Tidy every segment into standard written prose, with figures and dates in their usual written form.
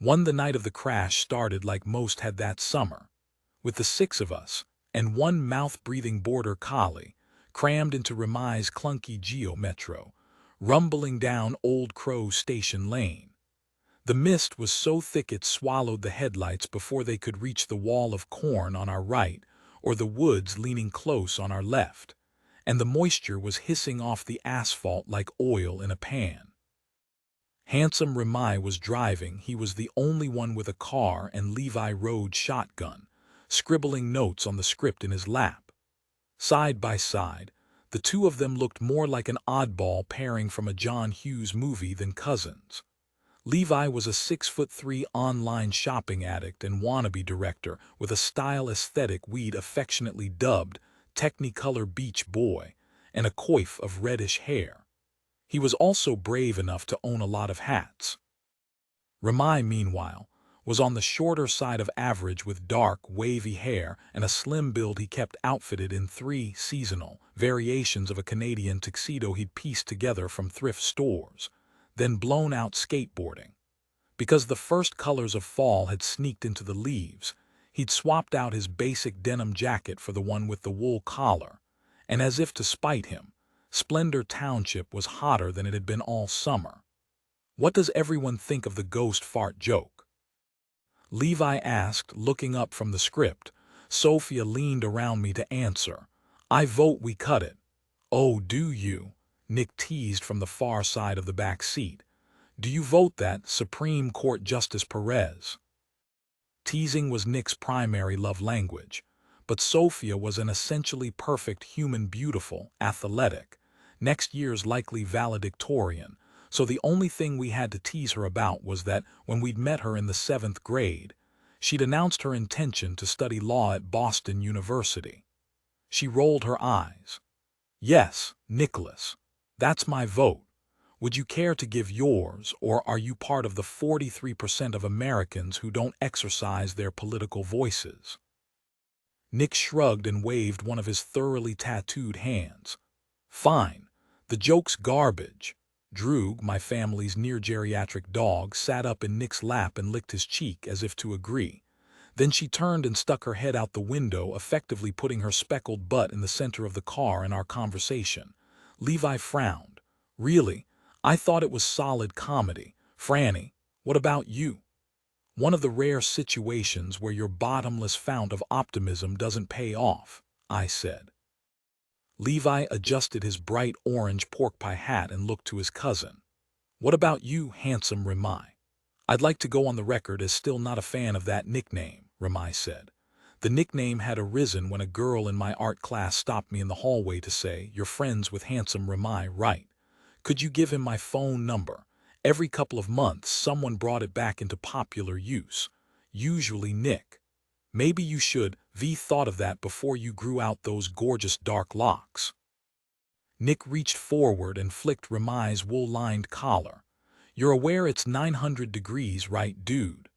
The night of the crash started like most had that summer, with the six of us, and one mouth-breathing border collie, crammed into Remai's clunky Geo Metro, rumbling down Old Crow Station Lane. The mist was so thick it swallowed the headlights before they could reach the wall of corn on our right or the woods leaning close on our left, and the moisture was hissing off the asphalt like oil in a pan. Handsome Remai was driving. He was the only one with a car, and Levi rode shotgun, scribbling notes on the script in his lap. Side by side, the two of them looked more like an oddball pairing from a John Hughes movie than cousins. Levi was a 6'3" online shopping addict and wannabe director with a style aesthetic we'd affectionately dubbed Technicolor Beach Boy and a coif of reddish hair. He was also brave enough to own a lot of hats. Remai, meanwhile, was on the shorter side of average with dark, wavy hair and a slim build. He kept outfitted in 3 seasonal variations of a Canadian tuxedo he'd pieced together from thrift stores, then blown out skateboarding. Because the first colors of fall had sneaked into the leaves, he'd swapped out his basic denim jacket for the one with the wool collar, and as if to spite him, Splendor Township was hotter than it had been all summer. "What does everyone think of the ghost fart joke?" Levi asked, looking up from the script. Sophia leaned around me to answer. "I vote we cut it." "Oh, do you?" Nick teased from the far side of the back seat. "Do you vote that, Supreme Court Justice Perez?" Teasing was Nick's primary love language, but Sophia was an essentially perfect human, beautiful, athletic, next year's likely valedictorian, so the only thing we had to tease her about was that when we'd met her in the 7th grade, she'd announced her intention to study law at Boston University. She rolled her eyes. "Yes, Nicholas, that's my vote. Would you care to give yours, or are you part of the 43% of Americans who don't exercise their political voices?" Nick shrugged and waved one of his thoroughly tattooed hands. "Fine. The joke's garbage." Droog, my family's near-geriatric dog, sat up in Nick's lap and licked his cheek as if to agree. Then she turned and stuck her head out the window, effectively putting her speckled butt in the center of the car in our conversation. Levi frowned. "Really? I thought it was solid comedy. Franny, what about you?" "One of the rare situations where your bottomless fount of optimism doesn't pay off," I said. Levi adjusted his bright orange pork pie hat and looked to his cousin. "What about you, handsome Remai?" "I'd like to go on the record as still not a fan of that nickname," Remai said. The nickname had arisen when a girl in my art class stopped me in the hallway to say, "You're friends with handsome Remai, right? Could you give him my phone number?" Every couple of months, someone brought it back into popular use, usually Nick. "Maybe you should thought of that before you grew out those gorgeous dark locks." Nick reached forward and flicked Remai's wool-lined collar. "You're aware it's 900 degrees, right, dude?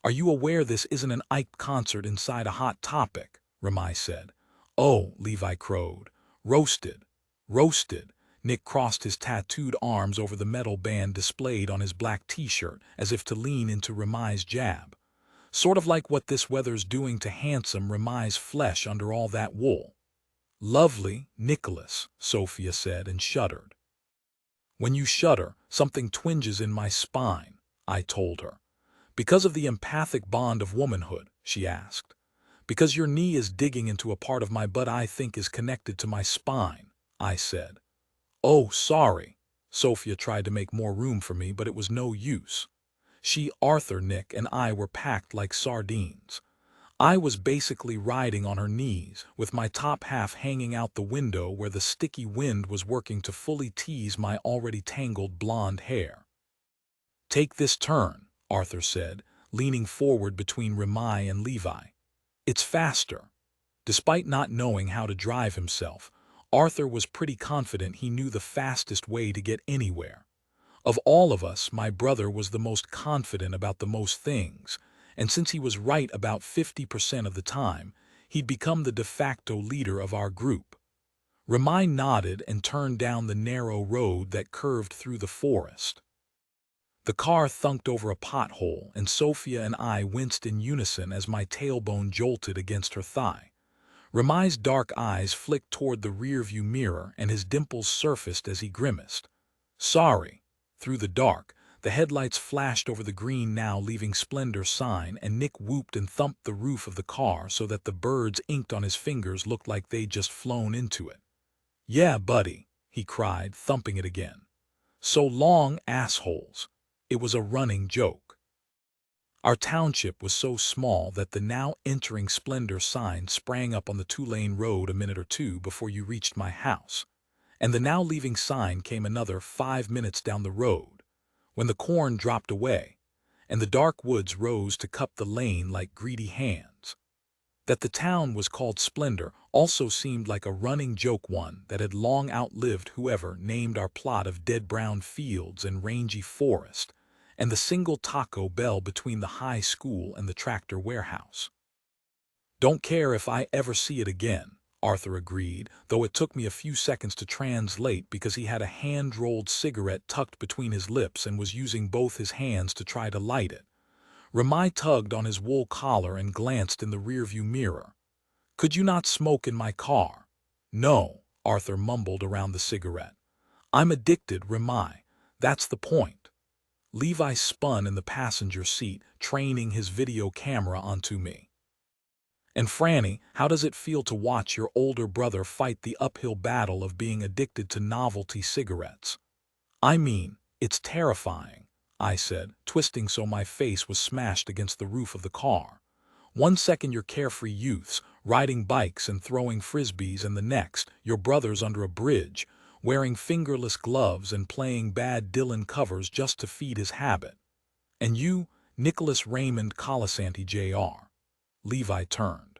Are you aware this isn't an Ike concert inside a Hot Topic?" Remai said. "Oh," Levi crowed. "Roasted. Roasted." Nick crossed his tattooed arms over the metal band displayed on his black t-shirt as if to lean into Remai's jab. "Sort of like what this weather's doing to handsome Remai's flesh under all that wool." "Lovely, Nicholas," Sophia said and shuddered. "When you shudder, something twinges in my spine," I told her. "Because of the empathic bond of womanhood?" she asked. "Because your knee is digging into a part of my butt I think is connected to my spine," I said. "Oh, sorry." Sophia tried to make more room for me, but it was no use. She, Arthur, Nick, and I were packed like sardines. I was basically riding on her knees, with my top half hanging out the window where the sticky wind was working to fully tease my already tangled blonde hair. "Take this turn," Arthur said, leaning forward between Remai and Levi. "It's faster." Despite not knowing how to drive himself, Arthur was pretty confident he knew the fastest way to get anywhere. Of all of us, my brother was the most confident about the most things, and since he was right about 50% of the time, he'd become the de facto leader of our group. Remai nodded and turned down the narrow road that curved through the forest. The car thunked over a pothole, and Sophia and I winced in unison as my tailbone jolted against her thigh. Ramai's dark eyes flicked toward the rearview mirror, and his dimples surfaced as he grimaced. Sorry. Through the dark, the headlights flashed over the green now leaving Splendor sign, and Nick whooped and thumped the roof of the car so that the birds inked on his fingers looked like they'd just flown into it. Yeah, buddy, he cried, thumping it again. So long, assholes. It was a running joke. Our township was so small that the now entering Splendor sign sprang up on the two-lane road a minute or two before you reached my house, and the now leaving sign came another 5 minutes down the road, when the corn dropped away, and the dark woods rose to cup the lane like greedy hands. That the town was called Splendor also seemed like a running joke, one that had long outlived whoever named our plot of dead brown fields and rangy forest, and the single Taco Bell between the high school and the tractor warehouse. Don't care if I ever see it again, Arthur agreed, though it took me a few seconds to translate because he had a hand-rolled cigarette tucked between his lips and was using both his hands to try to light it. Ramai tugged on his wool collar and glanced in the rearview mirror. Could you not smoke in my car? No, Arthur mumbled around the cigarette. I'm addicted, Ramai. That's the point. Levi spun in the passenger seat, training his video camera onto me. And Franny, how does it feel to watch your older brother fight the uphill battle of being addicted to novelty cigarettes? I mean, it's terrifying, I said, twisting so my face was smashed against the roof of the car. 1 second you're carefree youths, riding bikes and throwing frisbees, and the next, your brother's under a bridge, wearing fingerless gloves and playing bad Dylan covers just to feed his habit. And you, Nicholas Raymond Colasanti Jr. Levi turned.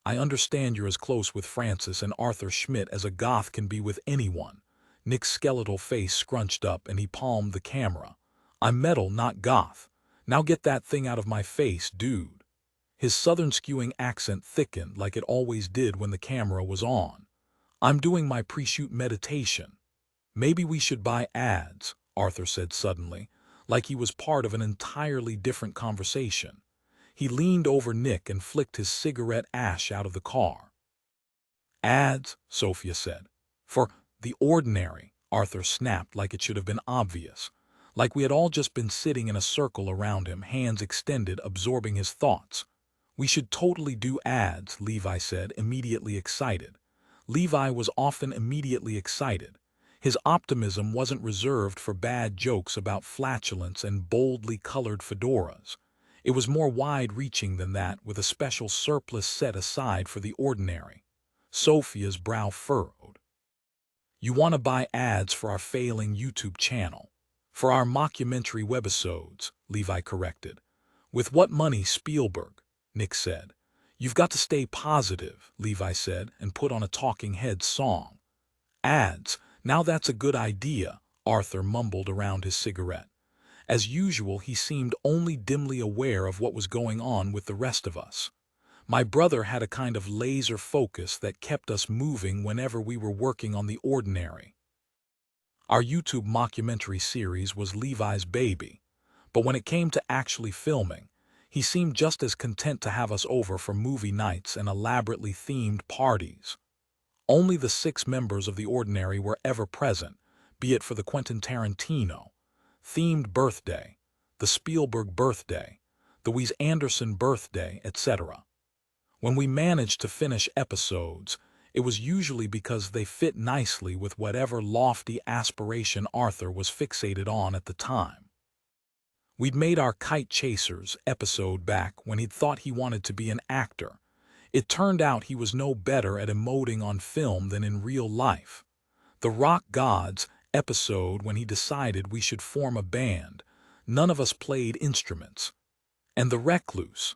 I understand you're as close with Francis and Arthur Schmidt as a goth can be with anyone. Nick's skeletal face scrunched up and he palmed the camera. I'm metal, not goth. Now get that thing out of my face, dude. His southern skewing accent thickened like it always did when the camera was on. I'm doing my pre-shoot meditation. Maybe we should buy ads, Arthur said suddenly, like he was part of an entirely different conversation. He leaned over Nick and flicked his cigarette ash out of the car. Ads, Sophia said. For The Ordinary, Arthur snapped like it should have been obvious. Like we had all just been sitting in a circle around him, hands extended, absorbing his thoughts. We should totally do ads, Levi said, immediately excited. Levi was often immediately excited. His optimism wasn't reserved for bad jokes about flatulence and boldly colored fedoras. It was more wide-reaching than that, with a special surplus set aside for The Ordinary. Sophia's brow furrowed. You want to buy ads for our failing YouTube channel. For our mockumentary webisodes, Levi corrected. With what money, Spielberg? Nick said. You've got to stay positive, Levi said, and put on a Talking Heads song. Ads, now that's a good idea, Arthur mumbled around his cigarette. As usual, he seemed only dimly aware of what was going on with the rest of us. My brother had a kind of laser focus that kept us moving whenever we were working on The Ordinary. Our YouTube mockumentary series was Levi's baby, but when it came to actually filming, he seemed just as content to have us over for movie nights and elaborately themed parties. Only the 6 members of The Ordinary were ever present, be it for the Quentin Tarantino themed birthday, the Spielberg birthday, the Wes Anderson birthday, etc. When we managed to finish episodes, it was usually because they fit nicely with whatever lofty aspiration Arthur was fixated on at the time. We'd made our Kite Chasers episode back when he'd thought he wanted to be an actor. It turned out he was no better at emoting on film than in real life. The Rock Gods episode when he decided we should form a band. None of us played instruments. And The Recluse,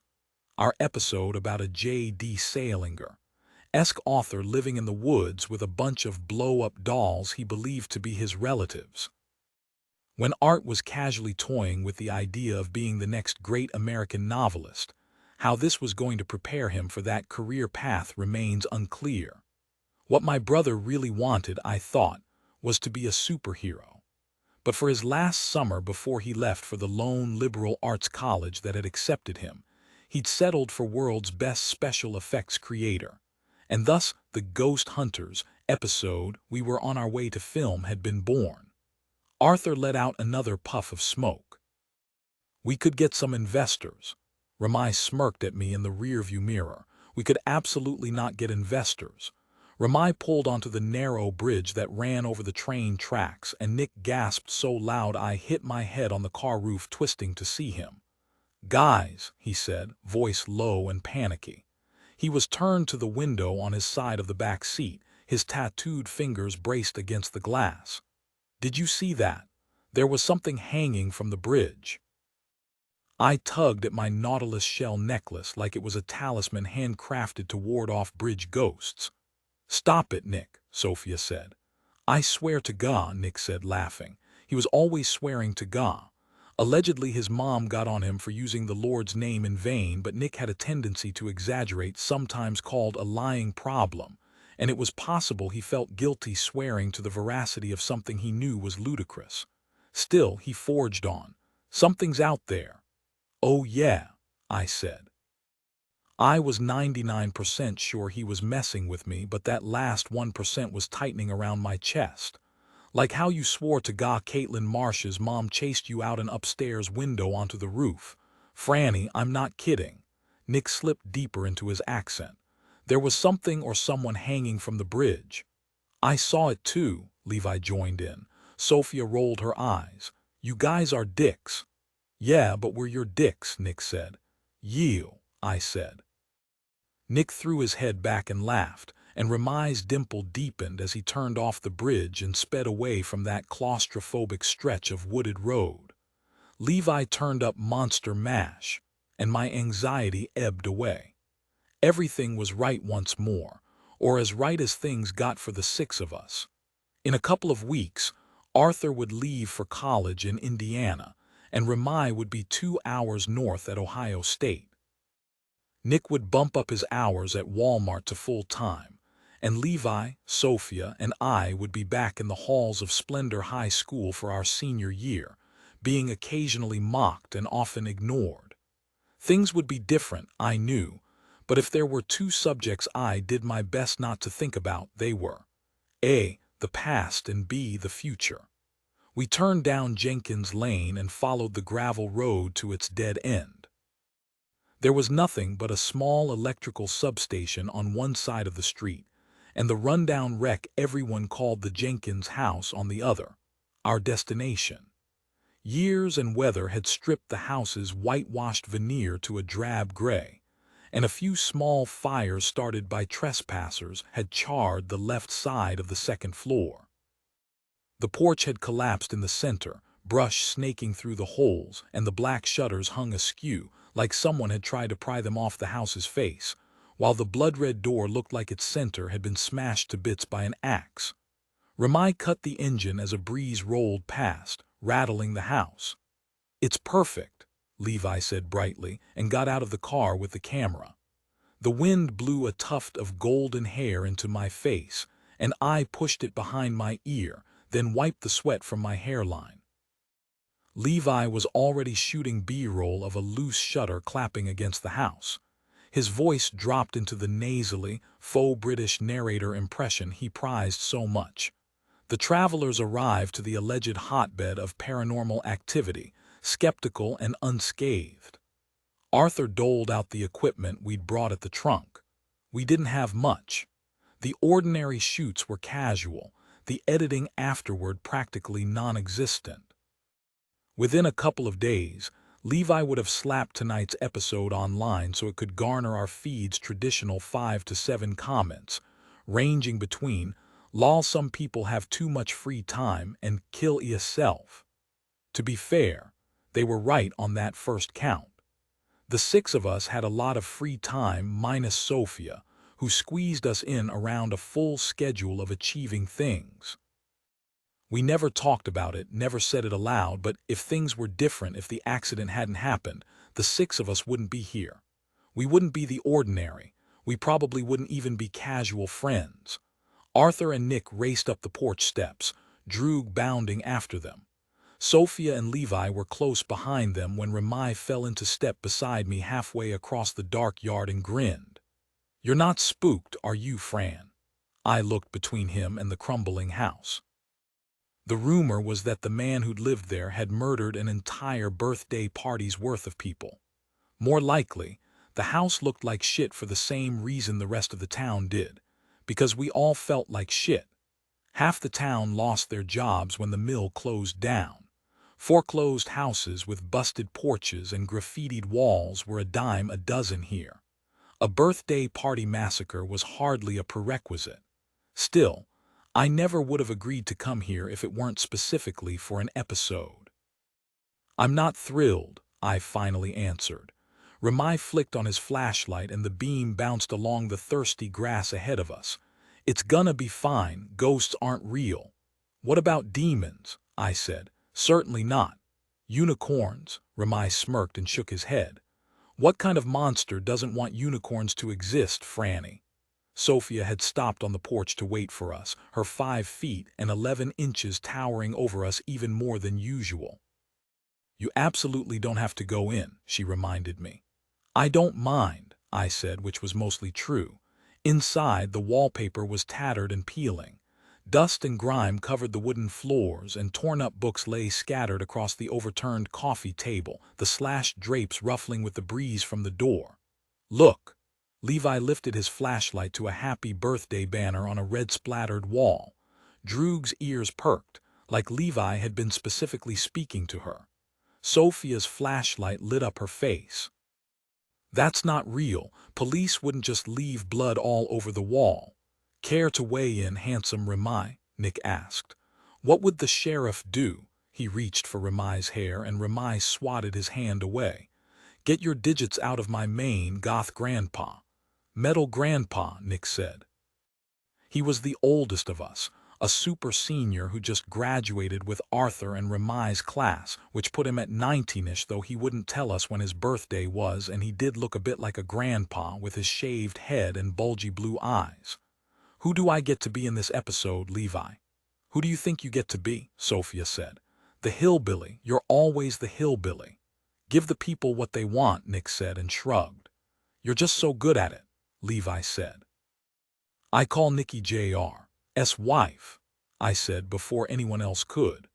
our episode about a J.D. Salinger-esque author living in the woods with a bunch of blow-up dolls he believed to be his relatives. When Art was casually toying with the idea of being the next great American novelist, how this was going to prepare him for that career path remains unclear. What my brother really wanted, I thought, was to be a superhero. But for his last summer before he left for the lone liberal arts college that had accepted him, he'd settled for world's best special effects creator. And thus the Ghost Hunters episode we were on our way to film had been born. Arthur let out another puff of smoke. We could get some investors. Ramai smirked at me in the rearview mirror. We could absolutely not get investors. Ramai pulled onto the narrow bridge that ran over the train tracks, and Nick gasped so loud I hit my head on the car roof, twisting to see him. "Guys," he said, voice low and panicky. He was turned to the window on his side of the back seat, his tattooed fingers braced against the glass. "Did you see that? There was something hanging from the bridge." I tugged at my Nautilus shell necklace like it was a talisman handcrafted to ward off bridge ghosts. "Stop it, Nick," Sophia said. "I swear to God," Nick said, laughing. He was always swearing to God. Allegedly, his mom got on him for using the Lord's name in vain, but Nick had a tendency to exaggerate, sometimes called a lying problem, and it was possible he felt guilty swearing to the veracity of something he knew was ludicrous. Still, he forged on. "Something's out there." "Oh yeah," I said. I was 99% sure he was messing with me, but that last 1% was tightening around my chest. "Like how you swore to God Caitlin Marsh's mom chased you out an upstairs window onto the roof. Franny, I'm not kidding." Nick slipped deeper into his accent. "There was something or someone hanging from the bridge." "I saw it too," Levi joined in. Sophia rolled her eyes. "You guys are dicks." "Yeah, but we're your dicks," Nick said. "Yield," I said. Nick threw his head back and laughed, and Ramai's dimple deepened as he turned off the bridge and sped away from that claustrophobic stretch of wooded road. Levi turned up Monster Mash, and my anxiety ebbed away. Everything was right once more, or as right as things got for the six of us. In a couple of weeks, Arthur would leave for college in Indiana, and Ramai would be 2 hours north at Ohio State. Nick would bump up his hours at Walmart to full-time, and Levi, Sophia, and I would be back in the halls of Splendor High School for our senior year, being occasionally mocked and often ignored. Things would be different, I knew, but if there were two subjects I did my best not to think about, they were A, the past, and B, the future. We turned down Jenkins Lane and followed the gravel road to its dead end. There was nothing but a small electrical substation on one side of the street, and the rundown wreck everyone called the Jenkins house on the other, our destination. Years and weather had stripped the house's whitewashed veneer to a drab gray, and a few small fires started by trespassers had charred the left side of the second floor. The porch had collapsed in the center, brush snaking through the holes, and the black shutters hung askew, like someone had tried to pry them off the house's face, while the blood-red door looked like its center had been smashed to bits by an axe. Ramai cut the engine as a breeze rolled past, rattling the house. "It's perfect," Levi said brightly, and got out of the car with the camera. The wind blew a tuft of golden hair into my face, and I pushed it behind my ear, then wiped the sweat from my hairline. Levi was already shooting B-roll of a loose shutter clapping against the house. His voice dropped into the nasally, faux British narrator impression he prized so much. The travelers arrived to the alleged hotbed of paranormal activity, skeptical and unscathed. Arthur doled out the equipment we'd brought at the trunk. We didn't have much. The ordinary shoots were casual, the editing afterward practically non-existent. Within a couple of days, Levi would have slapped tonight's episode online so it could garner our feed's traditional 5 to 7 comments, ranging between "lol, some people have too much free time" and "kill yourself." To be fair, they were right on that first count. The six of us had a lot of free time minus Sophia, who squeezed us in around a full schedule of achieving things. We never talked about it, never said it aloud, but if things were different, if the accident hadn't happened, the six of us wouldn't be here. We wouldn't be the ordinary. We probably wouldn't even be casual friends. Arthur and Nick raced up the porch steps, Droog bounding after them. Sophia and Levi were close behind them when Ramai fell into step beside me halfway across the dark yard and grinned. "You're not spooked, are you, Fran?" I looked between him and the crumbling house. The rumor was that the man who'd lived there had murdered an entire birthday party's worth of people. More likely, the house looked like shit for the same reason the rest of the town did, because we all felt like shit. Half the town lost their jobs when the mill closed down. Foreclosed houses with busted porches and graffitied walls were a dime a dozen here. A birthday party massacre was hardly a prerequisite. Still, I never would have agreed to come here if it weren't specifically for an episode. "I'm not thrilled," I finally answered. Ramai flicked on his flashlight and the beam bounced along the thirsty grass ahead of us. "It's gonna be fine, ghosts aren't real." "What about demons?" I said. "Certainly not." "Unicorns?" Ramai smirked and shook his head. "What kind of monster doesn't want unicorns to exist, Franny?" Sophia had stopped on the porch to wait for us, her 5 feet and 11 inches towering over us even more than usual. "You absolutely don't have to go in," she reminded me. "I don't mind," I said, which was mostly true. Inside, the wallpaper was tattered and peeling. Dust and grime covered the wooden floors, and torn-up books lay scattered across the overturned coffee table, the slashed drapes ruffling with the breeze from the door. "Look!" Levi lifted his flashlight to a happy birthday banner on a red-splattered wall. Droog's ears perked, like Levi had been specifically speaking to her. Sophia's flashlight lit up her face. "That's not real. Police wouldn't just leave blood all over the wall." "Care to weigh in, handsome Ramai?" Nick asked. "What would the sheriff do?" He reached for Ramai's hair and Ramai swatted his hand away. "Get your digits out of my mane, goth grandpa." "Metal grandpa," Nick said. He was the oldest of us, a super senior who just graduated with Arthur and Ramai's class, which put him at 19-ish, though he wouldn't tell us when his birthday was, and he did look a bit like a grandpa with his shaved head and bulgy blue eyes. "Who do I get to be in this episode, Levi?" "Who do you think you get to be?" Sophia said. "The hillbilly. You're always the hillbilly." "Give the people what they want," Nick said and shrugged. "You're just so good at it," Levi said. "I call Nikki Jr.'s wife," I said before anyone else could.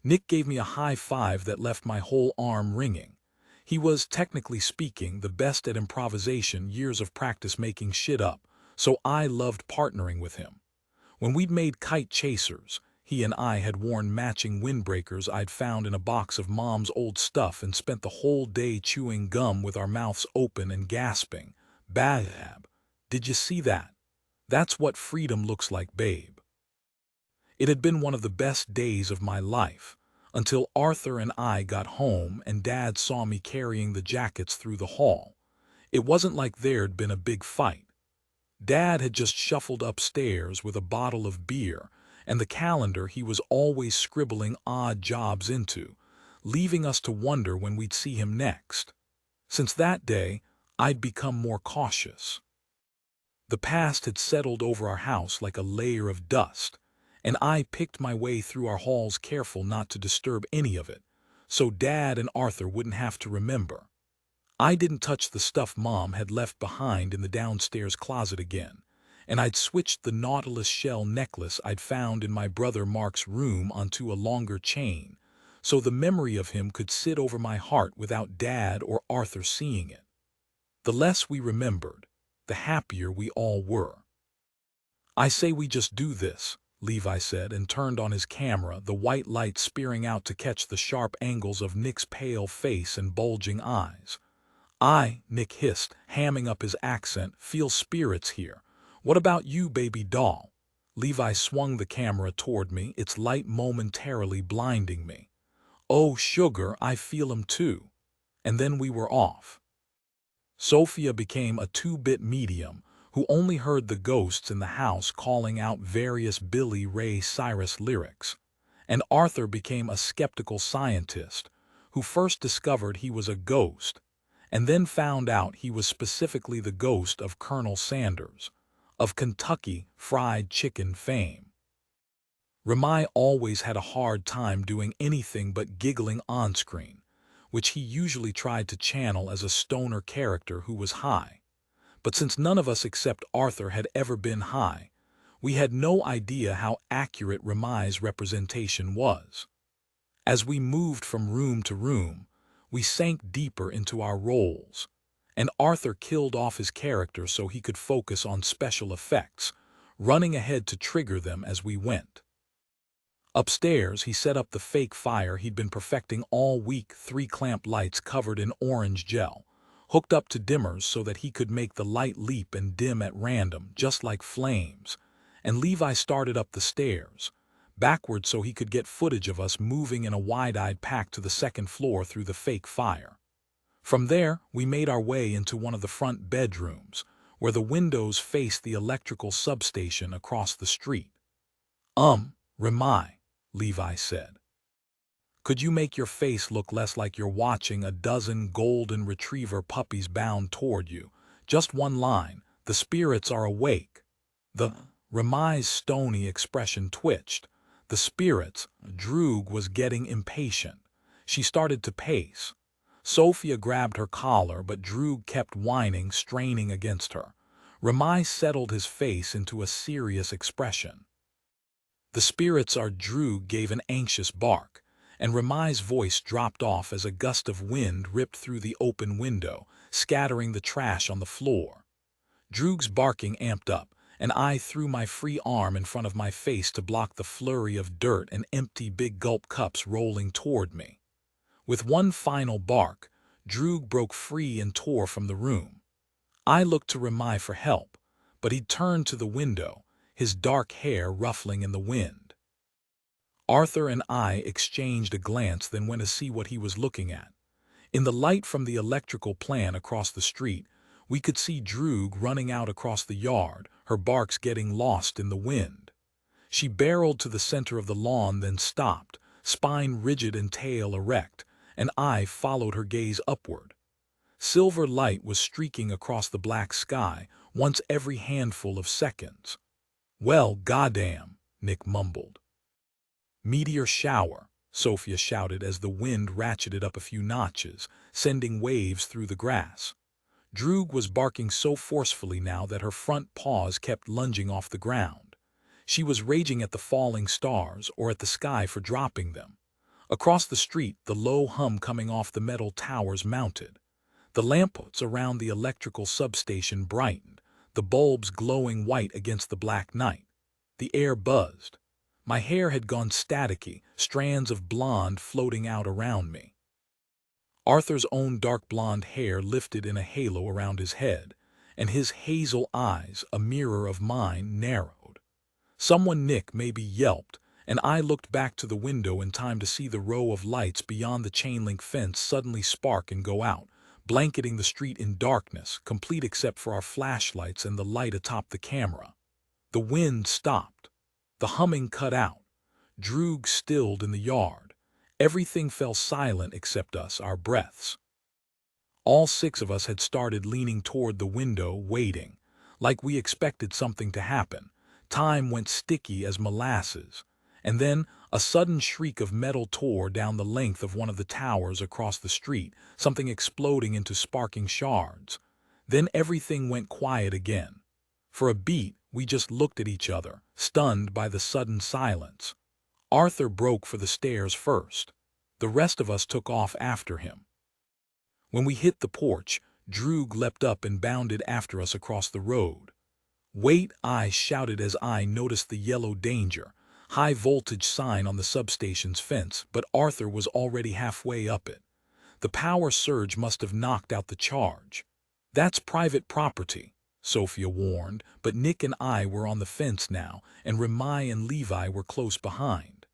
Nick gave me a high five that left my whole arm ringing. He was, technically speaking, the best at improvisation, years of practice making shit up, so I loved partnering with him. When we'd made kite chasers, he and I had worn matching windbreakers I'd found in a box of Mom's old stuff and spent the whole day chewing gum with our mouths open and gasping. "Bab, did you see that? That's what freedom looks like, babe." It had been one of the best days of my life, until Arthur and I got home and Dad saw me carrying the jackets through the hall. It wasn't like there'd been a big fight. Dad had just shuffled upstairs with a bottle of beer and the calendar he was always scribbling odd jobs into, leaving us to wonder when we'd see him next. Since that day, I'd become more cautious. The past had settled over our house like a layer of dust, and I picked my way through our halls careful not to disturb any of it, so Dad and Arthur wouldn't have to remember. I didn't touch the stuff Mom had left behind in the downstairs closet again, and I'd switched the Nautilus shell necklace I'd found in my brother Mark's room onto a longer chain, so the memory of him could sit over my heart without Dad or Arthur seeing it. The less we remembered, the happier we all were. "I say we just do this," Levi said and turned on his camera, the white light spearing out to catch the sharp angles of Nick's pale face and bulging eyes. Nick hissed, hamming up his accent, "feel spirits here. What about you, baby doll?" Levi swung the camera toward me, its light momentarily blinding me. "Oh, sugar, I feel 'em too." And then we were off. Sophia became a 2-bit medium who only heard the ghosts in the house calling out various Billy Ray Cyrus lyrics, and Arthur became a skeptical scientist who first discovered he was a ghost and then found out he was specifically the ghost of Colonel Sanders, of Kentucky Fried Chicken fame. Ramai always had a hard time doing anything but giggling on-screen, which he usually tried to channel as a stoner character who was high. But since none of us except Arthur had ever been high, we had no idea how accurate Ramai's representation was. As we moved from room to room, we sank deeper into our roles, and Arthur killed off his character so he could focus on special effects, running ahead to trigger them as we went. Upstairs, he set up the fake fire he'd been perfecting all week, 3 clamp lights covered in orange gel, hooked up to dimmers so that he could make the light leap and dim at random, just like flames, and Levi started up the stairs, backward so he could get footage of us moving in a wide-eyed pack to the 2nd floor through the fake fire. From there, we made our way into one of the front bedrooms, where the windows faced the electrical substation across the street. Ramai, Levi said. Could you make your face look less like you're watching a dozen golden retriever puppies bound toward you? Just one line, the spirits are awake. Ramai's stony expression twitched. The spirits, Droog was getting impatient. She started to pace. Sophia grabbed her collar, but Droog kept whining, straining against her. Ramai settled his face into a serious expression. The spirits are. Droog gave an anxious bark, and Ramai's voice dropped off as a gust of wind ripped through the open window, scattering the trash on the floor. Droog's barking amped up, and I threw my free arm in front of my face to block the flurry of dirt and empty big gulp cups rolling toward me. With one final bark, Droog broke free and tore from the room. I looked to Ramai for help, but he turned to the window, his dark hair ruffling in the wind. Arthur and I exchanged a glance, then went to see what he was looking at. In the light from the electrical plant across the street, we could see Droog running out across the yard, her barks getting lost in the wind. She barreled to the center of the lawn, then stopped, spine rigid and tail erect, and I followed her gaze upward. Silver light was streaking across the black sky once every handful of seconds. "Well, goddamn," Nick mumbled. "Meteor shower," Sophia shouted as the wind ratcheted up a few notches, sending waves through the grass. Droog was barking so forcefully now that her front paws kept lunging off the ground. She was raging at the falling stars or at the sky for dropping them. Across the street, the low hum coming off the metal towers mounted. The lampposts around the electrical substation brightened, the bulbs glowing white against the black night. The air buzzed. My hair had gone staticky, strands of blonde floating out around me. Arthur's own dark blonde hair lifted in a halo around his head, and his hazel eyes, a mirror of mine, narrowed. Someone Nick maybe yelped, and I looked back to the window in time to see the row of lights beyond the chain-link fence suddenly spark and go out, blanketing the street in darkness, complete except for our flashlights and the light atop the camera. The wind stopped. The humming cut out. Droog stilled in the yard. Everything fell silent except us, our breaths. All 6 of us had started leaning toward the window, waiting, like we expected something to happen. Time went sticky as molasses, and then a sudden shriek of metal tore down the length of one of the towers across the street, something exploding into sparking shards. Then everything went quiet again. For a beat, we just looked at each other, stunned by the sudden silence. Arthur broke for the stairs first. The rest of us took off after him. When we hit the porch, Droog leapt up and bounded after us across the road. "Wait!" I shouted as I noticed the yellow danger, high voltage sign on the substation's fence, but Arthur was already halfway up it. The power surge must have knocked out the charge. "That's private property," Sophia warned, but Nick and I were on the fence now, and Ramai and Levi were close behind.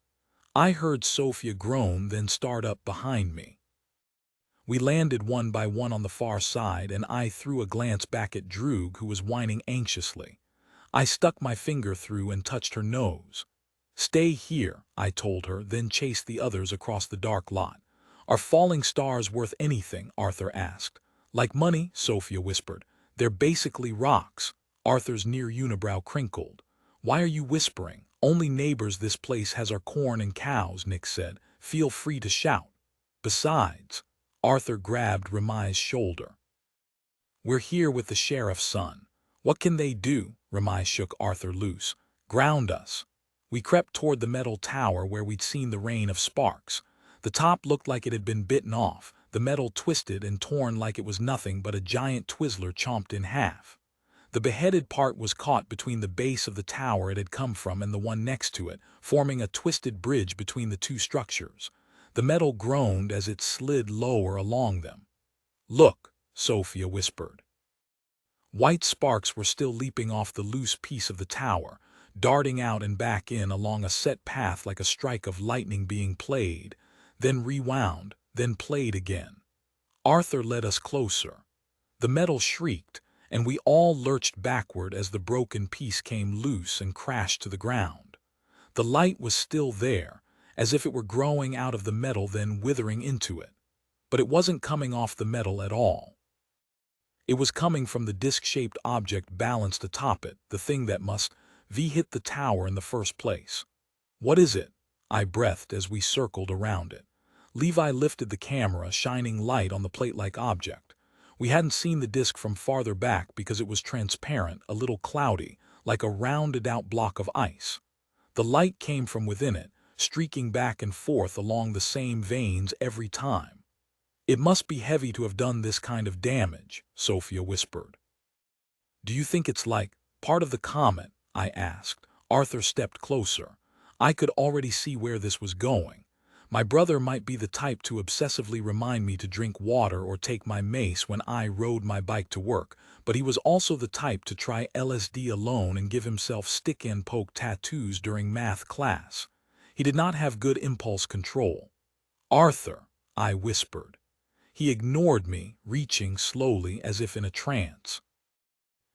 I heard Sophia groan, then start up behind me. We landed one by one on the far side, and I threw a glance back at Droog, who was whining anxiously. I stuck my finger through and touched her nose. "Stay here," I told her, then chased the others across the dark lot. "Are falling stars worth anything?" Arthur asked. "Like money," Sophia whispered. "They're basically rocks." Arthur's near unibrow crinkled. "Why are you whispering?" Only neighbors this place has our corn and cows, Nick said. Feel free to shout. Besides, Arthur grabbed Ramai's shoulder. We're here with the sheriff's son. What can they do? Ramai shook Arthur loose. Ground us. We crept toward the metal tower where we'd seen the rain of sparks. The top looked like it had been bitten off, the metal twisted and torn like it was nothing but a giant Twizzler chomped in half. The beheaded part was caught between the base of the tower it had come from and the one next to it, forming a twisted bridge between the two structures. The metal groaned as it slid lower along them. Look, Sophia whispered. White sparks were still leaping off the loose piece of the tower, darting out and back in along a set path like a strike of lightning being played, then rewound, then played again. Arthur led us closer. The metal shrieked, and we all lurched backward as the broken piece came loose and crashed to the ground. The light was still there, as if it were growing out of the metal then withering into it. But it wasn't coming off the metal at all. It was coming from the disc-shaped object balanced atop it, the thing that must hit the tower in the first place. What is it? I breathed as we circled around it. Levi lifted the camera, shining light on the plate-like object. We hadn't seen the disc from farther back because it was transparent, a little cloudy, like a rounded-out block of ice. The light came from within it, streaking back and forth along the same veins every time. It must be heavy to have done this kind of damage, Sophia whispered. Do you think it's like part of the comet? I asked. Arthur stepped closer. I could already see where this was going. My brother might be the type to obsessively remind me to drink water or take my mace when I rode my bike to work, but he was also the type to try LSD alone and give himself stick-and-poke tattoos during math class. He did not have good impulse control. Arthur, I whispered. He ignored me, reaching slowly as if in a trance.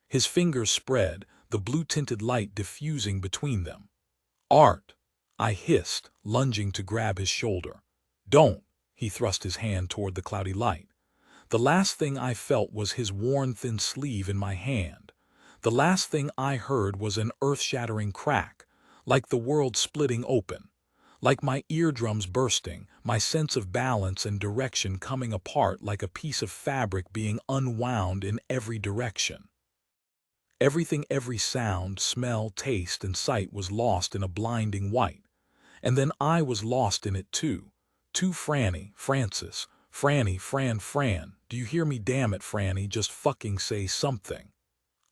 His fingers spread, the blue-tinted light diffusing between them. Art, I hissed, lunging to grab his shoulder. Don't, he thrust his hand toward the cloudy light. The last thing I felt was his worn thin sleeve in my hand. The last thing I heard was an earth-shattering crack, like the world splitting open. Like my eardrums bursting, my sense of balance and direction coming apart like a piece of fabric being unwound in every direction. Everything, every sound, smell, taste, and sight was lost in a blinding white. And then I was lost in it too. To Franny, Francis, Franny, Fran, do you hear me? Damn it, Franny, just fucking say something.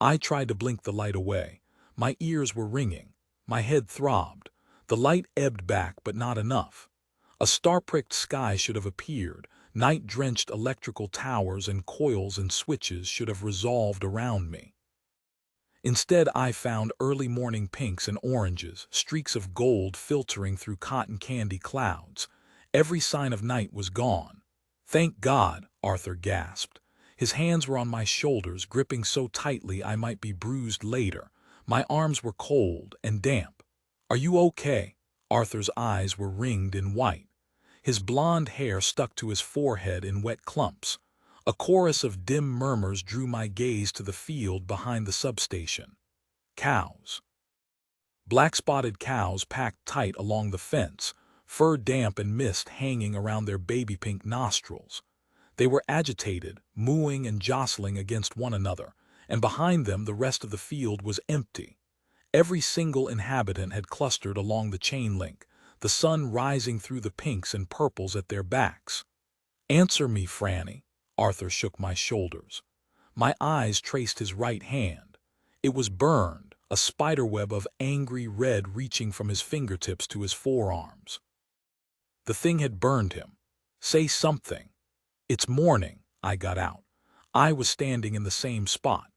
I tried to blink the light away. My ears were ringing. My head throbbed. The light ebbed back, but not enough. A star-pricked sky should have appeared. Night-drenched electrical towers and coils and switches should have resolved around me. Instead, I found early morning pinks and oranges, streaks of gold filtering through cotton candy clouds. Every sign of night was gone. Thank God, Arthur gasped. His hands were on my shoulders, gripping so tightly I might be bruised later. My arms were cold and damp. Are you okay? Arthur's eyes were ringed in white. His blonde hair stuck to his forehead in wet clumps. A chorus of dim murmurs drew my gaze to the field behind the substation. Cows. Black-spotted cows packed tight along the fence, fur damp and mist hanging around their baby-pink nostrils. They were agitated, mooing and jostling against one another, and behind them the rest of the field was empty. Every single inhabitant had clustered along the chain link, the sun rising through the pinks and purples at their backs. Answer me, Franny. Arthur shook my shoulders. My eyes traced his right hand. It was burned, a spiderweb of angry red reaching from his fingertips to his forearms. The thing had burned him. Say something. It's morning, I got out. I was standing in the same spot.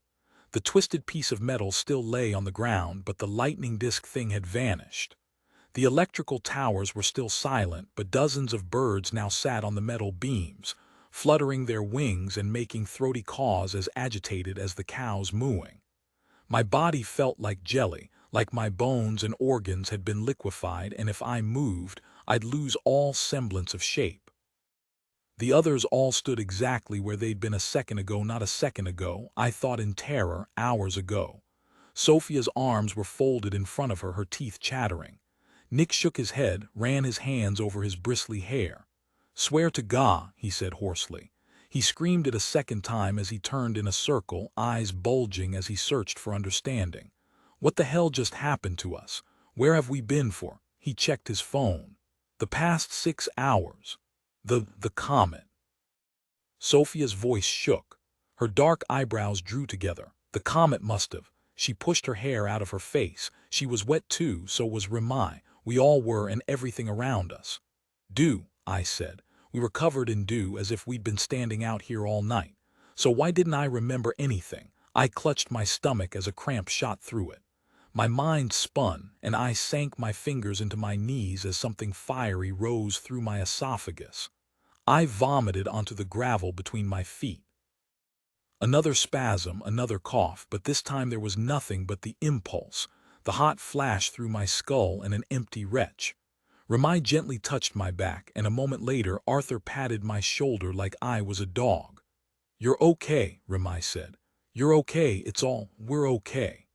The twisted piece of metal still lay on the ground, but the lightning disc thing had vanished. The electrical towers were still silent, but dozens of birds now sat on the metal beams, fluttering their wings and making throaty caws as agitated as the cows mooing. My body felt like jelly, like my bones and organs had been liquefied, and if I moved, I'd lose all semblance of shape. The others all stood exactly where they'd been a second ago, not a second ago, I thought in terror, hours ago. Sophia's arms were folded in front of her, her teeth chattering. Nick shook his head, ran his hands over his bristly hair. "Swear to God," he said hoarsely. He screamed it a second time as he turned in a circle, eyes bulging as he searched for understanding. "What the hell just happened to us? Where have we been for?" He checked his phone. "The past 6 hours. The comet." Sophia's voice shook. Her dark eyebrows drew together. The comet must have. She pushed her hair out of her face. She was wet too, so was Remai. We all were, and everything around us. "Dew," I said. "We were covered in dew as if we'd been standing out here all night. So why didn't I remember anything?" I clutched my stomach as a cramp shot through it. My mind spun, and I sank my fingers into my knees as something fiery rose through my esophagus. I vomited onto the gravel between my feet. Another spasm, another cough, but this time there was nothing but the impulse, the hot flash through my skull, and an empty retch. Ramai gently touched my back, and a moment later Arthur patted my shoulder like I was a dog. "You're okay," Ramai said. "You're okay, we're okay."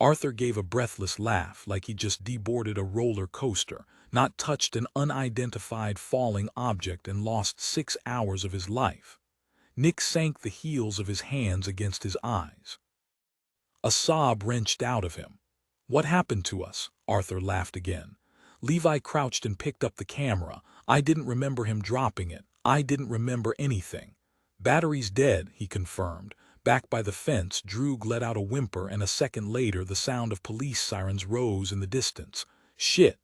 Arthur gave a breathless laugh like he just deboarded a roller coaster, not touched an unidentified falling object, and lost 6 hours of his life. Nick sank the heels of his hands against his eyes. A sob wrenched out of him. "What happened to us?" Arthur laughed again. Levi crouched and picked up the camera. I didn't remember him dropping it. I didn't remember anything. "Battery's dead," he confirmed. Back by the fence, Droog let out a whimper, and a second later the sound of police sirens rose in the distance. "Shit!"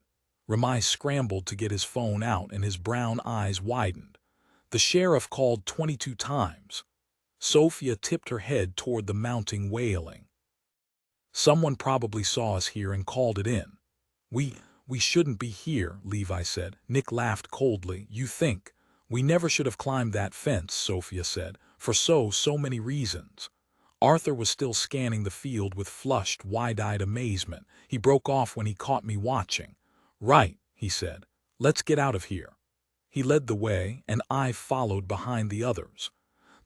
Ramai scrambled to get his phone out, and his brown eyes widened. "The sheriff called 22 times." Sophia tipped her head toward the mounting wailing. "Someone probably saw us here and called it in." We shouldn't be here," Levi said. Nick laughed coldly. "You think? We never should have climbed that fence," Sophia said, "for so many reasons." Arthur was still scanning the field with flushed, wide-eyed amazement. He broke off when he caught me watching. "Right," he said. "Let's get out of here." He led the way, and I followed behind the others.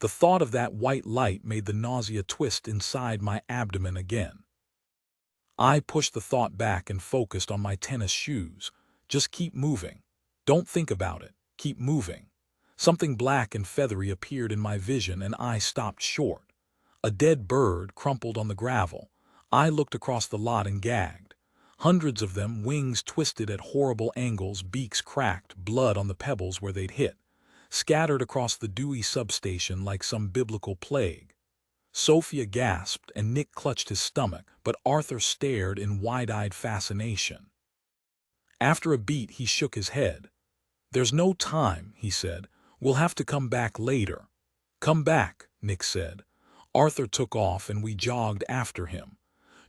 The thought of that white light made the nausea twist inside my abdomen again. I pushed the thought back and focused on my tennis shoes. Just keep moving. Don't think about it. Keep moving. Something black and feathery appeared in my vision, and I stopped short. A dead bird crumpled on the gravel. I looked across the lot and gagged. Hundreds of them, wings twisted at horrible angles, beaks cracked, blood on the pebbles where they'd hit, scattered across the dewy substation like some biblical plague. Sophia gasped, and Nick clutched his stomach, but Arthur stared in wide-eyed fascination. After a beat, he shook his head. "There's no time," he said. "We'll have to come back later." "Come back," Nick said. Arthur took off, and we jogged after him.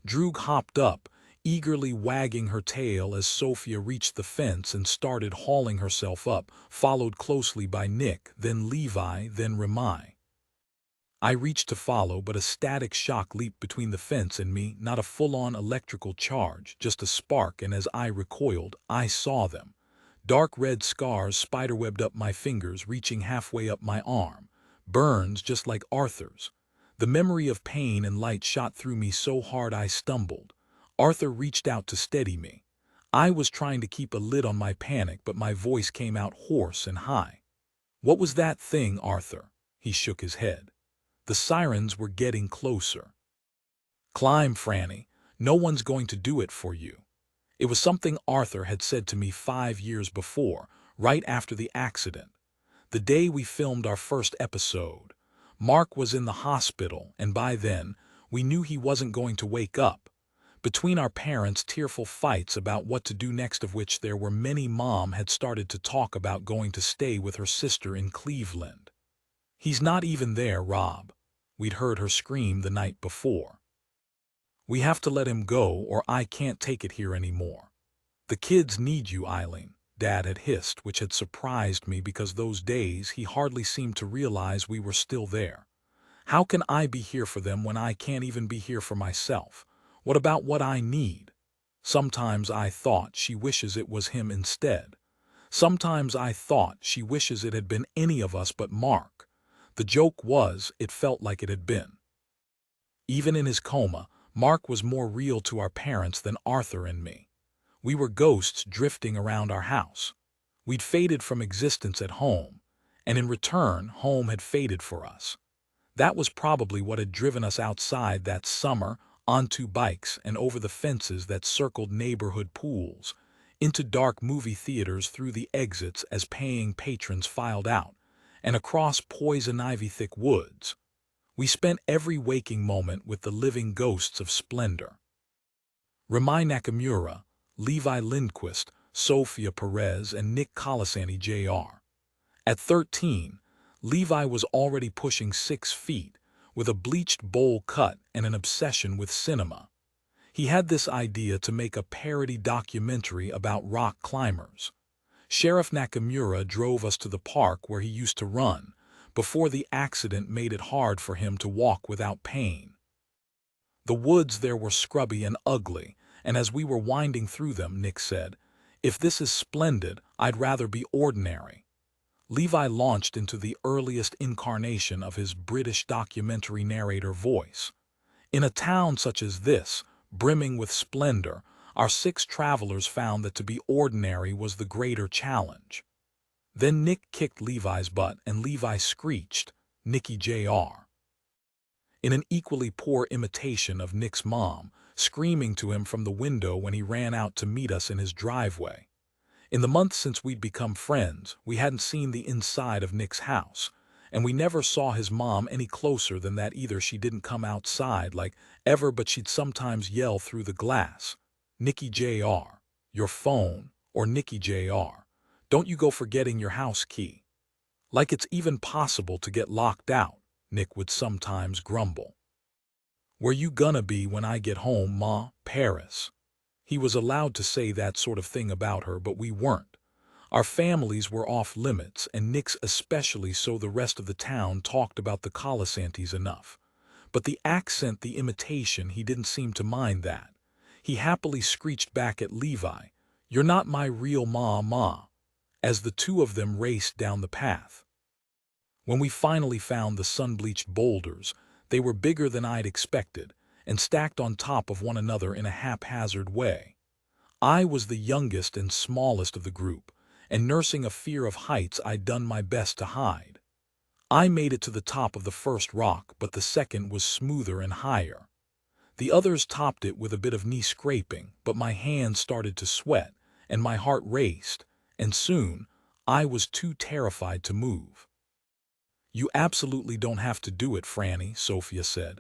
Droog hopped up, eagerly wagging her tail as Sophia reached the fence and started hauling herself up, followed closely by Nick, then Levi, then Ramai. I reached to follow, but a static shock leaped between the fence and me, not a full-on electrical charge, just a spark, and as I recoiled, I saw them. Dark red scars spiderwebbed up my fingers, reaching halfway up my arm. Burns just like Arthur's. The memory of pain and light shot through me so hard I stumbled. Arthur reached out to steady me. I was trying to keep a lid on my panic, but my voice came out hoarse and high. "What was that thing, Arthur?" He shook his head. The sirens were getting closer. "Climb, Franny. No one's going to do it for you." It was something Arthur had said to me 5 years before, right after the accident. The day we filmed our first episode. Mark was in the hospital, and by then, we knew he wasn't going to wake up. Between our parents' tearful fights about what to do next, of which there were many, Mom had started to talk about going to stay with her sister in Cleveland. "He's not even there, Rob," we'd heard her scream the night before. "We have to let him go, or I can't take it here anymore." "The kids need you, Eileen," Dad had hissed, which had surprised me because those days he hardly seemed to realize we were still there. "How can I be here for them when I can't even be here for myself? What about what I need?" Sometimes I thought she wishes it was him instead. Sometimes I thought she wishes it had been any of us but Mark. The joke was, it felt like it had been. Even in his coma, Mark was more real to our parents than Arthur and me. We were ghosts drifting around our house. We'd faded from existence at home, and in return, home had faded for us. That was probably what had driven us outside that summer, onto bikes and over the fences that circled neighborhood pools, into dark movie theaters through the exits as paying patrons filed out, and across poison ivy-thick woods. We spent every waking moment with the living ghosts of Splendor. Ramai Nakamura, Levi Lindquist, Sophia Perez, and Nick Colasanti Jr. At 13, Levi was already pushing 6 feet, with a bleached bowl cut and an obsession with cinema. He had this idea to make a parody documentary about rock climbers. Sheriff Nakamura drove us to the park where he used to run, before the accident made it hard for him to walk without pain. The woods there were scrubby and ugly, and as we were winding through them, Nick said, "If this is splendid, I'd rather be ordinary." Levi launched into the earliest incarnation of his British documentary narrator voice. In a town such as this, brimming with splendor, our 6 travelers found that to be ordinary was the greater challenge. Then Nick kicked Levi's butt and Levi screeched, "Nicky Jr." in an equally poor imitation of Nick's mom, screaming to him from the window when he ran out to meet us in his driveway. In the months since we'd become friends, we hadn't seen the inside of Nick's house, and we never saw his mom any closer than that either she didn't come outside like ever, but she'd sometimes yell through the glass, "Nicky Jr., your phone," or "Nicky Jr., don't you go forgetting your house key." Like it's even possible to get locked out, Nick would sometimes grumble. "Where you gonna be when I get home, Ma? Paris?" He was allowed to say that sort of thing about her, but we weren't. Our families were off limits, and Nick's especially, so the rest of the town talked about the Colasantis enough. But the accent, the imitation, he didn't seem to mind that. He happily screeched back at Levi, "You're not my real ma," as the two of them raced down the path. When we finally found the sun-bleached boulders, they were bigger than I'd expected, and stacked on top of one another in a haphazard way. I was the youngest and smallest of the group, and nursing a fear of heights I'd done my best to hide. I made it to the top of the first rock, but the second was smoother and higher. The others topped it with a bit of knee scraping, but my hands started to sweat, and my heart raced, and soon I was too terrified to move. "You absolutely don't have to do it, Franny," Sophia said.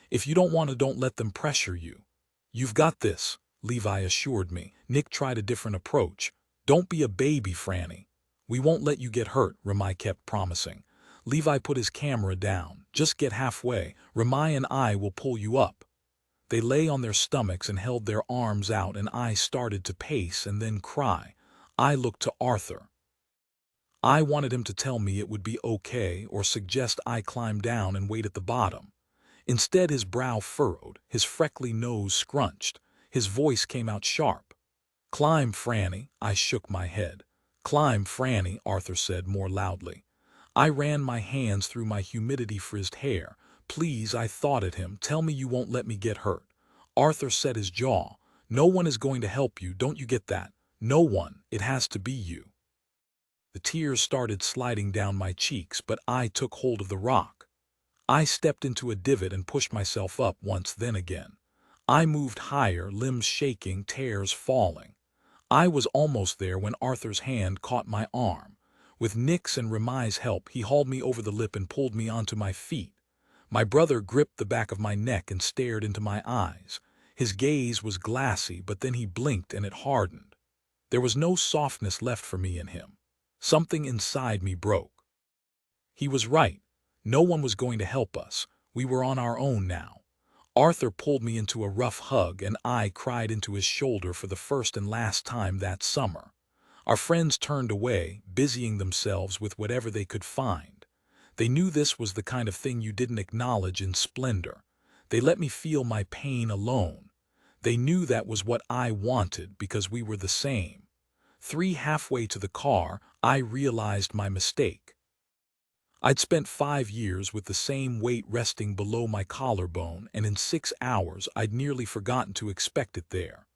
"If you don't want to, don't let them pressure you." "You've got this," Levi assured me. Nick tried a different approach. "Don't be a baby, Franny. We won't let you get hurt," Ramai kept promising. Levi put his camera down. "Just get halfway. Ramai and I will pull you up." They lay on their stomachs and held their arms out, and I started to pace and then cry. I looked to Arthur. I wanted him to tell me it would be okay or suggest I climb down and wait at the bottom. Instead, his brow furrowed, his freckly nose scrunched. His voice came out sharp. "Climb, Franny." I shook my head. "Climb, Franny," Arthur said more loudly. I ran my hands through my humidity-frizzed hair. "Please," I thought at him, "tell me you won't let me get hurt." Arthur set his jaw. "No one is going to help you, don't you get that? No one. It has to be you." The tears started sliding down my cheeks, but I took hold of the rock. I stepped into a divot and pushed myself up once, then again. I moved higher, limbs shaking, tears falling. I was almost there when Arthur's hand caught my arm. With Nick's and Ramai's help, he hauled me over the lip and pulled me onto my feet. My brother gripped the back of my neck and stared into my eyes. His gaze was glassy, but then he blinked and it hardened. There was no softness left for me in him. Something inside me broke. He was right. No one was going to help us. We were on our own now. Arthur pulled me into a rough hug, and I cried into his shoulder for the first and last time that summer. Our friends turned away, busying themselves with whatever they could find. They knew this was the kind of thing you didn't acknowledge in Splendor. They let me feel my pain alone. They knew that was what I wanted because we were the same. Halfway to the car, I realized my mistake. I'd spent 5 years with the same weight resting below my collarbone, and in 6 hours I'd nearly forgotten to expect it there.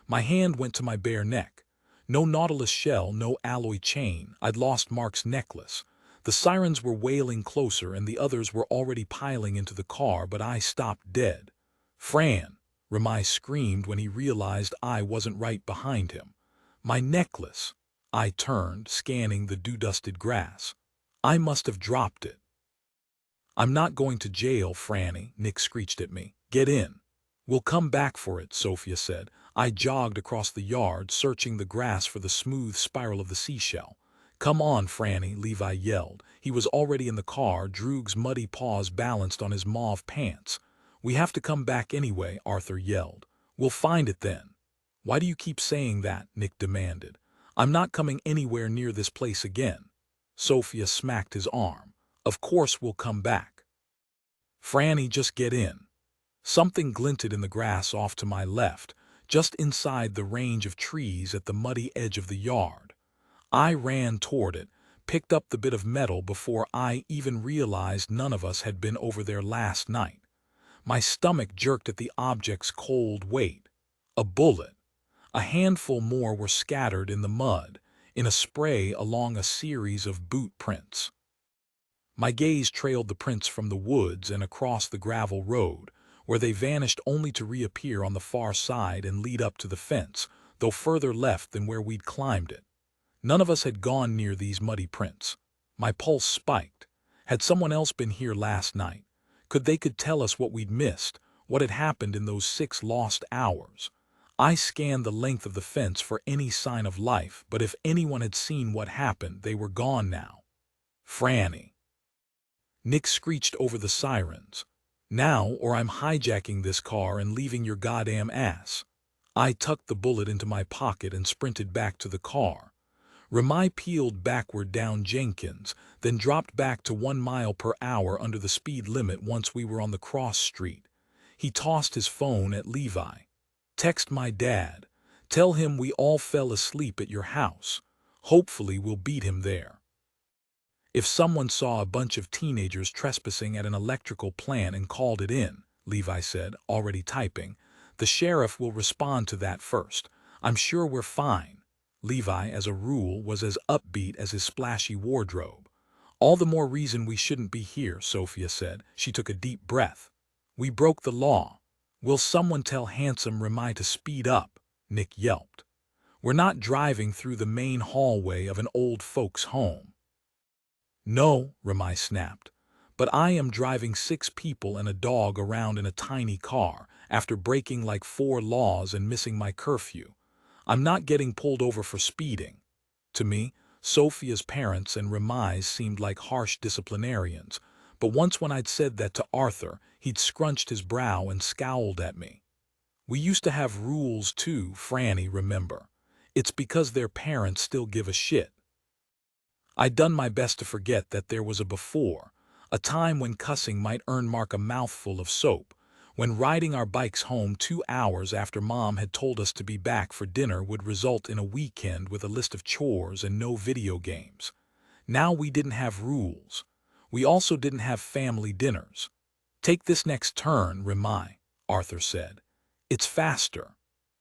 My hand went to my bare neck. No Nautilus shell, no alloy chain. I'd lost Mark's necklace. The sirens were wailing closer and the others were already piling into the car, but I stopped dead. "Fran!" Ramai screamed when he realized I wasn't right behind him. "My necklace!" I turned, scanning the dew-dusted grass. I must have dropped it. "I'm not going to jail, Franny," Nick screeched at me. "Get in." "We'll come back for it," Sophia said. I jogged across the yard, searching the grass for the smooth spiral of the seashell. "Come on, Franny," Levi yelled. He was already in the car, Droog's muddy paws balanced on his mauve pants. "We have to come back anyway," Arthur yelled. "We'll find it then." "Why do you keep saying that?" Nick demanded. "I'm not coming anywhere near this place again." Sophia smacked his arm. "Of course we'll come back. Franny, just get in." Something glinted in the grass off to my left, just inside the range of trees at the muddy edge of the yard. I ran toward it, picked up the bit of metal before I even realized none of us had been over there last night. My stomach jerked at the object's cold weight. A bullet. A handful more were scattered in the mud, in a spray along a series of boot prints. My gaze trailed the prints from the woods and across the gravel road, where they vanished only to reappear on the far side and lead up to the fence, though further left than where we'd climbed it. None of us had gone near these muddy prints. My pulse spiked. Had someone else been here last night? Could tell us what we'd missed, what had happened in those 6 lost hours. I scanned the length of the fence for any sign of life, but if anyone had seen what happened, they were gone now. "Franny!" Nick screeched over the sirens. "Now, or I'm hijacking this car and leaving your goddamn ass." I tucked the bullet into my pocket and sprinted back to the car. Ramai peeled backward down Jenkins, then dropped back to 1 mile per hour under the speed limit once we were on the cross street. He tossed his phone at Levi. "Text my dad. Tell him we all fell asleep at your house. Hopefully we'll beat him there." "If someone saw a bunch of teenagers trespassing at an electrical plant and called it in," Levi said, already typing, "the sheriff will respond to that first. I'm sure we're fine." Levi, as a rule, was as upbeat as his splashy wardrobe. "All the more reason we shouldn't be here," Sophia said. She took a deep breath. "We broke the law." "Will someone tell handsome Ramai to speed up?" Nick yelped. "We're not driving through the main hallway of an old folks' home." "No," Ramai snapped. "But I am driving 6 people and a dog around in a tiny car after breaking like 4 laws and missing my curfew. I'm not getting pulled over for speeding." To me, Sophia's parents and Ramai's seemed like harsh disciplinarians, but once when I'd said that to Arthur, he'd scrunched his brow and scowled at me. "We used to have rules too, Franny, remember. It's because their parents still give a shit." I'd done my best to forget that there was a before, a time when cussing might earn Mark a mouthful of soap, when riding our bikes home 2 hours after Mom had told us to be back for dinner would result in a weekend with a list of chores and no video games. Now we didn't have rules. We also didn't have family dinners. "Take this next turn, Ramai," Arthur said. "It's faster."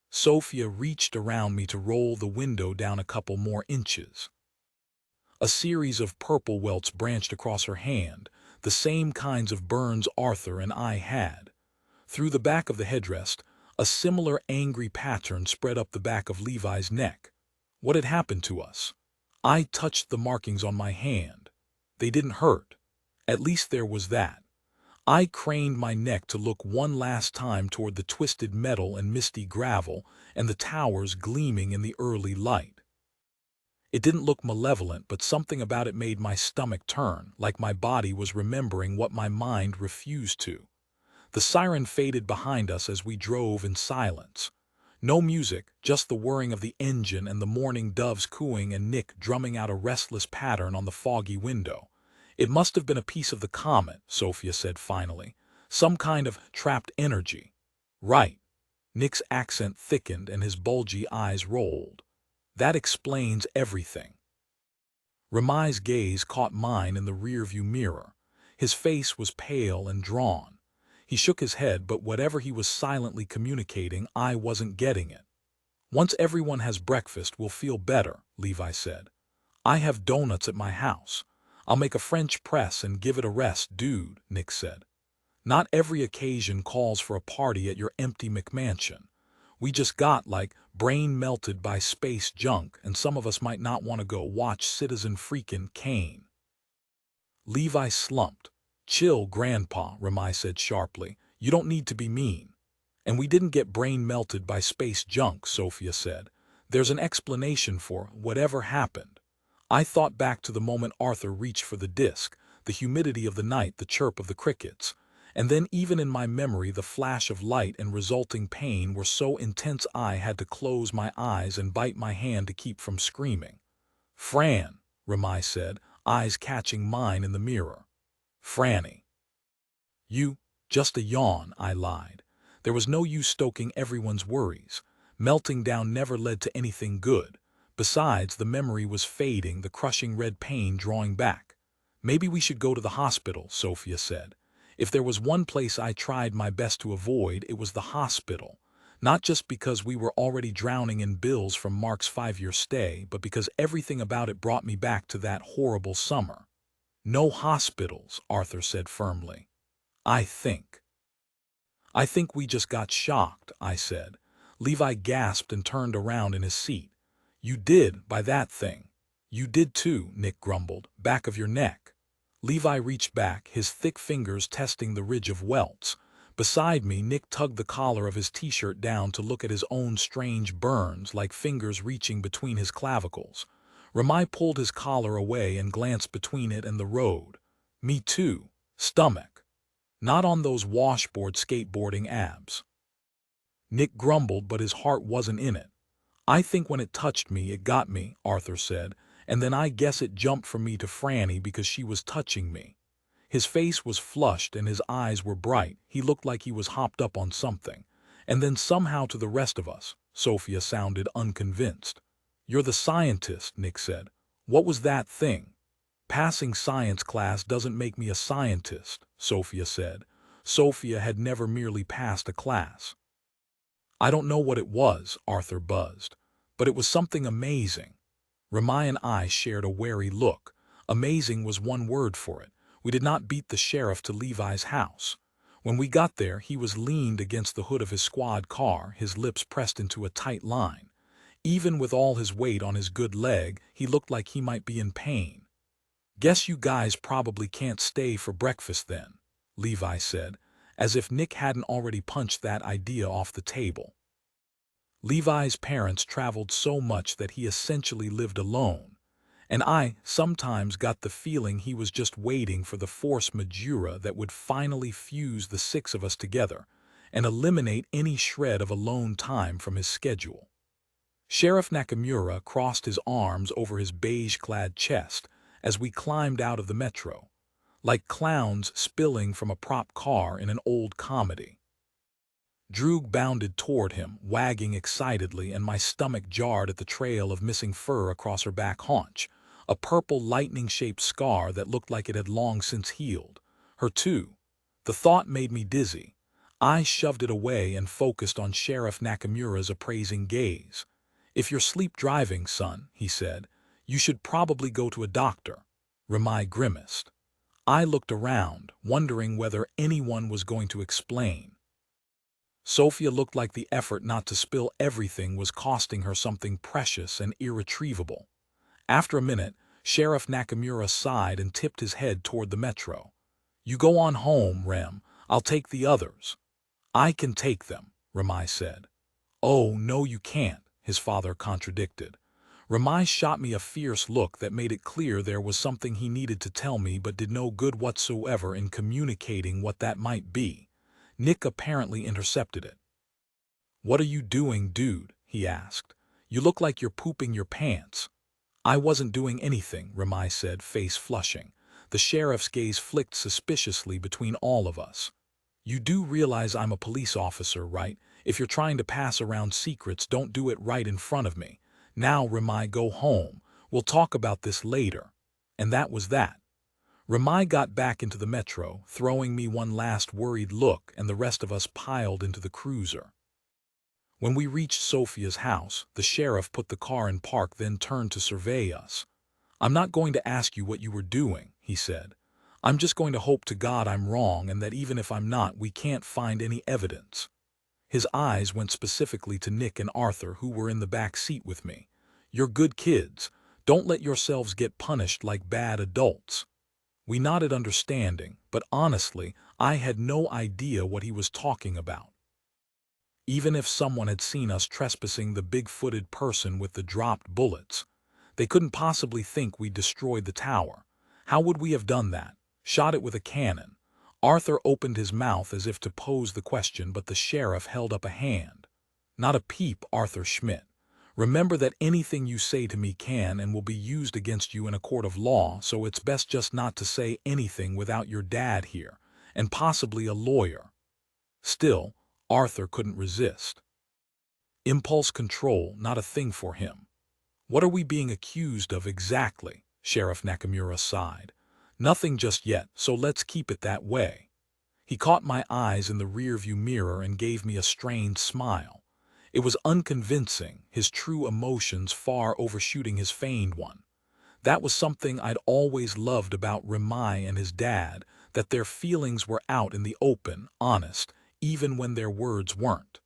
Sophia reached around me to roll the window down a couple more inches. A series of purple welts branched across her hand, the same kinds of burns Arthur and I had. Through the back of the headrest, a similar angry pattern spread up the back of Levi's neck. What had happened to us? I touched the markings on my hand. They didn't hurt. At least there was that. I craned my neck to look one last time toward the twisted metal and misty gravel and the towers gleaming in the early light. It didn't look malevolent, but something about it made my stomach turn, like my body was remembering what my mind refused to. The siren faded behind us as we drove in silence. No music, just the whirring of the engine and the mourning doves cooing and Nick drumming out a restless pattern on the foggy window. "It must have been a piece of the comet," Sophia said finally. "Some kind of trapped energy." "Right." Nick's accent thickened and his bulgy eyes rolled. "That explains everything." Remai's gaze caught mine in the rearview mirror. His face was pale and drawn. He shook his head, but whatever he was silently communicating, I wasn't getting it. "Once everyone has breakfast, we'll feel better," Levi said. "I have donuts at my house. I'll make a French press and give it a rest, dude," Nick said. "Not every occasion calls for a party at your empty McMansion. We just got, like, brain melted by space junk, and some of us might not want to go watch Citizen freakin' Kane." Levi slumped. "Chill, Grandpa," Remai said sharply. "You don't need to be mean." "And we didn't get brain melted by space junk," Sophia said. "There's an explanation for whatever happened." I thought back to the moment Arthur reached for the disc, the humidity of the night, the chirp of the crickets. And then even in my memory the flash of light and resulting pain were so intense I had to close my eyes and bite my hand to keep from screaming. "Fran," Remai said, eyes catching mine in the mirror. "Franny." "You, just a yawn," I lied. There was no use stoking everyone's worries. Melting down never led to anything good. Besides, the memory was fading, the crushing red pain drawing back. "Maybe we should go to the hospital," Sophia said. If there was one place I tried my best to avoid, it was the hospital. Not just because we were already drowning in bills from Mark's 5-year stay, but because everything about it brought me back to that horrible summer. "No hospitals," Arthur said firmly. I think we just got shocked," I said. Levi gasped and turned around in his seat. "You did, by that thing." "You did too," Nick grumbled. "Back of your neck." Levi reached back, his thick fingers testing the ridge of welts. Beside me, Nick tugged the collar of his t-shirt down to look at his own strange burns, like fingers reaching between his clavicles. Remai pulled his collar away and glanced between it and the road. "Me too. Stomach. Not on those washboard skateboarding abs." Nick grumbled, but his heart wasn't in it. "I think when it touched me, it got me," Arthur said, "and then I guess it jumped from me to Franny because she was touching me." His face was flushed and his eyes were bright. He looked like he was hopped up on something. "And then somehow to the rest of us," Sophia sounded unconvinced. "You're the scientist," Nick said. "What was that thing?" "Passing science class doesn't make me a scientist," Sophia said. Sophia had never merely passed a class. "I don't know what it was," Arthur buzzed, "but it was something amazing." Remai and I shared a wary look. Amazing was one word for it. We did not beat the sheriff to Levi's house. When we got there, he was leaned against the hood of his squad car, his lips pressed into a tight line. Even with all his weight on his good leg, he looked like he might be in pain. "Guess you guys probably can't stay for breakfast then," Levi said, as if Nick hadn't already punched that idea off the table. Levi's parents traveled so much that he essentially lived alone, and I sometimes got the feeling he was just waiting for the force majeure that would finally fuse the 6 of us together and eliminate any shred of alone time from his schedule. Sheriff Nakamura crossed his arms over his beige-clad chest as we climbed out of the metro, like clowns spilling from a prop car in an old comedy. Droog bounded toward him, wagging excitedly, and my stomach jarred at the trail of missing fur across her back haunch, a purple lightning-shaped scar that looked like it had long since healed. Her too. The thought made me dizzy. I shoved it away and focused on Sheriff Nakamura's appraising gaze. "If you're sleep driving, son," he said, "you should probably go to a doctor." Remai grimaced. I looked around, wondering whether anyone was going to explain. Sophia looked like the effort not to spill everything was costing her something precious and irretrievable. After a minute, Sheriff Nakamura sighed and tipped his head toward the metro. "You go on home, Rem. I'll take the others." "I can take them," Remai said. "Oh, no you can't," his father contradicted. Remai shot me a fierce look that made it clear there was something he needed to tell me but did no good whatsoever in communicating what that might be. Nick apparently intercepted it. "What are you doing, dude?" he asked. "You look like you're pooping your pants." "I wasn't doing anything," Remai said, face flushing. The sheriff's gaze flicked suspiciously between all of us. "You do realize I'm a police officer, right? If you're trying to pass around secrets, don't do it right in front of me. Now, Remai, go home. We'll talk about this later." And that was that. Ramai got back into the metro, throwing me one last worried look, and the rest of us piled into the cruiser. When we reached Sophia's house, the sheriff put the car in park, then turned to survey us. "I'm not going to ask you what you were doing," he said. "I'm just going to hope to God I'm wrong, and that even if I'm not, we can't find any evidence." His eyes went specifically to Nick and Arthur, who were in the back seat with me. "You're good kids. Don't let yourselves get punished like bad adults." We nodded understanding, but honestly, I had no idea what he was talking about. Even if someone had seen us trespassing the big-footed person with the dropped bullets, they couldn't possibly think we destroyed the tower. How would we have done that? Shot it with a cannon? Arthur opened his mouth as if to pose the question, but the sheriff held up a hand. "Not a peep, Arthur Schmidt. Remember that anything you say to me can and will be used against you in a court of law, so it's best just not to say anything without your dad here, and possibly a lawyer." Still, Arthur couldn't resist. Impulse control, not a thing for him. "What are we being accused of exactly?" Sheriff Nakamura sighed. "Nothing just yet, so let's keep it that way." He caught my eyes in the rearview mirror and gave me a strained smile. It was unconvincing, his true emotions far overshooting his feigned one. That was something I'd always loved about Ramai and his dad, that their feelings were out in the open, honest, even when their words weren't.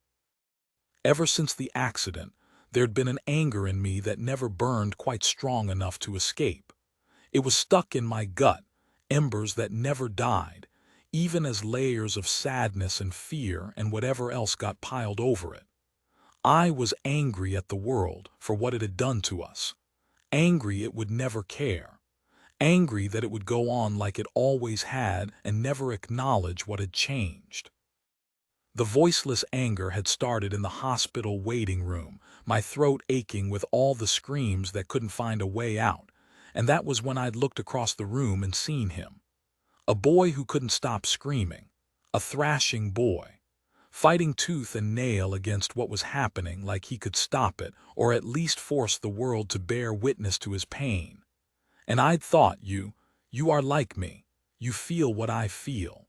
Ever since the accident, there'd been an anger in me that never burned quite strong enough to escape. It was stuck in my gut, embers that never died, even as layers of sadness and fear and whatever else got piled over it. I was angry at the world for what it had done to us. Angry it would never care. Angry that it would go on like it always had and never acknowledge what had changed. The voiceless anger had started in the hospital waiting room, my throat aching with all the screams that couldn't find a way out, and that was when I'd looked across the room and seen him. A boy who couldn't stop screaming. A thrashing boy. Fighting tooth and nail against what was happening like he could stop it, or at least force the world to bear witness to his pain. And I'd thought, you are like me. You feel what I feel.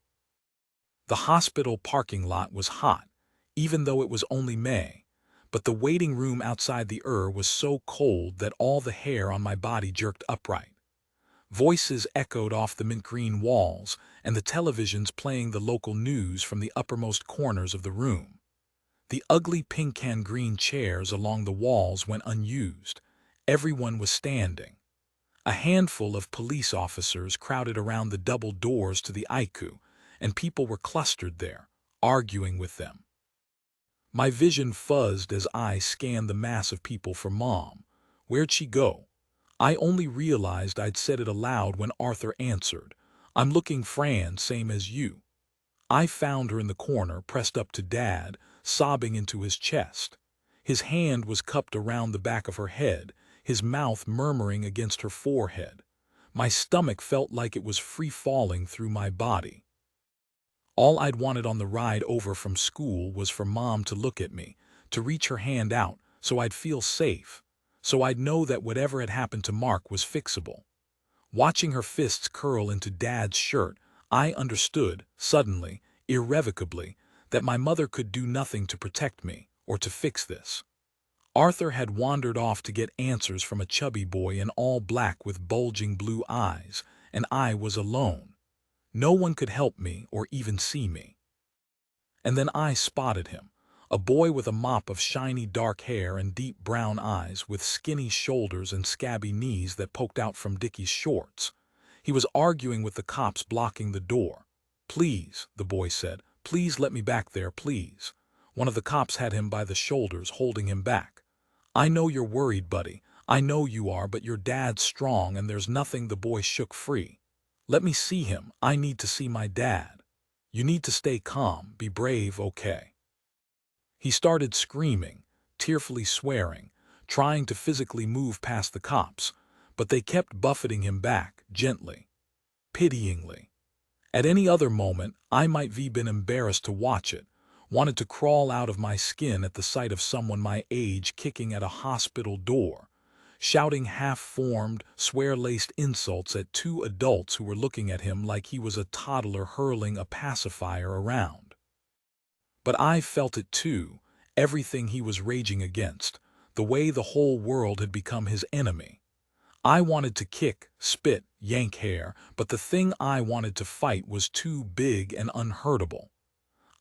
The hospital parking lot was hot, even though it was only May, but the waiting room outside the was so cold that all the hair on my body jerked upright. Voices echoed off the mint green walls, and the televisions playing the local news from the uppermost corners of the room. The ugly pink and green chairs along the walls went unused. Everyone was standing. A handful of police officers crowded around the double doors to the ICU, and people were clustered there, arguing with them. My vision fuzzed as I scanned the mass of people for Mom. Where'd she go? I only realized I'd said it aloud when Arthur answered. "I'm looking Fran, same as you." I found her in the corner, pressed up to Dad, sobbing into his chest. His hand was cupped around the back of her head, his mouth murmuring against her forehead. My stomach felt like it was free-falling through my body. All I'd wanted on the ride over from school was for Mom to look at me, to reach her hand out, so I'd feel safe, so I'd know that whatever had happened to Mark was fixable. Watching her fists curl into Dad's shirt, I understood, suddenly, irrevocably, that my mother could do nothing to protect me, or to fix this. Arthur had wandered off to get answers from a chubby boy in all black with bulging blue eyes, and I was alone. No one could help me or even see me. And then I spotted him, a boy with a mop of shiny dark hair and deep brown eyes, with skinny shoulders and scabby knees that poked out from Dickie's shorts. He was arguing with the cops blocking the door. "Please," the boy said, "please let me back there, please." One of the cops had him by the shoulders, holding him back. "I know you're worried, buddy. I know you are, but your dad's strong and there's nothing." The boy shook free. "Let me see him. I need to see my dad." "You need to stay calm, be brave, okay?" He started screaming, tearfully swearing, trying to physically move past the cops, but they kept buffeting him back, gently, pityingly. At any other moment, I might have been embarrassed to watch it, wanted to crawl out of my skin at the sight of someone my age kicking at a hospital door, shouting half-formed, swear-laced insults at two adults who were looking at him like he was a toddler hurling a pacifier around. But I felt it too, everything he was raging against, the way the whole world had become his enemy. I wanted to kick, spit, yank hair, but the thing I wanted to fight was too big and unhurtable.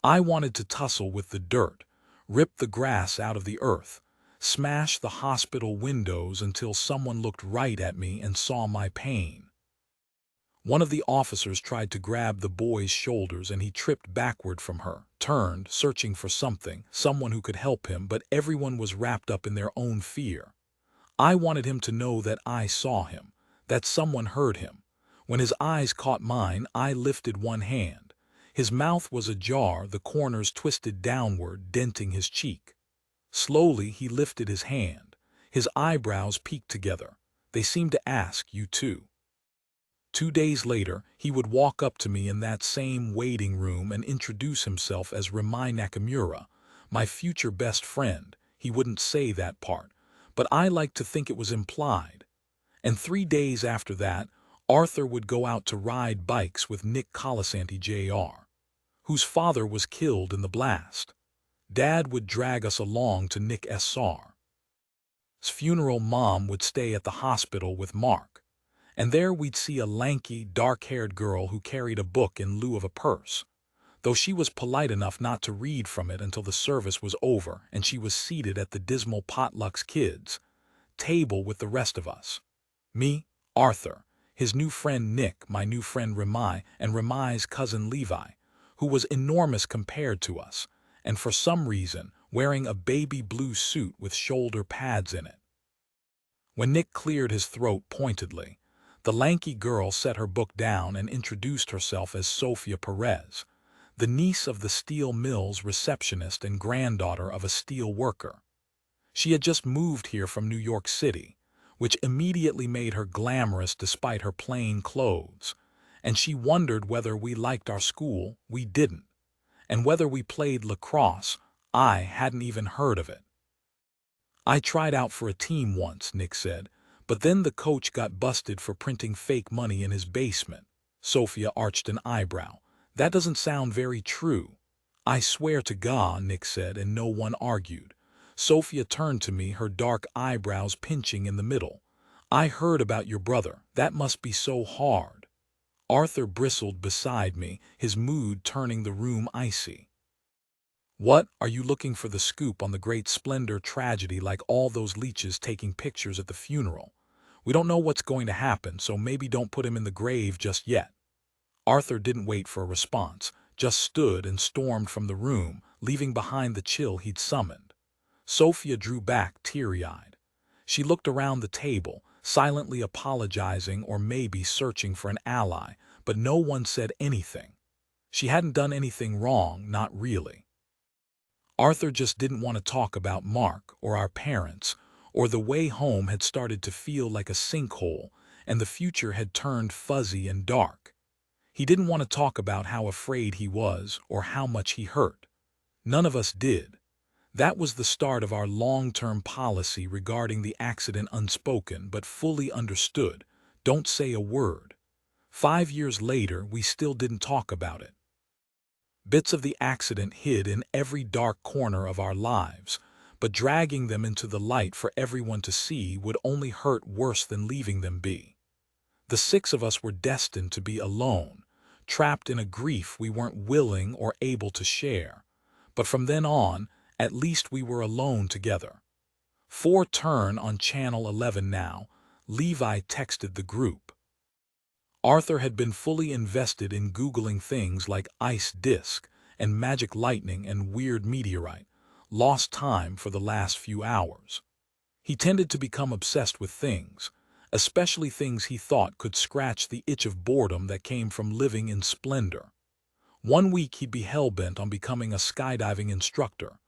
I wanted to tussle with the dirt, rip the grass out of the earth, smash the hospital windows until someone looked right at me and saw my pain. One of the officers tried to grab the boy's shoulders and he tripped backward from her, turned, searching for something, someone who could help him, but everyone was wrapped up in their own fear. I wanted him to know that I saw him, that someone heard him. When his eyes caught mine, I lifted one hand. His mouth was ajar, the corners twisted downward, denting his cheek. Slowly, he lifted his hand. His eyebrows peaked together. They seemed to ask, "You too?" 2 days later, he would walk up to me in that same waiting room and introduce himself as Ramai Nakamura, my future best friend. He wouldn't say that part, but I liked to think it was implied. And 3 days after that, Arthur would go out to ride bikes with Nick Colasanti Jr., whose father was killed in the blast. Dad would drag us along to Nick S.R.'s funeral. Mom would stay at the hospital with Mark. And there we'd see a lanky, dark-haired girl who carried a book in lieu of a purse, though she was polite enough not to read from it until the service was over and she was seated at the dismal Potluck's kids' table with the rest of us. Me, Arthur, his new friend Nick, my new friend Ramai, and Ramai's cousin Levi, who was enormous compared to us, and for some reason wearing a baby blue suit with shoulder pads in it. When Nick cleared his throat pointedly, the lanky girl set her book down and introduced herself as Sophia Perez, the niece of the steel mill's receptionist and granddaughter of a steel worker. She had just moved here from New York City, which immediately made her glamorous despite her plain clothes, and she wondered whether we liked our school. We didn't. And whether we played lacrosse, I hadn't even heard of it. "I tried out for a team once," Nick said, "but then the coach got busted for printing fake money in his basement." Sophia arched an eyebrow. "That doesn't sound very true." "I swear to God," Nick said, and no one argued. Sophia turned to me, her dark eyebrows pinching in the middle. "I heard about your brother. That must be so hard." Arthur bristled beside me, his mood turning the room icy. "What, are you looking for the scoop on the great Splendor tragedy like all those leeches taking pictures at the funeral? We don't know what's going to happen, so maybe don't put him in the grave just yet." Arthur didn't wait for a response, just stood and stormed from the room, leaving behind the chill he'd summoned. Sophia drew back, teary-eyed. She looked around the table, silently apologizing or maybe searching for an ally, but no one said anything. She hadn't done anything wrong, not really. Arthur just didn't want to talk about Mark or our parents, or the way home had started to feel like a sinkhole and the future had turned fuzzy and dark. He didn't want to talk about how afraid he was or how much he hurt. None of us did. That was the start of our long-term policy regarding the accident, unspoken but fully understood. Don't say a word. 5 years later, we still didn't talk about it. Bits of the accident hid in every dark corner of our lives, but dragging them into the light for everyone to see would only hurt worse than leaving them be. The 6 of us were destined to be alone, trapped in a grief we weren't willing or able to share. But from then on, at least we were alone together. 4 turn on Channel 11 now, Levi texted the group. Arthur had been fully invested in Googling things like ice disk and magic lightning and weird meteorite, lost time for the last few hours. He tended to become obsessed with things, especially things he thought could scratch the itch of boredom that came from living in Splendor. One week he'd be hell-bent on becoming a skydiving instructor.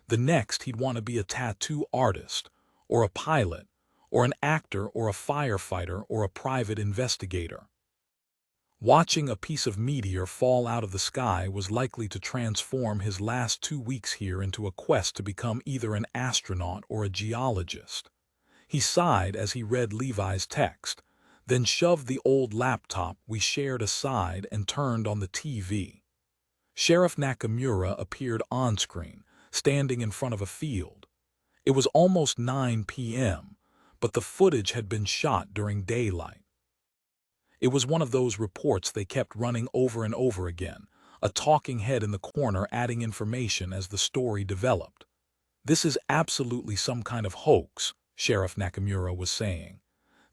The next he'd want to be a tattoo artist, or a pilot, or an actor, or a firefighter, or a private investigator. Watching a piece of meteor fall out of the sky was likely to transform his last 2 weeks here into a quest to become either an astronaut or a geologist. He sighed as he read Levi's text, then shoved the old laptop we shared aside and turned on the TV. Sheriff Nakamura appeared on-screen, standing in front of a field. It was almost 9 p.m., but the footage had been shot during daylight. It was one of those reports they kept running over and over again, a talking head in the corner adding information as the story developed. "This is absolutely some kind of hoax," Sheriff Nakamura was saying.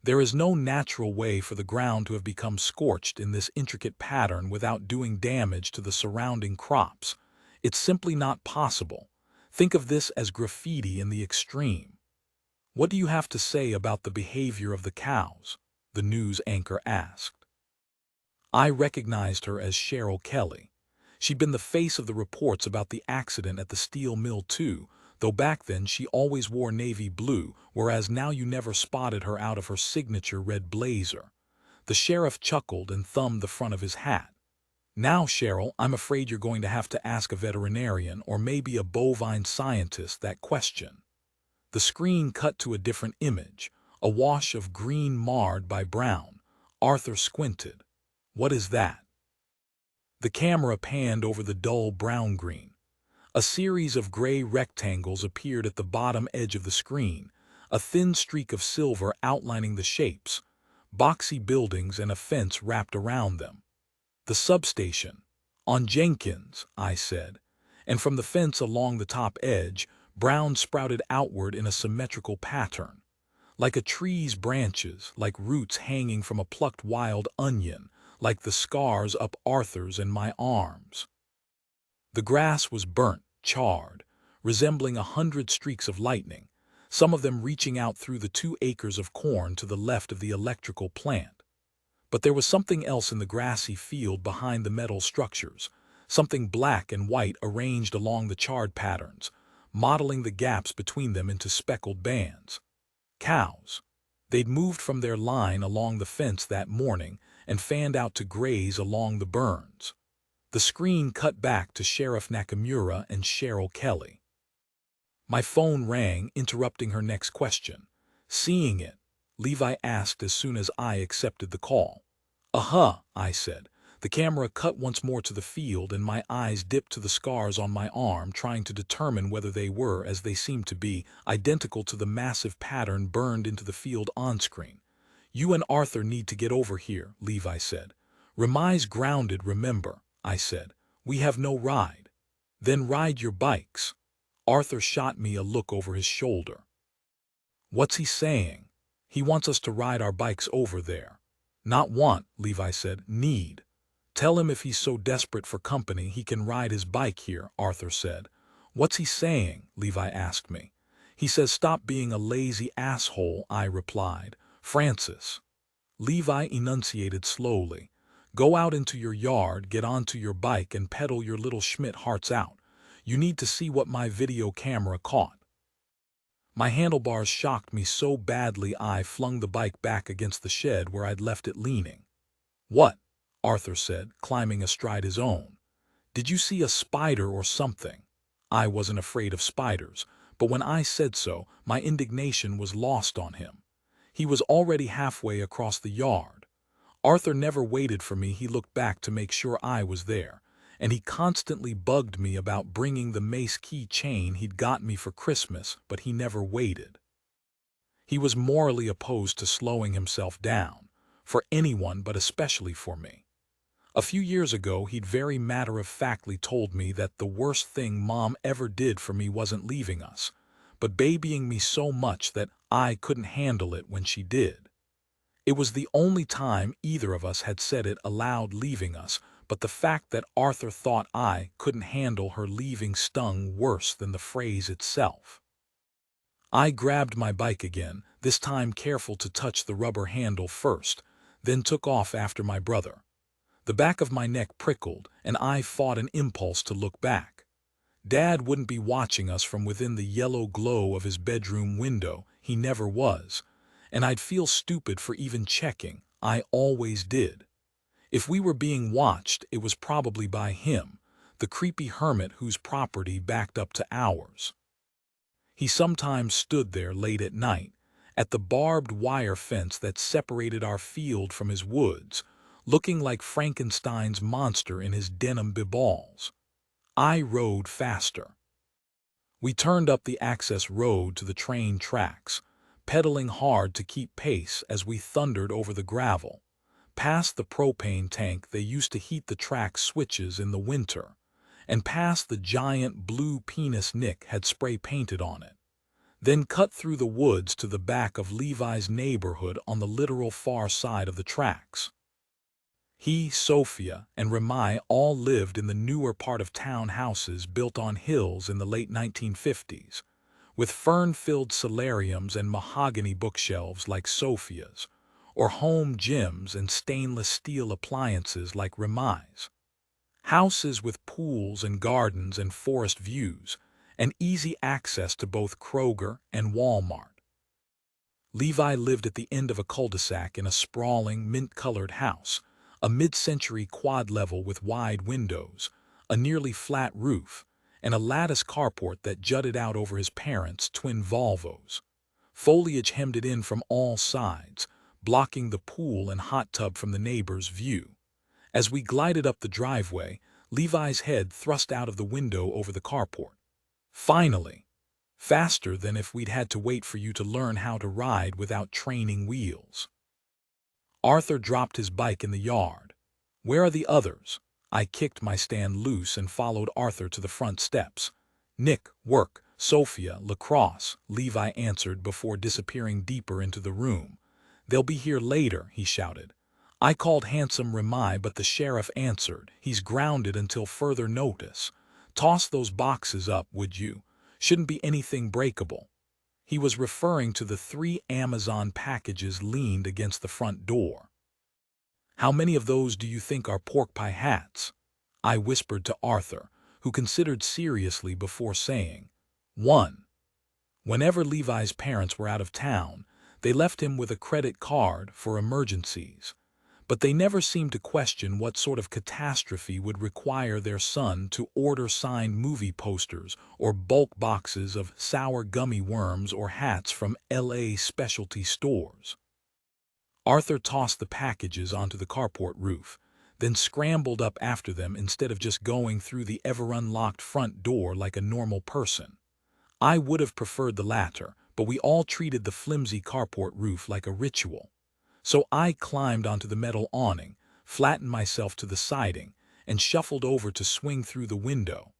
"There is no natural way for the ground to have become scorched in this intricate pattern without doing damage to the surrounding crops. It's simply not possible. Think of this as graffiti in the extreme." "What do you have to say about the behavior of the cows?" the news anchor asked. I recognized her as Cheryl Kelly. She'd been the face of the reports about the accident at the steel mill too, though back then she always wore navy blue, whereas now you never spotted her out of her signature red blazer. The sheriff chuckled and thumbed the front of his hat. "Now, Cheryl, I'm afraid you're going to have to ask a veterinarian or maybe a bovine scientist that question." The screen cut to a different image, a wash of green marred by brown. Arthur squinted. "What is that?" The camera panned over the dull brown-green. A series of gray rectangles appeared at the bottom edge of the screen, a thin streak of silver outlining the shapes, boxy buildings and a fence wrapped around them. "The substation. On Jenkins," I said, and from the fence along the top edge, brown sprouted outward in a symmetrical pattern. Like a tree's branches, like roots hanging from a plucked wild onion, like the scars up Arthur's and my arms. The grass was burnt, charred, resembling 100 streaks of lightning, some of them reaching out through the 2 acres of corn to the left of the electrical plant. But there was something else in the grassy field behind the metal structures, something black and white arranged along the charred patterns, modeling the gaps between them into speckled bands. Cows. They'd moved from their line along the fence that morning and fanned out to graze along the burns. The screen cut back to Sheriff Nakamura and Cheryl Kelly. My phone rang, interrupting her next question. "Seeing it?" Levi asked as soon as I accepted the call. "Uh-huh," I said. The camera cut once more to the field and my eyes dipped to the scars on my arm, trying to determine whether they were, as they seemed to be, identical to the massive pattern burned into the field on-screen. "You and Arthur need to get over here," Levi said. "Remai's grounded, remember," I said. "We have no ride." "Then ride your bikes." Arthur shot me a look over his shoulder. "What's he saying?" "He wants us to ride our bikes over there." "Not want," Levi said. "Need. Tell him if he's so desperate for company he can ride his bike here," Arthur said. "What's he saying?" Levi asked me. "He says stop being a lazy asshole," I replied. "Francis." Levi enunciated slowly. "Go out into your yard, get onto your bike and pedal your little Schmidt hearts out. You need to see what my video camera caught." My handlebars shocked me so badly I flung the bike back against the shed where I'd left it leaning. "What?" Arthur said, climbing astride his own. "Did you see a spider or something?" I wasn't afraid of spiders, but when I said so, my indignation was lost on him. He was already halfway across the yard. Arthur never waited for me. He looked back to make sure I was there, and he constantly bugged me about bringing the mace key chain he'd got me for Christmas, but he never waited. He was morally opposed to slowing himself down, for anyone but especially for me. A few years ago, he'd very matter-of-factly told me that the worst thing Mom ever did for me wasn't leaving us, but babying me so much that I couldn't handle it when she did. It was the only time either of us had said it aloud, leaving us, but the fact that Arthur thought I couldn't handle her leaving stung worse than the phrase itself. I grabbed my bike again, this time careful to touch the rubber handle first, then took off after my brother. The back of my neck prickled, and I fought an impulse to look back. Dad wouldn't be watching us from within the yellow glow of his bedroom window. He never was. And I'd feel stupid for even checking. I always did. If we were being watched, it was probably by him, the creepy hermit whose property backed up to ours. He sometimes stood there late at night, at the barbed wire fence that separated our field from his woods, looking like Frankenstein's monster in his denim biballs. I rode faster. We turned up the access road to the train tracks, pedaling hard to keep pace as we thundered over the gravel, past the propane tank they used to heat the track switches in the winter, and past the giant blue penis Nick had spray-painted on it, then cut through the woods to the back of Levi's neighborhood on the literal far side of the tracks. He, Sophia, and Remai all lived in the newer part of town houses built on hills in the late 1950s, with fern-filled solariums and mahogany bookshelves like Sophia's, or home gyms and stainless steel appliances like Remai's. Houses with pools and gardens and forest views, and easy access to both Kroger and Walmart. Levi lived at the end of a cul-de-sac in a sprawling, mint-colored house, a mid-century quad-level with wide windows, a nearly flat roof, and a lattice carport that jutted out over his parents' twin Volvos. Foliage hemmed it in from all sides, blocking the pool and hot tub from the neighbor's view. As we glided up the driveway, Levi's head thrust out of the window over the carport. Finally, faster than if we'd had to wait for you to learn how to ride without training wheels. Arthur dropped his bike in the yard. Where are the others? I kicked my stand loose and followed Arthur to the front steps. Nick, work, Sophia, lacrosse, Levi answered before disappearing deeper into the room. They'll be here later, he shouted. I called handsome Remai, but the sheriff answered. He's grounded until further notice. Toss those boxes up, would you? Shouldn't be anything breakable. He was referring to the 3 Amazon packages leaned against the front door. How many of those do you think are pork pie hats? I whispered to Arthur, who considered seriously before saying, 1. Whenever Levi's parents were out of town, they left him with a credit card for emergencies. But they never seemed to question what sort of catastrophe would require their son to order signed movie posters or bulk boxes of sour gummy worms or hats from LA specialty stores. Arthur tossed the packages onto the carport roof, then scrambled up after them instead of just going through the ever-unlocked front door like a normal person. I would have preferred the latter, but we all treated the flimsy carport roof like a ritual. So I climbed onto the metal awning, flattened myself to the siding, and shuffled over to swing through the window.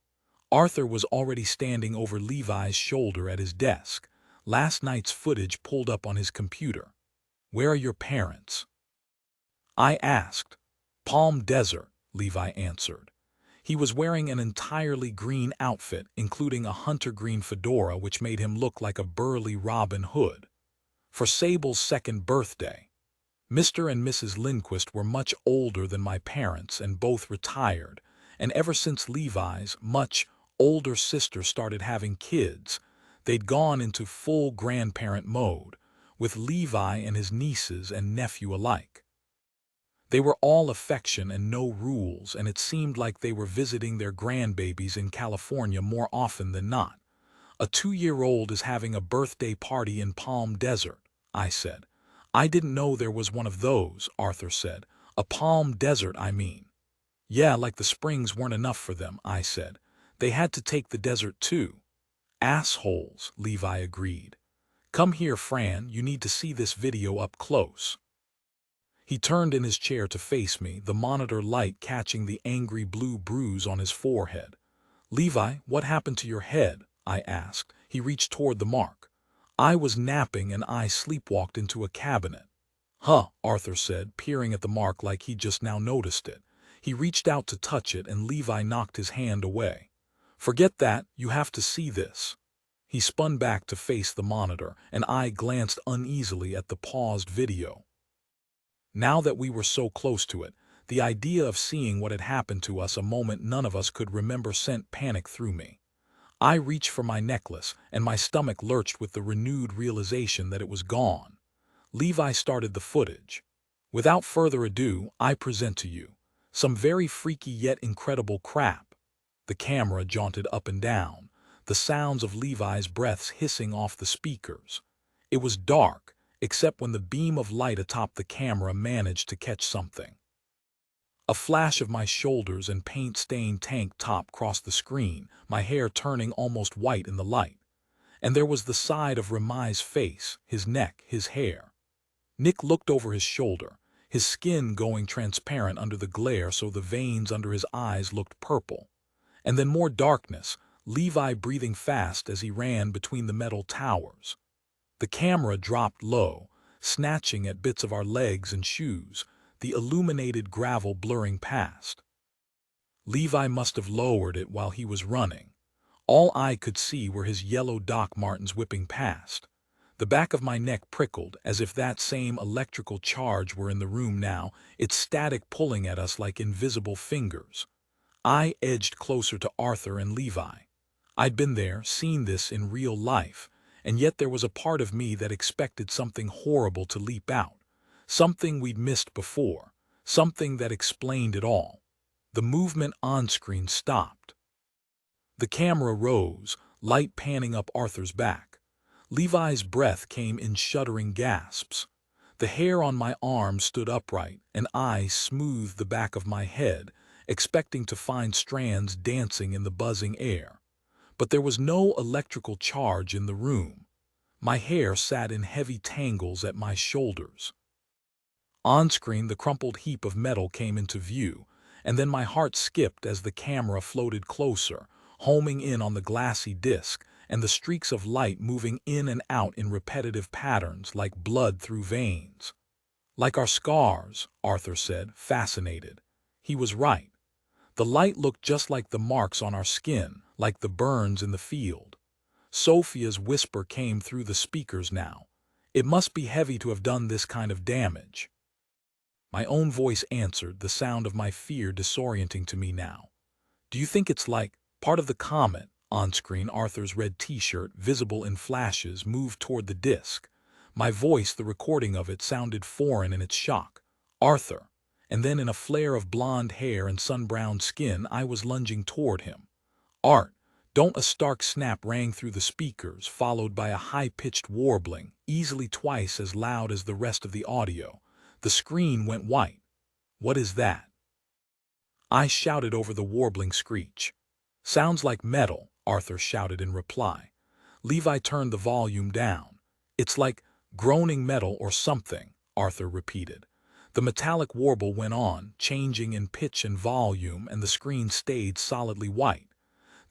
Arthur was already standing over Levi's shoulder at his desk, last night's footage pulled up on his computer. Where are your parents? I asked. Palm Desert, Levi answered. He was wearing an entirely green outfit, including a hunter green fedora which made him look like a burly Robin Hood. For Sable's 2nd birthday. Mr. and Mrs. Lindquist were much older than my parents and both retired, and ever since Levi's much older sister started having kids, they'd gone into full grandparent mode, with Levi and his nieces and nephew alike. They were all affection and no rules, and it seemed like they were visiting their grandbabies in California more often than not. A 2-year-old is having a birthday party in Palm Desert, I said. I didn't know there was one of those, Arthur said. A Palm Desert, I mean. Yeah, like the springs weren't enough for them, I said. They had to take the desert too. Assholes, Levi agreed. Come here, Fran, you need to see this video up close. He turned in his chair to face me, the monitor light catching the angry blue bruise on his forehead. Levi, what happened to your head? I asked. He reached toward the mark. I was napping and I sleepwalked into a cabinet. Huh, Arthur said, peering at the mark like he'd just now noticed it. He reached out to touch it and Levi knocked his hand away. Forget that, you have to see this. He spun back to face the monitor and I glanced uneasily at the paused video. Now that we were so close to it, the idea of seeing what had happened to us a moment none of us could remember sent panic through me. I reached for my necklace, and my stomach lurched with the renewed realization that it was gone. Levi started the footage. Without further ado, I present to you some very freaky yet incredible crap. The camera jaunted up and down, the sounds of Levi's breaths hissing off the speakers. It was dark, except when the beam of light atop the camera managed to catch something. A flash of my shoulders and paint-stained tank top crossed the screen, my hair turning almost white in the light. And there was the side of Remai's face, his neck, his hair. Nick looked over his shoulder, his skin going transparent under the glare so the veins under his eyes looked purple. And then more darkness, Levi breathing fast as he ran between the metal towers. The camera dropped low, snatching at bits of our legs and shoes, the illuminated gravel blurring past. Levi must have lowered it while he was running. All I could see were his yellow Doc Martens whipping past. The back of my neck prickled as if that same electrical charge were in the room now, its static pulling at us like invisible fingers. I edged closer to Arthur and Levi. I'd been there, seen this in real life, and yet there was a part of me that expected something horrible to leap out. Something we'd missed before, something that explained it all. The movement on-screen stopped. The camera rose, light panning up Arthur's back. Levi's breath came in shuddering gasps. The hair on my arm stood upright, and I smoothed the back of my head, expecting to find strands dancing in the buzzing air. But there was no electrical charge in the room. My hair sat in heavy tangles at my shoulders. On-screen, the crumpled heap of metal came into view, and then my heart skipped as the camera floated closer, homing in on the glassy disc, and the streaks of light moving in and out in repetitive patterns like blood through veins. "Like our scars," Arthur said, fascinated. He was right. The light looked just like the marks on our skin, like the burns in the field. Sophia's whisper came through the speakers now. "It must be heavy to have done this kind of damage." My own voice answered, the sound of my fear disorienting to me now. "Do you think it's like part of the comet?" On-screen, Arthur's red t-shirt, visible in flashes, moved toward the disc. My voice, the recording of it, sounded foreign in its shock. "Arthur." And then in a flare of blonde hair and sun-browned skin, I was lunging toward him. "Art, don't!" A stark snap rang through the speakers, followed by a high-pitched warbling, easily twice as loud as the rest of the audio. The screen went white. "What is that?" I shouted over the warbling screech. "Sounds like metal," Arthur shouted in reply. Levi turned the volume down. "It's like groaning metal or something," Arthur repeated. The metallic warble went on, changing in pitch and volume, and the screen stayed solidly white.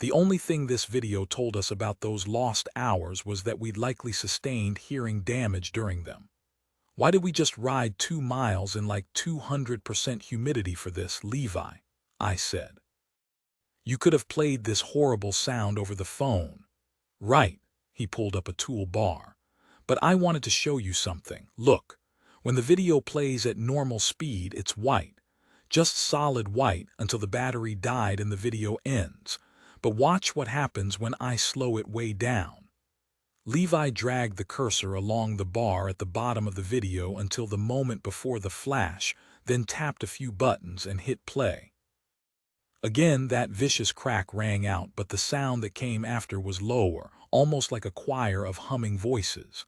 The only thing this video told us about those lost hours was that we'd likely sustained hearing damage during them. "Why did we just ride 2 miles in like 200% humidity for this, Levi?" I said. "You could have played this horrible sound over the phone." "Right." He pulled up a tool bar. "But I wanted to show you something. Look. When the video plays at normal speed, it's white. Just solid white until the battery died and the video ends. But watch what happens when I slow it way down." Levi dragged the cursor along the bar at the bottom of the video until the moment before the flash, then tapped a few buttons and hit play. Again, that vicious crack rang out, but the sound that came after was lower, almost like a choir of humming voices.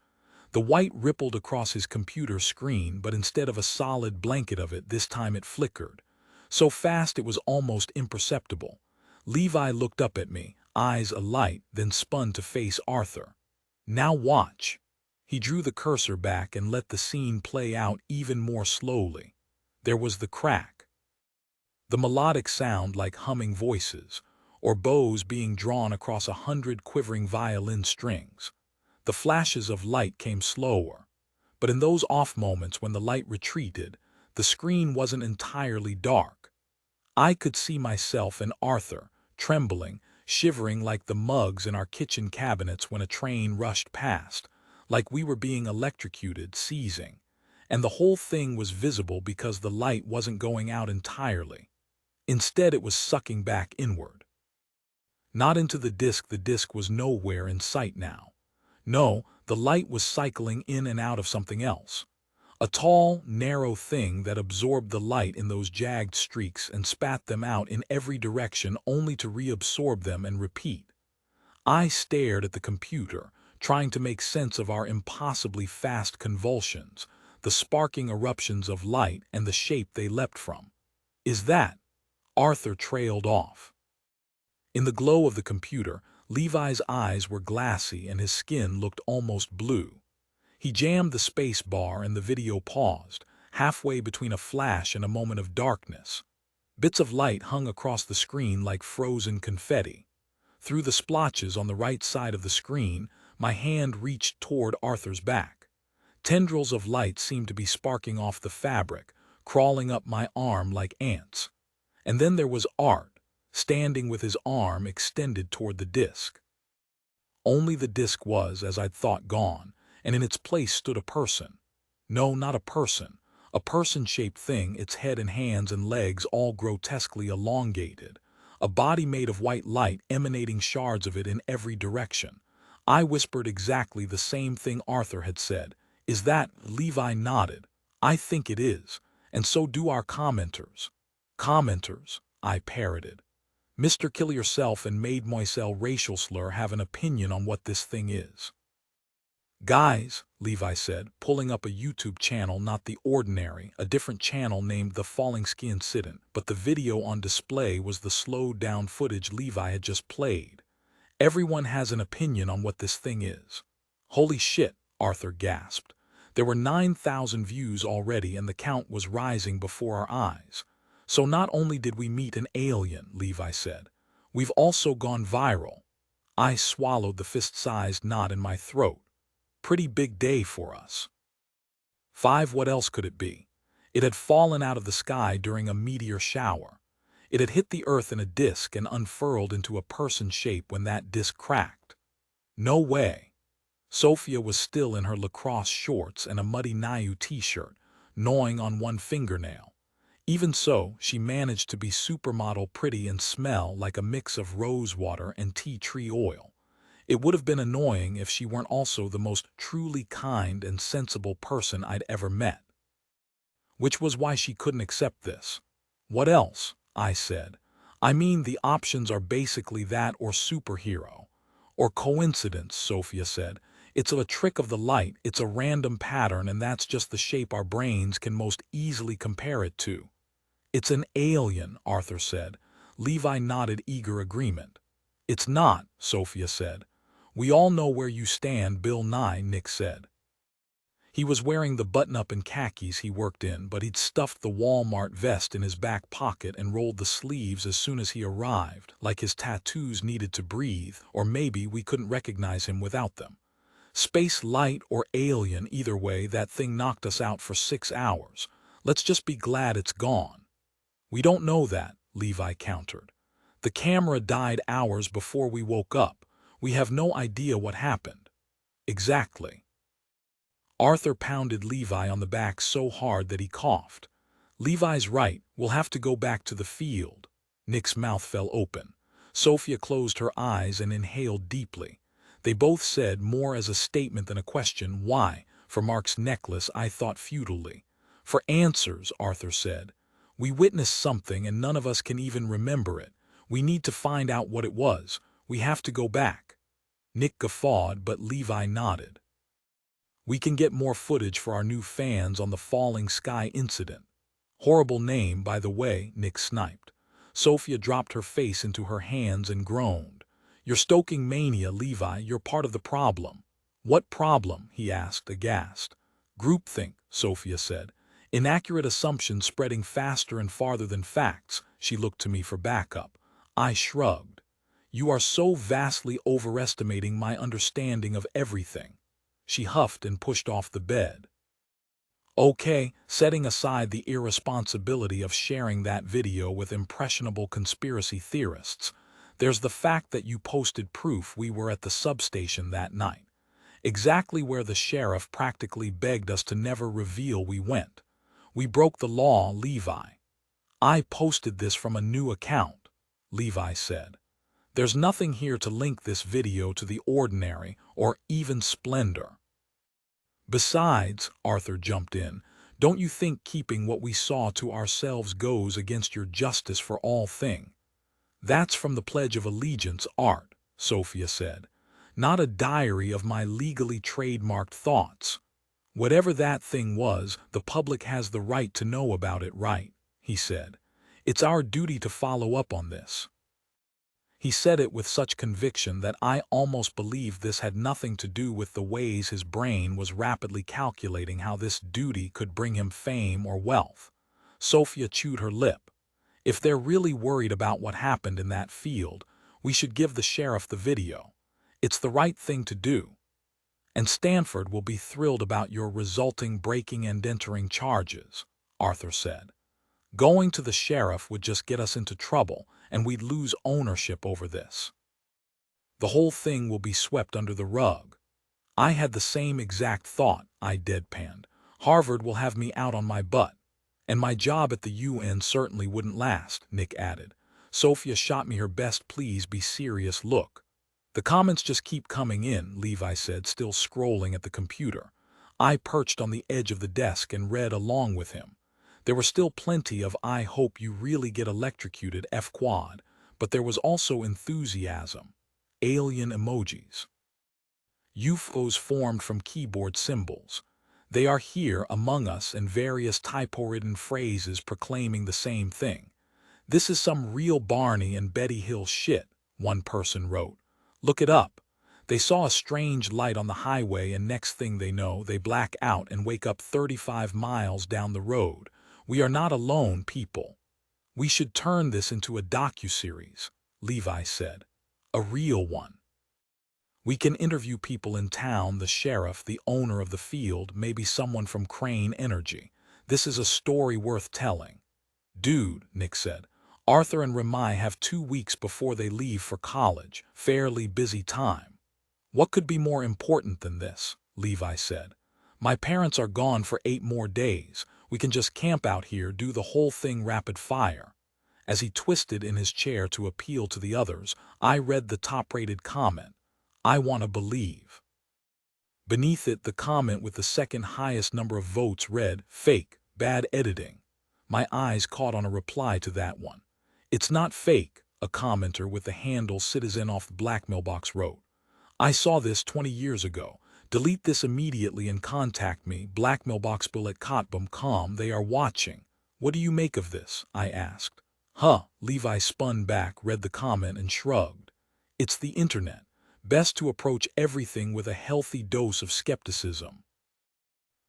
The white rippled across his computer screen, but instead of a solid blanket of it, this time it flickered. So fast it was almost imperceptible. Levi looked up at me, eyes alight, then spun to face Arthur. "Now watch." He drew the cursor back and let the scene play out even more slowly. There was the crack. The melodic sound like humming voices, or bows being drawn across 100 quivering violin strings. The flashes of light came slower. But in those off moments when the light retreated, the screen wasn't entirely dark. I could see myself and Arthur, trembling, shivering like the mugs in our kitchen cabinets when a train rushed past, like we were being electrocuted, seizing. And the whole thing was visible because the light wasn't going out entirely. Instead, it was sucking back inward. Not into the disc was nowhere in sight now. No, the light was cycling in and out of something else. A tall, narrow thing that absorbed the light in those jagged streaks and spat them out in every direction only to reabsorb them and repeat. I stared at the computer, trying to make sense of our impossibly fast convulsions, the sparking eruptions of light and the shape they leapt from. Is that? Arthur trailed off. In the glow of the computer, Levi's eyes were glassy and his skin looked almost blue. He jammed the space bar and the video paused, halfway between a flash and a moment of darkness. Bits of light hung across the screen like frozen confetti. Through the splotches on the right side of the screen, my hand reached toward Arthur's back. Tendrils of light seemed to be sparking off the fabric, crawling up my arm like ants. And then there was Art, standing with his arm extended toward the disk. Only the disk was, as I'd thought, gone, and in its place stood a person. No, not a person. A person-shaped thing, its head and hands and legs all grotesquely elongated. A body made of white light emanating shards of it in every direction. I whispered exactly the same thing Arthur had said. Is that? Levi nodded. I think it is, and so do our commenters. Commenters, I parroted. Mr. Kill Yourself and Mademoiselle Racial Slur have an opinion on what this thing is. Guys, Levi said, pulling up a YouTube channel, not the ordinary, a different channel named The Falling Ski Incident, but the video on display was the slowed-down footage Levi had just played. Everyone has an opinion on what this thing is. Holy shit, Arthur gasped. There were 9,000 views already and the count was rising before our eyes. So not only did we meet an alien, Levi said, we've also gone viral. I swallowed the fist-sized knot in my throat. Pretty big day for us. 5. What else could it be? It had fallen out of the sky during a meteor shower. It had hit the earth in a disk and unfurled into a person shape when that disk cracked. No way. Sophia was still in her lacrosse shorts and a muddy Nayu t-shirt, gnawing on one fingernail. Even so, she managed to be supermodel pretty and smell like a mix of rose water and tea tree oil. It would have been annoying if she weren't also the most truly kind and sensible person I'd ever met. Which was why she couldn't accept this. What else? I said. I mean, the options are basically that or superhero. Or coincidence, Sophia said. It's a trick of the light, it's a random pattern, and that's just the shape our brains can most easily compare it to. It's an alien, Arthur said. Levi nodded eager agreement. It's not, Sophia said. We all know where you stand, Bill Nye, Nick said. He was wearing the button-up and khakis he worked in, but he'd stuffed the Walmart vest in his back pocket and rolled the sleeves as soon as he arrived, like his tattoos needed to breathe, or maybe we couldn't recognize him without them. Space, light, or alien, either way, that thing knocked us out for 6 hours. Let's just be glad it's gone. We don't know that, Levi countered. The camera died hours before we woke up. We have no idea what happened. Exactly. Arthur pounded Levi on the back so hard that he coughed. Levi's right, we'll have to go back to the field. Nick's mouth fell open. Sophia closed her eyes and inhaled deeply. They both said, more as a statement than a question, why? For Mark's necklace, I thought futilely. For answers, Arthur said. We witnessed something and none of us can even remember it. We need to find out what it was. We have to go back. Nick guffawed, but Levi nodded. We can get more footage for our new fans on the Falling Sky Incident. Horrible name, by the way, Nick sniped. Sophia dropped her face into her hands and groaned. You're stoking mania, Levi. You're part of the problem. What problem? He asked, aghast. Groupthink, Sophia said. Inaccurate assumptions spreading faster and farther than facts. She looked to me for backup. I shrugged. You are so vastly overestimating my understanding of everything. She huffed and pushed off the bed. Okay, setting aside the irresponsibility of sharing that video with impressionable conspiracy theorists, there's the fact that you posted proof we were at the substation that night. Exactly where the sheriff practically begged us to never reveal we went. We broke the law, Levi. I posted this from a new account, Levi said. There's nothing here to link this video to the ordinary or even Splendor. Besides, Arthur jumped in, don't you think keeping what we saw to ourselves goes against your justice for all thing? That's from the Pledge of Allegiance, Art, Sophia said. not a diary of my legally trademarked thoughts. Whatever that thing was, the public has the right to know about it, right? He said. It's our duty to follow up on this. He said it with such conviction that I almost believed this had nothing to do with the ways his brain was rapidly calculating how this duty could bring him fame or wealth. Sophia chewed her lip. If they're really worried about what happened in that field, we should give the sheriff the video. It's the right thing to do. And Stanford will be thrilled about your resulting breaking and entering charges, Arthur said. Going to the sheriff would just get us into trouble, and we'd lose ownership over this. The whole thing will be swept under the rug. I had the same exact thought, I deadpanned. Harvard will have me out on my butt. And my job at the UN certainly wouldn't last, Nick added. Sophia shot me her best please be serious look. The comments just keep coming in, Levi said, still scrolling at the computer. I perched on the edge of the desk and read along with him. There were still plenty of "I hope you really get electrocuted" F-quad, but there was also enthusiasm. Alien emojis. UFOs formed from keyboard symbols. They are here among us, and various typo-written phrases proclaiming the same thing. This is some real Barney and Betty Hill shit, one person wrote. Look it up. They saw a strange light on the highway, and next thing they know, they black out and wake up 35 miles down the road. We are not alone, people. We should turn this into a docuseries, Levi said. A real one. We can interview people in town, the sheriff, the owner of the field, maybe someone from Crane Energy. This is a story worth telling. Dude, Nick said. Arthur and Ramai have 2 weeks before they leave for college. Fairly busy time. What could be more important than this? Levi said. My parents are gone for 8 more days. We can just camp out here, do the whole thing rapid fire. As he twisted in his chair to appeal to the others, I read the top-rated comment. I want to believe. Beneath it, the comment with the second highest number of votes read, fake, bad editing. My eyes caught on a reply to that one. It's not fake, a commenter with the handle Citizen off the blackmail box wrote. I saw this 20 years ago. Delete this immediately and contact me, blackmailboxbill@cotbum.com. They are watching. What do you make of this? I asked. Huh, Levi spun back, read the comment, and shrugged. It's the internet. Best to approach everything with a healthy dose of skepticism.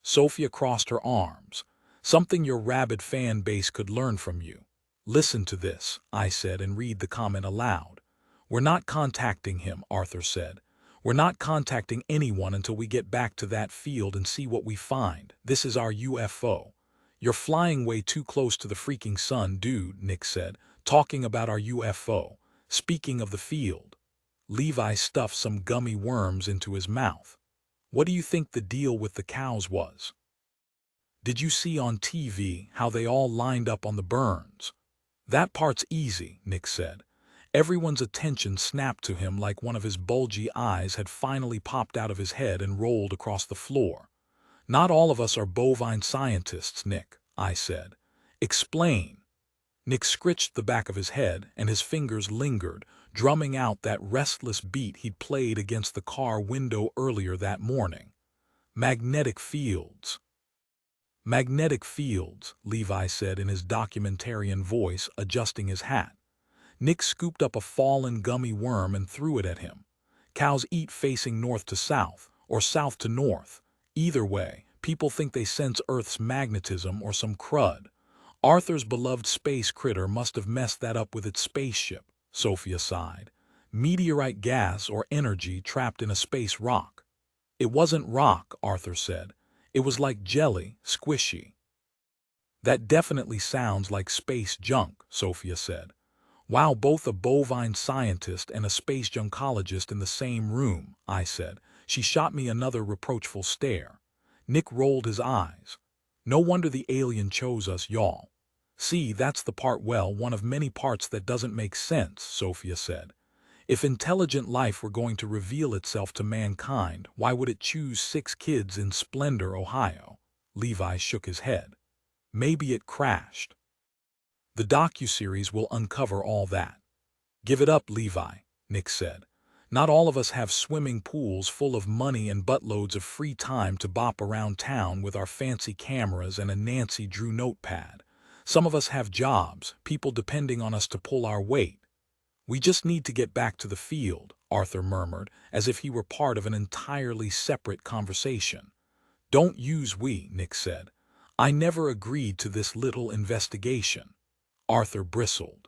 Sophia crossed her arms. Something your rabid fan base could learn from you. Listen to this, I said, and read the comment aloud. We're not contacting him, Arthur said. We're not contacting anyone until we get back to that field and see what we find. This is our UFO. You're flying way too close to the freaking sun, dude, Nick said, talking about our UFO. Speaking of the field. Levi stuffed some gummy worms into his mouth. What do you think the deal with the cows was? Did you see on TV how they all lined up on the burns? That part's easy, Nick said. Everyone's attention snapped to him like one of his bulgy eyes had finally popped out of his head and rolled across the floor. Not all of us are bovine scientists, Nick, I said. Explain. Nick scritched the back of his head, and his fingers lingered, drumming out that restless beat he'd played against the car window earlier that morning. Magnetic fields. Magnetic fields, Levi said in his documentarian voice, adjusting his hat. Nick scooped up a fallen gummy worm and threw it at him. Cows eat facing north to south, or south to north. Either way, people think they sense Earth's magnetism or some crud. Arthur's beloved space critter must have messed that up with its spaceship, Sophia sighed. Meteorite gas or energy trapped in a space rock. It wasn't rock, Arthur said. It was like jelly, squishy. That definitely sounds like space junk, Sophia said. Wow, both a bovine scientist and a space junkologist in the same room, I said. She shot me another reproachful stare. Nick rolled his eyes. No wonder the alien chose us, y'all. See, that's the part, well, one of many parts that doesn't make sense, Sophia said. If intelligent life were going to reveal itself to mankind, why would it choose 6 kids in Splendor, Ohio? Levi shook his head. Maybe it crashed. The docuseries will uncover all that. Give it up, Levi, Nick said. Not all of us have swimming pools full of money and buttloads of free time to bop around town with our fancy cameras and a Nancy Drew notepad. Some of us have jobs, people depending on us to pull our weight. We just need to get back to the field, Arthur murmured, as if he were part of an entirely separate conversation. Don't use we, Nick said. I never agreed to this little investigation. Arthur bristled.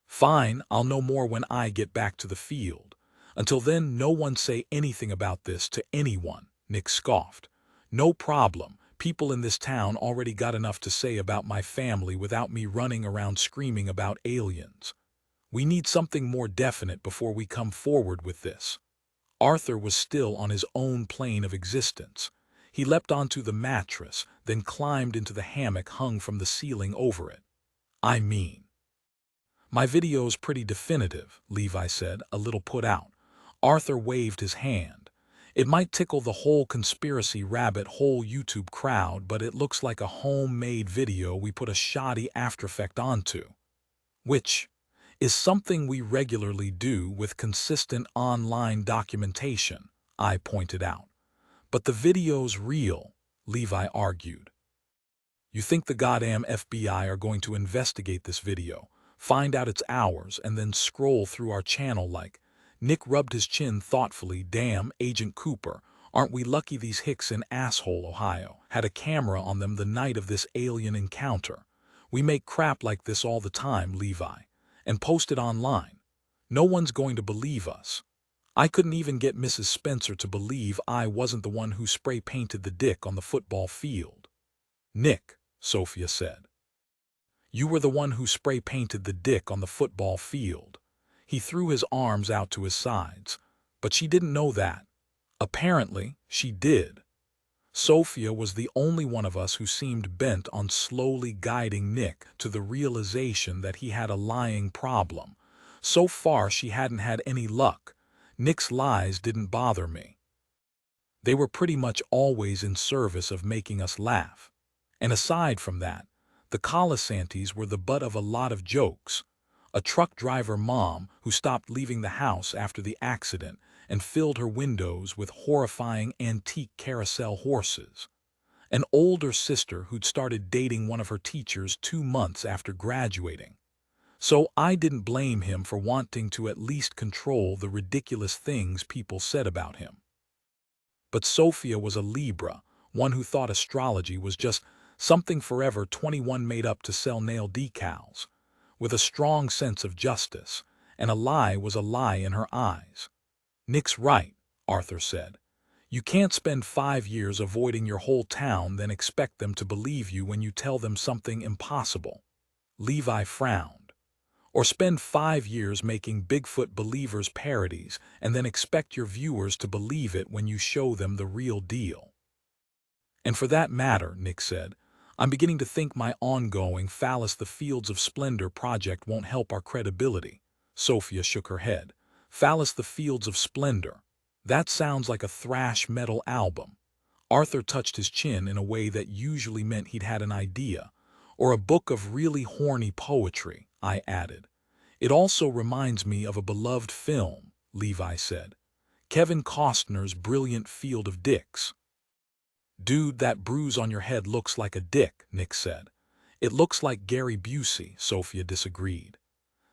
Fine, I'll know more when I get back to the field. Until then, no one say anything about this to anyone, Nick scoffed. No problem. People in this town already got enough to say about my family without me running around screaming about aliens. We need something more definite before we come forward with this. Arthur was still on his own plane of existence. He leapt onto the mattress, then climbed into the hammock hung from the ceiling over it. I mean, my video's pretty definitive, Levi said, a little put out. Arthur waved his hand. It might tickle the whole conspiracy rabbit hole YouTube crowd, but it looks like a homemade video we put a shoddy after effect onto. Which is something we regularly do with consistent online documentation, I pointed out. But the video's real, Levi argued. You think the goddamn FBI are going to investigate this video, find out it's ours, and then scroll through our channel like, Nick rubbed his chin thoughtfully, damn, Agent Cooper, aren't we lucky these hicks in Asshole, Ohio, had a camera on them the night of this alien encounter. We make crap like this all the time, Levi, and post it online. No one's going to believe us. I couldn't even get Mrs. Spencer to believe I wasn't the one who spray-painted the dick on the football field. Nick, Sophia said. You were the one who spray-painted the dick on the football field. He threw his arms out to his sides, but she didn't know that. Apparently, she did. Sophia was the only one of us who seemed bent on slowly guiding Nick to the realization that he had a lying problem. So far, she hadn't had any luck. Nick's lies didn't bother me. They were pretty much always in service of making us laugh. And aside from that, the Colasantes were the butt of a lot of jokes. A truck driver mom who stopped leaving the house after the accident and filled her windows with horrifying antique carousel horses. An older sister who'd started dating one of her teachers 2 months after graduating. So I didn't blame him for wanting to at least control the ridiculous things people said about him. But Sophia was a Libra, one who thought astrology was just something Forever 21 made up to sell nail decals, with a strong sense of justice, and a lie was a lie in her eyes. Nick's right, Arthur said. You can't spend 5 years avoiding your whole town then expect them to believe you when you tell them something impossible. Levi frowned. Or spend 5 years making Bigfoot believers parodies and then expect your viewers to believe it when you show them the real deal. And for that matter, Nick said, I'm beginning to think my ongoing Phallus the Fields of Splendor project won't help our credibility. Sophia shook her head. Phallus the Fields of Splendor. That sounds like a thrash metal album. Arthur touched his chin in a way that usually meant he'd had an idea. Or a book of really horny poetry, I added. It also reminds me of a beloved film, Levi said. Kevin Costner's brilliant Field of Dicks. Dude, that bruise on your head looks like a dick, Nick said. It looks like Gary Busey, Sophia disagreed.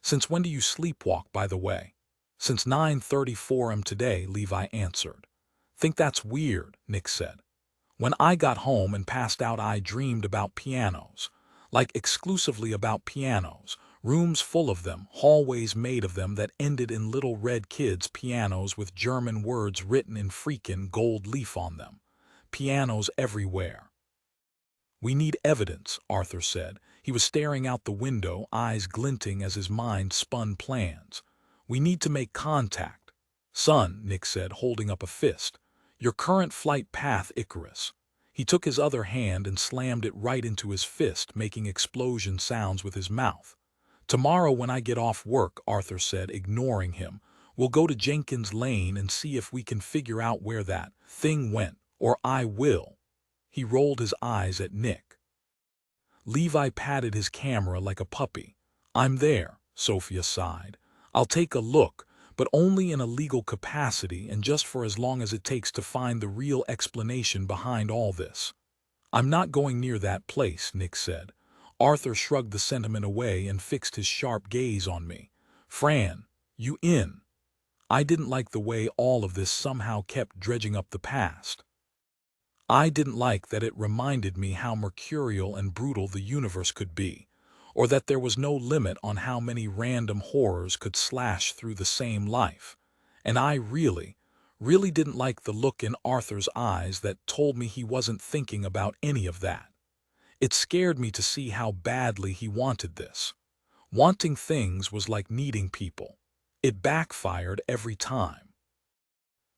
Since when do you sleepwalk, by the way? Since 9:34 am today, Levi answered. Think that's weird, Nick said. When I got home and passed out, I dreamed about pianos. Like exclusively about pianos. Rooms full of them, hallways made of them that ended in little red kids' pianos with German words written in freaking gold leaf on them. Pianos everywhere. We need evidence, Arthur said. He was staring out the window, eyes glinting as his mind spun plans. We need to make contact. Son, Nick said, holding up a fist. Your current flight path, Icarus. He took his other hand and slammed it right into his fist, making explosion sounds with his mouth. Tomorrow when I get off work, Arthur said, ignoring him, we'll go to Jenkins Lane and see if we can figure out where that thing went. Or I will. He rolled his eyes at Nick. Levi patted his camera like a puppy. I'm there, Sophia sighed. I'll take a look, but only in a legal capacity and just for as long as it takes to find the real explanation behind all this. I'm not going near that place, Nick said. Arthur shrugged the sentiment away and fixed his sharp gaze on me. Fran, you in? I didn't like the way all of this somehow kept dredging up the past. I didn't like that it reminded me how mercurial and brutal the universe could be, or that there was no limit on how many random horrors could slash through the same life. And I really didn't like the look in Arthur's eyes that told me he wasn't thinking about any of that. It scared me to see how badly he wanted this. Wanting things was like needing people. It backfired every time.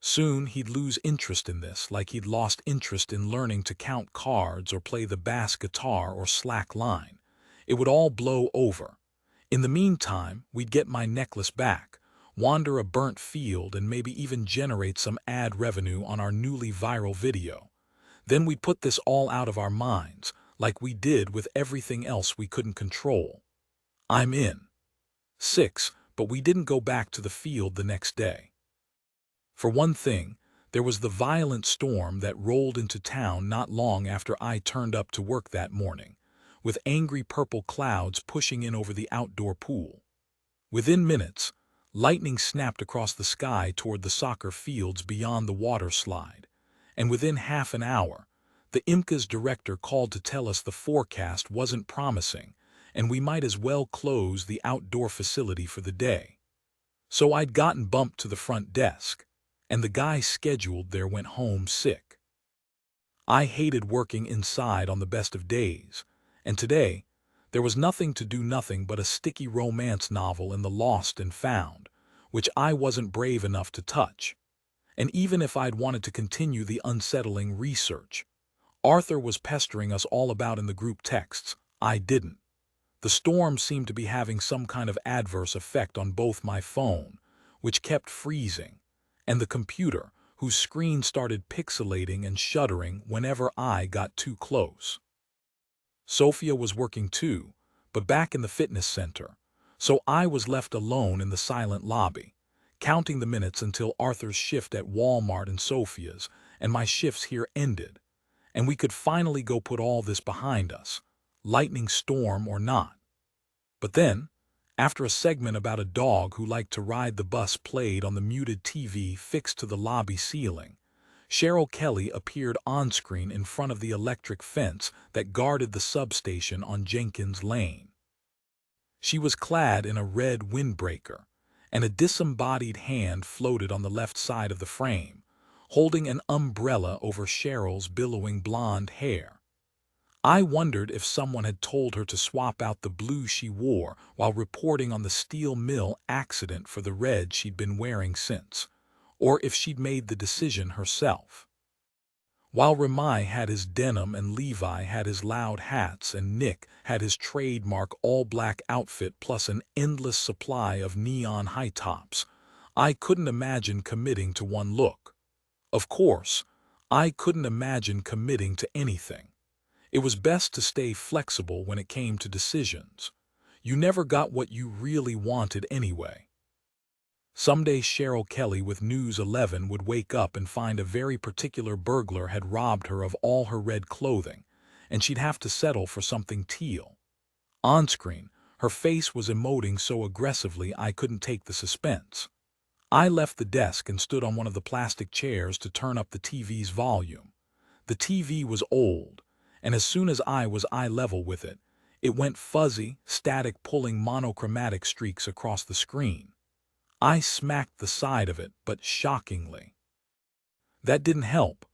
Soon he'd lose interest in this, like he'd lost interest in learning to count cards or play the bass guitar or slack line. It would all blow over. In the meantime, we'd get my necklace back, wander a burnt field, and maybe even generate some ad revenue on our newly viral video. Then we'd put this all out of our minds, like we did with everything else we couldn't control. I'm in. 6, but we didn't go back to the field the next day. For one thing, there was the violent storm that rolled into town not long after I turned up to work that morning, with angry purple clouds pushing in over the outdoor pool. Within minutes, lightning snapped across the sky toward the soccer fields beyond the water slide, and within half an hour, the IMCA's director called to tell us the forecast wasn't promising, and we might as well close the outdoor facility for the day. So I'd gotten bumped to the front desk, and the guy scheduled there went home sick. I hated working inside on the best of days, and today, there was nothing to do, nothing but a sticky romance novel in the Lost and Found, which I wasn't brave enough to touch. And even if I'd wanted to continue the unsettling research Arthur was pestering us all about in the group texts, I didn't. The storm seemed to be having some kind of adverse effect on both my phone, which kept freezing, and the computer, whose screen started pixelating and shuddering whenever I got too close. Sophia was working too, but back in the fitness center, so I was left alone in the silent lobby, counting the minutes until Arthur's shift at Walmart and Sophia's, and my shifts here ended, and we could finally go put all this behind us, lightning storm or not. But then, after a segment about a dog who liked to ride the bus played on the muted TV fixed to the lobby ceiling, Cheryl Kelly appeared on-screen in front of the electric fence that guarded the substation on Jenkins Lane. She was clad in a red windbreaker, and a disembodied hand floated on the left side of the frame, holding an umbrella over Cheryl's billowing blonde hair. I wondered if someone had told her to swap out the blue she wore while reporting on the steel mill accident for the red she'd been wearing since, or if she'd made the decision herself. While Ramai had his denim and Levi had his loud hats and Nick had his trademark all-black outfit plus an endless supply of neon high tops, I couldn't imagine committing to one look. Of course, I couldn't imagine committing to anything. It was best to stay flexible when it came to decisions. You never got what you really wanted anyway. Someday Cheryl Kelly with News 11 would wake up and find a very particular burglar had robbed her of all her red clothing, and she'd have to settle for something teal. On-screen, her face was emoting so aggressively I couldn't take the suspense. I left the desk and stood on one of the plastic chairs to turn up the TV's volume. The TV was old, and as soon as I was eye level with it, it went fuzzy, static, pulling monochromatic streaks across the screen. I smacked the side of it, but shockingly. That didn't help.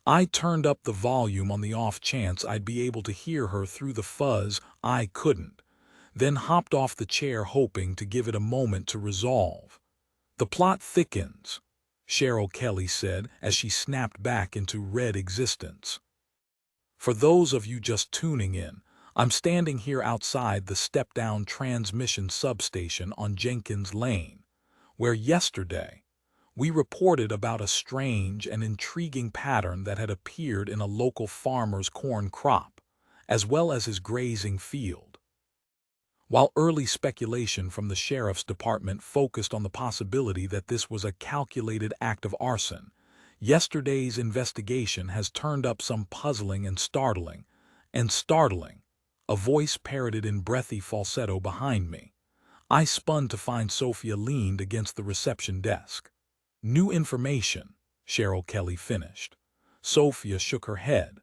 I turned up the volume on the off chance I'd be able to hear her through the fuzz. I couldn't. Then hopped off the chair hoping to give it a moment to resolve. The plot thickens, Cheryl Kelly said as she snapped back into red existence. For those of you just tuning in, I'm standing here outside the step-down transmission substation on Jenkins Lane, where yesterday we reported about a strange and intriguing pattern that had appeared in a local farmer's corn crop, as well as his grazing field. While early speculation from the sheriff's department focused on the possibility that this was a calculated act of arson, yesterday's investigation has turned up some puzzling and startling, a voice parroted in breathy falsetto behind me. I spun to find Sophia leaned against the reception desk. New information, Cheryl Kelly finished. Sophia shook her head.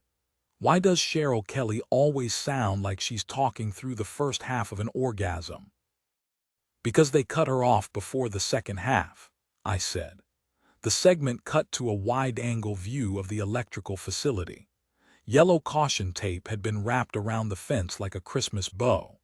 Why does Cheryl Kelly always sound like she's talking through the first half of an orgasm? Because they cut her off before the second half, I said. The segment cut to a wide-angle view of the electrical facility. Yellow caution tape had been wrapped around the fence like a Christmas bow.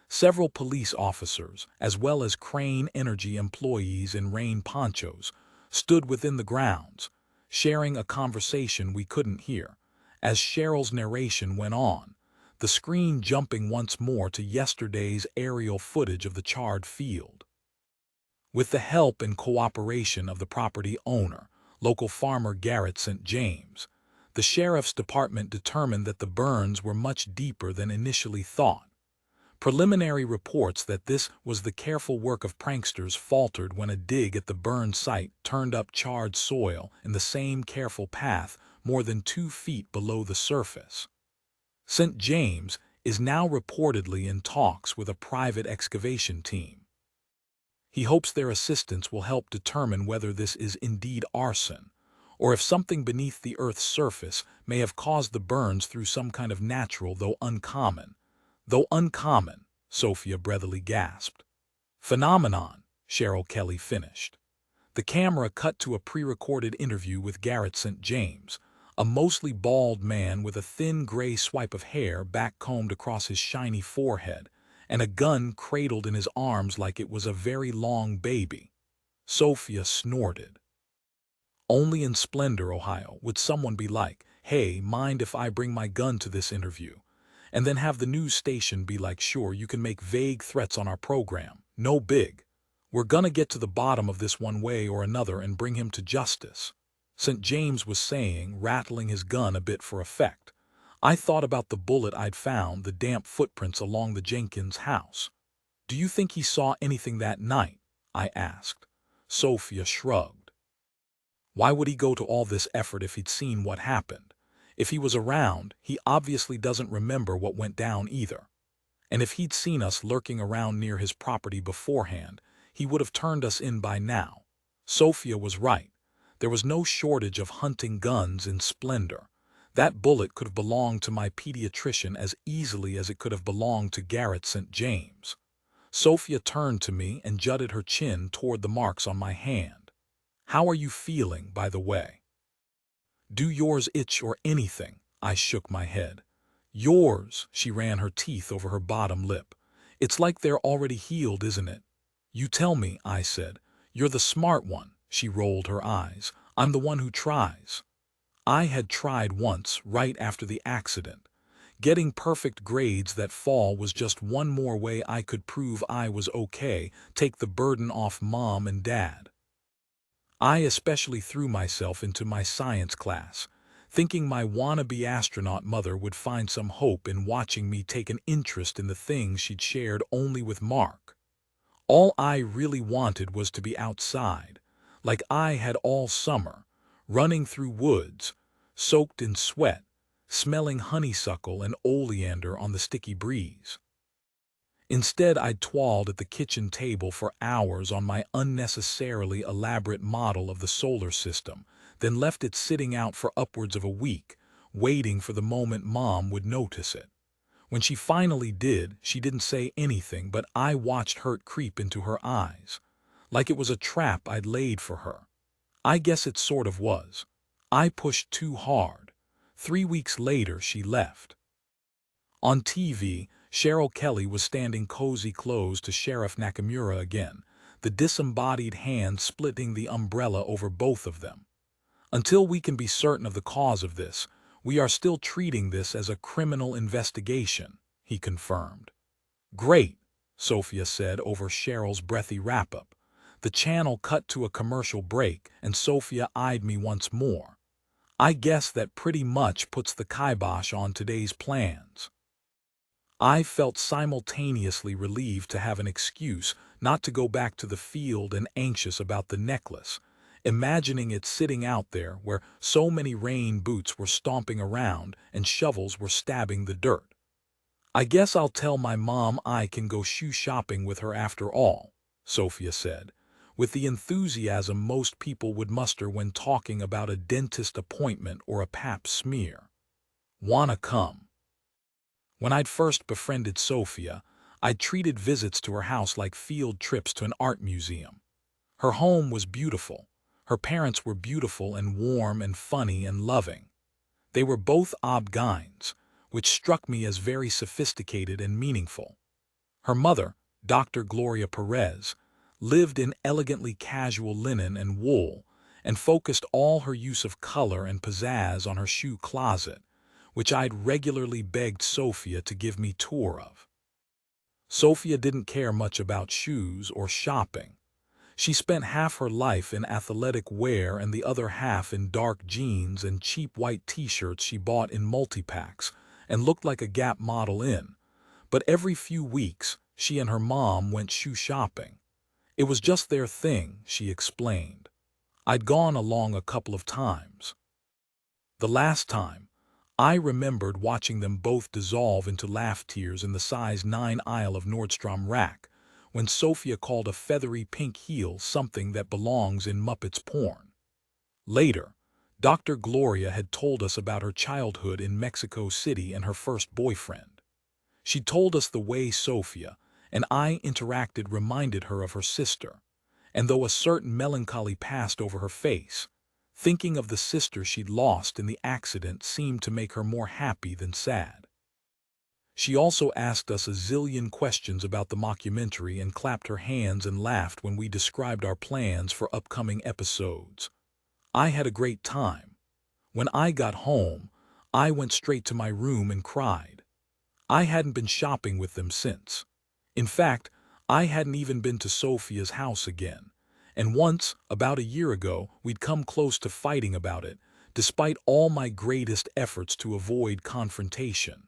Several police officers, as well as Crane Energy employees in rain ponchos, stood within the grounds, sharing a conversation we couldn't hear. As Cheryl's narration went on, the screen jumping once more to yesterday's aerial footage of the charred field. With the help and cooperation of the property owner, local farmer Garrett St. James, the sheriff's department determined that the burns were much deeper than initially thought. Preliminary reports that this was the careful work of pranksters faltered when a dig at the burn site turned up charred soil in the same careful path more than 2 feet below the surface. St. James is now reportedly in talks with a private excavation team. He hopes their assistance will help determine whether this is indeed arson, or if something beneath the Earth's surface may have caused the burns through some kind of natural, though uncommon, Sophia breathily gasped. Phenomenon, Cheryl Kelly finished. The camera cut to a pre-recorded interview with Garrett St. James, a mostly bald man with a thin gray swipe of hair back-combed across his shiny forehead, and a gun cradled in his arms like it was a very long baby. Sophia snorted. Only in Splendor, Ohio, would someone be like, "Hey, mind if I bring my gun to this interview?" And then have the news station be like, "Sure, you can make vague threats on our program. No big. We're gonna get to the bottom of this one way or another and bring him to justice." St. James was saying, rattling his gun a bit for effect. I thought about the bullet I'd found, the damp footprints along the Jenkins house. "Do you think he saw anything that night?" I asked. Sophia shrugged. Why would he go to all this effort if he'd seen what happened? If he was around, he obviously doesn't remember what went down either. And if he'd seen us lurking around near his property beforehand, he would have turned us in by now. Sophia was right. There was no shortage of hunting guns in Splendor. That bullet could have belonged to my pediatrician as easily as it could have belonged to Garrett St. James. Sophia turned to me and jutted her chin toward the marks on my hand. "How are you feeling, by the way?" "Do yours itch or anything?" I shook my head. "Yours," she ran her teeth over her bottom lip. "It's like they're already healed, isn't it?" "You tell me," I said. "You're the smart one." She rolled her eyes. "I'm the one who tries." I had tried once, right after the accident. Getting perfect grades that fall was just one more way I could prove I was okay, take the burden off Mom and Dad. I especially threw myself into my science class, thinking my wannabe astronaut mother would find some hope in watching me take an interest in the things she'd shared only with Mark. All I really wanted was to be outside, like I had all summer, running through woods, soaked in sweat, smelling honeysuckle and oleander on the sticky breeze. Instead, I'd twirled at the kitchen table for hours on my unnecessarily elaborate model of the solar system, then left it sitting out for upwards of a week, waiting for the moment Mom would notice it. When she finally did, she didn't say anything, but I watched hurt creep into her eyes, like it was a trap I'd laid for her. I guess it sort of was. I pushed too hard. 3 weeks later, she left. On TV, Cheryl Kelly was standing cozy close to Sheriff Nakamura again, the disembodied hand splitting the umbrella over both of them. "Until we can be certain of the cause of this, we are still treating this as a criminal investigation," he confirmed. "Great," Sophia said over Cheryl's breathy wrap-up. The channel cut to a commercial break, and Sophia eyed me once more. "I guess that pretty much puts the kibosh on today's plans." I felt simultaneously relieved to have an excuse not to go back to the field and anxious about the necklace, imagining it sitting out there where so many rain boots were stomping around and shovels were stabbing the dirt. I guess I'll tell my mom I can go shoe shopping with her after all, Sophia said, with the enthusiasm most people would muster when talking about a dentist appointment or a pap smear. Wanna come? When I'd first befriended Sophia, I'd treated visits to her house like field trips to an art museum. Her home was beautiful. Her parents were beautiful and warm and funny and loving. They were both Obgyns, which struck me as very sophisticated and meaningful. Her mother, Dr. Gloria Perez, lived in elegantly casual linen and wool and focused all her use of color and pizzazz on her shoe closet, which I'd regularly begged Sophia to give me tour of. Sophia didn't care much about shoes or shopping. She spent half her life in athletic wear and the other half in dark jeans and cheap white t-shirts she bought in multi-packs and looked like a Gap model in. But every few weeks, she and her mom went shoe shopping. It was just their thing, she explained. I'd gone along a couple of times. The last time, I remembered watching them both dissolve into laugh tears in the size 9 aisle of Nordstrom Rack, when Sophia called a feathery pink heel something that belongs in Muppets porn. Later, Dr. Gloria had told us about her childhood in Mexico City and her first boyfriend. She told us the way Sophia and I interacted reminded her of her sister, and though a certain melancholy passed over her face, thinking of the sister she'd lost in the accident seemed to make her more happy than sad. She also asked us a zillion questions about the mockumentary and clapped her hands and laughed when we described our plans for upcoming episodes. I had a great time. When I got home, I went straight to my room and cried. I hadn't been shopping with them since. In fact, I hadn't even been to Sophia's house again. And once, about a year ago, we'd come close to fighting about it, despite all my greatest efforts to avoid confrontation.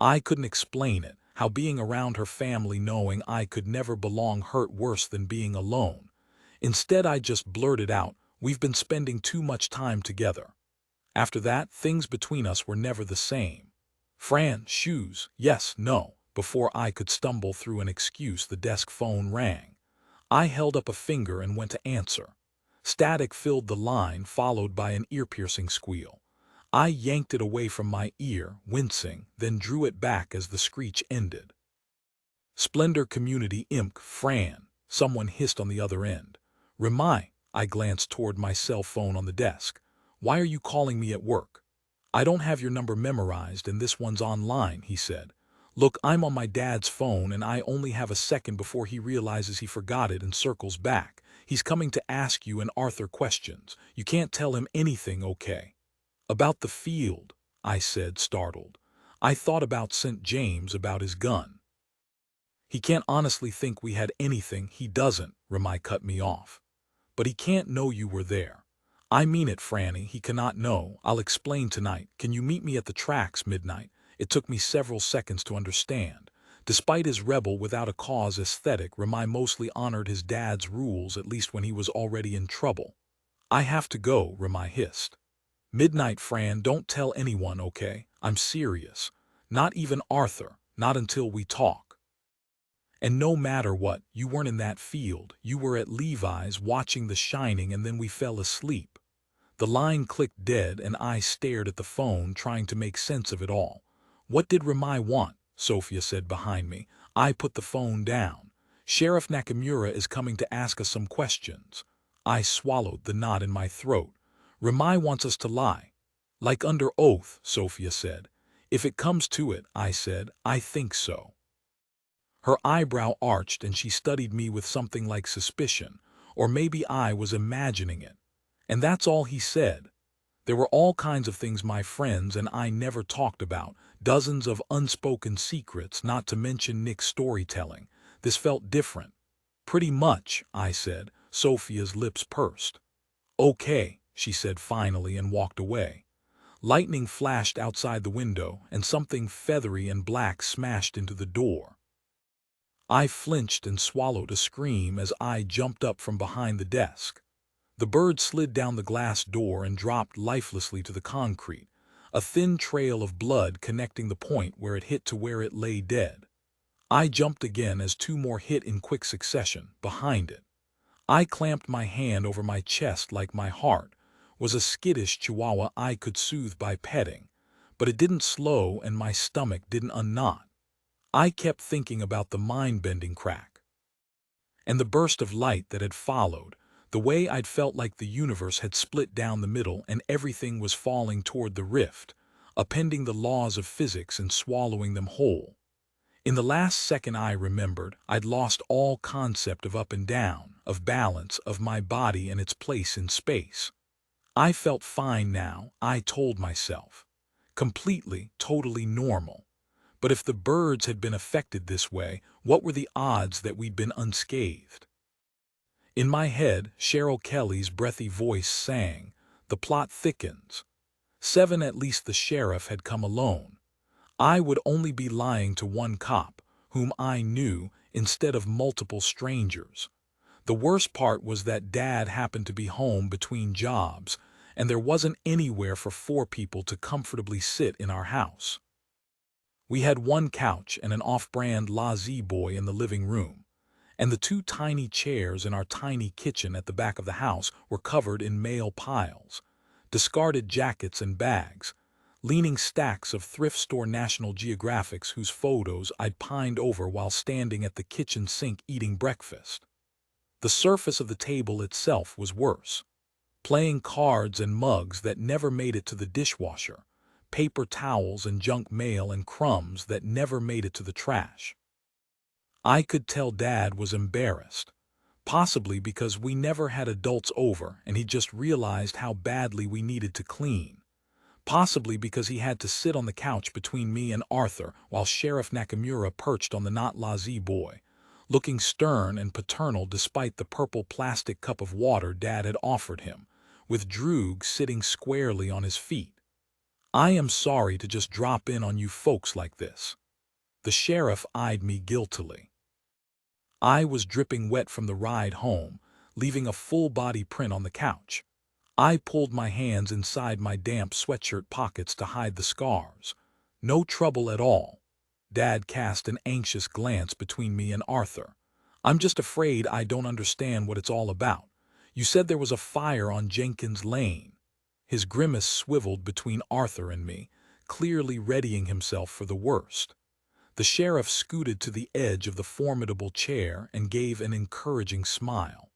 I couldn't explain it, how being around her family knowing I could never belong hurt worse than being alone. Instead, I just blurted out, "We've been spending too much time together." After that, things between us were never the same. Fran, shoes, yes, no. Before I could stumble through an excuse, the desk phone rang. I held up a finger and went to answer. Static filled the line, followed by an ear-piercing squeal. I yanked it away from my ear, wincing, then drew it back as the screech ended. Splendor Community Imp, Fran, someone hissed on the other end. Remi, I glanced toward my cell phone on the desk. Why are you calling me at work? I don't have your number memorized and this one's online, he said. Look, I'm on my dad's phone and I only have a second before he realizes he forgot it and circles back. He's coming to ask you and Arthur questions. You can't tell him anything, okay? About the field, I said, startled. I thought about St. James, about his gun. He can't honestly think we had anything. He doesn't, Remi cut me off. But he can't know you were there. I mean it, Franny, he cannot know. I'll explain tonight. Can you meet me at the tracks midnight? It took me several seconds to understand. Despite his rebel without a cause aesthetic, Remi mostly honored his dad's rules, at least when he was already in trouble. I have to go, Remi hissed. Midnight, Fran, don't tell anyone, okay? I'm serious. Not even Arthur, not until we talk. And no matter what, you weren't in that field. You were at Levi's watching The Shining and then we fell asleep. The line clicked dead and I stared at the phone trying to make sense of it all. What did Remi want? Sophia said behind me. I put the phone down. Sheriff Nakamura is coming to ask us some questions. I swallowed the knot in my throat. Remi wants us to lie. Like under oath, Sophia said. If it comes to it, I said, I think so. Her eyebrow arched and she studied me with something like suspicion, or maybe I was imagining it. And that's all he said. There were all kinds of things my friends and I never talked about, dozens of unspoken secrets, not to mention Nick's storytelling. This felt different. Pretty much, I said. Sophia's lips pursed. Okay, she said finally and walked away. Lightning flashed outside the window, and something feathery and black smashed into the door. I flinched and swallowed a scream as I jumped up from behind the desk. The bird slid down the glass door and dropped lifelessly to the concrete, a thin trail of blood connecting the point where it hit to where it lay dead. I jumped again as two more hit in quick succession, behind it. I clamped my hand over my chest like my heart was a skittish chihuahua I could soothe by petting, but it didn't slow and my stomach didn't unknot. I kept thinking about the mind-bending crack and the burst of light that had followed, the way I'd felt like the universe had split down the middle and everything was falling toward the rift, upending the laws of physics and swallowing them whole. In the last second I remembered, I'd lost all concept of up and down, of balance, of my body and its place in space. I felt fine now, I told myself. Completely, totally normal. But if the birds had been affected this way, what were the odds that we'd been unscathed? In my head, Cheryl Kelly's breathy voice sang, "The plot thickens." 7 At least the sheriff had come alone. I would only be lying to one cop, whom I knew, instead of multiple strangers. The worst part was that Dad happened to be home between jobs, and there wasn't anywhere for 4 people to comfortably sit in our house. We had one couch and an off-brand La-Z-Boy in the living room, and the 2 tiny chairs in our tiny kitchen at the back of the house were covered in mail piles, discarded jackets and bags, leaning stacks of thrift store National Geographics whose photos I'd pined over while standing at the kitchen sink eating breakfast. The surface of the table itself was worse. Playing cards and mugs that never made it to the dishwasher, paper towels and junk mail and crumbs that never made it to the trash. I could tell Dad was embarrassed, possibly because we never had adults over and he just realized how badly we needed to clean. Possibly because he had to sit on the couch between me and Arthur while Sheriff Nakamura perched on the not La-Z-Boy, looking stern and paternal despite the purple plastic cup of water Dad had offered him, with Droog sitting squarely on his feet. "I am sorry to just drop in on you folks like this." The sheriff eyed me guiltily. I was dripping wet from the ride home, leaving a full body print on the couch. I pulled my hands inside my damp sweatshirt pockets to hide the scars. "No trouble at all." Dad cast an anxious glance between me and Arthur. "I'm just afraid I don't understand what it's all about. You said there was a fire on Jenkins Lane." His grimace swiveled between Arthur and me, clearly readying himself for the worst. The sheriff scooted to the edge of the formidable chair and gave an encouraging smile.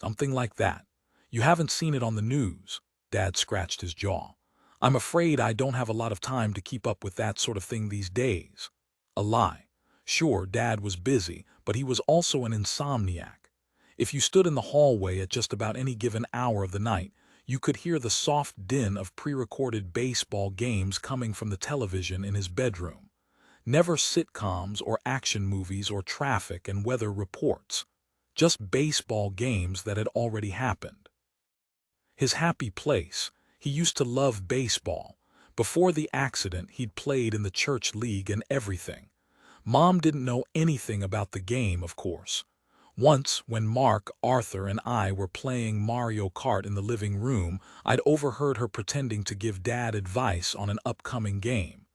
"Something like that. You haven't seen it on the news." Dad scratched his jaw. "I'm afraid I don't have a lot of time to keep up with that sort of thing these days." A lie. Sure, Dad was busy, but he was also an insomniac. If you stood in the hallway at just about any given hour of the night, you could hear the soft din of pre-recorded baseball games coming from the television in his bedroom. Never sitcoms or action movies or traffic and weather reports. Just baseball games that had already happened. His happy place. He used to love baseball. Before the accident, he'd played in the church league and everything. Mom didn't know anything about the game, of course. Once, when Mark, Arthur, and I were playing Mario Kart in the living room, I'd overheard her pretending to give Dad advice on an upcoming game.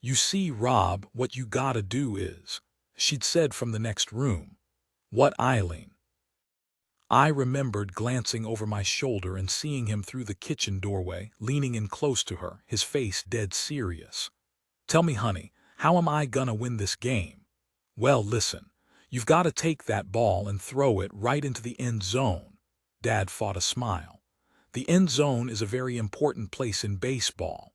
"You see, Rob, what you gotta do is," she'd said from the next room. "What, Eileen?" I remembered glancing over my shoulder and seeing him through the kitchen doorway, leaning in close to her, his face dead serious. "Tell me, honey, how am I gonna win this game?" "Well, listen, you've got to take that ball and throw it right into the end zone." Dad fought a smile. "The end zone is a very important place in baseball."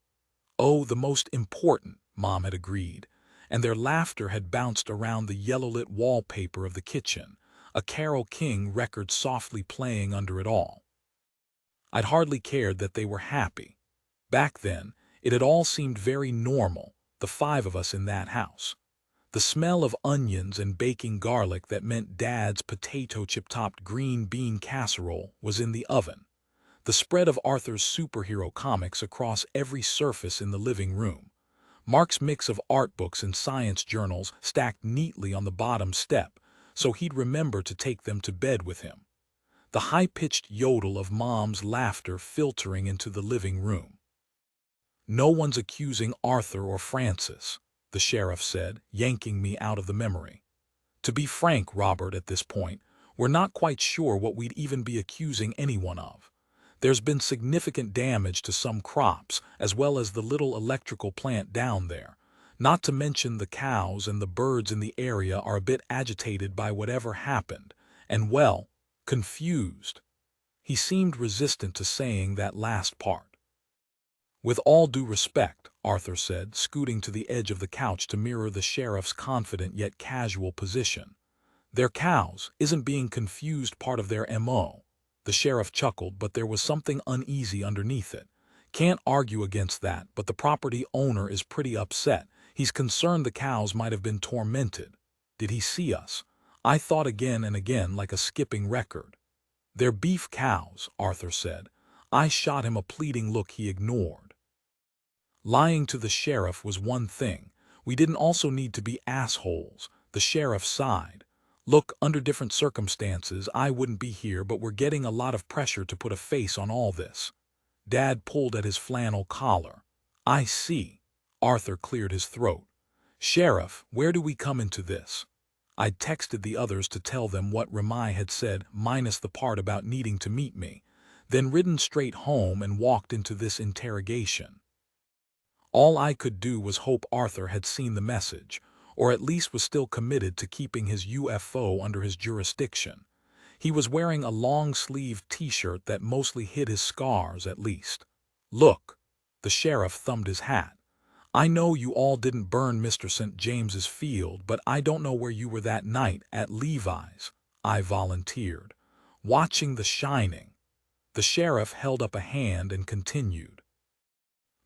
"Oh, the most important," Mom had agreed, and their laughter had bounced around the yellow-lit wallpaper of the kitchen, a Carole King record softly playing under it all. I'd hardly cared that they were happy. Back then, it had all seemed very normal, the 5 of us in that house. The smell of onions and baking garlic that meant Dad's potato chip-topped green bean casserole was in the oven. the spread of Arthur's superhero comics across every surface in the living room. Mark's mix of art books and science journals stacked neatly on the bottom step, so he'd remember to take them to bed with him. The high-pitched yodel of Mom's laughter filtering into the living room. "No one's accusing Arthur or Francis," the sheriff said, yanking me out of the memory. "To be frank, Robert, at this point, we're not quite sure what we'd even be accusing anyone of. There's been significant damage to some crops, as well as the little electrical plant down there. Not to mention the cows and the birds in the area are a bit agitated by whatever happened, and, well, confused." He seemed resistant to saying that last part. "With all due respect," Arthur said, scooting to the edge of the couch to mirror the sheriff's confident yet casual position. "Their cows isn't being confused part of their M.O." The sheriff chuckled, but there was something uneasy underneath it. "Can't argue against that, but the property owner is pretty upset. He's concerned the cows might have been tormented." "Did he see us?" I thought again and again, like a skipping record. "They're beef cows," Arthur said. I shot him a pleading look he ignored. Lying to the sheriff was one thing. We didn't also need to be assholes. The sheriff sighed. "Look, under different circumstances, I wouldn't be here, but we're getting a lot of pressure to put a face on all this." Dad pulled at his flannel collar. "I see." Arthur cleared his throat. "Sheriff, where do we come into this?" I'd texted the others to tell them what Ramai had said, minus the part about needing to meet me, then ridden straight home and walked into this interrogation. All I could do was hope Arthur had seen the message, or at least was still committed to keeping his UFO under his jurisdiction. He was wearing a long-sleeved t-shirt that mostly hid his scars, at least. "Look," the sheriff thumbed his hat. "I know you all didn't burn Mr. St. James's Field, but I don't know where you were that night at Levi's." I volunteered. "Watching The Shining." The sheriff held up a hand and continued.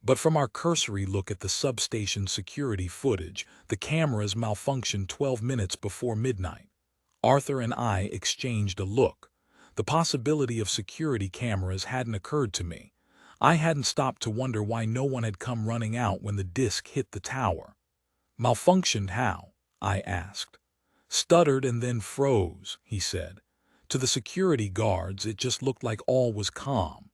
"But from our cursory look at the substation security footage, the cameras malfunctioned 12 minutes before midnight." Arthur and I exchanged a look. The possibility of security cameras hadn't occurred to me. I hadn't stopped to wonder why no one had come running out when the disc hit the tower. "Malfunctioned how?" I asked. "Stuttered and then froze," he said. "To the security guards, it just looked like all was calm.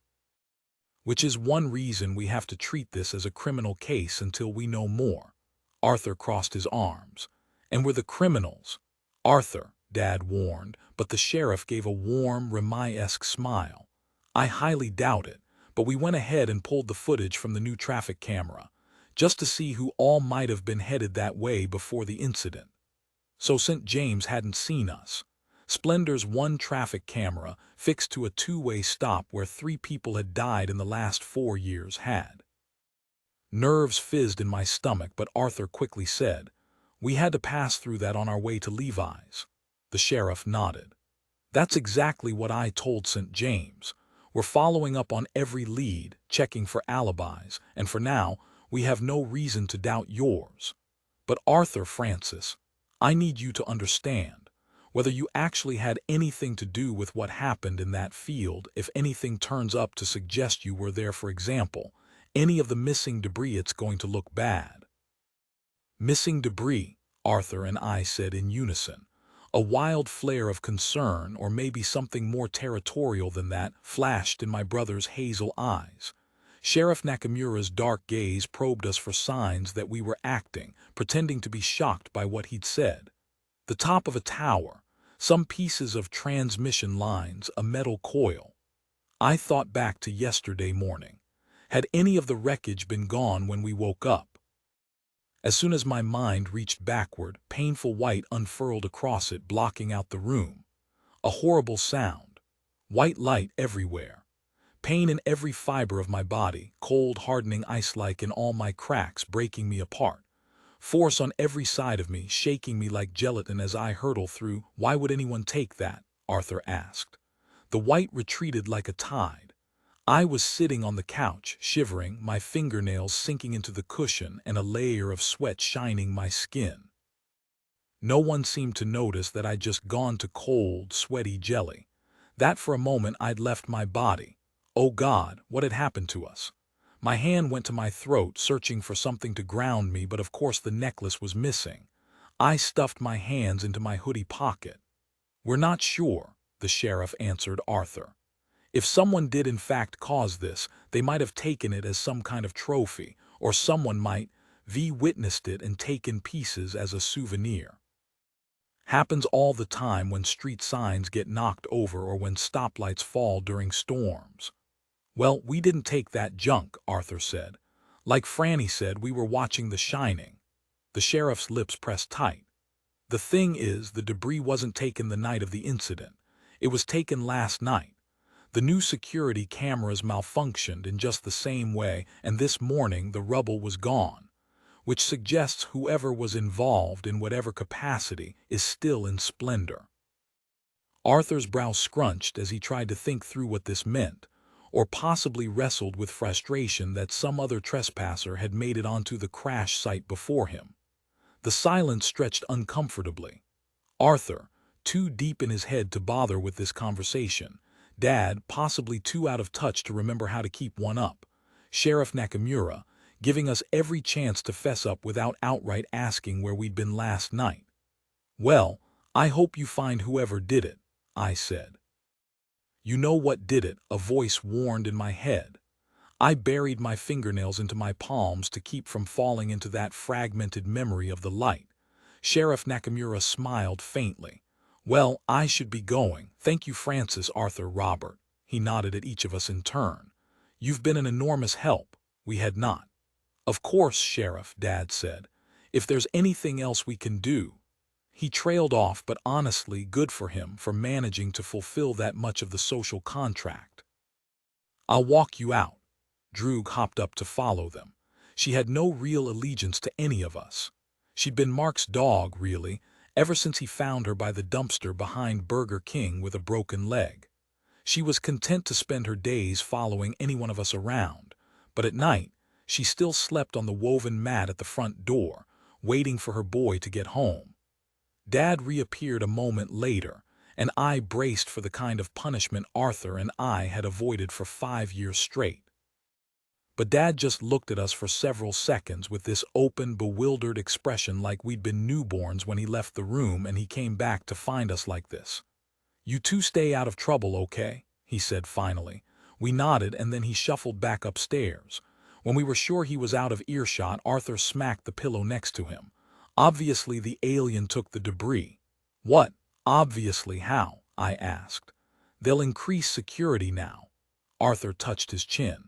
Which is one reason we have to treat this as a criminal case until we know more." Arthur crossed his arms. "And we're the criminals." "Arthur," Dad warned, but the sheriff gave a warm, Ramai-esque smile. "I highly doubt it, but we went ahead and pulled the footage from the new traffic camera, just to see who all might have been headed that way before the incident." So St. James hadn't seen us. Splendor's one traffic camera, fixed to a two-way stop where 3 people had died in the last 4 years, had. Nerves fizzed in my stomach, but Arthur quickly said, "We had to pass through that on our way to Levi's." The sheriff nodded. "That's exactly what I told St. James. We're following up on every lead, checking for alibis, and for now, we have no reason to doubt yours. But Arthur, Francis, I need you to understand. Whether you actually had anything to do with what happened in that field, if anything turns up to suggest you were there, for example, any of the missing debris, it's going to look bad." "Missing debris," Arthur and I said in unison. A wild flare of concern, or maybe something more territorial than that, flashed in my brother's hazel eyes. Sheriff Nakamura's dark gaze probed us for signs that we were acting, pretending to be shocked by what he'd said. The top of a tower, some pieces of transmission lines, a metal coil. I thought back to yesterday morning. Had any of the wreckage been gone when we woke up? As soon as my mind reached backward, painful white unfurled across it, blocking out the room. A horrible sound. White light everywhere. Pain in every fiber of my body, cold, hardening ice-like in all my cracks, breaking me apart. Force on every side of me, shaking me like gelatin as I hurtle through. "Why would anyone take that?" Arthur asked. The white retreated like a tide. I was sitting on the couch, shivering, my fingernails sinking into the cushion and a layer of sweat shining my skin. No one seemed to notice that I'd just gone to cold, sweaty jelly. That for a moment I'd left my body. Oh God, what had happened to us? My hand went to my throat, searching for something to ground me, but of course the necklace was missing. I stuffed my hands into my hoodie pocket. We're not sure, the sheriff answered Arthur. If someone did in fact cause this, they might have taken it as some kind of trophy, or someone might V witnessed it and taken pieces as a souvenir. Happens all the time when street signs get knocked over or when stoplights fall during storms. Well, we didn't take that junk, Arthur said. Like Franny said, we were watching The Shining. The sheriff's lips pressed tight. The thing is, the debris wasn't taken the night of the incident. It was taken last night. The new security cameras malfunctioned in just the same way, and this morning the rubble was gone, which suggests whoever was involved in whatever capacity is still in Splendor. Arthur's brow scrunched as he tried to think through what this meant, or possibly wrestled with frustration that some other trespasser had made it onto the crash site before him. The silence stretched uncomfortably. Arthur, too deep in his head to bother with this conversation. Dad, possibly too out of touch to remember how to keep one up. Sheriff Nakamura, giving us every chance to fess up without outright asking where we'd been last night. Well, I hope you find whoever did it, I said. You know what did it, a voice warned in my head. I buried my fingernails into my palms to keep from falling into that fragmented memory of the light. Sheriff Nakamura smiled faintly. Well, I should be going. Thank you, Francis, Arthur, Robert. He nodded at each of us in turn. You've been an enormous help. We had not. Of course, Sheriff, Dad said. If there's anything else we can do. He trailed off, but honestly, good for him for managing to fulfill that much of the social contract. I'll walk you out. Droog hopped up to follow them. She had no real allegiance to any of us. She'd been Mark's dog, really, ever since he found her by the dumpster behind Burger King with a broken leg. She was content to spend her days following any one of us around, but at night, she still slept on the woven mat at the front door, waiting for her boy to get home. Dad reappeared a moment later, and I braced for the kind of punishment Arthur and I had avoided for 5 years straight. But Dad just looked at us for several seconds with this open, bewildered expression like we'd been newborns when he left the room and he came back to find us like this. You two stay out of trouble, okay? He said finally. We nodded and then he shuffled back upstairs. When we were sure he was out of earshot, Arthur smacked the pillow next to him. Obviously the alien took the debris. What? Obviously how? I asked. They'll increase security now. Arthur touched his chin.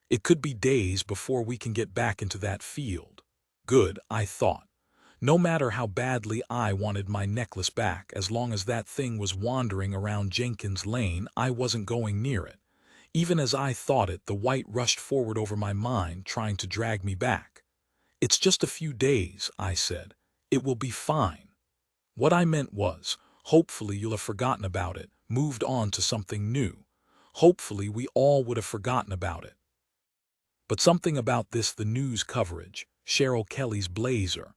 It could be days before we can get back into that field. Good, I thought. No matter how badly I wanted my necklace back, as long as that thing was wandering around Jenkins Lane, I wasn't going near it. Even as I thought it, the white rushed forward over my mind, trying to drag me back. It's just a few days, I said. It will be fine. What I meant was, hopefully you'll have forgotten about it, moved on to something new. Hopefully we all would have forgotten about it. But something about this, the news coverage, Cheryl Kelly's blazer,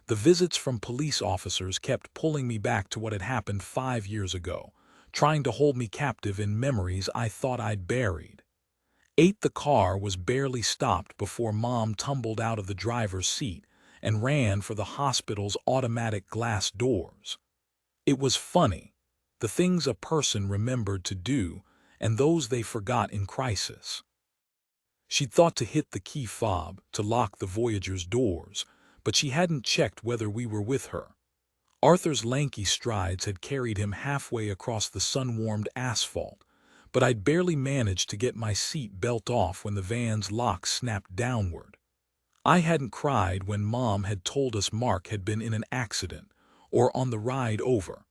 the visits from police officers kept pulling me back to what had happened 5 years ago, trying to hold me captive in memories I thought I'd buried. The car was barely stopped before Mom tumbled out of the driver's seat and ran for the hospital's automatic glass doors. It was funny, the things a person remembered to do and those they forgot in crisis. She'd thought to hit the key fob to lock the Voyager's doors, but she hadn't checked whether we were with her. Arthur's lanky strides had carried him halfway across the sun-warmed asphalt, but I'd barely managed to get my seat belt off when the van's lock snapped downward. I hadn't cried when Mom had told us Mark had been in an accident or on the ride over,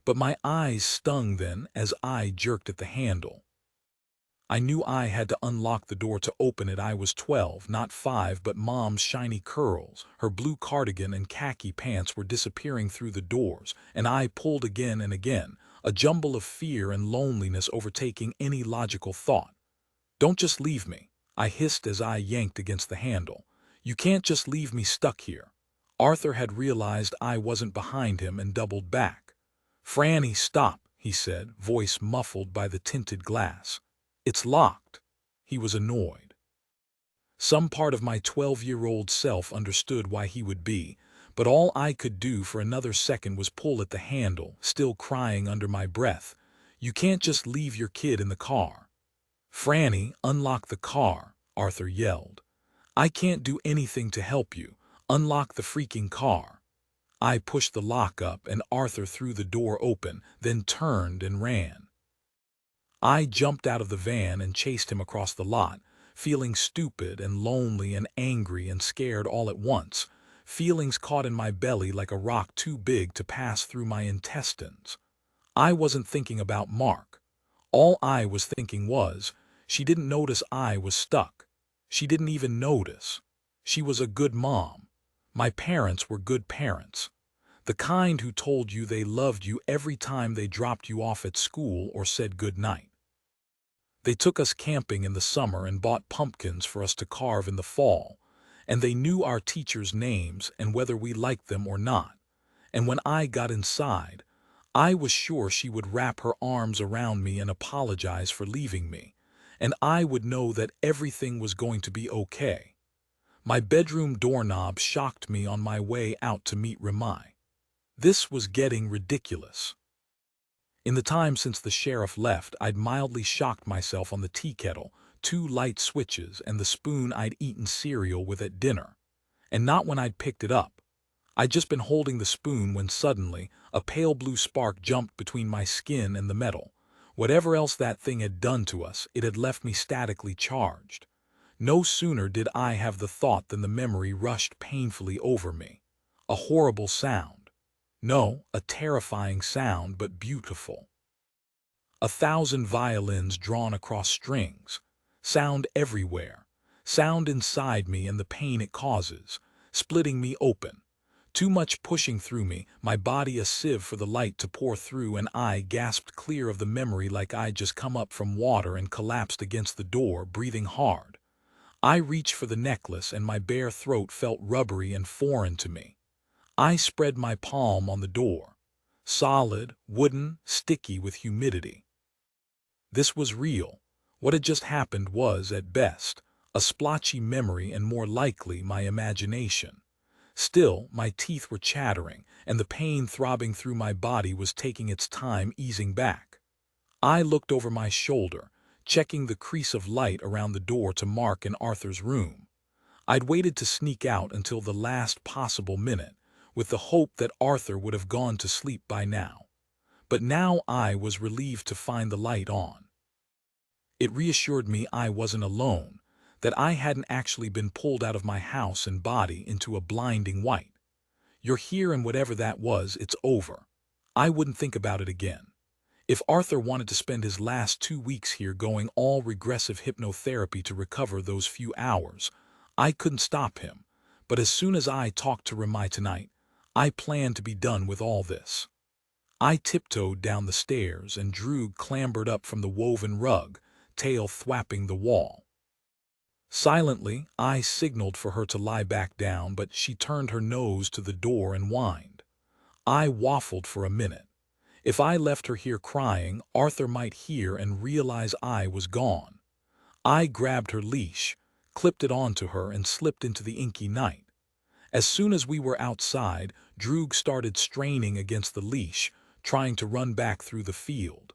but my eyes stung then as I jerked at the handle. I knew I had to unlock the door to open it. I was 12, not 5, but Mom's shiny curls, her blue cardigan and khaki pants were disappearing through the doors, and I pulled again and again, a jumble of fear and loneliness overtaking any logical thought. Don't just leave me, I hissed as I yanked against the handle. You can't just leave me stuck here. Arthur had realized I wasn't behind him and doubled back. Franny, stop, he said, voice muffled by the tinted glass. "It's locked." He was annoyed. Some part of my 12-year-old self understood why he would be, but all I could do for another second was pull at the handle, still crying under my breath, "You can't just leave your kid in the car." "Franny, unlock the car," Arthur yelled. "I can't do anything to help you. Unlock the freaking car." I pushed the lock up and Arthur threw the door open, then turned and ran. I jumped out of the van and chased him across the lot, feeling stupid and lonely and angry and scared all at once, feelings caught in my belly like a rock too big to pass through my intestines. I wasn't thinking about Mark. All I was thinking was, she didn't notice I was stuck. She didn't even notice. She was a good mom. My parents were good parents. The kind who told you they loved you every time they dropped you off at school or said good night. They took us camping in the summer and bought pumpkins for us to carve in the fall, and they knew our teachers' names and whether we liked them or not. And when I got inside, I was sure she would wrap her arms around me and apologize for leaving me, and I would know that everything was going to be okay. My bedroom doorknob shocked me on my way out to meet Remai. This was getting ridiculous. In the time since the sheriff left, I'd mildly shocked myself on the tea kettle, 2 light switches, and the spoon I'd eaten cereal with at dinner. And not when I'd picked it up. I'd just been holding the spoon when suddenly a pale blue spark jumped between my skin and the metal. Whatever else that thing had done to us, it had left me statically charged. No sooner did I have the thought than the memory rushed painfully over me. A horrible sound. No, a terrifying sound, but beautiful. 1,000 violins drawn across strings. Sound everywhere. Sound inside me and the pain it causes, splitting me open. Too much pushing through me, my body a sieve for the light to pour through, and I gasped clear of the memory like I'd just come up from water and collapsed against the door, breathing hard. I reached for the necklace and my bare throat felt rubbery and foreign to me. I spread my palm on the door. Solid, wooden, sticky with humidity. This was real. What had just happened was, at best, a splotchy memory and more likely my imagination. Still, my teeth were chattering, and the pain throbbing through my body was taking its time easing back. I looked over my shoulder, checking the crease of light around the door to Mark and Arthur's room. I'd waited to sneak out until the last possible minute, with the hope that Arthur would have gone to sleep by now. But now I was relieved to find the light on. It reassured me I wasn't alone, that I hadn't actually been pulled out of my house and body into a blinding white. You're here, and whatever that was, it's over. I wouldn't think about it again. If Arthur wanted to spend his last 2 weeks here going all regressive hypnotherapy to recover those few hours, I couldn't stop him. But as soon as I talked to Remai tonight, I planned to be done with all this. I tiptoed down the stairs and Droog clambered up from the woven rug, tail thwapping the wall. Silently, I signaled for her to lie back down, but she turned her nose to the door and whined. I waffled for a minute. If I left her here crying, Arthur might hear and realize I was gone. I grabbed her leash, clipped it onto her, and slipped into the inky night. As soon as we were outside, Droog started straining against the leash, trying to run back through the field.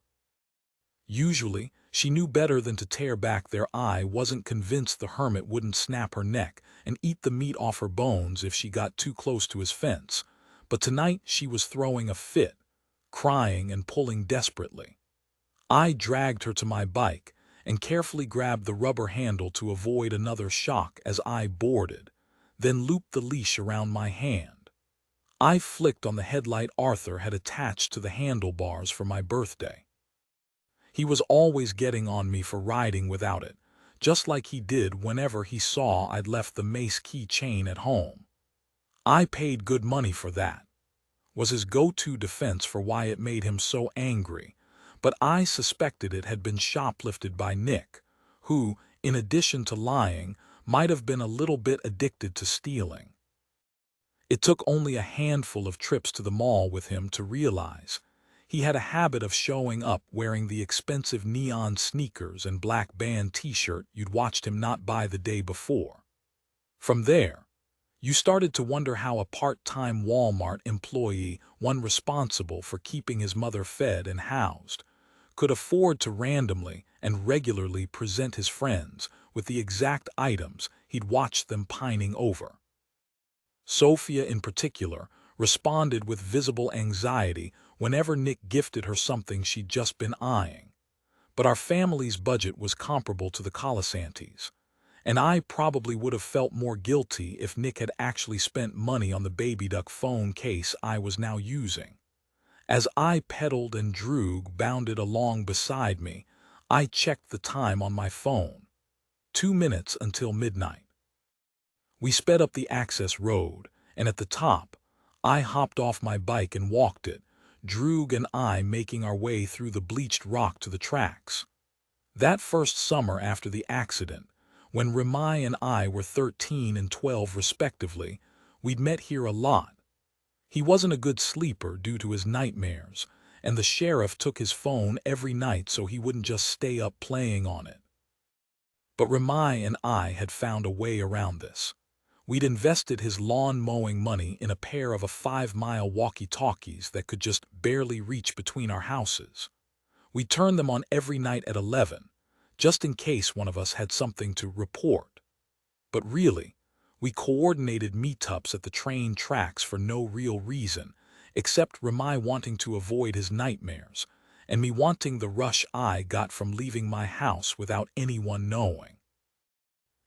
Usually, she knew better than to tear back there. I wasn't convinced the hermit wouldn't snap her neck and eat the meat off her bones if she got too close to his fence, but tonight she was throwing a fit, crying and pulling desperately. I dragged her to my bike and carefully grabbed the rubber handle to avoid another shock as I boarded, then looped the leash around my hand. I flicked on the headlight Arthur had attached to the handlebars for my birthday. He was always getting on me for riding without it, just like he did whenever he saw I'd left the mace key chain at home. I paid good money for that, was his go-to defense for why it made him so angry, but I suspected it had been shoplifted by Nick, who, in addition to lying, might have been a little bit addicted to stealing. It took only a handful of trips to the mall with him to realize He had a habit of showing up wearing the expensive neon sneakers and black band t-shirt you'd watched him not buy the day before. From there, you started to wonder how a part-time Walmart employee, one responsible for keeping his mother fed and housed, could afford to randomly and regularly present his friends with the exact items he'd watched them pining over. Sophia, in particular, responded with visible anxiety whenever Nick gifted her something she'd just been eyeing. But our family's budget was comparable to the Colasantes, and I probably would have felt more guilty if Nick had actually spent money on the baby duck phone case I was now using. As I pedaled and Droog bounded along beside me, I checked the time on my phone. 2 minutes until midnight. We sped up the access road, and at the top, I hopped off my bike and walked it, Droog and I making our way through the bleached rock to the tracks. That first summer after the accident, when Remai and I were 13 and 12 respectively, we'd met here a lot. He wasn't a good sleeper due to his nightmares, and the sheriff took his phone every night so he wouldn't just stay up playing on it. But Remai and I had found a way around this. We'd invested his lawn mowing money in a pair of 5-mile walkie-talkies that could just barely reach between our houses. We turned them on every night at 11, just in case one of us had something to report. But really, we coordinated meetups at the train tracks for no real reason, except Remai wanting to avoid his nightmares, and me wanting the rush I got from leaving my house without anyone knowing.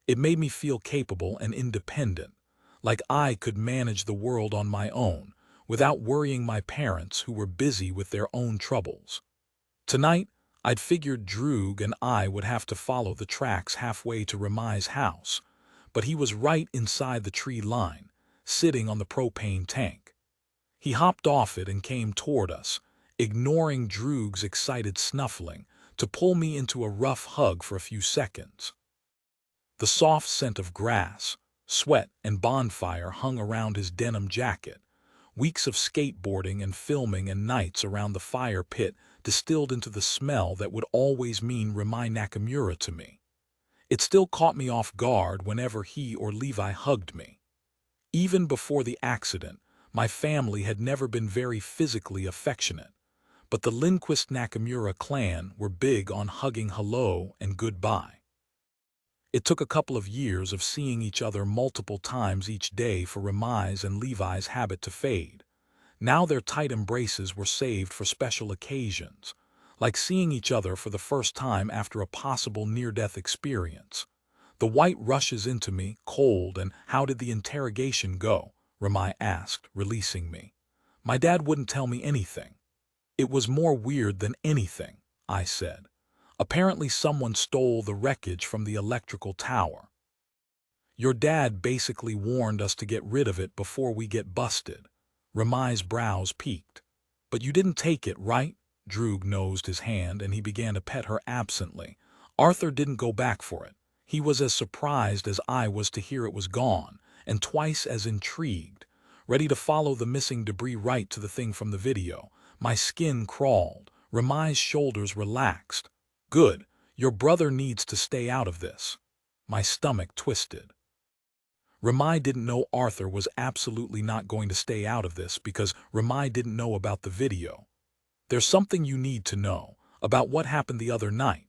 It made me feel capable and independent, like I could manage the world on my own, without worrying my parents who were busy with their own troubles. Tonight, I'd figured Droog and I would have to follow the tracks halfway to Remai's house, but he was right inside the tree line, sitting on the propane tank. He hopped off it and came toward us, ignoring Droog's excited snuffling, to pull me into a rough hug for a few seconds. The soft scent of grass, sweat, and bonfire hung around his denim jacket. Weeks of skateboarding and filming and nights around the fire pit distilled into the smell that would always mean Remai Nakamura to me. It still caught me off guard whenever he or Levi hugged me. Even before the accident, my family had never been very physically affectionate, but the Lindquist Nakamura clan were big on hugging hello and goodbye. It took a couple of years of seeing each other multiple times each day for Remai's and Levi's habit to fade. Now their tight embraces were saved for special occasions, like seeing each other for the first time after a possible near-death experience. The white rushes into me, cold, and "How did the interrogation go?" Remai asked, releasing me. My dad wouldn't tell me anything. It was more weird than anything, I said. Apparently someone stole the wreckage from the electrical tower. Your dad basically warned us to get rid of it before we get busted. Remai's brows peaked. But you didn't take it, right? Droog nosed his hand and he began to pet her absently. Arthur didn't go back for it. He was as surprised as I was to hear it was gone, and twice as intrigued, ready to follow the missing debris right to the thing from the video. My skin crawled. Remai's shoulders relaxed. Good. Your brother needs to stay out of this. My stomach twisted. Remai didn't know Arthur was absolutely not going to stay out of this because Remai didn't know about the video. There's something you need to know about what happened the other night.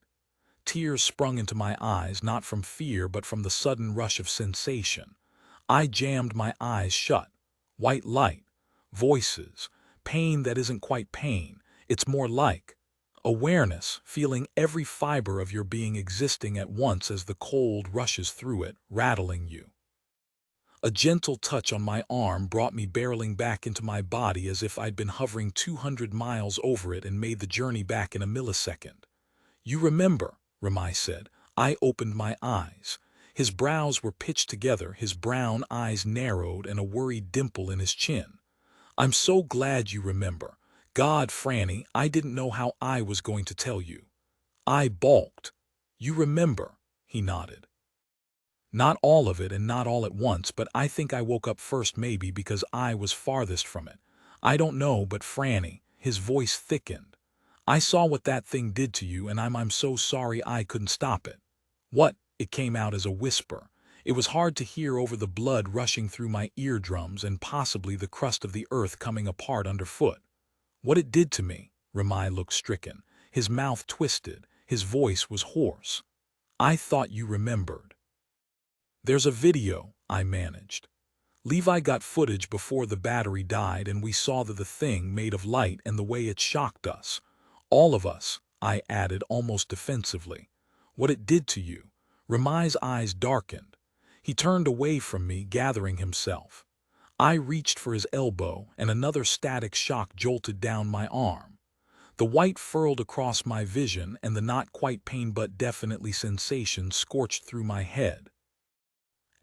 Tears sprung into my eyes, not from fear but from the sudden rush of sensation. I jammed my eyes shut. White light, voices, pain that isn't quite pain. It's more like awareness, feeling every fiber of your being existing at once as the cold rushes through it, rattling you. A gentle touch on my arm brought me barreling back into my body as if I'd been hovering 200 miles over it and made the journey back in a millisecond. You remember, Remai said. I opened my eyes. His brows were pitched together, his brown eyes narrowed, and a worried dimple in his chin. I'm so glad you remember. God, Franny, I didn't know how I was going to tell you. I balked. You remember, he nodded. Not all of it and not all at once, but I think I woke up first maybe because I was farthest from it. I don't know, but Franny, his voice thickened. "I saw what that thing did to you, and I'm so sorry I couldn't stop it." "What?" It came out as a whisper. It was hard to hear over the blood rushing through my eardrums and possibly the crust of the earth coming apart underfoot. "What it did to me?" Ramai looked stricken. His mouth twisted. His voice was hoarse. "I thought you remembered." "There's a video," I managed. "Levi got footage before the battery died, and we saw the thing made of light and the way it shocked us. All of us," I added almost defensively. "What it did to you." Ramai's eyes darkened. He turned away from me, gathering himself. I reached for his elbow, and another static shock jolted down my arm. The white furled across my vision, and the not quite pain but definitely sensation scorched through my head.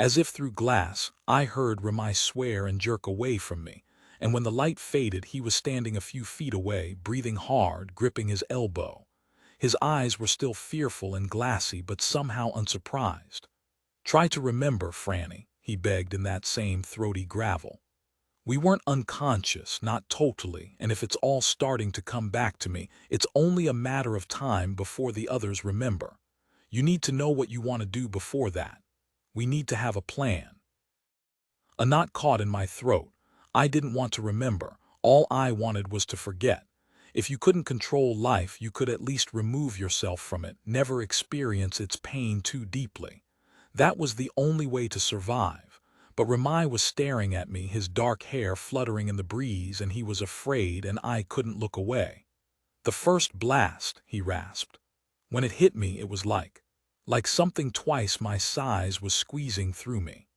As if through glass, I heard Ramai swear and jerk away from me, and when the light faded, he was standing a few feet away, breathing hard, gripping his elbow. His eyes were still fearful and glassy, but somehow unsurprised. "Try to remember, Franny," he begged in that same throaty gravel. "We weren't unconscious, not totally, and if it's all starting to come back to me, it's only a matter of time before the others remember. You need to know what you want to do before that. We need to have a plan." A knot caught in my throat. I didn't want to remember. All I wanted was to forget. If you couldn't control life, you could at least remove yourself from it, never experience its pain too deeply. That was the only way to survive. But Ramai was staring at me, his dark hair fluttering in the breeze, and he was afraid, and I couldn't look away. "The first blast," he rasped. "When it hit me, it was like something twice my size was squeezing through me.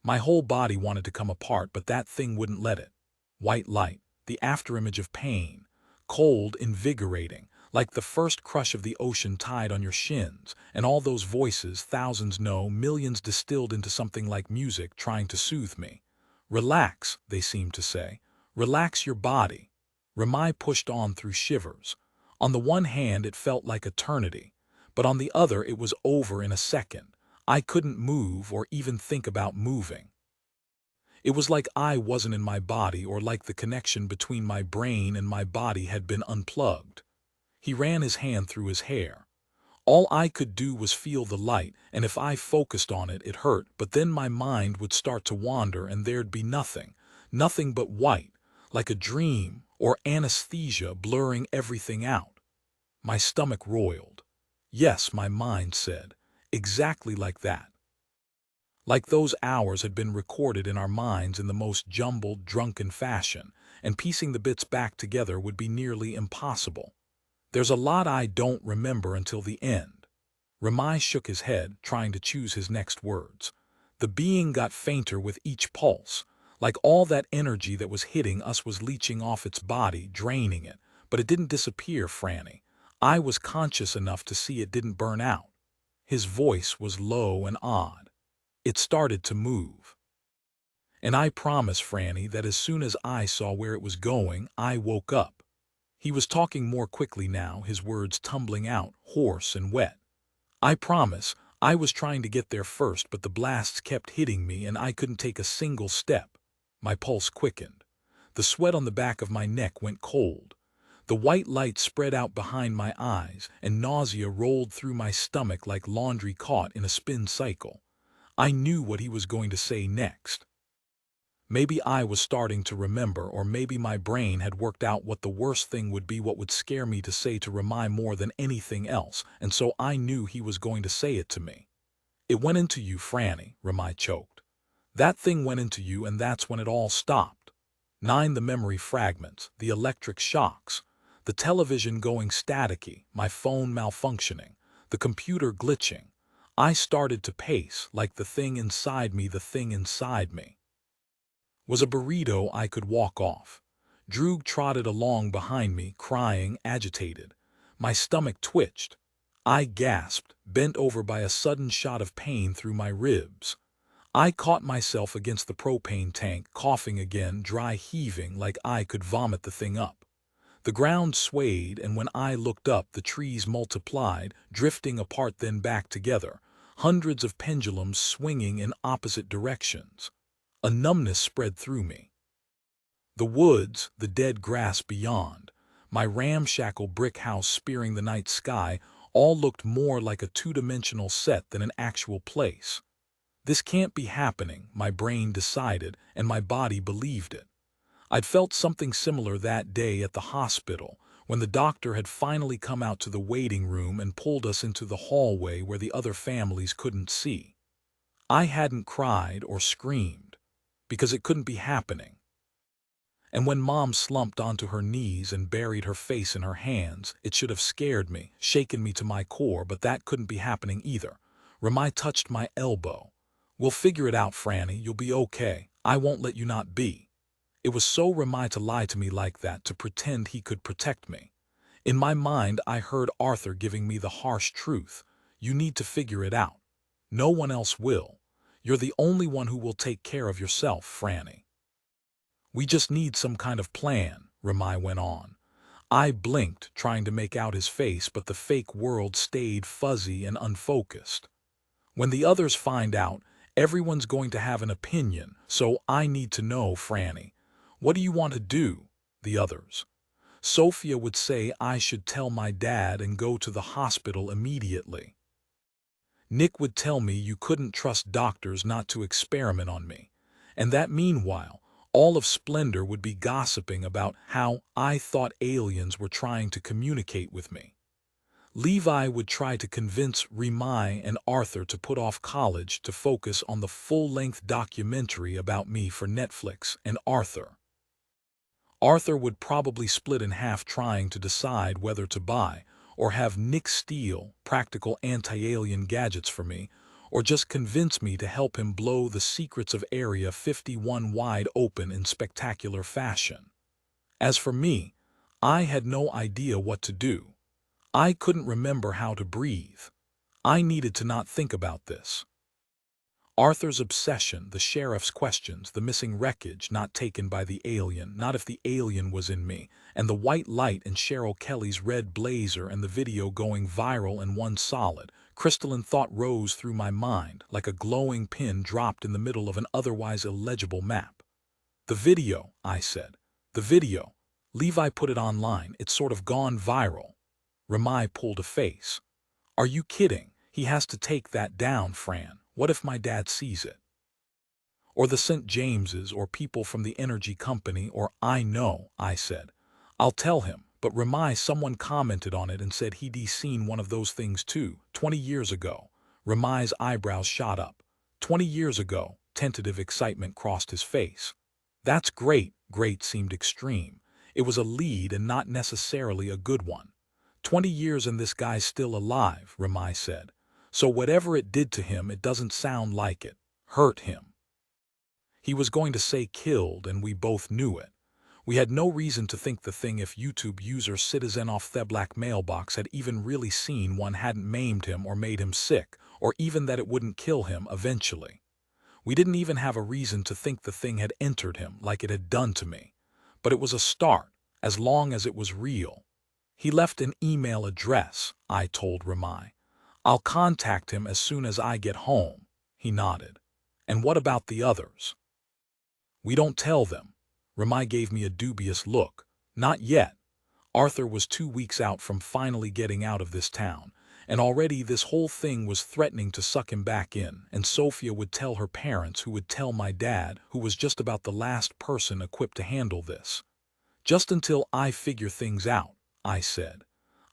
My whole body wanted to come apart, but that thing wouldn't let it. White light, the afterimage of pain, cold, invigorating, like the first crush of the ocean tide on your shins, and all those voices, thousands, no, millions, distilled into something like music, trying to soothe me. 'Relax,' they seemed to say. 'Relax your body.'" Ramai pushed on through shivers. On the one hand, it felt like eternity, but on the other, it was over in a second. I couldn't move or even think about moving. It was like I wasn't in my body, or like the connection between my brain and my body had been unplugged. He ran his hand through his hair. All I could do was feel the light, and if I focused on it, it hurt, but then my mind would start to wander and there'd be nothing, nothing but white, like a dream or anesthesia blurring everything out. My stomach roiled. Yes, my mind said, exactly like that. Like those hours had been recorded in our minds in the most jumbled, drunken fashion, and piecing the bits back together would be nearly impossible. "There's a lot I don't remember until the end." Ramai shook his head, trying to choose his next words. "The being got fainter with each pulse, like all that energy that was hitting us was leaching off its body, draining it, but it didn't disappear, Franny. I was conscious enough to see it didn't burn out." His voice was low and odd. "It started to move. And I promise, Franny, that as soon as I saw where it was going, I woke up." He was talking more quickly now, his words tumbling out, hoarse and wet. "I promise, I was trying to get there first, but the blasts kept hitting me and I couldn't take a single step." My pulse quickened. The sweat on the back of my neck went cold. The white light spread out behind my eyes, and nausea rolled through my stomach like laundry caught in a spin cycle. I knew what he was going to say next. Maybe I was starting to remember, or maybe my brain had worked out what the worst thing would be, what would scare me to say to Ramai more than anything else, and so I knew he was going to say it to me. "It went into you, Franny," Ramai choked. "That thing went into you, and that's when it all stopped. The memory fragments, the electric shocks, the television going staticky, my phone malfunctioning, the computer glitching. I started to pace, like the thing inside me, the thing inside me was a burrito I could walk off. Droog trotted along behind me, crying, agitated. My stomach twitched. I gasped, bent over by a sudden shot of pain through my ribs. I caught myself against the propane tank, coughing again, dry heaving like I could vomit the thing up. The ground swayed, and when I looked up, the trees multiplied, drifting apart then back together, hundreds of pendulums swinging in opposite directions. A numbness spread through me. The woods, the dead grass beyond, my ramshackle brick house spearing the night sky, all looked more like a two-dimensional set than an actual place. This can't be happening, my brain decided, and my body believed it. I'd felt something similar that day at the hospital, when the doctor had finally come out to the waiting room and pulled us into the hallway where the other families couldn't see. I hadn't cried or screamed, because it couldn't be happening. And when Mom slumped onto her knees and buried her face in her hands, it should have scared me, shaken me to my core, but that couldn't be happening either. Ramai touched my elbow. "We'll figure it out, Franny. You'll be okay. I won't let you not be." It was so Ramai to lie to me like that, to pretend he could protect me. In my mind, I heard Arthur giving me the harsh truth. "You need to figure it out. No one else will. You're the only one who will take care of yourself, Franny. We just need some kind of plan," Ramai went on. I blinked, trying to make out his face, but the fake world stayed fuzzy and unfocused. "When the others find out, everyone's going to have an opinion, so I need to know, Franny. What do you want to do?" The others. "Sophia would say I should tell my dad and go to the hospital immediately. Nick would tell me you couldn't trust doctors not to experiment on me. And that meanwhile, all of Splendor would be gossiping about how I thought aliens were trying to communicate with me. Levi would try to convince Remai and Arthur to put off college to focus on the full-length documentary about me for Netflix, and Arthur would probably split in half trying to decide whether to buy or have Nick steal practical anti-alien gadgets for me, or just convince me to help him blow the secrets of Area 51 wide open in spectacular fashion. As for me, I had no idea what to do. I couldn't remember how to breathe. I needed to not think about this. Arthur's obsession, the sheriff's questions, the missing wreckage not taken by the alien, not if the alien was in me, and the white light in Cheryl Kelly's red blazer and the video going viral in one solid, crystalline thought rose through my mind like a glowing pin dropped in the middle of an otherwise illegible map. "The video," I said. "The video. Levi put it online. It's sort of gone viral." Ramai pulled a face. "Are you kidding? He has to take that down, Fran. What if my dad sees it? Or the St. James's, or people from the energy company, or I know," I said. "I'll tell him." But Ramai, someone commented on it and said he'd seen one of those things too, 20 years ago. Ramai's eyebrows shot up. 20 years ago, tentative excitement crossed his face. "That's great." Great seemed extreme. It was a lead and not necessarily a good one. 20 years and this guy's still alive, Ramai said. "So whatever it did to him, it doesn't sound like it hurt him." He was going to say killed, and we both knew it. We had no reason to think the thing, if YouTube user Citizen off the Black Mailbox had even really seen one, hadn't maimed him or made him sick, or even that it wouldn't kill him eventually. We didn't even have a reason to think the thing had entered him like it had done to me. But it was a start, as long as it was real. "He left an email address," I told Ramai. "I'll contact him as soon as I get home." He nodded. "And what about the others?" "We don't tell them." Ramai gave me a dubious look. "Not yet. Arthur was 2 weeks out from finally getting out of this town, and already this whole thing was threatening to suck him back in, and Sophia would tell her parents, who would tell my dad, who was just about the last person equipped to handle this. Just until I figure things out," I said.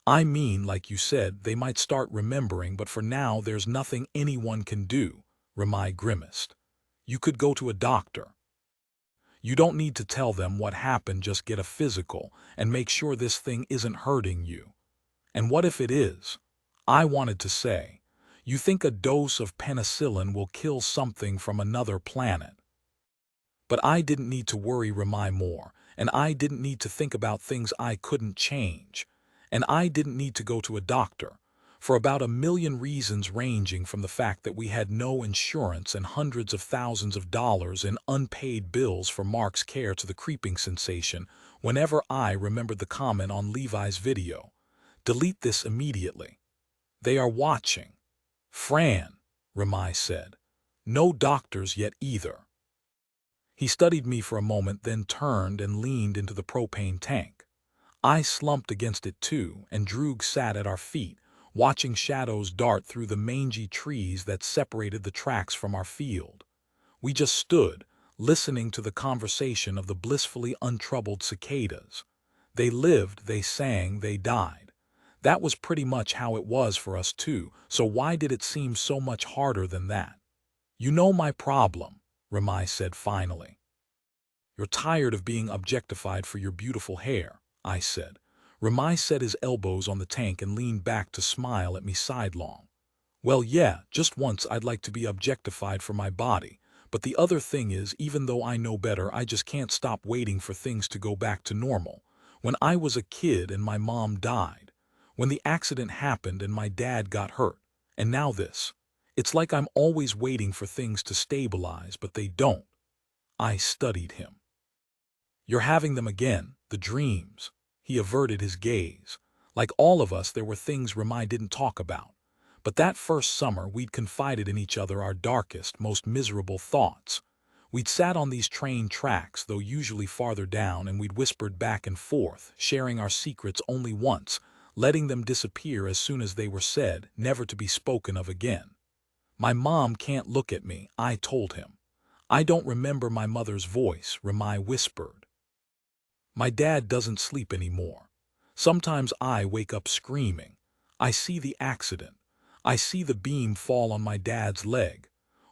"I mean, like you said, they might start remembering, but for now there's nothing anyone can do." Ramai grimaced. "You could go to a doctor. You don't need to tell them what happened, just get a physical and make sure this thing isn't hurting you." "And what if it is?" I wanted to say. "You think a dose of penicillin will kill something from another planet?" But I didn't need to worry Ramai more, and I didn't need to think about things I couldn't change. And I didn't need to go to a doctor, for about a million reasons, ranging from the fact that we had no insurance and hundreds of thousands of dollars in unpaid bills for Mark's care to the creeping sensation whenever I remembered the comment on Levi's video. "Delete this immediately. They are watching." "Fran," Ramai said. "No doctors yet either." He studied me for a moment, then turned and leaned into the propane tank. I slumped against it too, and Droog sat at our feet, watching shadows dart through the mangy trees that separated the tracks from our field. We just stood, listening to the conversation of the blissfully untroubled cicadas. They lived, they sang, they died. That was pretty much how it was for us too, so why did it seem so much harder than that? "You know my problem," Ramai said finally. "You're tired of being objectified for your beautiful hair," I said. Ramai set his elbows on the tank and leaned back to smile at me sidelong. "Well, yeah, just once I'd like to be objectified for my body, but the other thing is, even though I know better, I just can't stop waiting for things to go back to normal. When I was a kid and my mom died, when the accident happened and my dad got hurt, and now this. It's like I'm always waiting for things to stabilize, but they don't." I studied him. "You're having them again, the dreams." He averted his gaze. "Like all of us, there were things Ramai didn't talk about. But that first summer, we'd confided in each other our darkest, most miserable thoughts. We'd sat on these train tracks, though usually farther down, and we'd whispered back and forth, sharing our secrets only once, letting them disappear as soon as they were said, never to be spoken of again. My mom can't look at me," I told him. "I don't remember my mother's voice," Ramai whispered. "My dad doesn't sleep anymore. Sometimes I wake up screaming. I see the accident. I see the beam fall on my dad's leg.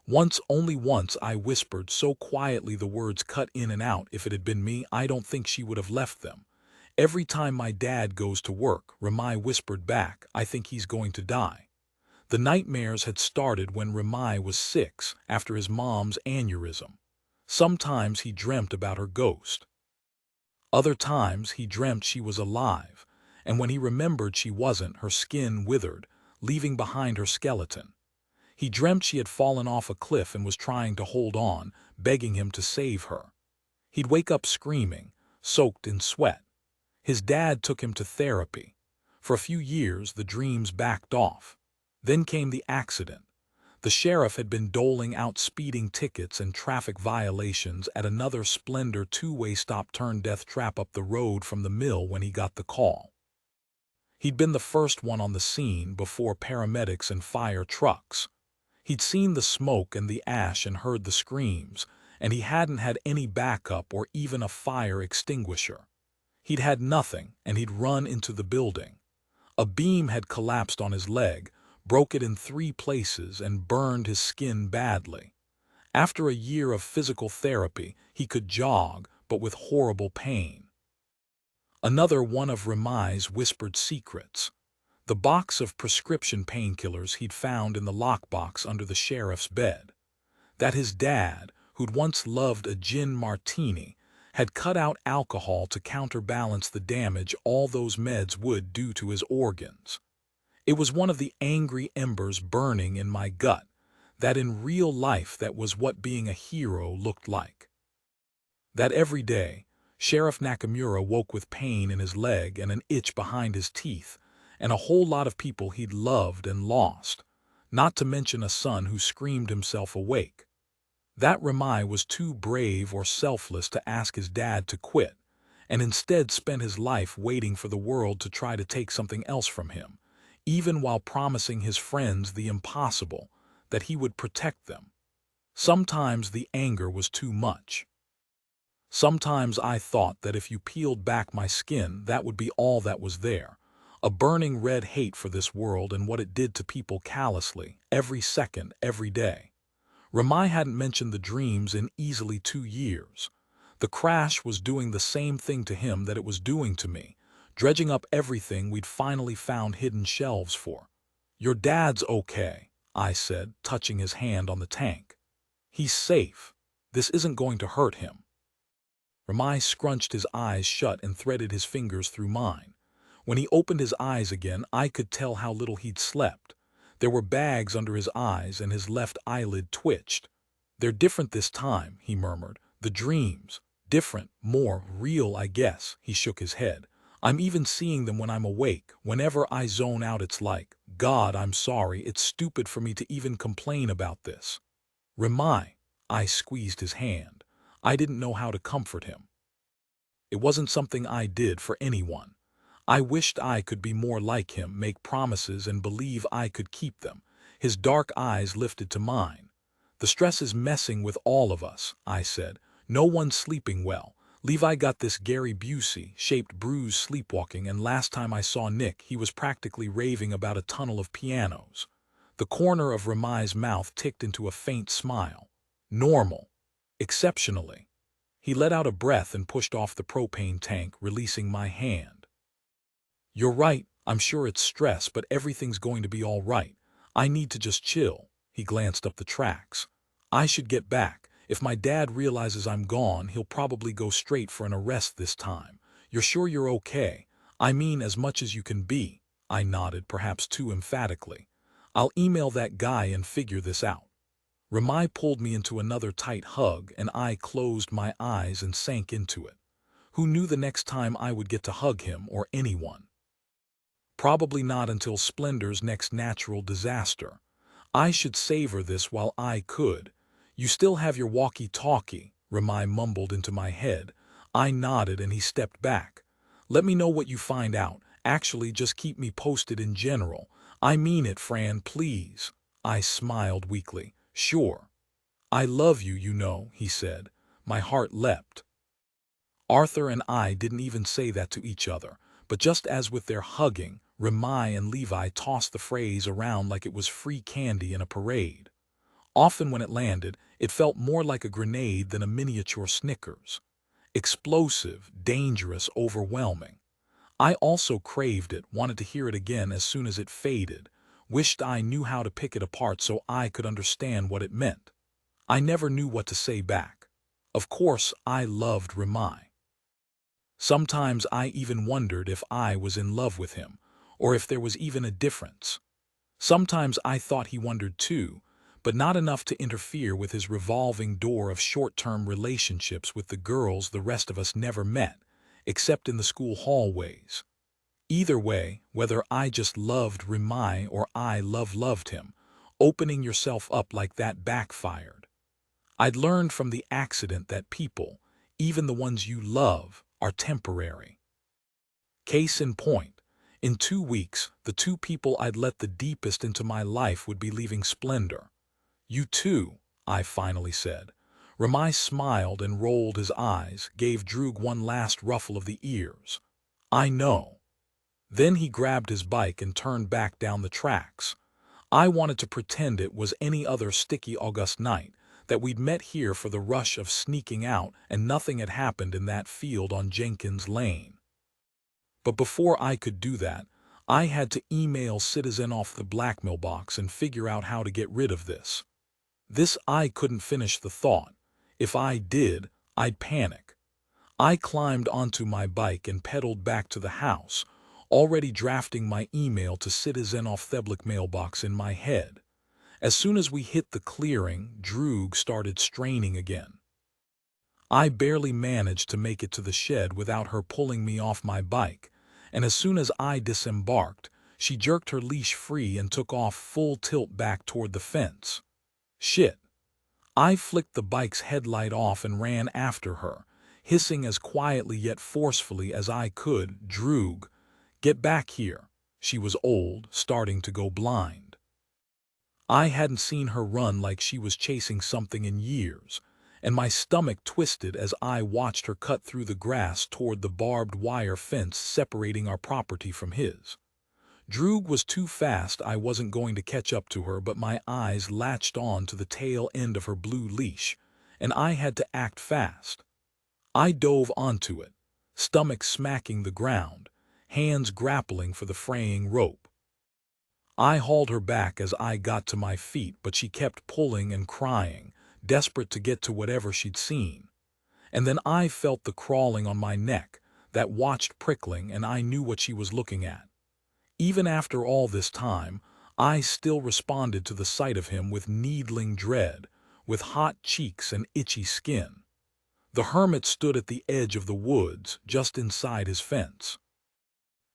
Once, only once," I whispered so quietly the words cut in and out. "If it had been me, I don't think she would have left them. Every time my dad goes to work," Ramai whispered back, "I think he's going to die." The nightmares had started when Ramai was 6, after his mom's aneurysm. Sometimes he dreamt about her ghost. Other times he dreamt she was alive, and when he remembered she wasn't, her skin withered, leaving behind her skeleton. He dreamt she had fallen off a cliff and was trying to hold on, begging him to save her. He'd wake up screaming, soaked in sweat. His dad took him to therapy. For a few years, the dreams backed off. Then came the accident. The sheriff had been doling out speeding tickets and traffic violations at another Splendor two-way stop-turn death trap up the road from the mill when he got the call. He'd been the first one on the scene before paramedics and fire trucks. He'd seen the smoke and the ash and heard the screams, and he hadn't had any backup or even a fire extinguisher. He'd had nothing, and he'd run into the building. A beam had collapsed on his leg, broke it in 3 places, and burned his skin badly. After a year of physical therapy, he could jog, but with horrible pain. Another one of Ramai's whispered secrets. The box of prescription painkillers he'd found in the lockbox under the sheriff's bed. That his dad, who'd once loved a gin martini, had cut out alcohol to counterbalance the damage all those meds would do to his organs. It was one of the angry embers burning in my gut, that in real life that was what being a hero looked like. That every day, Sheriff Nakamura woke with pain in his leg and an itch behind his teeth, and a whole lot of people he'd loved and lost, not to mention a son who screamed himself awake. That Ramai was too brave or selfless to ask his dad to quit, and instead spent his life waiting for the world to try to take something else from him, even while promising his friends the impossible, that he would protect them. Sometimes the anger was too much. Sometimes I thought that if you peeled back my skin, that would be all that was there, a burning red hate for this world and what it did to people callously, every second, every day. Ramai hadn't mentioned the dreams in easily 2 years. The crash was doing the same thing to him that it was doing to me, dredging up everything we'd finally found hidden shelves for. "Your dad's okay," I said, touching his hand on the tank. "He's safe. This isn't going to hurt him." Ramai scrunched his eyes shut and threaded his fingers through mine. When he opened his eyes again, I could tell how little he'd slept. There were bags under his eyes and his left eyelid twitched. "They're different this time," he murmured. "The dreams. Different, more real, I guess." He shook his head. "I'm even seeing them when I'm awake. Whenever I zone out, it's like, God, I'm sorry, it's stupid for me to even complain about this." "Ramai," I squeezed his hand. I didn't know how to comfort him. It wasn't something I did for anyone. I wished I could be more like him, make promises and believe I could keep them. His dark eyes lifted to mine. The stress is messing with all of us, I said. No one's sleeping well. Levi got this Gary Busey-shaped bruise sleepwalking, and last time I saw Nick, he was practically raving about a tunnel of pianos. The corner of Ramai's mouth ticked into a faint smile. Normal. Exceptionally. He let out a breath and pushed off the propane tank, releasing my hand. You're right, I'm sure it's stress, but everything's going to be all right. I need to just chill. He glanced up the tracks. I should get back. If my dad realizes I'm gone, he'll probably go straight for an arrest this time. You're sure you're okay? I mean, as much as you can be. I nodded, perhaps too emphatically. I'll email that guy and figure this out. Ramai pulled me into another tight hug, and I closed my eyes and sank into it. Who knew the next time I would get to hug him or anyone? Probably not until Splendor's next natural disaster. I should savor this while I could. You still have your walkie-talkie, Ramai mumbled into my head. I nodded and he stepped back. Let me know what you find out. Actually, just keep me posted in general. I mean it, Fran, please. I smiled weakly. Sure. I love you, you know, he said. My heart leapt. Arthur and I didn't even say that to each other, but just as with their hugging, Ramai and Levi tossed the phrase around like it was free candy in a parade. Often when it landed, it felt more like a grenade than a miniature Snickers. Explosive, dangerous, overwhelming. I also craved it, wanted to hear it again as soon as it faded, wished I knew how to pick it apart so I could understand what it meant. I never knew what to say back. Of course, I loved Ramai. Sometimes I even wondered if I was in love with him, or if there was even a difference. Sometimes I thought he wondered too, but not enough to interfere with his revolving door of short-term relationships with the girls the rest of us never met, except in the school hallways. Either way, whether I just loved Ramai or I loved him, opening yourself up like that backfired. I'd learned from the accident that people, even the ones you love, are temporary. Case in point, in 2 weeks, the two people I'd let the deepest into my life would be leaving Splendor. You too, I finally said. Ramai smiled and rolled his eyes, gave Droog one last ruffle of the ears. I know. Then he grabbed his bike and turned back down the tracks. I wanted to pretend it was any other sticky August night, that we'd met here for the rush of sneaking out and nothing had happened in that field on Jenkins Lane. But before I could do that, I had to email Citizen off the blackmail box and figure out how to get rid of this. I couldn't finish the thought. If I did, I'd panic. I climbed onto my bike and pedaled back to the house, already drafting my email to Citizen off the mailbox in my head. As soon as we hit the clearing, Droog started straining again. I barely managed to make it to the shed without her pulling me off my bike, and as soon as I disembarked, she jerked her leash free and took off full tilt back toward the fence. Shit. I flicked the bike's headlight off and ran after her, hissing as quietly yet forcefully as I could, Droog, get back here. She was old, starting to go blind. I hadn't seen her run like she was chasing something in years, and my stomach twisted as I watched her cut through the grass toward the barbed wire fence separating our property from his. Droog was too fast. I wasn't going to catch up to her, but my eyes latched on to the tail end of her blue leash, and I had to act fast. I dove onto it, stomach smacking the ground, hands grappling for the fraying rope. I hauled her back as I got to my feet, but she kept pulling and crying, desperate to get to whatever she'd seen. And then I felt the crawling on my neck, that watched prickling, and I knew what she was looking at. Even after all this time, I still responded to the sight of him with needling dread, with hot cheeks and itchy skin. The hermit stood at the edge of the woods, just inside his fence.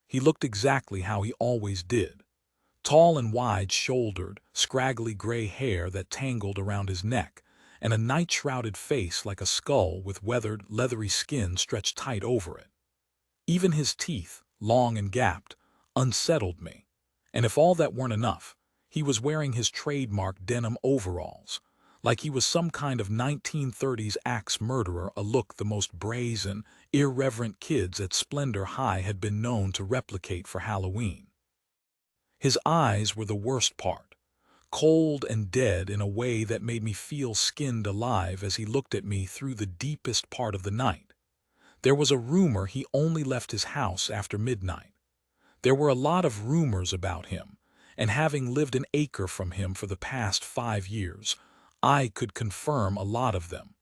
He looked exactly how he always did. Tall and wide-shouldered, scraggly gray hair that tangled around his neck, and a night-shrouded face like a skull with weathered, leathery skin stretched tight over it. Even his teeth, long and gapped, unsettled me. And if all that weren't enough, he was wearing his trademark denim overalls, like he was some kind of 1930s axe murderer, a look the most brazen, irreverent kids at Splendor High had been known to replicate for Halloween. His eyes were the worst part, cold and dead in a way that made me feel skinned alive as he looked at me through the deepest part of the night. There was a rumor he only left his house after midnight. There were a lot of rumors about him, and having lived an acre from him for the past 5 years, I could confirm a lot of them.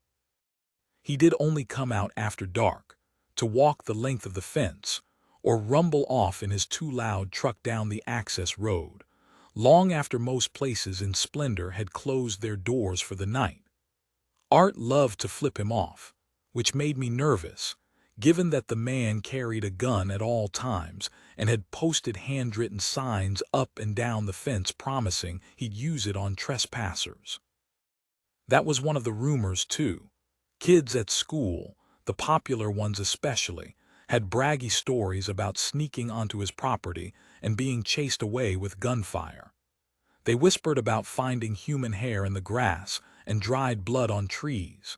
He did only come out after dark, to walk the length of the fence, or rumble off in his too-loud truck down the access road, long after most places in Splendor had closed their doors for the night. Art loved to flip him off, which made me nervous, given that the man carried a gun at all times and had posted handwritten signs up and down the fence promising he'd use it on trespassers. That was one of the rumors, too. Kids at school, the popular ones especially, had braggy stories about sneaking onto his property and being chased away with gunfire. They whispered about finding human hair in the grass and dried blood on trees.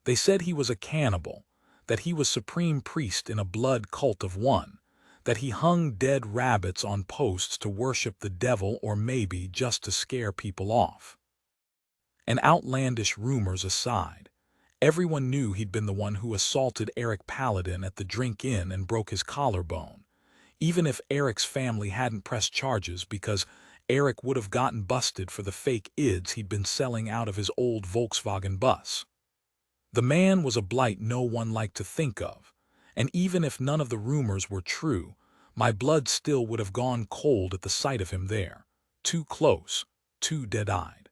They said he was a cannibal, that he was supreme priest in a blood cult of one, that he hung dead rabbits on posts to worship the devil or maybe just to scare people off. And outlandish rumors aside, everyone knew he'd been the one who assaulted Eric Paladin at the Drink Inn and broke his collarbone, even if Eric's family hadn't pressed charges because Eric would have gotten busted for the fake ids he'd been selling out of his old Volkswagen bus. The man was a blight no one liked to think of, and even if none of the rumors were true, my blood still would have gone cold at the sight of him there, too close, too dead-eyed.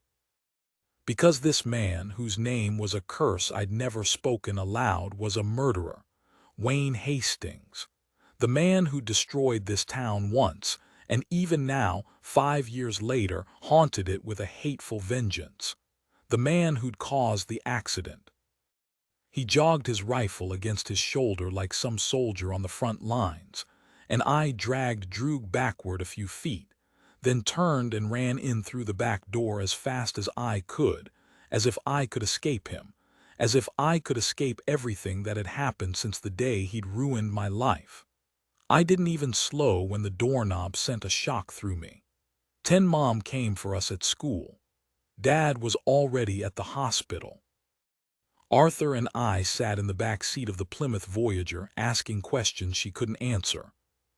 Because this man, whose name was a curse I'd never spoken aloud, was a murderer, Wayne Hastings, the man who destroyed this town once, and even now, 5 years later, haunted it with a hateful vengeance, the man who'd caused the accident. He jogged his rifle against his shoulder like some soldier on the front lines, and I dragged Drew backward a few feet, then turned and ran in through the back door as fast as I could, as if I could escape him, as if I could escape everything that had happened since the day he'd ruined my life. I didn't even slow when the doorknob sent a shock through me. Mom came for us at school. Dad was already at the hospital. Arthur and I sat in the back seat of the Plymouth Voyager asking questions she couldn't answer.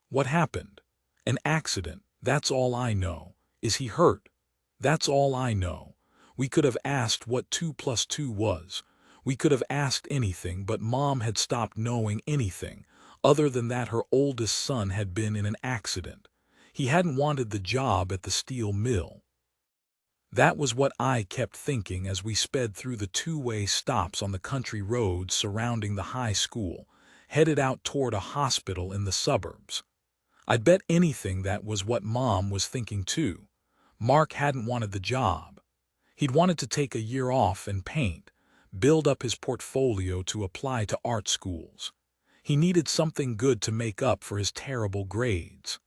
What happened? An accident, that's all I know. Is he hurt? That's all I know. We could have asked what 2 plus 2 was. We could have asked anything, but Mom had stopped knowing anything, other than that her oldest son had been in an accident. He hadn't wanted the job at the steel mill. That was what I kept thinking as we sped through the two-way stops on the country roads surrounding the high school, headed out toward a hospital in the suburbs. I'd bet anything that was what Mom was thinking too. Mark hadn't wanted the job. He'd wanted to take a year off and paint, build up his portfolio to apply to art schools. He needed something good to make up for his terrible grades.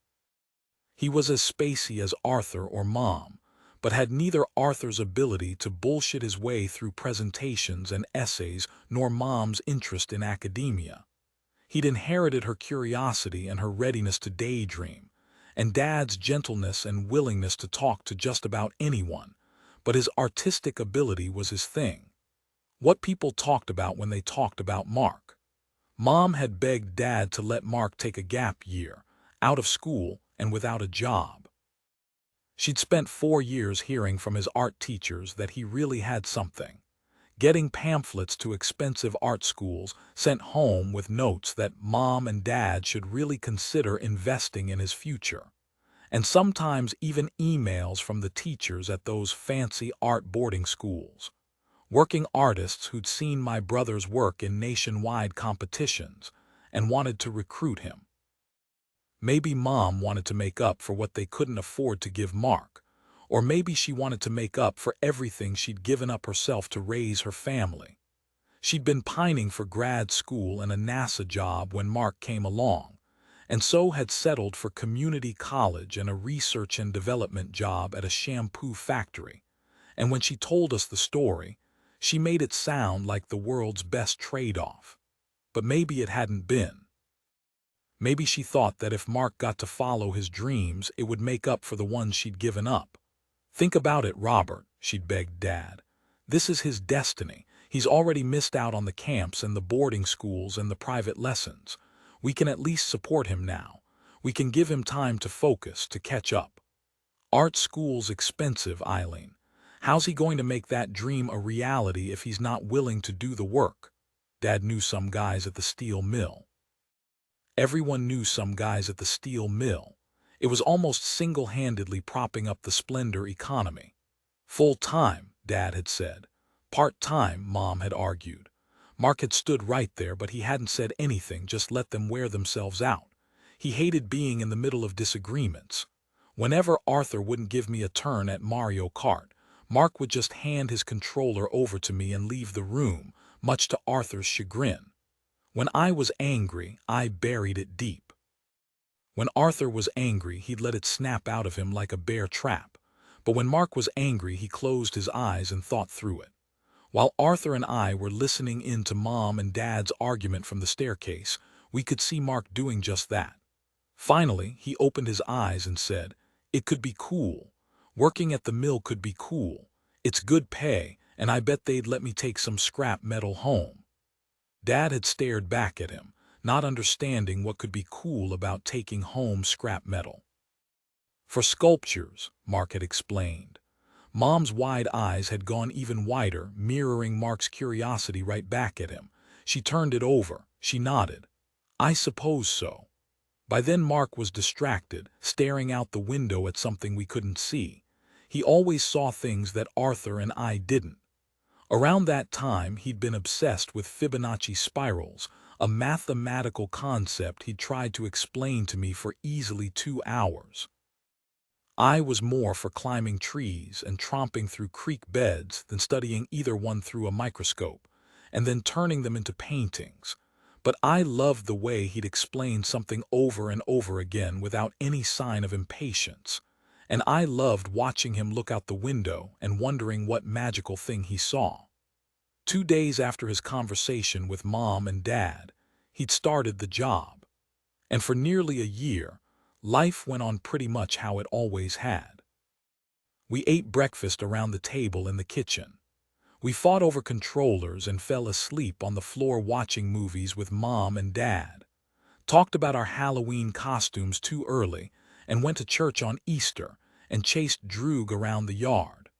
He was as spacey as Arthur or Mom, but had neither Arthur's ability to bullshit his way through presentations and essays nor Mom's interest in academia. He'd inherited her curiosity and her readiness to daydream, and Dad's gentleness and willingness to talk to just about anyone, but his artistic ability was his thing. What people talked about when they talked about Mark. Mom had begged Dad to let Mark take a gap year, out of school and without a job. She'd spent 4 years hearing from his art teachers that he really had something, getting pamphlets to expensive art schools sent home with notes that Mom and Dad should really consider investing in his future, and sometimes even emails from the teachers at those fancy art boarding schools, working artists who'd seen my brother's work in nationwide competitions and wanted to recruit him. Maybe Mom wanted to make up for what they couldn't afford to give Mark, Or maybe she wanted to make up for everything she'd given up herself to raise her family. She'd been pining for grad school and a NASA job when Mark came along, and so had settled for community college and a research and development job at a shampoo factory. And when she told us the story, she made it sound like the world's best trade-off. But maybe it hadn't been. Maybe she thought that if Mark got to follow his dreams, it would make up for the ones she'd given up. "Think about it, Robert," she'd begged Dad. "This is his destiny. He's already missed out on the camps and the boarding schools and the private lessons. We can at least support him now. We can give him time to focus, to catch up. Art school's expensive, Eileen. How's he going to make that dream a reality if he's not willing to do the work?" Dad knew some guys at the steel mill. Everyone knew some guys at the steel mill. It was almost single-handedly propping up the Splendor economy. "Full-time," Dad had said. "Part-time," Mom had argued. Mark had stood right there, but he hadn't said anything, just let them wear themselves out. He hated being in the middle of disagreements. Whenever Arthur wouldn't give me a turn at Mario Kart, Mark would just hand his controller over to me and leave the room, much to Arthur's chagrin. When I was angry, I buried it deep. When Arthur was angry, he'd let it snap out of him like a bear trap. But when Mark was angry, he closed his eyes and thought through it. While Arthur and I were listening in to Mom and Dad's argument from the staircase, we could see Mark doing just that. Finally, he opened his eyes and said, "It could be cool. Working at the mill could be cool. It's good pay, and I bet they'd let me take some scrap metal home." Dad had stared back at him, not understanding what could be cool about taking home scrap metal. "For sculptures," Mark had explained. Mom's wide eyes had gone even wider, mirroring Mark's curiosity right back at him. She turned it over. She nodded. "I suppose so." By then Mark was distracted, staring out the window at something we couldn't see. He always saw things that Arthur and I didn't. Around that time, he'd been obsessed with Fibonacci spirals, a mathematical concept he'd tried to explain to me for easily 2 hours. I was more for climbing trees and tromping through creek beds than studying either one through a microscope, and then turning them into paintings. But I loved the way he'd explain something over and over again without any sign of impatience. And I loved watching him look out the window and wondering what magical thing he saw. 2 days after his conversation with Mom and Dad, he'd started the job. And for nearly a year, life went on pretty much how it always had. We ate breakfast around the table in the kitchen. We fought over controllers and fell asleep on the floor watching movies with Mom and Dad. Talked about our Halloween costumes too early and went to church on Easter and chased Droog around the yard.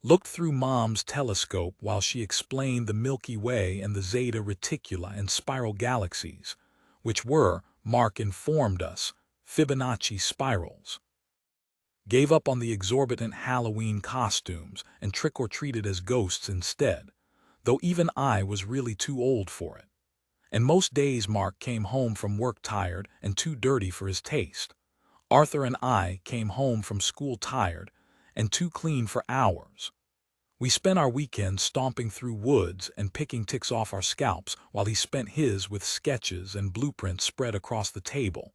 Looked through Mom's telescope while she explained the Milky Way and the Zeta Reticuli and spiral galaxies, which were, Mark informed us, Fibonacci spirals. Gave up on the exorbitant Halloween costumes and trick-or-treated as ghosts instead, though even I was really too old for it. And most days Mark came home from work tired and too dirty for his taste. Arthur and I came home from school tired and too clean for ours. We spent our weekends stomping through woods and picking ticks off our scalps while he spent his with sketches and blueprints spread across the table,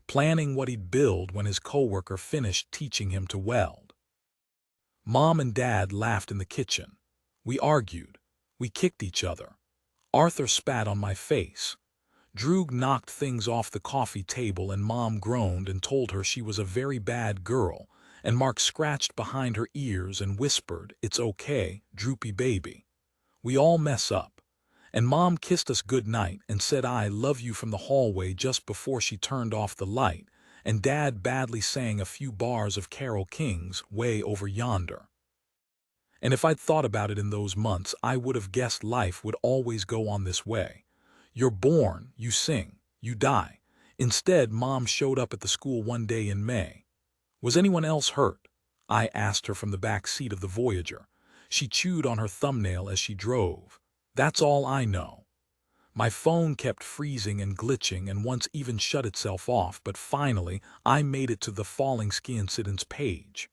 planning what he'd build when his coworker finished teaching him to weld. Mom and Dad laughed in the kitchen. We argued. We kicked each other. Arthur spat on my face. Droog knocked things off the coffee table and Mom groaned and told her she was a very bad girl, and Mark scratched behind her ears and whispered, "It's okay, droopy baby. We all mess up." And Mom kissed us good night and said "I love you" from the hallway just before she turned off the light, and Dad badly sang a few bars of Carole King's Way Over Yonder. And if I'd thought about it in those months, I would have guessed life would always go on this way. You're born, you sing, you die. Instead, Mom showed up at the school one day in May. "Was anyone else hurt?" I asked her from the back seat of the Voyager. She chewed on her thumbnail as she drove. "That's all I know." My phone kept freezing and glitching and once even shut itself off, but finally I made it to the falling ski incidents page.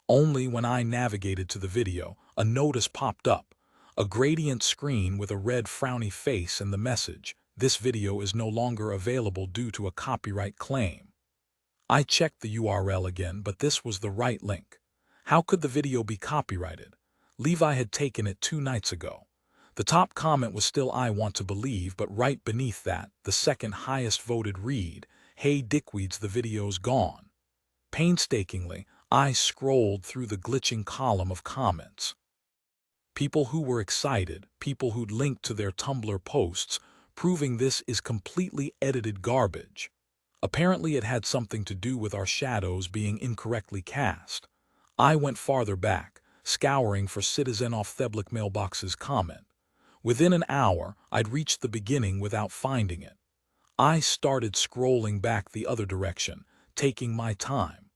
Only when I navigated to the video, a notice popped up, a gradient screen with a red frowny face and the message, "This video is no longer available due to a copyright claim." I checked the URL again, but this was the right link. How could the video be copyrighted? Levi had taken it 2 nights ago. The top comment was still "I want to believe," but right beneath that, the second highest voted read, "Hey dickweeds, the video's gone." Painstakingly, I scrolled through the glitching column of comments. People who were excited, people who'd linked to their Tumblr posts, proving this is completely edited garbage. Apparently it had something to do with our shadows being incorrectly cast. I went farther back, scouring for Citizen Ophtheblik Mailbox's comment. Within an hour, I'd reached the beginning without finding it. I started scrolling back the other direction, taking my time.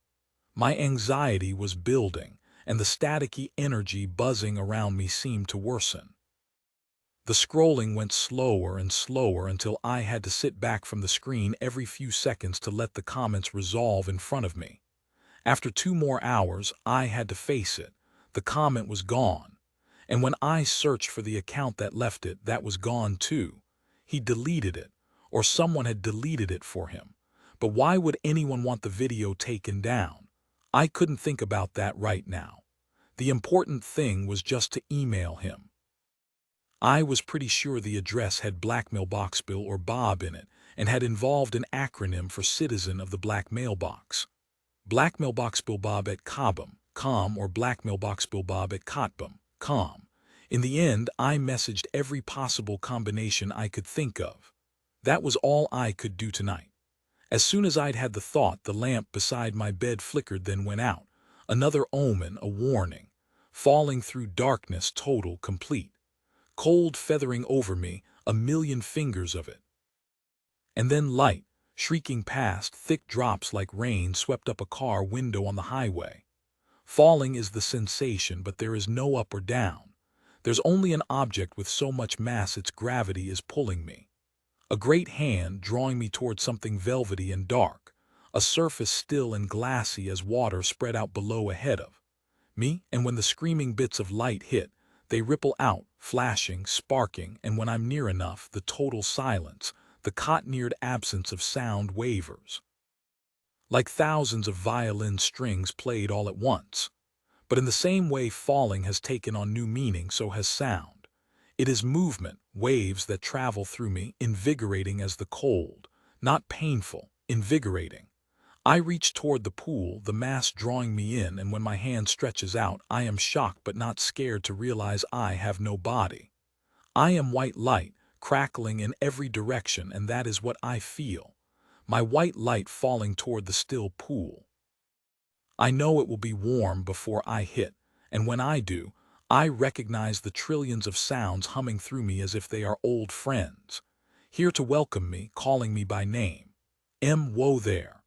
My anxiety was building, and the staticky energy buzzing around me seemed to worsen. The scrolling went slower and slower until I had to sit back from the screen every few seconds to let the comments resolve in front of me. After 2 more hours, I had to face it. The comment was gone. And when I searched for the account that left it, that was gone too. He deleted it, or someone had deleted it for him. But why would anyone want the video taken down? I couldn't think about that right now. The important thing was just to email him. I was pretty sure the address had Black Mailbox Bill or Bob in it and had involved an acronym for Citizen of the Black Mailbox. Black Mailbox Bill Bob at Cobham, com, or Black Mailbox Bill Bob at Cotbam, com. In the end, I messaged every possible combination I could think of. That was all I could do tonight. As soon as I'd had the thought, the lamp beside my bed flickered, then went out. Another omen, a warning. Falling through darkness, total, complete. Cold feathering over me, a million fingers of it. And then light, shrieking past, thick drops like rain swept up a car window on the highway. Falling is the sensation, but there is no up or down. There's only an object with so much mass its gravity is pulling me. A great hand drawing me toward something velvety and dark, a surface still and glassy as water spread out below ahead of me, and when the screaming bits of light hit, they ripple out, flashing, sparking, and when I'm near enough, the total silence, the cotton-eared absence of sound wavers. Like thousands of violin strings played all at once. But in the same way falling has taken on new meaning, so has sound. It is movement, waves that travel through me, invigorating as the cold, not painful, invigorating. I reach toward the pool, the mass drawing me in, and when my hand stretches out, I am shocked but not scared to realize I have no body. I am white light, crackling in every direction, and that is what I feel. My white light falling toward the still pool. I know it will be warm before I hit, and when I do, I recognize the trillions of sounds humming through me as if they are old friends, here to welcome me, calling me by name. Whoa there.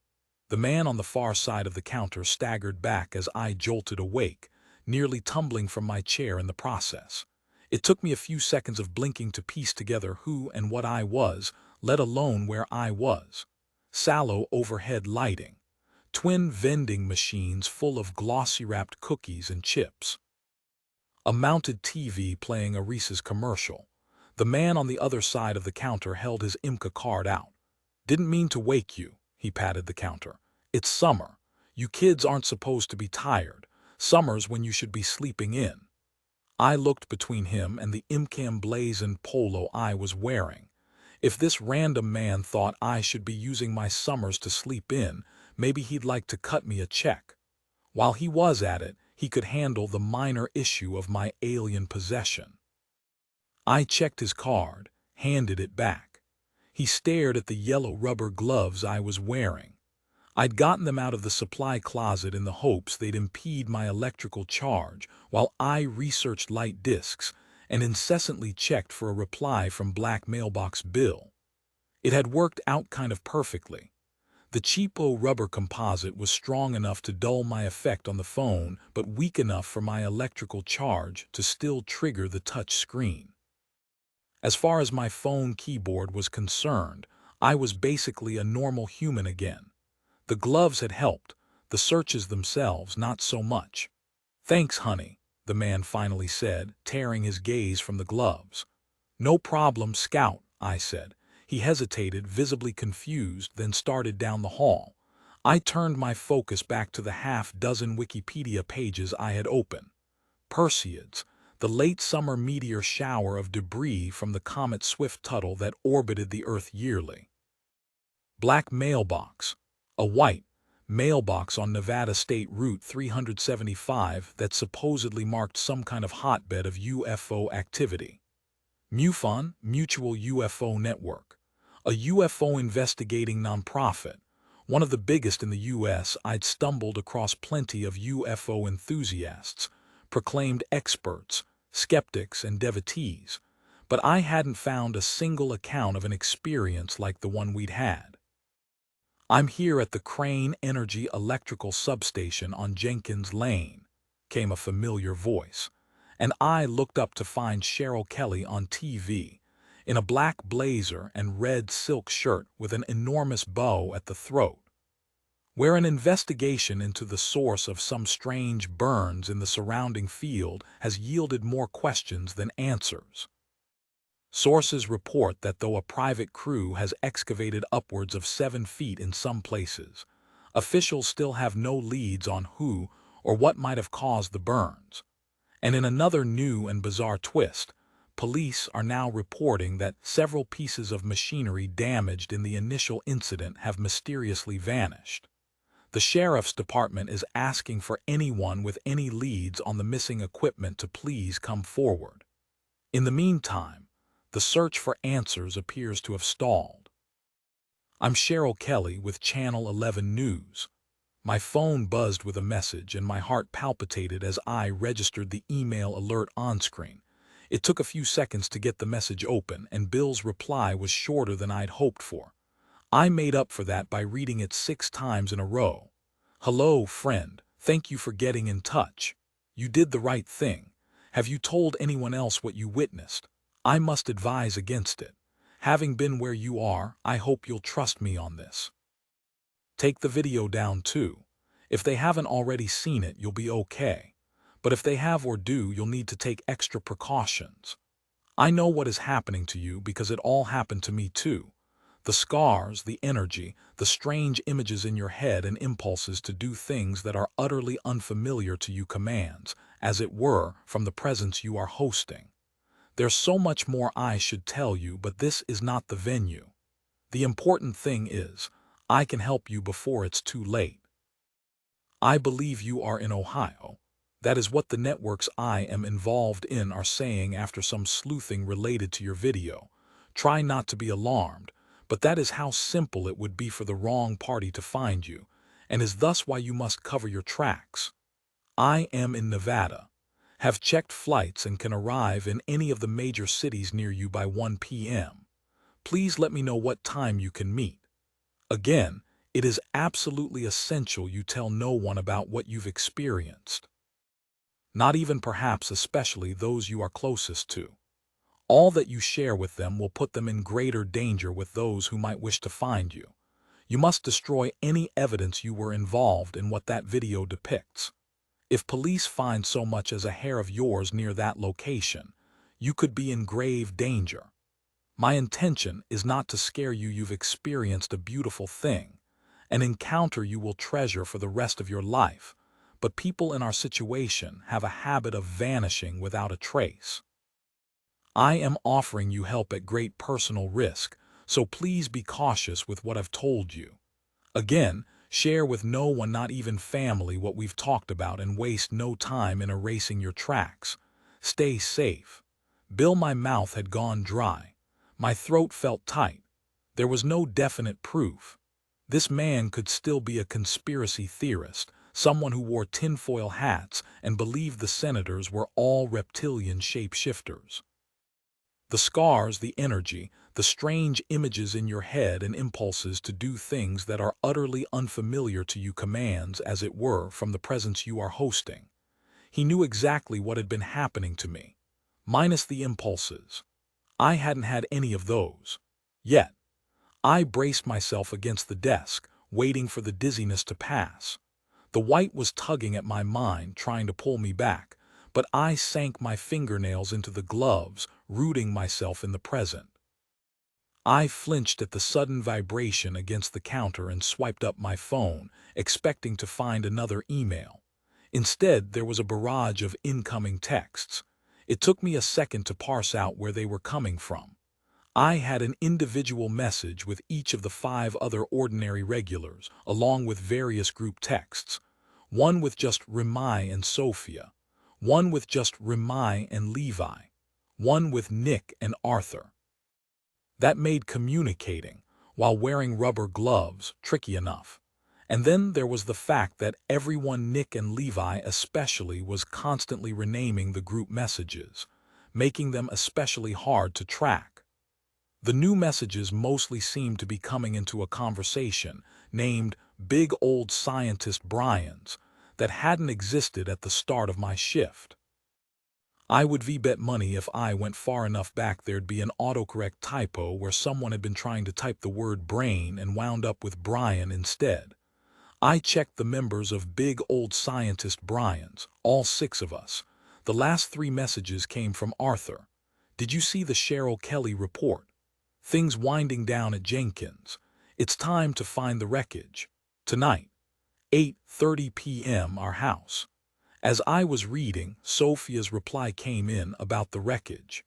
The man on the far side of the counter staggered back as I jolted awake, nearly tumbling from my chair in the process. It took me a few seconds of blinking to piece together who and what I was, let alone where I was. Sallow overhead lighting. Twin vending machines full of glossy-wrapped cookies and chips. A mounted TV playing a Reese's commercial. The man on the other side of the counter held his IMCA card out. "Didn't mean to wake you," he patted the counter. "It's summer. You kids aren't supposed to be tired. Summer's when you should be sleeping in." I looked between him and the IMCA emblazoned polo I was wearing. If this random man thought I should be using my summers to sleep in, maybe he'd like to cut me a check. While he was at it, he could handle the minor issue of my alien possession. I checked his card, handed it back. He stared at the yellow rubber gloves I was wearing. I'd gotten them out of the supply closet in the hopes they'd impede my electrical charge while I researched light discs and incessantly checked for a reply from Black Mailbox Bill. It had worked out kind of perfectly. The cheapo rubber composite was strong enough to dull my effect on the phone, but weak enough for my electrical charge to still trigger the touch screen. As far as my phone keyboard was concerned, I was basically a normal human again. The gloves had helped, the searches themselves not so much. "Thanks, honey," the man finally said, tearing his gaze from the gloves. "No problem, Scout," I said. He hesitated, visibly confused, then started down the hall. I turned my focus back to the half-dozen Wikipedia pages I had opened. Perseids, the late summer meteor shower of debris from the comet Swift-Tuttle that orbited the Earth yearly. Black mailbox, a white mailbox on Nevada State Route 375 that supposedly marked some kind of hotbed of UFO activity. MUFON, Mutual UFO Network, a UFO investigating nonprofit, one of the biggest in the U.S. I'd stumbled across plenty of UFO enthusiasts, proclaimed experts, skeptics, and devotees, but I hadn't found a single account of an experience like the one we'd had. "I'm here at the Crane Energy Electrical Substation on Jenkins Lane," came a familiar voice, and I looked up to find Cheryl Kelly on TV, in a black blazer and red silk shirt with an enormous bow at the throat. "Where an investigation into the source of some strange burns in the surrounding field has yielded more questions than answers. Sources report that though a private crew has excavated upwards of 7 feet in some places, officials still have no leads on who or what might have caused the burns. And in another new and bizarre twist, police are now reporting that several pieces of machinery damaged in the initial incident have mysteriously vanished. The sheriff's department is asking for anyone with any leads on the missing equipment to please come forward. In the meantime, the search for answers appears to have stalled." I'm Cheryl Kelly with Channel 11 News. My phone buzzed with a message and my heart palpitated as I registered the email alert on screen. It took a few seconds to get the message open, and Bill's reply was shorter than I'd hoped for. I made up for that by reading it 6 times in a row. "Hello, friend. Thank you for getting in touch. You did the right thing. Have you told anyone else what you witnessed? I must advise against it. Having been where you are, I hope you'll trust me on this. Take the video down too. If they haven't already seen it, you'll be okay. But if they have or do, you'll need to take extra precautions. I know what is happening to you because it all happened to me too. The scars, the energy, the strange images in your head and impulses to do things that are utterly unfamiliar to you commands, as it were, from the presence you are hosting. There's so much more I should tell you, but this is not the venue. The important thing is, I can help you before it's too late. I believe you are in Ohio. That is what the networks I am involved in are saying after some sleuthing related to your video. Try not to be alarmed, but that is how simple it would be for the wrong party to find you, and is thus why you must cover your tracks. I am in Nevada. Have checked flights and can arrive in any of the major cities near you by 1 p.m. Please let me know what time you can meet. Again, it is absolutely essential you tell no one about what you've experienced. Not even perhaps especially those you are closest to. All that you share with them will put them in greater danger with those who might wish to find you. You must destroy any evidence you were involved in what that video depicts. If police find so much as a hair of yours near that location, you could be in grave danger. My intention is not to scare you. You've experienced a beautiful thing, an encounter you will treasure for the rest of your life, but people in our situation have a habit of vanishing without a trace. I am offering you help at great personal risk, so please be cautious with what I've told you. Again, share with no one, not even family, what we've talked about, and waste no time in erasing your tracks. Stay safe. Bill, my mouth had gone dry. My throat felt tight. There was no definite proof. This man could still be a conspiracy theorist, someone who wore tinfoil hats and believed the senators were all reptilian shapeshifters. The scars, the energy, the strange images in your head and impulses to do things that are utterly unfamiliar to you commands, as it were, from the presence you are hosting. He knew exactly what had been happening to me, minus the impulses. I hadn't had any of those. Yet, I braced myself against the desk, waiting for the dizziness to pass. The white was tugging at my mind, trying to pull me back, but I sank my fingernails into the gloves, rooting myself in the present. I flinched at the sudden vibration against the counter and swiped up my phone, expecting to find another email. Instead, there was a barrage of incoming texts. It took me a second to parse out where they were coming from. I had an individual message with each of the 5 other ordinary regulars, along with various group texts. One with just Remai and Sophia. One with just Remai and Levi. One with Nick and Arthur. That made communicating, while wearing rubber gloves, tricky enough. And then there was the fact that everyone, Nick and Levi especially, was constantly renaming the group messages, making them especially hard to track. The new messages mostly seemed to be coming into a conversation named Big Old Scientist Brian's that hadn't existed at the start of my shift. I would bet money if I went far enough back there'd be an autocorrect typo where someone had been trying to type the word brain and wound up with Brian instead. I checked the members of Big Old Scientist Brian's, all 6 of us. The last 3 messages came from Arthur. Did you see the Cheryl Kelly report? Things winding down at Jenkins. It's time to find the wreckage. Tonight, 8:30 p.m. our house. As I was reading, Sophia's reply came in about the wreckage.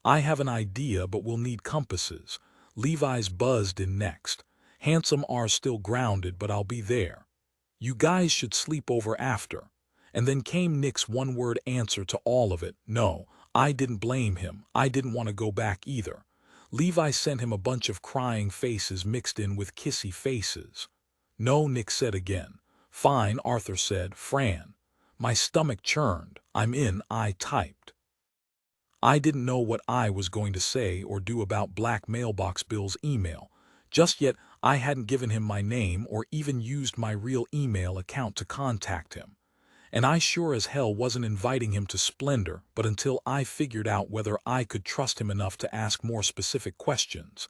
I have an idea, but we'll need compasses. Levi's buzzed in next. Handsome R's still grounded, but I'll be there. You guys should sleep over after. And then came Nick's one-word answer to all of it. No, I didn't blame him. I didn't want to go back either. Levi sent him a bunch of crying faces mixed in with kissy faces. No, Nick said again. Fine, Arthur said. Fran. My stomach churned. I'm in, I typed. I didn't know what I was going to say or do about Black Mailbox Bill's email. Just yet, I hadn't given him my name or even used my real email account to contact him. And I sure as hell wasn't inviting him to Splendor, but until I figured out whether I could trust him enough to ask more specific questions.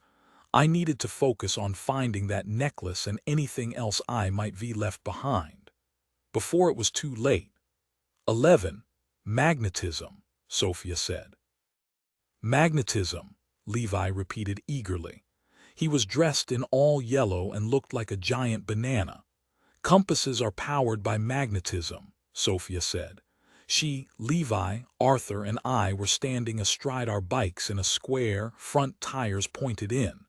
I needed to focus on finding that necklace and anything else I might be left behind. Before it was too late. 11. Magnetism, Sophia said. Magnetism, Levi repeated eagerly. He was dressed in all yellow and looked like a giant banana. Compasses are powered by magnetism, Sophia said. She, Levi, Arthur, and I were standing astride our bikes in a square, front tires pointed in.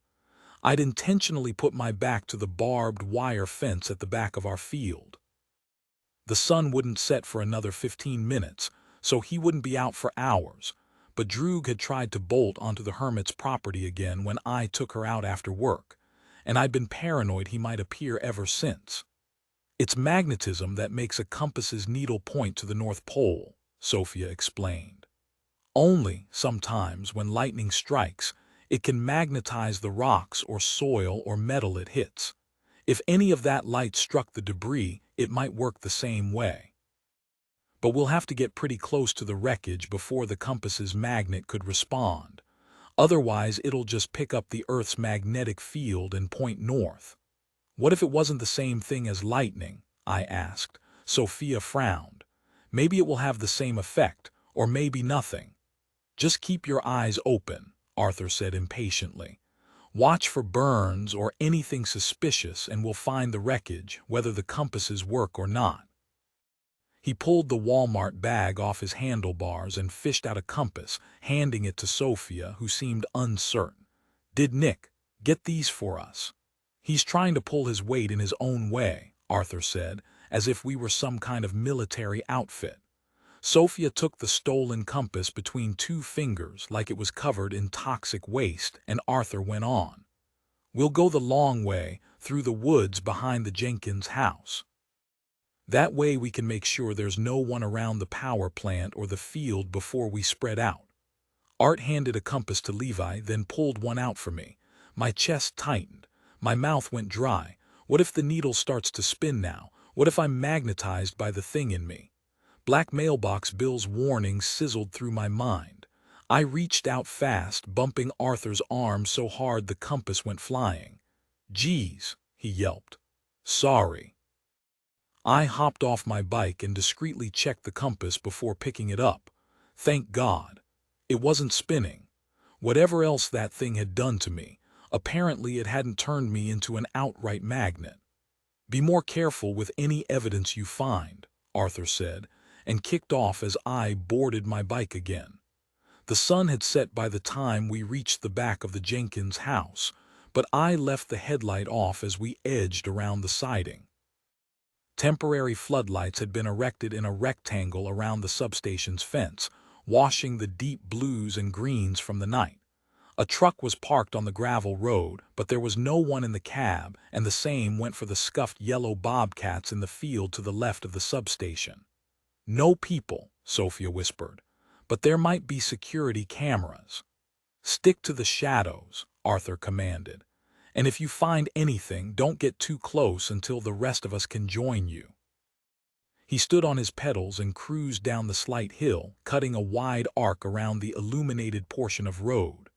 I'd intentionally put my back to the barbed wire fence at the back of our field. The sun wouldn't set for another 15 minutes, so he wouldn't be out for hours, but Droog had tried to bolt onto the hermit's property again when I took her out after work, and I'd been paranoid he might appear ever since. It's magnetism that makes a compass's needle point to the North Pole, Sophia explained. Only, sometimes, when lightning strikes, it can magnetize the rocks or soil or metal it hits. If any of that light struck the debris, it might work the same way. But we'll have to get pretty close to the wreckage before the compass's magnet could respond. Otherwise, it'll just pick up the Earth's magnetic field and point north. What if it wasn't the same thing as lightning? I asked. Sophia frowned. Maybe it will have the same effect, or maybe nothing. Just keep your eyes open, Arthur said impatiently. Watch for burns or anything suspicious and we'll find the wreckage, whether the compasses work or not. He pulled the Walmart bag off his handlebars and fished out a compass, handing it to Sophia, who seemed uncertain. Did Nick get these for us? He's trying to pull his weight in his own way, Arthur said, as if we were some kind of military outfit. Sophia took the stolen compass between 2 fingers like it was covered in toxic waste, and Arthur went on. We'll go the long way, through the woods behind the Jenkins house. That way we can make sure there's no one around the power plant or the field before we spread out. Art handed a compass to Levi, then pulled one out for me. My chest tightened. My mouth went dry. What if the needle starts to spin now? What if I'm magnetized by the thing in me? Black Mailbox Bill's warning sizzled through my mind. I reached out fast, bumping Arthur's arm so hard the compass went flying. Geez, he yelped. Sorry. I hopped off my bike and discreetly checked the compass before picking it up. Thank God. It wasn't spinning. Whatever else that thing had done to me, apparently it hadn't turned me into an outright magnet. Be more careful with any evidence you find, Arthur said, and kicked off as I boarded my bike again. The sun had set by the time we reached the back of the Jenkins house, but I left the headlight off as we edged around the siding. Temporary floodlights had been erected in a rectangle around the substation's fence, washing the deep blues and greens from the night. A truck was parked on the gravel road, but there was no one in the cab, and the same went for the scuffed yellow bobcats in the field to the left of the substation. No people, Sophia whispered, but there might be security cameras. Stick to the shadows, Arthur commanded. And if you find anything, don't get too close until the rest of us can join you. He stood on his pedals and cruised down the slight hill, cutting a wide arc around the illuminated portion of road.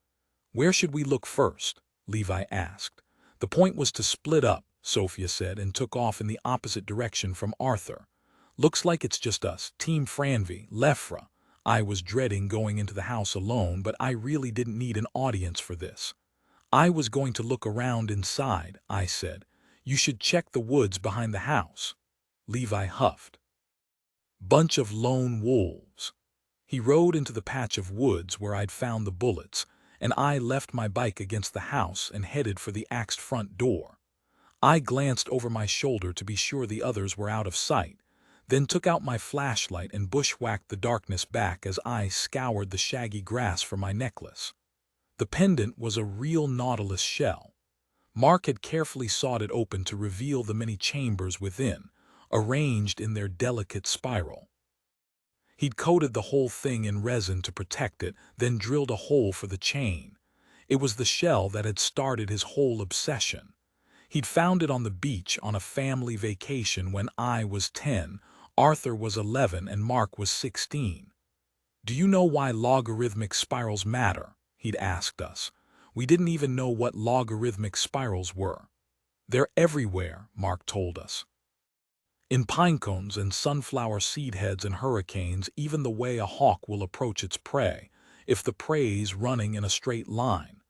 Where should we look first? Levi asked. The point was to split up, Sophia said, and took off in the opposite direction from Arthur. Looks like it's just us, Team Franny, Lefra. I was dreading going into the house alone, but I really didn't need an audience for this. I was going to look around inside, I said. You should check the woods behind the house. Levi huffed. Bunch of lone wolves. He rode into the patch of woods where I'd found the bullets, and I left my bike against the house and headed for the axed front door. I glanced over my shoulder to be sure the others were out of sight, then took out my flashlight and bushwhacked the darkness back as I scoured the shaggy grass for my necklace. The pendant was a real nautilus shell. Mark had carefully sawed it open to reveal the many chambers within, arranged in their delicate spiral. He'd coated the whole thing in resin to protect it, then drilled a hole for the chain. It was the shell that had started his whole obsession. He'd found it on the beach on a family vacation when I was 10, Arthur was 11, and Mark was 16. Do you know why logarithmic spirals matter? He'd asked us. We didn't even know what logarithmic spirals were. They're everywhere, Mark told us. In pine cones and sunflower seed heads and hurricanes, even the way a hawk will approach its prey, if the prey's running in a straight line.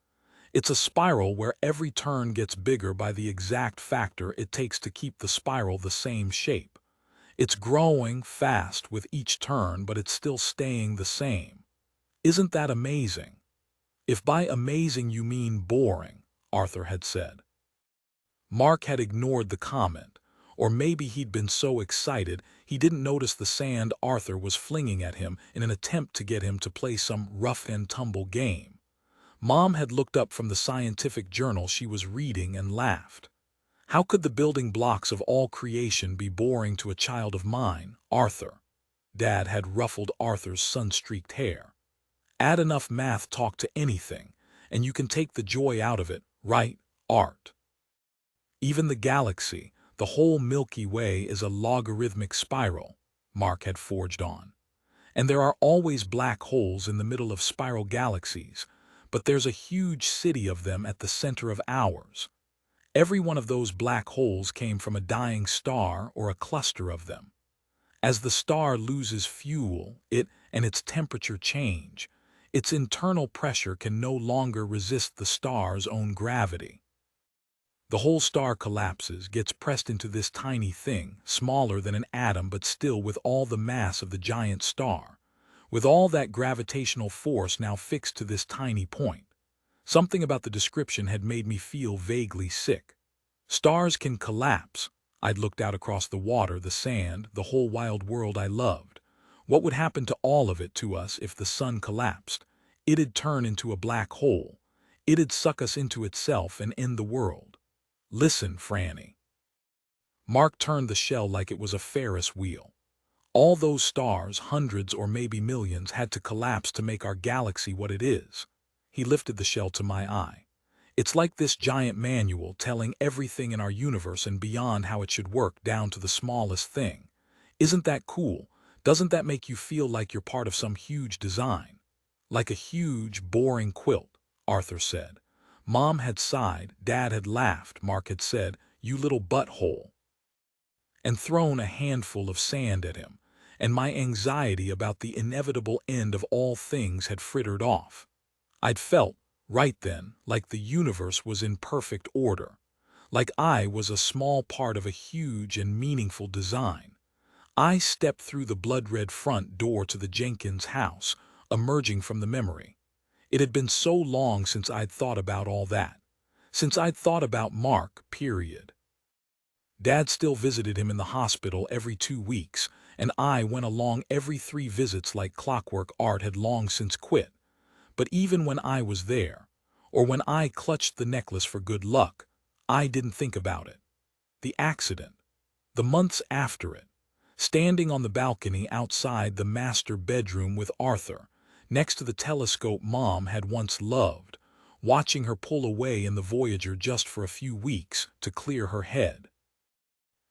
It's a spiral where every turn gets bigger by the exact factor it takes to keep the spiral the same shape. It's growing fast with each turn, but it's still staying the same. Isn't that amazing? If by amazing you mean boring, Arthur had said. Mark had ignored the comment, or maybe he'd been so excited he didn't notice the sand Arthur was flinging at him in an attempt to get him to play some rough-and-tumble game. Mom had looked up from the scientific journal she was reading and laughed. How could the building blocks of all creation be boring to a child of mine, Arthur? Dad had ruffled Arthur's sun-streaked hair. Add enough math talk to anything, and you can take the joy out of it, right, Art? Even the galaxy, the whole Milky Way, is a logarithmic spiral, Mark had forged on. And there are always black holes in the middle of spiral galaxies, but there's a huge city of them at the center of ours. Every one of those black holes came from a dying star or a cluster of them. As the star loses fuel, it and its temperature change. Its internal pressure can no longer resist the star's own gravity. The whole star collapses, gets pressed into this tiny thing, smaller than an atom but still with all the mass of the giant star, with all that gravitational force now fixed to this tiny point. Something about the description had made me feel vaguely sick. Stars can collapse. I'd looked out across the water, the sand, the whole wild world I loved. What would happen to all of it to us if the sun collapsed? It'd turn into a black hole. It'd suck us into itself and end the world. Listen, Franny. Mark turned the shell like it was a Ferris wheel. All those stars, hundreds or maybe millions, had to collapse to make our galaxy what it is. He lifted the shell to my eye. It's like this giant manual telling everything in our universe and beyond how it should work down to the smallest thing. Isn't that cool? Doesn't that make you feel like you're part of some huge design? Like a huge, boring quilt, Arthur said. Mom had sighed, Dad had laughed, Mark had said, "You little butthole." and thrown a handful of sand at him, and my anxiety about the inevitable end of all things had frittered off. I'd felt, right then, like the universe was in perfect order, like I was a small part of a huge and meaningful design. I stepped through the blood-red front door to the Jenkins house, emerging from the memory. It had been so long since I'd thought about all that, since I'd thought about Mark, period. Dad still visited him in the hospital every 2 weeks, and I went along every 3 visits like clockwork. Art had long since quit. But even when I was there, or when I clutched the necklace for good luck, I didn't think about it. The accident, the months after it, standing on the balcony outside the master bedroom with Arthur, next to the telescope Mom had once loved, watching her pull away in the Voyager just for a few weeks to clear her head.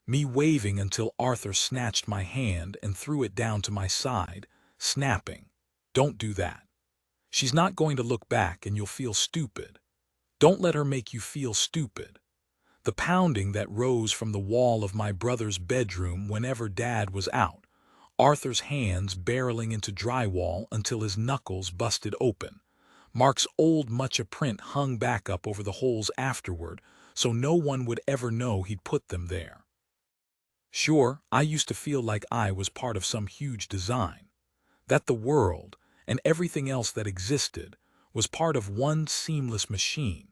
Me waving until Arthur snatched my hand and threw it down to my side, snapping, "Don't do that. She's not going to look back and you'll feel stupid. Don't let her make you feel stupid." The pounding that rose from the wall of my brother's bedroom whenever Dad was out, Arthur's hands barreling into drywall until his knuckles busted open. Mark's old matcha print hung back up over the holes afterward, so no one would ever know he'd put them there. Sure, I used to feel like I was part of some huge design, that the world, and everything else that existed, was part of one seamless machine.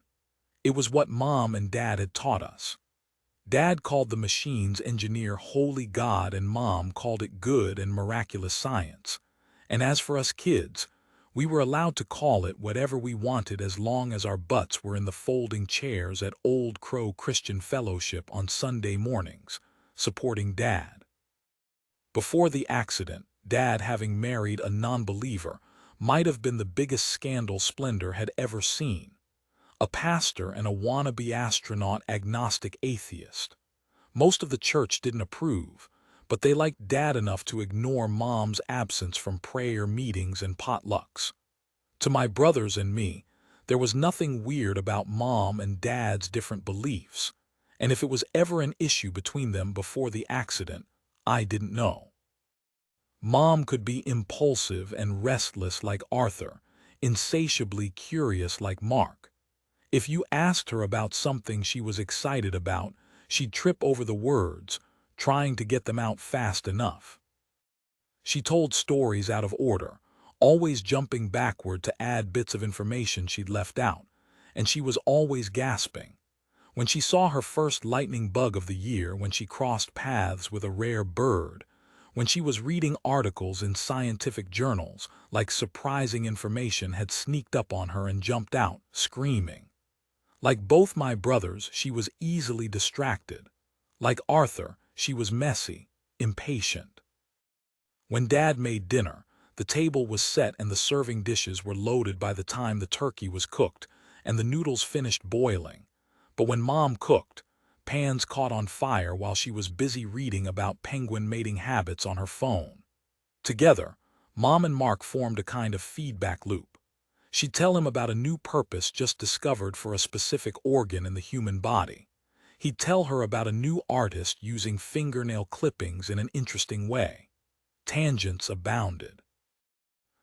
It was what Mom and Dad had taught us. Dad called the machine's engineer holy God and Mom called it good and miraculous science. And as for us kids, we were allowed to call it whatever we wanted as long as our butts were in the folding chairs at Old Crow Christian Fellowship on Sunday mornings, supporting Dad. Before the accident, Dad, having married a non-believer, might have been the biggest scandal Splendor had ever seen. A pastor and a wannabe astronaut agnostic atheist. Most of the church didn't approve, but they liked Dad enough to ignore Mom's absence from prayer meetings and potlucks. To my brothers and me, there was nothing weird about Mom and Dad's different beliefs, and if it was ever an issue between them before the accident, I didn't know. Mom could be impulsive and restless like Arthur, insatiably curious like Mark. If you asked her about something she was excited about, she'd trip over the words, trying to get them out fast enough. She told stories out of order, always jumping backward to add bits of information she'd left out, and she was always gasping. When she saw her first lightning bug of the year, when she crossed paths with a rare bird, when she was reading articles in scientific journals, like surprising information had sneaked up on her and jumped out, screaming. Like both my brothers, she was easily distracted. Like Arthur, she was messy, impatient. When Dad made dinner, the table was set and the serving dishes were loaded by the time the turkey was cooked and the noodles finished boiling. But when Mom cooked, pans caught on fire while she was busy reading about penguin mating habits on her phone. Together, Mom and Mark formed a kind of feedback loop. She'd tell him about a new purpose just discovered for a specific organ in the human body. He'd tell her about a new artist using fingernail clippings in an interesting way. Tangents abounded.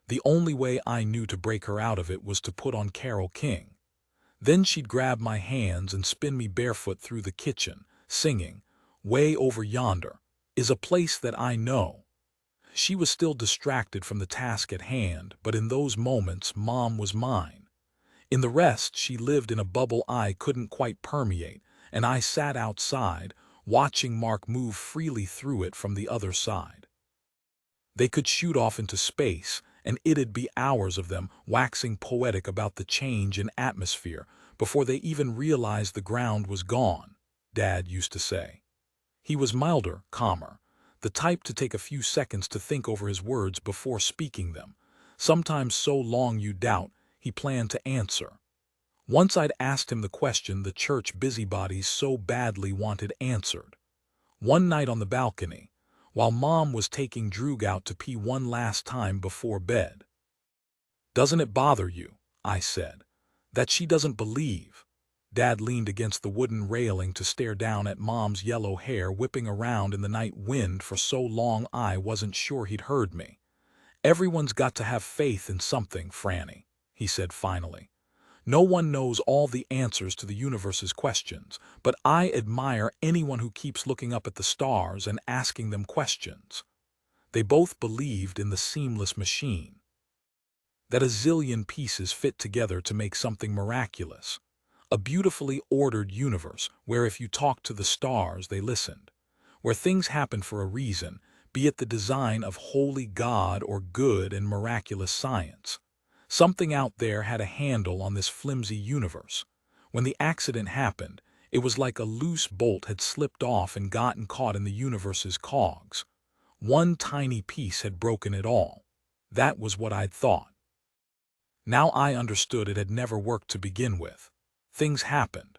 The only way I knew to break her out of it was to put on Carole King. Then she'd grab my hands and spin me barefoot through the kitchen, singing, "Way over yonder is a place that I know." She was still distracted from the task at hand, but in those moments, Mom was mine. In the rest, she lived in a bubble I couldn't quite permeate, and I sat outside, watching Mark move freely through it from the other side. They could shoot off into space, and it'd be hours of them waxing poetic about the change in atmosphere before they even realized the ground was gone, Dad used to say. He was milder, calmer, the type to take a few seconds to think over his words before speaking them, sometimes so long you doubt he planned to answer. Once I'd asked him the question the church busybodies so badly wanted answered. One night on the balcony, while Mom was taking Droog out to pee one last time before bed. "Doesn't it bother you," I said, "that she doesn't believe? Dad leaned against the wooden railing to stare down at Mom's yellow hair whipping around in the night wind for so long I wasn't sure he'd heard me. "Everyone's got to have faith in something, Franny," he said finally. "No one knows all the answers to the universe's questions, but I admire anyone who keeps looking up at the stars and asking them questions." They both believed in the seamless machine, that a zillion pieces fit together to make something miraculous. A beautifully ordered universe where if you talked to the stars, they listened. Where things happen for a reason, be it the design of holy God or good and miraculous science. Something out there had a handle on this flimsy universe. When the accident happened, it was like a loose bolt had slipped off and gotten caught in the universe's cogs. One tiny piece had broken it all. That was what I'd thought. Now I understood it had never worked to begin with. Things happened.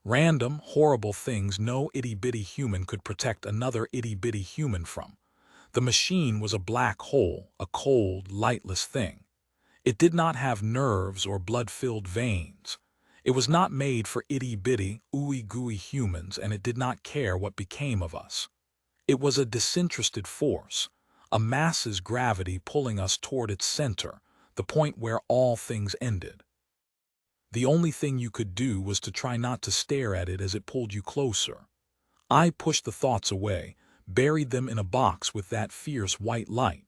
Random, horrible things no itty-bitty human could protect another itty-bitty human from. The machine was a black hole, a cold, lightless thing. It did not have nerves or blood-filled veins. It was not made for itty-bitty, ooey-gooey humans, and it did not care what became of us. It was a disinterested force, a mass's gravity pulling us toward its center, the point where all things ended. The only thing you could do was to try not to stare at it as it pulled you closer. I pushed the thoughts away, buried them in a box with that fierce white light.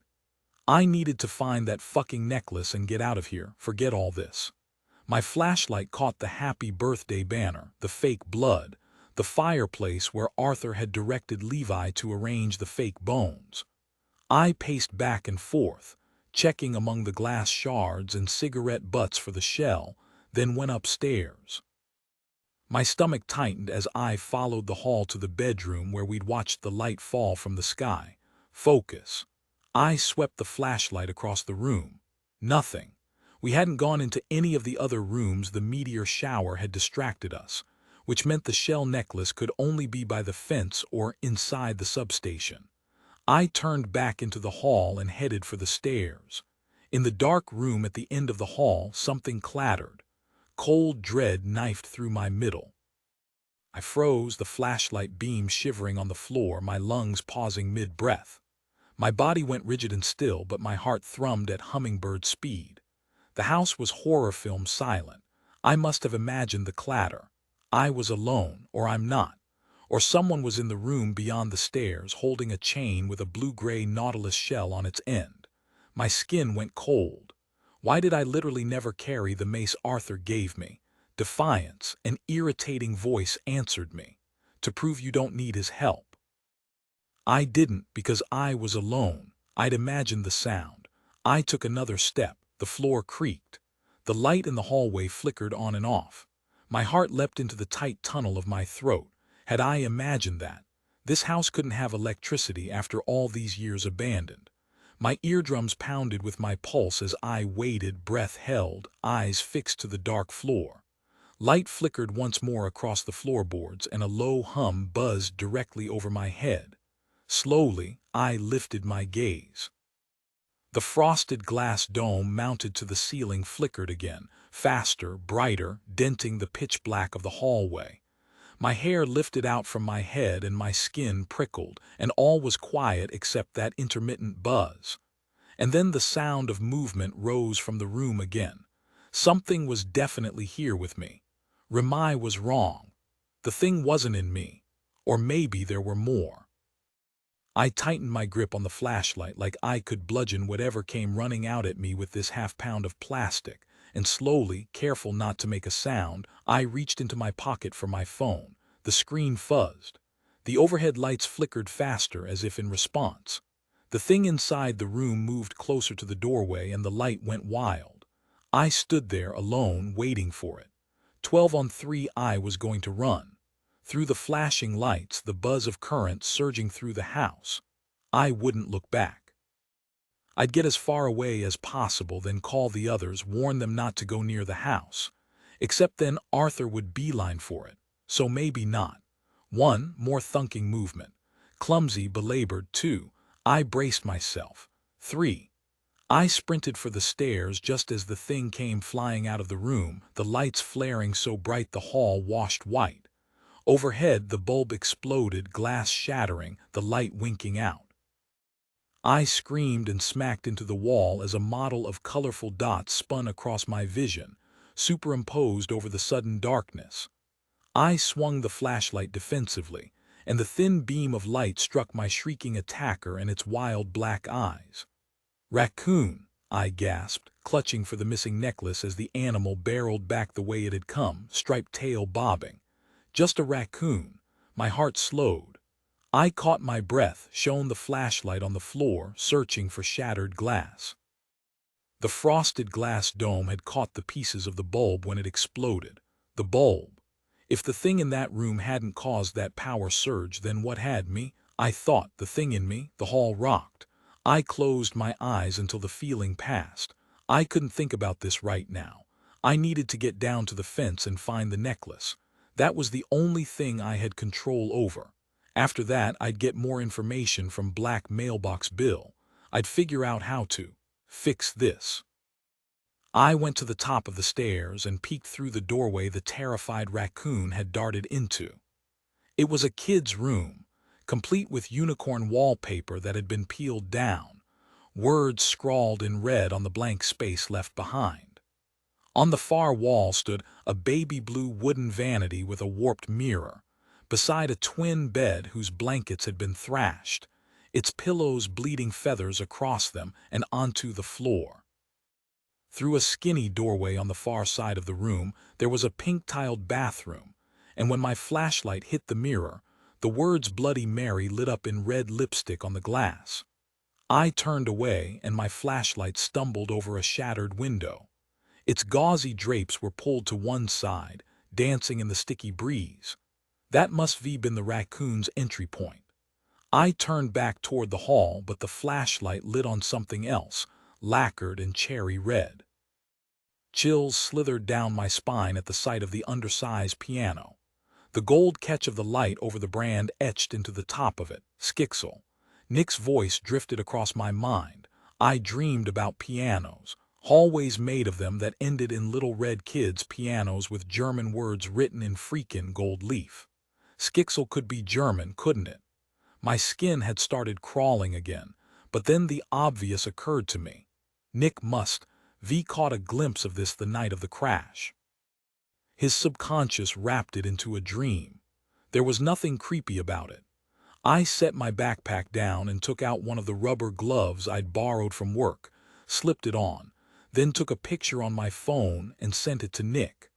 I needed to find that fucking necklace and get out of here, forget all this. My flashlight caught the happy birthday banner, the fake blood, the fireplace where Arthur had directed Levi to arrange the fake bones. I paced back and forth, checking among the glass shards and cigarette butts for the shell, then went upstairs. My stomach tightened as I followed the hall to the bedroom where we'd watched the light fall from the sky. Focus. I swept the flashlight across the room. Nothing. We hadn't gone into any of the other rooms. The meteor shower had distracted us, which meant the shell necklace could only be by the fence or inside the substation. I turned back into the hall and headed for the stairs. In the dark room at the end of the hall, something clattered. Cold dread knifed through my middle. I froze, the flashlight beam shivering on the floor, my lungs pausing mid-breath. My body went rigid and still, but my heart thrummed at hummingbird speed. The house was horror film silent. I must have imagined the clatter. I was alone, or I'm not. Or someone was in the room beyond the stairs, holding a chain with a blue-gray Nautilus shell on its end. My skin went cold. Why did I literally never carry the mace Arthur gave me? Defiance, an irritating voice answered me. To prove you don't need his help. I didn't, because I was alone. I'd imagined the sound. I took another step. The floor creaked. The light in the hallway flickered on and off. My heart leapt into the tight tunnel of my throat. Had I imagined that? This house couldn't have electricity after all these years abandoned. My eardrums pounded with my pulse as I waited, breath held, eyes fixed to the dark floor. Light flickered once more across the floorboards and a low hum buzzed directly over my head. Slowly, I lifted my gaze. The frosted glass dome mounted to the ceiling flickered again, faster, brighter, denting the pitch black of the hallway. My hair lifted out from my head and my skin prickled, and all was quiet except that intermittent buzz. And then the sound of movement rose from the room again. Something was definitely here with me. Remai was wrong. The thing wasn't in me. Or maybe there were more. I tightened my grip on the flashlight like I could bludgeon whatever came running out at me with this half-pound of plastic, and slowly, careful not to make a sound, I reached into my pocket for my phone. The screen fuzzed. The overhead lights flickered faster as if in response. The thing inside the room moved closer to the doorway and the light went wild. I stood there alone, waiting for it. 12 on 3, I was going to run. Through the flashing lights, the buzz of current surging through the house. I wouldn't look back. I'd get as far away as possible, then call the others, warn them not to go near the house. Except then Arthur would beeline for it, so maybe not. 1, more thunking movement. Clumsy, belabored. 2, I braced myself. 3, I sprinted for the stairs just as the thing came flying out of the room, the lights flaring so bright the hall washed white. Overhead, the bulb exploded, glass shattering, the light winking out. I screamed and smacked into the wall as a model of colorful dots spun across my vision, superimposed over the sudden darkness. I swung the flashlight defensively, and the thin beam of light struck my shrieking attacker in its wild black eyes. "Raccoon!" I gasped, clutching for the missing necklace as the animal barreled back the way it had come, striped tail bobbing. Just a raccoon. My heart slowed. I caught my breath, shone the flashlight on the floor, searching for shattered glass. The frosted glass dome had caught the pieces of the bulb when it exploded. The bulb. If the thing in that room hadn't caused that power surge, then what had me? I thought, the thing in me. The hall rocked. I closed my eyes until the feeling passed. I couldn't think about this right now. I needed to get down to the fence and find the necklace. That was the only thing I had control over. After that, I'd get more information from Black Mailbox Bill. I'd figure out how to fix this. I went to the top of the stairs and peeked through the doorway the terrified raccoon had darted into. It was a kid's room, complete with unicorn wallpaper that had been peeled down, words scrawled in red on the blank space left behind. On the far wall stood a baby blue wooden vanity with a warped mirror, beside a twin bed whose blankets had been thrashed, its pillows bleeding feathers across them and onto the floor. Through a skinny doorway on the far side of the room, there was a pink-tiled bathroom, and when my flashlight hit the mirror, the words Bloody Mary lit up in red lipstick on the glass. I turned away, and my flashlight stumbled over a shattered window. Its gauzy drapes were pulled to one side, dancing in the sticky breeze. That must have been the raccoon's entry point. I turned back toward the hall, but the flashlight lit on something else, lacquered and cherry red. Chills slithered down my spine at the sight of the undersized piano. The gold catch of the light over the brand etched into the top of it, Skixel. Nick's voice drifted across my mind. I dreamed about pianos, hallways made of them that ended in little red kids' pianos with German words written in freakin' gold leaf. Skixel could be German, couldn't it? My skin had started crawling again, but then the obvious occurred to me. Nick must have caught a glimpse of this the night of the crash. His subconscious wrapped it into a dream. There was nothing creepy about it. I set my backpack down and took out one of the rubber gloves I'd borrowed from work, slipped it on, then took a picture on my phone and sent it to Nick.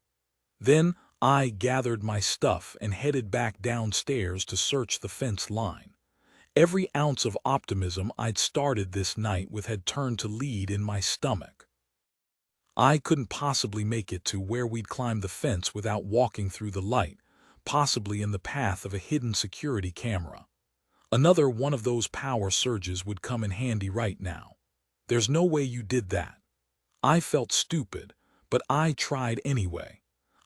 Then I gathered my stuff and headed back downstairs to search the fence line. Every ounce of optimism I'd started this night with had turned to lead in my stomach. I couldn't possibly make it to where we'd climbed the fence without walking through the light, possibly in the path of a hidden security camera. Another one of those power surges would come in handy right now. There's no way you did that. I felt stupid, but I tried anyway.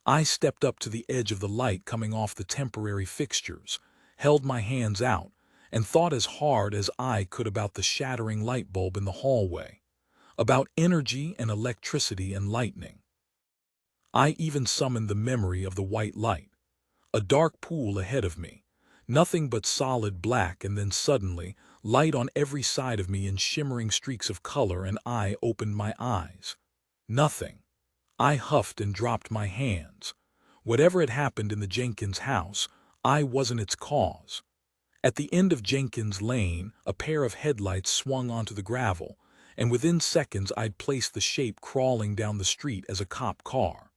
I stepped up to the edge of the light coming off the temporary fixtures, held my hands out, and thought as hard as I could about the shattering light bulb in the hallway, about energy and electricity and lightning. I even summoned the memory of the white light, a dark pool ahead of me, nothing but solid black, and then suddenly, light on every side of me in shimmering streaks of color, and I opened my eyes. Nothing. I huffed and dropped my hands. Whatever had happened in the Jenkins house, I wasn't its cause. At the end of Jenkins Lane, a pair of headlights swung onto the gravel, and within seconds I'd placed the shape crawling down the street as a cop car.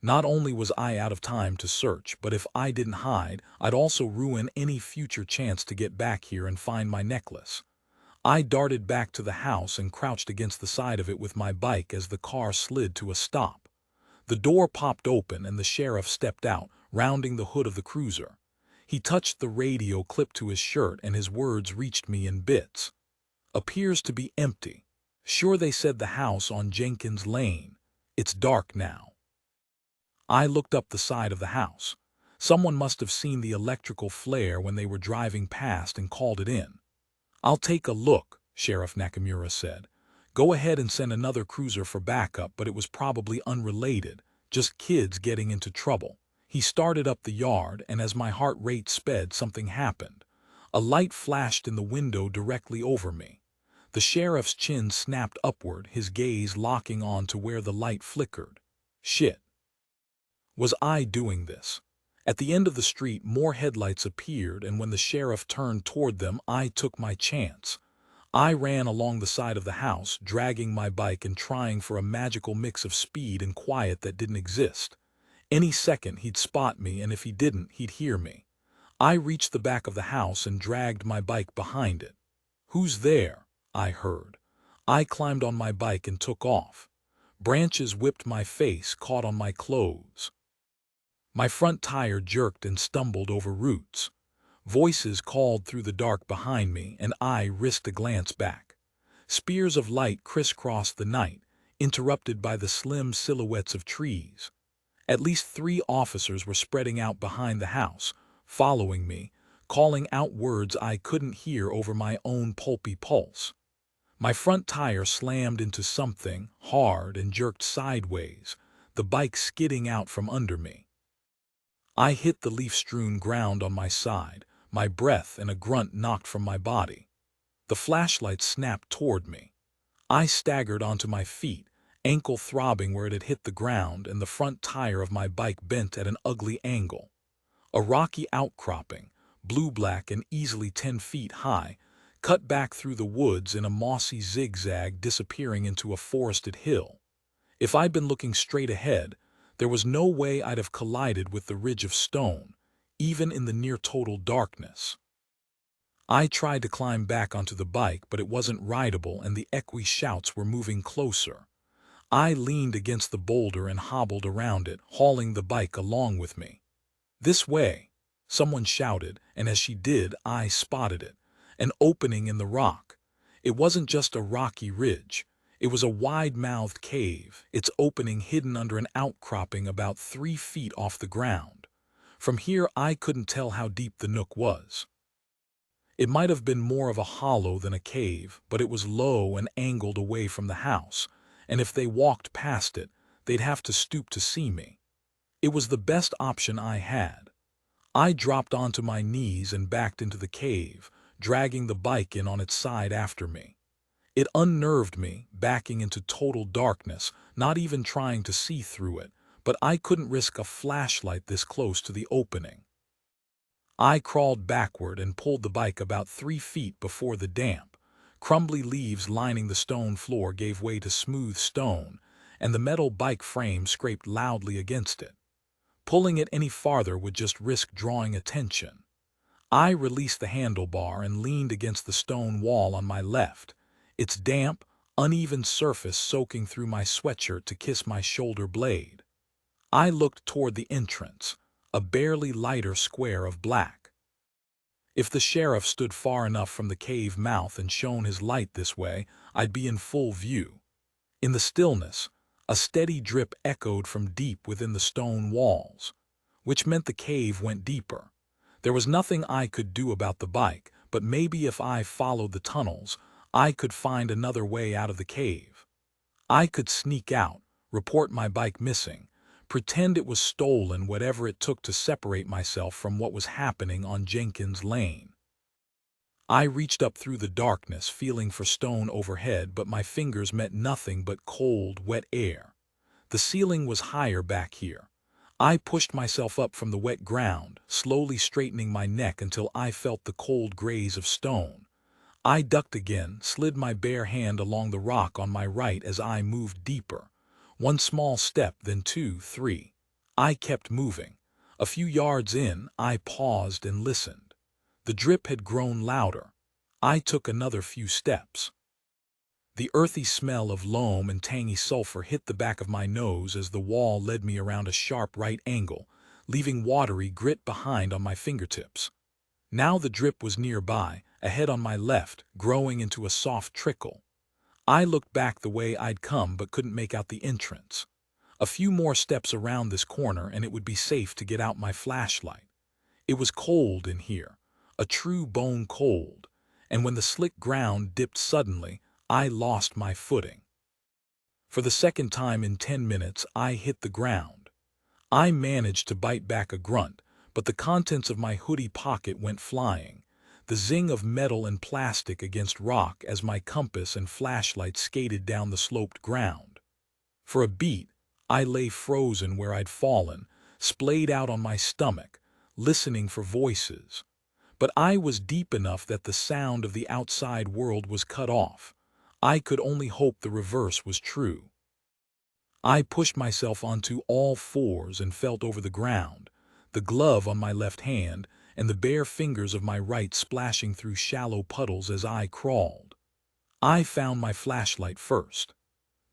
Not only was I out of time to search, but if I didn't hide, I'd also ruin any future chance to get back here and find my necklace. I darted back to the house and crouched against the side of it with my bike as the car slid to a stop. The door popped open and the sheriff stepped out, rounding the hood of the cruiser. He touched the radio clipped to his shirt and his words reached me in bits. "Appears to be empty. Sure they said the house on Jenkins Lane. It's dark now." I looked up the side of the house. Someone must have seen the electrical flare when they were driving past and called it in. "I'll take a look," Sheriff Nakamura said. Go ahead and send another cruiser for backup, but it was probably unrelated, just kids getting into trouble. He started up the yard, and as my heart rate sped, something happened. A light flashed in the window directly over me. The sheriff's chin snapped upward, his gaze locking on to where the light flickered. Shit. Was I doing this? At the end of the street, more headlights appeared, and when the sheriff turned toward them, I took my chance. I ran along the side of the house, dragging my bike and trying for a magical mix of speed and quiet that didn't exist. Any second he'd spot me, and if he didn't, he'd hear me. I reached the back of the house and dragged my bike behind it. "Who's there?" I heard. I climbed on my bike and took off. Branches whipped my face, caught on my clothes. My front tire jerked and stumbled over roots. Voices called through the dark behind me, and I risked a glance back. Spears of light crisscrossed the night, interrupted by the slim silhouettes of trees. At least 3 officers were spreading out behind the house, following me, calling out words I couldn't hear over my own pulpy pulse. My front tire slammed into something hard and jerked sideways, the bike skidding out from under me. I hit the leaf-strewn ground on my side, my breath and a grunt knocked from my body. The flashlight snapped toward me. I staggered onto my feet, ankle throbbing where it had hit the ground, and the front tire of my bike bent at an ugly angle. A rocky outcropping, blue-black and easily 10 feet high, cut back through the woods in a mossy zigzag, disappearing into a forested hill. If I'd been looking straight ahead, there was no way I'd have collided with the ridge of stone, even in the near-total darkness. I tried to climb back onto the bike, but it wasn't rideable, and the echoey shouts were moving closer. I leaned against the boulder and hobbled around it, hauling the bike along with me. "This way," someone shouted, and as she did, I spotted it. An opening in the rock. It wasn't just a rocky ridge. It was a wide-mouthed cave, its opening hidden under an outcropping about 3 feet off the ground. From here I couldn't tell how deep the nook was. It might have been more of a hollow than a cave, but it was low and angled away from the house, and if they walked past it, they'd have to stoop to see me. It was the best option I had. I dropped onto my knees and backed into the cave, dragging the bike in on its side after me. It unnerved me, backing into total darkness, not even trying to see through it, but I couldn't risk a flashlight this close to the opening. I crawled backward and pulled the bike about 3 feet before the damp, crumbly leaves lining the stone floor gave way to smooth stone, and the metal bike frame scraped loudly against it. Pulling it any farther would just risk drawing attention. I released the handlebar and leaned against the stone wall on my left, its damp, uneven surface soaking through my sweatshirt to kiss my shoulder blade. I looked toward the entrance, a barely lighter square of black. If the sheriff stood far enough from the cave mouth and shone his light this way, I'd be in full view. In the stillness, a steady drip echoed from deep within the stone walls, which meant the cave went deeper. There was nothing I could do about the bike, but maybe if I followed the tunnels, I could find another way out of the cave. I could sneak out, report my bike missing, pretend it was stolen, whatever it took to separate myself from what was happening on Jenkins Lane. I reached up through the darkness, feeling for stone overhead, but my fingers met nothing but cold, wet air. The ceiling was higher back here. I pushed myself up from the wet ground, slowly straightening my neck until I felt the cold graze of stone. I ducked again, slid my bare hand along the rock on my right as I moved deeper. 1 small step, then 2, 3. I kept moving. A few yards in, I paused and listened. The drip had grown louder. I took another few steps. The earthy smell of loam and tangy sulfur hit the back of my nose as the wall led me around a sharp right angle, leaving watery grit behind on my fingertips. Now the drip was nearby, ahead on my left, growing into a soft trickle. I looked back the way I'd come but couldn't make out the entrance. A few more steps around this corner and it would be safe to get out my flashlight. It was cold in here, a true bone cold, and when the slick ground dipped suddenly, I lost my footing. For the second time in 10 minutes, I hit the ground. I managed to bite back a grunt, but the contents of my hoodie pocket went flying, the zing of metal and plastic against rock as my compass and flashlight skated down the sloped ground. For a beat, I lay frozen where I'd fallen, splayed out on my stomach, listening for voices. But I was deep enough that the sound of the outside world was cut off. I could only hope the reverse was true. I pushed myself onto all fours and felt over the ground, the glove on my left hand and the bare fingers of my right splashing through shallow puddles as I crawled. I found my flashlight first.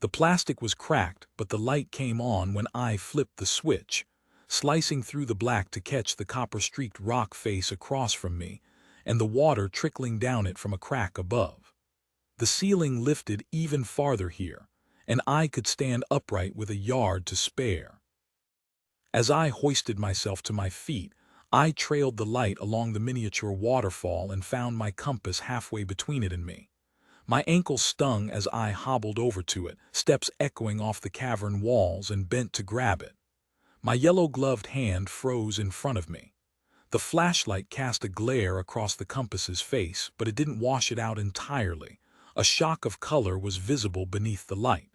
The plastic was cracked, but the light came on when I flipped the switch, slicing through the black to catch the copper-streaked rock face across from me and the water trickling down it from a crack above. The ceiling lifted even farther here, and I could stand upright with a yard to spare. As I hoisted myself to my feet, I trailed the light along the miniature waterfall and found my compass halfway between it and me. My ankle stung as I hobbled over to it, steps echoing off the cavern walls, and bent to grab it. My yellow-gloved hand froze in front of me. The flashlight cast a glare across the compass's face, but it didn't wash it out entirely. A shock of color was visible beneath the light.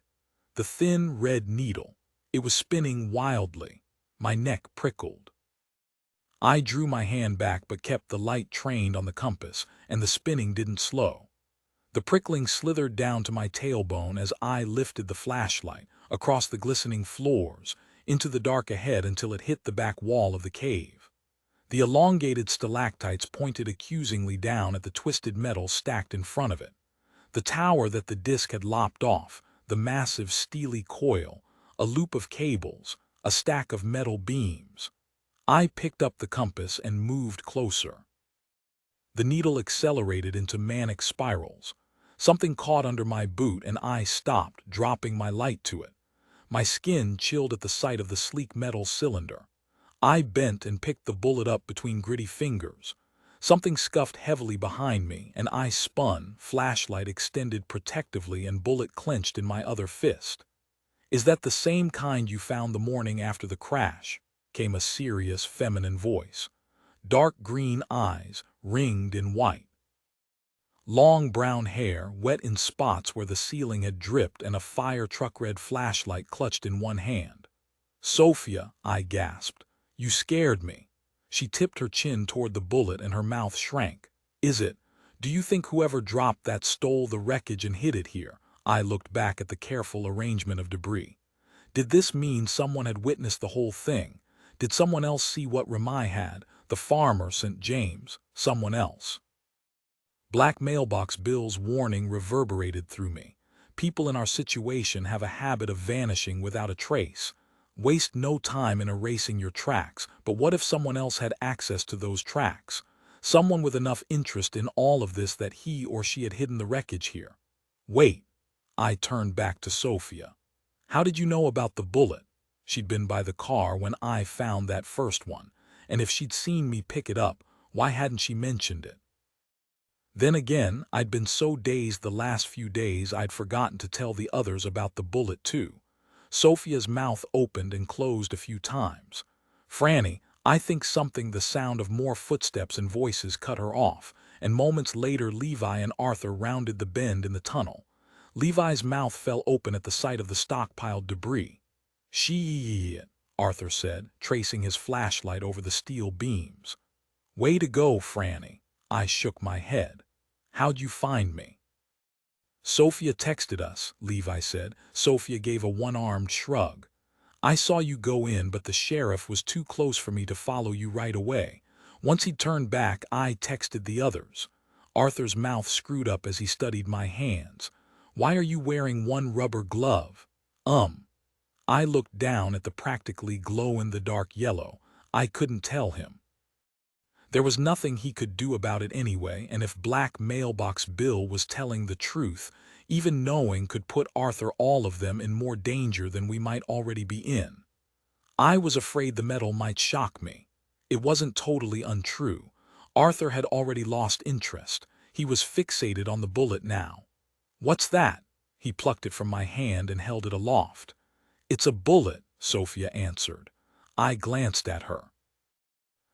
The thin, red needle. It was spinning wildly. My neck prickled. I drew my hand back but kept the light trained on the compass, and the spinning didn't slow. The prickling slithered down to my tailbone as I lifted the flashlight, across the glistening floors, into the dark ahead until it hit the back wall of the cave. The elongated stalactites pointed accusingly down at the twisted metal stacked in front of it. The tower that the disc had lopped off, the massive steely coil, a loop of cables, a stack of metal beams. I picked up the compass and moved closer. The needle accelerated into manic spirals. Something caught under my boot and I stopped, dropping my light to it. My skin chilled at the sight of the sleek metal cylinder. I bent and picked the bullet up between gritty fingers. Something scuffed heavily behind me, and I spun, flashlight extended protectively and bullet clenched in my other fist. "Is that the same kind you found the morning after the crash?" came a serious feminine voice. Dark green eyes, ringed in white. Long brown hair, wet in spots where the ceiling had dripped, and a fire truck red flashlight clutched in one hand. "Sophia," I gasped. "You scared me." She tipped her chin toward the bullet and her mouth shrank. Do you think whoever dropped that stole the wreckage and hid it here?" I looked back at the careful arrangement of debris. Did this mean someone had witnessed the whole thing? Did someone else see what Ramai had? The farmer, St. James, someone else? Black mailbox Bill's warning reverberated through me. People in our situation have a habit of vanishing without a trace. Waste no time in erasing your tracks, but what if someone else had access to those tracks? Someone with enough interest in all of this that he or she had hidden the wreckage here. Wait. I turned back to Sophia. "How did you know about the bullet?" She'd been by the car when I found that first one, and if she'd seen me pick it up, why hadn't she mentioned it? Then again, I'd been so dazed the last few days I'd forgotten to tell the others about the bullet too. Sophia's mouth opened and closed a few times. "Franny, I think something." The sound of more footsteps and voices cut her off, and moments later Levi and Arthur rounded the bend in the tunnel. Levi's mouth fell open at the sight of the stockpiled debris. "Shit," Arthur said, tracing his flashlight over the steel beams. "Way to go, Franny." I shook my head. "How'd you find me?" "Sophia texted us," Levi said. Sophia gave a one-armed shrug. "I saw you go in, but the sheriff was too close for me to follow you right away. Once he turned back, I texted the others." Arthur's mouth screwed up as he studied my hands. "Why are you wearing one rubber glove?" I looked down at the practically glow-in-the-dark yellow. I couldn't tell him. There was nothing he could do about it anyway, and if Black Mailbox Bill was telling the truth, even knowing could put Arthur all of them in more danger than we might already be in. I was afraid the metal might shock me. It wasn't totally untrue. Arthur had already lost interest. He was fixated on the bullet now. What's that? He plucked it from my hand and held it aloft. It's a bullet, Sophia answered. I glanced at her.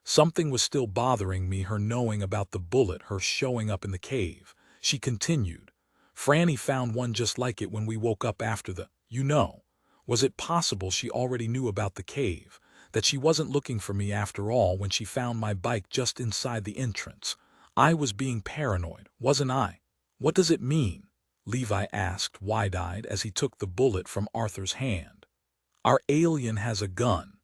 Something was still bothering me, her knowing about the bullet, her showing up in the cave. She continued. Franny found one just like it when we woke up after the, Was it possible she already knew about the cave, that she wasn't looking for me after all when she found my bike just inside the entrance? I was being paranoid, wasn't I? What does it mean? Levi asked, wide-eyed, as he took the bullet from Arthur's hand. Our alien has a gun.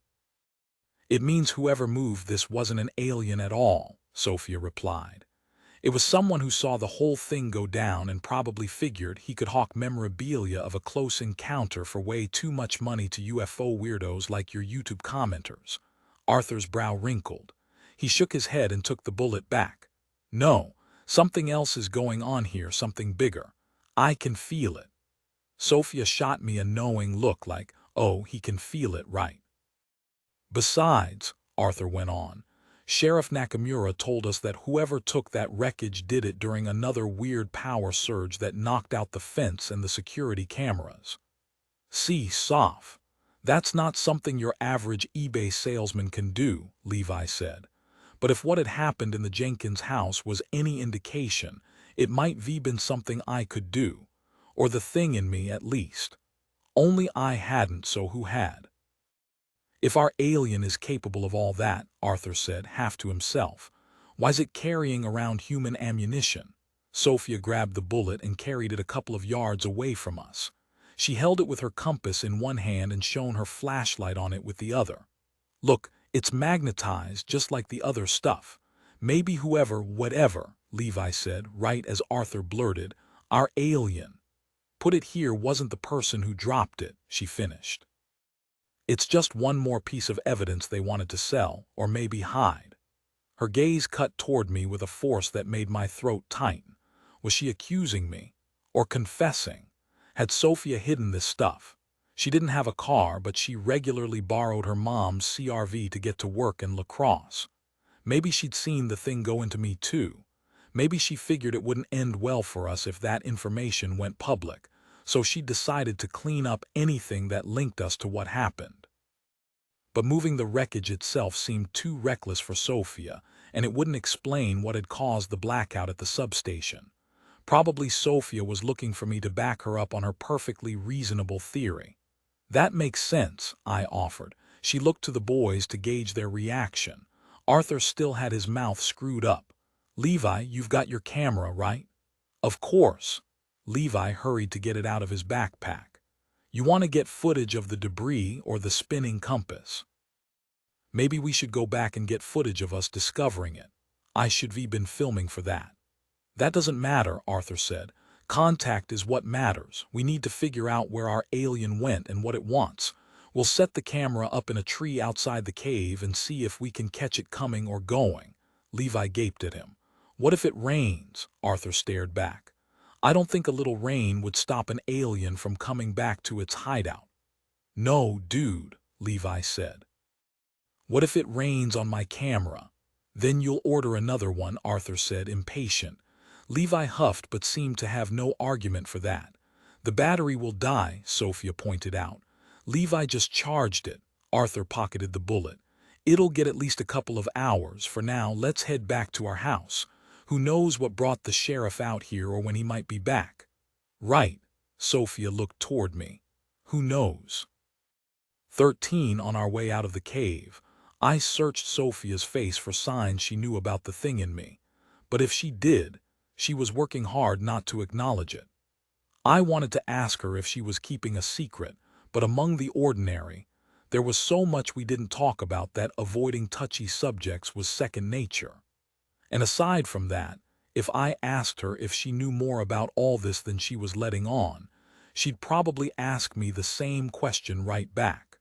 It means whoever moved this wasn't an alien at all, Sophia replied. It was someone who saw the whole thing go down and probably figured he could hawk memorabilia of a close encounter for way too much money to UFO weirdos like your YouTube commenters. Arthur's brow wrinkled. He shook his head and took the bullet back. No, something else is going on here, something bigger. I can feel it. Sophia shot me a knowing look like, oh, he can feel it, right? Besides, Arthur went on, Sheriff Nakamura told us that whoever took that wreckage did it during another weird power surge that knocked out the fence and the security cameras. See, Soph, that's not something your average eBay salesman can do, Levi said. But if what had happened in the Jenkins house was any indication, it might have been something I could do, or the thing in me at least. Only I hadn't, so who had? If our alien is capable of all that, Arthur said, half to himself, why's it carrying around human ammunition? Sophia grabbed the bullet and carried it a couple of yards away from us. She held it with her compass in one hand and shone her flashlight on it with the other. Look, it's magnetized just like the other stuff. Maybe whatever, Levi said, right as Arthur blurted, our alien. Put it here wasn't the person who dropped it, she finished. It's just one more piece of evidence they wanted to sell, or maybe hide. Her gaze cut toward me with a force that made my throat tighten. Was she accusing me? Or confessing? Had Sophia hidden this stuff? She didn't have a car, but she regularly borrowed her mom's CRV to get to work and lacrosse. Maybe she'd seen the thing go into me too. Maybe she figured it wouldn't end well for us if that information went public, so she decided to clean up anything that linked us to what happened. But moving the wreckage itself seemed too reckless for Sophia, and it wouldn't explain what had caused the blackout at the substation. Probably Sophia was looking for me to back her up on her perfectly reasonable theory. That makes sense, I offered. She looked to the boys to gauge their reaction. Arthur still had his mouth screwed up. Levi, you've got your camera, right? Of course. Levi hurried to get it out of his backpack. You want to get footage of the debris or the spinning compass? Maybe we should go back and get footage of us discovering it. I should have been filming for that. That doesn't matter, Arthur said. Contact is what matters. We need to figure out where our alien went and what it wants. We'll set the camera up in a tree outside the cave and see if we can catch it coming or going. Levi gaped at him. What if it rains? Arthur stared back. I don't think a little rain would stop an alien from coming back to its hideout. No, dude, Levi said. What if it rains on my camera? Then you'll order another one, Arthur said, impatient. Levi huffed but seemed to have no argument for that. The battery will die, Sophia pointed out. Levi just charged it. Arthur pocketed the bullet. It'll get at least a couple of hours. For now, let's head back to our house. Who knows what brought the sheriff out here or when he might be back? Right. Sophia looked toward me. Who knows? 13 on our way out of the cave. I searched Sophia's face for signs she knew about the thing in me. But if she did, she was working hard not to acknowledge it. I wanted to ask her if she was keeping a secret, but among the ordinary, there was so much we didn't talk about that avoiding touchy subjects was second nature. And aside from that, if I asked her if she knew more about all this than she was letting on, she'd probably ask me the same question right back.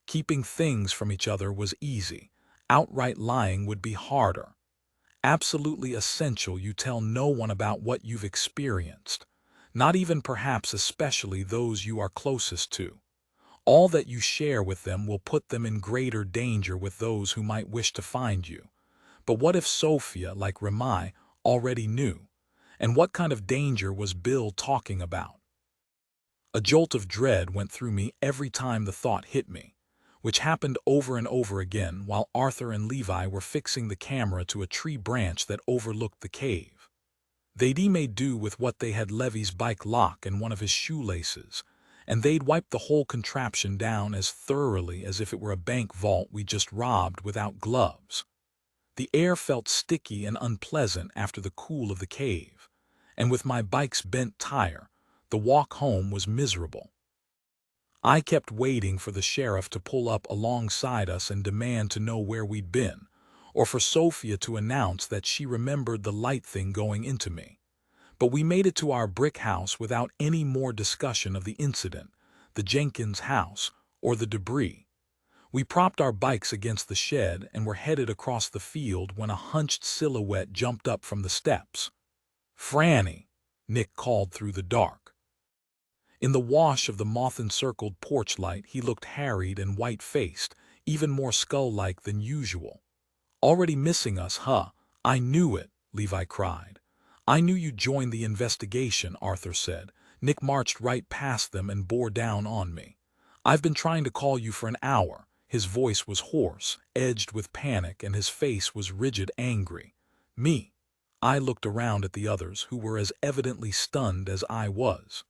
Keeping things from each other was easy. Outright lying would be harder. Absolutely essential you tell no one about what you've experienced, not even perhaps especially those you are closest to. All that you share with them will put them in greater danger with those who might wish to find you. But what if Sophia, like Ramai, already knew? And what kind of danger was Bill talking about? A jolt of dread went through me every time the thought hit me, which happened over and over again while Arthur and Levi were fixing the camera to a tree branch that overlooked the cave. They'd made do with what they had Levy's bike lock and one of his shoelaces, and they'd wiped the whole contraption down as thoroughly as if it were a bank vault we just robbed without gloves. The air felt sticky and unpleasant after the cool of the cave, and with my bike's bent tire, the walk home was miserable. I kept waiting for the sheriff to pull up alongside us and demand to know where we'd been, or for Sophia to announce that she remembered the light thing going into me. But we made it to our brick house without any more discussion of the incident, the Jenkins house, or the debris. We propped our bikes against the shed and were headed across the field when a hunched silhouette jumped up from the steps. "Franny," Nick called through the dark. In the wash of the moth-encircled porch light, he looked harried and white-faced, even more skull-like than usual. "Already missing us, huh? I knew it," Levi cried. "I knew you'd join the investigation," Arthur said. Nick marched right past them and bore down on me. "I've been trying to call you for an hour." His voice was hoarse, edged with panic, and his face was rigid angry. "Me?" I looked around at the others, who were as evidently stunned as I was.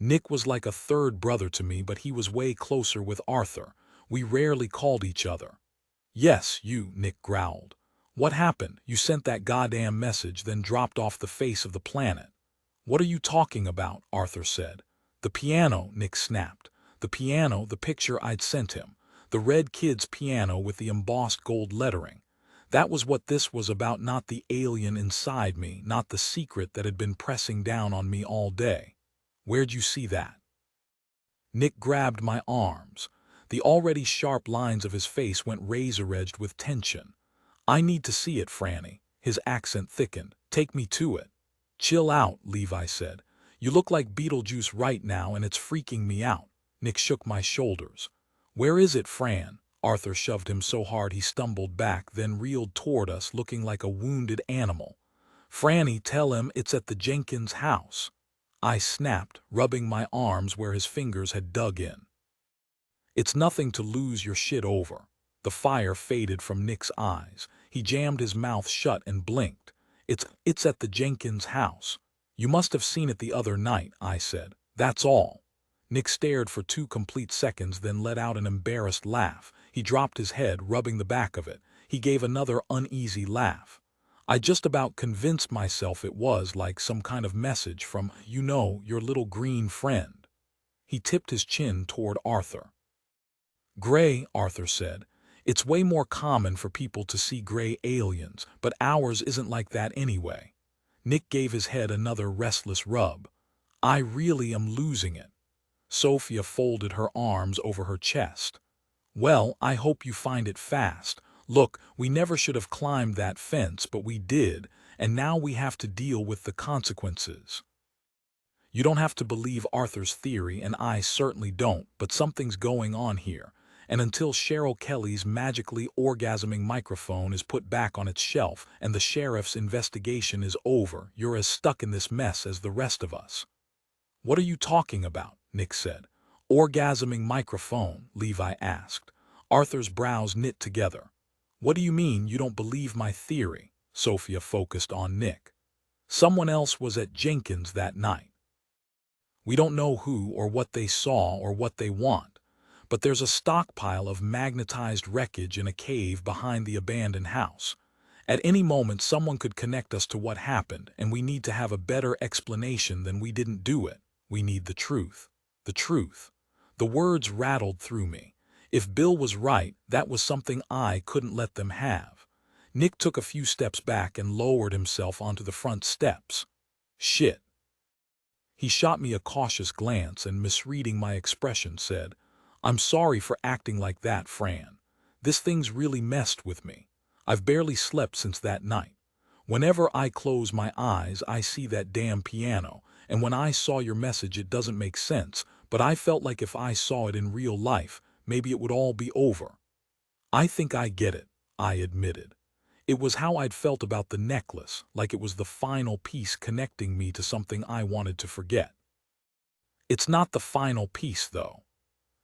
Nick was like a third brother to me, but he was way closer with Arthur. We rarely called each other. "Yes, you," Nick growled. "What happened? You sent that goddamn message, then dropped off the face of the planet." "What are you talking about?" Arthur said. "The piano," Nick snapped. "The piano, the picture I'd sent him. The red kid's piano with the embossed gold lettering. That was what this was about, not the alien inside me, not the secret that had been pressing down on me all day." "Where'd you see that?" Nick grabbed my arms. The already sharp lines of his face went razor-edged with tension. "I need to see it, Franny." His accent thickened. "Take me to it." "Chill out," Levi said. "You look like Beetlejuice right now and it's freaking me out." Nick shook my shoulders. "Where is it, Fran?" Arthur shoved him so hard he stumbled back, then reeled toward us looking like a wounded animal. "Franny, tell him it's at the Jenkins house." I snapped, rubbing my arms where his fingers had dug in. "It's nothing to lose your shit over." The fire faded from Nick's eyes. He jammed his mouth shut and blinked. It's at the Jenkins house." "You must have seen it the other night," I said. "That's all." Nick stared for 2 complete seconds, then let out an embarrassed laugh. He dropped his head, rubbing the back of it. He gave another uneasy laugh. "I just about convinced myself it was like some kind of message from, you know, your little green friend." He tipped his chin toward Arthur. "Gray," Arthur said. "It's way more common for people to see gray aliens, but ours isn't like that anyway." Nick gave his head another restless rub. "I really am losing it." Sophia folded her arms over her chest. "Well, I hope you find it fast. Look, we never should have climbed that fence, but we did, and now we have to deal with the consequences." You don't have to believe Arthur's theory, and I certainly don't, but something's going on here, and until Cheryl Kelly's magically orgasming microphone is put back on its shelf and the sheriff's investigation is over, you're as stuck in this mess as the rest of us. "What are you talking about?" Nick said. "Orgasming microphone?" Levi asked. Arthur's brows knit together. "What do you mean you don't believe my theory?" Sophia focused on Nick. "Someone else was at Jenkins that night. We don't know who or what they saw or what they want, but there's a stockpile of magnetized wreckage in a cave behind the abandoned house. At any moment someone could connect us to what happened, and we need to have a better explanation than we didn't do it. We need the truth." The truth. The words rattled through me. If Bill was right, that was something I couldn't let them have. Nick took a few steps back and lowered himself onto the front steps. "Shit." He shot me a cautious glance and, misreading my expression, said, "I'm sorry for acting like that, Fran. This thing's really messed with me. I've barely slept since that night. Whenever I close my eyes, I see that damn piano, and when I saw your message it doesn't make sense, but I felt like if I saw it in real life, maybe it would all be over." "I think I get it," I admitted. It was how I'd felt about the necklace, like it was the final piece connecting me to something I wanted to forget. It's not the final piece, though.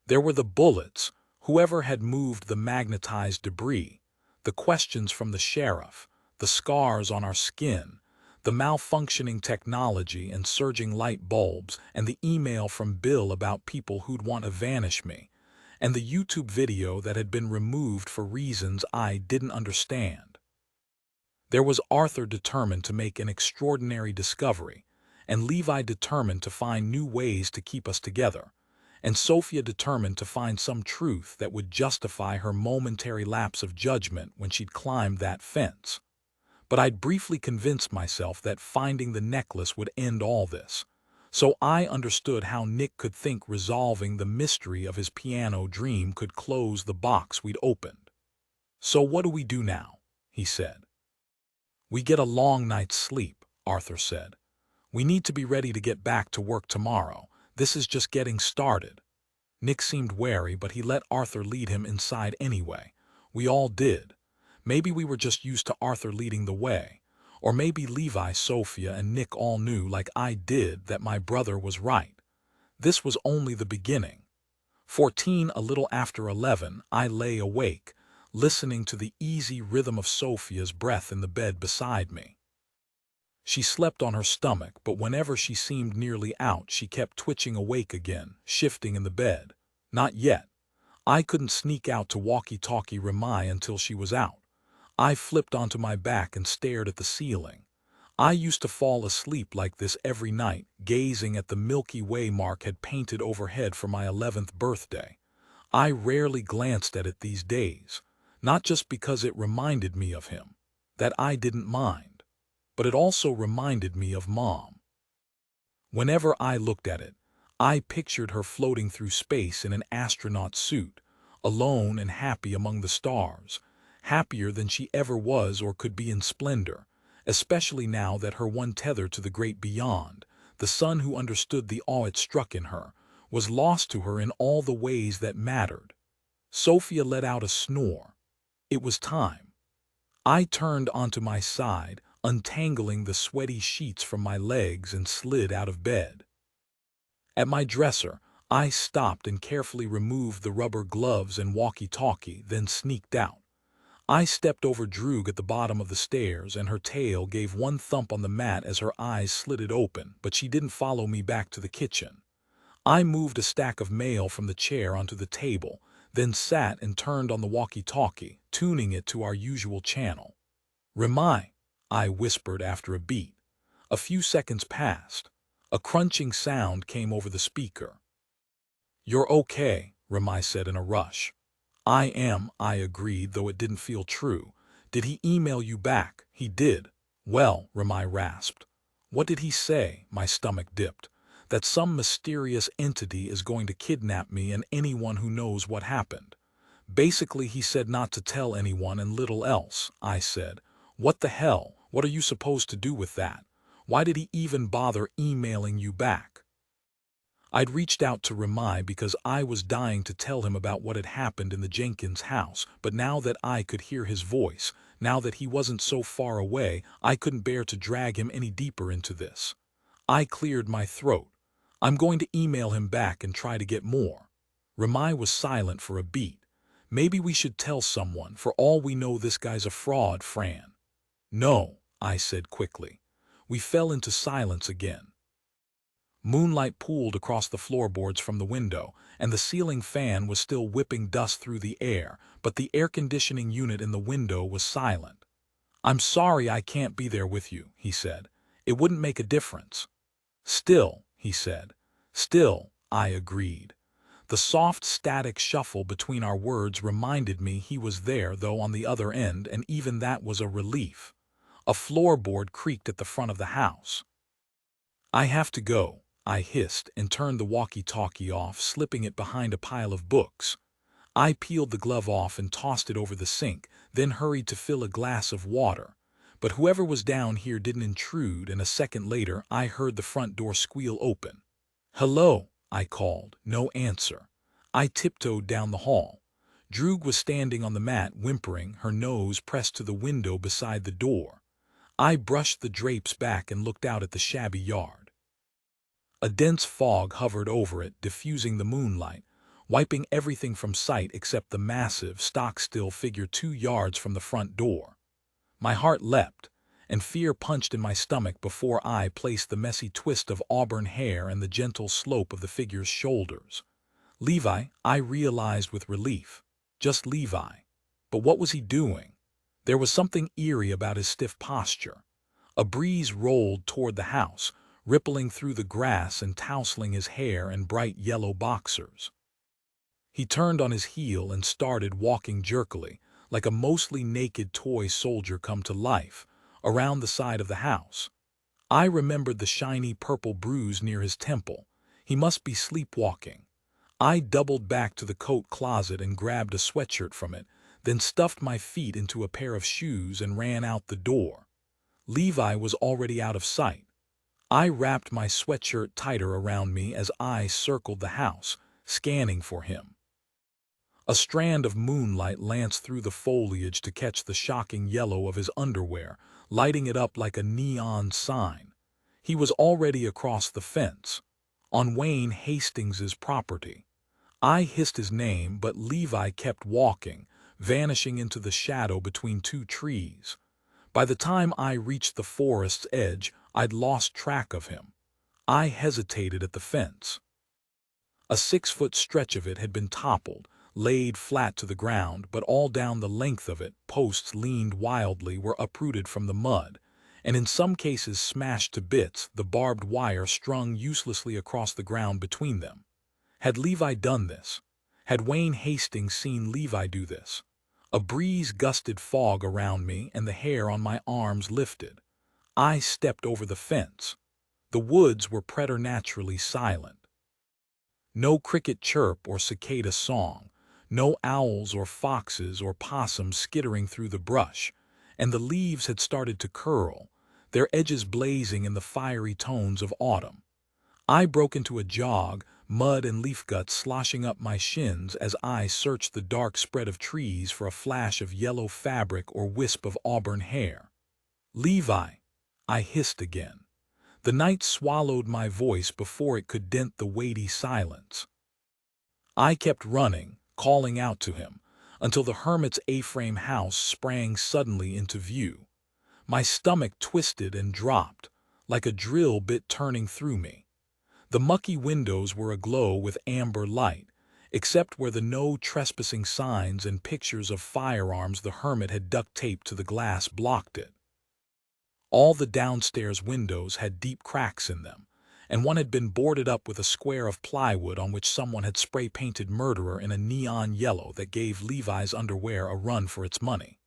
There were the bullets, whoever had moved the magnetized debris, the questions from the sheriff, the scars on our skin, the malfunctioning technology and surging light bulbs, and the email from Bill about people who'd want to vanish me, and the YouTube video that had been removed for reasons I didn't understand. There was Arthur determined to make an extraordinary discovery, and Levi determined to find new ways to keep us together, and Sophia determined to find some truth that would justify her momentary lapse of judgment when she'd climbed that fence. But I'd briefly convinced myself that finding the necklace would end all this, so I understood how Nick could think resolving the mystery of his piano dream could close the box we'd opened. "So what do we do now?" he said. "We get a long night's sleep," Arthur said. "We need to be ready to get back to work tomorrow. This is just getting started." Nick seemed wary, but he let Arthur lead him inside anyway. We all did. Maybe we were just used to Arthur leading the way. Or maybe Levi, Sophia, and Nick all knew, like I did, that my brother was right. This was only the beginning. 14, a little after 11, I lay awake, listening to the easy rhythm of Sophia's breath in the bed beside me. She slept on her stomach, but whenever she seemed nearly out, she kept twitching awake again, shifting in the bed. Not yet. I couldn't sneak out to walkie-talkie Ramai until she was out. I flipped onto my back and stared at the ceiling. I used to fall asleep like this every night, gazing at the Milky Way Mark had painted overhead for my 11th birthday. I rarely glanced at it these days, not just because it reminded me of him, that I didn't mind, but it also reminded me of Mom. Whenever I looked at it, I pictured her floating through space in an astronaut suit, alone and happy among the stars, happier than she ever was or could be in Splendor, especially now that her one tether to the great beyond, the son who understood the awe it struck in her, was lost to her in all the ways that mattered. Sophia let out a snore. It was time. I turned onto my side, untangling the sweaty sheets from my legs, and slid out of bed. At my dresser, I stopped and carefully removed the rubber gloves and walkie-talkie, then sneaked out. I stepped over Droog at the bottom of the stairs, and her tail gave one thump on the mat as her eyes slitted open, but she didn't follow me back to the kitchen. I moved a stack of mail from the chair onto the table, then sat and turned on the walkie-talkie, tuning it to our usual channel. "Ramai," I whispered after a beat. A few seconds passed. A crunching sound came over the speaker. "You're okay," Ramai said in a rush. "I am," I agreed, though it didn't feel true. "Did he email you back?" "He did." "Well," Ramai rasped. "What did he say?" My stomach dipped. "That some mysterious entity is going to kidnap me and anyone who knows what happened. Basically, he said not to tell anyone and little else," I said. "What the hell? What are you supposed to do with that? Why did he even bother emailing you back?" I'd reached out to Ramai because I was dying to tell him about what had happened in the Jenkins house, but now that I could hear his voice, now that he wasn't so far away, I couldn't bear to drag him any deeper into this. I cleared my throat. "I'm going to email him back and try to get more." Ramai was silent for a beat. "Maybe we should tell someone. For all we know, this guy's a fraud, Fran." "No," I said quickly. We fell into silence again. Moonlight pooled across the floorboards from the window, and the ceiling fan was still whipping dust through the air, but the air conditioning unit in the window was silent. "I'm sorry I can't be there with you," he said. "It wouldn't make a difference." "Still," he said. "Still," I agreed. The soft static shuffle between our words reminded me he was there, though on the other end, and even that was a relief. A floorboard creaked at the front of the house. "I have to go," I hissed and turned the walkie-talkie off, slipping it behind a pile of books. I peeled the glove off and tossed it over the sink, then hurried to fill a glass of water. But whoever was down here didn't intrude, and a second later I heard the front door squeal open. "Hello," I called. No answer. I tiptoed down the hall. Droog was standing on the mat whimpering, her nose pressed to the window beside the door. I brushed the drapes back and looked out at the shabby yard. A dense fog hovered over it, diffusing the moonlight, wiping everything from sight except the massive, stock-still figure 2 yards from the front door. My heart leapt, and fear punched in my stomach before I placed the messy twist of auburn hair and the gentle slope of the figure's shoulders. Levi, I realized with relief. Just Levi. But what was he doing? There was something eerie about his stiff posture. A breeze rolled toward the house, rippling through the grass and tousling his hair and bright yellow boxers. He turned on his heel and started walking jerkily, like a mostly naked toy soldier come to life, around the side of the house. I remembered the shiny purple bruise near his temple. He must be sleepwalking. I doubled back to the coat closet and grabbed a sweatshirt from it, then stuffed my feet into a pair of shoes and ran out the door. Levi was already out of sight. I wrapped my sweatshirt tighter around me as I circled the house, scanning for him. A strand of moonlight lanced through the foliage to catch the shocking yellow of his underwear, lighting it up like a neon sign. He was already across the fence, on Wayne Hastings's property. I hissed his name, but Levi kept walking, vanishing into the shadow between 2 trees. By the time I reached the forest's edge, I'd lost track of him. I hesitated at the fence. A 6-foot stretch of it had been toppled, laid flat to the ground, but all down the length of it, posts leaned wildly, were uprooted from the mud, and in some cases smashed to bits, the barbed wire strung uselessly across the ground between them. Had Levi done this? Had Wayne Hastings seen Levi do this? A breeze gusted fog around me and the hair on my arms lifted. I stepped over the fence. The woods were preternaturally silent. No cricket chirp or cicada song, no owls or foxes or possums skittering through the brush, and the leaves had started to curl, their edges blazing in the fiery tones of autumn. I broke into a jog, mud and leaf guts sloshing up my shins as I searched the dark spread of trees for a flash of yellow fabric or wisp of auburn hair. Levi, I hissed again. The night swallowed my voice before it could dent the weighty silence. I kept running, calling out to him, until the hermit's A-frame house sprang suddenly into view. My stomach twisted and dropped, like a drill bit turning through me. The mucky windows were aglow with amber light, except where the no trespassing signs and pictures of firearms the hermit had duct-taped to the glass blocked it. All the downstairs windows had deep cracks in them, and one had been boarded up with a square of plywood on which someone had spray-painted murderer in a neon yellow that gave Levi's underwear a run for its money.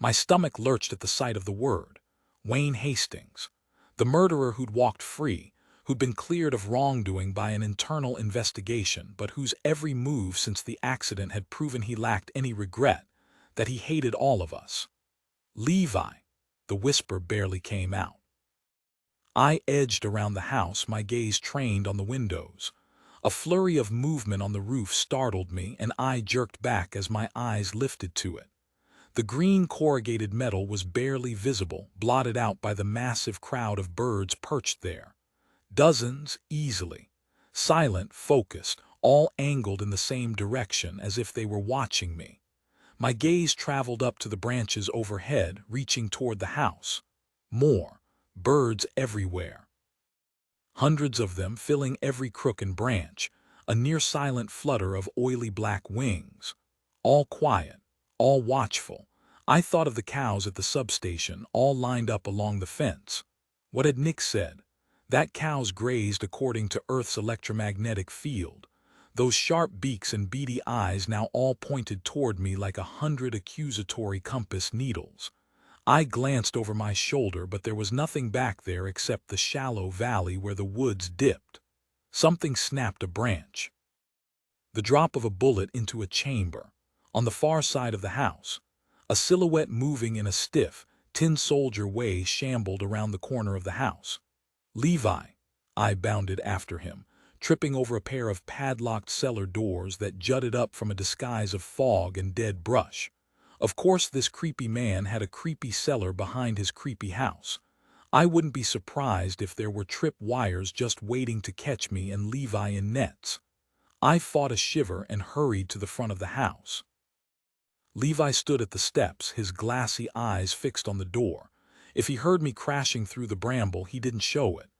My stomach lurched at the sight of the word. Wayne Hastings. The murderer who'd walked free, who'd been cleared of wrongdoing by an internal investigation, but whose every move since the accident had proven he lacked any regret, that he hated all of us. Levi. The whisper barely came out. I edged around the house, my gaze trained on the windows. A flurry of movement on the roof startled me, and I jerked back as my eyes lifted to it. The green corrugated metal was barely visible, blotted out by the massive crowd of birds perched there. Dozens, easily. Silent, focused, all angled in the same direction as if they were watching me. My gaze traveled up to the branches overhead, reaching toward the house. More. Birds everywhere. Hundreds of them filling every crook and branch, a near-silent flutter of oily black wings. All quiet, all watchful. I thought of the cows at the substation, all lined up along the fence. What had Nick said? That cows grazed according to Earth's electromagnetic field. Those sharp beaks and beady eyes now all pointed toward me like 100 accusatory compass needles. I glanced over my shoulder, but there was nothing back there except the shallow valley where the woods dipped. Something snapped a branch. The drop of a bullet into a chamber. On the far side of the house, a silhouette moving in a stiff, tin soldier way shambled around the corner of the house. Levi. I bounded after him, tripping over a pair of padlocked cellar doors that jutted up from a disguise of fog and dead brush. Of course, this creepy man had a creepy cellar behind his creepy house. I wouldn't be surprised if there were trip wires just waiting to catch me and Levi in nets. I fought a shiver and hurried to the front of the house. Levi stood at the steps, his glassy eyes fixed on the door. If he heard me crashing through the bramble, he didn't show it.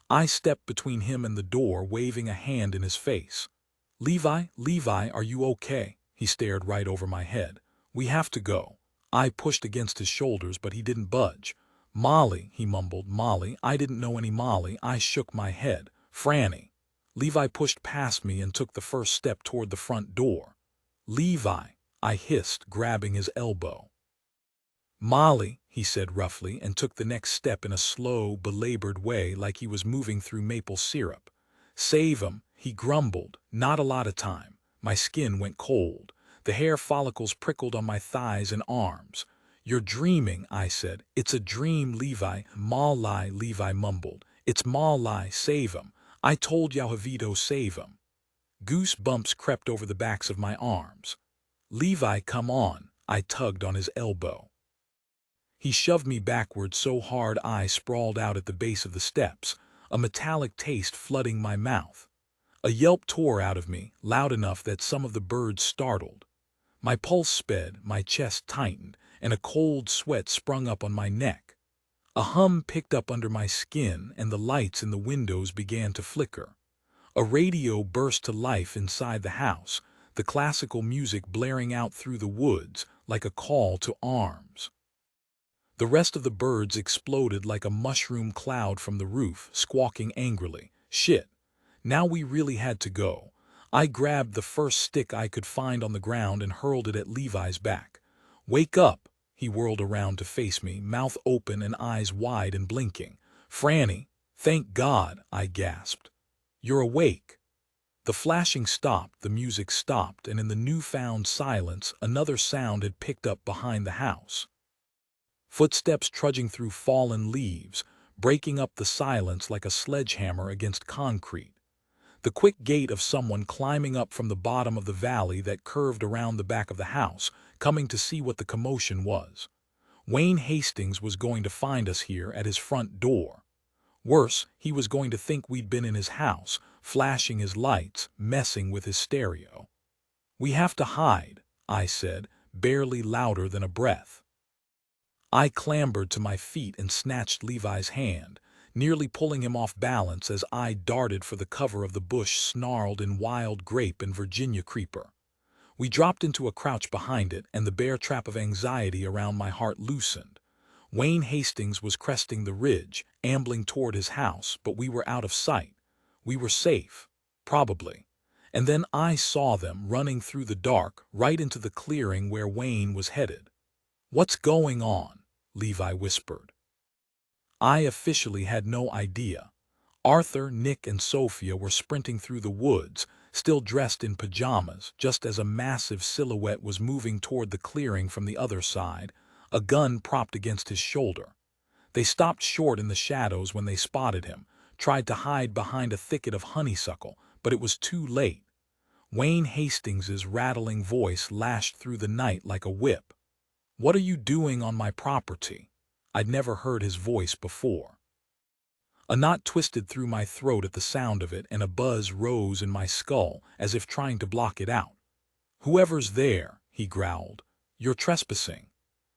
I stepped between him and the door, waving a hand in his face. Levi, are you okay?" He stared right over my head. "We have to go." I pushed against his shoulders, but he didn't budge. "Molly," he mumbled. "Molly, I didn't know any Molly." I shook my head. "Franny." Levi pushed past me and took the first step toward the front door. "Levi," I hissed, grabbing his elbow. "Molly," he said roughly, and took the next step in a slow, belabored way like he was moving through maple syrup. "Save him," he grumbled. "Not a lot of time." My skin went cold. The hair follicles prickled on my thighs and arms. "You're dreaming," I said. "It's a dream, Levi." "Molly," Levi mumbled. "It's Molly, save him. I told Yahavito, save him." Goosebumps crept over the backs of my arms. "Levi, come on." I tugged on his elbow. He shoved me backward so hard I sprawled out at the base of the steps, a metallic taste flooding my mouth. A yelp tore out of me, loud enough that some of the birds startled. My pulse sped, my chest tightened, and a cold sweat sprung up on my neck. A hum picked up under my skin, and the lights in the windows began to flicker. A radio burst to life inside the house, the classical music blaring out through the woods like a call to arms. The rest of the birds exploded like a mushroom cloud from the roof, squawking angrily. Shit. Now we really had to go. I grabbed the first stick I could find on the ground and hurled it at Levi's back. "Wake up!" He whirled around to face me, mouth open and eyes wide and blinking. "Franny!" "Thank God!" I gasped. "You're awake!" The flashing stopped, the music stopped, and in the newfound silence, another sound had picked up behind the house. Footsteps trudging through fallen leaves, breaking up the silence like a sledgehammer against concrete. The quick gait of someone climbing up from the bottom of the valley that curved around the back of the house, coming to see what the commotion was. Wayne Hastings was going to find us here at his front door. Worse, he was going to think we'd been in his house, flashing his lights, messing with his stereo. "We have to hide," I said, barely louder than a breath. I clambered to my feet and snatched Levi's hand, nearly pulling him off balance as I darted for the cover of the bush snarled in wild grape and Virginia creeper. We dropped into a crouch behind it, and the bear trap of anxiety around my heart loosened. Wayne Hastings was cresting the ridge, ambling toward his house, but we were out of sight. We were safe. Probably. And then I saw them running through the dark, right into the clearing where Wayne was headed. "What's going on?" Levi whispered. I officially had no idea. Arthur, Nick, and Sophia were sprinting through the woods, still dressed in pajamas, just as a massive silhouette was moving toward the clearing from the other side, a gun propped against his shoulder. They stopped short in the shadows when they spotted him, tried to hide behind a thicket of honeysuckle, but it was too late. Wayne Hastings's rattling voice lashed through the night like a whip. "What are you doing on my property?" I'd never heard his voice before. A knot twisted through my throat at the sound of it, and a buzz rose in my skull as if trying to block it out. "Whoever's there," he growled, "you're trespassing."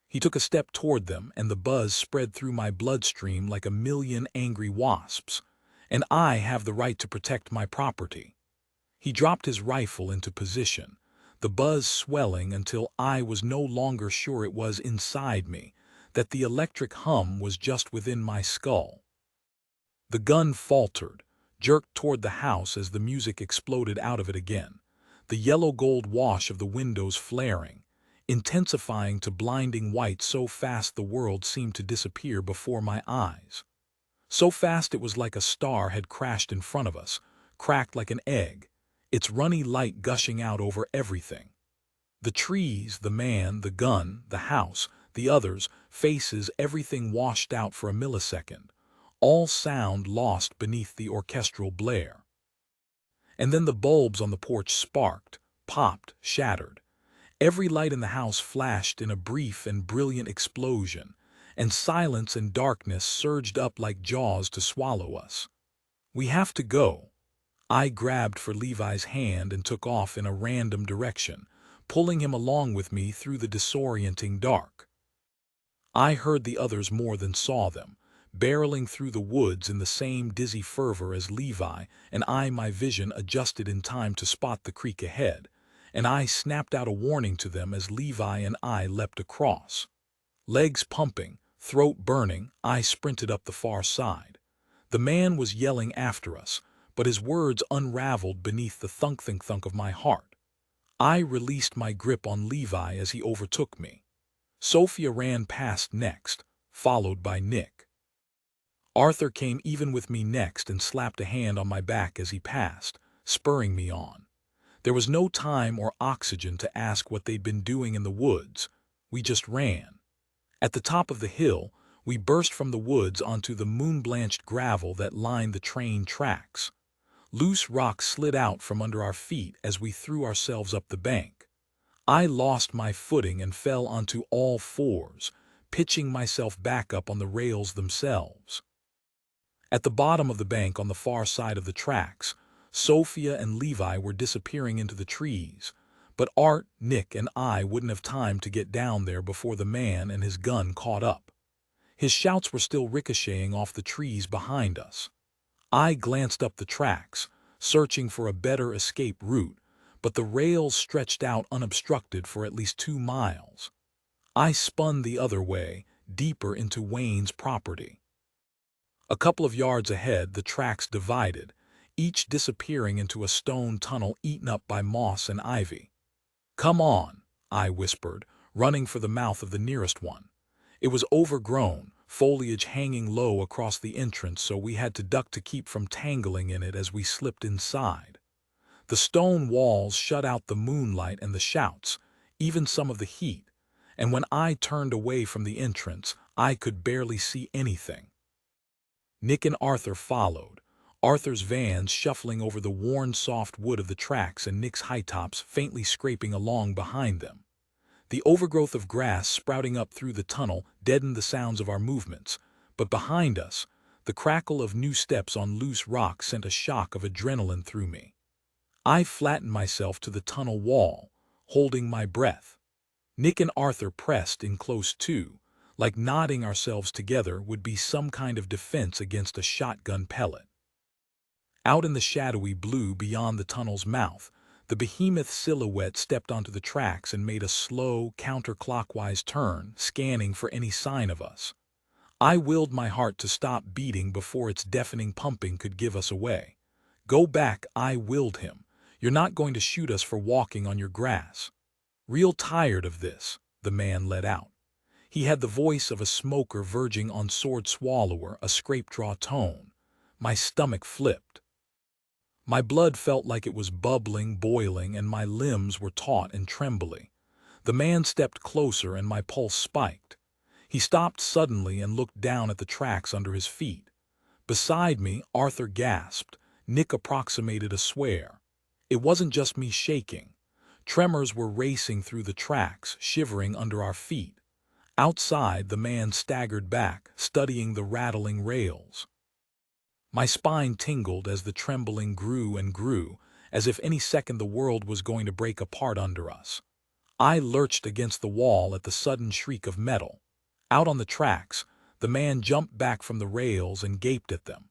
He took a step toward them, and the buzz spread through my bloodstream like a million angry wasps. "And I have the right to protect my property." He dropped his rifle into position, the buzz swelling until I was no longer sure it was inside me, that the electric hum was just within my skull. The gun faltered, jerked toward the house as the music exploded out of it again, the yellow-gold wash of the windows flaring, intensifying to blinding white so fast the world seemed to disappear before my eyes. So fast it was like a star had crashed in front of us, cracked like an egg, its runny light gushing out over everything. The trees, the man, the gun, the house, the others, faces, everything washed out for a millisecond, all sound lost beneath the orchestral blare. And then the bulbs on the porch sparked, popped, shattered. Every light in the house flashed in a brief and brilliant explosion, and silence and darkness surged up like jaws to swallow us. "We have to go." I grabbed for Levi's hand and took off in a random direction, pulling him along with me through the disorienting dark. I heard the others more than saw them, barreling through the woods in the same dizzy fervor as Levi, and my vision adjusted in time to spot the creek ahead, and I snapped out a warning to them as Levi and I leapt across. Legs pumping, throat burning, I sprinted up the far side. The man was yelling after us, but his words unraveled beneath the thunk-thunk-thunk of my heart. I released my grip on Levi as he overtook me. Sophia ran past next, followed by Nick. Arthur came even with me next and slapped a hand on my back as he passed, spurring me on. There was no time or oxygen to ask what they'd been doing in the woods. We just ran. At the top of the hill, we burst from the woods onto the moon-blanched gravel that lined the train tracks. Loose rocks slid out from under our feet as we threw ourselves up the bank. I lost my footing and fell onto all fours, pitching myself back up on the rails themselves. At the bottom of the bank on the far side of the tracks, Sophia and Levi were disappearing into the trees, but Art, Nick, and I wouldn't have time to get down there before the man and his gun caught up. His shouts were still ricocheting off the trees behind us. I glanced up the tracks, searching for a better escape route, but the rails stretched out unobstructed for at least 2 miles. I spun the other way, deeper into Wayne's property. A couple of yards ahead, the tracks divided, each disappearing into a stone tunnel eaten up by moss and ivy. "Come on," I whispered, running for the mouth of the nearest one. It was overgrown, foliage hanging low across the entrance, so we had to duck to keep from tangling in it as we slipped inside. The stone walls shut out the moonlight and the shouts, even some of the heat, and when I turned away from the entrance, I could barely see anything. Nick and Arthur followed, Arthur's vans shuffling over the worn soft wood of the tracks and Nick's high tops faintly scraping along behind them. The overgrowth of grass sprouting up through the tunnel deadened the sounds of our movements, but behind us, the crackle of new steps on loose rock sent a shock of adrenaline through me. I flattened myself to the tunnel wall, holding my breath. Nick and Arthur pressed in close too, like knotting ourselves together would be some kind of defense against a shotgun pellet. Out in the shadowy blue beyond the tunnel's mouth, the behemoth silhouette stepped onto the tracks and made a slow, counterclockwise turn, scanning for any sign of us. I willed my heart to stop beating before its deafening pumping could give us away. "Go back," I willed him. "You're not going to shoot us for walking on your grass." "Real tired of this," the man let out. He had the voice of a smoker verging on sword swallower, a scrape-draw tone. My stomach flipped. My blood felt like it was bubbling, boiling, and my limbs were taut and trembly. The man stepped closer and my pulse spiked. He stopped suddenly and looked down at the tracks under his feet. Beside me, Arthur gasped. Nick approximated a swear. It wasn't just me shaking. Tremors were racing through the tracks, shivering under our feet. Outside, the man staggered back, studying the rattling rails. My spine tingled as the trembling grew and grew, as if any second the world was going to break apart under us. I lurched against the wall at the sudden shriek of metal. Out on the tracks, the man jumped back from the rails and gaped at them.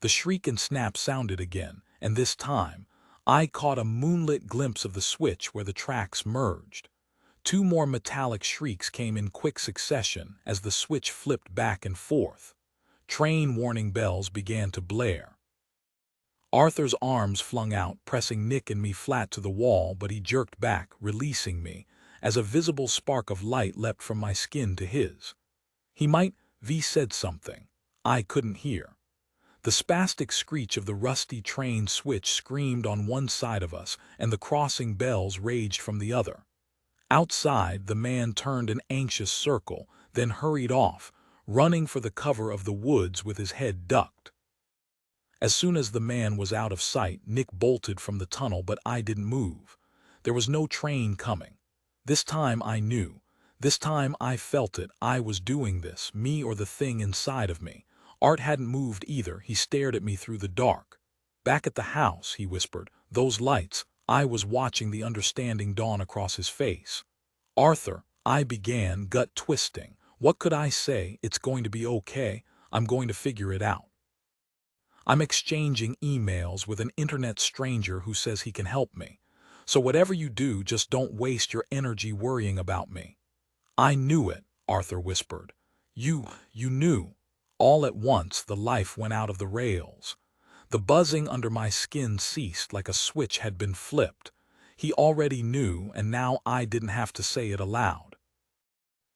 The shriek and snap sounded again, and this time, I caught a moonlit glimpse of the switch where the tracks merged. 2 more metallic shrieks came in quick succession as the switch flipped back and forth. Train warning bells began to blare. Arthur's arms flung out, pressing Nick and me flat to the wall, but he jerked back, releasing me, as a visible spark of light leapt from my skin to his. He might have said something. I couldn't hear. The spastic screech of the rusty train switch screamed on one side of us, and the crossing bells raged from the other. Outside, the man turned an anxious circle, then hurried off, running for the cover of the woods with his head ducked. As soon as the man was out of sight, Nick bolted from the tunnel, but I didn't move. There was no train coming. This time I knew. This time I felt it. I was doing this, me or the thing inside of me. Art hadn't moved either. He stared at me through the dark. Back at the house, he whispered, those lights. I was watching the understanding dawn across his face. Arthur, I began, gut twisting. What could I say? It's going to be okay. I'm going to figure it out. I'm exchanging emails with an internet stranger who says he can help me. So whatever you do, just don't waste your energy worrying about me. I knew it, Arthur whispered. You knew. All at once, the life went out of the rails. The buzzing under my skin ceased like a switch had been flipped. He already knew, and now I didn't have to say it aloud.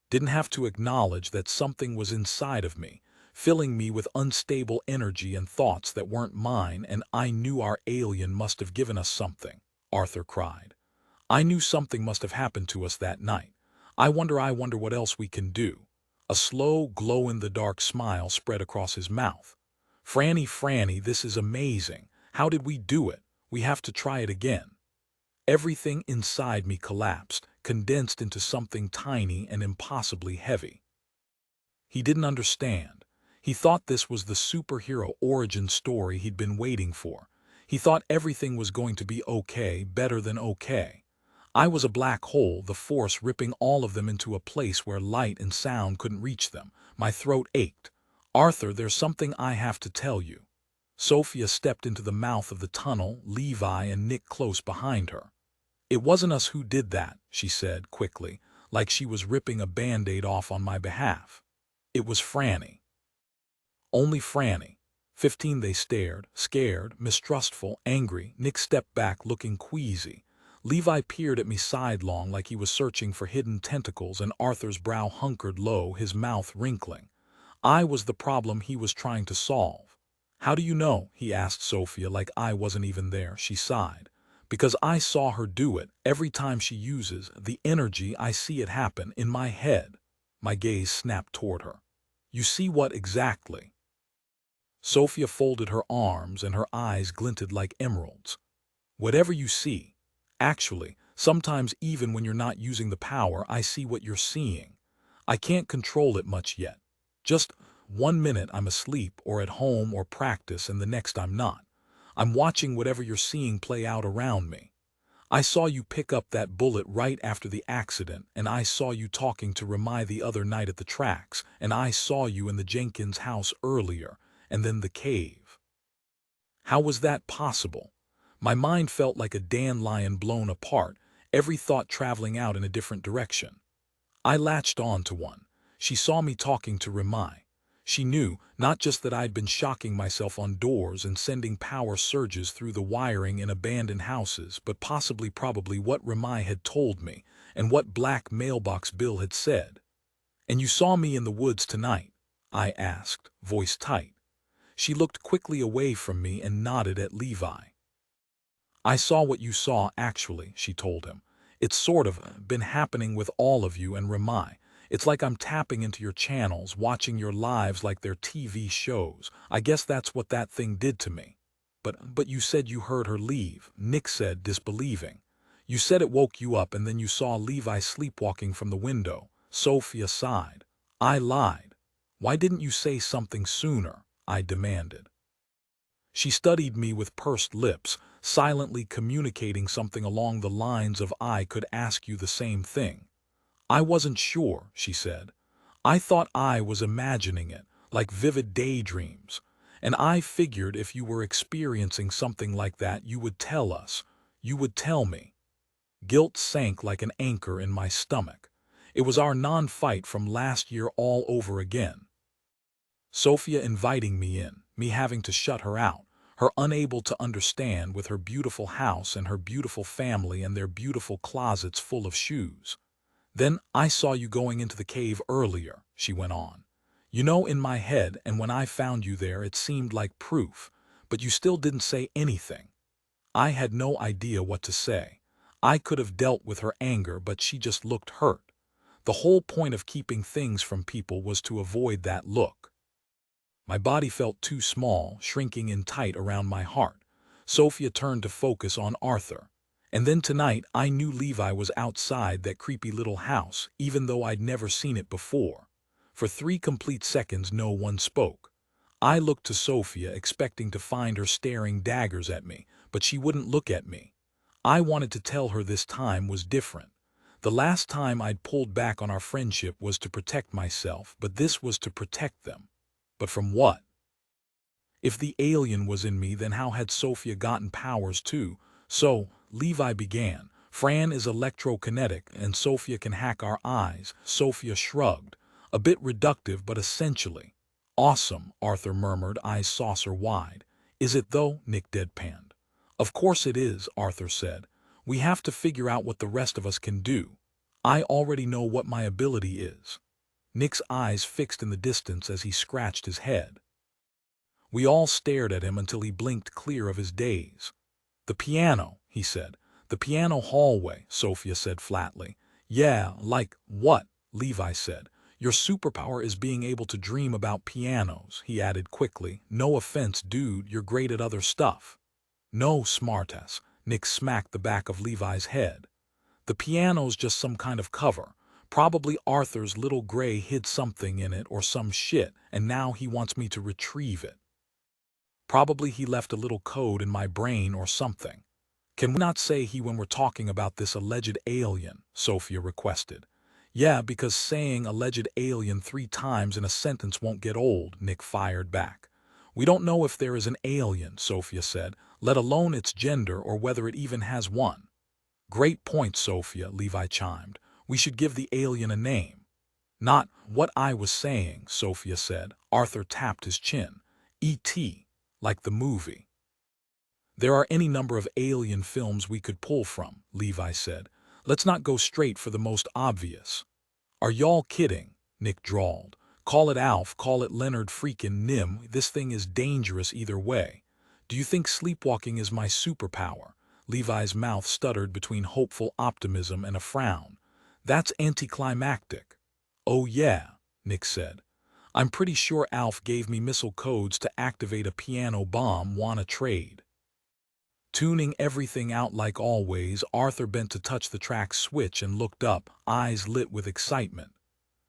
Didn't have to acknowledge that something was inside of me, filling me with unstable energy and thoughts that weren't mine, and I knew our alien must have given us something, Arthur cried. I knew something must have happened to us that night. I wonder what else we can do. A slow, glow-in-the-dark smile spread across his mouth. Franny, this is amazing. How did we do it? We have to try it again. Everything inside me collapsed, condensed into something tiny and impossibly heavy. He didn't understand. He thought this was the superhero origin story he'd been waiting for. He thought everything was going to be okay, better than okay. I was a black hole, the force ripping all of them into a place where light and sound couldn't reach them. My throat ached. Arthur, there's something I have to tell you. Sophia stepped into the mouth of the tunnel, Levi and Nick close behind her. It wasn't us who did that, she said quickly, like she was ripping a band-aid off on my behalf. It was Franny. Only Franny. 15 they stared, scared, mistrustful, angry. Nick stepped back looking queasy. Levi peered at me sidelong like he was searching for hidden tentacles, and Arthur's brow hunkered low, his mouth wrinkling. I was the problem he was trying to solve. How do you know? He asked Sophia like I wasn't even there. She sighed. Because I saw her do it. Every time she uses the energy, I see it happen in my head. My gaze snapped toward her. You see what exactly? Sophia folded her arms and her eyes glinted like emeralds. Whatever you see. Actually, sometimes even when you're not using the power, I see what you're seeing. I can't control it much yet. Just 1 minute I'm asleep or at home or practice, and the next I'm not. I'm watching whatever you're seeing play out around me. I saw you pick up that bullet right after the accident, and I saw you talking to Ramai the other night at the tracks, and I saw you in the Jenkins house earlier, and then the cave. How was that possible? My mind felt like a dandelion blown apart, every thought traveling out in a different direction. I latched on to one. She saw me talking to Ramai. She knew not just that I'd been shocking myself on doors and sending power surges through the wiring in abandoned houses, but probably what Ramai had told me and what Black Mailbox Bill had said. And you saw me in the woods tonight? I asked, voice tight. She looked quickly away from me and nodded at Levi. I saw what you saw, actually, she told him. It's sort of been happening with all of you and Ramai. It's like I'm tapping into your channels, watching your lives like they're TV shows. I guess that's what that thing did to me. But you said you heard her leave, Nick said, disbelieving. You said it woke you up and then you saw Levi sleepwalking from the window. Sophia sighed. I lied. Why didn't you say something sooner? I demanded. She studied me with pursed lips, silently communicating something along the lines of I could ask you the same thing. I wasn't sure, she said. I thought I was imagining it, like vivid daydreams. And I figured if you were experiencing something like that, you would tell us. You would tell me. Guilt sank like an anchor in my stomach. It was our non-fight from last year all over again. Sophia inviting me in, me having to shut her out, her unable to understand with her beautiful house and her beautiful family and their beautiful closets full of shoes. Then I saw you going into the cave earlier, she went on. You know, in my head, and when I found you there, it seemed like proof, but you still didn't say anything. I had no idea what to say. I could have dealt with her anger, but she just looked hurt. The whole point of keeping things from people was to avoid that look. My body felt too small, shrinking in tight around my heart. Sophia turned to focus on Arthur. And then tonight I knew Levi was outside that creepy little house, even though I'd never seen it before. For 3 complete seconds no one spoke. I looked to Sophia, expecting to find her staring daggers at me, but she wouldn't look at me. I wanted to tell her this time was different. The last time I'd pulled back on our friendship was to protect myself, but this was to protect them. But from what? If the alien was in me, then how had Sophia gotten powers too? So, Levi began. Fran is electrokinetic, and Sophia can hack our eyes. Sophia shrugged. A bit reductive, but essentially. Awesome, Arthur murmured, eyes saucer wide. Is it though? Nick deadpanned. Of course it is, Arthur said. We have to figure out what the rest of us can do. I already know what my ability is. Nick's eyes fixed in the distance as he scratched his head. We all stared at him until he blinked clear of his daze. The piano, he said. The piano hallway, Sophia said flatly. Yeah, like what? Levi said. Your superpower is being able to dream about pianos, he added quickly. No offense, dude, you're great at other stuff. No, smartass. Nick smacked the back of Levi's head. The piano's just some kind of cover. Probably Arthur's little gray hid something in it or some shit, and now he wants me to retrieve it. Probably he left a little code in my brain or something. Can we not say he when we're talking about this alleged alien? Sophia requested. Yeah, because saying alleged alien 3 times in a sentence won't get old, Nick fired back. We don't know if there is an alien, Sophia said, let alone its gender or whether it even has one. Great point, Sophia, Levi chimed. We should give the alien a name. Not what I was saying, Sophia said. Arthur tapped his chin. E.T., like the movie. There are any number of alien films we could pull from, Levi said. Let's not go straight for the most obvious. Are y'all kidding? Nick drawled. Call it Alf, call it Leonard freakin' Nim, this thing is dangerous either way. Do you think sleepwalking is my superpower? Levi's mouth stuttered between hopeful optimism and a frown. That's anticlimactic. Oh yeah, Nick said. I'm pretty sure Alf gave me missile codes to activate a piano bomb. Wanna trade? Tuning everything out like always, Arthur bent to touch the track switch and looked up, eyes lit with excitement.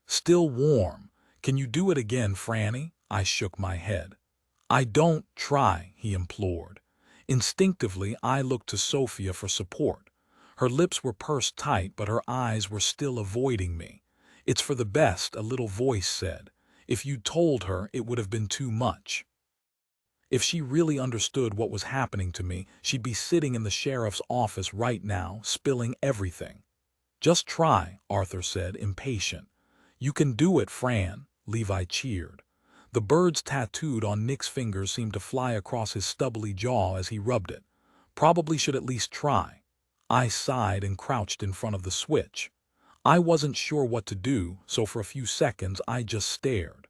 Still warm. Can you do it again, Franny? I shook my head. I don't try, he implored. Instinctively, I looked to Sophia for support. Her lips were pursed tight, but her eyes were still avoiding me. It's for the best, a little voice said. If you'd told her, it would have been too much. If she really understood what was happening to me, she'd be sitting in the sheriff's office right now, spilling everything. Just try, Arthur said, impatient. You can do it, Fran, Levi cheered. The birds tattooed on Nick's fingers seemed to fly across his stubbly jaw as he rubbed it. Probably should at least try. I sighed and crouched in front of the switch. I wasn't sure what to do, so for a few seconds I just stared.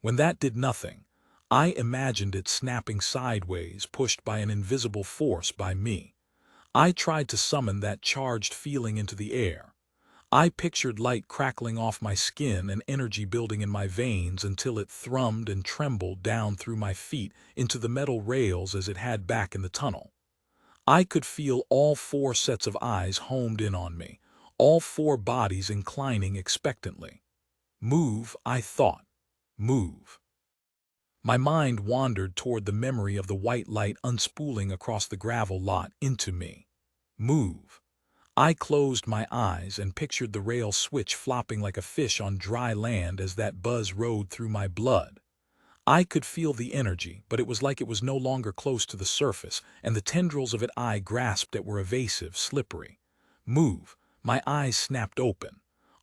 When that did nothing, I imagined it snapping sideways, pushed by an invisible force by me. I tried to summon that charged feeling into the air. I pictured light crackling off my skin and energy building in my veins until it thrummed and trembled down through my feet into the metal rails as it had back in the tunnel. I could feel all 4 sets of eyes homed in on me, all 4 bodies inclining expectantly. Move, I thought. Move. My mind wandered toward the memory of the white light unspooling across the gravel lot into me. Move. I closed my eyes and pictured the rail switch flopping like a fish on dry land as that buzz rode through my blood. I could feel the energy, but it was like it was no longer close to the surface, and the tendrils of it I grasped at were evasive, slippery. Move. My eyes snapped open.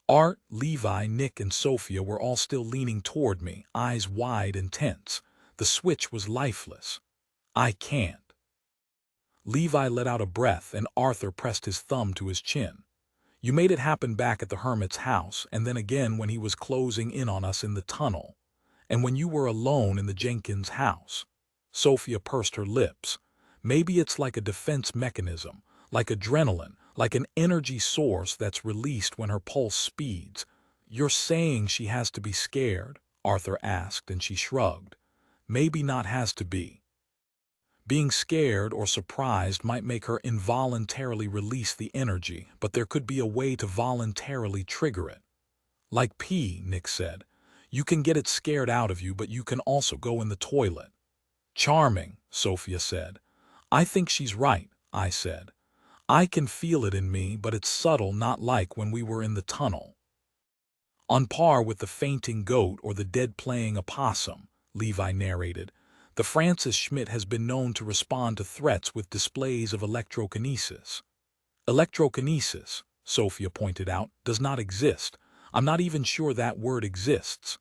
Art, Levi, Nick, and Sophia were all still leaning toward me, eyes wide and tense. The switch was lifeless. I can't. Levi let out a breath and Arthur pressed his thumb to his chin. You made it happen back at the hermit's house, and then again when he was closing in on us in the tunnel. And when you were alone in the Jenkins house. Sophia pursed her lips. Maybe it's like a defense mechanism, like adrenaline, like an energy source that's released when her pulse speeds. You're saying she has to be scared? Arthur asked, and she shrugged. Maybe not has to be. Being scared or surprised might make her involuntarily release the energy, but there could be a way to voluntarily trigger it. Like pee, Nick said. You can get it scared out of you, but you can also go in the toilet. Charming, Sophia said. I think she's right, I said. I can feel it in me, but it's subtle, not like when we were in the tunnel. On par with the fainting goat or the dead playing a possum, Levi narrated, the Francis Schmidt has been known to respond to threats with displays of electrokinesis. Electrokinesis, Sophia pointed out, does not exist. I'm not even sure that word exists.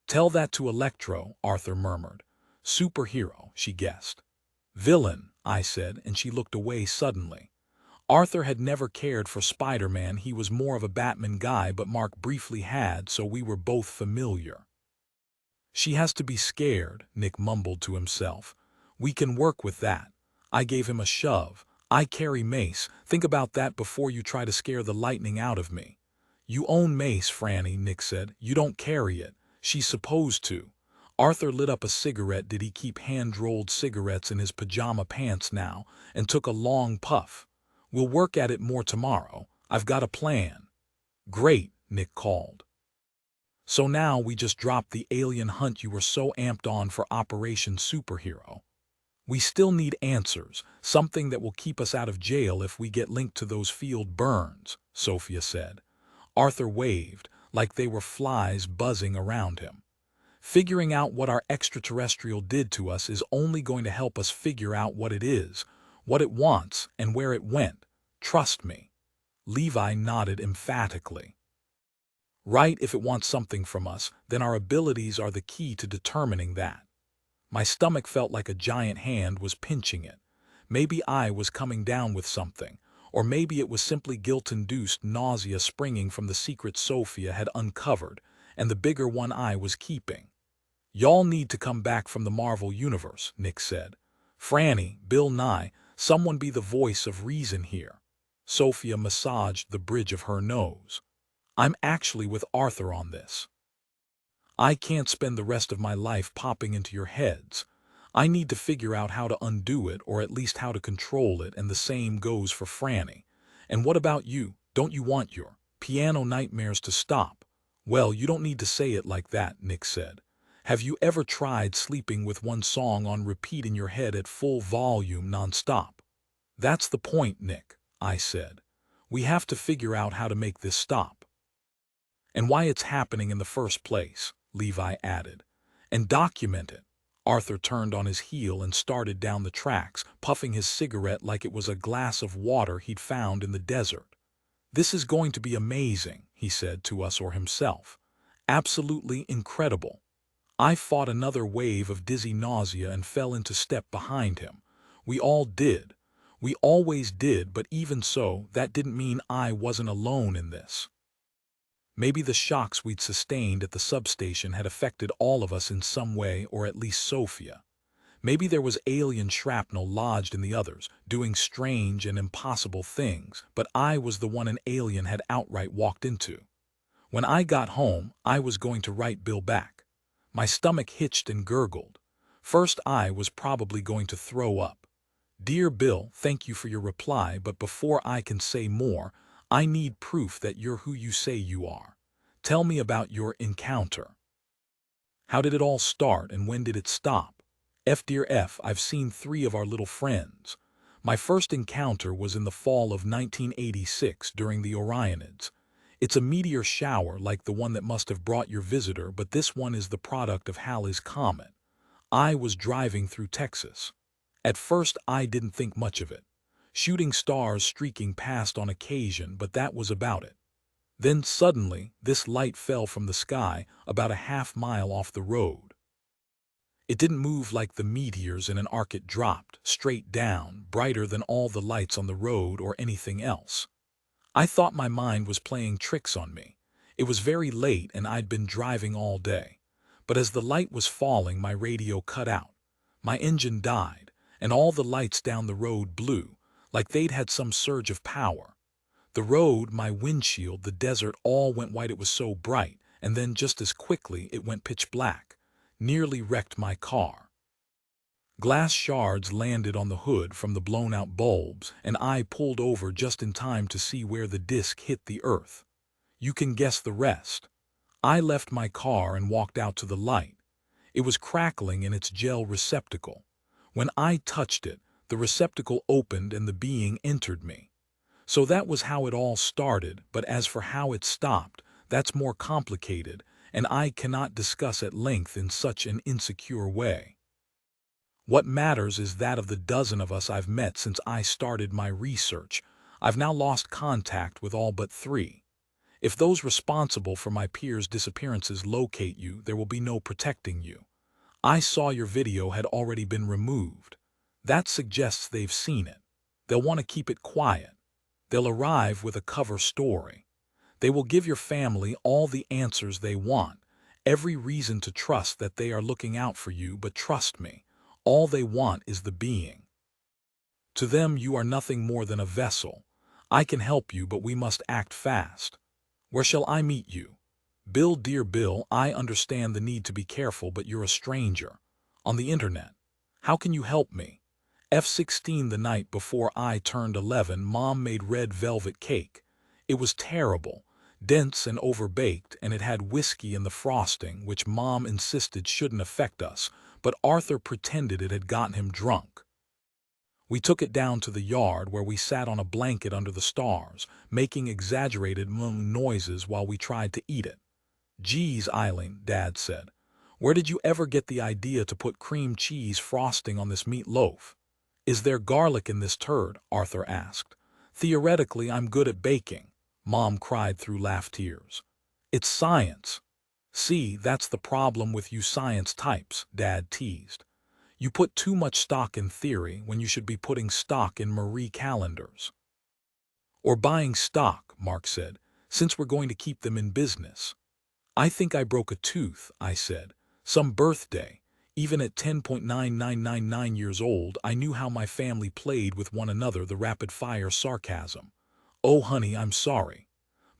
Tell that to Electro, Arthur murmured. Superhero, she guessed. Villain, I said, and she looked away suddenly. Arthur had never cared for Spider-Man. He was more of a Batman guy, but Mark briefly had, so we were both familiar. She has to be scared, Nick mumbled to himself. We can work with that. I gave him a shove. I carry mace. Think about that before you try to scare the lightning out of me. You own mace, Franny, Nick said. You don't carry it. She's supposed to. Arthur lit up a cigarette. Did he keep hand-rolled cigarettes in his pajama pants now? And took a long puff. We'll work at it more tomorrow. I've got a plan. Great, Nick called. So now we just dropped the alien hunt you were so amped on for Operation Superhero. We still need answers, something that will keep us out of jail if we get linked to those field burns, Sophia said. Arthur waved, like they were flies buzzing around him. Figuring out what our extraterrestrial did to us is only going to help us figure out what it is, what it wants, and where it went. Trust me. Levi nodded emphatically. Right, if it wants something from us, then our abilities are the key to determining that. My stomach felt like a giant hand was pinching it. Maybe I was coming down with something, or maybe it was simply guilt-induced nausea springing from the secret Sophia had uncovered, and the bigger one I was keeping. Y'all need to come back from the Marvel Universe, Nick said. Franny, Bill Nye, someone be the voice of reason here. Sophia massaged the bridge of her nose. I'm actually with Arthur on this. I can't spend the rest of my life popping into your heads. I need to figure out how to undo it, or at least how to control it, and the same goes for Franny. And what about you? Don't you want your piano nightmares to stop? Well, you don't need to say it like that, Nick said. Have you ever tried sleeping with one song on repeat in your head at full volume nonstop? That's the point, Nick, I said. We have to figure out how to make this stop. And why it's happening in the first place, Levi added. And document it. Arthur turned on his heel and started down the tracks, puffing his cigarette like it was a glass of water he'd found in the desert. This is going to be amazing, he said to us or himself. Absolutely incredible. I fought another wave of dizzy nausea and fell into step behind him. We all did. We always did, but even so, that didn't mean I wasn't alone in this. Maybe the shocks we'd sustained at the substation had affected all of us in some way, or at least Sophia. Maybe there was alien shrapnel lodged in the others, doing strange and impossible things, but I was the one an alien had outright walked into. When I got home, I was going to write Bill back. My stomach hitched and gurgled. First, I was probably going to throw up. Dear Bill, thank you for your reply, but before I can say more, I need proof that you're who you say you are. Tell me about your encounter. How did it all start, and when did it stop? Dear F, I've seen 3 of our little friends. My first encounter was in the fall of 1986 during the Orionids. It's a meteor shower like the one that must have brought your visitor, but this one is the product of Halley's Comet. I was driving through Texas. At first, I didn't think much of it. Shooting stars streaking past on occasion, but that was about it. Then suddenly, this light fell from the sky about a half-mile off the road. It didn't move like the meteors in an arc. It dropped, straight down, brighter than all the lights on the road or anything else. I thought my mind was playing tricks on me. It was very late and I'd been driving all day. But as the light was falling, my radio cut out. My engine died, and all the lights down the road blew, like they'd had some surge of power. The road, my windshield, the desert all went white. It was so bright, and then just as quickly it went pitch black. Nearly wrecked my car. Glass shards landed on the hood from the blown-out bulbs, and I pulled over just in time to see where the disc hit the earth. You can guess the rest. I left my car and walked out to the light. It was crackling in its gel receptacle. When I touched it, the receptacle opened and the being entered me. So that was how it all started, but as for how it stopped, that's more complicated, and I cannot discuss at length in such an insecure way. What matters is that of the dozen of us I've met since I started my research, I've now lost contact with all but 3. If those responsible for my peers' disappearances locate you, there will be no protecting you. I saw your video had already been removed. That suggests they've seen it. They'll want to keep it quiet. They'll arrive with a cover story. They will give your family all the answers they want, every reason to trust that they are looking out for you, but trust me, all they want is the being. To them, you are nothing more than a vessel. I can help you, but we must act fast. Where shall I meet you? Bill, dear Bill, I understand the need to be careful, but you're a stranger. On the internet. How can you help me? F16. The night before I turned 11, Mom made red velvet cake. It was terrible, dense and overbaked, and it had whiskey in the frosting, which Mom insisted shouldn't affect us, but Arthur pretended it had gotten him drunk. We took it down to the yard where we sat on a blanket under the stars, making exaggerated noises while we tried to eat it. Geez, Eileen, Dad said, where did you ever get the idea to put cream cheese frosting on this meat loaf? Is there garlic in this turd? Arthur asked. Theoretically, I'm good at baking, Mom cried through laugh tears. It's science. See, that's the problem with you science types, Dad teased. You put too much stock in theory when you should be putting stock in Marie calendars. Or buying stock, Mark said, since we're going to keep them in business. I think I broke a tooth, I said. Some birthday. Even at 10.9999 years old, I knew how my family played with one another, the rapid-fire sarcasm. Oh, honey, I'm sorry.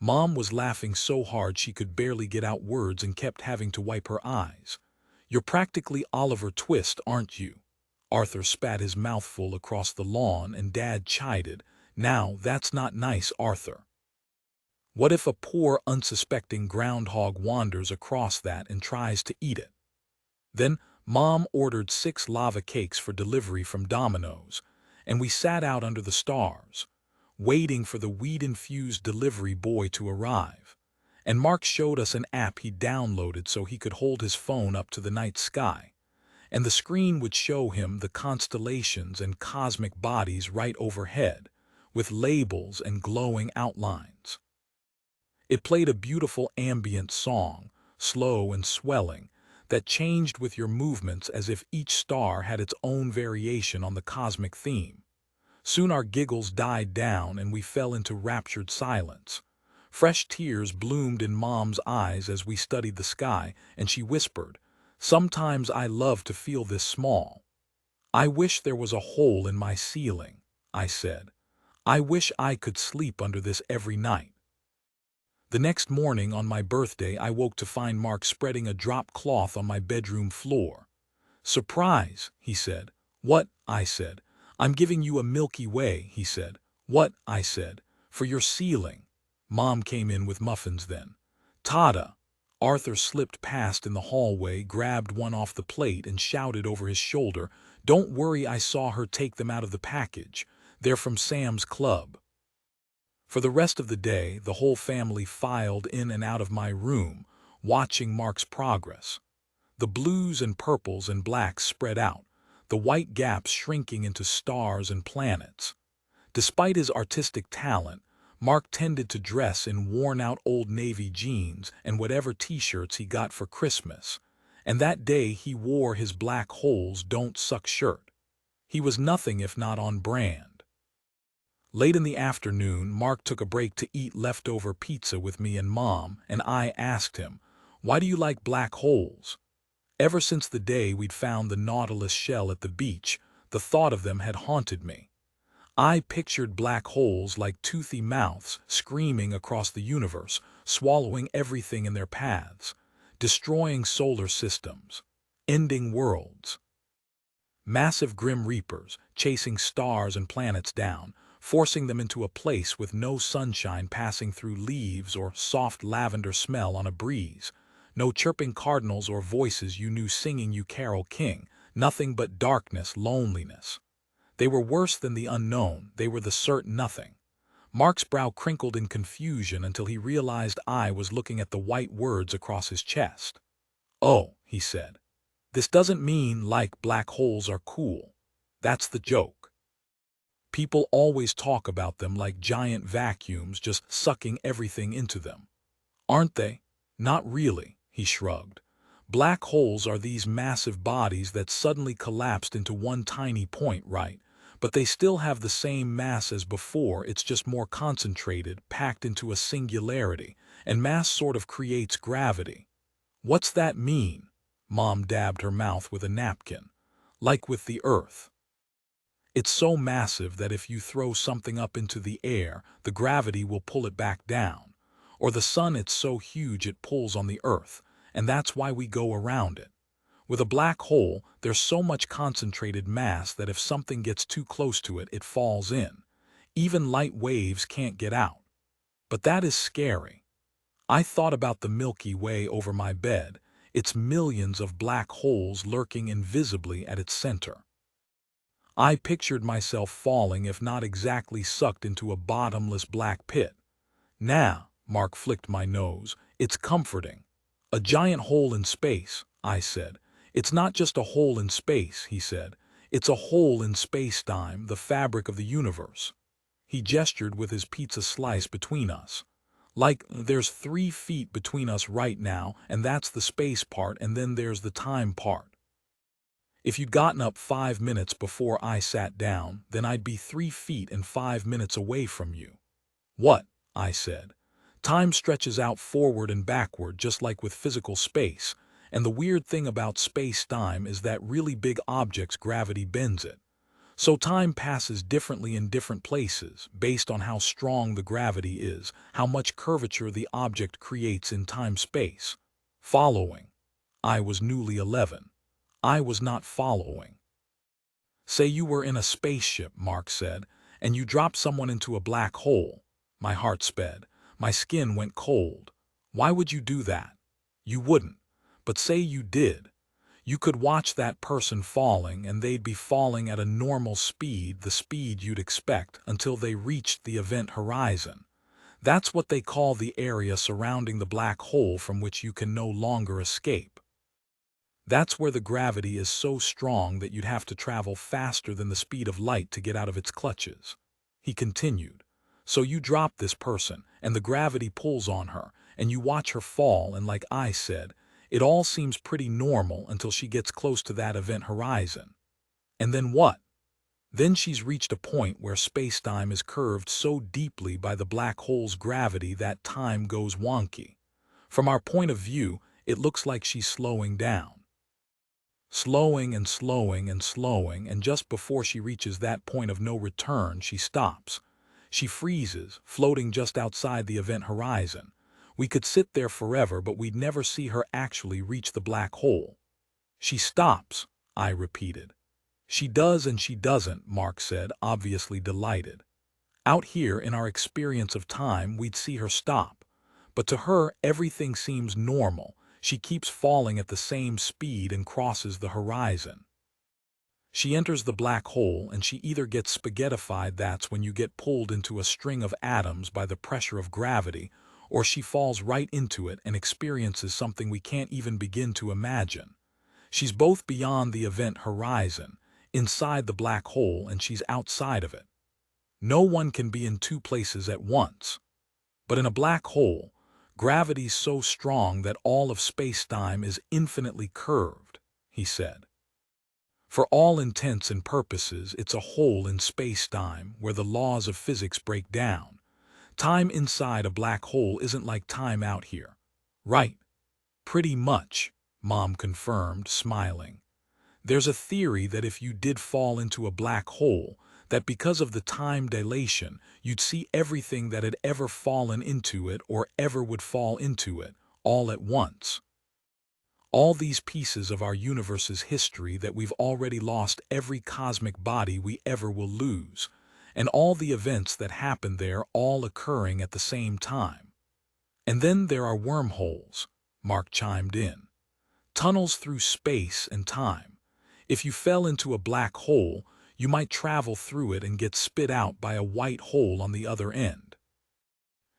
Mom was laughing so hard she could barely get out words and kept having to wipe her eyes. You're practically Oliver Twist, aren't you? Arthur spat his mouthful across the lawn and Dad chided. Now, that's not nice, Arthur. What if a poor, unsuspecting groundhog wanders across that and tries to eat it? Then Mom ordered 6 lava cakes for delivery from Domino's, and we sat out under the stars, waiting for the weed-infused delivery boy to arrive. And Mark showed us an app he downloaded so he could hold his phone up to the night sky, and the screen would show him the constellations and cosmic bodies right overhead, with labels and glowing outlines. It played a beautiful ambient song, slow and swelling, that changed with your movements as if each star had its own variation on the cosmic theme. Soon our giggles died down and we fell into raptured silence. Fresh tears bloomed in Mom's eyes as we studied the sky, and she whispered, "Sometimes I love to feel this small." "I wish there was a hole in my ceiling," I said. "I wish I could sleep under this every night." The next morning on my birthday, I woke to find Mark spreading a drop cloth on my bedroom floor. "Surprise," he said. "What?" I said. "I'm giving you a Milky Way," he said. "What?" I said. "For your ceiling." Mom came in with muffins then. "Tada!" Arthur slipped past in the hallway, grabbed one off the plate and shouted over his shoulder, "Don't worry, I saw her take them out of the package. They're from Sam's Club." For the rest of the day, the whole family filed in and out of my room, watching Mark's progress. The blues and purples and blacks spread out, the white gaps shrinking into stars and planets. Despite his artistic talent, Mark tended to dress in worn-out Old Navy jeans and whatever t-shirts he got for Christmas, and that day he wore his black holes don't suck shirt. He was nothing if not on brand. Late in the afternoon, Mark took a break to eat leftover pizza with me and Mom, and I asked him, "Why do you like black holes?" Ever since the day we'd found the Nautilus shell at the beach, the thought of them had haunted me. I pictured black holes like toothy mouths screaming across the universe, swallowing everything in their paths, destroying solar systems, ending worlds. Massive grim reapers, chasing stars and planets down, forcing them into a place with no sunshine passing through leaves or soft lavender smell on a breeze, no chirping cardinals or voices you knew singing you Carol King, nothing but darkness, loneliness. They were worse than the unknown, they were the certain nothing. Mark's brow crinkled in confusion until he realized I was looking at the white words across his chest. "Oh," he said, "this doesn't mean like black holes are cool. That's the joke. People always talk about them like giant vacuums just sucking everything into them. Aren't they? Not really," he shrugged. "Black holes are these massive bodies that suddenly collapsed into one tiny point, right? But they still have the same mass as before, it's just more concentrated, packed into a singularity, and mass sort of creates gravity." "What's that mean?" Mom dabbed her mouth with a napkin. "Like with the Earth. It's so massive that if you throw something up into the air, the gravity will pull it back down. Or the sun, it's so huge it pulls on the Earth, and that's why we go around it. With a black hole, there's so much concentrated mass that if something gets too close to it, it falls in. Even light waves can't get out. But that is scary. I thought about the Milky Way over my bed. It's millions of black holes lurking invisibly at its center. I pictured myself falling, if not exactly sucked into a bottomless black pit. Now, Mark flicked my nose, it's comforting. "A giant hole in space," I said. "It's not just a hole in space," he said. "It's a hole in space-time, the fabric of the universe." He gestured with his pizza slice between us. "Like, there's 3 feet between us right now, and that's the space part, and then there's the time part. If you'd gotten up 5 minutes before I sat down, then I'd be 3 feet and 5 minutes away from you." "What?" I said. "Time stretches out forward and backward just like with physical space, and the weird thing about space-time is that really big objects' gravity bends it. So time passes differently in different places, based on how strong the gravity is, how much curvature the object creates in time-space." Following. I was newly 11. I was not following. "Say you were in a spaceship," Mark said, "and you dropped someone into a black hole." My heart sped. My skin went cold. "Why would you do that?" "You wouldn't. But say you did. You could watch that person falling, and they'd be falling at a normal speed, the speed you'd expect, until they reached the event horizon. That's what they call the area surrounding the black hole from which you can no longer escape. That's where the gravity is so strong that you'd have to travel faster than the speed of light to get out of its clutches." He continued. "So you drop this person, and the gravity pulls on her, and you watch her fall, and like I said, it all seems pretty normal until she gets close to that event horizon. And then what? Then she's reached a point where space-time is curved so deeply by the black hole's gravity that time goes wonky. From our point of view, it looks like she's slowing down. Slowing and slowing and slowing, and just before she reaches that point of no return, she stops. She freezes, floating just outside the event horizon. We could sit there forever, but we'd never see her actually reach the black hole." "She stops," I repeated. "She does and she doesn't," Mark said, obviously delighted. "Out here, in our experience of time, we'd see her stop. But to her, everything seems normal. She keeps falling at the same speed and crosses the horizon. She enters the black hole, and she either gets spaghettified, that's when you get pulled into a string of atoms by the pressure of gravity, or she falls right into it and experiences something we can't even begin to imagine. She's both beyond the event horizon, inside the black hole, and she's outside of it. No one can be in 2 places at once. But in a black hole, gravity's so strong that all of space-time is infinitely curved," he said. "For all intents and purposes, it's a hole in space-time where the laws of physics break down. Time inside a black hole isn't like time out here." "Right. Pretty much," Mom confirmed, smiling. "There's a theory that if you did fall into a black hole, that because of the time dilation, you'd see everything that had ever fallen into it or ever would fall into it, all at once. All these pieces of our universe's history that we've already lost every cosmic body we ever will lose, and all the events that happen there all occurring at the same time. And then there are wormholes, Mark chimed in. Tunnels through space and time. If you fell into a black hole, you might travel through it and get spit out by a white hole on the other end.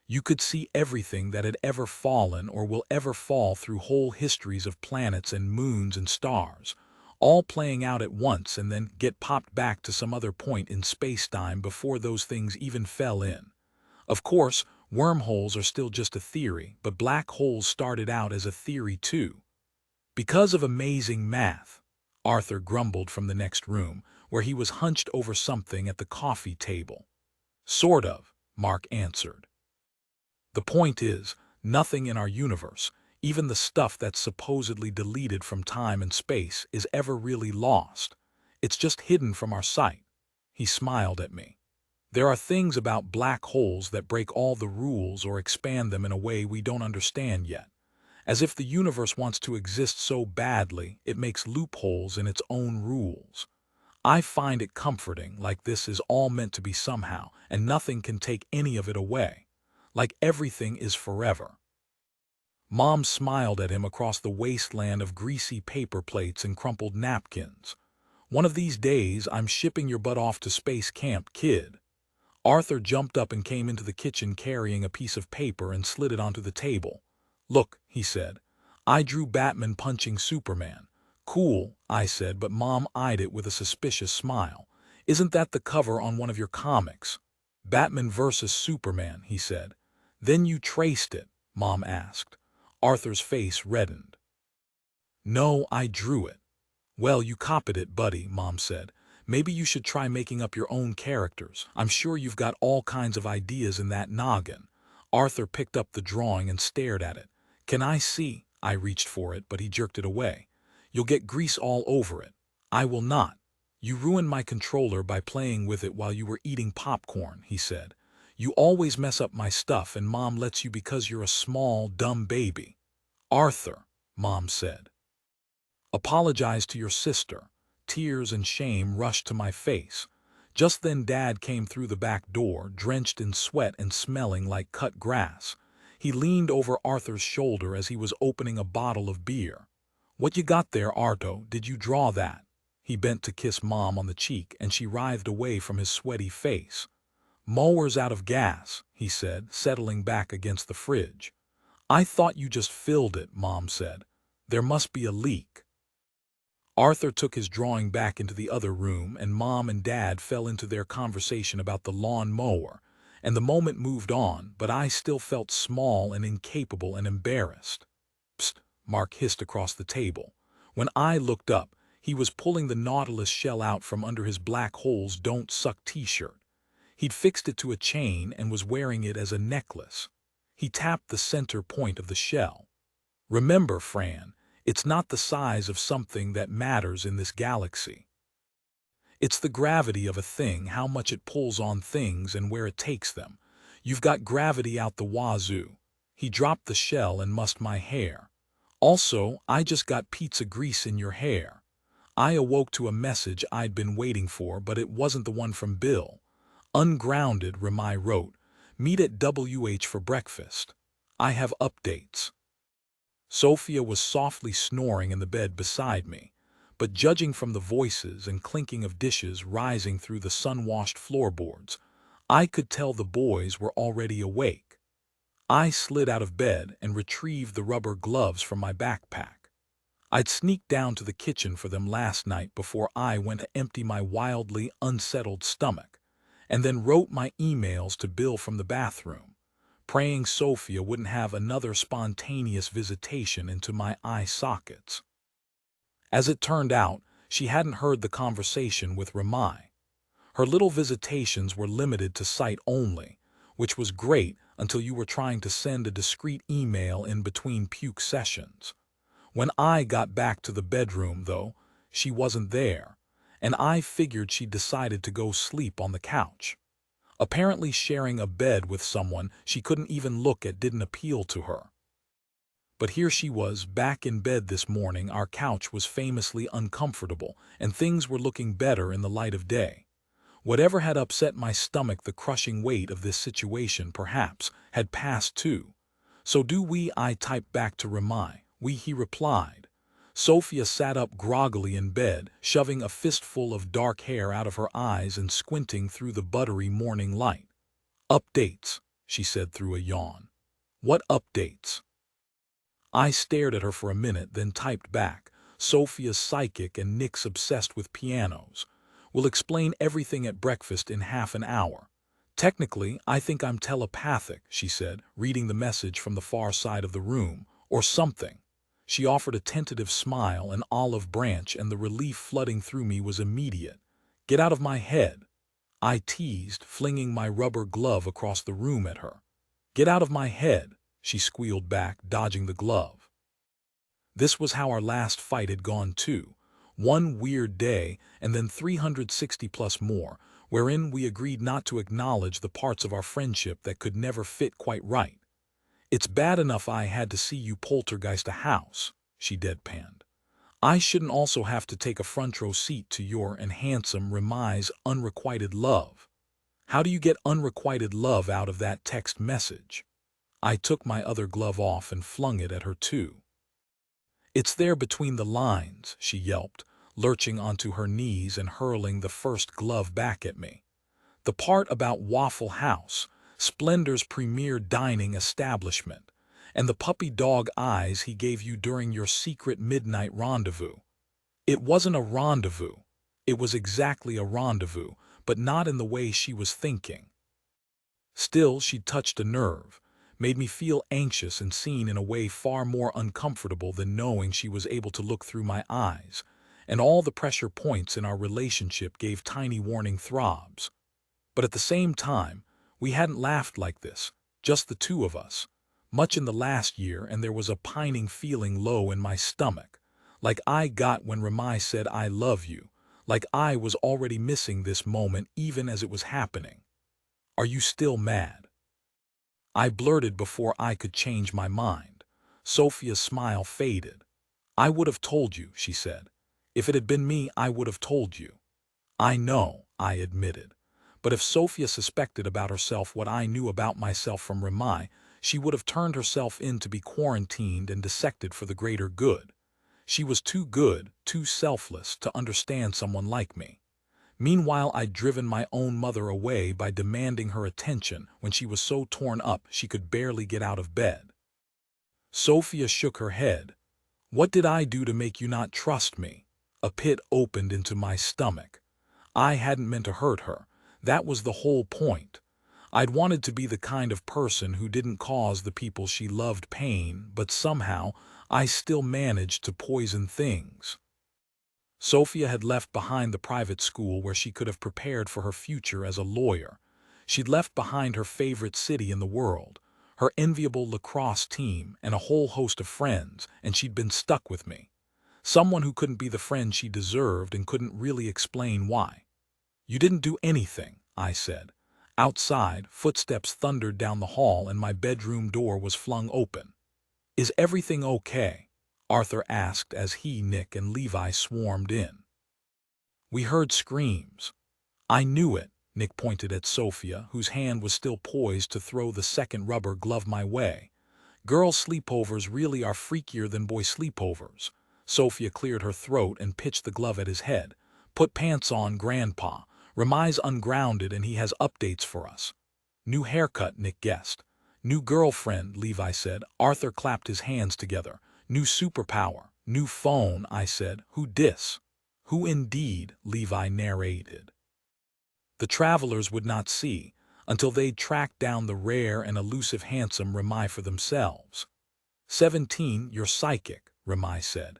You could see everything that had ever fallen or will ever fall through whole histories of planets and moons and stars, all playing out at once and then get popped back to some other point in space-time before those things even fell in. Of course, wormholes are still just a theory, but black holes started out as a theory too. Because of amazing math, Arthur grumbled from the next room, where he was hunched over something at the coffee table. Sort of, Mark answered. The point is, nothing in our universe, even the stuff that's supposedly deleted from time and space, is ever really lost. It's just hidden from our sight. He smiled at me. There are things about black holes that break all the rules or expand them in a way we don't understand yet. As if the universe wants to exist so badly, it makes loopholes in its own rules. I find it comforting, like this is all meant to be somehow, and nothing can take any of it away. Like everything is forever. Mom smiled at him across the wasteland of greasy paper plates and crumpled napkins. One of these days, I'm shipping your butt off to space camp, kid. Arthur jumped up and came into the kitchen carrying a piece of paper and slid it onto the table. Look, he said. I drew Batman punching Superman. Cool, I said, but Mom eyed it with a suspicious smile. Isn't that the cover on one of your comics? Batman versus Superman, he said. Then you traced it, Mom asked. Arthur's face reddened. No, I drew it. Well, you copied it, buddy, Mom said. Maybe you should try making up your own characters. I'm sure you've got all kinds of ideas in that noggin. Arthur picked up the drawing and stared at it. Can I see? I reached for it, but he jerked it away. You'll get grease all over it. I will not. You ruined my controller by playing with it while you were eating popcorn, he said. You always mess up my stuff and Mom lets you because you're a small, dumb baby. Arthur, Mom said. Apologize to your sister. Tears and shame rushed to my face. Just then Dad came through the back door, drenched in sweat and smelling like cut grass. He leaned over Arthur's shoulder as he was opening a bottle of beer. What you got there, Arto? Did you draw that? He bent to kiss Mom on the cheek and she writhed away from his sweaty face. Mower's out of gas, he said, settling back against the fridge. I thought you just filled it, Mom said. There must be a leak. Arthur took his drawing back into the other room and Mom and Dad fell into their conversation about the lawn mower, and the moment moved on, but I still felt small and incapable and embarrassed. Psst, Mark hissed across the table. When I looked up, he was pulling the Nautilus shell out from under his black holes don't suck t-shirt. He'd fixed it to a chain and was wearing it as a necklace. He tapped the center point of the shell. Remember, Fran, it's not the size of something that matters in this galaxy. It's the gravity of a thing, how much it pulls on things and where it takes them. You've got gravity out the wazoo. He dropped the shell and mussed my hair. Also, I just got pizza grease in your hair. I awoke to a message I'd been waiting for, but it wasn't the one from Bill. Ungrounded, Ramai wrote. Meet at WH for breakfast. I have updates. Sophia was softly snoring in the bed beside me, but judging from the voices and clinking of dishes rising through the sun-washed floorboards, I could tell the boys were already awake. I slid out of bed and retrieved the rubber gloves from my backpack. I'd sneaked down to the kitchen for them last night before I went to empty my wildly unsettled stomach, and then wrote my emails to Bill from the bathroom, praying Sophia wouldn't have another spontaneous visitation into my eye sockets. As it turned out, she hadn't heard the conversation with Ramai. Her little visitations were limited to sight only, which was great until you were trying to send a discreet email in between puke sessions. When I got back to the bedroom, though, she wasn't there, and I figured she'd decided to go sleep on the couch. Apparently sharing a bed with someone she couldn't even look at didn't appeal to her. But here she was, back in bed this morning. Our couch was famously uncomfortable, and things were looking better in the light of day. Whatever had upset my stomach, the crushing weight of this situation perhaps, had passed too. "So do we," I typed back to Ramai. "We," he replied. Sophia sat up groggily in bed, shoving a fistful of dark hair out of her eyes and squinting through the buttery morning light. "Updates," she said through a yawn. "What updates?" I stared at her for a minute, then typed back. "Sophia's psychic and Nick's obsessed with pianos. We'll explain everything at breakfast in half an hour." "Technically, I think I'm telepathic," she said, reading the message from the far side of the room. "Or something." She offered a tentative smile, an olive branch, and the relief flooding through me was immediate. "Get out of my head," I teased, flinging my rubber glove across the room at her. "Get out of my head," she squealed back, dodging the glove. This was how our last fight had gone too. One weird day, and then 360 plus more, wherein we agreed not to acknowledge the parts of our friendship that could never fit quite right. "It's bad enough I had to see you poltergeist a house," she deadpanned. "I shouldn't also have to take a front row seat to your and handsome Remai's unrequited love." "How do you get unrequited love out of that text message?" I took my other glove off and flung it at her too. "It's there between the lines," she yelped, lurching onto her knees and hurling the first glove back at me. "The part about Waffle House, Splendor's premier dining establishment, and the puppy dog eyes he gave you during your secret midnight rendezvous." It wasn't a rendezvous. It was exactly a rendezvous, but not in the way she was thinking. Still, she touched a nerve, made me feel anxious and seen in a way far more uncomfortable than knowing she was able to look through my eyes, and all the pressure points in our relationship gave tiny warning throbs. But at the same time, we hadn't laughed like this, just the two of us, much in the last year, and there was a pining feeling low in my stomach, like I got when Ramai said "I love you," like I was already missing this moment even as it was happening. "Are you still mad?" I blurted before I could change my mind. Sophia's smile faded. "I would have told you," she said. "If it had been me, I would have told you." "I know," I admitted. But if Sophia suspected about herself what I knew about myself from Ramai, she would have turned herself in to be quarantined and dissected for the greater good. She was too good, too selfless to understand someone like me. Meanwhile, I'd driven my own mother away by demanding her attention when she was so torn up she could barely get out of bed. Sophia shook her head. "What did I do to make you not trust me?" A pit opened into my stomach. I hadn't meant to hurt her. That was the whole point. I'd wanted to be the kind of person who didn't cause the people she loved pain, but somehow I still managed to poison things. Sophia had left behind the private school where she could have prepared for her future as a lawyer. She'd left behind her favorite city in the world, her enviable lacrosse team, and a whole host of friends, and she'd been stuck with me. Someone who couldn't be the friend she deserved and couldn't really explain why. "You didn't do anything," I said. Outside, footsteps thundered down the hall and my bedroom door was flung open. "Is everything okay?" Arthur asked as he, Nick, and Levi swarmed in. We heard screams. "I knew it," Nick pointed at Sophia, whose hand was still poised to throw the second rubber glove my way. "Girl sleepovers really are freakier than boy sleepovers." Sophia cleared her throat and pitched the glove at his head. "Put pants on, Grandpa. Ramai's ungrounded and he has updates for us." "New haircut," Nick guessed. "New girlfriend," Levi said. Arthur clapped his hands together. "New superpower. New phone," I said. "Who dis?" "Who indeed," Levi narrated. The travelers would not see, until they'd tracked down the rare and elusive handsome Ramai for themselves. 17, you're psychic," Ramai said.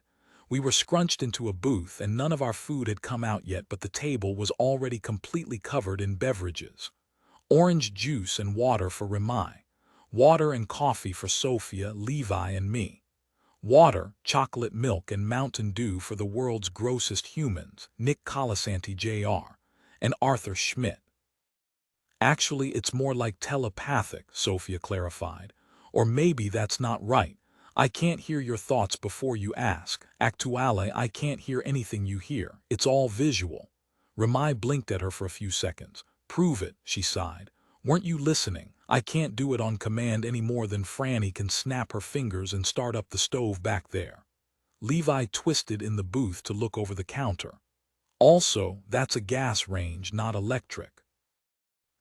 We were scrunched into a booth and none of our food had come out yet, but the table was already completely covered in beverages. Orange juice and water for Ramai. Water and coffee for Sophia, Levi, and me. Water, chocolate milk, and Mountain Dew for the world's grossest humans, Nick Colasanti Jr. and Arthur Schmidt. Actually, it's more like telepathic, Sophia clarified. Or maybe that's not right. I can't hear your thoughts before you ask. Actuale, I can't hear anything you hear. It's all visual. Ramai blinked at her for a few seconds. Prove it, she sighed. Weren't you listening? I can't do it on command any more than Franny can snap her fingers and start up the stove back there. Levi twisted in the booth to look over the counter. Also, that's a gas range, not electric.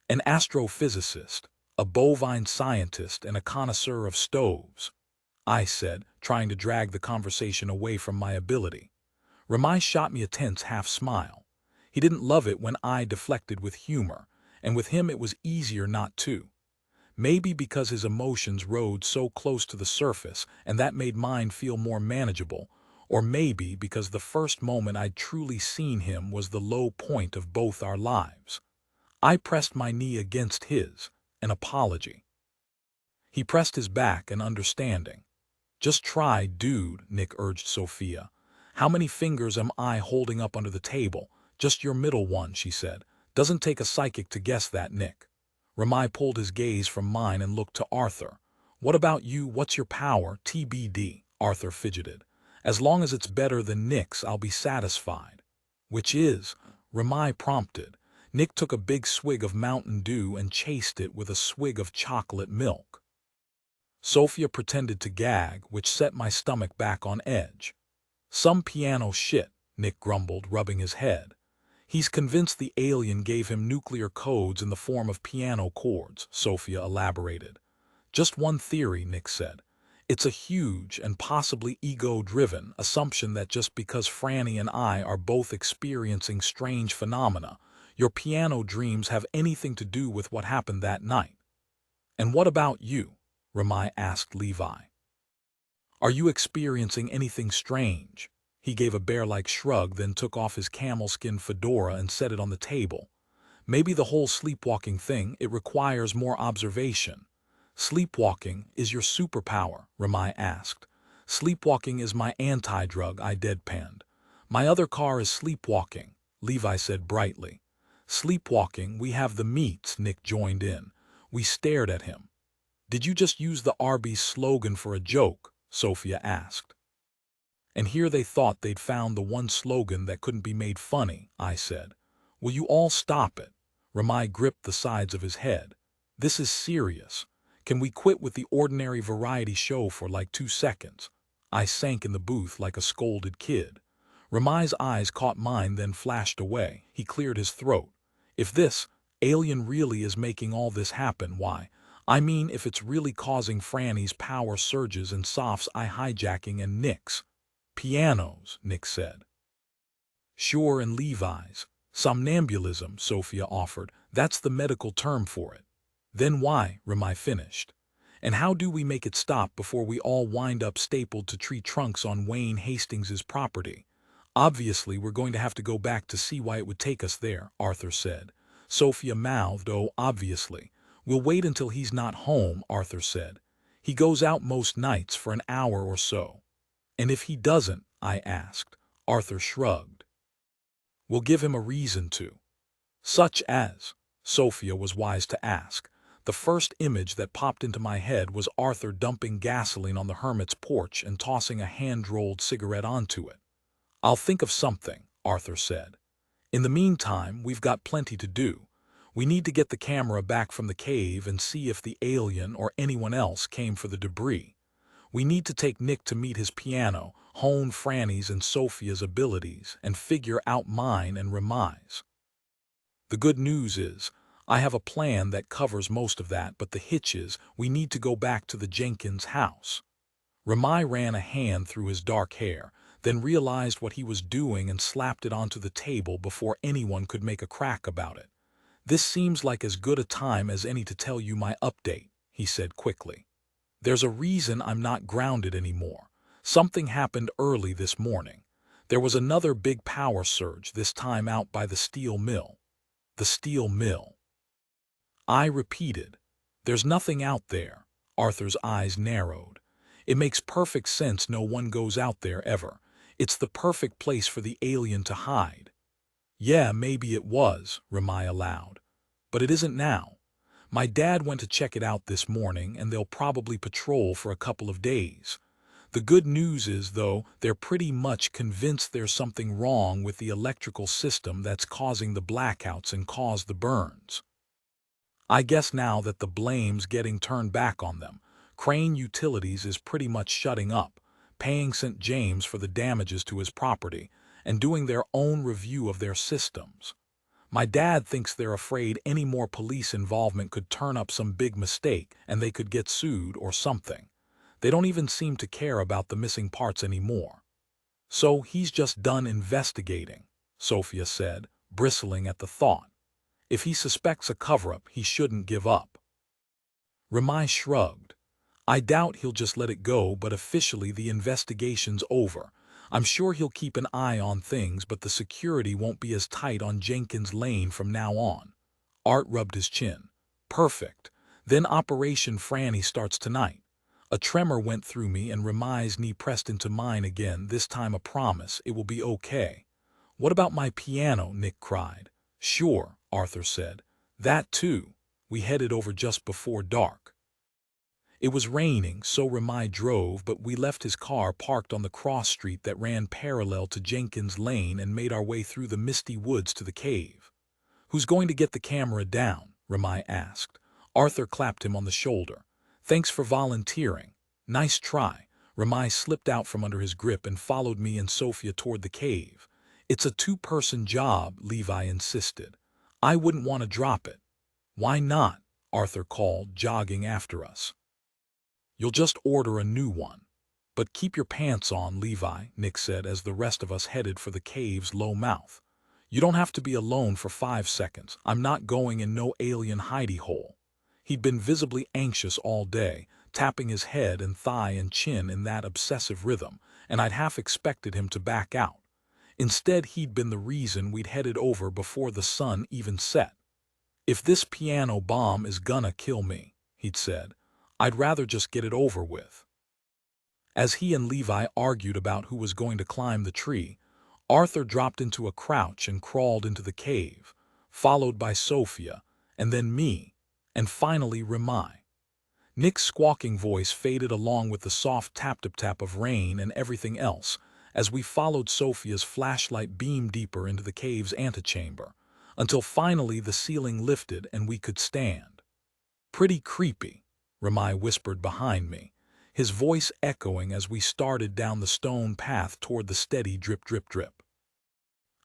An astrophysicist, a bovine scientist, and a connoisseur of stoves, I said, trying to drag the conversation away from my ability. Ramai shot me a tense half-smile. He didn't love it when I deflected with humor, and with him it was easier not to. Maybe because his emotions rode so close to the surface and that made mine feel more manageable, or maybe because the first moment I'd truly seen him was the low point of both our lives. I pressed my knee against his, an apology. He pressed his back, an understanding. Just try, dude, Nick urged Sophia. How many fingers am I holding up under the table? Just your middle one, she said. Doesn't take a psychic to guess that, Nick. Ramai pulled his gaze from mine and looked to Arthur. What about you? What's your power? TBD, Arthur fidgeted. As long as it's better than Nick's, I'll be satisfied. Which is? Ramai prompted. Nick took a big swig of Mountain Dew and chased it with a swig of chocolate milk. Sophia pretended to gag, which set my stomach back on edge. Some piano shit, Nick grumbled, rubbing his head. He's convinced the alien gave him nuclear codes in the form of piano chords, Sophia elaborated. Just one theory, Nick said. It's a huge and possibly ego-driven assumption that just because Franny and I are both experiencing strange phenomena, your piano dreams have anything to do with what happened that night. And what about you? Ramai asked Levi. Are you experiencing anything strange? He gave a bear-like shrug, then took off his camel-skin fedora and set it on the table. Maybe the whole sleepwalking thing, it requires more observation. Sleepwalking is your superpower, Ramai asked. Sleepwalking is my anti-drug, I deadpanned. My other car is sleepwalking, Levi said brightly. Sleepwalking, we have the meats, Nick joined in. We stared at him. Did you just use the Arby's slogan for a joke? Sophia asked. And here they thought they'd found the one slogan that couldn't be made funny, I said. Will you all stop it? Ramai gripped the sides of his head. This is serious. Can we quit with the ordinary variety show for like 2 seconds? I sank in the booth like a scolded kid. Ramai's eyes caught mine, then flashed away. He cleared his throat. If this alien really is making all this happen, why? I mean, if it's really causing Franny's power surges and Soft's eye hijacking and Nick's pianos, Nick said. Sure, and Levi's somnambulism, Sophia offered. That's the medical term for it. Then why? Ramai finished. And how do we make it stop before we all wind up stapled to tree trunks on Wayne Hastings's property? Obviously, we're going to have to go back to see why it would take us there, Arthur said. Sophia mouthed, oh, obviously. We'll wait until he's not home, Arthur said. He goes out most nights for an hour or so. And if he doesn't, I asked. Arthur shrugged. We'll give him a reason to. Such as? Sophia was wise to ask. The first image that popped into my head was Arthur dumping gasoline on the hermit's porch and tossing a hand-rolled cigarette onto it. I'll think of something, Arthur said. In the meantime, we've got plenty to do. We need to get the camera back from the cave and see if the alien or anyone else came for the debris. We need to take Nick to meet his piano, hone Franny's and Sophia's abilities, and figure out mine and Ramai's. The good news is, I have a plan that covers most of that, but the hitch is we need to go back to the Jenkins house. Ramai ran a hand through his dark hair, then realized what he was doing and slapped it onto the table before anyone could make a crack about it. This seems like as good a time as any to tell you my update, he said quickly. There's a reason I'm not grounded anymore. Something happened early this morning. There was another big power surge, this time out by the steel mill. The steel mill. I repeated. There's nothing out there. Arthur's eyes narrowed. It makes perfect sense no one goes out there ever. It's the perfect place for the alien to hide. Yeah, maybe it was, Ramai allowed. But it isn't now. My dad went to check it out this morning, and they'll probably patrol for a couple of days. The good news is, though, they're pretty much convinced there's something wrong with the electrical system that's causing the blackouts and caused the burns. I guess now that the blame's getting turned back on them, Crane Utilities is pretty much shutting up, paying St. James for the damages to his property, and doing their own review of their systems. My dad thinks they're afraid any more police involvement could turn up some big mistake and they could get sued or something. They don't even seem to care about the missing parts anymore. So he's just done investigating, Sophia said, bristling at the thought. If he suspects a cover-up, he shouldn't give up. Ramai shrugged. I doubt he'll just let it go, but officially the investigation's over. I'm sure he'll keep an eye on things, but the security won't be as tight on Jenkins Lane from now on. Art rubbed his chin. Perfect. Then Operation Franny starts tonight. A tremor went through me and Ramai's knee pressed into mine again, this time a promise, it will be okay. What about my piano? Nick cried. Sure, Arthur said. That too. We headed over just before dark. It was raining, so Ramai drove, but we left his car parked on the cross street that ran parallel to Jenkins Lane and made our way through the misty woods to the cave. Who's going to get the camera down? Ramai asked. Arthur clapped him on the shoulder. Thanks for volunteering. Nice try. Ramai slipped out from under his grip and followed me and Sophia toward the cave. It's a two-person job, Levi insisted. I wouldn't want to drop it. Why not? Arthur called, jogging after us. You'll just order a new one. But keep your pants on, Levi, Nick said as the rest of us headed for the cave's low mouth. You don't have to be alone for 5 seconds. I'm not going in no alien hidey hole. He'd been visibly anxious all day, tapping his head and thigh and chin in that obsessive rhythm, and I'd half expected him to back out. Instead, he'd been the reason we'd headed over before the sun even set. If this piano bomb is gonna kill me, he'd said, I'd rather just get it over with. As he and Levi argued about who was going to climb the tree, Arthur dropped into a crouch and crawled into the cave, followed by Sophia, and then me, and finally Ramai. Nick's squawking voice faded along with the soft tap-tap-tap of rain and everything else as we followed Sophia's flashlight beam deeper into the cave's antechamber, until finally the ceiling lifted and we could stand. Pretty creepy, Ramai whispered behind me, his voice echoing as we started down the stone path toward the steady drip-drip-drip.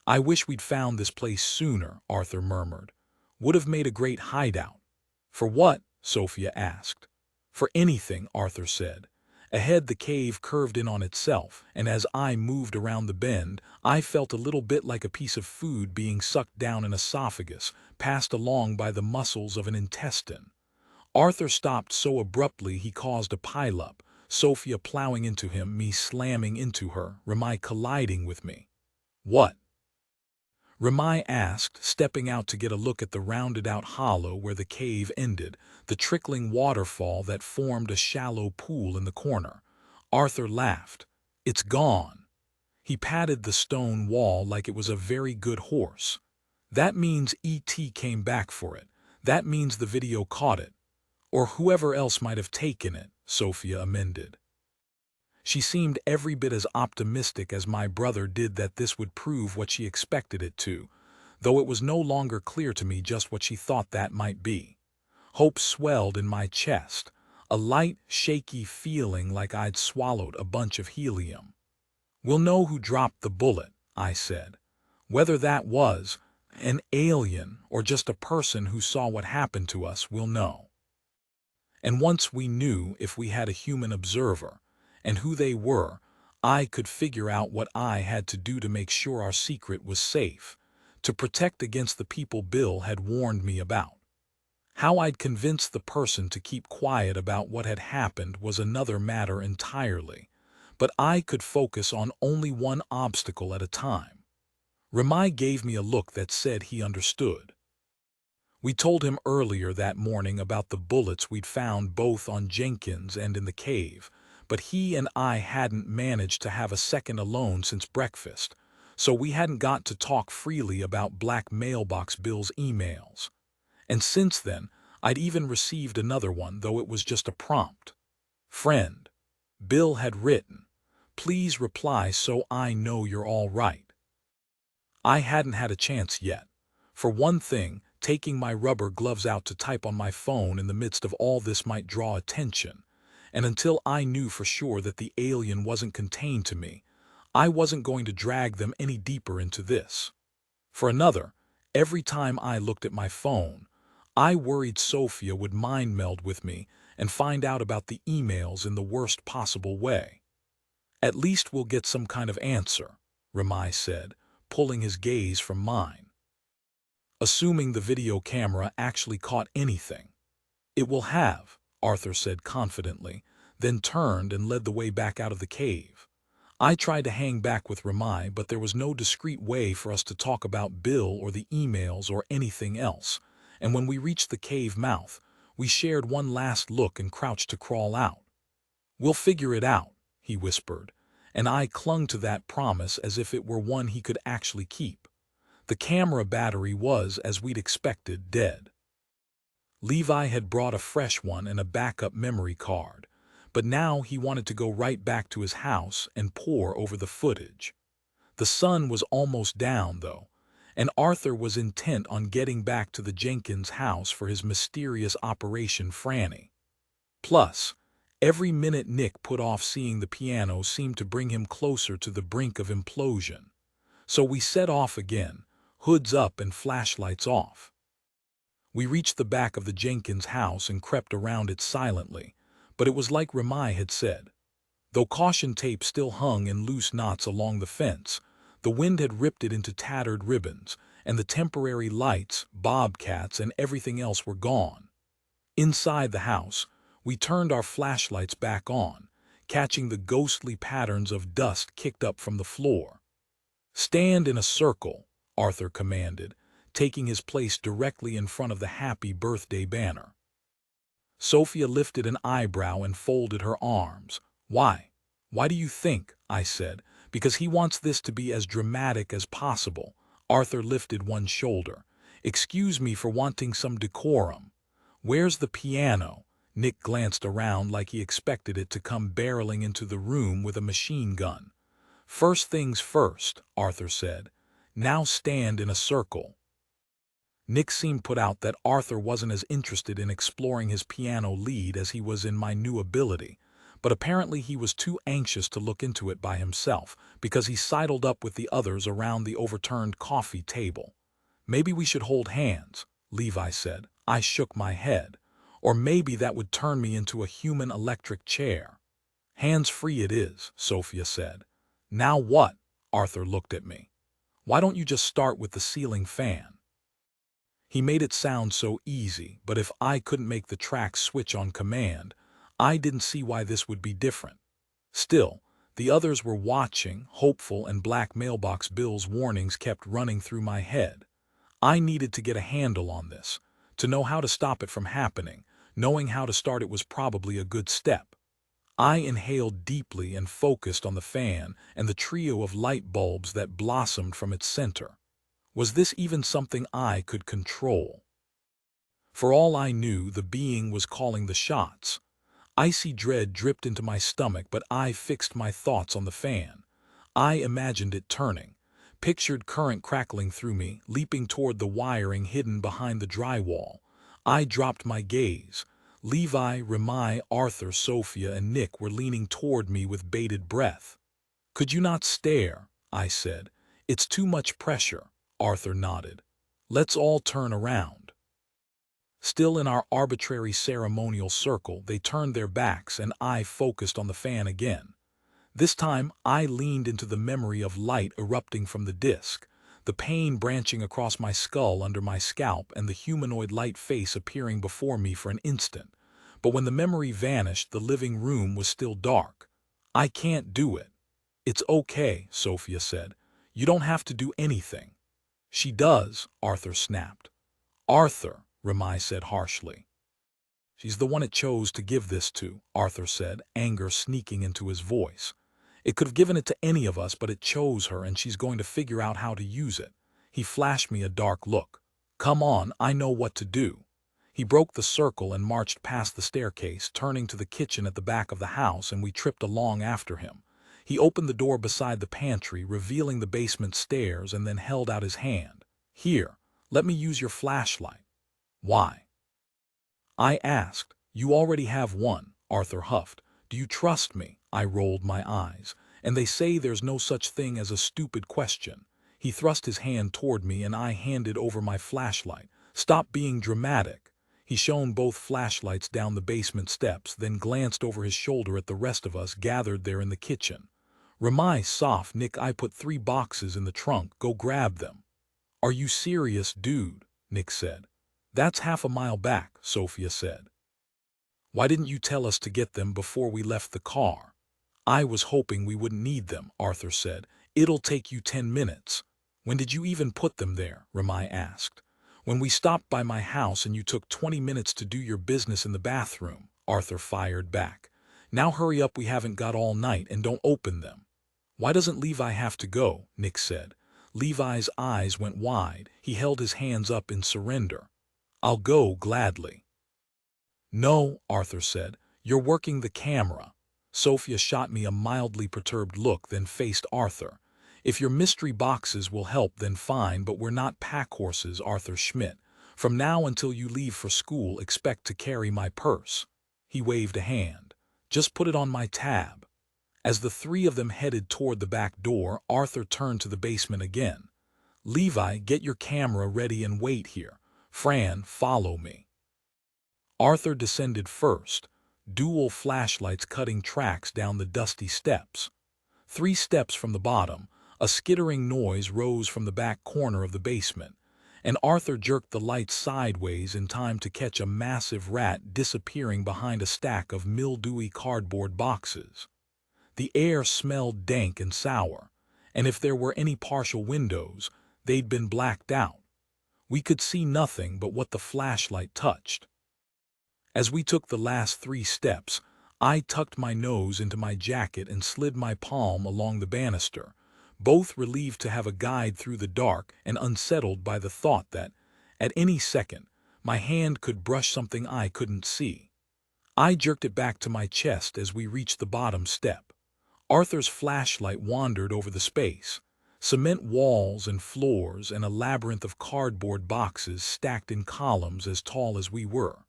I wish we'd found this place sooner, Arthur murmured. Would have made a great hideout. For what? Sophia asked. For anything, Arthur said. Ahead the cave curved in on itself, and as I moved around the bend, I felt a little bit like a piece of food being sucked down an esophagus, passed along by the muscles of an intestine. Arthur stopped so abruptly he caused a pileup, Sophia plowing into him, me slamming into her, Ramai colliding with me. What? Ramai asked, stepping out to get a look at the rounded-out hollow where the cave ended, the trickling waterfall that formed a shallow pool in the corner. Arthur laughed. It's gone. He patted the stone wall like it was a very good horse. That means E.T. came back for it. That means the video caught it. Or whoever else might have taken it, Sophia amended. She seemed every bit as optimistic as my brother did that this would prove what she expected it to, though it was no longer clear to me just what she thought that might be. Hope swelled in my chest, a light, shaky feeling like I'd swallowed a bunch of helium. We'll know who dropped the bullet, I said. Whether that was an alien or just a person who saw what happened to us, we'll know. And once we knew, if we had a human observer, and who they were, I could figure out what I had to do to make sure our secret was safe, to protect against the people Bill had warned me about. How I'd convince the person to keep quiet about what had happened was another matter entirely, but I could focus on only one obstacle at a time. Ramai gave me a look that said he understood. We told him earlier that morning about the bullets we'd found both on Jenkins and in the cave, but he and I hadn't managed to have a second alone since breakfast, so we hadn't got to talk freely about Black Mailbox Bill's emails. And since then, I'd even received another one, though it was just a prompt. Friend, Bill had written, please reply so I know you're all right. I hadn't had a chance yet. For one thing, taking my rubber gloves out to type on my phone in the midst of all this might draw attention, and until I knew for sure that the alien wasn't contained to me, I wasn't going to drag them any deeper into this. For another, every time I looked at my phone, I worried Sophia would mind meld with me and find out about the emails in the worst possible way. At least we'll get some kind of answer, Ramai said, pulling his gaze from mine. Assuming the video camera actually caught anything. It will have, Arthur said confidently, then turned and led the way back out of the cave. I tried to hang back with Ramai, but there was no discreet way for us to talk about Bill or the emails or anything else, and when we reached the cave mouth, we shared one last look and crouched to crawl out. We'll figure it out, he whispered, and I clung to that promise as if it were one he could actually keep. The camera battery was, as we'd expected, dead. Levi had brought a fresh one and a backup memory card, but now he wanted to go right back to his house and pore over the footage. The sun was almost down, though, and Arthur was intent on getting back to the Jenkins house for his mysterious Operation Franny. Plus, every minute Nick put off seeing the piano seemed to bring him closer to the brink of implosion. So we set off again, hoods up and flashlights off. We reached the back of the Jenkins house and crept around it silently, but it was like Ramai had said. Though caution tape still hung in loose knots along the fence, the wind had ripped it into tattered ribbons, and the temporary lights, bobcats, and everything else were gone. Inside the house, we turned our flashlights back on, catching the ghostly patterns of dust kicked up from the floor. Stand in a circle, Arthur commanded, taking his place directly in front of the happy birthday banner. Sophia lifted an eyebrow and folded her arms. Why? Why do you think? I said. Because he wants this to be as dramatic as possible. Arthur lifted one shoulder. Excuse me for wanting some decorum. Where's the piano? Nick glanced around like he expected it to come barreling into the room with a machine gun. First things first, Arthur said. Now stand in a circle. Nick seemed put out that Arthur wasn't as interested in exploring his piano lead as he was in my new ability, but apparently he was too anxious to look into it by himself because he sidled up with the others around the overturned coffee table. Maybe we should hold hands, Levi said. I shook my head. Or maybe that would turn me into a human electric chair. Hands-free it is, Sophia said. Now what? Arthur looked at me. Why don't you just start with the ceiling fan? He made it sound so easy, but if I couldn't make the track switch on command, I didn't see why this would be different. Still, the others were watching, hopeful, and Black Mailbox Bill's warnings kept running through my head. I needed to get a handle on this, to know how to stop it from happening. Knowing how to start it was probably a good step. I inhaled deeply and focused on the fan and the trio of light bulbs that blossomed from its center. Was this even something I could control? For all I knew, the being was calling the shots. Icy dread dripped into my stomach, but I fixed my thoughts on the fan. I imagined it turning, pictured current crackling through me, leaping toward the wiring hidden behind the drywall. I dropped my gaze. Levi, Ramai, Arthur, Sophia, and Nick were leaning toward me with bated breath. Could you not stare? I said. It's too much pressure. Arthur nodded. Let's all turn around. Still in our arbitrary ceremonial circle, they turned their backs and I focused on the fan again. This time, I leaned into the memory of light erupting from the disk, the pain branching across my skull under my scalp and the humanoid light face appearing before me for an instant. But when the memory vanished, the living room was still dark. I can't do it. It's okay, Sophia said. You don't have to do anything. She does, Arthur snapped. Arthur, Ramai said harshly. She's the one it chose to give this to, Arthur said, anger sneaking into his voice. It could have given it to any of us, but it chose her, and she's going to figure out how to use it. He flashed me a dark look. Come on, I know what to do. He broke the circle and marched past the staircase, turning to the kitchen at the back of the house, and we tripped along after him. He opened the door beside the pantry, revealing the basement stairs, and then held out his hand. Here, let me use your flashlight. Why? I asked. You already have one, Arthur huffed. Do you trust me? I rolled my eyes. And they say there's no such thing as a stupid question. He thrust his hand toward me and I handed over my flashlight. Stop being dramatic. He shone both flashlights down the basement steps, then glanced over his shoulder at the rest of us gathered there in the kitchen. Ramai soft, Nick, I put 3 boxes in the trunk. Go grab them. Are you serious, dude? Nick said. That's half a mile back, Sophia said. Why didn't you tell us to get them before we left the car? I was hoping we wouldn't need them, Arthur said. It'll take you 10 minutes. When did you even put them there? Ramai asked. When we stopped by my house and you took 20 minutes to do your business in the bathroom, Arthur fired back. Now hurry up, we haven't got all night, and don't open them. Why doesn't Levi have to go? Nick said. Levi's eyes went wide. He held his hands up in surrender. I'll go gladly. No, Arthur said. You're working the camera. Sophia shot me a mildly perturbed look, then faced Arthur. If your mystery boxes will help, then fine, but we're not pack horses, Arthur Schmidt. From now until you leave for school, expect to carry my purse. He waved a hand. Just put it on my tab. As the 3 of them headed toward the back door, Arthur turned to the basement again. Levi, get your camera ready and wait here. Fran, follow me. Arthur descended first, dual flashlights cutting tracks down the dusty steps. 3 steps from the bottom, a skittering noise rose from the back corner of the basement, and Arthur jerked the light sideways in time to catch a massive rat disappearing behind a stack of mildewy cardboard boxes. The air smelled dank and sour, and if there were any partial windows, they'd been blacked out. We could see nothing but what the flashlight touched. As we took the last 3 steps, I tucked my nose into my jacket and slid my palm along the banister, both relieved to have a guide through the dark and unsettled by the thought that, at any second, my hand could brush something I couldn't see. I jerked it back to my chest as we reached the bottom step. Arthur's flashlight wandered over the space. Cement walls and floors and a labyrinth of cardboard boxes stacked in columns as tall as we were.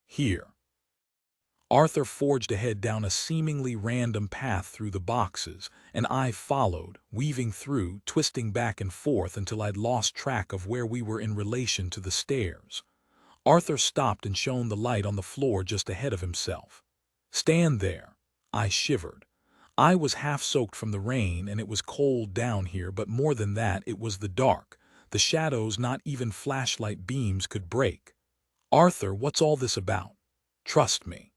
Here. Arthur forged ahead down a seemingly random path through the boxes, and I followed, weaving through, twisting back and forth until I'd lost track of where we were in relation to the stairs. Arthur stopped and shone the light on the floor just ahead of himself. Stand there. I shivered. I was half soaked from the rain, and it was cold down here, but more than that, it was the dark, the shadows not even flashlight beams could break. Arthur, what's all this about? Trust me.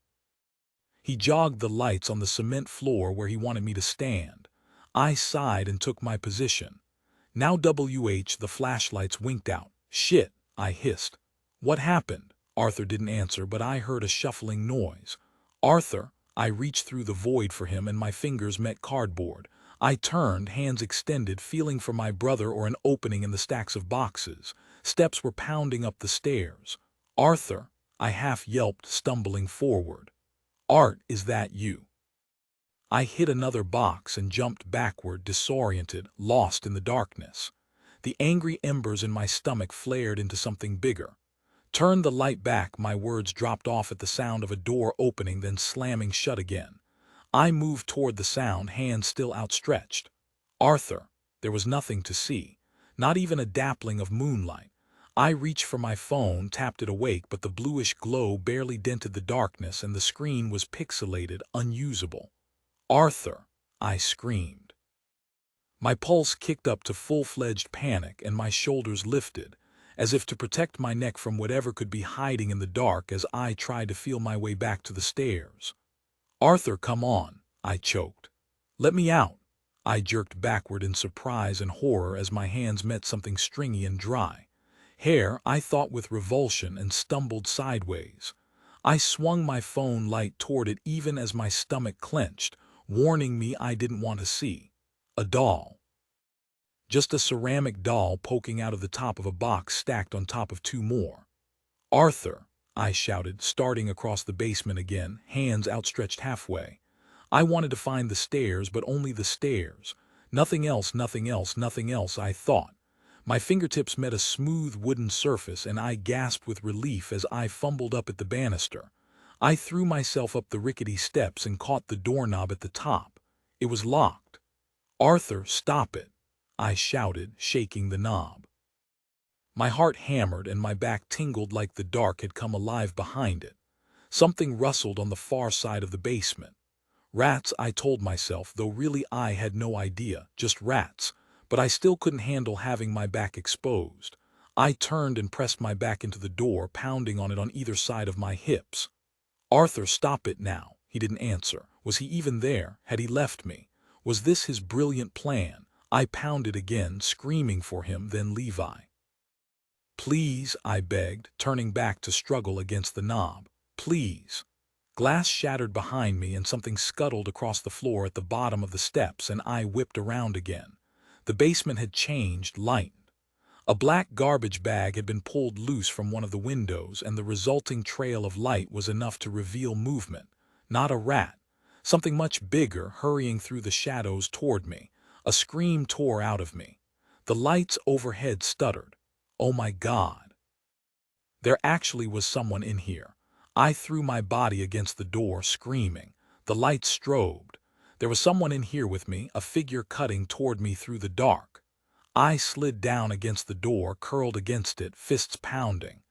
He jogged the lights on the cement floor where he wanted me to stand. I sighed and took my position. Now the flashlights winked out. Shit, I hissed. What happened? Arthur didn't answer, but I heard a shuffling noise. Arthur, I reached through the void for him and my fingers met cardboard. I turned, hands extended, feeling for my brother or an opening in the stacks of boxes. Steps were pounding up the stairs. Arthur, I half yelped, stumbling forward. Art, is that you? I hit another box and jumped backward, disoriented, lost in the darkness. The angry embers in my stomach flared into something bigger. Turn the light back, my words dropped off at the sound of a door opening then slamming shut again. I moved toward the sound, hands still outstretched. Arthur, there was nothing to see, not even a dappling of moonlight. I reached for my phone, tapped it awake, but the bluish glow barely dented the darkness and the screen was pixelated, unusable. Arthur, I screamed. My pulse kicked up to full-fledged panic and my shoulders lifted, as if to protect my neck from whatever could be hiding in the dark as I tried to feel my way back to the stairs. Arthur, come on, I choked. Let me out. I jerked backward in surprise and horror as my hands met something stringy and dry. Hair, I thought with revulsion, and stumbled sideways. I swung my phone light toward it even as my stomach clenched, warning me I didn't want to see. A doll. Just a ceramic doll poking out of the top of a box stacked on top of two more. "Arthur," I shouted, starting across the basement again, hands outstretched halfway. I wanted to find the stairs, but only the stairs. Nothing else, nothing else, nothing else, I thought. My fingertips met a smooth wooden surface, and I gasped with relief as I fumbled up at the banister. I threw myself up the rickety steps and caught the doorknob at the top. It was locked. "Arthur, stop it," I shouted, shaking the knob. My heart hammered and my back tingled like the dark had come alive behind it. Something rustled on the far side of the basement. Rats, I told myself, though really I had no idea, just rats, but I still couldn't handle having my back exposed. I turned and pressed my back into the door, pounding on it on either side of my hips. "Arthur, stop it now." He didn't answer. Was he even there? Had he left me? Was this his brilliant plan? I pounded again, screaming for him, then Levi. "Please," I begged, turning back to struggle against the knob. "Please." Glass shattered behind me and something scuttled across the floor at the bottom of the steps, and I whipped around again. The basement had changed, lightened. A black garbage bag had been pulled loose from one of the windows, and the resulting trail of light was enough to reveal movement. Not a rat. Something much bigger, hurrying through the shadows toward me. A scream tore out of me. The lights overhead stuttered. Oh my God. There actually was someone in here. I threw my body against the door, screaming. The lights strobed. There was someone in here with me, a figure cutting toward me through the dark. I slid down against the door, curled against it, fists pounding.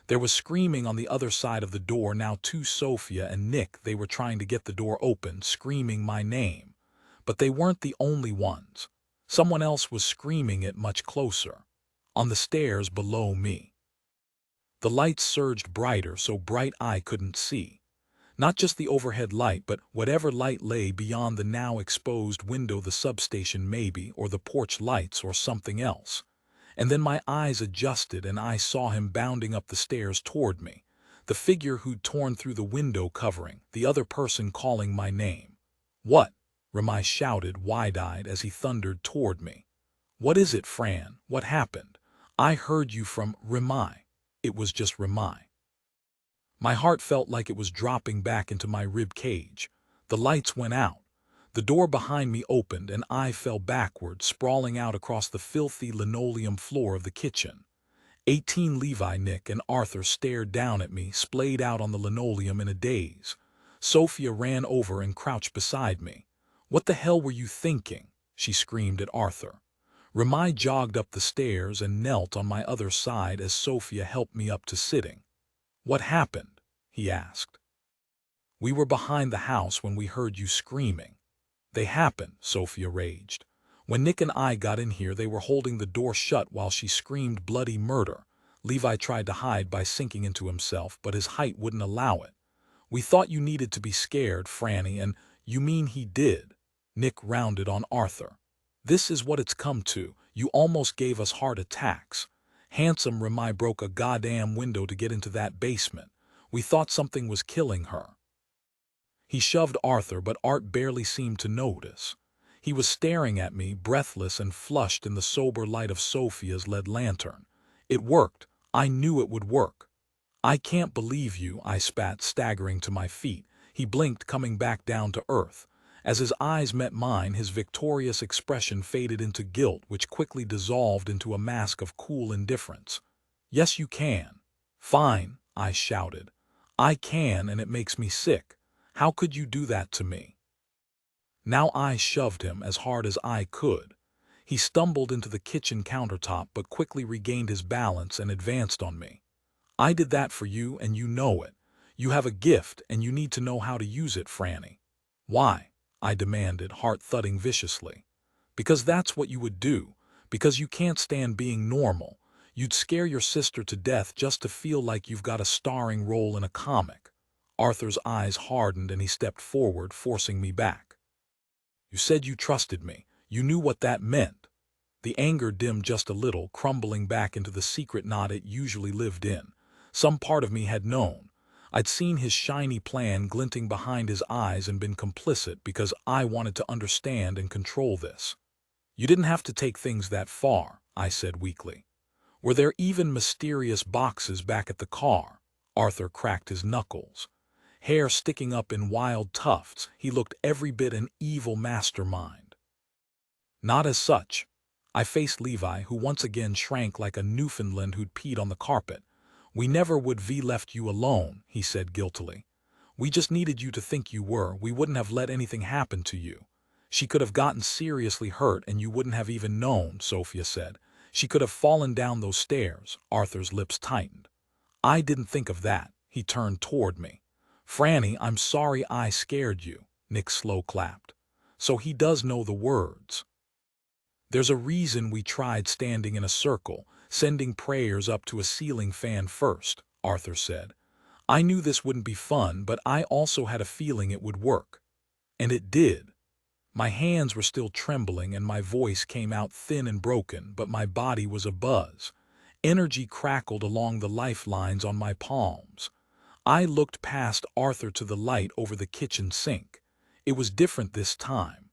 There was screaming on the other side of the door now too. Sophia and Nick, they were trying to get the door open, screaming my name. But they weren't the only ones. Someone else was screaming it much closer. On the stairs below me. The lights surged brighter, so bright I couldn't see. Not just the overhead light, but whatever light lay beyond the now exposed window, the substation maybe, or the porch lights, or something else. And then my eyes adjusted and I saw him bounding up the stairs toward me. The figure who'd torn through the window covering, the other person calling my name. "What?" Ramai shouted, wide-eyed, as he thundered toward me. "What is it, Fran? What happened? I heard you from Ramai." It was just Ramai. My heart felt like it was dropping back into my rib cage. The lights went out. The door behind me opened and I fell backward, sprawling out across the filthy linoleum floor of the kitchen. 18 Levi, Nick, and Arthur stared down at me, splayed out on the linoleum in a daze. Sophia ran over and crouched beside me. "What the hell were you thinking?" she screamed at Arthur. Ramai jogged up the stairs and knelt on my other side as Sophia helped me up to sitting. "What happened?" he asked. "We were behind the house when we heard you screaming." "They happened," Sophia raged. "When Nick and I got in here, they were holding the door shut while she screamed bloody murder. Levi tried to hide by sinking into himself, but his height wouldn't allow it. We thought you needed to be scared, Franny, and you mean he did." Nick rounded on Arthur. "This is what it's come to. You almost gave us heart attacks. Handsome Ramai broke a goddamn window to get into that basement. We thought something was killing her." He shoved Arthur, but Art barely seemed to notice. He was staring at me, breathless and flushed in the sober light of Sophia's lead lantern. "It worked. I knew it would work." "I can't believe you," I spat, staggering to my feet. He blinked, coming back down to earth. As his eyes met mine, his victorious expression faded into guilt, which quickly dissolved into a mask of cool indifference. "Yes, you can." "Fine," I shouted. "I can, and it makes me sick. How could you do that to me?" Now I shoved him as hard as I could. He stumbled into the kitchen countertop, but quickly regained his balance and advanced on me. "I did that for you, and you know it. You have a gift, and you need to know how to use it, Franny." "Why?" I demanded, heart thudding viciously. "Because that's what you would do. Because you can't stand being normal. You'd scare your sister to death just to feel like you've got a starring role in a comic." Arthur's eyes hardened and he stepped forward, forcing me back. "You said you trusted me. You knew what that meant." The anger dimmed just a little, crumbling back into the secret knot it usually lived in. Some part of me had known. I'd seen his shiny plan glinting behind his eyes and been complicit because I wanted to understand and control this. You didn't have to take things that far, I said weakly. Were there even mysterious boxes back at the car? Arthur cracked his knuckles. Hair sticking up in wild tufts, he looked every bit an evil mastermind. Not as such. I faced Levi, who once again shrank like a Newfoundland who'd peed on the carpet. We never would have left you alone, he said guiltily. We just needed you to think you were. We wouldn't have let anything happen to you. She could have gotten seriously hurt and you wouldn't have even known, Sophia said. She could have fallen down those stairs. Arthur's lips tightened. I didn't think of that. He turned toward me. Franny, I'm sorry I scared you, Nick slow clapped. So he does know the words. There's a reason we tried standing in a circle, sending prayers up to a ceiling fan first, Arthur said. I knew this wouldn't be fun, but I also had a feeling it would work. And it did. My hands were still trembling and my voice came out thin and broken, but my body was abuzz. Energy crackled along the lifelines on my palms. I looked past Arthur to the light over the kitchen sink. It was different this time.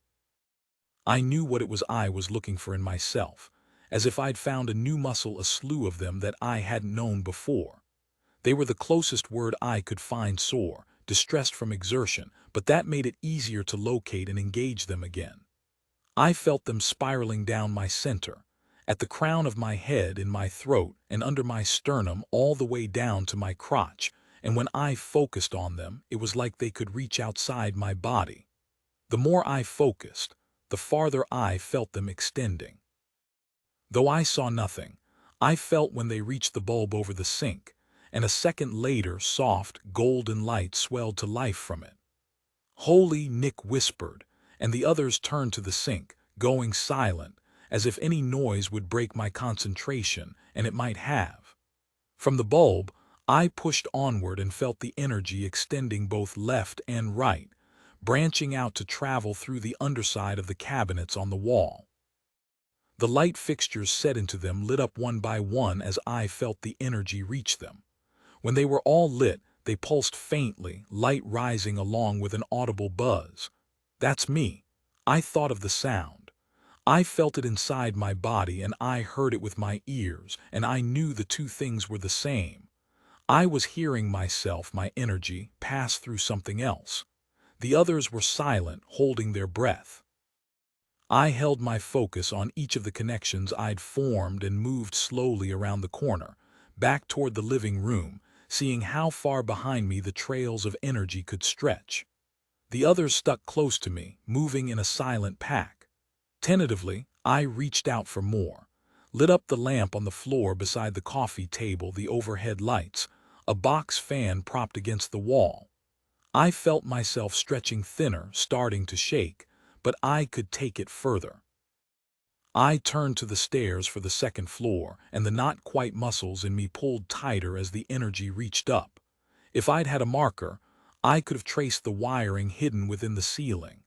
I knew what it was I was looking for in myself, as if I'd found a new muscle, a slew of them that I hadn't known before. They were the closest word I could find: sore, distressed from exertion, but that made it easier to locate and engage them again. I felt them spiraling down my center, at the crown of my head, in my throat, and under my sternum, all the way down to my crotch, and when I focused on them, it was like they could reach outside my body. The more I focused, the farther I felt them extending. Though I saw nothing, I felt when they reached the bulb over the sink, and a second later soft, golden light swelled to life from it. Holy, Nick whispered, and the others turned to the sink, going silent, as if any noise would break my concentration, and it might have. From the bulb, I pushed onward and felt the energy extending both left and right, branching out to travel through the underside of the cabinets on the wall. The light fixtures set into them lit up one by one as I felt the energy reach them. When they were all lit, they pulsed faintly, light rising along with an audible buzz. That's me. I thought of the sound. I felt it inside my body and I heard it with my ears, and I knew the two things were the same. I was hearing myself, my energy, pass through something else. The others were silent, holding their breath. I held my focus on each of the connections I'd formed and moved slowly around the corner, back toward the living room, seeing how far behind me the trails of energy could stretch. The others stuck close to me, moving in a silent pack. Tentatively, I reached out for more, lit up the lamp on the floor beside the coffee table, the overhead lights, a box fan propped against the wall. I felt myself stretching thinner, starting to shake, but I could take it further. I turned to the stairs for the second floor, and the not-quite muscles in me pulled tighter as the energy reached up. If I'd had a marker, I could have traced the wiring hidden within the ceiling.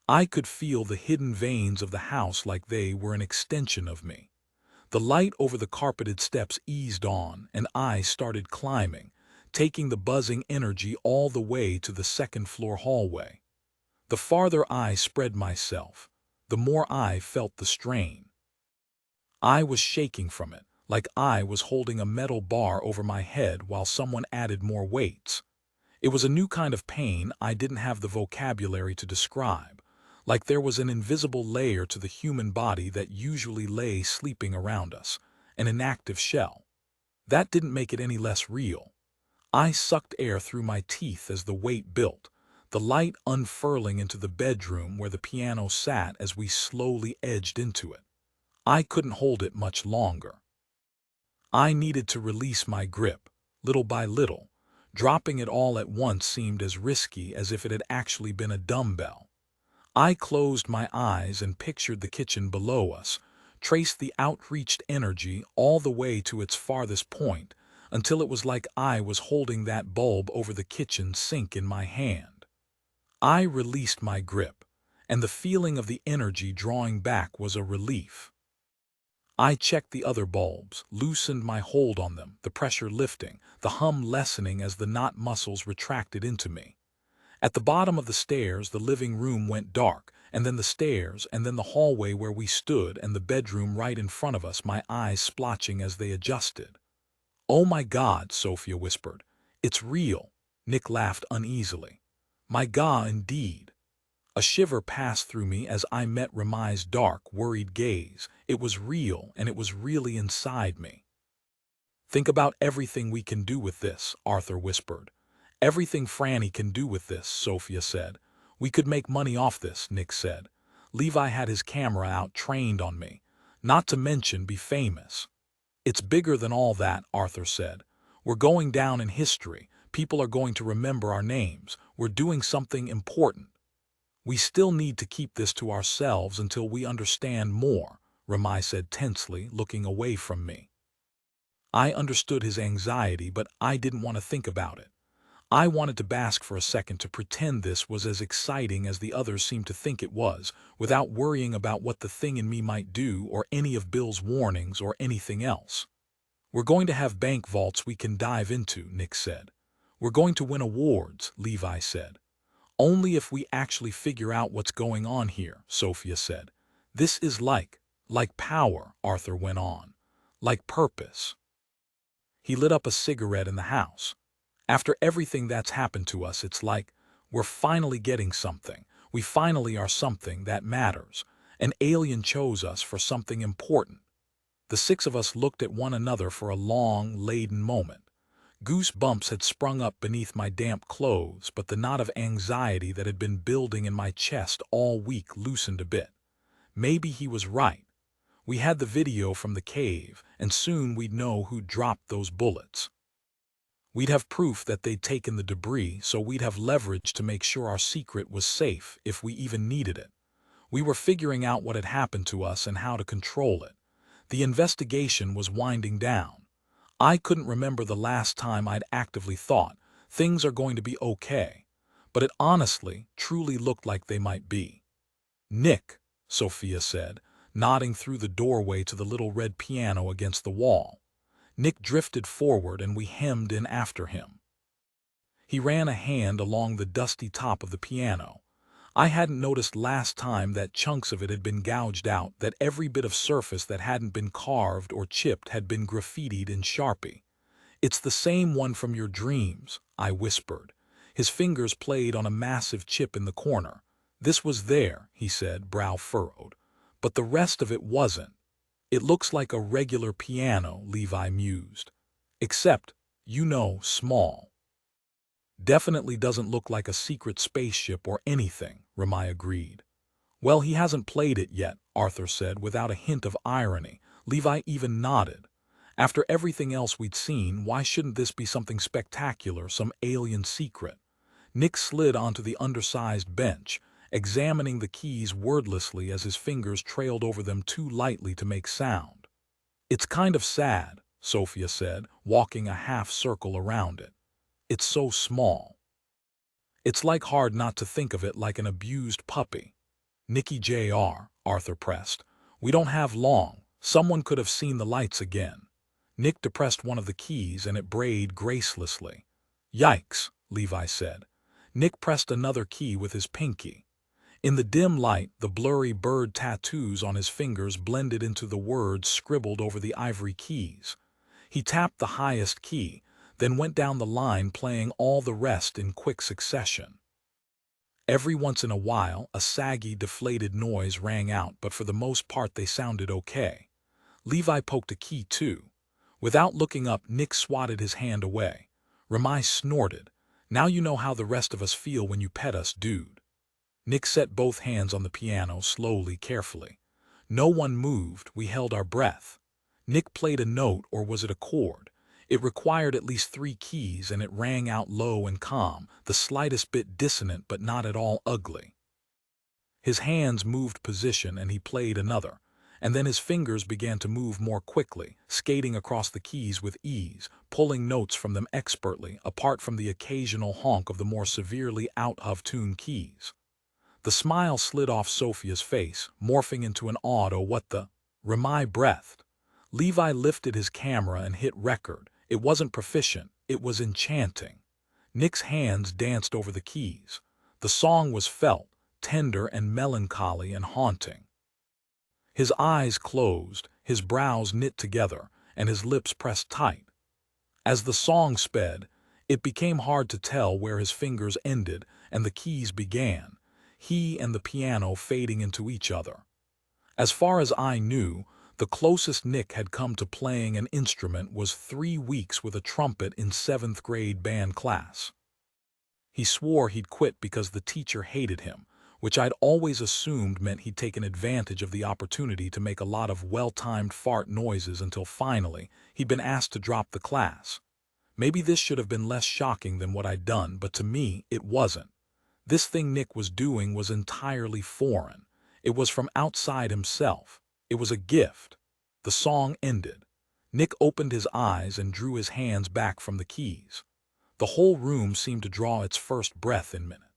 I could feel the hidden veins of the house like they were an extension of me. The light over the carpeted steps eased on, and I started climbing, taking the buzzing energy all the way to the second-floor hallway. The farther I spread myself, the more I felt the strain. I was shaking from it, like I was holding a metal bar over my head while someone added more weights. It was a new kind of pain I didn't have the vocabulary to describe, like there was an invisible layer to the human body that usually lay sleeping around us, an inactive shell. That didn't make it any less real. I sucked air through my teeth as the weight built, the light unfurling into the bedroom where the piano sat as we slowly edged into it. I couldn't hold it much longer. I needed to release my grip, little by little. Dropping it all at once seemed as risky as if it had actually been a dumbbell. I closed my eyes and pictured the kitchen below us, traced the outreached energy all the way to its farthest point, until it was like I was holding that bulb over the kitchen sink in my hand. I released my grip, and the feeling of the energy drawing back was a relief. I checked the other bulbs, loosened my hold on them, the pressure lifting, the hum lessening as the knot muscles retracted into me. At the bottom of the stairs, the living room went dark, and then the stairs, and then the hallway where we stood, and the bedroom right in front of us, my eyes splotching as they adjusted. "Oh my God," Sophia whispered. "It's real." Nick laughed uneasily. "My God, indeed." A shiver passed through me as I met Ramai's dark, worried gaze. It was real, and it was really inside me. "Think about everything we can do with this," Arthur whispered. "Everything Franny can do with this," Sophia said. "We could make money off this," Nick said. "Levi had his camera out trained on me. Not to mention be famous." "It's bigger than all that," Arthur said. "We're going down in history. People are going to remember our names. We're doing something important." "We still need to keep this to ourselves until we understand more," Ramai said tensely, looking away from me. I understood his anxiety, but I didn't want to think about it. I wanted to bask for a second, to pretend this was as exciting as the others seemed to think it was, without worrying about what the thing in me might do or any of Bill's warnings or anything else. "We're going to have bank vaults we can dive into," Nick said. "We're going to win awards," Levi said. "Only if we actually figure out what's going on here," Sophia said. "This is like power," Arthur went on. "Like purpose." He lit up a cigarette in the house. "After everything that's happened to us, it's like we're finally getting something. We finally are something that matters. An alien chose us for something important." The six of us looked at one another for a long, laden moment. Goosebumps had sprung up beneath my damp clothes, but the knot of anxiety that had been building in my chest all week loosened a bit. Maybe he was right. We had the video from the cave, and soon we'd know who dropped those bullets. We'd have proof that they'd taken the debris, so we'd have leverage to make sure our secret was safe if we even needed it. We were figuring out what had happened to us and how to control it. The investigation was winding down. I couldn't remember the last time I'd actively thought, things are going to be okay. But it honestly, truly looked like they might be. "Nick," Sophia said, nodding through the doorway to the little red piano against the wall. Nick drifted forward and we hemmed in after him. He ran a hand along the dusty top of the piano. I hadn't noticed last time that chunks of it had been gouged out, that every bit of surface that hadn't been carved or chipped had been graffitied in Sharpie. "It's the same one from your dreams," I whispered. His fingers played on a massive chip in the corner. "This was there," he said, brow furrowed. "But the rest of it wasn't." "It looks like a regular piano," Levi mused. "Except, small." "Definitely doesn't look like a secret spaceship or anything," Ramai agreed. "Well, he hasn't played it yet," Arthur said without a hint of irony. Levi even nodded. "After everything else we'd seen, why shouldn't this be something spectacular, some alien secret?" Nick slid onto the undersized bench, examining the keys wordlessly as his fingers trailed over them too lightly to make sound. "It's kind of sad," Sophia said, walking a half circle around it. "It's so small. It's like hard not to think of it like an abused puppy." "Nicky Jr., Arthur pressed. "We don't have long. Someone could have seen the lights again." Nick depressed one of the keys and it brayed gracelessly. "Yikes," Levi said. Nick pressed another key with his pinky. In the dim light, the blurry bird tattoos on his fingers blended into the words scribbled over the ivory keys. He tapped the highest key, then went down the line playing all the rest in quick succession. Every once in a while, a saggy, deflated noise rang out, but for the most part they sounded okay. Levi poked a key too. Without looking up, Nick swatted his hand away. Ramai snorted. "Now you know how the rest of us feel when you pet us, dude." Nick set both hands on the piano slowly, carefully. No one moved, we held our breath. Nick played a note, or was it a chord? It required at least 3 keys and it rang out low and calm, the slightest bit dissonant but not at all ugly. His hands moved position and he played another, and then his fingers began to move more quickly, skating across the keys with ease, pulling notes from them expertly, apart from the occasional honk of the more severely out-of-tune keys. The smile slid off Sophia's face, morphing into an awed "oh what the..." Ramai breathed. Levi lifted his camera and hit record. It wasn't proficient, it was enchanting. Nick's hands danced over the keys. The song was felt, tender and melancholy and haunting. His eyes closed, his brows knit together, and his lips pressed tight. As the song sped, it became hard to tell where his fingers ended and the keys began, he and the piano fading into each other. As far as I knew, the closest Nick had come to playing an instrument was 3 weeks with a trumpet in 7th grade band class. He swore he'd quit because the teacher hated him, which I'd always assumed meant he'd taken advantage of the opportunity to make a lot of well-timed fart noises until finally he'd been asked to drop the class. Maybe this should have been less shocking than what I'd done, but to me, it wasn't. This thing Nick was doing was entirely foreign. It was from outside himself. It was a gift. The song ended. Nick opened his eyes and drew his hands back from the keys. The whole room seemed to draw its first breath in a minute.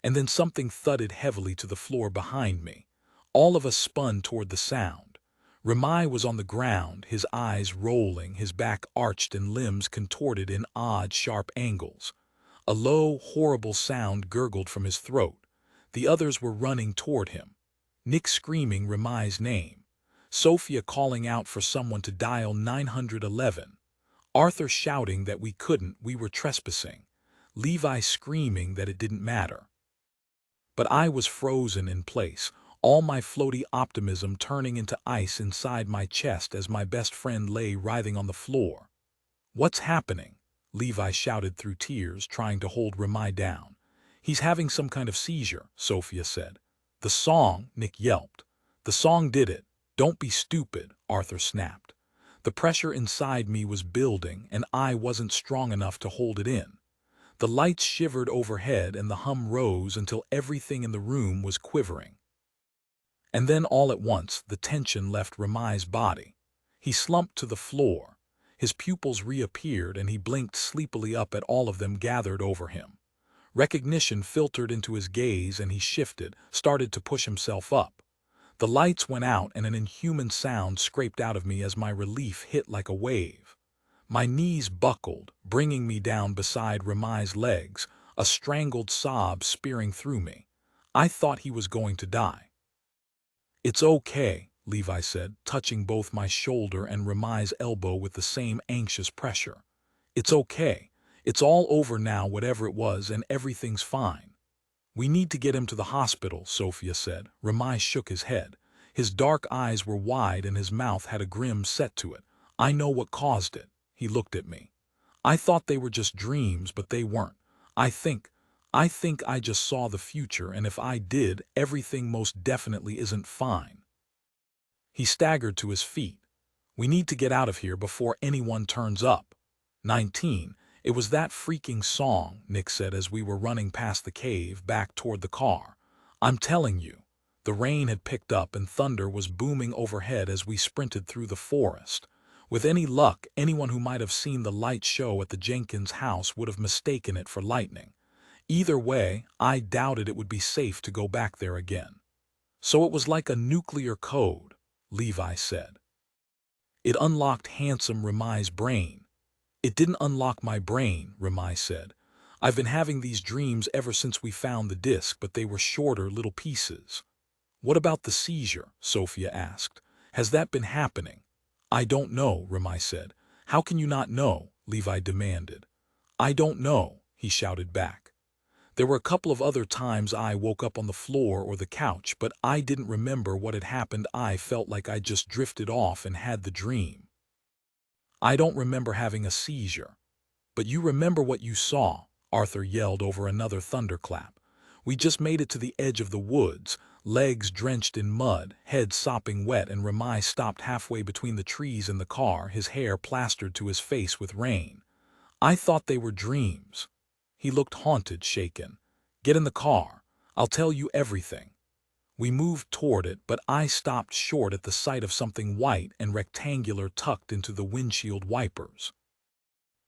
And then something thudded heavily to the floor behind me. All of us spun toward the sound. Ramai was on the ground, his eyes rolling, his back arched and limbs contorted in odd, sharp angles. A low, horrible sound gurgled from his throat. The others were running toward him. Nick screaming Ramai's name. Sophia calling out for someone to dial 911. Arthur shouting that we were trespassing. Levi screaming that it didn't matter. But I was frozen in place, all my floaty optimism turning into ice inside my chest as my best friend lay writhing on the floor. "What's happening?" Levi shouted through tears, trying to hold Ramai down. "He's having some kind of seizure," Sophia said. "The song," Nick yelped. "The song did it. Don't be stupid," Arthur snapped. The pressure inside me was building, and I wasn't strong enough to hold it in. The lights shivered overhead and the hum rose until everything in the room was quivering. And then all at once, the tension left Ramai's body. He slumped to the floor. His pupils reappeared and he blinked sleepily up at all of them gathered over him. Recognition filtered into his gaze and he shifted, started to push himself up. The lights went out and an inhuman sound scraped out of me as my relief hit like a wave. My knees buckled, bringing me down beside Ramai's legs, a strangled sob spearing through me. I thought he was going to die. "It's okay," Levi said, touching both my shoulder and Ramai's elbow with the same anxious pressure. "It's okay. It's all over now, whatever it was, and everything's fine." "We need to get him to the hospital," Sophia said. Ramai shook his head. His dark eyes were wide and his mouth had a grim set to it. "I know what caused it." He looked at me. "I thought they were just dreams, but they weren't. I think I just saw the future, and if I did, everything most definitely isn't fine." He staggered to his feet. "We need to get out of here before anyone turns up." 19. "It was that freaking song," Nick said as we were running past the cave back toward the car. "I'm telling you." The rain had picked up and thunder was booming overhead as we sprinted through the forest. With any luck, anyone who might have seen the light show at the Jenkins house would have mistaken it for lightning. Either way, I doubted it would be safe to go back there again. "So it was like a nuclear code," Levi said. "It unlocked handsome Ramai's brain." "It didn't unlock my brain," Ramai said. "I've been having these dreams ever since we found the disc, but they were shorter little pieces." "What about the seizure?" Sophia asked. "Has that been happening?" "I don't know," Ramai said. "How can you not know?" Levi demanded. "I don't know," he shouted back. "There were a couple of other times I woke up on the floor or the couch, but I didn't remember what had happened. I felt like I just drifted off and had the dream." "I don't remember having a seizure." "But you remember what you saw," Arthur yelled over another thunderclap. "We just made it to the edge of the woods, legs drenched in mud, head sopping wet, and Ramai stopped halfway between the trees and the car, his hair plastered to his face with rain. I thought they were dreams." He looked haunted, shaken. "Get in the car. I'll tell you everything." We moved toward it, but I stopped short at the sight of something white and rectangular tucked into the windshield wipers.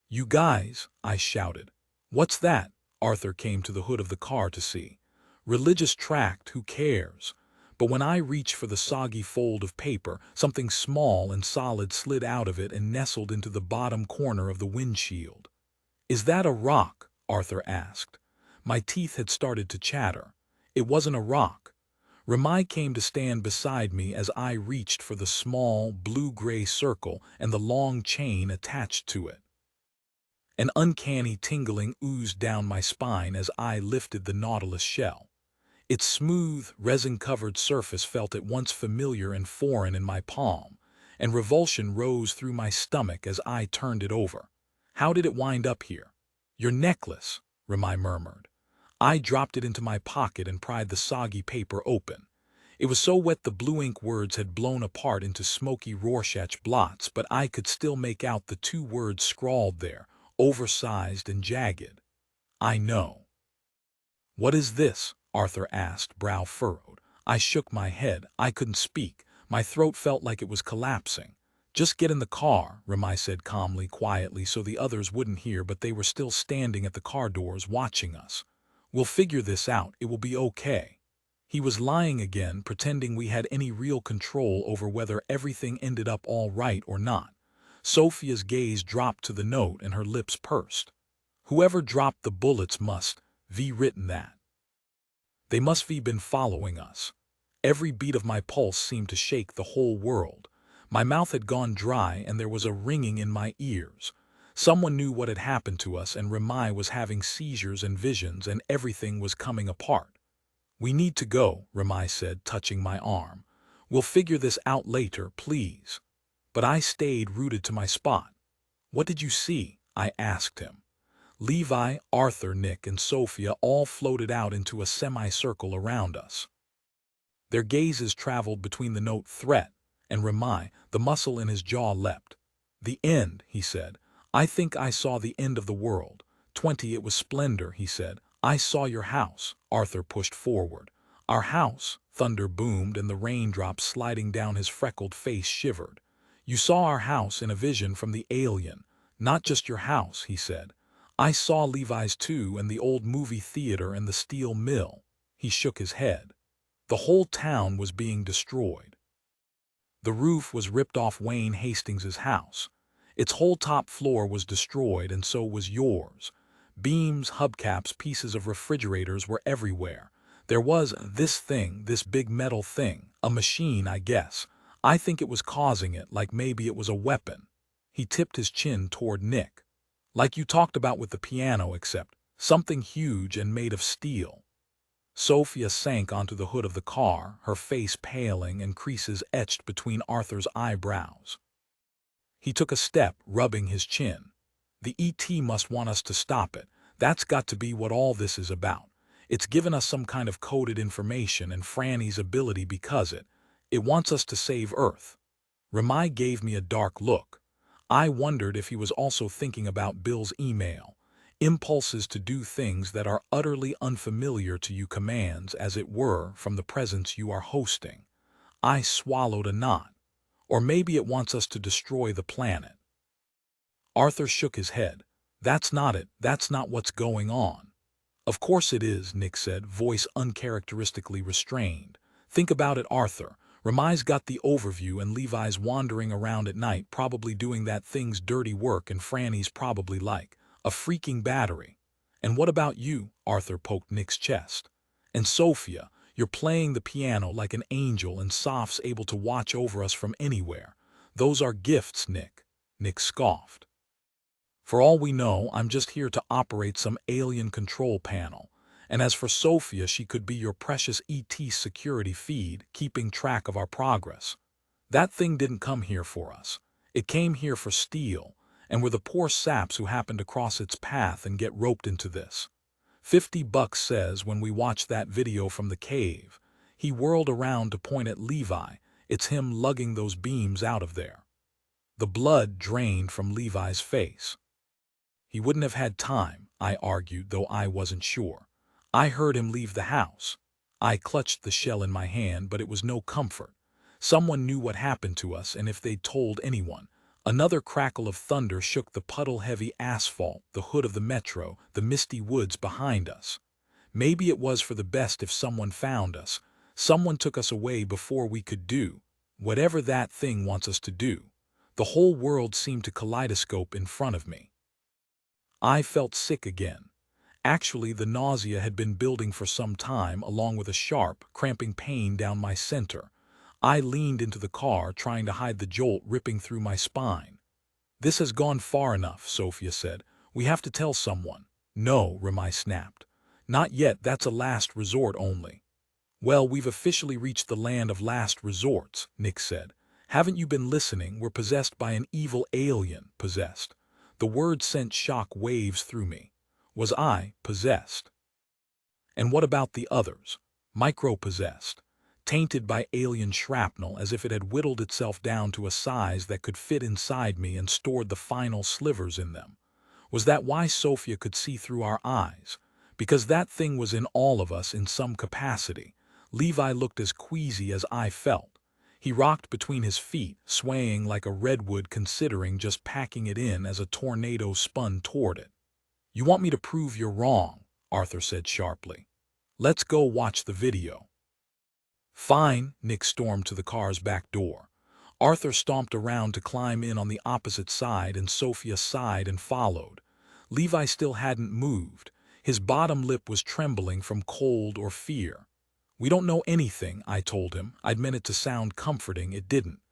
"You guys," I shouted. "What's that?" Arthur came to the hood of the car to see. "Religious tract, who cares?" But when I reached for the soggy fold of paper, something small and solid slid out of it and nestled into the bottom corner of the windshield. "Is that a rock?" Arthur asked. My teeth had started to chatter. It wasn't a rock. Ramai came to stand beside me as I reached for the small, blue-gray circle and the long chain attached to it. An uncanny tingling oozed down my spine as I lifted the Nautilus shell. Its smooth, resin-covered surface felt at once familiar and foreign in my palm, and revulsion rose through my stomach as I turned it over. "How did it wind up here?" "Your necklace," Ramai murmured. I dropped it into my pocket and pried the soggy paper open. It was so wet the blue ink words had blown apart into smoky Rorschach blots, but I could still make out the two words scrawled there, oversized and jagged. "I know." "What is this?" Arthur asked, brow furrowed. I shook my head. I couldn't speak. My throat felt like it was collapsing. "Just get in the car," Ramai said calmly, quietly, so the others wouldn't hear, but they were still standing at the car doors watching us. "We'll figure this out. It will be okay." He was lying again, pretending we had any real control over whether everything ended up all right or not. Sophia's gaze dropped to the note and her lips pursed. "Whoever dropped the bullets must have written that. They must have been following us." Every beat of my pulse seemed to shake the whole world. My mouth had gone dry and there was a ringing in my ears. Someone knew what had happened to us, and Ramai was having seizures and visions, and everything was coming apart. "We need to go," Ramai said, touching my arm. "We'll figure this out later, please." But I stayed rooted to my spot. "What did you see?" I asked him. Levi, Arthur, Nick, and Sophia all floated out into a semicircle around us. Their gazes traveled between the note "threat" and Ramai. The muscle in his jaw leapt. "The end," he said. "I think I saw the end of the world." 20, it was Splendor, he said. "I saw your house." Arthur pushed forward. "Our house," thunder boomed, and the raindrops sliding down his freckled face shivered. "You saw our house in a vision from the alien." "Not just your house," he said. "I saw Levi's too, and the old movie theater and the steel mill." He shook his head. "The whole town was being destroyed. The roof was ripped off Wayne Hastings's house. Its whole top floor was destroyed, and so was yours. Beams, hubcaps, pieces of refrigerators were everywhere. There was this thing, this big metal thing, a machine, I guess. I think it was causing it, like maybe it was a weapon." He tipped his chin toward Nick. "Like you talked about with the piano, except something huge and made of steel." Sophia sank onto the hood of the car, her face paling and creases etched between Arthur's eyebrows. He took a step, rubbing his chin. "The ET must want us to stop it. That's got to be what all this is about. It's given us some kind of coded information and Franny's ability because it wants us to save Earth." Ramai gave me a dark look. I wondered if he was also thinking about Bill's email. Impulses to do things that are utterly unfamiliar to you, commands, as it were, from the presence you are hosting. I swallowed a knot. Or maybe it wants us to destroy the planet. Arthur shook his head. "That's not it. That's not what's going on." "Of course it is," Nick said, voice uncharacteristically restrained. "Think about it, Arthur. Ramai's got the overview, and Levi's wandering around at night, probably doing that thing's dirty work, and Franny's probably like a freaking battery. And what about you?" Arthur poked Nick's chest. "And Sophia, you're playing the piano like an angel, and Soph's able to watch over us from anywhere. Those are gifts, Nick." Nick scoffed. "For all we know, I'm just here to operate some alien control panel. And as for Sophia, she could be your precious ET security feed, keeping track of our progress. That thing didn't come here for us. It came here for steel, and we're the poor saps who happen to cross its path and get roped into this. $50 says when we watch that video from the cave." He whirled around to point at Levi. "It's him lugging those beams out of there." The blood drained from Levi's face. "He wouldn't have had time," I argued, though I wasn't sure. "I heard him leave the house." I clutched the shell in my hand, but it was no comfort. Someone knew what happened to us, and if they'd told anyone. Another crackle of thunder shook the puddle-heavy asphalt, the hood of the metro, the misty woods behind us. Maybe it was for the best if someone found us. Someone took us away before we could do whatever that thing wants us to do. The whole world seemed to kaleidoscope in front of me. I felt sick again. Actually, the nausea had been building for some time, along with a sharp, cramping pain down my center. I leaned into the car, trying to hide the jolt ripping through my spine. "This has gone far enough," Sophia said. "We have to tell someone." "No," Ramai snapped. "Not yet, that's a last resort only." "Well, we've officially reached the land of last resorts," Nick said. "Haven't you been listening? We're possessed by an evil alien." Possessed. The word sent shock waves through me. Was I possessed? And what about the others? Micro-possessed. Tainted by alien shrapnel, as if it had whittled itself down to a size that could fit inside me and stored the final slivers in them. Was that why Sophia could see through our eyes? Because that thing was in all of us in some capacity. Levi looked as queasy as I felt. He rocked between his feet, swaying like a redwood, considering just packing it in as a tornado spun toward it. "You want me to prove you're wrong," Arthur said sharply. "Let's go watch the video." "Fine," Nick stormed to the car's back door. Arthur stomped around to climb in on the opposite side, and Sophia sighed and followed. Levi still hadn't moved. His bottom lip was trembling from cold or fear. "We don't know anything," I told him. I'd meant it to sound comforting. It didn't.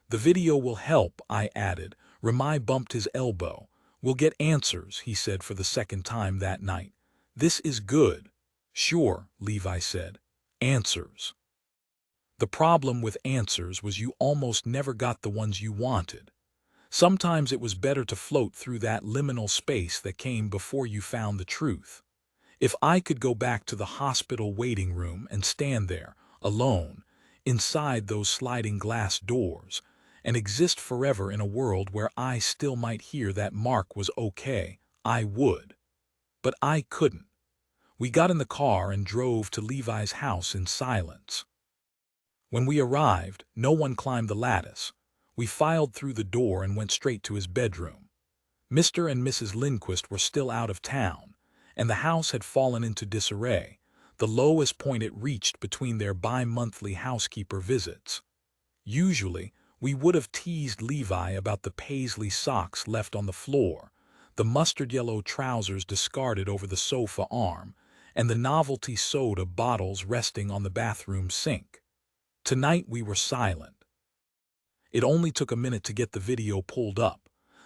"The video will help," I added. Ramai bumped his elbow. "We'll get answers," he said for the second time that night. "This is good." "Sure," Levi said. "Answers." The problem with answers was you almost never got the ones you wanted. Sometimes it was better to float through that liminal space that came before you found the truth. If I could go back to the hospital waiting room and stand there, alone, inside those sliding glass doors, and exist forever in a world where I still might hear that Mark was okay, I would. But I couldn't. We got in the car and drove to Levi's house in silence. When we arrived, no one climbed the lattice. We filed through the door and went straight to his bedroom. Mr. and Mrs. Lindquist were still out of town, and the house had fallen into disarray, the lowest point it reached between their bi-monthly housekeeper visits. Usually, we would have teased Levi about the paisley socks left on the floor, the mustard-yellow trousers discarded over the sofa arm, and the novelty soda bottles resting on the bathroom sink. Tonight we were silent. It only took a minute to get the video pulled up.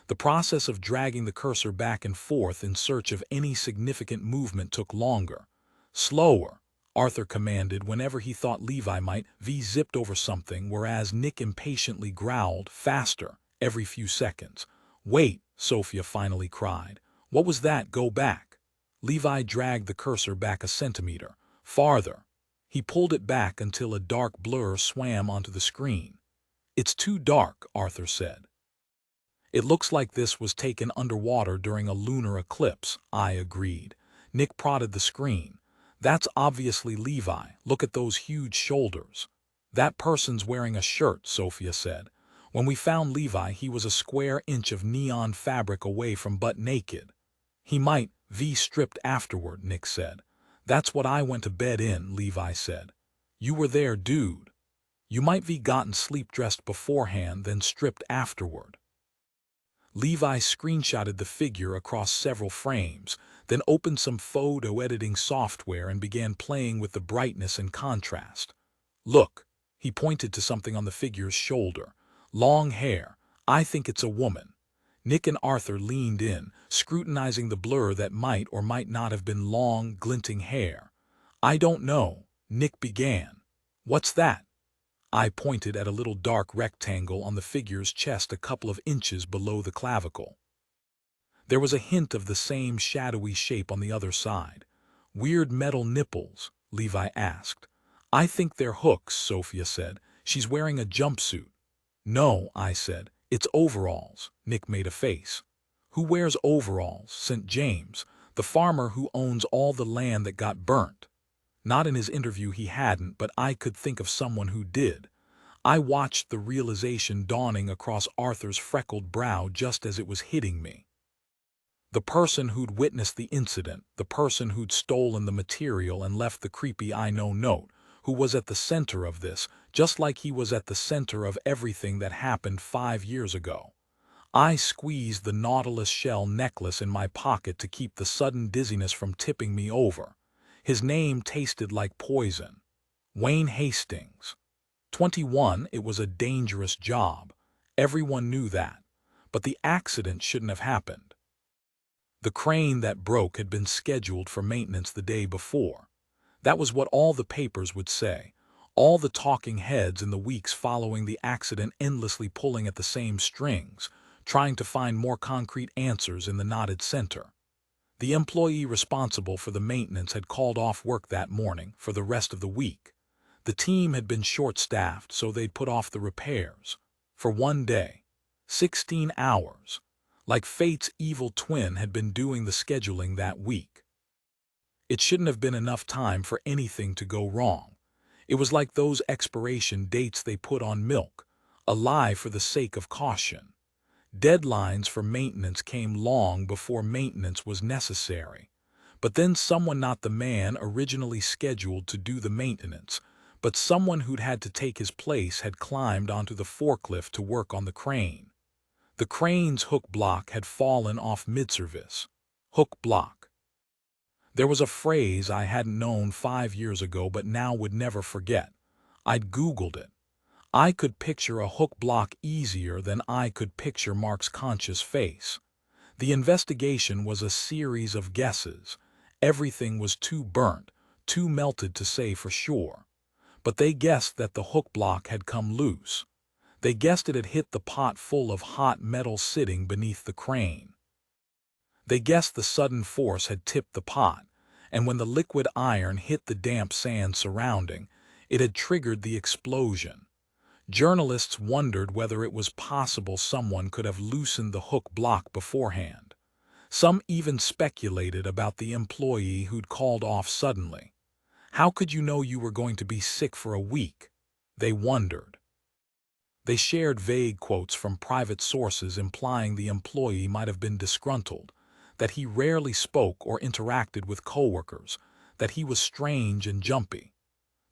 The process of dragging the cursor back and forth in search of any significant movement took longer. "Slower," Arthur commanded whenever he thought Levi might zipped over something, whereas Nick impatiently growled, "Faster," every few seconds. "Wait," Sophia finally cried. "What was that? Go back." Levi dragged the cursor back a centimeter. "Farther." He pulled it back until a dark blur swam onto the screen. "It's too dark," Arthur said. "It looks like this was taken underwater during a lunar eclipse," I agreed. Nick prodded the screen. "That's obviously Levi. Look at those huge shoulders." "That person's wearing a shirt," Sophia said. "When we found Levi, he was a square inch of neon fabric away from butt naked." "He might stripped afterward," Nick said. "That's what I went to bed in," Levi said. "You were there, dude. You might gotten sleep-dressed beforehand, then stripped afterward." Levi screenshotted the figure across several frames, then opened some photo editing software and began playing with the brightness and contrast. "Look," he pointed to something on the figure's shoulder. "Long hair. I think it's a woman." Nick and Arthur leaned in, scrutinizing the blur that might or might not have been long, glinting hair. "I don't know," Nick began. "What's that?" I pointed at a little dark rectangle on the figure's chest a couple of inches below the clavicle. There was a hint of the same shadowy shape on the other side. "Weird metal nipples?" Levi asked. "I think they're hooks," Sophia said. "She's wearing a jumpsuit." "No," I said. "It's overalls." Nick made a face. "Who wears overalls?" St. James, the farmer who owns all the land that got burnt. Not in his interview he hadn't, but I could think of someone who did. I watched the realization dawning across Arthur's freckled brow just as it was hitting me. The person who'd witnessed the incident, the person who'd stolen the material and left the creepy "I know" note, who was at the center of this, just like he was at the center of everything that happened 5 years ago. I squeezed the Nautilus shell necklace in my pocket to keep the sudden dizziness from tipping me over. His name tasted like poison. Wayne Hastings. 21, it was a dangerous job. Everyone knew that. But the accident shouldn't have happened. The crane that broke had been scheduled for maintenance the day before. That was what all the papers would say. All the talking heads in the weeks following the accident endlessly pulling at the same strings, trying to find more concrete answers in the knotted center. The employee responsible for the maintenance had called off work that morning for the rest of the week. The team had been short-staffed, so they'd put off the repairs. For one day. 16 hours. Like fate's evil twin had been doing the scheduling that week. It shouldn't have been enough time for anything to go wrong. It was like those expiration dates they put on milk, a lie for the sake of caution. Deadlines for maintenance came long before maintenance was necessary. But then someone, not the man originally scheduled to do the maintenance, but someone who'd had to take his place, had climbed onto the forklift to work on the crane. The crane's hook block had fallen off mid-service. Hook block. There was a phrase I hadn't known 5 years ago but now would never forget. I'd Googled it. I could picture a hook block easier than I could picture Mark's conscious face. The investigation was a series of guesses. Everything was too burnt, too melted to say for sure. But they guessed that the hook block had come loose. They guessed it had hit the pot full of hot metal sitting beneath the crane. They guessed the sudden force had tipped the pot, and when the liquid iron hit the damp sand surrounding, it had triggered the explosion. Journalists wondered whether it was possible someone could have loosened the hook block beforehand. Some even speculated about the employee who'd called off suddenly. How could you know you were going to be sick for a week? They wondered. They shared vague quotes from private sources implying the employee might have been disgruntled, that he rarely spoke or interacted with coworkers, that he was strange and jumpy.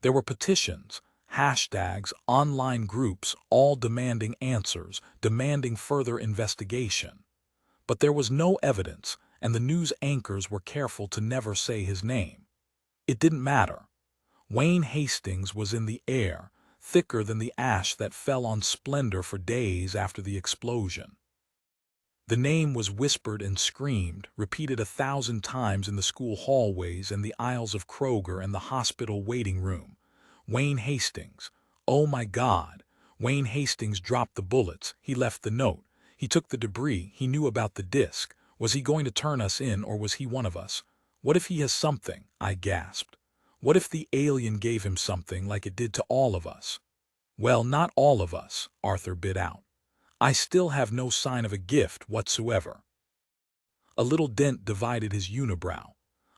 There were petitions, hashtags, online groups, all demanding answers, demanding further investigation. But there was no evidence, and the news anchors were careful to never say his name. It didn't matter. Wayne Hastings was in the air, thicker than the ash that fell on Splendor for days after the explosion. The name was whispered and screamed, repeated 1,000 times in the school hallways and the aisles of Kroger and the hospital waiting room. Wayne Hastings. Oh my God. Wayne Hastings dropped the bullets. He left the note. He took the debris. He knew about the disc. Was he going to turn us in, or was he one of us? What if he has something? I gasped. What if the alien gave him something like it did to all of us? Well, not all of us, Arthur bit out. I still have no sign of a gift whatsoever. A little dent divided his unibrow.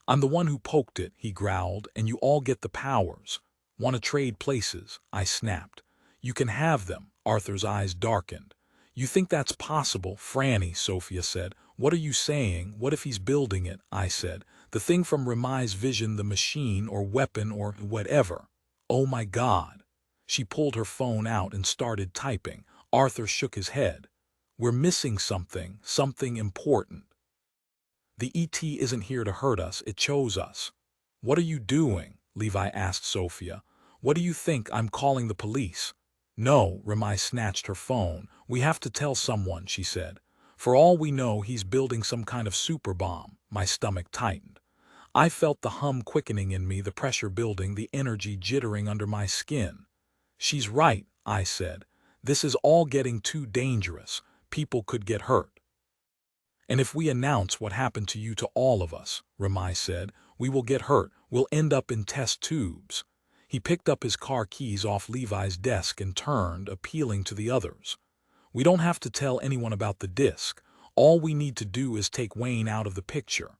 I'm the one who poked it, he growled, and you all get the powers. Want to trade places? I snapped. You can have them. Arthur's eyes darkened. You think that's possible? Franny, Sophia said. What are you saying? What if he's building it? I said. The thing from Remai's vision, the machine or weapon or whatever. Oh my God. She pulled her phone out and started typing. Arthur shook his head. We're missing something, something important. The ET isn't here to hurt us, it chose us. What are you doing? Levi asked Sophia. What do you think? I'm calling the police. No, Remai snatched her phone. We have to tell someone, she said. For all we know, he's building some kind of super bomb. My stomach tightened. I felt the hum quickening in me, the pressure building, the energy jittering under my skin. She's right, I said. This is all getting too dangerous. People could get hurt. And if we announce what happened to you to all of us, Remai said, we will get hurt. We'll end up in test tubes. He picked up his car keys off Levi's desk and turned, appealing to the others. We don't have to tell anyone about the disc. All we need to do is take Wayne out of the picture.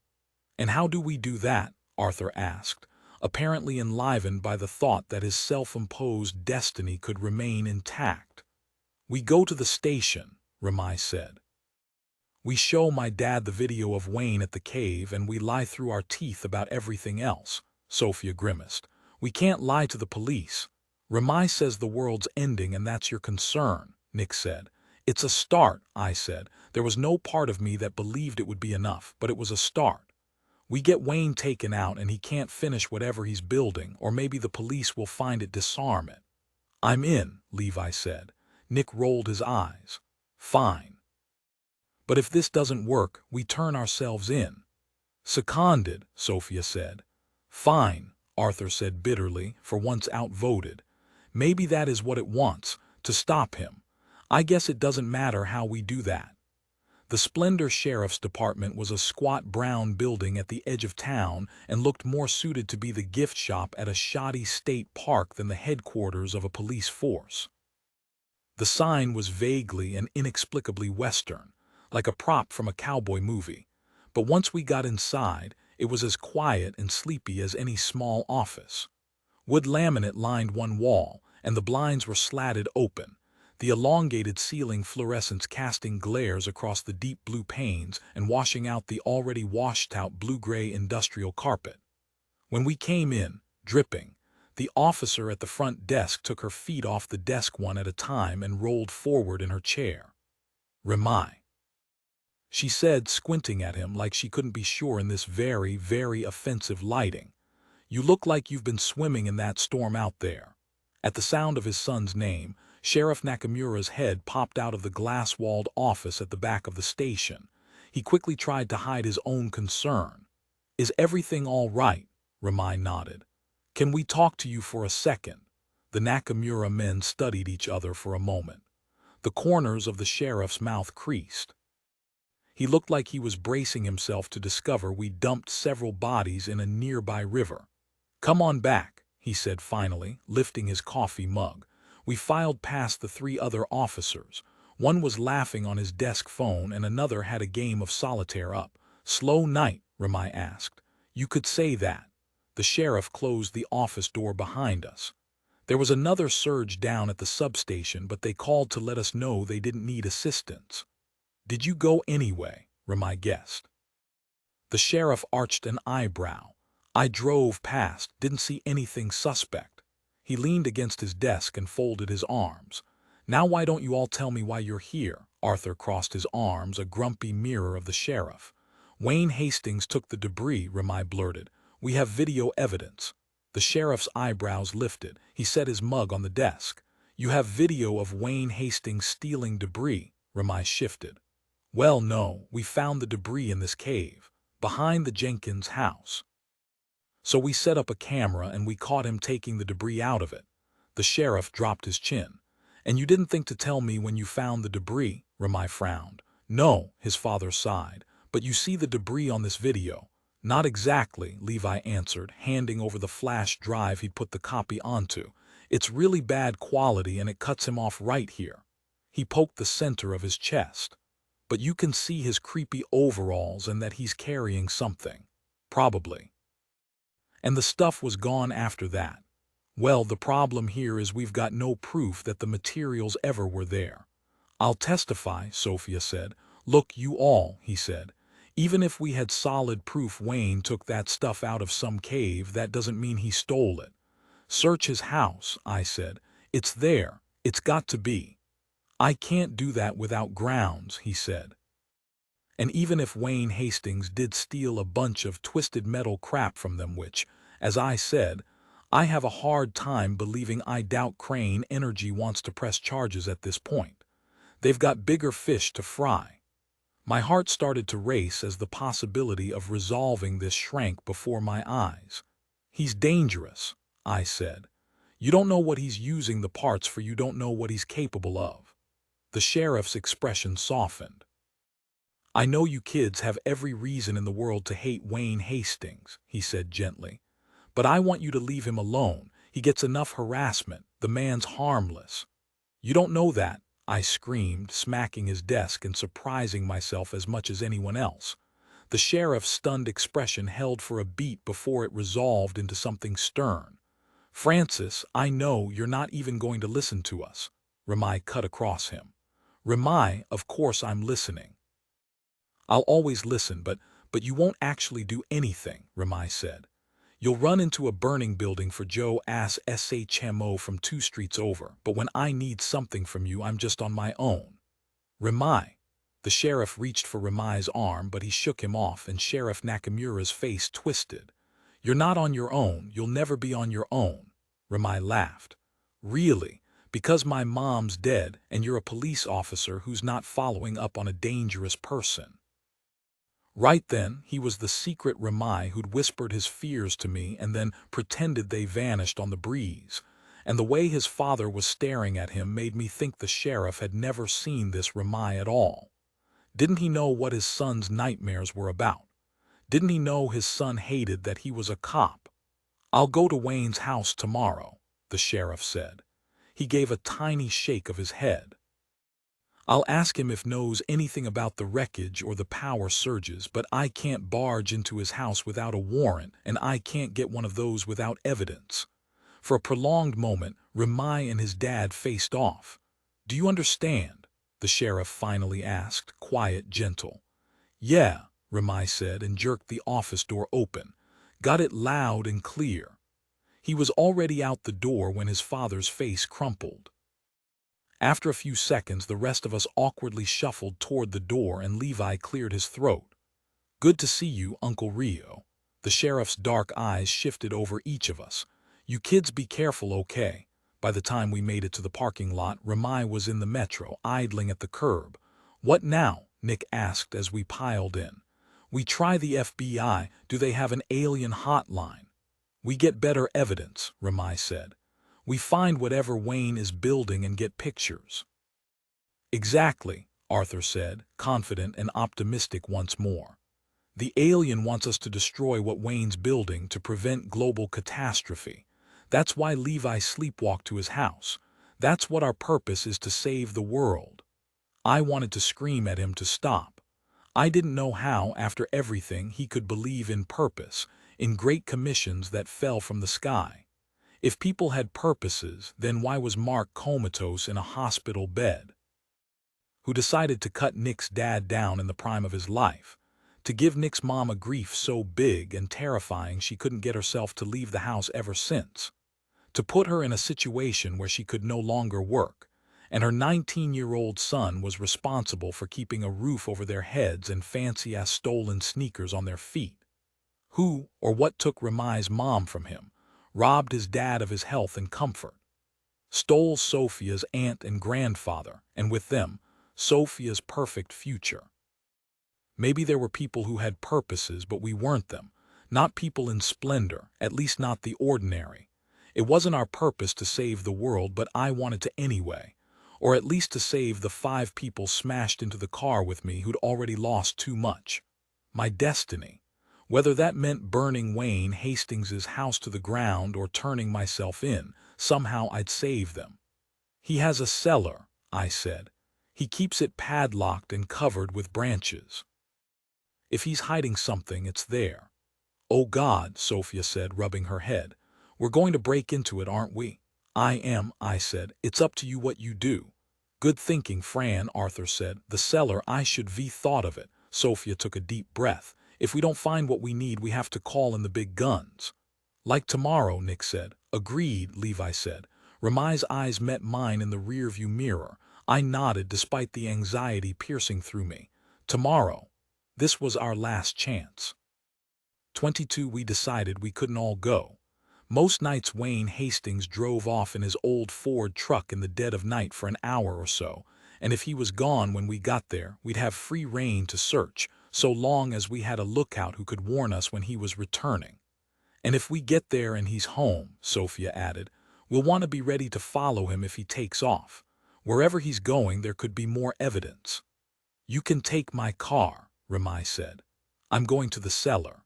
And how do we do that? Arthur asked, apparently enlivened by the thought that his self-imposed destiny could remain intact. We go to the station, Remai said. We show my dad the video of Wayne at the cave and we lie through our teeth about everything else, Sophia grimaced. We can't lie to the police. Ramai says the world's ending and that's your concern, Nick said. It's a start, I said. There was no part of me that believed it would be enough, but it was a start. We get Wayne taken out and he can't finish whatever he's building, or maybe the police will find it, disarm it. I'm in, Levi said. Nick rolled his eyes. Fine. But if this doesn't work, we turn ourselves in. Seconded, Sophia said. Fine, Arthur said bitterly, for once outvoted. Maybe that is what it wants, to stop him. I guess it doesn't matter how we do that. The Splendor Sheriff's Department was a squat brown building at the edge of town and looked more suited to be the gift shop at a shoddy state park than the headquarters of a police force. The sign was vaguely and inexplicably Western, like a prop from a cowboy movie. But once we got inside, it was as quiet and sleepy as any small office. Wood laminate lined one wall, and the blinds were slatted open, the elongated ceiling fluorescence casting glares across the deep blue panes and washing out the already washed-out blue-gray industrial carpet. When we came in, dripping, the officer at the front desk took her feet off the desk one at a time and rolled forward in her chair. Ramai, she said, squinting at him like she couldn't be sure in this very, very offensive lighting. You look like you've been swimming in that storm out there. At the sound of his son's name, Sheriff Nakamura's head popped out of the glass-walled office at the back of the station. He quickly tried to hide his own concern. Is everything all right? Ramai nodded. Can we talk to you for a second? The Nakamura men studied each other for a moment. The corners of the sheriff's mouth creased. He looked like he was bracing himself to discover we dumped several bodies in a nearby river. Come on back, he said finally, lifting his coffee mug. We filed past the three other officers. One was laughing on his desk phone and another had a game of solitaire up. Slow night, Ramai asked. You could say that. The sheriff closed the office door behind us. There was another surge down at the substation, but they called to let us know they didn't need assistance. Did you go anyway? Ramai guessed. The sheriff arched an eyebrow. I drove past, didn't see anything suspect. He leaned against his desk and folded his arms. Now why don't you all tell me why you're here? Arthur crossed his arms, a grumpy mirror of the sheriff. Wayne Hastings took the debris, Ramai blurted. We have video evidence. The sheriff's eyebrows lifted. He set his mug on the desk. You have video of Wayne Hastings stealing debris, Ramai shifted. Well, no, we found the debris in this cave, behind the Jenkins house. So we set up a camera and we caught him taking the debris out of it. The sheriff dropped his chin. And you didn't think to tell me when you found the debris, Ramai frowned. No, his father sighed. But you see the debris on this video. Not exactly, Levi answered, handing over the flash drive he'd put the copy onto. It's really bad quality and it cuts him off right here. He poked the center of his chest. But you can see his creepy overalls and that he's carrying something. Probably. And the stuff was gone after that. Well, the problem here is we've got no proof that the materials ever were there. I'll testify, Sophia said. Look, you all, he said. Even if we had solid proof Wayne took that stuff out of some cave, that doesn't mean he stole it. Search his house, I said. It's there. It's got to be. I can't do that without grounds, he said. And even if Wayne Hastings did steal a bunch of twisted metal crap from them, which, as I said, I have a hard time believing, I doubt Crane Energy wants to press charges at this point. They've got bigger fish to fry. My heart started to race as the possibility of resolving this shrank before my eyes. He's dangerous, I said. You don't know what he's using the parts for, you don't know what he's capable of. The sheriff's expression softened. I know you kids have every reason in the world to hate Wayne Hastings, he said gently. But I want you to leave him alone. He gets enough harassment. The man's harmless. You don't know that, I screamed, smacking his desk and surprising myself as much as anyone else. The sheriff's stunned expression held for a beat before it resolved into something stern. Francis, I know you're not even going to listen to us. Ramai cut across him. Ramai, of course I'm listening. I'll always listen, but you won't actually do anything, Ramai said. You'll run into a burning building for Joe ass SHMO from 2 streets over, but when I need something from you, I'm just on my own. Remai. The sheriff reached for Remai's arm, but he shook him off, and Sheriff Nakamura's face twisted. You're not on your own. You'll never be on your own. Remai laughed. Really? Because my mom's dead, and you're a police officer who's not following up on a dangerous person. Right then, he was the secret Remai who'd whispered his fears to me and then pretended they vanished on the breeze. And the way his father was staring at him made me think the sheriff had never seen this Remai at all. Didn't he know what his son's nightmares were about? Didn't he know his son hated that he was a cop? I'll go to Wayne's house tomorrow, the sheriff said. He gave a tiny shake of his head. I'll ask him if knows anything about the wreckage or the power surges, but I can't barge into his house without a warrant, and I can't get one of those without evidence. For a prolonged moment, Remai and his dad faced off. Do you understand? The sheriff finally asked, quiet, gentle. Yeah, Remai said and jerked the office door open. Got it loud and clear. He was already out the door when his father's face crumpled. After a few seconds, the rest of us awkwardly shuffled toward the door and Levi cleared his throat. Good to see you, Uncle Rio. The sheriff's dark eyes shifted over each of us. You kids be careful, okay? By the time we made it to the parking lot, Remai was in the metro, idling at the curb. What now? Nick asked as we piled in. We try the FBI. Do they have an alien hotline? We get better evidence, Remai said. We find whatever Wayne is building and get pictures. Exactly, Arthur said, confident and optimistic once more. The alien wants us to destroy what Wayne's building to prevent global catastrophe. That's why Levi sleepwalked to his house. That's what our purpose is, to save the world. I wanted to scream at him to stop. I didn't know how, after everything, he could believe in purpose, in great commissions that fell from the sky. If people had purposes, then why was Mark comatose in a hospital bed? Who decided to cut Nick's dad down in the prime of his life? To give Nick's mom a grief so big and terrifying she couldn't get herself to leave the house ever since? To put her in a situation where she could no longer work, and her 19-year-old son was responsible for keeping a roof over their heads and fancy-ass stolen sneakers on their feet? Who or what took Remai's mom from him? Robbed his dad of his health and comfort, stole Sophia's aunt and grandfather, and with them, Sophia's perfect future. Maybe there were people who had purposes, but we weren't them. Not people in Splendor, at least not the ordinary. It wasn't our purpose to save the world, but I wanted to anyway. Or at least to save the 5 people smashed into the car with me who'd already lost too much. My destiny. Whether that meant burning Wayne Hastings's house to the ground or turning myself in, somehow I'd save them. He has a cellar, I said. He keeps it padlocked and covered with branches. If he's hiding something, it's there. Oh God, Sophia said, rubbing her head. We're going to break into it, aren't we? I am, I said. It's up to you what you do. Good thinking, Fran, Arthur said. The cellar, I should have thought of it. Sophia took a deep breath. If we don't find what we need, we have to call in the big guns. Like tomorrow, Nick said. Agreed, Levi said. Remai's eyes met mine in the rearview mirror. I nodded despite the anxiety piercing through me. Tomorrow. This was our last chance. 22 We decided we couldn't all go. Most nights Wayne Hastings drove off in his old Ford truck in the dead of night for an hour or so, and if he was gone when we got there, we'd have free rein to search, so long as we had a lookout who could warn us when he was returning. And if we get there and he's home, Sophia added, we'll want to be ready to follow him if he takes off. Wherever he's going, there could be more evidence. You can take my car, Remai said. I'm going to the cellar.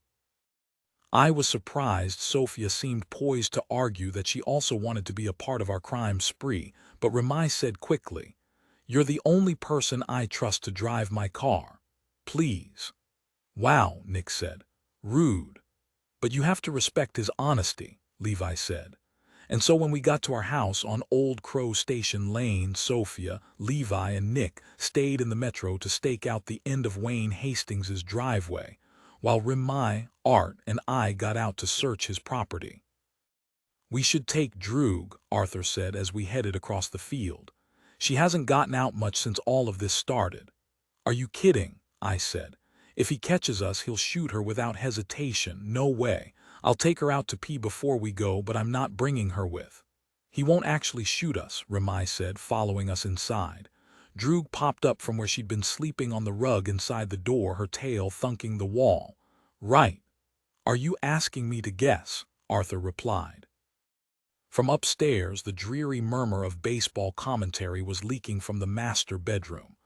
I was surprised. Sophia seemed poised to argue that she also wanted to be a part of our crime spree, but Remai said quickly, You're the only person I trust to drive my car. Please. Wow, Nick said. Rude. But you have to respect his honesty, Levi said. And so when we got to our house on Old Crow Station Lane, Sophia, Levi, and Nick stayed in the metro to stake out the end of Wayne Hastings's driveway. while Rimai, Art, and I got out to search his property. "We should take Droog," Arthur said as we headed across the field. "She hasn't gotten out much since all of this started." "Are you kidding?" I said. "If he catches us, he'll shoot her without hesitation. No way. I'll take her out to pee before we go, but I'm not bringing her with." "He won't actually shoot us," Rimai said, following us inside. Droog popped up from where she'd been sleeping on the rug inside the door, her tail thunking the wall. "Right. Are you asking me to guess?" Arthur replied. From upstairs, the dreary murmur of baseball commentary was leaking from the master bedroom.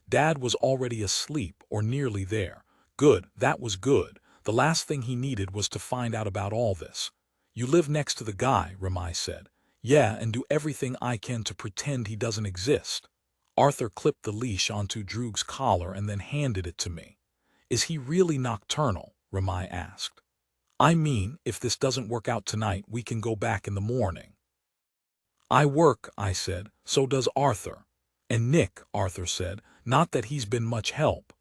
Dad was already asleep, or nearly there. Good, that was good. The last thing he needed was to find out about all this. "You live next to the guy," Rimai said. "Yeah, and do everything I can to pretend he doesn't exist." Arthur clipped the leash onto Droog's collar and then handed it to me. "Is he really nocturnal?" Rimai asked. "I mean, if this doesn't work out tonight, we can go back in the morning." "I work," I said. "So does Arthur." "And Nick," Arthur said. "Not that he's been much help."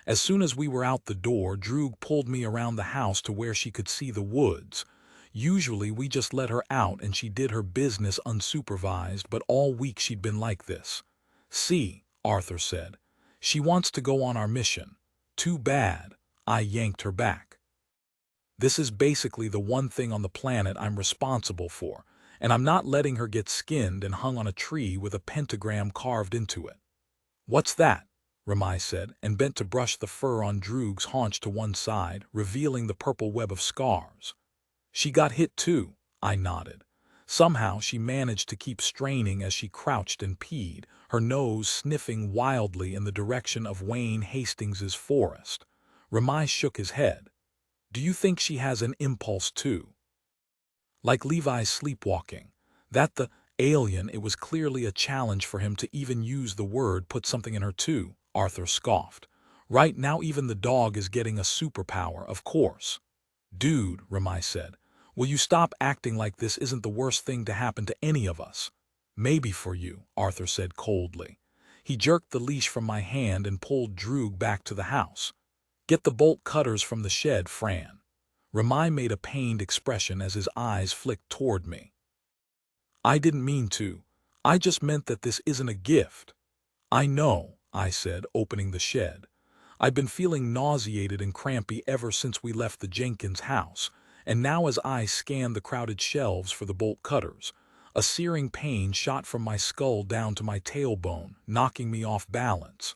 As soon as we were out the door, Droog pulled me around the house to where she could see the woods. Usually we just let her out and she did her business unsupervised, but all week she'd been like this. "See," Arthur said. "She wants to go on our mission." "Too bad." I yanked her back. "This is basically the one thing on the planet I'm responsible for, and I'm not letting her get skinned and hung on a tree with a pentagram carved into it." "What's that?" Rimai said, and bent to brush the fur on Droog's haunch to one side, revealing the purple web of scars. "She got hit too," I nodded. Somehow she managed to keep straining as she crouched and peed, her nose sniffing wildly in the direction of Wayne Hastings's forest. Rimai shook his head. "Do you think she has an impulse too? Like Levi's sleepwalking? That the alien, it was clearly a challenge for him to even use the word, put something in her too," Arthur scoffed. "Right now even the dog is getting a superpower, of course." "Dude," Rimai said, "will you stop acting like this isn't the worst thing to happen to any of us?" "Maybe for you," Arthur said coldly. He jerked the leash from my hand and pulled Droog back to the house. "Get the bolt cutters from the shed, Fran." Rimai made a pained expression as his eyes flicked toward me. "I didn't mean to. I just meant that this isn't a gift." "I know," I said, opening the shed. I'd been feeling nauseated and crampy ever since we left the Jenkins house, and now as I scanned the crowded shelves for the bolt cutters, a searing pain shot from my skull down to my tailbone, knocking me off balance.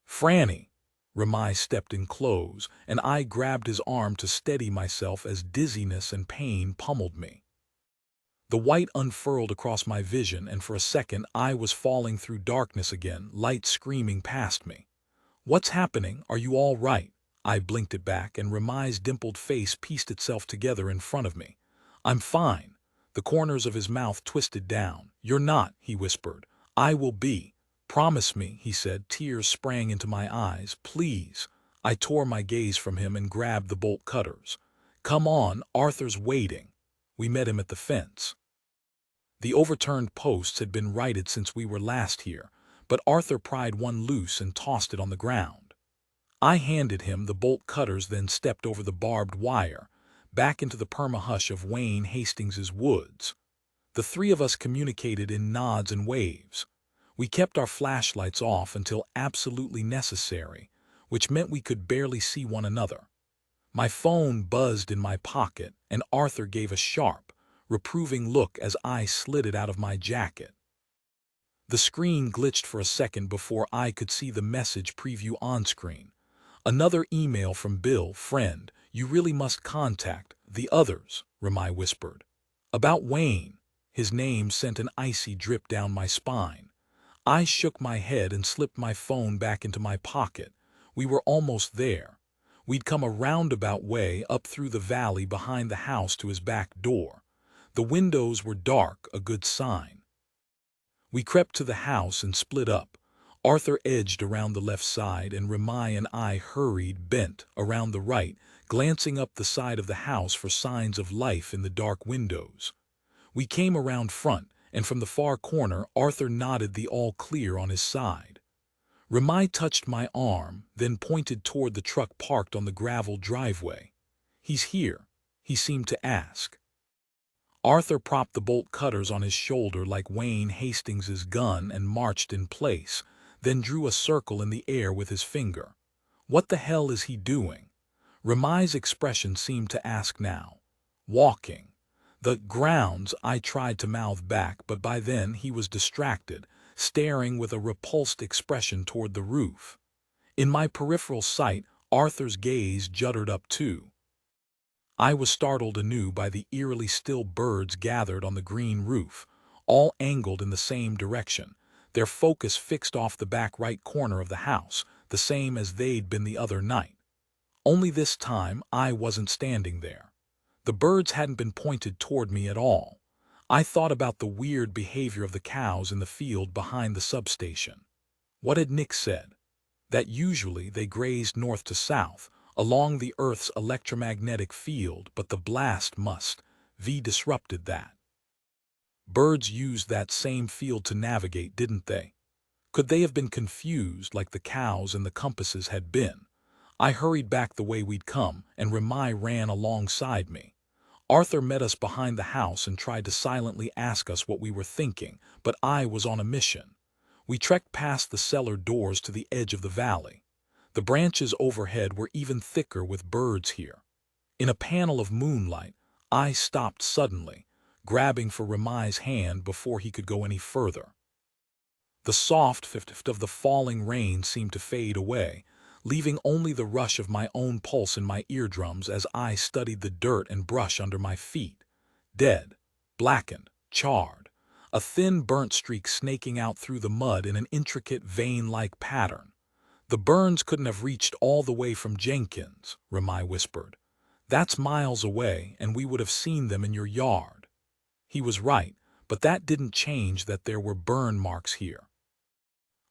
"Franny!" Rimai stepped in close, and I grabbed his arm to steady myself as dizziness and pain pummeled me. The white unfurled across my vision, and for a second I was falling through darkness again, light screaming past me. "What's happening? Are you all right?" I blinked it back, and Rimai's dimpled face pieced itself together in front of me. "I'm fine." The corners of his mouth twisted down. "You're not," he whispered. "I will be." "Promise me," he said. Tears sprang into my eyes. "Please." I tore my gaze from him and grabbed the bolt cutters. "Come on, Arthur's waiting." We met him at the fence. The overturned posts had been righted since we were last here, but Arthur pried one loose and tossed it on the ground. I handed him the bolt cutters, then stepped over the barbed wire, back into the perma-hush of Wayne Hastings's woods. The three of us communicated in nods and waves. We kept our flashlights off until absolutely necessary, which meant we could barely see one another. My phone buzzed in my pocket, and Arthur gave a sharp, reproving look as I slid it out of my jacket. The screen glitched for a second before I could see the message preview on screen. "Another email from Bill, friend. You really must contact the others," Rimai whispered. "About Wayne." His name sent an icy drip down my spine. I shook my head and slipped my phone back into my pocket. We were almost there. We'd come a roundabout way up through the valley behind the house to his back door. The windows were dark, a good sign. We crept to the house and split up. Arthur edged around the left side, and Rimai and I hurried, bent, around the right, glancing up the side of the house for signs of life in the dark windows. We came around front, and from the far corner Arthur nodded the all clear on his side. Remai touched my arm, then pointed toward the truck parked on the gravel driveway. "He's here," he seemed to ask. Arthur propped the bolt cutters on his shoulder like Wayne Hastings's gun and marched in place, then drew a circle in the air with his finger. "What the hell is he doing?" Remai's expression seemed to ask now. "Walking." "The grounds," I tried to mouth back, but by then he was distracted, staring with a repulsed expression toward the roof. In my peripheral sight, Arthur's gaze jutted up too. I was startled anew by the eerily still birds gathered on the green roof, all angled in the same direction, their focus fixed off the back right corner of the house, the same as they'd been the other night. Only this time I wasn't standing there. The birds hadn't been pointed toward me at all. I thought about the weird behavior of the cows in the field behind the substation. What had Nick said? That usually they grazed north to south, along the Earth's electromagnetic field, but the blast must have disrupted that. Birds used that same field to navigate, didn't they? Could they have been confused like the cows and the compasses had been? I hurried back the way we'd come, and Remai ran alongside me. Arthur met us behind the house and tried to silently ask us what we were thinking, but I was on a mission. We trekked past the cellar doors to the edge of the valley. The branches overhead were even thicker with birds here. In a panel of moonlight, I stopped suddenly, grabbing for Remai's hand before he could go any further. The soft fift of the falling rain seemed to fade away, leaving only the rush of my own pulse in my eardrums as I studied the dirt and brush under my feet. Dead, blackened, charred, a thin burnt streak snaking out through the mud in an intricate vein-like pattern. "The burns couldn't have reached all the way from Jenkins," Remai whispered. "That's miles away, and we would have seen them in your yard." He was right, but that didn't change that there were burn marks here.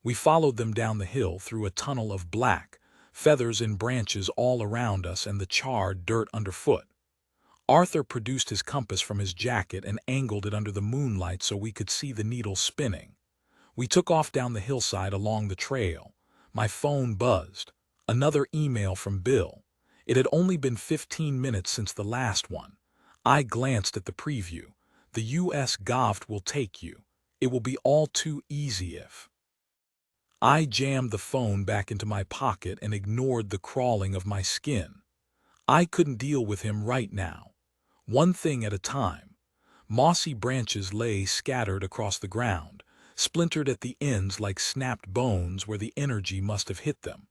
We followed them down the hill through a tunnel of black, feathers in branches all around us and the charred dirt underfoot. Arthur produced his compass from his jacket and angled it under the moonlight so we could see the needle spinning. We took off down the hillside along the trail. My phone buzzed. Another email from Bill. It had only been 15 minutes since the last one. I glanced at the preview. "The U.S. Gov will take you. It will be all too easy if..." I jammed the phone back into my pocket and ignored the crawling of my skin. I couldn't deal with him right now. One thing at a time. Mossy branches lay scattered across the ground, splintered at the ends like snapped bones where the energy must have hit them.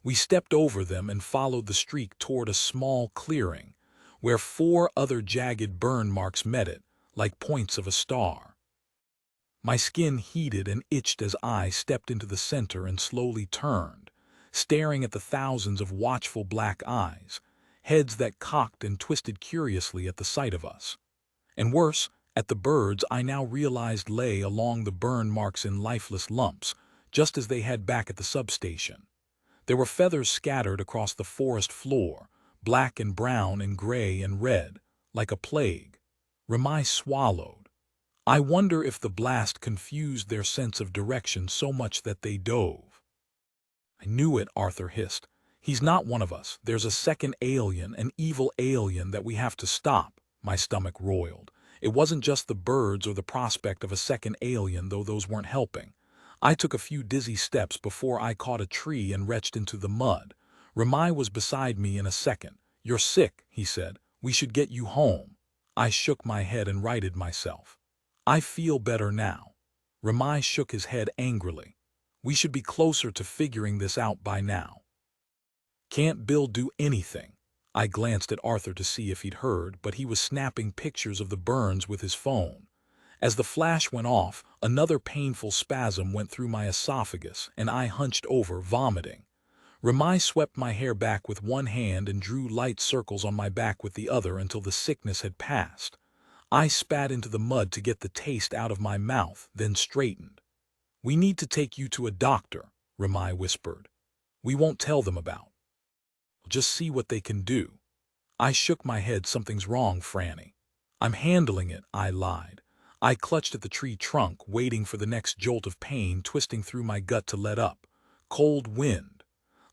We stepped over them and followed the streak toward a small clearing, where 4 other jagged burn marks met it, like points of a star. My skin heated and itched as I stepped into the center and slowly turned, staring at the thousands of watchful black eyes, heads that cocked and twisted curiously at the sight of us. And worse, at the birds I now realized lay along the burn marks in lifeless lumps, just as they had back at the substation. There were feathers scattered across the forest floor, black and brown and gray and red, like a plague. Remai swallowed. I wonder if the blast confused their sense of direction so much that they dove. "I knew it," Arthur hissed. "He's not one of us. There's a second alien, an evil alien that we have to stop." My stomach roiled. It wasn't just the birds or the prospect of a second alien, though those weren't helping. I took a few dizzy steps before I caught a tree and retched into the mud. Remai was beside me in a second. "You're sick," he said. "We should get you home." I shook my head and righted myself. "I feel better now." Remai shook his head angrily. "We should be closer to figuring this out by now." "Can't Bill do anything?" I glanced at Arthur to see if he'd heard, but he was snapping pictures of the burns with his phone. As the flash went off, another painful spasm went through my esophagus, and I hunched over, vomiting. Remai swept my hair back with one hand and drew light circles on my back with the other until the sickness had passed. I spat into the mud to get the taste out of my mouth, then straightened. "We need to take you to a doctor," Remai whispered. "We won't tell them about. Just see what they can do." I shook my head. "Something's wrong, Franny." "I'm handling it," I lied. I clutched at the tree trunk, waiting for the next jolt of pain twisting through my gut to let up. cold wind,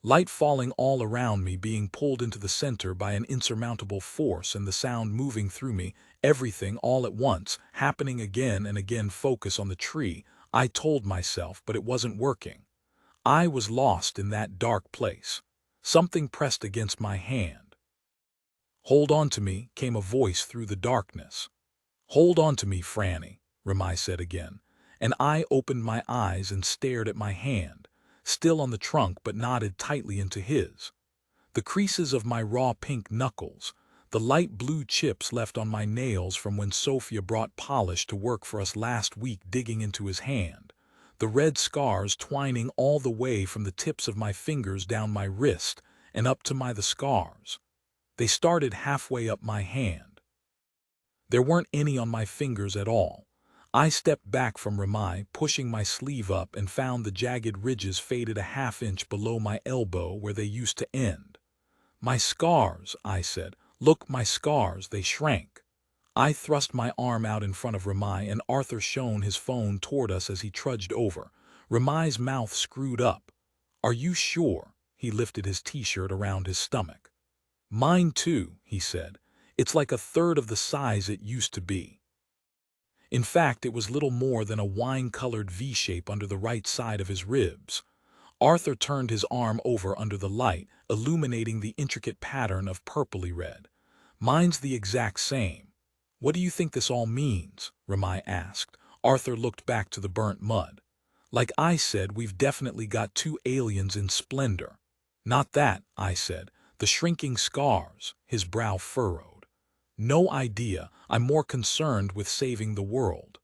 light falling all around me, being pulled into the center by an insurmountable force, and the sound moving through me, everything all at once, happening again and again. Focus on the tree, I told myself, but it wasn't working. I was lost in that dark place. Something pressed against my hand. "Hold on to me," came a voice through the darkness. "Hold on to me, Franny," Ramai said again, and I opened my eyes and stared at my hand, still on the trunk but knotted tightly into his. The creases of my raw pink knuckles, the light blue chips left on my nails from when Sophia brought polish to work for us last week, digging into his hand, the red scars twining all the way from the tips of my fingers down my wrist and up to the scars. They started halfway up my hand. There weren't any on my fingers at all. I stepped back from Ramai, pushing my sleeve up, and found the jagged ridges faded a half-inch below my elbow where they used to end. "My scars," I said. "Look, my scars, they shrank." I thrust my arm out in front of Ramai, and Arthur shone his phone toward us as he trudged over. Ramai's mouth screwed up. "Are you sure?" He lifted his t-shirt around his stomach. "Mine too," he said. "It's like a third of the size it used to be." In fact, it was little more than a wine-colored V-shape under the right side of his ribs. Arthur turned his arm over under the light, illuminating the intricate pattern of purpley red. "Mine's the exact same." "What do you think this all means?" Ramai asked. Arthur looked back to the burnt mud. "Like I said, we've definitely got two aliens in Splendor." "Not that," I said. "The shrinking scars." His brow furrowed. "No idea. I'm more concerned with saving the world."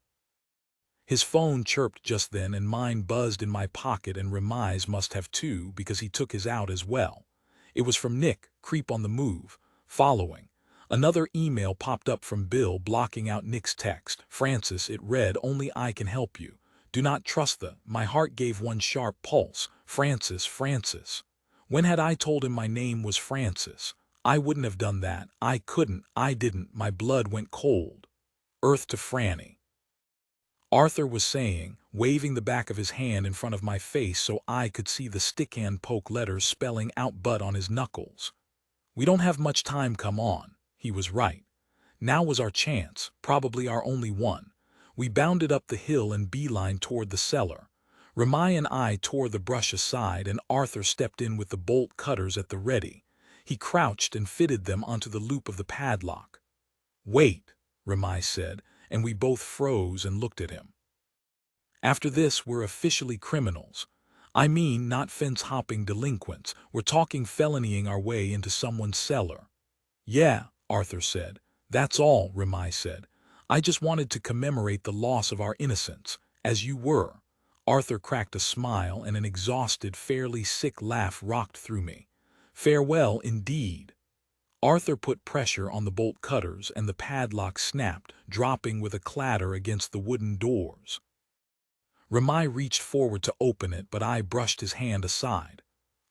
His phone chirped just then, and mine buzzed in my pocket, and Ramai's must have too, because he took his out as well. It was from Nick, creep on the move. Following. Another email popped up from Bill, blocking out Nick's text. "Francis," it read, "only I can help you. Do not trust the—" My heart gave one sharp pulse. Francis, Francis. When had I told him my name was Francis? I wouldn't have done that. I couldn't. I didn't. My blood went cold. "Earth to Franny," Arthur was saying, waving the back of his hand in front of my face so I could see the stickhand poke letters spelling out "but" on his knuckles. "We don't have much time, come on." He was right. Now was our chance, probably our only one. We bounded up the hill and beeline toward the cellar. Ramai and I tore the brush aside, and Arthur stepped in with the bolt cutters at the ready. He crouched and fitted them onto the loop of the padlock. "Wait," Ramai said, and we both froze and looked at him. "After this, we're officially criminals. I mean, not fence-hopping delinquents. We're talking felonying our way into someone's cellar." "Yeah," Arthur said. "That's all," Ramai said. "I just wanted to commemorate the loss of our innocence, as you were." Arthur cracked a smile, and an exhausted, fairly sick laugh rocked through me. "Farewell, indeed." Arthur put pressure on the bolt cutters, and the padlock snapped, dropping with a clatter against the wooden doors. Ramai reached forward to open it, but I brushed his hand aside.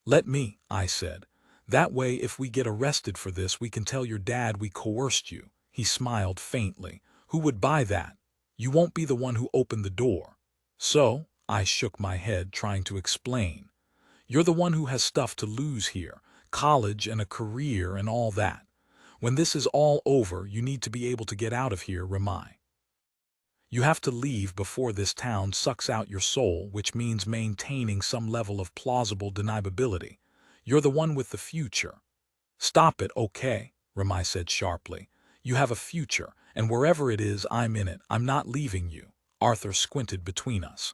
"Let me," I said. "That way, if we get arrested for this, we can tell your dad we coerced you." He smiled faintly. "Who would buy that? You won't be the one who opened the door." "So?" I shook my head, trying to explain. "You're the one who has stuff to lose here. College and a career and all that. When this is all over, you need to be able to get out of here, Ramai. You have to leave before this town sucks out your soul, which means maintaining some level of plausible deniability. You're the one with the future." "Stop it, okay?" Ramai said sharply. "You have a future, and wherever it is, I'm in it. I'm not leaving you." Arthur squinted between us.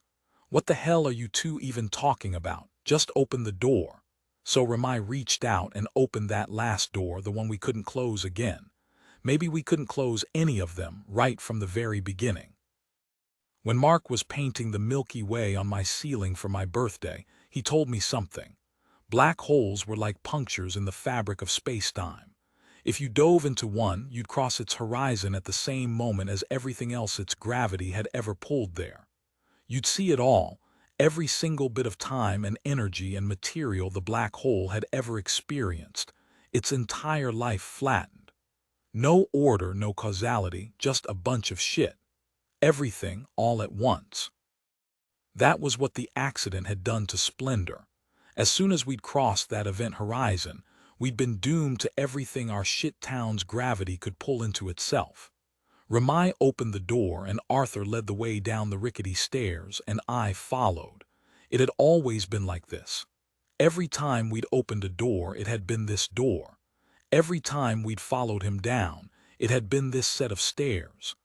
"What the hell are you two even talking about? Just open the door." So Ramai reached out and opened that last door, the one we couldn't close again. Maybe we couldn't close any of them right from the very beginning. When Mark was painting the Milky Way on my ceiling for my birthday, he told me something. Black holes were like punctures in the fabric of space-time. If you dove into one, you'd cross its horizon at the same moment as everything else its gravity had ever pulled there. You'd see it all, every single bit of time and energy and material the black hole had ever experienced, its entire life flattened. No order, no causality, just a bunch of shit. Everything all at once. That was what the accident had done to Splendor. As soon as we'd crossed that event horizon, we'd been doomed to everything our shit town's gravity could pull into itself. Ramai opened the door and Arthur led the way down the rickety stairs and I followed. It had always been like this. Every time we'd opened a door, it had been this door. Every time we'd followed him down, it had been this set of stairs.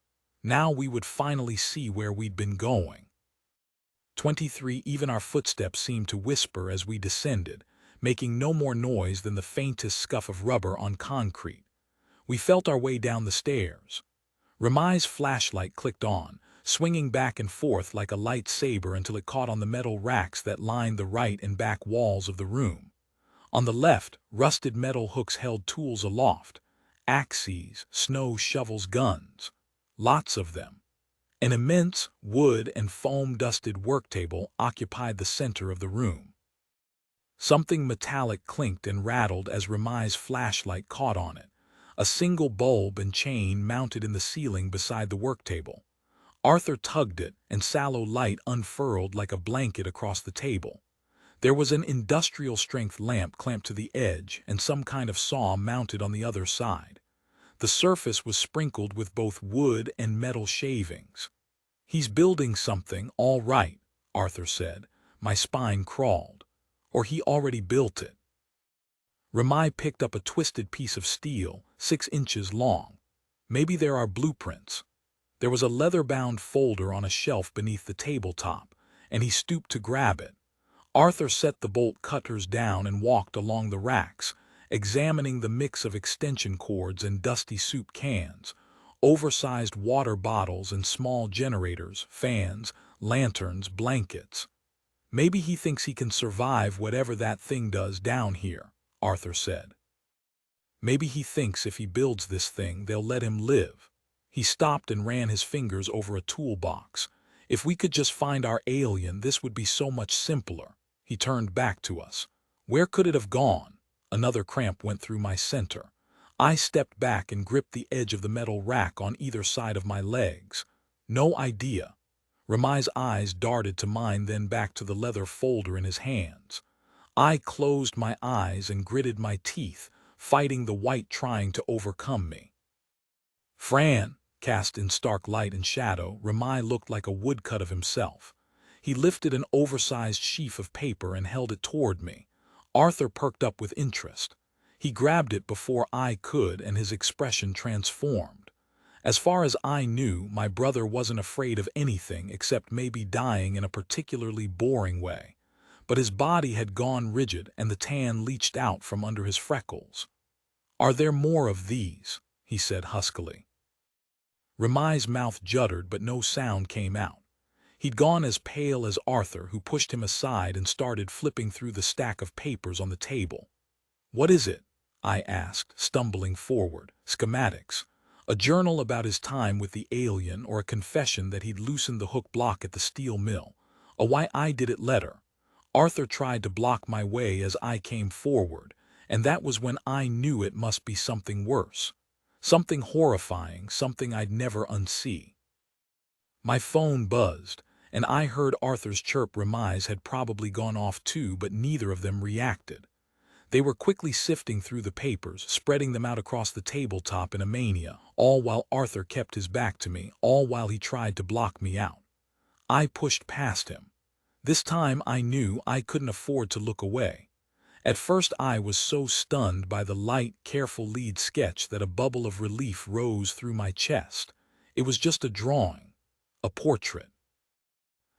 Now we would finally see where we'd been going. 23. Even our footsteps seemed to whisper as we descended, making no more noise than the faintest scuff of rubber on concrete. We felt our way down the stairs. Ramai's flashlight clicked on, swinging back and forth like a lightsaber until it caught on the metal racks that lined the right and back walls of the room. On the left, rusted metal hooks held tools aloft: axes, snow shovels, guns. Lots of them. An immense, wood and foam-dusted work table occupied the center of the room. Something metallic clinked and rattled as Ramai's flashlight caught on it. A single bulb and chain mounted in the ceiling beside the work table. Arthur tugged it, and sallow light unfurled like a blanket across the table. There was an industrial-strength lamp clamped to the edge and some kind of saw mounted on the other side. The surface was sprinkled with both wood and metal shavings. "He's building something, all right," Arthur said. My spine crawled. Or he already built it. Ramai picked up a twisted piece of steel, 6 inches long. Maybe there are blueprints. There was a leather-bound folder on a shelf beneath the tabletop, and he stooped to grab it. Arthur set the bolt cutters down and walked along the racks, examining the mix of extension cords and dusty soup cans, oversized water bottles and small generators, fans, lanterns, blankets. "Maybe he thinks he can survive whatever that thing does down here," Arthur said. "Maybe he thinks if he builds this thing, they'll let him live." He stopped and ran his fingers over a toolbox. "If we could just find our alien, this would be so much simpler." He turned back to us. "Where could it have gone?" Another cramp went through my center. I stepped back and gripped the edge of the metal rack on either side of my legs. "No idea." Ramai's eyes darted to mine, then back to the leather folder in his hands. I closed my eyes and gritted my teeth, fighting the white trying to overcome me. "Fran," cast in stark light and shadow, Ramai looked like a woodcut of himself. He lifted an oversized sheaf of paper and held it toward me. Arthur perked up with interest. He grabbed it before I could, and his expression transformed. As far as I knew, my brother wasn't afraid of anything except maybe dying in a particularly boring way. But his body had gone rigid and the tan leached out from under his freckles. "Are there more of these?" he said huskily. Ramai's mouth juddered, but no sound came out. He'd gone as pale as Arthur, who pushed him aside and started flipping through the stack of papers on the table. "What is it?" I asked, stumbling forward. "Schematics. A journal about his time with the alien, or a confession that he'd loosened the hook block at the steel mill. A why I did it letter." Arthur tried to block my way as I came forward, and that was when I knew it must be something worse. Something horrifying, something I'd never unsee. My phone buzzed, and I heard Arthur's chirp. Ramai's had probably gone off too, but neither of them reacted. They were quickly sifting through the papers, spreading them out across the tabletop in a mania, all while Arthur kept his back to me, all while he tried to block me out. I pushed past him. This time I knew I couldn't afford to look away. At first I was so stunned by the light, careful lead sketch that a bubble of relief rose through my chest. It was just a drawing, a portrait.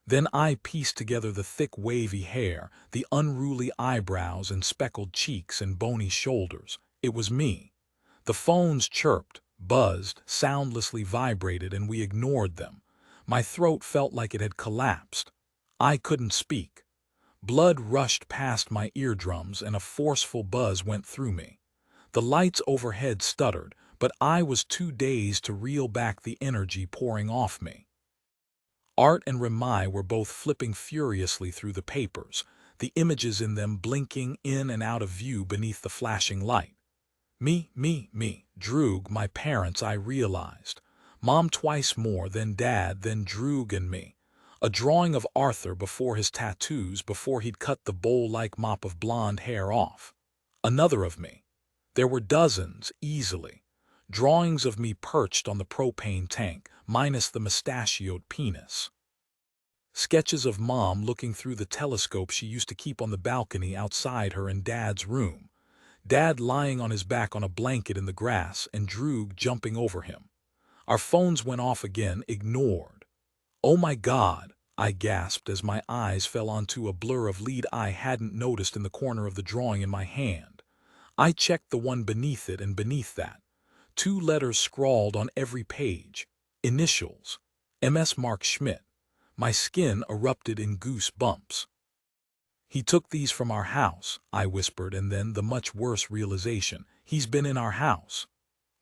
Then I pieced together the thick wavy hair, the unruly eyebrows and speckled cheeks and bony shoulders. It was me. The phones chirped, buzzed, soundlessly vibrated, and we ignored them. My throat felt like it had collapsed. I couldn't speak. Blood rushed past my eardrums and a forceful buzz went through me. The lights overhead stuttered, but I was too dazed to reel back the energy pouring off me. Art and Ramai were both flipping furiously through the papers, the images in them blinking in and out of view beneath the flashing light. Me, Droog, my parents, I realized. Mom twice more, then Dad, then Droog and me. A drawing of Arthur before his tattoos, before he'd cut the bowl-like mop of blonde hair off. Another of me. There were dozens, easily. Drawings of me perched on the propane tank, minus the mustachioed penis. Sketches of Mom looking through the telescope she used to keep on the balcony outside her and Dad's room. Dad lying on his back on a blanket in the grass and Droog jumping over him. Our phones went off again, ignored. "Oh my God," I gasped as my eyes fell onto a blur of lead I hadn't noticed in the corner of the drawing in my hand. I checked the one beneath it, and beneath that, 2 letters scrawled on every page. Initials. MS Mark Schmidt. My skin erupted in goose bumps. "He took these from our house," I whispered, and then the much worse realization. "He's been in our house."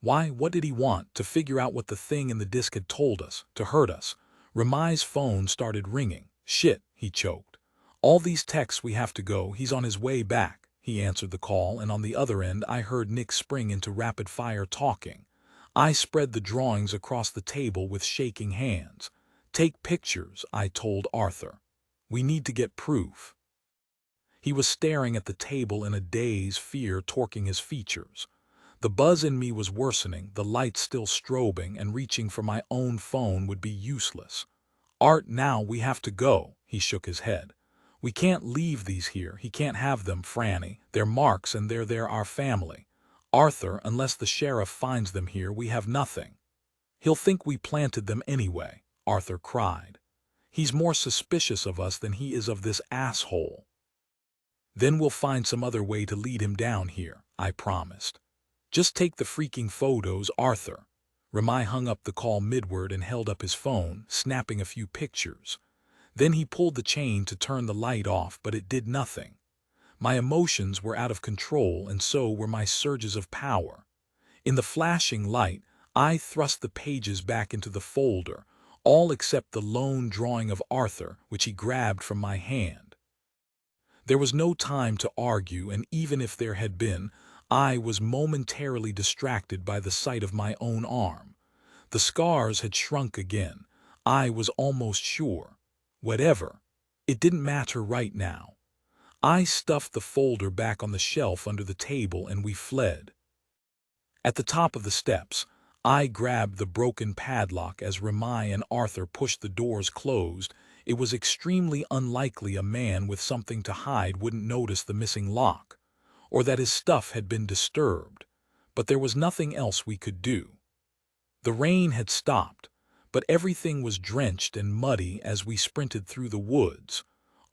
Why, what did he want? To figure out what the thing in the disc had told us, to hurt us. Ramai's phone started ringing. "Shit," he choked. "All these texts, we have to go, he's on his way back." He answered the call, and on the other end I heard Nick spring into rapid-fire talking. I spread the drawings across the table with shaking hands. "Take pictures," I told Arthur. "We need to get proof." He was staring at the table in a daze, fear torquing his features. The buzz in me was worsening, the lights still strobing, and reaching for my own phone would be useless. "Art, now we have to go," he shook his head. "We can't leave these here, he can't have them, Franny. They're marks and they're our family. Arthur, unless the sheriff finds them here, we have nothing." "He'll think we planted them anyway," Arthur cried. "He's more suspicious of us than he is of this asshole." "Then we'll find some other way to lead him down here," I promised. "Just take the freaking photos, Arthur." Ramai hung up the call midward and held up his phone, snapping a few pictures. Then he pulled the chain to turn the light off, but it did nothing. My emotions were out of control, and so were my surges of power. In the flashing light, I thrust the pages back into the folder, all except the lone drawing of Arthur, which he grabbed from my hand. There was no time to argue, and even if there had been, I was momentarily distracted by the sight of my own arm. The scars had shrunk again. I was almost sure. Whatever. It didn't matter right now. I stuffed the folder back on the shelf under the table and we fled. At the top of the steps, I grabbed the broken padlock as Ramai and Arthur pushed the doors closed. It was extremely unlikely a man with something to hide wouldn't notice the missing lock, or that his stuff had been disturbed. But there was nothing else we could do. The rain had stopped, but everything was drenched and muddy as we sprinted through the woods,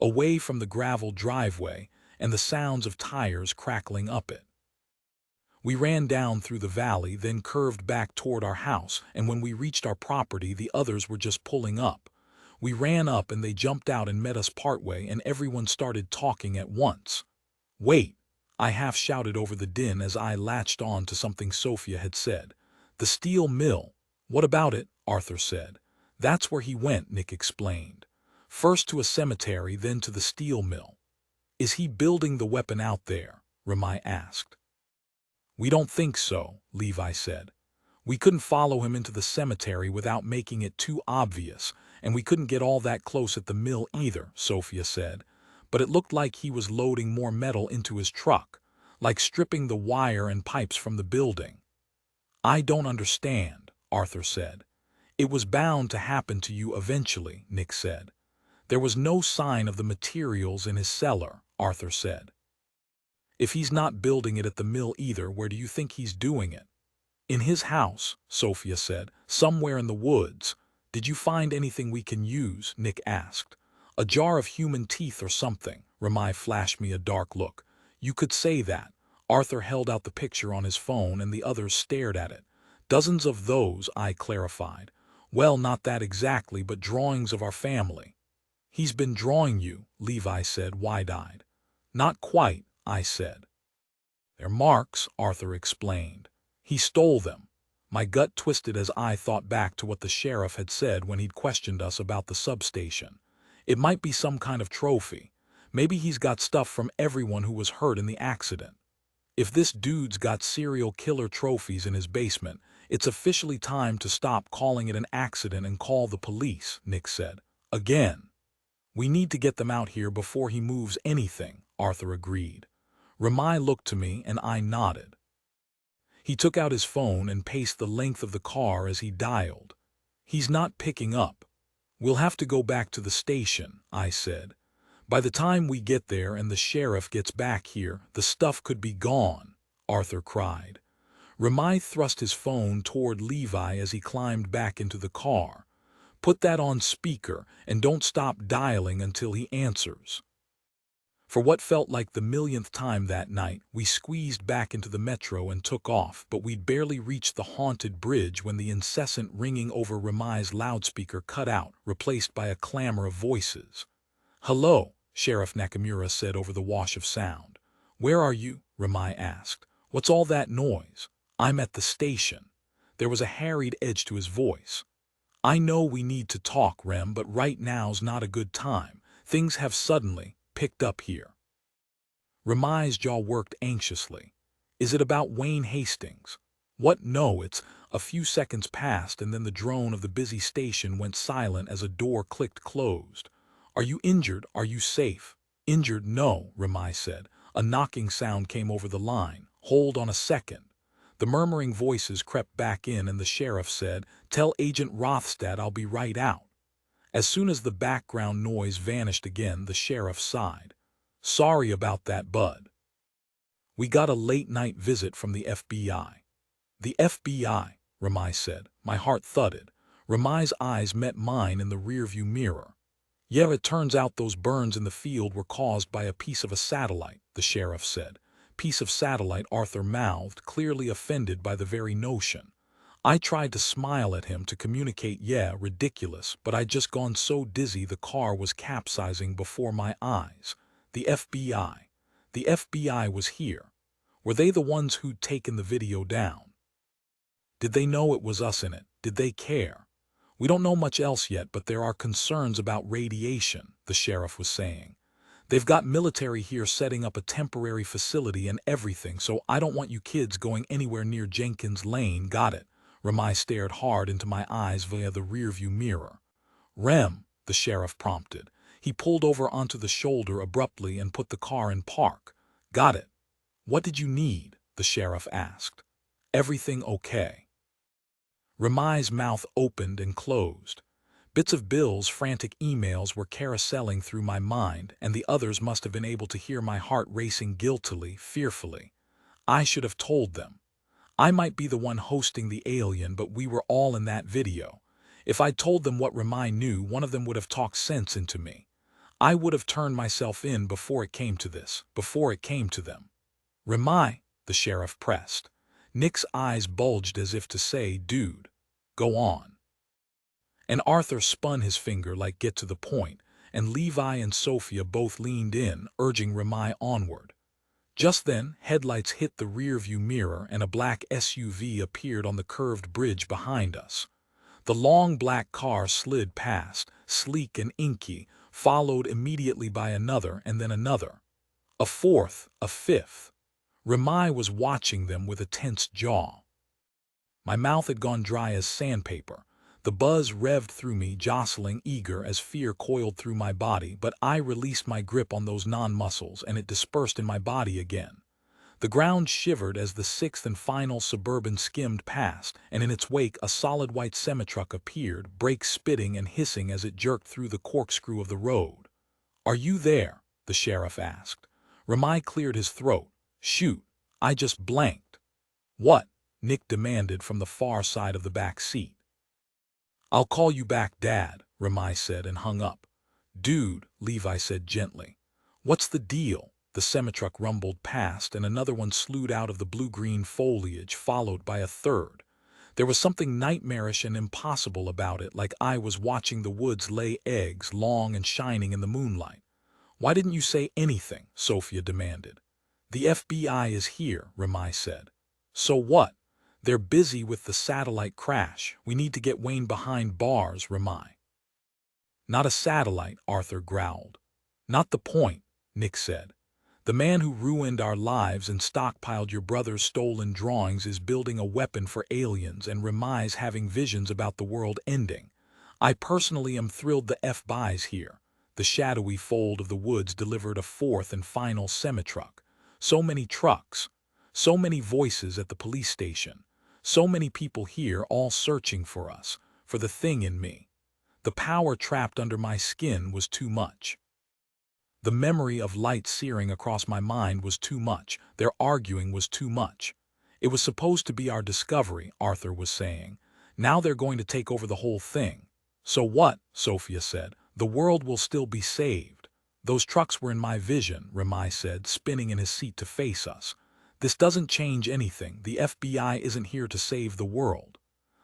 away from the gravel driveway and the sounds of tires crackling up it. We ran down through the valley, then curved back toward our house, and when we reached our property, the others were just pulling up. We ran up and they jumped out and met us partway, and everyone started talking at once. "Wait," I half shouted over the din as I latched on to something Sophia had said. "The steel mill." "What about it?" Arthur said. "That's where he went," Nick explained. "First to a cemetery, then to the steel mill." "Is he building the weapon out there?" Ramai asked. "We don't think so," Levi said. "We couldn't follow him into the cemetery without making it too obvious, and we couldn't get all that close at the mill either," Sophia said. "But it looked like he was loading more metal into his truck, like stripping the wire and pipes from the building." "I don't understand," Arthur said. "It was bound to happen to you eventually," Nick said. "There was no sign of the materials in his cellar," Arthur said. "If he's not building it at the mill either, where do you think he's doing it?" "In his house," Sophia said. "Somewhere in the woods." "Did you find anything we can use?" Nick asked. "A jar of human teeth or something." Ramai flashed me a dark look. "You could say that." Arthur held out the picture on his phone and the others stared at it. "Dozens of those," I clarified. "Well, not that exactly, but drawings of our family." "He's been drawing you," Levi said, wide-eyed. "Not quite," I said. "They're marks," Arthur explained. "He stole them." My gut twisted as I thought back to what the sheriff had said when he'd questioned us about the substation. It might be some kind of trophy. Maybe he's got stuff from everyone who was hurt in the accident. If this dude's got serial killer trophies in his basement, it's officially time to stop calling it an accident and call the police, Nick said. Again. We need to get them out here before he moves anything, Arthur agreed. Ramai looked to me and I nodded. He took out his phone and paced the length of the car as he dialed. He's not picking up. We'll have to go back to the station, I said. By the time we get there and the sheriff gets back here, the stuff could be gone, Arthur cried. Ramai thrust his phone toward Levi as he climbed back into the car. Put that on speaker and don't stop dialing until he answers. For what felt like the millionth time that night, we squeezed back into the metro and took off, but we'd barely reached the haunted bridge when the incessant ringing over Ramai's loudspeaker cut out, replaced by a clamor of voices. "Hello," Sheriff Nakamura said over the wash of sound. "Where are you?" Ramai asked. "What's all that noise?" "I'm at the station." There was a harried edge to his voice. "I know we need to talk, Rem, but right now's not a good time. Things have suddenly picked up here." Ramai's jaw worked anxiously. "Is it about Wayne Hastings?" "What? No, it's—" A few seconds passed and then the drone of the busy station went silent as a door clicked closed. "Are you injured? Are you safe?" "Injured? No," Ramai said. A knocking sound came over the line. "Hold on a second." The murmuring voices crept back in and the sheriff said, "Tell Agent Rothstadt I'll be right out." As soon as the background noise vanished again, the sheriff sighed. "Sorry about that, bud." "We got a late-night visit from the FBI." "The FBI?" Ramai said. My heart thudded. Ramai's eyes met mine in the rearview mirror. "Yeah, it turns out those burns in the field were caused by a piece of a satellite," the sheriff said. "Piece of satellite," Arthur mouthed, clearly offended by the very notion. I tried to smile at him to communicate, "Yeah, ridiculous," but I'd just gone so dizzy the car was capsizing before my eyes. The FBI. The FBI was here. Were they the ones who'd taken the video down? Did they know it was us in it? Did they care? "We don't know much else yet, but there are concerns about radiation," the sheriff was saying. "They've got military here setting up a temporary facility and everything, so I don't want you kids going anywhere near Jenkins Lane, got it?" Ramai stared hard into my eyes via the rearview mirror. "Rem," the sheriff prompted. He pulled over onto the shoulder abruptly and put the car in park. "Got it." "What did you need?" the sheriff asked. "Everything okay?" Ramai's mouth opened and closed. Bits of Bill's frantic emails were carouseling through my mind, and the others must have been able to hear my heart racing guiltily, fearfully. I should have told them. I might be the one hosting the alien, but we were all in that video. If I'd told them what Ramai knew, one of them would have talked sense into me. I would have turned myself in before it came to this, before it came to them. "Ramai," the sheriff pressed. Nick's eyes bulged as if to say, "Dude, go on." And Arthur spun his finger like get to the point, and Levi and Sophia both leaned in, urging Ramai onward. Just then, headlights hit the rearview mirror and a black SUV appeared on the curved bridge behind us. The long black car slid past, sleek and inky, followed immediately by another and then another. A fourth, a fifth. Ramai was watching them with a tense jaw. My mouth had gone dry as sandpaper. The buzz revved through me, jostling eager as fear coiled through my body, but I released my grip on those non-muscles and it dispersed in my body again. The ground shivered as the sixth and final Suburban skimmed past, and in its wake a solid white semi-truck appeared, brakes spitting and hissing as it jerked through the corkscrew of the road. "Are you there?" the sheriff asked. Ramai cleared his throat. "Shoot, I just blanked." "What?" Nick demanded from the far side of the back seat. "I'll call you back, Dad," Ramai said and hung up. "Dude," Levi said gently. "What's the deal?" The semi-truck rumbled past and another one slewed out of the blue-green foliage, followed by a third. There was something nightmarish and impossible about it, like I was watching the woods lay eggs, long and shining in the moonlight. "Why didn't you say anything?" Sophia demanded. "The FBI is here," Ramai said. "So what?" "They're busy with the satellite crash. We need to get Wayne behind bars, Ramai." "Not a satellite," Arthur growled. "Not the point," Nick said. "The man who ruined our lives and stockpiled your brother's stolen drawings is building a weapon for aliens, and Ramai's having visions about the world ending. I personally am thrilled the FBI's here. The shadowy fold of the woods delivered a fourth and final semi-truck. So many trucks. So many voices at the police station. So many people here all searching for us, for the thing in me. The power trapped under my skin was too much. The memory of light searing across my mind was too much. Their arguing was too much. It was supposed to be our discovery, Arthur was saying. Now they're going to take over the whole thing. So what? Sophia said. The world will still be saved. Those trucks were in my vision, Remai said, spinning in his seat to face us. This doesn't change anything. The FBI isn't here to save the world.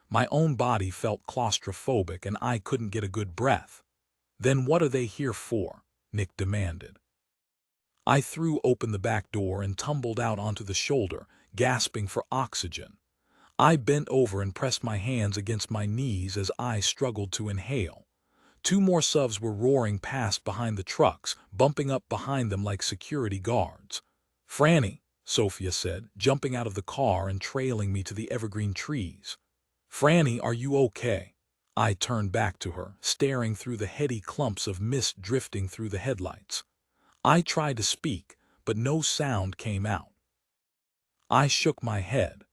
My own body felt claustrophobic and I couldn't get a good breath. Then what are they here for? Nick demanded. I threw open the back door and tumbled out onto the shoulder, gasping for oxygen. I bent over and pressed my hands against my knees as I struggled to inhale. Two more subs were roaring past behind the trucks, bumping up behind them like security guards. Franny, Sophia said, jumping out of the car and trailing me to the evergreen trees. Franny, are you okay? I turned back to her, staring through the heady clumps of mist drifting through the headlights. I tried to speak, but no sound came out. I shook my head.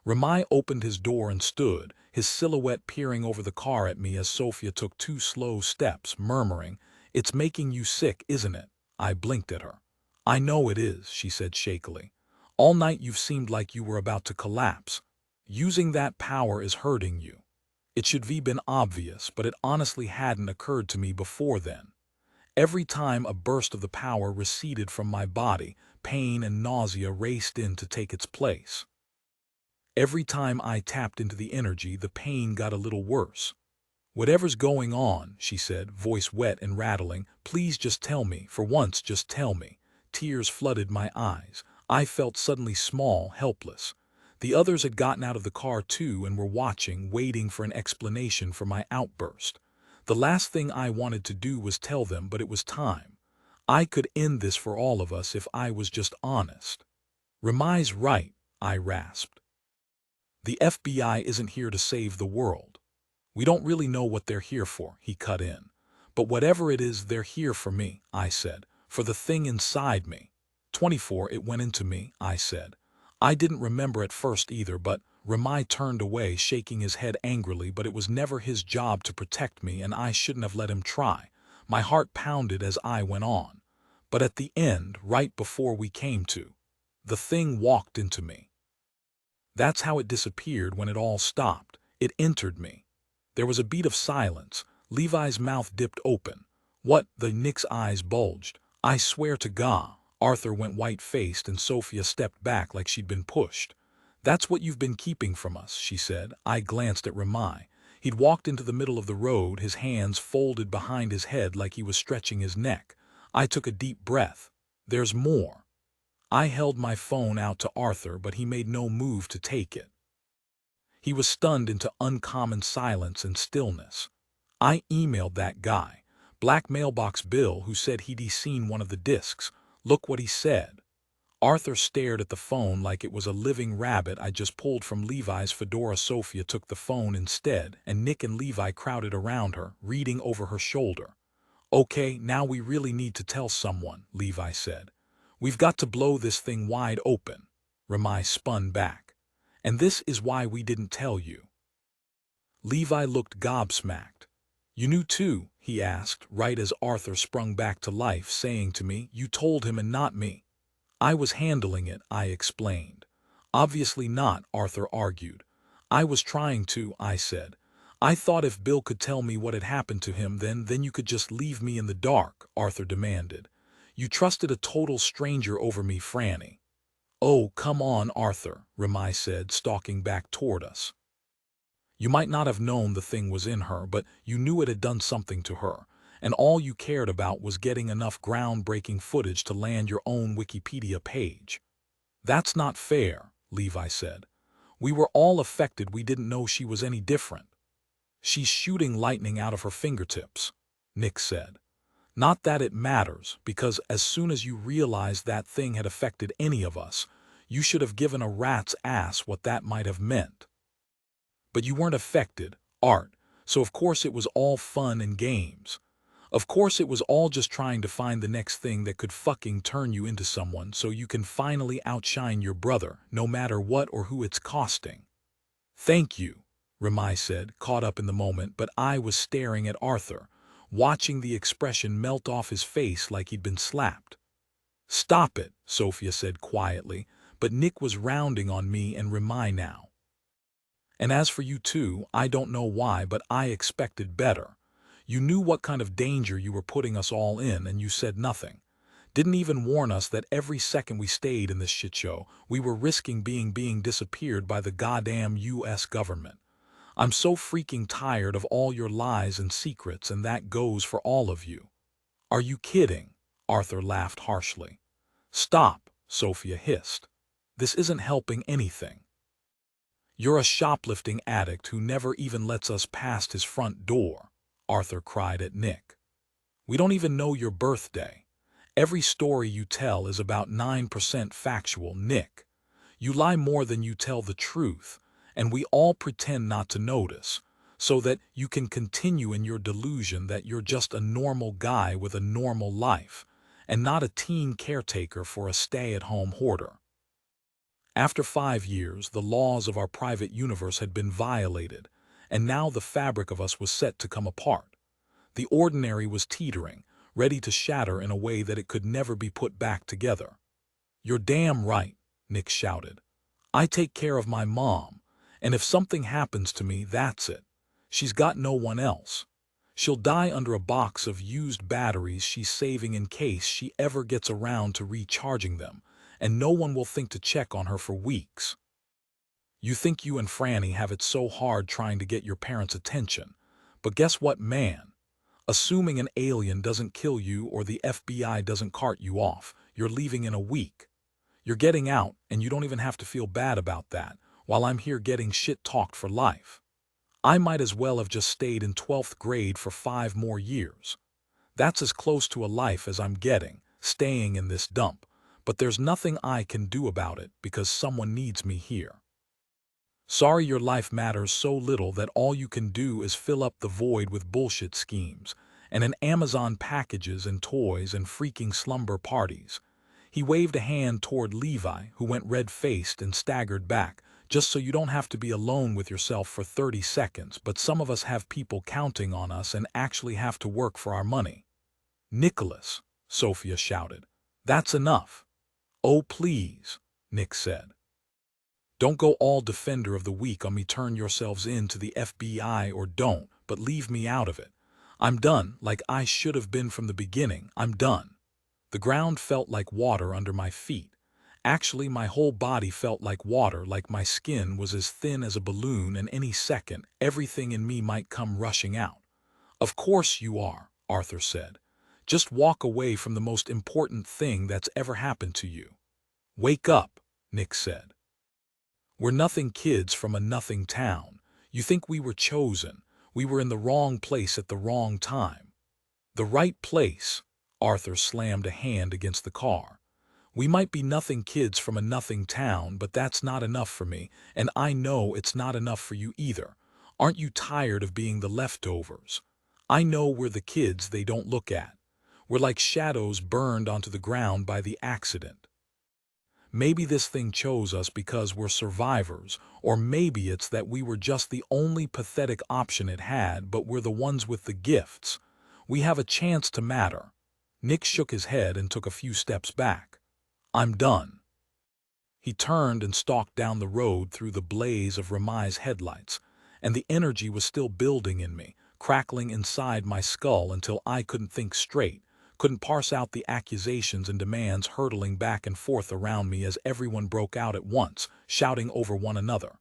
Ramai opened his door and stood, his silhouette peering over the car at me as Sophia took 2 slow steps, murmuring, "It's making you sick, isn't it?" I blinked at her. "I know it is," she said shakily. "All night you've seemed like you were about to collapse. Using that power is hurting you." It should have been obvious, but it honestly hadn't occurred to me before then. Every time a burst of the power receded from my body, pain and nausea raced in to take its place. Every time I tapped into the energy, the pain got a little worse. "Whatever's going on," she said, voice wet and rattling, "please just tell me, for once just tell me." Tears flooded my eyes. I felt suddenly small, helpless. The others had gotten out of the car too and were watching, waiting for an explanation for my outburst. The last thing I wanted to do was tell them, but it was time. I could end this for all of us if I was just honest. "Remai's right," I rasped. "The FBI isn't here to save the world. We don't really know what they're here for," he cut in. "But whatever it is, they're here for me," I said, "for the thing inside me." 24, it went into me, I said. I didn't remember at first either, but Ramai turned away, shaking his head angrily, but it was never his job to protect me and I shouldn't have let him try. My heart pounded as I went on. But at the end, right before we came to, the thing walked into me. That's how it disappeared when it all stopped. It entered me. There was a beat of silence. Levi's mouth dipped open. "What?" Nick's eyes bulged. "I swear to God." Arthur went white-faced and Sophia stepped back like she'd been pushed. "That's what you've been keeping from us," she said. I glanced at Ramai. He'd walked into the middle of the road, his hands folded behind his head like he was stretching his neck. I took a deep breath. "There's more." I held my phone out to Arthur, but he made no move to take it. He was stunned into uncommon silence and stillness. "I emailed that guy, Black Mailbox Bill, who said he'd seen one of the discs. Look what he said." Arthur stared at the phone like it was a living rabbit I just pulled from Levi's fedora. Sophia took the phone instead, and Nick and Levi crowded around her, reading over her shoulder. "Okay, now we really need to tell someone," Levi said. "We've got to blow this thing wide open." Ramai spun back. "And this is why we didn't tell you." Levi looked gobsmacked. "You knew too?" he asked, right as Arthur sprung back to life, saying to me, "You told him and not me." "I was handling it," I explained. "Obviously not," Arthur argued. "I was trying to," I said. "I thought if Bill could tell me what had happened to him, then you could just leave me in the dark," Arthur demanded. "You trusted a total stranger over me, Franny." "Oh, come on, Arthur," Ramai said, stalking back toward us. "You might not have known the thing was in her, but you knew it had done something to her, and all you cared about was getting enough groundbreaking footage to land your own Wikipedia page." "That's not fair," Levi said. "We were all affected. We didn't know she was any different." "She's shooting lightning out of her fingertips," Nick said. "Not that it matters, because as soon as you realized that thing had affected any of us, you should have given a rat's ass what that might have meant. But you weren't affected, Art, So of course it was all fun and games. Of course it was all just trying to find the next thing that could fucking turn you into someone so you can finally outshine your brother, no matter what or who it's costing. Thank you, Ramai said, caught up in the moment, but I was staring at Arthur, watching the expression melt off his face like he'd been slapped. Stop it, Sophia said quietly, but Nick was rounding on me and Ramai now. And as for you two, I don't know why, but I expected better. You knew what kind of danger you were putting us all in, and you said nothing. Didn't even warn us that every second we stayed in this shit show, we were risking being disappeared by the goddamn US government. I'm so freaking tired of all your lies and secrets, and that goes for all of you. Are you kidding? Arthur laughed harshly. Stop, Sophia hissed. This isn't helping anything. You're a shoplifting addict who never even lets us past his front door, Arthur cried at Nick. We don't even know your birthday. Every story you tell is about 9% factual, Nick. You lie more than you tell the truth, and we all pretend not to notice, so that you can continue in your delusion that you're just a normal guy with a normal life, and not a teen caretaker for a stay-at-home hoarder. After 5 years, the laws of our private universe had been violated, and now the fabric of us was set to come apart. The ordinary was teetering, ready to shatter in a way that it could never be put back together. You're damn right, Nick shouted. I take care of my mom, and if something happens to me, that's it. She's got no one else. She'll die under a box of used batteries she's saving in case she ever gets around to recharging them, and no one will think to check on her for weeks. You think you and Franny have it so hard trying to get your parents' attention, but guess what, man? Assuming an alien doesn't kill you or the FBI doesn't cart you off, you're leaving in a week. You're getting out, and you don't even have to feel bad about that, while I'm here getting shit-talked for life. I might as well have just stayed in 12th grade for 5 more years. That's as close to a life as I'm getting, staying in this dump, but there's nothing I can do about it because someone needs me here. Sorry your life matters so little that all you can do is fill up the void with bullshit schemes, and in Amazon packages and toys and freaking slumber parties. He waved a hand toward Levi, who went red-faced and staggered back, just so you don't have to be alone with yourself for 30 seconds, but some of us have people counting on us and actually have to work for our money. Nicholas, Sophia shouted. That's enough. Oh, please, Nick said. Don't go all defender of the weak on me. Turn yourselves in to the FBI or don't, but leave me out of it. I'm done, like I should have been from the beginning. I'm done. The ground felt like water under my feet. Actually, my whole body felt like water, like my skin was as thin as a balloon, and any second, everything in me might come rushing out. Of course you are, Arthur said. Just walk away from the most important thing that's ever happened to you. Wake up, Nick said. We're nothing kids from a nothing town. You think we were chosen. We were in the wrong place at the wrong time. The right place, Arthur slammed a hand against the car. We might be nothing kids from a nothing town, but that's not enough for me, and I know it's not enough for you either. Aren't you tired of being the leftovers? I know we're the kids they don't look at. We're like shadows burned onto the ground by the accident. Maybe this thing chose us because we're survivors, or maybe it's that we were just the only pathetic option it had, but we're the ones with the gifts. We have a chance to matter. Nick shook his head and took a few steps back. I'm done. He turned and stalked down the road through the blaze of Ramai's headlights, and the energy was still building in me, crackling inside my skull until I couldn't think straight, couldn't parse out the accusations and demands hurtling back and forth around me as everyone broke out at once, shouting over one another.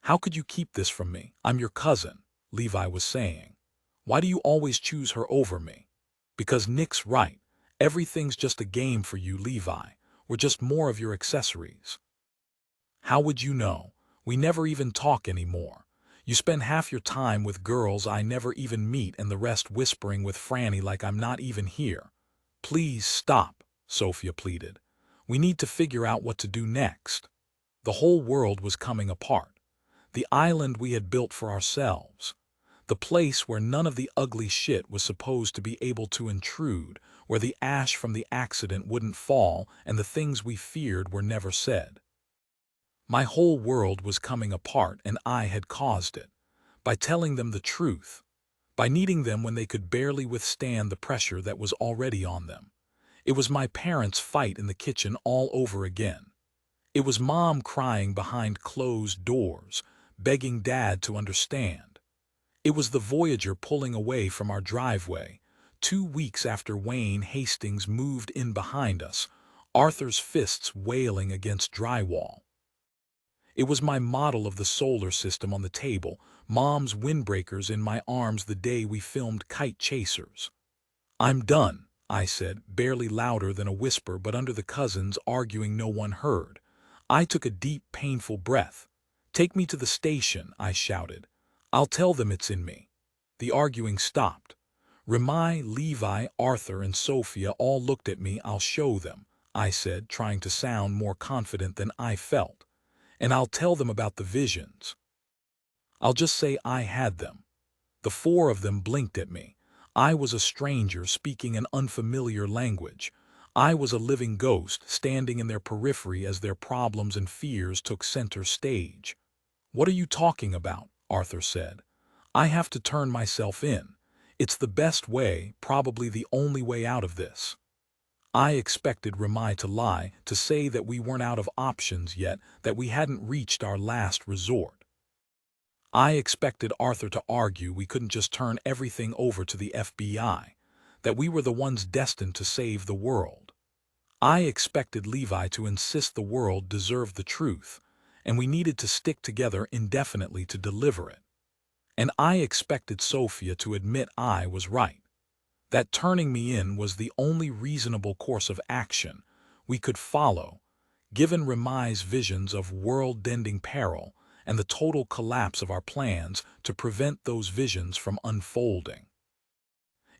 How could you keep this from me? I'm your cousin, Levi was saying. Why do you always choose her over me? Because Nick's right. Everything's just a game for you, Levi. We're just more of your accessories. How would you know? We never even talk anymore. You spend half your time with girls I never even meet and the rest whispering with Franny like I'm not even here. Please stop, Sophia pleaded. We need to figure out what to do next. The whole world was coming apart. The island we had built for ourselves. The place where none of the ugly shit was supposed to be able to intrude, where the ash from the accident wouldn't fall and the things we feared were never said. My whole world was coming apart and I had caused it. By telling them the truth. By needing them when they could barely withstand the pressure that was already on them. It was my parents' fight in the kitchen all over again. It was Mom crying behind closed doors, begging Dad to understand. It was the Voyager pulling away from our driveway, 2 weeks after Wayne Hastings moved in behind us, Arthur's fists wailing against drywall. It was my model of the solar system on the table, Mom's windbreakers in my arms the day we filmed Kite Chasers. "I'm done," I said, barely louder than a whisper, but under the cousins arguing no one heard. I took a deep, painful breath. "Take me to the station," I shouted. "I'll tell them it's in me." The arguing stopped. Remai, Levi, Arthur, and Sophia all looked at me. "I'll show them," I said, trying to sound more confident than I felt. "And I'll tell them about the visions. I'll just say I had them." The four of them blinked at me. I was a stranger speaking an unfamiliar language. I was a living ghost standing in their periphery as their problems and fears took center stage. "What are you talking about?" Arthur said. "I have to turn myself in. It's the best way, probably the only way out of this." I expected Remai to lie, to say that we weren't out of options yet, that we hadn't reached our last resort. I expected Arthur to argue we couldn't just turn everything over to the FBI, that we were the ones destined to save the world. I expected Levi to insist the world deserved the truth, and we needed to stick together indefinitely to deliver it. And I expected Sophia to admit I was right. That turning me in was the only reasonable course of action we could follow, given Remai's visions of world-ending peril and the total collapse of our plans to prevent those visions from unfolding.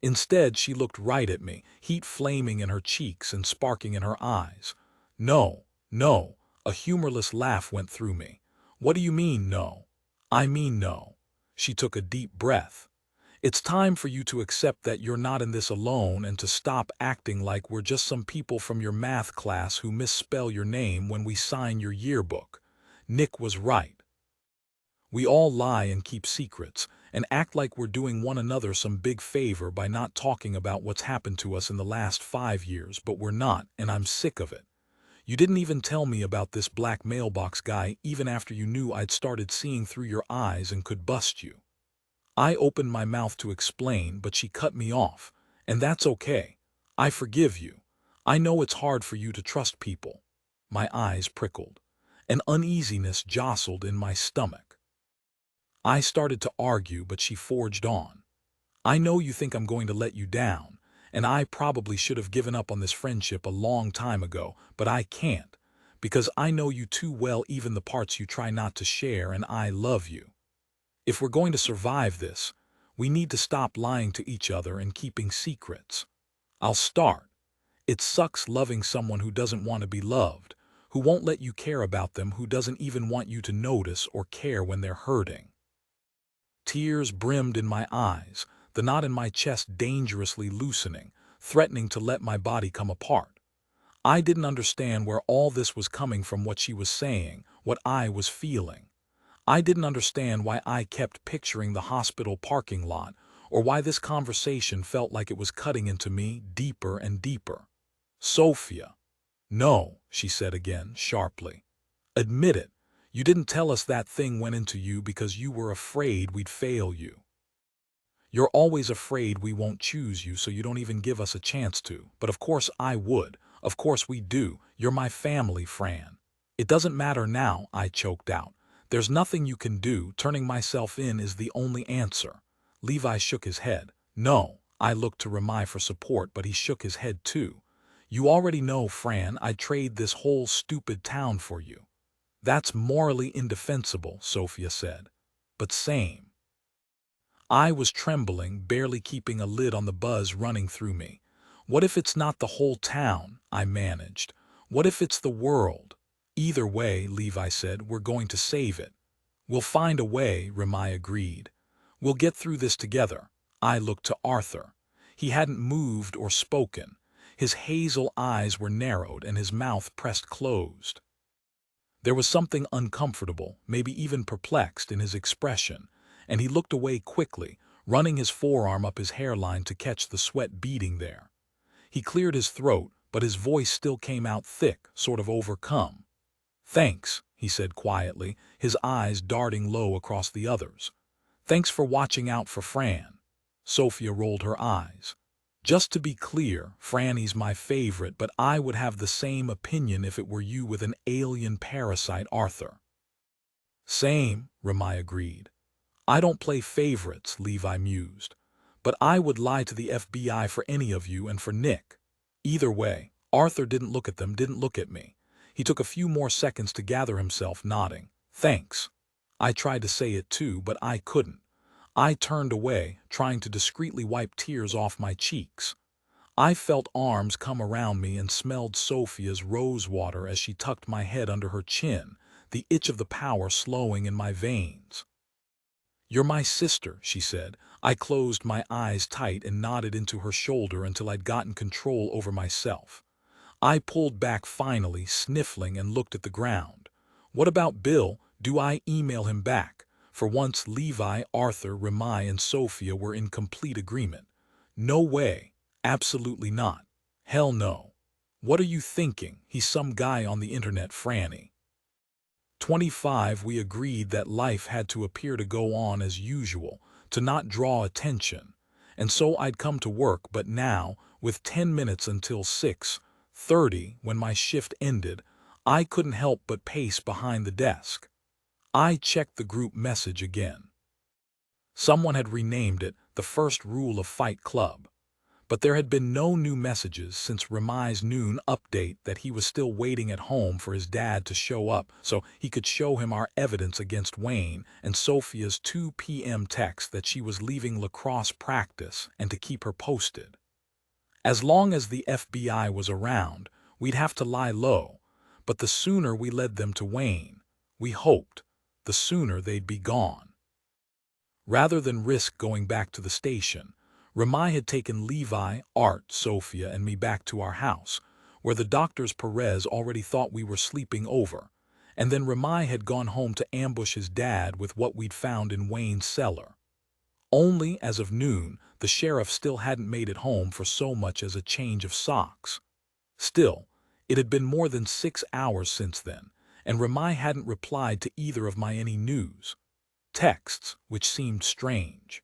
Instead, she looked right at me, heat flaming in her cheeks and sparking in her eyes. "No, no," a humorless laugh went through me. "What do you mean, no?" "I mean no." She took a deep breath. "It's time for you to accept that you're not in this alone and to stop acting like we're just some people from your math class who misspell your name when we sign your yearbook. Nick was right. We all lie and keep secrets and act like we're doing one another some big favor by not talking about what's happened to us in the last 5 years, but we're not, and I'm sick of it. You didn't even tell me about this black mailbox guy even after you knew I'd started seeing through your eyes and could bust you." I opened my mouth to explain, but she cut me off. "And that's okay. I forgive you. I know it's hard for you to trust people." My eyes prickled. An uneasiness jostled in my stomach. I started to argue, but she forged on. "I know you think I'm going to let you down, and I probably should have given up on this friendship a long time ago, but I can't, because I know you too well, even the parts you try not to share, and I love you. If we're going to survive this, we need to stop lying to each other and keeping secrets. I'll start. It sucks loving someone who doesn't want to be loved, who won't let you care about them, who doesn't even want you to notice or care when they're hurting." Tears brimmed in my eyes, the knot in my chest dangerously loosening, threatening to let my body come apart. I didn't understand where all this was coming from, what she was saying, what I was feeling. I didn't understand why I kept picturing the hospital parking lot, or why this conversation felt like it was cutting into me deeper and deeper. "Sophia." "No," she said again, sharply. "Admit it. You didn't tell us that thing went into you because you were afraid we'd fail you. You're always afraid we won't choose you, so you don't even give us a chance to. But of course I would. Of course we do. You're my family, Fran." "It doesn't matter now," I choked out. "There's nothing you can do. Turning myself in is the only answer." Levi shook his head. "No." I looked to Remai for support, but he shook his head too. "You already know, Fran, I'd trade this whole stupid town for you." "That's morally indefensible," Sophia said. "But same." I was trembling, barely keeping a lid on the buzz running through me. "What if it's not the whole town?" I managed. "What if it's the world?" "Either way," Levi said, "we're going to save it." "We'll find a way," Remai agreed. We'll get through this together. I looked to Arthur. He hadn't moved or spoken. His hazel eyes were narrowed and his mouth pressed closed. There was something uncomfortable, maybe even perplexed, in his expression, and he looked away quickly, running his forearm up his hairline to catch the sweat beading there. He cleared his throat, but his voice still came out thick, sort of overcome. "Thanks," he said quietly, his eyes darting low across the others. "Thanks for watching out for Fran." Sophia rolled her eyes. "Just to be clear, Franny's my favorite, but I would have the same opinion if it were you with an alien parasite, Arthur." "Same," Ramai agreed. "I don't play favorites," Levi mused. "But I would lie to the FBI for any of you and for Nick. Either way." Arthur didn't look at them, didn't look at me. He took a few more seconds to gather himself, nodding. "Thanks." I tried to say it too, but I couldn't. I turned away, trying to discreetly wipe tears off my cheeks. I felt arms come around me and smelled Sophia's rose water as she tucked my head under her chin, the itch of the power slowing in my veins. "You're my sister," she said. I closed my eyes tight and nodded into her shoulder until I'd gotten control over myself. I pulled back finally, sniffling, and looked at the ground. "What about Bill? Do I email him back?" For once, Levi, Arthur, Ramai, and Sophia were in complete agreement. "No way. Absolutely not. Hell no." "What are you thinking? He's some guy on the internet, Franny." 25. We agreed that life had to appear to go on as usual, to not draw attention. And so I'd come to work, but now, with 10 minutes until 6:30, when my shift ended, I couldn't help but pace behind the desk. I checked the group message again. Someone had renamed it the first rule of Fight Club. But there had been no new messages since Ramai's noon update that he was still waiting at home for his dad to show up so he could show him our evidence against Wayne, and Sophia's 2 p.m. text that she was leaving lacrosse practice and to keep her posted. As long as the FBI was around, we'd have to lie low, but the sooner we led them to Wayne, we hoped, the sooner they'd be gone. Rather than risk going back to the station, Ramai had taken Levi, Art, Sophia, and me back to our house, where the doctors Perez already thought we were sleeping over, and then Ramai had gone home to ambush his dad with what we'd found in Wayne's cellar. Only, as of noon, the sheriff still hadn't made it home for so much as a change of socks. Still, it had been more than 6 hours since then, and Ramai hadn't replied to either of my any news texts, which seemed strange.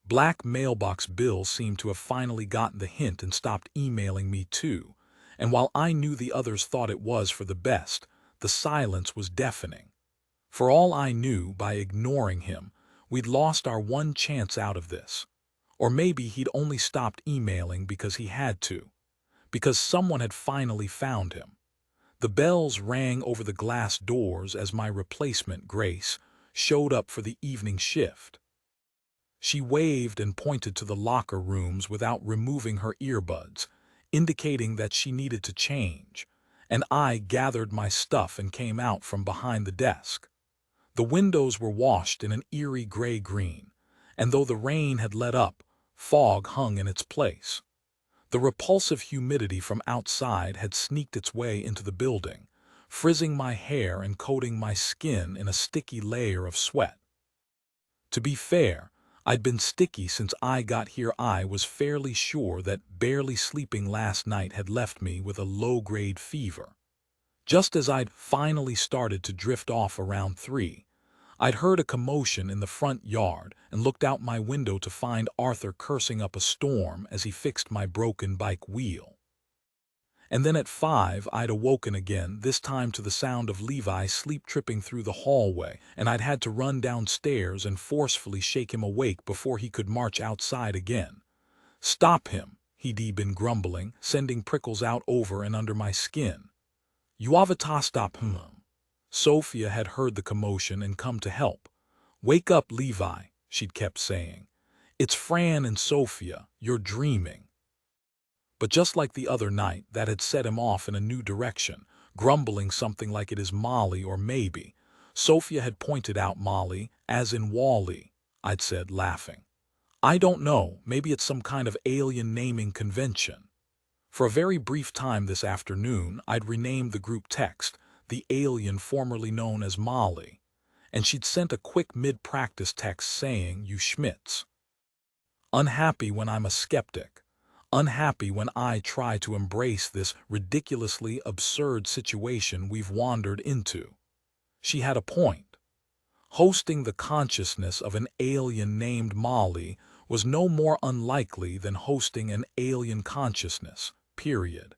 Black mailbox Bill seemed to have finally gotten the hint and stopped emailing me too, and while I knew the others thought it was for the best, the silence was deafening. For all I knew, by ignoring him, we'd lost our one chance out of this. Or maybe he'd only stopped emailing because he had to, because someone had finally found him. The bells rang over the glass doors as my replacement, Grace, showed up for the evening shift. She waved and pointed to the locker rooms without removing her earbuds, indicating that she needed to change, and I gathered my stuff and came out from behind the desk. The windows were washed in an eerie gray-green, and though the rain had let up, fog hung in its place. The repulsive humidity from outside had sneaked its way into the building, frizzing my hair and coating my skin in a sticky layer of sweat. To be fair, I'd been sticky since I got here. I was fairly sure that barely sleeping last night had left me with a low-grade fever. Just as I'd finally started to drift off around 3, I'd heard a commotion in the front yard and looked out my window to find Arthur cursing up a storm as he fixed my broken bike wheel. And then at 5, I'd awoken again, this time to the sound of Levi sleep-tripping through the hallway, and I'd had to run downstairs and forcefully shake him awake before he could march outside again. "Stop him," he'd been grumbling, sending prickles out over and under my skin. "You avata stop him." Sophia had heard the commotion and come to help. "Wake up, Levi," she'd kept saying. "It's Fran and Sophia. You're dreaming." But just like the other night, that had set him off in a new direction, grumbling something like it is Molly or maybe. Sophia had pointed out Molly, as in Wally. I'd said, laughing. I don't know, maybe it's some kind of alien naming convention. For a very brief time this afternoon, I'd renamed the group text, the alien formerly known as Molly, and she'd sent a quick mid-practice text saying, "You schmitz." Unhappy when I'm a skeptic. Unhappy when I try to embrace this ridiculously absurd situation we've wandered into. She had a point. Hosting the consciousness of an alien named Molly was no more unlikely than hosting an alien consciousness, period.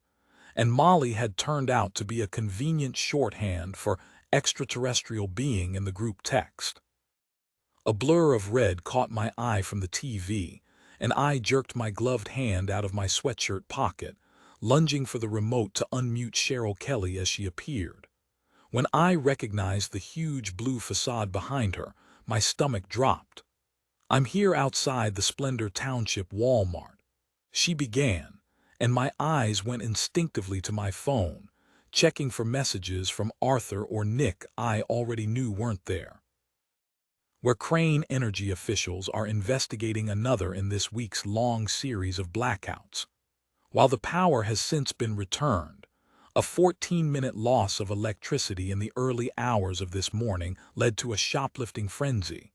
And Molly had turned out to be a convenient shorthand for extraterrestrial being in the group text. A blur of red caught my eye from the TV, and I jerked my gloved hand out of my sweatshirt pocket, lunging for the remote to unmute Cheryl Kelly as she appeared. When I recognized the huge blue facade behind her, my stomach dropped. "I'm here outside the Splendor Township Walmart," she began, and my eyes went instinctively to my phone, checking for messages from Arthur or Nick I already knew weren't there. Where Crane Energy officials are investigating another in this week's long series of blackouts. While the power has since been returned, a 14-minute loss of electricity in the early hours of this morning led to a shoplifting frenzy,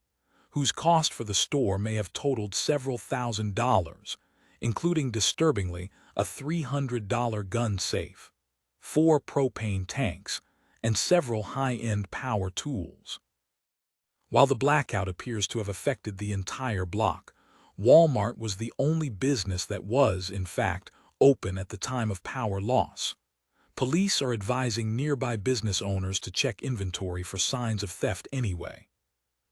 whose cost for the store may have totaled several $1,000s, including, disturbingly, a $300 gun safe, 4 propane tanks, and several high-end power tools. While the blackout appears to have affected the entire block, Walmart was the only business that was, in fact, open at the time of power loss. Police are advising nearby business owners to check inventory for signs of theft anyway.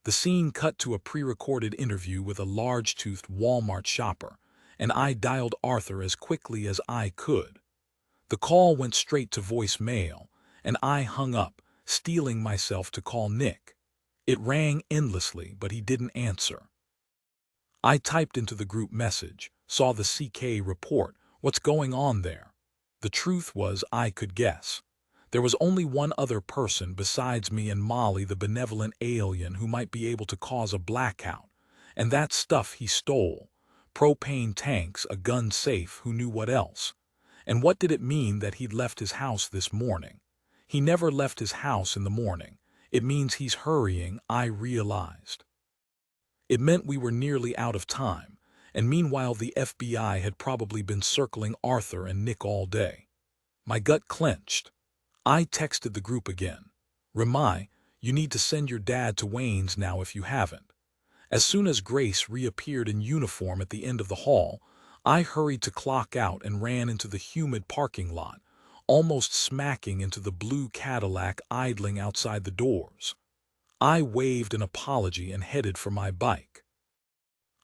The scene cut to a pre-recorded interview with a large-toothed Walmart shopper, and I dialed Arthur as quickly as I could. The call went straight to voicemail, and I hung up, steeling myself to call Nick. It rang endlessly, but he didn't answer. I typed into the group message, saw the CK report, "What's going on there?" The truth was, I could guess. There was only one other person besides me and Molly, the benevolent alien who might be able to cause a blackout, and that stuff he stole. Propane tanks, a gun safe, who knew what else? And what did it mean that he'd left his house this morning? He never left his house in the morning. It means he's hurrying, I realized. It meant we were nearly out of time, and meanwhile the FBI had probably been circling Arthur and Nick all day. My gut clenched. I texted the group again. "Remi, you need to send your dad to Wayne's now if you haven't." As soon as Grace reappeared in uniform at the end of the hall, I hurried to clock out and ran into the humid parking lot, almost smacking into the blue Cadillac idling outside the doors. I waved an apology and headed for my bike.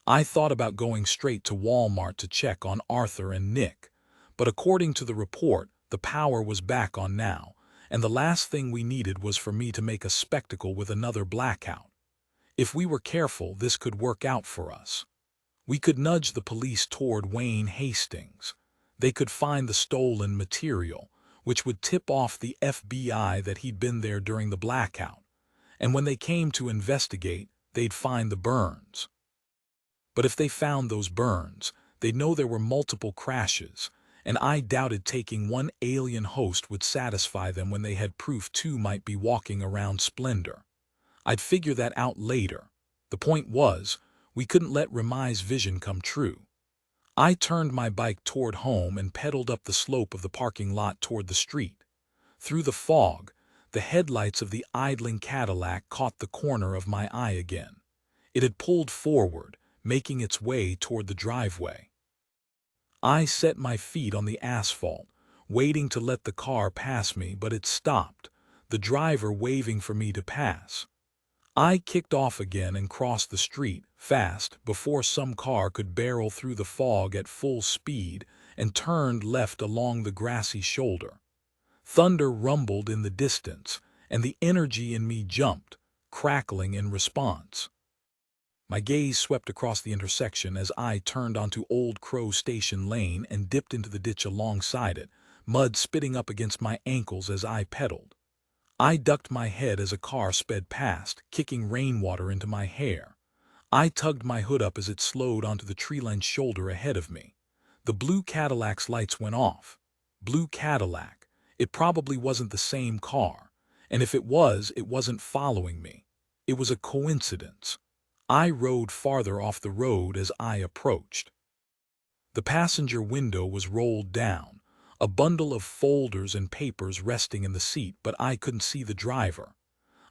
I thought about going straight to Walmart to check on Arthur and Nick, but according to the report, the power was back on now, and the last thing we needed was for me to make a spectacle with another blackout. If we were careful, this could work out for us. We could nudge the police toward Wayne Hastings. They could find the stolen material, which would tip off the FBI that he'd been there during the blackout. And when they came to investigate, they'd find the burns. But if they found those burns, they'd know there were multiple crashes, and I doubted taking one alien host would satisfy them when they had proof 2 might be walking around Splendor. I'd figure that out later. The point was, we couldn't let Remi's vision come true. I turned my bike toward home and pedaled up the slope of the parking lot toward the street. Through the fog, the headlights of the idling Cadillac caught the corner of my eye again. It had pulled forward, making its way toward the driveway. I set my feet on the asphalt, waiting to let the car pass me, but it stopped, the driver waving for me to pass. I kicked off again and crossed the street, fast, before some car could barrel through the fog at full speed, and turned left along the grassy shoulder. Thunder rumbled in the distance, and the energy in me jumped, crackling in response. My gaze swept across the intersection as I turned onto Old Crow Station Lane and dipped into the ditch alongside it, mud spitting up against my ankles as I pedaled. I ducked my head as a car sped past, kicking rainwater into my hair. I tugged my hood up as it slowed onto the tree-lined shoulder ahead of me. The blue Cadillac's lights went off. Blue Cadillac. It probably wasn't the same car. And if it was, it wasn't following me. It was a coincidence. I rode farther off the road as I approached. The passenger window was rolled down, a bundle of folders and papers resting in the seat, but I couldn't see the driver.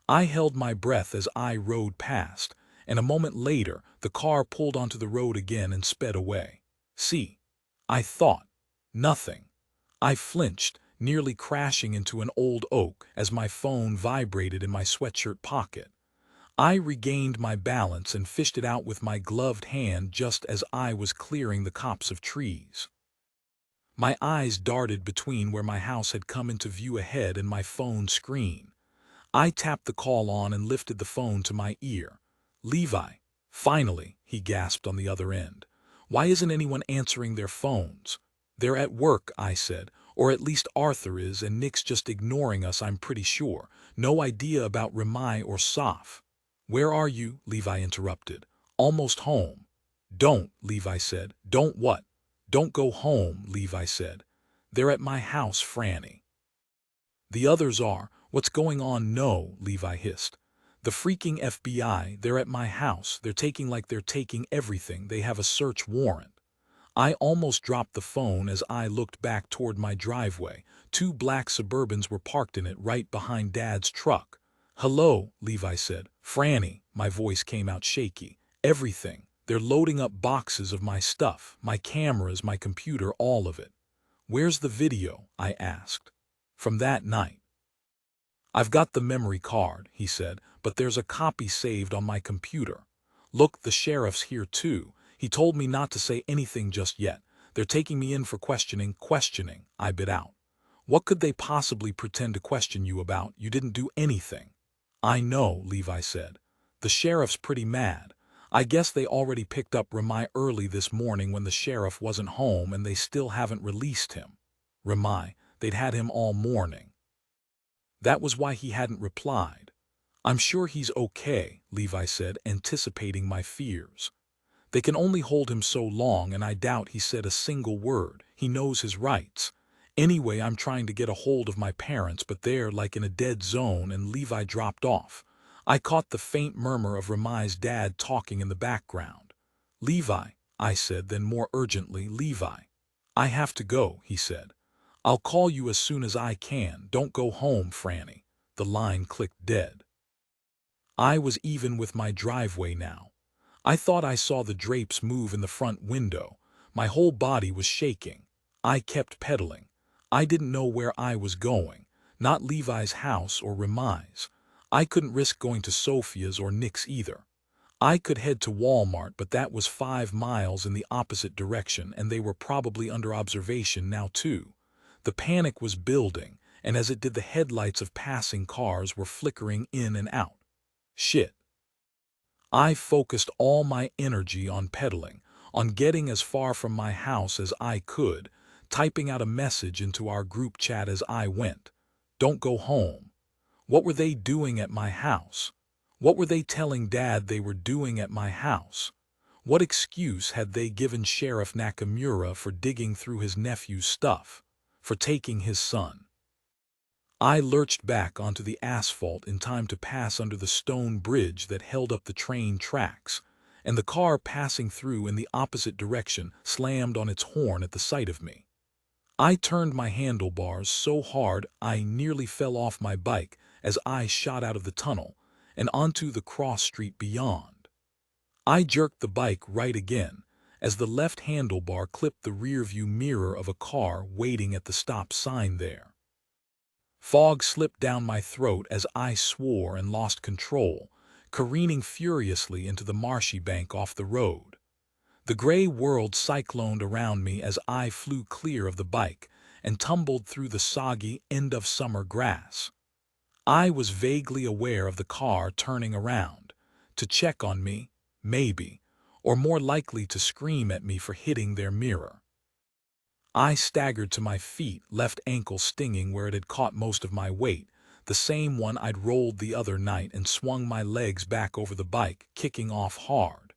I held my breath as I rode past, and a moment later the car pulled onto the road again and sped away. See, I thought. Nothing. I flinched, nearly crashing into an old oak as my phone vibrated in my sweatshirt pocket. I regained my balance and fished it out with my gloved hand just as I was clearing the copse of trees. My eyes darted between where my house had come into view ahead and my phone screen. I tapped the call on and lifted the phone to my ear. Levi. Finally, he gasped on the other end. Why isn't anyone answering their phones? They're at work, I said, or at least Arthur is, and Nick's just ignoring us, I'm pretty sure. No idea about Remai or Saf. Where are you? Levi interrupted. Almost home. Don't, Levi said. Don't what? Don't go home, Levi said. They're at my house, Franny. The others are. What's going on? No, Levi hissed. The freaking FBI, they're at my house. They're taking everything. They have a search warrant. I almost dropped the phone as I looked back toward my driveway. 2 black Suburbans were parked in it right behind Dad's truck. Hello, Levi said. Franny, my voice came out shaky. Everything. They're loading up boxes of my stuff, my cameras, my computer, all of it. Where's the video? I asked. From that night. I've got the memory card, he said, but there's a copy saved on my computer. Look, the sheriff's here too. He told me not to say anything just yet. They're taking me in for questioning, I bit out. What could they possibly pretend to question you about? You didn't do anything. I know, Levi said. The sheriff's pretty mad. I guess they already picked up Remai early this morning when the sheriff wasn't home and they still haven't released him. Remai, they'd had him all morning. That was why he hadn't replied. I'm sure he's okay, Levi said, anticipating my fears. They can only hold him so long, and I doubt he said a single word. He knows his rights. Anyway, I'm trying to get a hold of my parents, but they're like in a dead zone, and Levi dropped off. I caught the faint murmur of Remai's dad talking in the background. Levi, I said, then more urgently, Levi. I have to go, he said. I'll call you as soon as I can. Don't go home, Franny. The line clicked dead. I was even with my driveway now. I thought I saw the drapes move in the front window. My whole body was shaking. I kept pedaling. I didn't know where I was going, not Levi's house or Remai's. I couldn't risk going to Sophia's or Nick's either. I could head to Walmart, but that was 5 miles in the opposite direction, and they were probably under observation now too. The panic was building, and as it did, the headlights of passing cars were flickering in and out. Shit. I focused all my energy on pedaling, on getting as far from my house as I could, typing out a message into our group chat as I went. Don't go home. What were they doing at my house? What were they telling Dad they were doing at my house? What excuse had they given Sheriff Nakamura for digging through his nephew's stuff, for taking his son? I lurched back onto the asphalt in time to pass under the stone bridge that held up the train tracks, and the car passing through in the opposite direction slammed on its horn at the sight of me. I turned my handlebars so hard I nearly fell off my bike as I shot out of the tunnel and onto the cross street beyond. I jerked the bike right again as the left handlebar clipped the rearview mirror of a car waiting at the stop sign there. Fog slipped down my throat as I swore and lost control, careening furiously into the marshy bank off the road. The gray world cycloned around me as I flew clear of the bike and tumbled through the soggy end-of-summer grass. I was vaguely aware of the car turning around, to check on me, maybe, or more likely to scream at me for hitting their mirror. I staggered to my feet, left ankle stinging where it had caught most of my weight, the same one I'd rolled the other night, and swung my legs back over the bike, kicking off hard.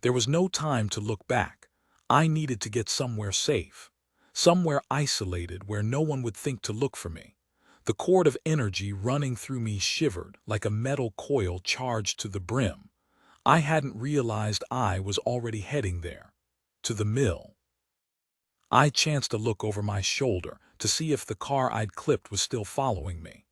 There was no time to look back. I needed to get somewhere safe. Somewhere isolated where no one would think to look for me. The cord of energy running through me shivered like a metal coil charged to the brim. I hadn't realized I was already heading there. To the mill. I chanced to look over my shoulder to see if the car I'd clipped was still following me.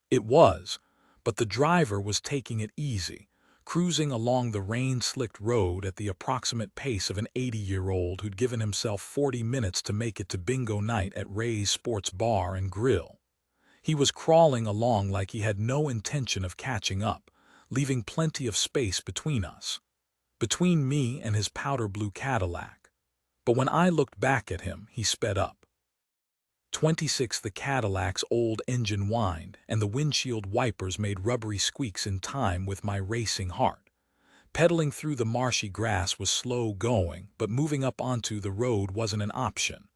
It was, but the driver was taking it easy, cruising along the rain-slicked road at the approximate pace of an 80-year-old who'd given himself 40 minutes to make it to bingo night at Ray's Sports Bar and Grill. He was crawling along like he had no intention of catching up, leaving plenty of space between us. Between me and his powder blue Cadillac. But when I looked back at him, he sped up. 26 The Cadillac's old engine whined, and the windshield wipers made rubbery squeaks in time with my racing heart. Pedaling through the marshy grass was slow going, but moving up onto the road wasn't an option.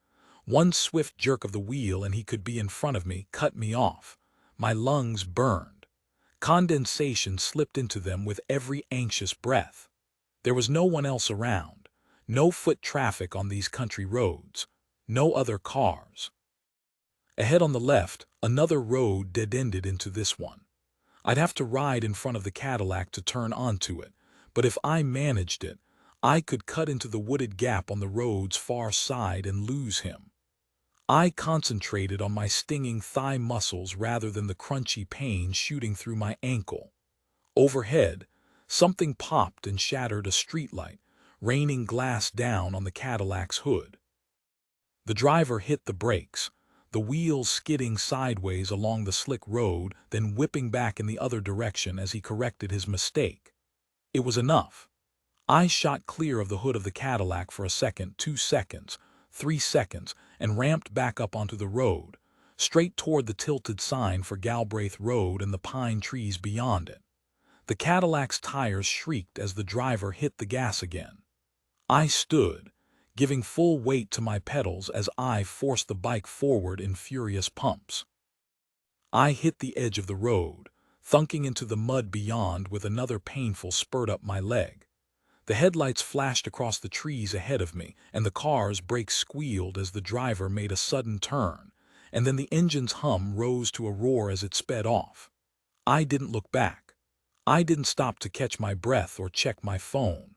One swift jerk of the wheel and he could be in front of me, cut me off. My lungs burned. Condensation slipped into them with every anxious breath. There was no one else around. No foot traffic on these country roads. No other cars. Ahead on the left, another road dead-ended into this one. I'd have to ride in front of the Cadillac to turn onto it, but if I managed it, I could cut into the wooded gap on the road's far side and lose him. I concentrated on my stinging thigh muscles rather than the crunchy pain shooting through my ankle. Overhead, something popped and shattered a streetlight, raining glass down on the Cadillac's hood. The driver hit the brakes, the wheels skidding sideways along the slick road, then whipping back in the other direction as he corrected his mistake. It was enough. I shot clear of the hood of the Cadillac for a second, 2 seconds, 3 seconds, and ramped back up onto the road, straight toward the tilted sign for Galbraith Road and the pine trees beyond it. The Cadillac's tires shrieked as the driver hit the gas again. I stood, giving full weight to my pedals as I forced the bike forward in furious pumps. I hit the edge of the road, thunking into the mud beyond with another painful spurt up my leg. The headlights flashed across the trees ahead of me, and the car's brakes squealed as the driver made a sudden turn, and then the engine's hum rose to a roar as it sped off. I didn't look back. I didn't stop to catch my breath or check my phone.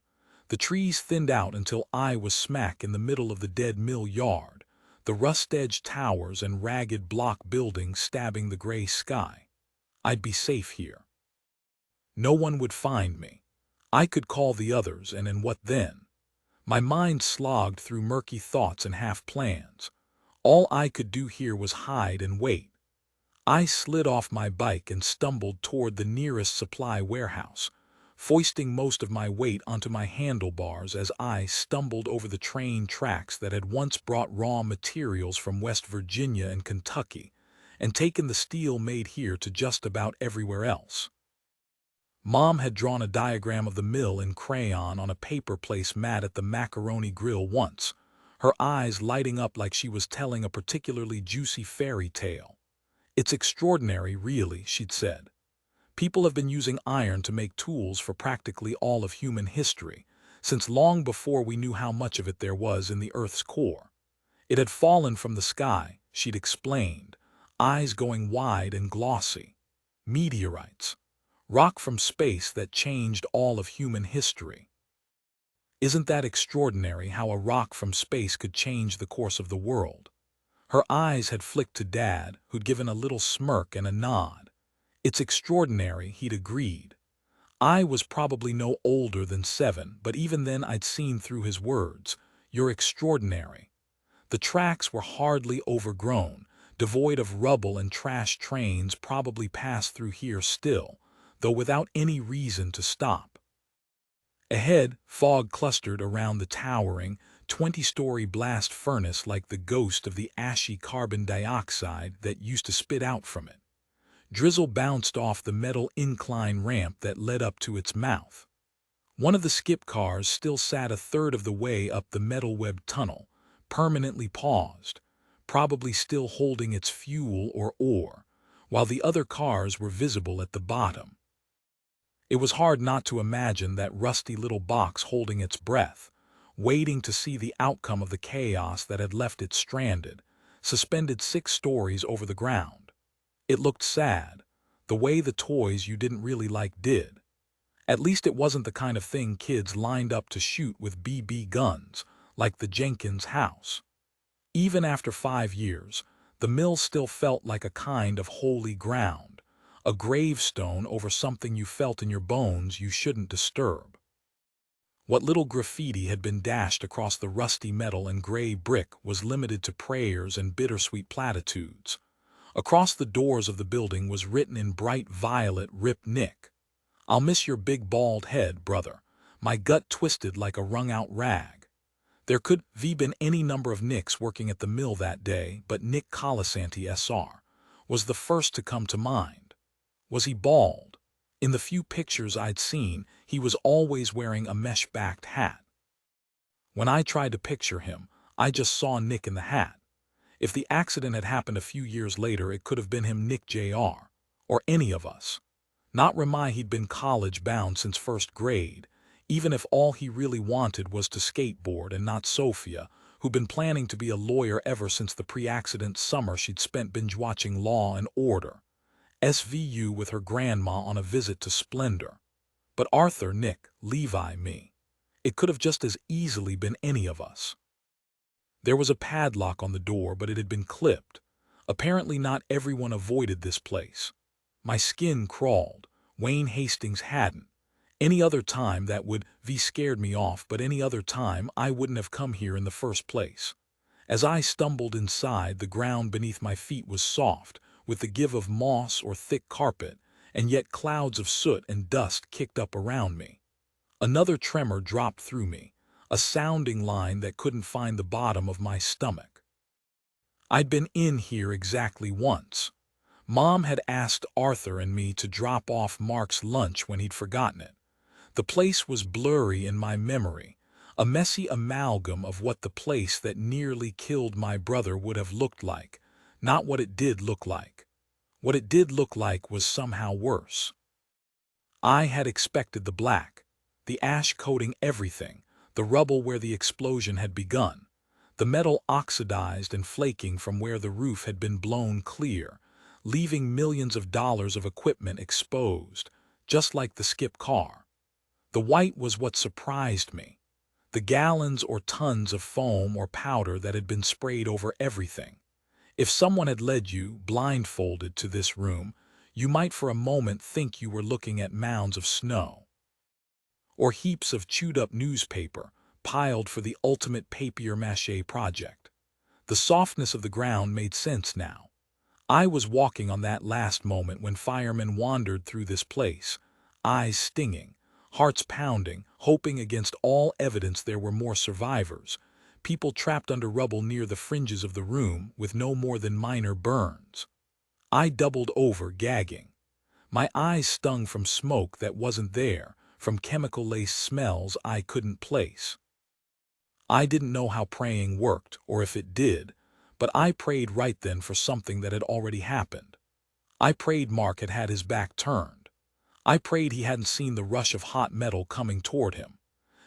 The trees thinned out until I was smack in the middle of the dead mill yard, the rust-edged towers and ragged block buildings stabbing the gray sky. I'd be safe here. No one would find me. I could call the others, and what then? My mind slogged through murky thoughts and half-plans. All I could do here was hide and wait. I slid off my bike and stumbled toward the nearest supply warehouse, foisting most of my weight onto my handlebars as I stumbled over the train tracks that had once brought raw materials from West Virginia and Kentucky, and taken the steel made here to just about everywhere else. Mom had drawn a diagram of the mill in crayon on a paper placemat at the macaroni grill once, her eyes lighting up like she was telling a particularly juicy fairy tale. "It's extraordinary, really," she'd said. "People have been using iron to make tools for practically all of human history, since long before we knew how much of it there was in the Earth's core. It had fallen from the sky," she'd explained, eyes going wide and glossy. "Meteorites. Rock from space that changed all of human history. Isn't that extraordinary how a rock from space could change the course of the world?" Her eyes had flicked to Dad, who'd given a little smirk and a nod. "It's extraordinary," he'd agreed. I was probably no older than 7, but even then I'd seen through his words. "You're extraordinary." The tracks were hardly overgrown, devoid of rubble, and trash trains probably passed through here still, though without any reason to stop. Ahead, fog clustered around the towering, 20-story blast furnace like the ghost of the ashy carbon dioxide that used to spit out from it. Drizzle bounced off the metal incline ramp that led up to its mouth. One of the skip cars still sat a third of the way up the metal-webbed tunnel, permanently paused, probably still holding its fuel or ore, while the other cars were visible at the bottom. It was hard not to imagine that rusty little box holding its breath, waiting to see the outcome of the chaos that had left it stranded, suspended 6 stories over the ground. It looked sad, the way the toys you didn't really like did. At least it wasn't the kind of thing kids lined up to shoot with BB guns, like the Jenkins house. Even after 5 years, the mill still felt like a kind of holy ground, a gravestone over something you felt in your bones you shouldn't disturb. What little graffiti had been dashed across the rusty metal and gray brick was limited to prayers and bittersweet platitudes. Across the doors of the building was written in bright violet, "Rip Nick. I'll miss your big bald head, brother." My gut twisted like a wrung-out rag. There could have been any number of Nicks working at the mill that day, but Nick Colasanti SR was the first to come to mind. Was he bald? In the few pictures I'd seen, he was always wearing a mesh-backed hat. When I tried to picture him, I just saw Nick in the hat. If the accident had happened a few years later, it could have been him, Nick Jr., or any of us. Not remind he'd been college-bound since first grade, even if all he really wanted was to skateboard, and not Sophia, who'd been planning to be a lawyer ever since the pre-accident summer she'd spent binge-watching Law and Order, SVU, with her grandma on a visit to Splendor. But Arthur, Nick, Levi, me. It could have just as easily been any of us. There was a padlock on the door, but it had been clipped. Apparently not everyone avoided this place. My skin crawled. Wayne Hastings hadn't. Any other time that would have scared me off, but any other time I wouldn't have come here in the first place. As I stumbled inside, the ground beneath my feet was soft, with the give of moss or thick carpet, and yet clouds of soot and dust kicked up around me. Another tremor dropped through me, a sounding line that couldn't find the bottom of my stomach. I'd been in here exactly once. Mom had asked Arthur and me to drop off Mark's lunch when he'd forgotten it. The place was blurry in my memory, a messy amalgam of what the place that nearly killed my brother would have looked like, not what it did look like. What it did look like was somehow worse. I had expected the black, the ash coating everything, the rubble where the explosion had begun, the metal oxidized and flaking from where the roof had been blown clear, leaving millions of dollars of equipment exposed, just like the skip car. The white was what surprised me. The gallons or tons of foam or powder that had been sprayed over everything. If someone had led you, blindfolded, to this room, you might for a moment think you were looking at mounds of snow. Or heaps of chewed-up newspaper, piled for the ultimate papier-mâché project. The softness of the ground made sense now. I was walking on that last moment when firemen wandered through this place, eyes stinging, hearts pounding, hoping against all evidence there were more survivors, people trapped under rubble near the fringes of the room with no more than minor burns. I doubled over, gagging. My eyes stung from smoke that wasn't there, from chemical-laced smells I couldn't place. I didn't know how praying worked, or if it did, but I prayed right then for something that had already happened. I prayed Mark had had his back turned. I prayed he hadn't seen the rush of hot metal coming toward him.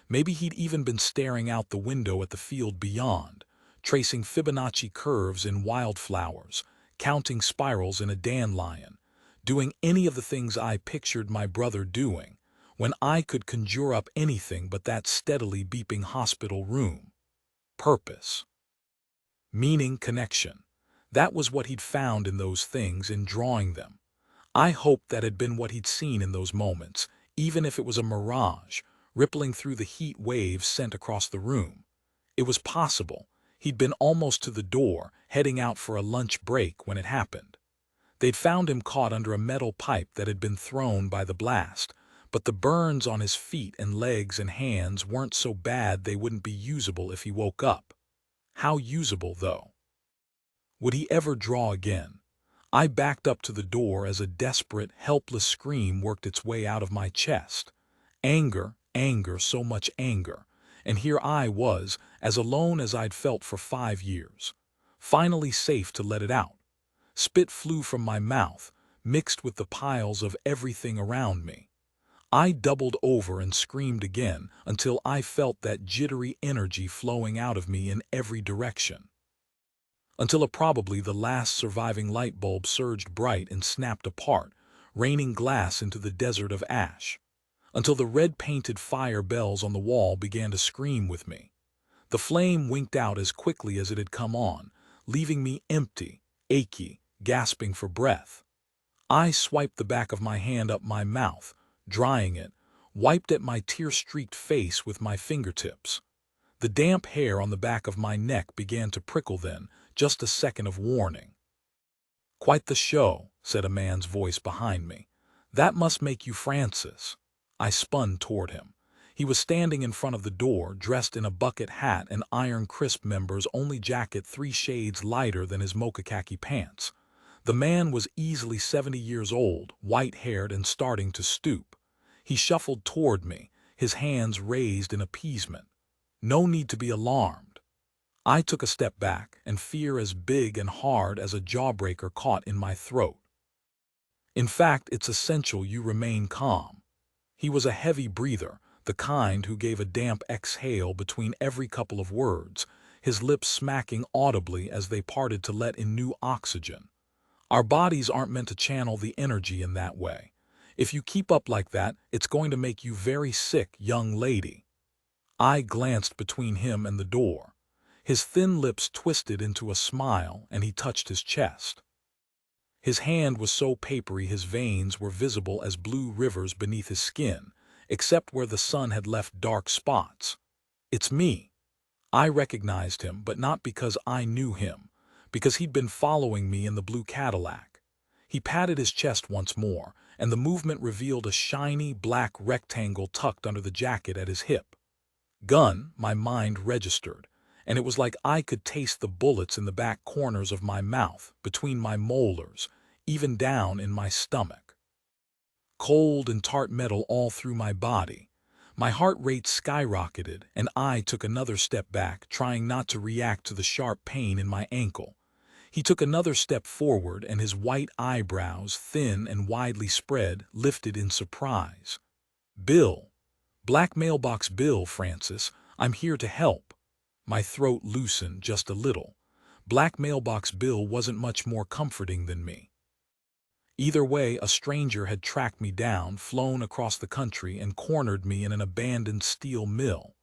Maybe he'd even been staring out the window at the field beyond, tracing Fibonacci curves in wildflowers, counting spirals in a dandelion, doing any of the things I pictured my brother doing, when I could conjure up anything but that steadily beeping hospital room. Purpose. Meaning, connection. That was what he'd found in those things, in drawing them. I hoped that had been what he'd seen in those moments, even if it was a mirage, rippling through the heat waves sent across the room. It was possible. He'd been almost to the door, heading out for a lunch break when it happened. They'd found him caught under a metal pipe that had been thrown by the blast, but the burns on his feet and legs and hands weren't so bad they wouldn't be usable if he woke up. How usable, though? Would he ever draw again? I backed up to the door as a desperate, helpless scream worked its way out of my chest. Anger, anger, so much anger. And here I was, as alone as I'd felt for 5 years. Finally safe to let it out. Spit flew from my mouth, mixed with the piles of everything around me. I doubled over and screamed again until I felt that jittery energy flowing out of me in every direction. Until probably the last surviving light bulb surged bright and snapped apart, raining glass into the desert of ash. Until the red-painted fire bells on the wall began to scream with me. The flame winked out as quickly as it had come on, leaving me empty, achy, gasping for breath. I swiped the back of my hand up my mouth, drying it, wiped at my tear-streaked face with my fingertips. The damp hair on the back of my neck began to prickle then, just a second of warning. "Quite the show," said a man's voice behind me. "That must make you Francis." I spun toward him. He was standing in front of the door, dressed in a bucket hat and Iron Crisp members only jacket 3 shades lighter than his mocha khaki pants. The man was easily 70 years old, white-haired and starting to stoop. He shuffled toward me, his hands raised in appeasement. "No need to be alarmed." I took a step back, and fear as big and hard as a jawbreaker caught in my throat. "In fact, it's essential you remain calm." He was a heavy breather, the kind who gave a damp exhale between every couple of words, his lips smacking audibly as they parted to let in new oxygen. "Our bodies aren't meant to channel the energy in that way. If you keep up like that, it's going to make you very sick, young lady." I glanced between him and the door. His thin lips twisted into a smile, and he touched his chest. His hand was so papery his veins were visible as blue rivers beneath his skin, except where the sun had left dark spots. "It's me." I recognized him, but not because I knew him, because he'd been following me in the blue Cadillac. He patted his chest once more, and the movement revealed a shiny black rectangle tucked under the jacket at his hip. "Gun," my mind registered, and it was like I could taste the bullets in the back corners of my mouth, between my molars, even down in my stomach. Cold and tart metal all through my body. My heart rate skyrocketed, and I took another step back, trying not to react to the sharp pain in my ankle. He took another step forward, and his white eyebrows, thin and widely spread, lifted in surprise. "Bill. Black mailbox Bill, Francis. I'm here to help." My throat loosened just a little. Black mailbox Bill wasn't much more comforting than me. Either way, a stranger had tracked me down, flown across the country, and cornered me in an abandoned steel mill.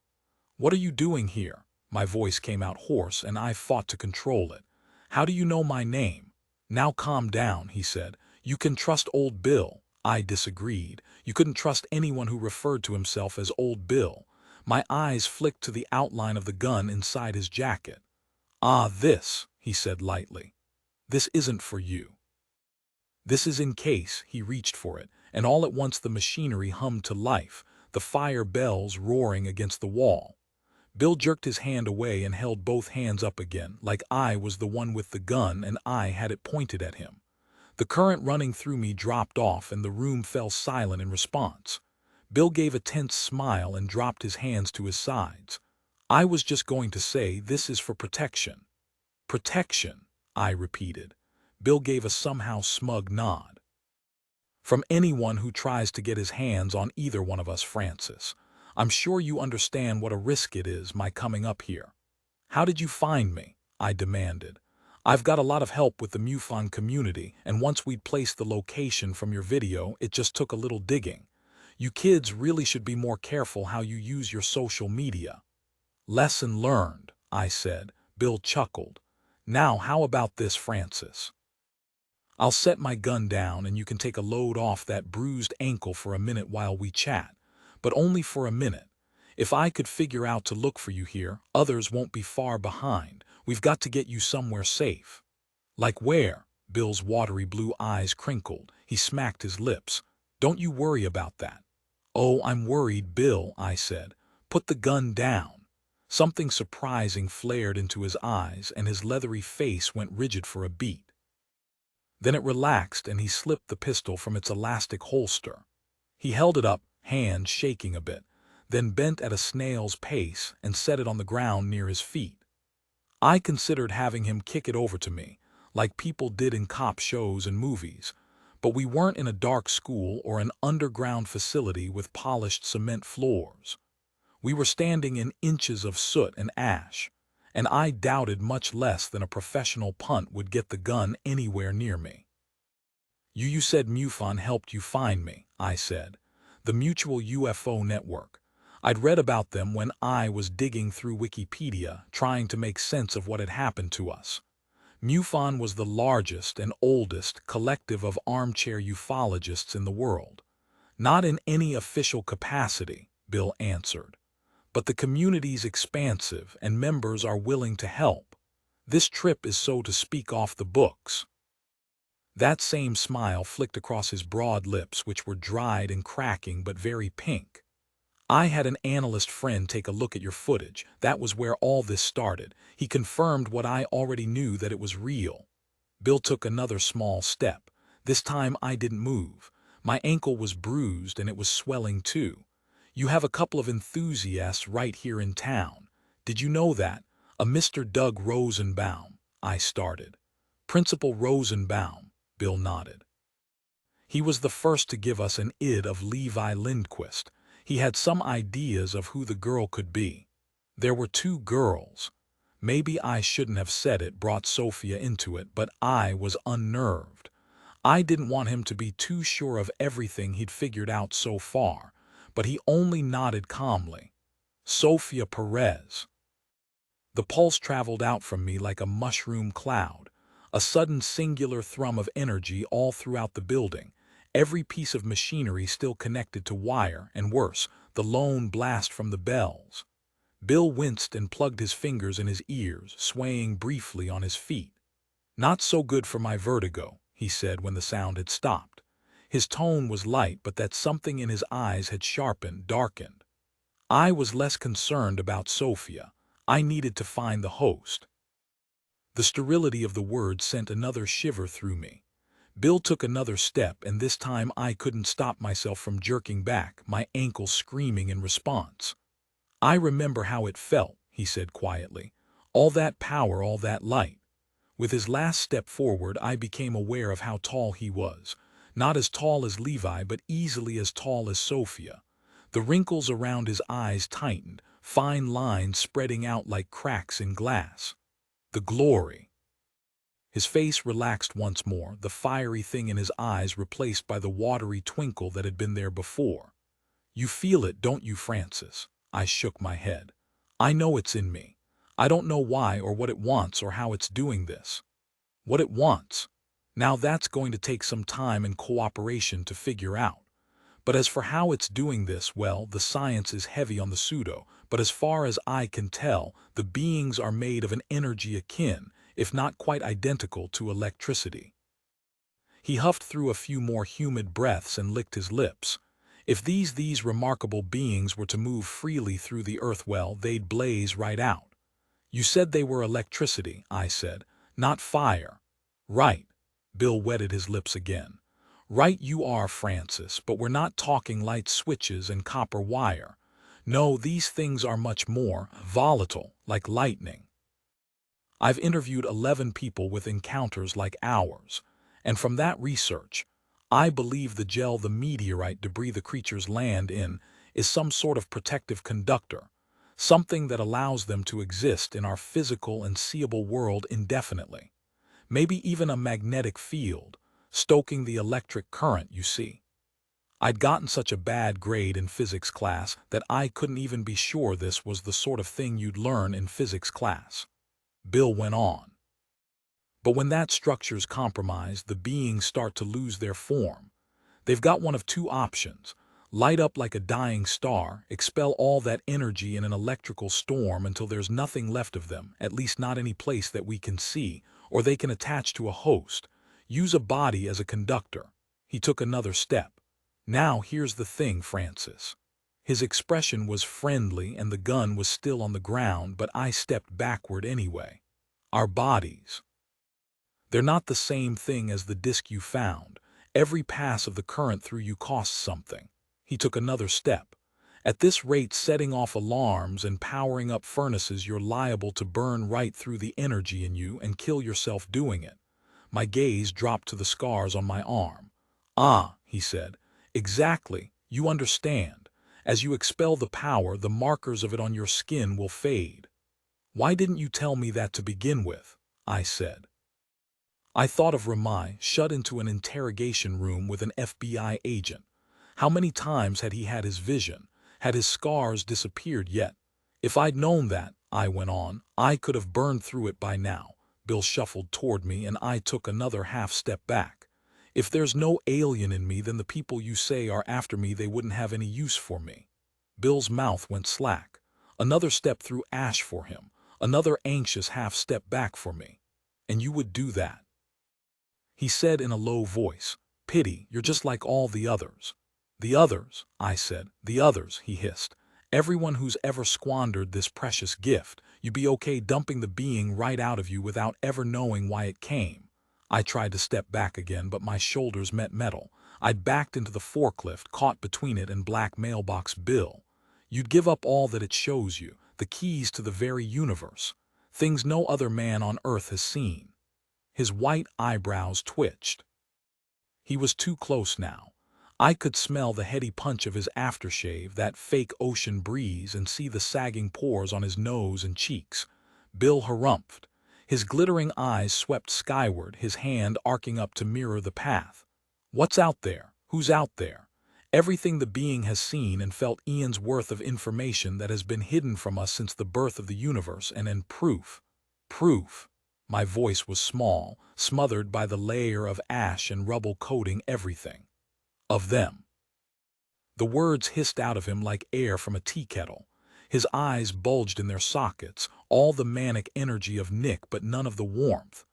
"What are you doing here?" My voice came out hoarse, and I fought to control it. "How do you know my name?" "Now calm down," he said. "You can trust Old Bill." I disagreed. You couldn't trust anyone who referred to himself as Old Bill. My eyes flicked to the outline of the gun inside his jacket. "Ah, this," he said lightly. "This isn't for you. This is in case." He reached for it, and all at once the machinery hummed to life, the fire bells roaring against the wall. Bill jerked his hand away and held both hands up again, like I was the one with the gun and I had it pointed at him. The current running through me dropped off, and the room fell silent in response. Bill gave a tense smile and dropped his hands to his sides. "I was just going to say, this is for protection." "Protection," I repeated. Bill gave a somehow smug nod. "From anyone who tries to get his hands on either one of us, Francis. I'm sure you understand what a risk it is, my coming up here." "How did you find me?" I demanded. "I've got a lot of help with the MUFON community, and once we'd placed the location from your video, it just took a little digging. You kids really should be more careful how you use your social media." "Lesson learned," I said. Bill chuckled. "Now how about this, Francis? I'll set my gun down and you can take a load off that bruised ankle for a minute while we chat. But only for a minute. If I could figure out to look for you here, others won't be far behind. We've got to get you somewhere safe." "Like where?" Bill's watery blue eyes crinkled. He smacked his lips. "Don't you worry about that." "Oh, I'm worried, Bill," I said. "Put the gun down." Something surprising flared into his eyes, and his leathery face went rigid for a beat. Then it relaxed, and he slipped the pistol from its elastic holster. He held it up, hand shaking a bit, then bent at a snail's pace and set it on the ground near his feet. I considered having him kick it over to me, like people did in cop shows and movies, But we weren't in a dark school or an underground facility with polished cement floors. We were standing in inches of soot and ash, and I doubted much less than a professional punt would get the gun anywhere near me. You said MUFON helped you find me, I said. The Mutual UFO Network. I'd read about them when I was digging through Wikipedia, trying to make sense of what had happened to us. MUFON was the largest and oldest collective of armchair ufologists in the world. Not in any official capacity, Bill answered. But the community's expansive and members are willing to help. This trip is, so to speak, off the books. That same smile flicked across his broad lips, which were dried and cracking but very pink. I had an analyst friend take a look at your footage. That was where all this started. He confirmed what I already knew, that it was real. Bill took another small step. This time I didn't move. My ankle was bruised and it was swelling too. You have a couple of enthusiasts right here in town. Did you know that? A Mr. Doug Rosenbaum, I started. Principal Rosenbaum, Bill nodded. He was the first to give us an id of Levi Lindquist. He had some ideas of who the girl could be. There were two girls. Maybe I shouldn't have said it, brought Sophia into it, but I was unnerved. I didn't want him to be too sure of everything he'd figured out so far, but he only nodded calmly. Sophia Perez. The pulse traveled out from me like a mushroom cloud, a sudden singular thrum of energy all throughout the building, every piece of machinery still connected to wire, and worse, the lone blast from the bells. Bill winced and plugged his fingers in his ears, swaying briefly on his feet. Not so good for my vertigo, he said when the sound had stopped. His tone was light, but that something in his eyes had sharpened, darkened. I was less concerned about Sophia. I needed to find the host. The sterility of the word sent another shiver through me. Bill took another step, and this time I couldn't stop myself from jerking back, my ankle screaming in response. I remember how it felt, he said quietly. All that power, all that light. With his last step forward, I became aware of how tall he was. Not as tall as Levi, but easily as tall as Sophia. The wrinkles around his eyes tightened, fine lines spreading out like cracks in glass. The glory. His face relaxed once more, the fiery thing in his eyes replaced by the watery twinkle that had been there before. You feel it, don't you, Francis? I shook my head. I know it's in me. I don't know why or what it wants or how it's doing this. What it wants. Now that's going to take some time and cooperation to figure out. But as for how it's doing this, well, the science is heavy on the pseudo, but as far as I can tell, the beings are made of an energy akin, if not quite identical, to electricity. He huffed through a few more humid breaths and licked his lips. If these remarkable beings were to move freely through the earth, well, they'd blaze right out. You said they were electricity, I said, not fire. Right. Bill wetted his lips again. Right you are, Francis, but we're not talking light switches and copper wire. No, these things are much more volatile, like lightning. I've interviewed 11 people with encounters like ours, and from that research, I believe the gel, the meteorite debris the creatures land in, is some sort of protective conductor, something that allows them to exist in our physical and seeable world indefinitely. Maybe even a magnetic field, stoking the electric current, you see. I'd gotten such a bad grade in physics class that I couldn't even be sure this was the sort of thing you'd learn in physics class. Bill went on. But when that structure's compromised, the beings start to lose their form. They've got one of two options: light up like a dying star, expel all that energy in an electrical storm until there's nothing left of them, at least not any place that we can see, or they can attach to a host, use a body as a conductor. He took another step. Now here's the thing, Francis. His expression was friendly and the gun was still on the ground, but I stepped backward anyway. Our bodies. They're not the same thing as the disc you found. Every pass of the current through you costs something. He took another step. At this rate, setting off alarms and powering up furnaces, you're liable to burn right through the energy in you and kill yourself doing it. My gaze dropped to the scars on my arm. Ah, he said, exactly, you understand. As you expel the power, the markers of it on your skin will fade. Why didn't you tell me that to begin with? I said. I thought of Ramai shut into an interrogation room with an FBI agent. How many times had he had his vision? Had his scars disappeared yet? If I'd known that, I went on, I could have burned through it by now. Bill shuffled toward me and I took another half step back. If there's no alien in me, then the people you say are after me, they wouldn't have any use for me. Bill's mouth went slack. Another step through ash for him. Another anxious half step back for me. And you would do that? He said in a low voice, "Pity, you're just like all the others." "The others," I said. "The others," he hissed. "Everyone who's ever squandered this precious gift, you'd be okay dumping the being right out of you without ever knowing why it came." I tried to step back again, but my shoulders met metal. I'd backed into the forklift, caught between it and black mailbox. "Bill, you'd give up all that it shows you, the keys to the very universe, things no other man on earth has seen." His white eyebrows twitched. He was too close now. I could smell the heady punch of his aftershave, that fake ocean breeze, and see the sagging pores on his nose and cheeks. Bill harumphed. His glittering eyes swept skyward, his hand arcing up to mirror the path. "What's out there? Who's out there?" "Everything the being has seen and felt, eons worth of information that has been hidden from us since the birth of the universe, and proof." Proof. My voice was small, smothered by the layer of ash and rubble coating everything. "Of them." The words hissed out of him like air from a tea kettle. His eyes bulged in their sockets, all the manic energy of Nick but none of the warmth.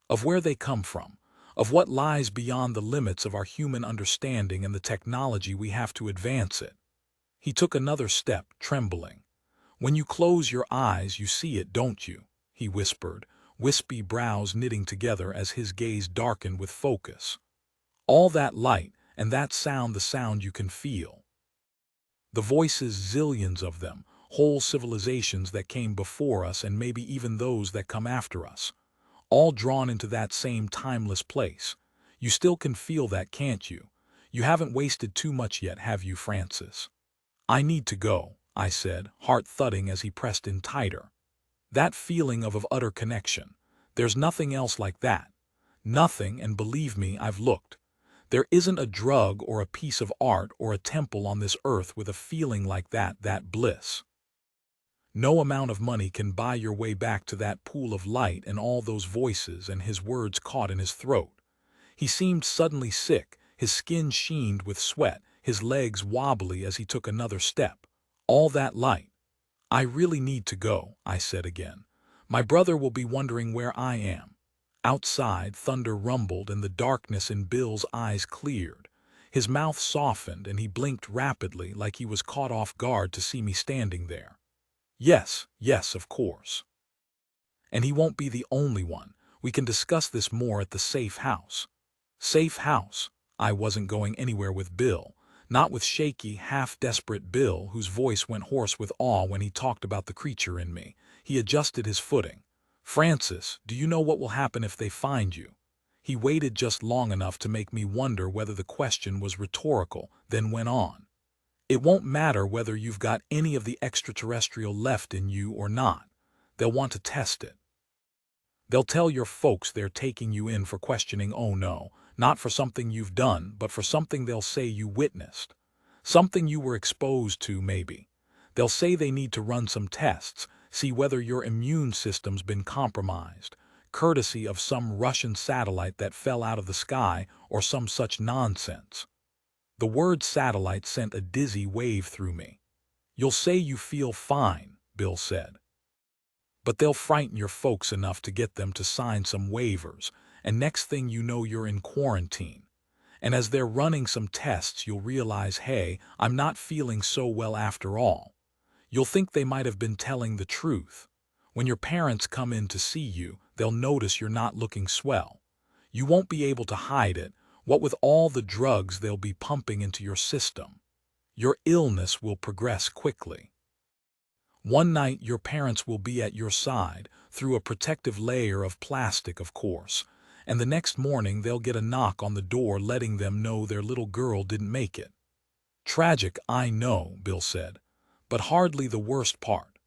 "Of where they come from. Of what lies beyond the limits of our human understanding and the technology we have to advance it." He took another step, trembling. "When you close your eyes you see it, don't you?" he whispered, wispy brows knitting together as his gaze darkened with focus. "All that light, and that sound, the sound you can feel. The voices, zillions of them, whole civilizations that came before us and maybe even those that come after us, all drawn into that same timeless place. You still can feel that, can't you? You haven't wasted too much yet, have you, Francis?" "I need to go," I said, heart thudding as he pressed in tighter. "That feeling of utter connection. There's nothing else like that. Nothing, and believe me, I've looked. There isn't a drug or a piece of art or a temple on this earth with a feeling like that bliss. No amount of money can buy your way back to that pool of light and all those voices." And his words caught in his throat. He seemed suddenly sick, his skin sheened with sweat, his legs wobbly as he took another step. "All that light. I really need to go," I said again. "My brother will be wondering where I am." Outside, thunder rumbled and the darkness in Bill's eyes cleared. His mouth softened and he blinked rapidly like he was caught off guard to see me standing there. "Yes, yes, of course. And he won't be the only one. We can discuss this more at the safe house." Safe house? I wasn't going anywhere with Bill. Not with shaky, half-desperate Bill, whose voice went hoarse with awe when he talked about the creature in me. He adjusted his footing. "Francis, do you know what will happen if they find you?" He waited just long enough to make me wonder whether the question was rhetorical, then went on. "It won't matter whether you've got any of the extraterrestrial left in you or not. They'll want to test it. They'll tell your folks they're taking you in for questioning. Oh no, not for something you've done, but for something they'll say you witnessed. Something you were exposed to, maybe. They'll say they need to run some tests, see whether your immune system's been compromised, courtesy of some Russian satellite that fell out of the sky or some such nonsense." The word satellite sent a dizzy wave through me. "You'll say you feel fine," Bill said. "But they'll frighten your folks enough to get them to sign some waivers, and next thing you know you're in quarantine. And as they're running some tests you'll realize, hey, I'm not feeling so well after all. You'll think they might have been telling the truth. When your parents come in to see you, they'll notice you're not looking swell. You won't be able to hide it, what with all the drugs they'll be pumping into your system. Your illness will progress quickly. One night your parents will be at your side, through a protective layer of plastic, of course, and the next morning they'll get a knock on the door letting them know their little girl didn't make it. Tragic, I know, Bill said, but hardly the worst part.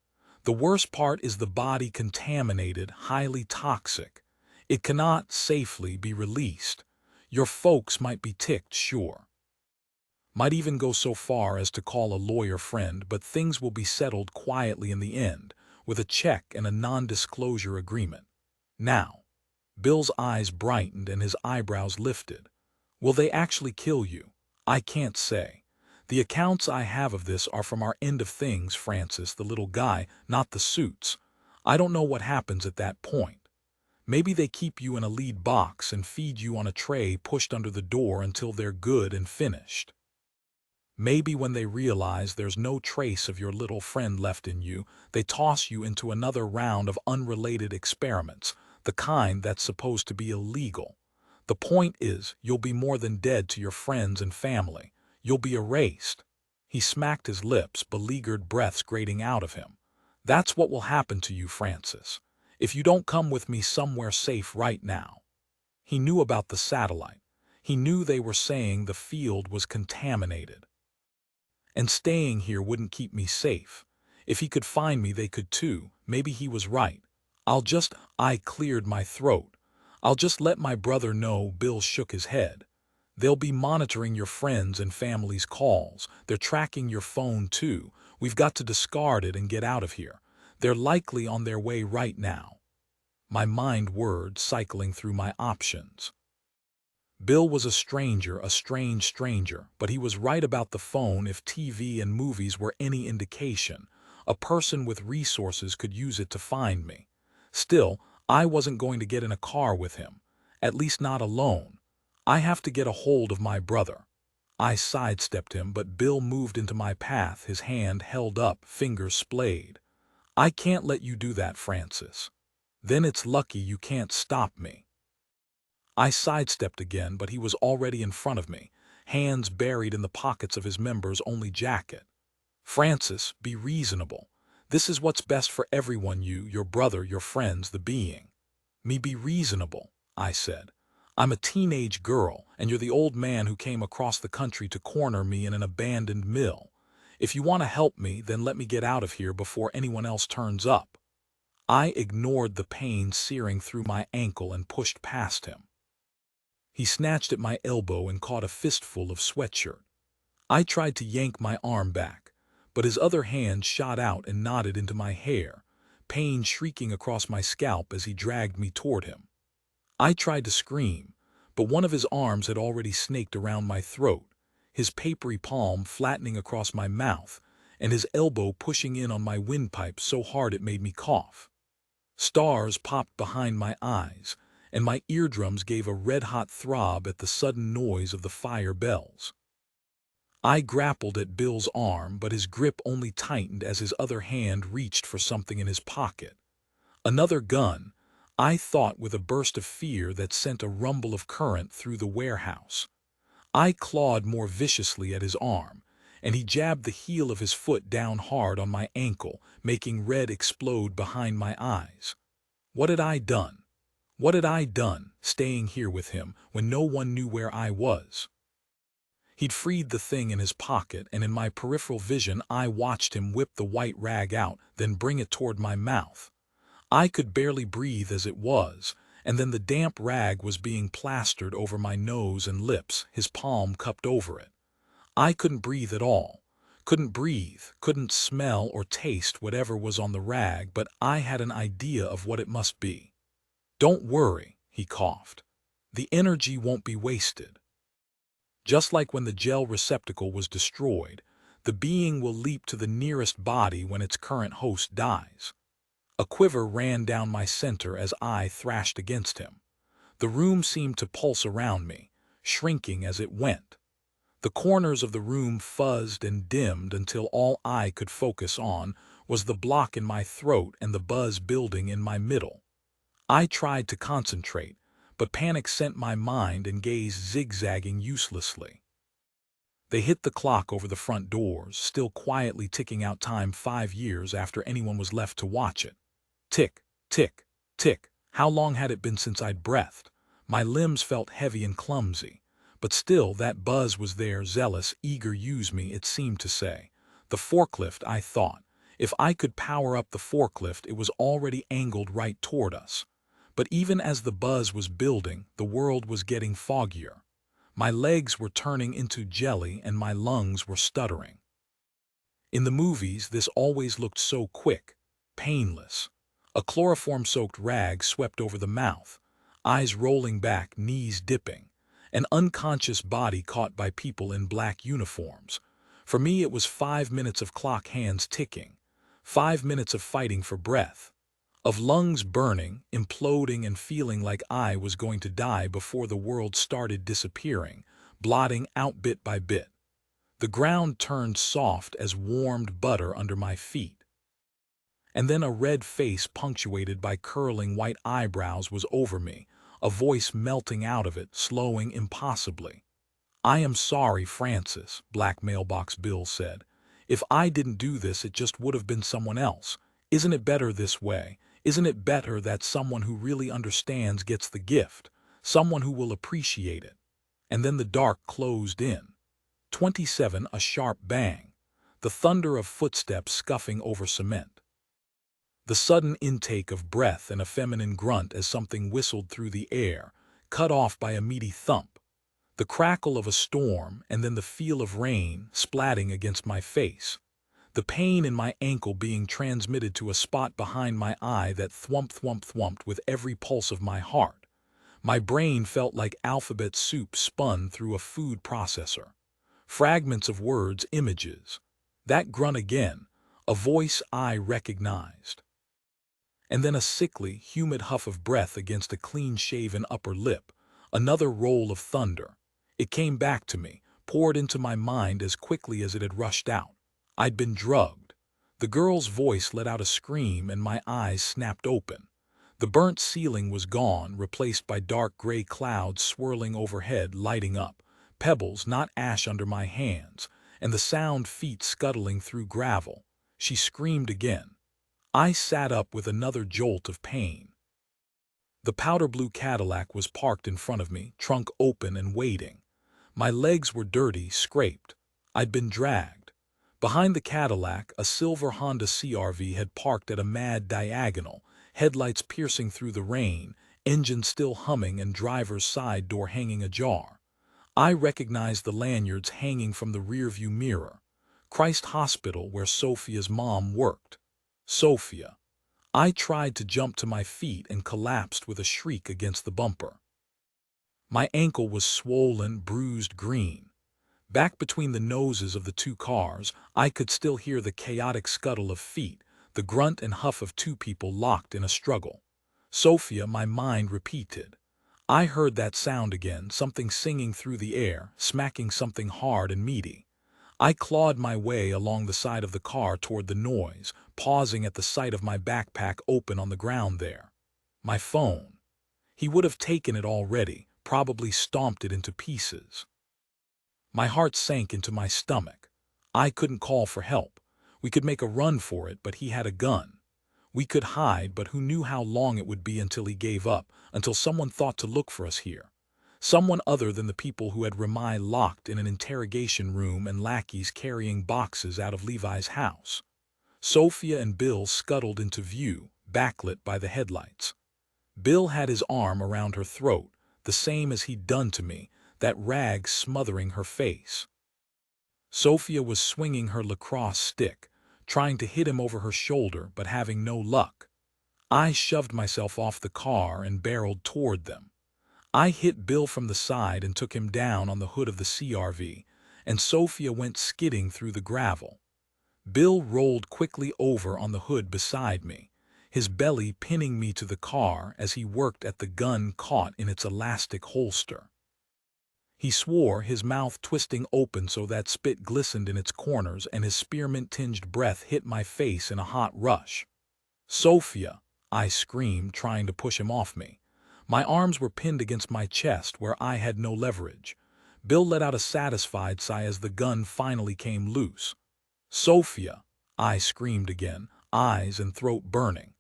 The worst part is the body contaminated, highly toxic. It cannot safely be released. Your folks might be ticked, sure. Might even go so far as to call a lawyer friend, but things will be settled quietly in the end, with a check and a non-disclosure agreement. Now, Bill's eyes brightened and his eyebrows lifted. Will they actually kill you? I can't say. The accounts I have of this are from our end of things, Francis, the little guy, not the suits. I don't know what happens at that point. Maybe they keep you in a lead box and feed you on a tray pushed under the door until they're good and finished. Maybe when they realize there's no trace of your little friend left in you, they toss you into another round of unrelated experiments, the kind that's supposed to be illegal. The point is, you'll be more than dead to your friends and family. You'll be erased. He smacked his lips, beleaguered breaths grating out of him. That's what will happen to you, Francis, if you don't come with me somewhere safe right now. He knew about the satellite. He knew they were saying the field was contaminated. And staying here wouldn't keep me safe. If he could find me, they could too. Maybe he was right. I cleared my throat. I'll just let my brother know. Bill shook his head. They'll be monitoring your friends and family's calls. They're tracking your phone too. We've got to discard it and get out of here. They're likely on their way right now. My mind whirred, cycling through my options. Bill was a stranger, a strange stranger, but he was right about the phone. If TV and movies were any indication, a person with resources could use it to find me. Still, I wasn't going to get in a car with him, at least not alone. I have to get a hold of my brother. I sidestepped him, but Bill moved into my path, his hand held up, fingers splayed. I can't let you do that, Francis. Then it's lucky you can't stop me. I sidestepped again, but he was already in front of me, hands buried in the pockets of his members-only jacket. Francis, be reasonable. This is what's best for everyone, you, your brother, your friends, the being. Me be reasonable, I said. I'm a teenage girl, and you're the old man who came across the country to corner me in an abandoned mill. If you want to help me, then let me get out of here before anyone else turns up. I ignored the pain searing through my ankle and pushed past him. He snatched at my elbow and caught a fistful of sweatshirt. I tried to yank my arm back, but his other hand shot out and knotted into my hair, pain shrieking across my scalp as he dragged me toward him. I tried to scream, but one of his arms had already snaked around my throat, his papery palm flattening across my mouth, and his elbow pushing in on my windpipe so hard it made me cough. Stars popped behind my eyes, and my eardrums gave a red-hot throb at the sudden noise of the fire bells. I grappled at Bill's arm, but his grip only tightened as his other hand reached for something in his pocket. Another gun, I thought, with a burst of fear that sent a rumble of current through the warehouse. I clawed more viciously at his arm, and he jabbed the heel of his foot down hard on my ankle, making red explode behind my eyes. What had I done? What had I done, staying here with him when no one knew where I was? He'd freed the thing in his pocket, and in my peripheral vision I watched him whip the white rag out, then bring it toward my mouth. I could barely breathe as it was, and then the damp rag was being plastered over my nose and lips, his palm cupped over it. I couldn't breathe at all. Couldn't breathe, couldn't smell or taste whatever was on the rag, but I had an idea of what it must be. Don't worry, he coughed. The energy won't be wasted. Just like when the gel receptacle was destroyed, the being will leap to the nearest body when its current host dies. A quiver ran down my center as I thrashed against him. The room seemed to pulse around me, shrinking as it went. The corners of the room fuzzed and dimmed until all I could focus on was the block in my throat and the buzz building in my middle. I tried to concentrate, but panic sent my mind and gaze zigzagging uselessly. They hit the clock over the front doors, still quietly ticking out time 5 years after anyone was left to watch it. Tick, tick, tick. How long had it been since I'd breathed? My limbs felt heavy and clumsy, but still that buzz was there, zealous, eager, use me, it seemed to say. The forklift, I thought. If I could power up the forklift, it was already angled right toward us. But even as the buzz was building, the world was getting foggier. My legs were turning into jelly and my lungs were stuttering. In the movies, this always looked so quick, painless. A chloroform-soaked rag swept over the mouth, eyes rolling back, knees dipping, an unconscious body caught by people in black uniforms. For me, it was 5 minutes of clock hands ticking, 5 minutes of fighting for breath, of lungs burning, imploding, and feeling like I was going to die before the world started disappearing, blotting out bit by bit. The ground turned soft as warmed butter under my feet. And then a red face punctuated by curling white eyebrows was over me, a voice melting out of it, slowing impossibly. "I am sorry, Francis," Black Mailbox Bill said. "If I didn't do this, it just would have been someone else. Isn't it better this way? Isn't it better that someone who really understands gets the gift, someone who will appreciate it?" And then the dark closed in. 27, a sharp bang, the thunder of footsteps scuffing over cement. The sudden intake of breath and a feminine grunt as something whistled through the air, cut off by a meaty thump. The crackle of a storm and then the feel of rain splatting against my face. The pain in my ankle being transmitted to a spot behind my eye that thwumped with every pulse of my heart. My brain felt like alphabet soup spun through a food processor. Fragments of words, images. That grunt again, a voice I recognized. And then a sickly, humid huff of breath against a clean-shaven upper lip, another roll of thunder. It came back to me, poured into my mind as quickly as it had rushed out. I'd been drugged. The girl's voice let out a scream and my eyes snapped open. The burnt ceiling was gone, replaced by dark gray clouds swirling overhead, lighting up. Pebbles, not ash, under my hands, and the sound feet scuttling through gravel. She screamed again. I sat up with another jolt of pain. The powder blue Cadillac was parked in front of me, trunk open and waiting. My legs were dirty, scraped. I'd been dragged. Behind the Cadillac, a silver Honda CR-V had parked at a mad diagonal, headlights piercing through the rain, engine still humming and driver's side door hanging ajar. I recognized the lanyards hanging from the rearview mirror. Christ Hospital, where Sophia's mom worked. Sophia. I tried to jump to my feet and collapsed with a shriek against the bumper. My ankle was swollen, bruised green. Back between the noses of the two cars, I could still hear the chaotic scuttle of feet, the grunt and huff of two people locked in a struggle. Sophia, my mind repeated. I heard that sound again, something singing through the air, smacking something hard and meaty. I clawed my way along the side of the car toward the noise, pausing at the sight of my backpack open on the ground there. My phone. He would have taken it already, probably stomped it into pieces. My heart sank into my stomach. I couldn't call for help. We could make a run for it, but he had a gun. We could hide, but who knew how long it would be until he gave up, until someone thought to look for us here. Someone other than the people who had Remai locked in an interrogation room and lackeys carrying boxes out of Levi's house. Sophia and Bill scuttled into view, backlit by the headlights. Bill had his arm around her throat, the same as he'd done to me, that rag smothering her face. Sophia was swinging her lacrosse stick, trying to hit him over her shoulder but having no luck. I shoved myself off the car and barreled toward them. I hit Bill from the side and took him down on the hood of the CR-V, and Sophia went skidding through the gravel. Bill rolled quickly over on the hood beside me, his belly pinning me to the car as he worked at the gun caught in its elastic holster. He swore, his mouth twisting open so that spit glistened in its corners and his spearmint-tinged breath hit my face in a hot rush. "Sophia!" I screamed, trying to push him off me. My arms were pinned against my chest where I had no leverage. Bill let out a satisfied sigh as the gun finally came loose. "Sophia!" I screamed again, eyes and throat burning.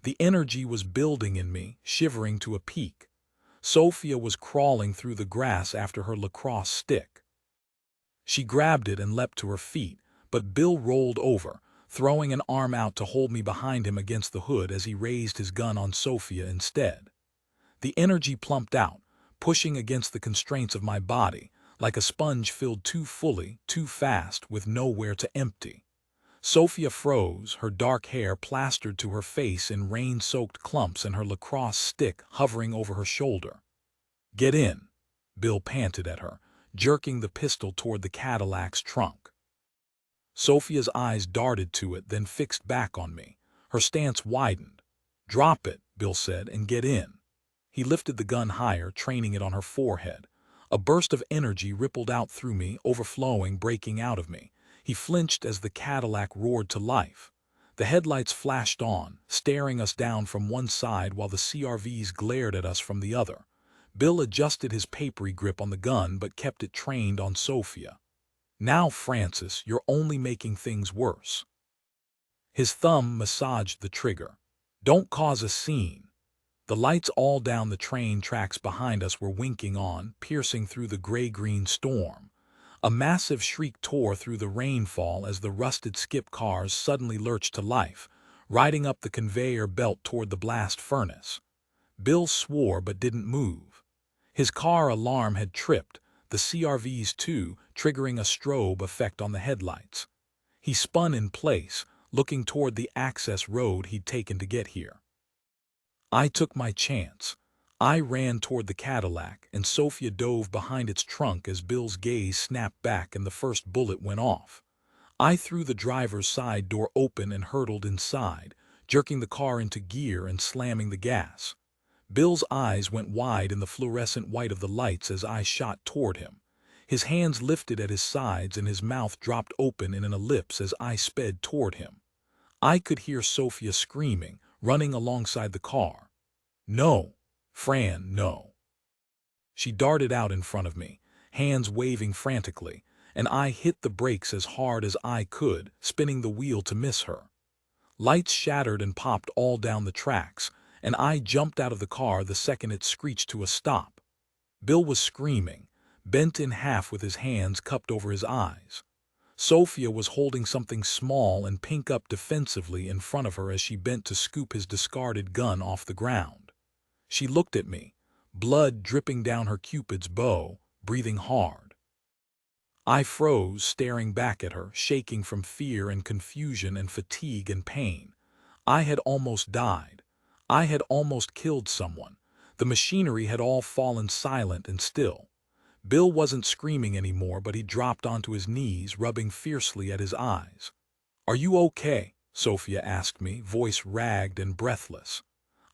The energy was building in me, shivering to a peak. Sophia was crawling through the grass after her lacrosse stick. She grabbed it and leapt to her feet, but Bill rolled over, throwing an arm out to hold me behind him against the hood as he raised his gun on Sophia instead. The energy plumped out, pushing against the constraints of my body, like a sponge filled too fully, too fast, with nowhere to empty. Sophia froze, her dark hair plastered to her face in rain-soaked clumps and her lacrosse stick hovering over her shoulder. "Get in," Bill panted at her, jerking the pistol toward the Cadillac's trunk. Sophia's eyes darted to it, then fixed back on me. Her stance widened. "Drop it," Bill said, "and get in." He lifted the gun higher, training it on her forehead. A burst of energy rippled out through me, overflowing, breaking out of me. He flinched as the Cadillac roared to life. The headlights flashed on, staring us down from one side while the CRVs glared at us from the other. Bill adjusted his papery grip on the gun but kept it trained on Sophia. "Now, Francis, you're only making things worse." His thumb massaged the trigger. "Don't cause a scene." The lights all down the train tracks behind us were winking on, piercing through the gray-green storm. A massive shriek tore through the rainfall as the rusted skip cars suddenly lurched to life, riding up the conveyor belt toward the blast furnace. Bill swore but didn't move. His car alarm had tripped, the CRVs too, triggering a strobe effect on the headlights. He spun in place, looking toward the access road he'd taken to get here. I took my chance. I ran toward the Cadillac, and Sophia dove behind its trunk as Bill's gaze snapped back and the first bullet went off. I threw the driver's side door open and hurtled inside, jerking the car into gear and slamming the gas. Bill's eyes went wide in the fluorescent white of the lights as I shot toward him. His hands lifted at his sides and his mouth dropped open in an ellipse as I sped toward him. I could hear Sophia screaming, running alongside the car. "No, Fran, no." She darted out in front of me, hands waving frantically, and I hit the brakes as hard as I could, spinning the wheel to miss her. Lights shattered and popped all down the tracks, and I jumped out of the car the second it screeched to a stop. Bill was screaming, bent in half with his hands cupped over his eyes. Sophia was holding something small and pink up defensively in front of her as she bent to scoop his discarded gun off the ground. She looked at me, blood dripping down her Cupid's bow, breathing hard. I froze, staring back at her, shaking from fear and confusion and fatigue and pain. I had almost died. I had almost killed someone. The machinery had all fallen silent and still. Bill wasn't screaming anymore, but he dropped onto his knees, rubbing fiercely at his eyes. "Are you okay?" Sophia asked me, voice ragged and breathless.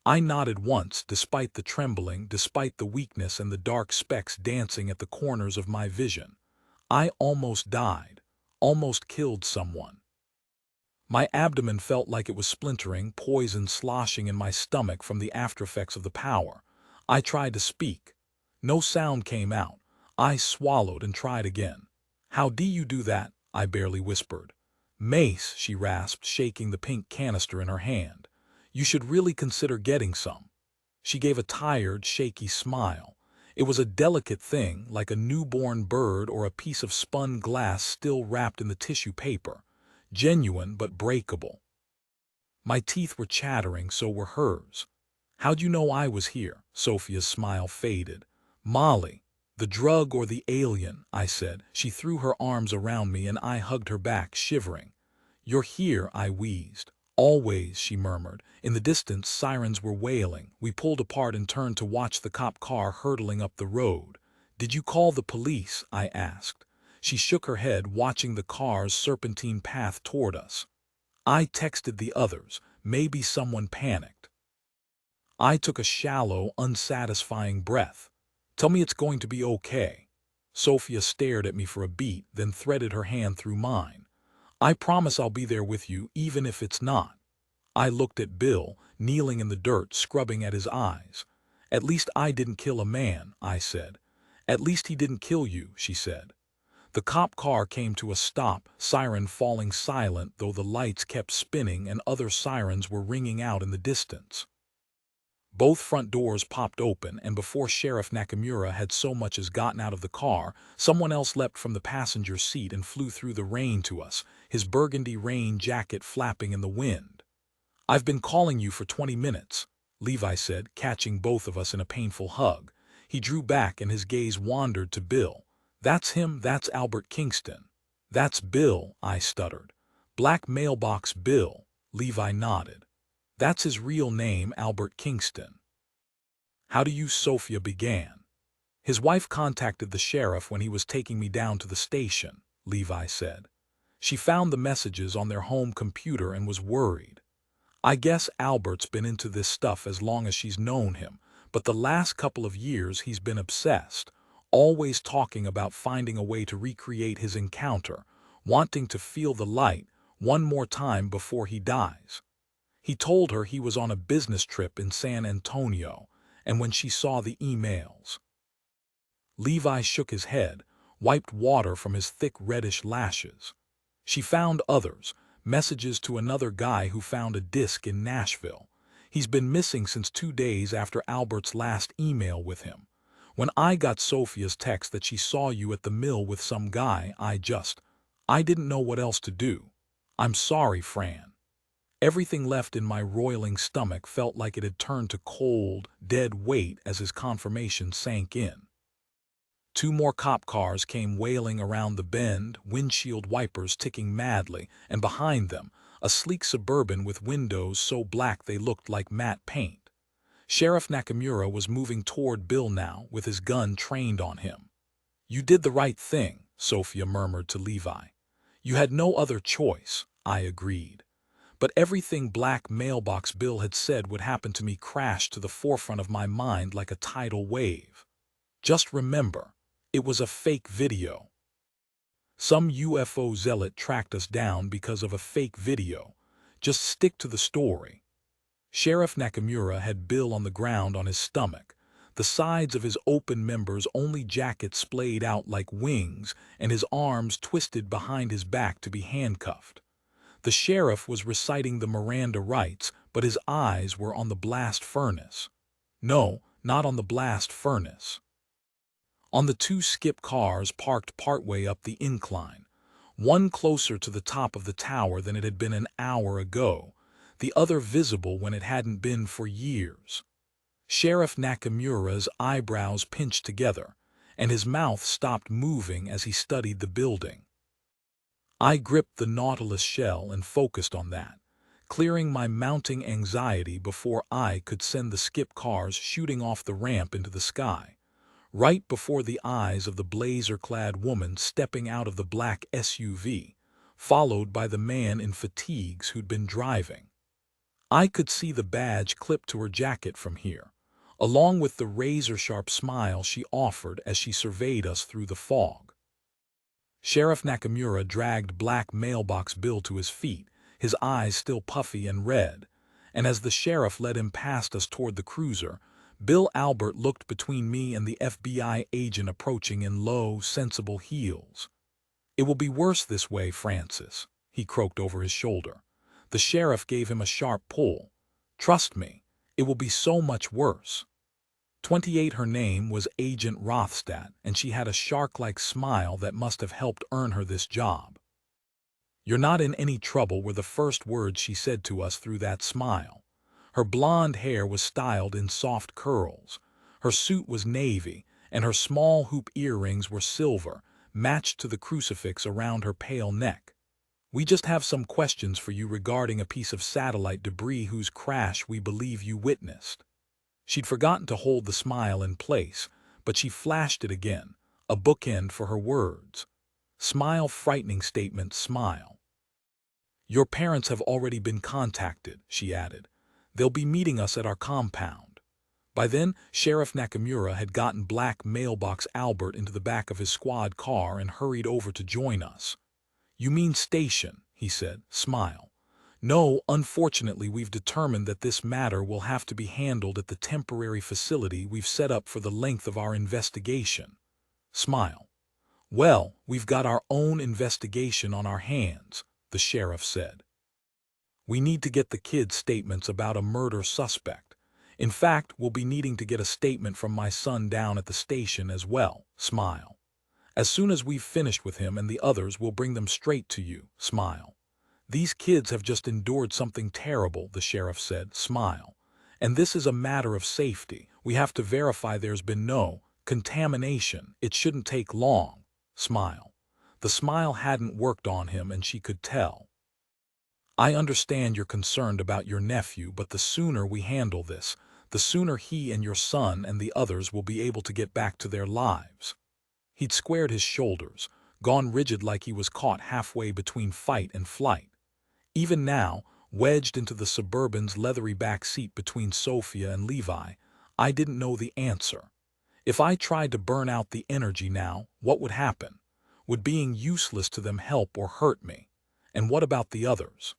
I nodded once, despite the trembling, despite the weakness and the dark specks dancing at the corners of my vision. I almost died, almost killed someone. My abdomen felt like it was splintering, poison sloshing in my stomach from the aftereffects of the power. I tried to speak. No sound came out. I swallowed and tried again. "How do you do that?" I barely whispered. "Mace," she rasped, shaking the pink canister in her hand. "You should really consider getting some." She gave a tired, shaky smile. It was a delicate thing, like a newborn bird or a piece of spun glass still wrapped in the tissue paper. Genuine but breakable. My teeth were chattering, so were hers. "How'd you know I was here?" Sophia's smile faded. "Molly. The drug or the alien," I said. She threw her arms around me and I hugged her back, shivering. "You're here," I wheezed. "Always," she murmured. In the distance, sirens were wailing. We pulled apart and turned to watch the cop car hurtling up the road. "Did you call the police?" I asked. She shook her head, watching the car's serpentine path toward us. "I texted the others. Maybe someone panicked." I took a shallow, unsatisfying breath. "Tell me it's going to be okay." Sophia stared at me for a beat, then threaded her hand through mine. "I promise I'll be there with you, even if it's not." I looked at Bill, kneeling in the dirt, scrubbing at his eyes. "At least I didn't kill a man," I said. "At least he didn't kill you," she said. The cop car came to a stop, siren falling silent, though the lights kept spinning and other sirens were ringing out in the distance. Both front doors popped open, and before Sheriff Nakamura had so much as gotten out of the car, someone else leapt from the passenger seat and flew through the rain to us, his burgundy rain jacket flapping in the wind. "I've been calling you for 20 minutes," Levi said, catching both of us in a painful hug. He drew back and his gaze wandered to Bill. "That's him, that's Albert Kingston." "That's Bill," I stuttered. "Black Mailbox Bill," Levi nodded. "That's his real name, Albert Kingston." "How do you Sophia began?" "His wife contacted the sheriff when he was taking me down to the station," Levi said. "She found the messages on their home computer and was worried. I guess Albert's been into this stuff as long as she's known him, but the last couple of years he's been obsessed, always talking about finding a way to recreate his encounter, wanting to feel the light one more time before he dies. He told her he was on a business trip in San Antonio, and when she saw the emails." Levi shook his head, wiped water from his thick reddish lashes. "She found others, messages to another guy who found a disc in Nashville. He's been missing since 2 days after Albert's last email with him. When I got Sophia's text that she saw you at the mill with some guy, I didn't know what else to do. I'm sorry, Fran." Everything left in my roiling stomach felt like it had turned to cold, dead weight as his confirmation sank in. 2 more cop cars came wailing around the bend, windshield wipers ticking madly, and behind them, a sleek Suburban with windows so black they looked like matte paint. Sheriff Nakamura was moving toward Bill now, with his gun trained on him. "You did the right thing," Sophia murmured to Levi. "You had no other choice," I agreed. But everything Black Mailbox Bill had said would happen to me crashed to the forefront of my mind like a tidal wave. Just remember, it was a fake video. Some UFO zealot tracked us down because of a fake video. Just stick to the story. Sheriff Nakamura had Bill on the ground on his stomach, the sides of his open members only jacket splayed out like wings, and his arms twisted behind his back to be handcuffed. The sheriff was reciting the Miranda rights, but his eyes were on the blast furnace. No, not on the blast furnace. On the 2 skip cars parked partway up the incline, one closer to the top of the tower than it had been an hour ago, the other visible when it hadn't been for years. Sheriff Nakamura's eyebrows pinched together, and his mouth stopped moving as he studied the building. I gripped the Nautilus shell and focused on that, clearing my mounting anxiety before I could send the skip cars shooting off the ramp into the sky, right before the eyes of the blazer-clad woman stepping out of the black SUV, followed by the man in fatigues who'd been driving. I could see the badge clipped to her jacket from here, along with the razor-sharp smile she offered as she surveyed us through the fog. Sheriff Nakamura dragged Black Mailbox Bill to his feet, his eyes still puffy and red, and as the sheriff led him past us toward the cruiser, Bill Albert looked between me and the FBI agent approaching in low, sensible heels. "It will be worse this way, Francis," he croaked over his shoulder. The sheriff gave him a sharp pull. "Trust me, it will be so much worse." 28, her name was Agent Rothstadt, and she had a shark-like smile that must have helped earn her this job. "You're not in any trouble," were the first words she said to us through that smile. Her blonde hair was styled in soft curls. Her suit was navy, and her small hoop earrings were silver, matched to the crucifix around her pale neck. "We just have some questions for you regarding a piece of satellite debris whose crash we believe you witnessed." She'd forgotten to hold the smile in place, but she flashed it again, a bookend for her words. Smile, frightening statement, smile. "Your parents have already been contacted," she added. "They'll be meeting us at our compound." By then, Sheriff Nakamura had gotten Black Mailbox Albert into the back of his squad car and hurried over to join us. "You mean station," he said, smile. "No, unfortunately we've determined that this matter will have to be handled at the temporary facility we've set up for the length of our investigation." Smile. "Well, we've got our own investigation on our hands," the sheriff said. "We need to get the kids' statements about a murder suspect. In fact, we'll be needing to get a statement from my son down at the station as well. Smile. As soon as we've finished with him and the others, we'll bring them straight to you. Smile. These kids have just endured something terrible, the sheriff said. Smile. And this is a matter of safety. We have to verify there's been no contamination. It shouldn't take long. Smile. The smile hadn't worked on him, and she could tell. I understand you're concerned about your nephew, but the sooner we handle this, the sooner he and your son and the others will be able to get back to their lives. He'd squared his shoulders, gone rigid like he was caught halfway between fight and flight. Even now, wedged into the Suburban's leathery back seat between Sophia and Levi, I didn't know the answer. If I tried to burn out the energy now, what would happen? Would being useless to them help or hurt me? And what about the others?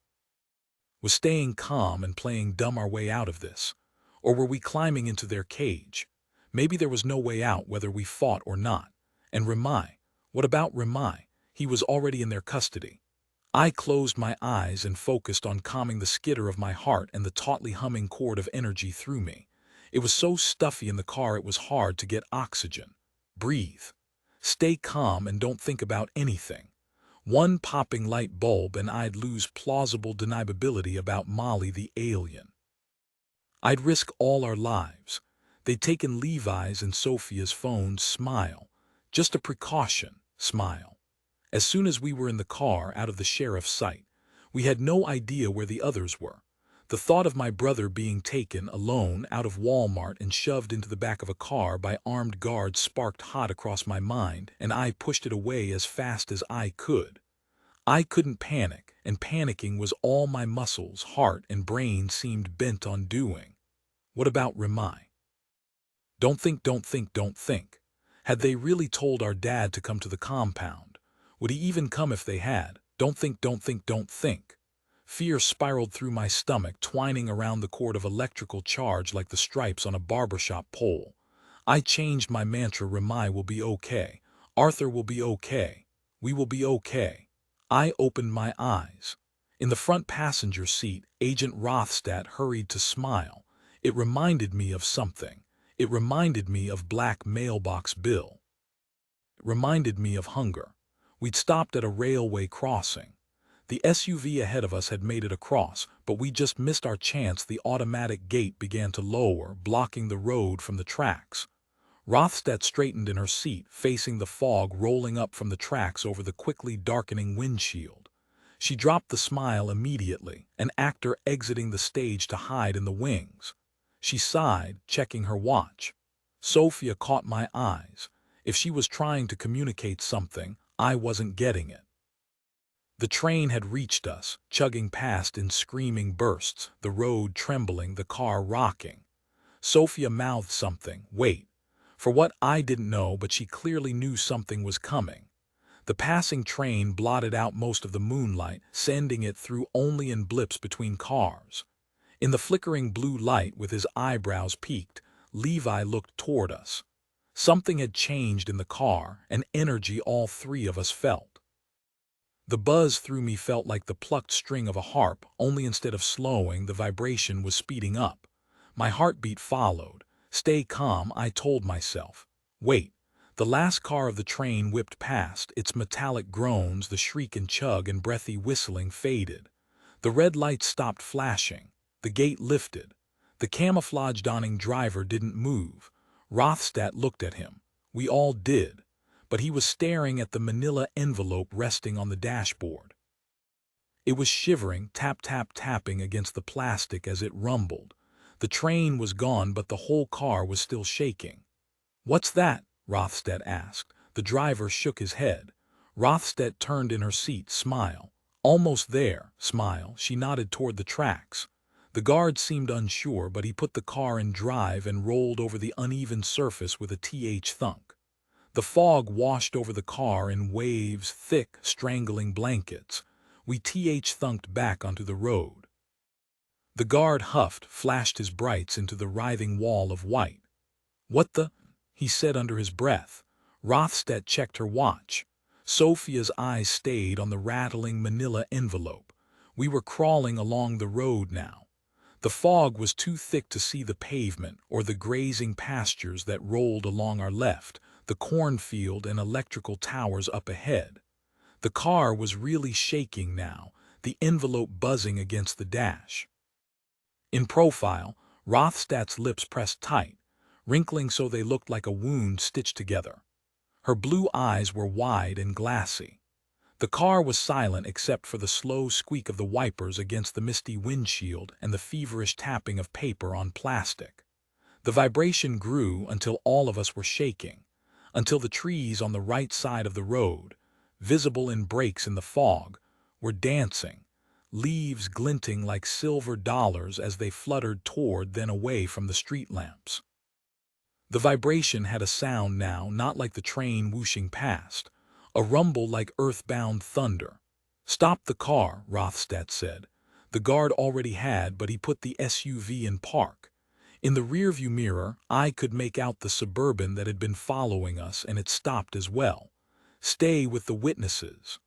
Was staying calm and playing dumb our way out of this? Or were we climbing into their cage? Maybe there was no way out whether we fought or not. And Remai? What about Remai? He was already in their custody. I closed my eyes and focused on calming the skitter of my heart and the tautly humming chord of energy through me. It was so stuffy in the car it was hard to get oxygen. Breathe. Stay calm and don't think about anything. One popping light bulb and I'd lose plausible deniability about Molly the alien. I'd risk all our lives. They'd taken Levi's and Sophia's phones. Smile. Just a precaution. Smile. As soon as we were in the car, out of the sheriff's sight, we had no idea where the others were. The thought of my brother being taken alone out of Walmart and shoved into the back of a car by armed guards sparked hot across my mind, and I pushed it away as fast as I could. I couldn't panic, and panicking was all my muscles, heart, and brain seemed bent on doing. What about Remai? Don't think, don't think, don't think. Had they really told our dad to come to the compound? Would he even come if they had? Don't think, don't think, don't think. Fear spiraled through my stomach, twining around the cord of electrical charge like the stripes on a barbershop pole. I changed my mantra. Remai will be okay. Arthur will be okay. We will be okay. I opened my eyes. In the front passenger seat, Agent Rothstadt hurried to Smile. It reminded me of something. It reminded me of Black Mailbox Bill. It reminded me of hunger. We'd stopped at a railway crossing. The SUV ahead of us had made it across, but we just missed our chance. The automatic gate began to lower, blocking the road from the tracks. Rothstadt straightened in her seat, facing the fog rolling up from the tracks over the quickly darkening windshield. She dropped the smile immediately, an actor exiting the stage to hide in the wings. She sighed, checking her watch. Sophia caught my eyes. If she was trying to communicate something, I wasn't getting it. The train had reached us, chugging past in screaming bursts, the road trembling, the car rocking. Sophia mouthed something. Wait. For what, I didn't know, but she clearly knew something was coming. The passing train blotted out most of the moonlight, sending it through only in blips between cars. In the flickering blue light, with his eyebrows peaked, Levi looked toward us. Something had changed in the car, an energy all three of us felt. The buzz through me felt like the plucked string of a harp, only instead of slowing, the vibration was speeding up. My heartbeat followed. Stay calm, I told myself. Wait. The last car of the train whipped past, its metallic groans, the shriek and chug and breathy whistling faded. The red lights stopped flashing. The gate lifted. The camouflage-donning driver didn't move. Rothstadt looked at him. We all did. But he was staring at the manila envelope resting on the dashboard. It was shivering, tapping against the plastic as it rumbled. The train was gone, but the whole car was still shaking. What's that? Rothstadt asked. The driver shook his head. Rothstadt turned in her seat. Smile. Almost there. Smile. She nodded toward the tracks. The guard seemed unsure, but he put the car in drive and rolled over the uneven surface with a thunk. The fog washed over the car in waves, thick, strangling blankets. We thunked back onto the road. The guard huffed, flashed his brights into the writhing wall of white. What the? He said under his breath. Rothstadt checked her watch. Sophia's eyes stayed on the rattling manila envelope. We were crawling along the road now. The fog was too thick to see the pavement or the grazing pastures that rolled along our left, the cornfield and electrical towers up ahead. The car was really shaking now, the envelope buzzing against the dash. In profile, Rothstadt's lips pressed tight, wrinkling so they looked like a wound stitched together. Her blue eyes were wide and glassy. The car was silent except for the slow squeak of the wipers against the misty windshield and the feverish tapping of paper on plastic. The vibration grew until all of us were shaking, until the trees on the right side of the road, visible in breaks in the fog, were dancing, leaves glinting like silver dollars as they fluttered toward then away from the street lamps. The vibration had a sound now, not like the train whooshing past, a rumble like earthbound thunder. "Stop the car," Rothstadt said. The guard already had, but he put the SUV in park. In the rearview mirror, I could make out the Suburban that had been following us, and it stopped as well. "Stay with the witnesses."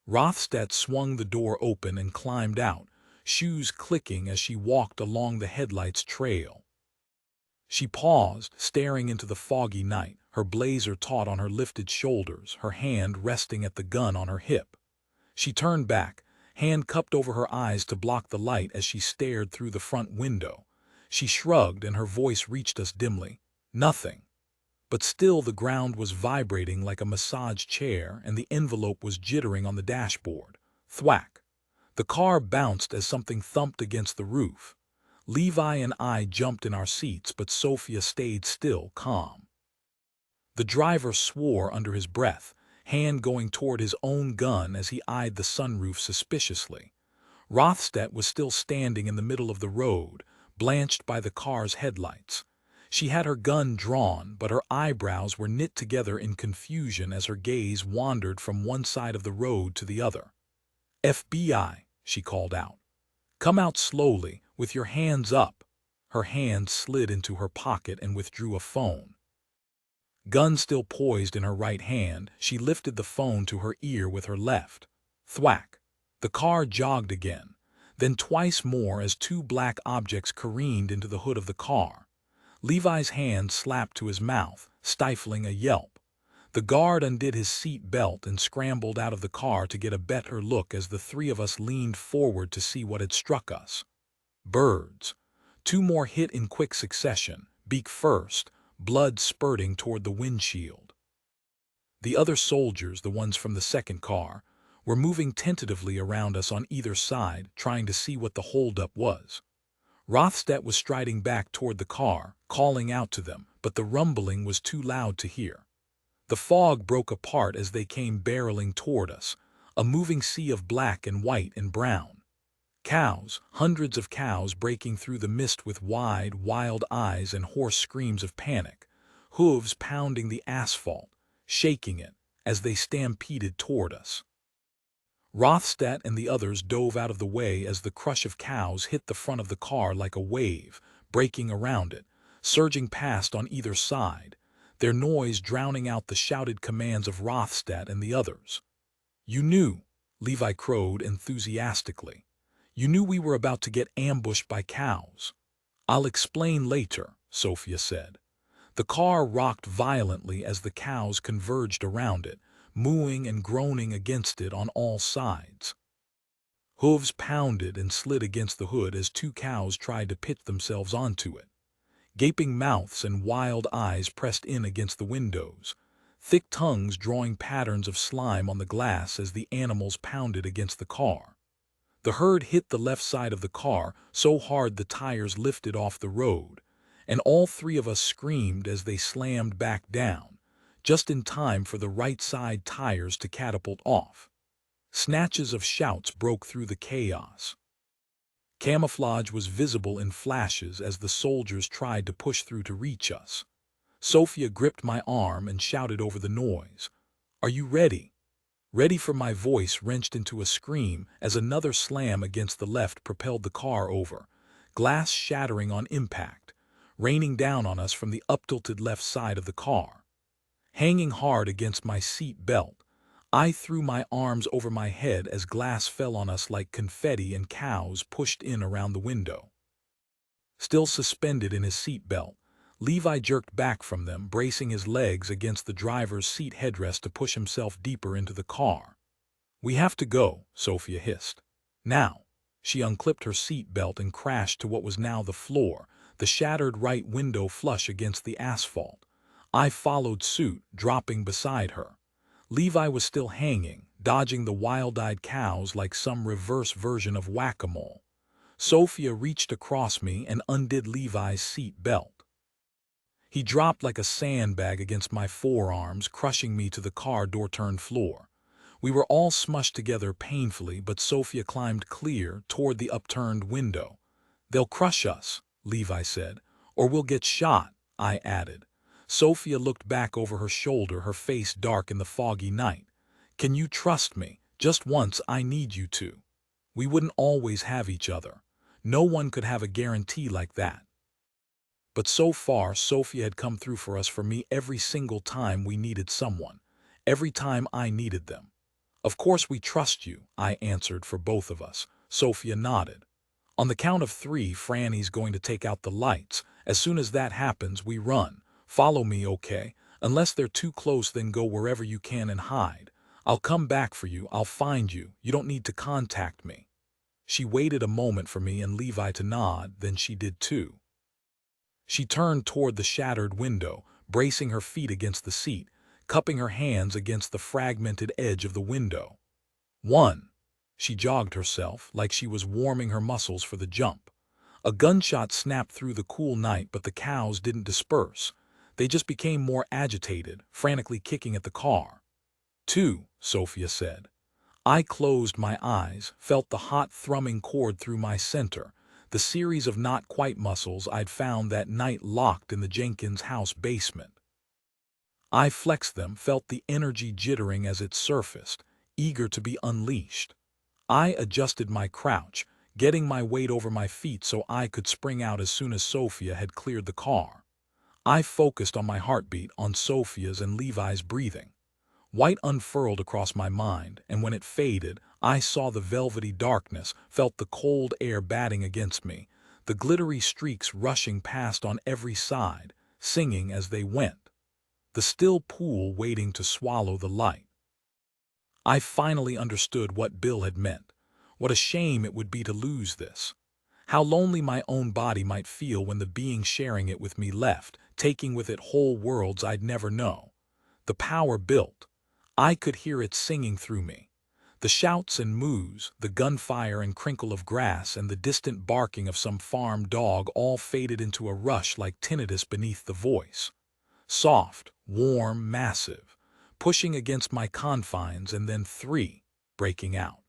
Rothstadt swung the door open and climbed out, shoes clicking as she walked along the headlights trail. She paused, staring into the foggy night, her blazer taut on her lifted shoulders, her hand resting at the gun on her hip. She turned back, hand cupped over her eyes to block the light as she stared through the front window. She shrugged and her voice reached us dimly. "Nothing." But still the ground was vibrating like a massage chair and the envelope was jittering on the dashboard. Thwack. The car bounced as something thumped against the roof. Levi and I jumped in our seats, but Sophia stayed still, calm. The driver swore under his breath, hand going toward his own gun as he eyed the sunroof suspiciously. Rothstedt was still standing in the middle of the road, blanched by the car's headlights. She had her gun drawn, but her eyebrows were knit together in confusion as her gaze wandered from one side of the road to the other. "FBI," she called out. "Come out slowly, with your hands up." Her hand slid into her pocket and withdrew a phone. Gun still poised in her right hand, she lifted the phone to her ear with her left. Thwack. The car jogged again, then twice more as two black objects careened into the hood of the car. Levi's hand slapped to his mouth, stifling a yelp. The guard undid his seat belt and scrambled out of the car to get a better look as the three of us leaned forward to see what had struck us. Birds. Two more hit in quick succession, beak first, blood spurting toward the windshield. The other soldiers, the ones from the second car, were moving tentatively around us on either side, trying to see what the holdup was. Rothstedt was striding back toward the car, calling out to them, but the rumbling was too loud to hear. The fog broke apart as they came barreling toward us, a moving sea of black and white and brown. Cows, hundreds of cows breaking through the mist with wide, wild eyes and hoarse screams of panic, hooves pounding the asphalt, shaking it, as they stampeded toward us. Rothstedt and the others dove out of the way as the crush of cows hit the front of the car like a wave, breaking around it, surging past on either side, their noise drowning out the shouted commands of Rothstedt and the others. "You knew," Levi crowed enthusiastically. "You knew we were about to get ambushed by cows." "I'll explain later," Sophia said. The car rocked violently as the cows converged around it, mooing and groaning against it on all sides. Hooves pounded and slid against the hood as two cows tried to pitch themselves onto it. Gaping mouths and wild eyes pressed in against the windows, thick tongues drawing patterns of slime on the glass as the animals pounded against the car. The herd hit the left side of the car so hard the tires lifted off the road, and all three of us screamed as they slammed back down, just in time for the right side tires to catapult off. Snatches of shouts broke through the chaos. Camouflage was visible in flashes as the soldiers tried to push through to reach us. Sophia gripped my arm and shouted over the noise, "Are you ready?" Ready for my voice wrenched into a scream as another slam against the left propelled the car over, glass shattering on impact, raining down on us from the uptilted left side of the car. Hanging hard against my seat belt, I threw my arms over my head as glass fell on us like confetti and cows pushed in around the window. still suspended in his seat belt. Levi jerked back from them, bracing his legs against the driver's seat headrest to push himself deeper into the car. "We have to go," Sophia hissed. "Now." She unclipped her seat belt and crashed to what was now the floor, the shattered right window flush against the asphalt. I followed suit, dropping beside her. Levi was still hanging, dodging the wild-eyed cows like some reverse version of whack-a-mole. Sophia reached across me and undid Levi's seat belt. He dropped like a sandbag against my forearms, crushing me to the car door-turned floor. We were all smushed together painfully, but Sophia climbed clear toward the upturned window. "They'll crush us," Levi said. "Or we'll get shot," I added. Sophia looked back over her shoulder, her face dark in the foggy night. "Can you trust me? Just once, I need you to." We wouldn't always have each other. No one could have a guarantee like that. But so far, Sophia had come through for me every single time we needed someone. Every time I needed them. "Of course we trust you," I answered for both of us. Sophia nodded. "On the count of 3, Franny's going to take out the lights. As soon as that happens, we run. Follow me, okay? Unless they're too close, then go wherever you can and hide. I'll come back for you. I'll find you. You don't need to contact me." She waited a moment for me and Levi to nod, then she did too. She turned toward the shattered window, bracing her feet against the seat, cupping her hands against the fragmented edge of the window. "1." She jogged herself, like she was warming her muscles for the jump. A gunshot snapped through the cool night, but the cows didn't disperse. They just became more agitated, frantically kicking at the car. "2," Sophia said. I closed my eyes, felt the hot thrumming cord through my center, the series of not-quite muscles I'd found that night locked in the Jenkins house basement. I flexed them, felt the energy jittering as it surfaced, eager to be unleashed. I adjusted my crouch, getting my weight over my feet so I could spring out as soon as Sophia had cleared the car. I focused on my heartbeat, on Sophia's and Levi's breathing. White unfurled across my mind, and when it faded, I saw the velvety darkness, felt the cold air batting against me, the glittery streaks rushing past on every side, singing as they went. The still pool waiting to swallow the light. I finally understood what Bill had meant. What a shame it would be to lose this. How lonely my own body might feel when the being sharing it with me left, taking with it whole worlds I'd never know. The power built. I could hear it singing through me. The shouts and moos, the gunfire and crinkle of grass, and the distant barking of some farm dog all faded into a rush like tinnitus beneath the voice. Soft, warm, massive, pushing against my confines, and then 3, breaking out.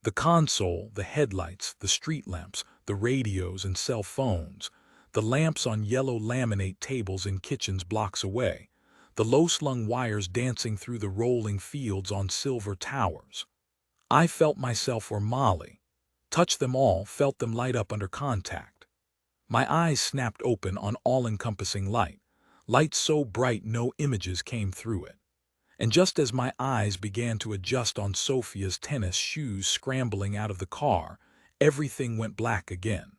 The console, the headlights, the street lamps, the radios and cell phones, the lamps on yellow laminate tables in kitchens blocks away, the low-slung wires dancing through the rolling fields on silver towers. I felt myself or Molly. Touched them all, felt them light up under contact. My eyes snapped open on all-encompassing light, light so bright no images came through it. And just as my eyes began to adjust on Sophia's tennis shoes scrambling out of the car, everything went black again.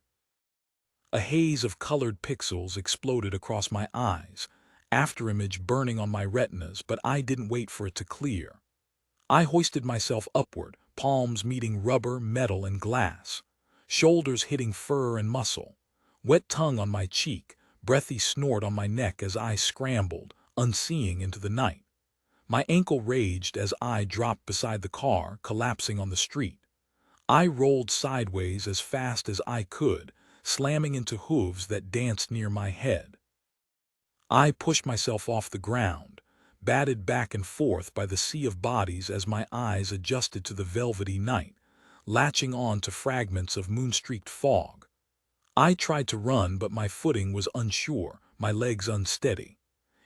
A haze of colored pixels exploded across my eyes, afterimage burning on my retinas, but I didn't wait for it to clear. I hoisted myself upward, palms meeting rubber, metal, and glass, shoulders hitting fur and muscle, wet tongue on my cheek, breathy snort on my neck as I scrambled, unseeing, into the night. My ankle raged as I dropped beside the car, collapsing on the street. I rolled sideways as fast as I could, slamming into hooves that danced near my head. I pushed myself off the ground, batted back and forth by the sea of bodies as my eyes adjusted to the velvety night, latching on to fragments of moon-streaked fog. I tried to run, but my footing was unsure, my legs unsteady.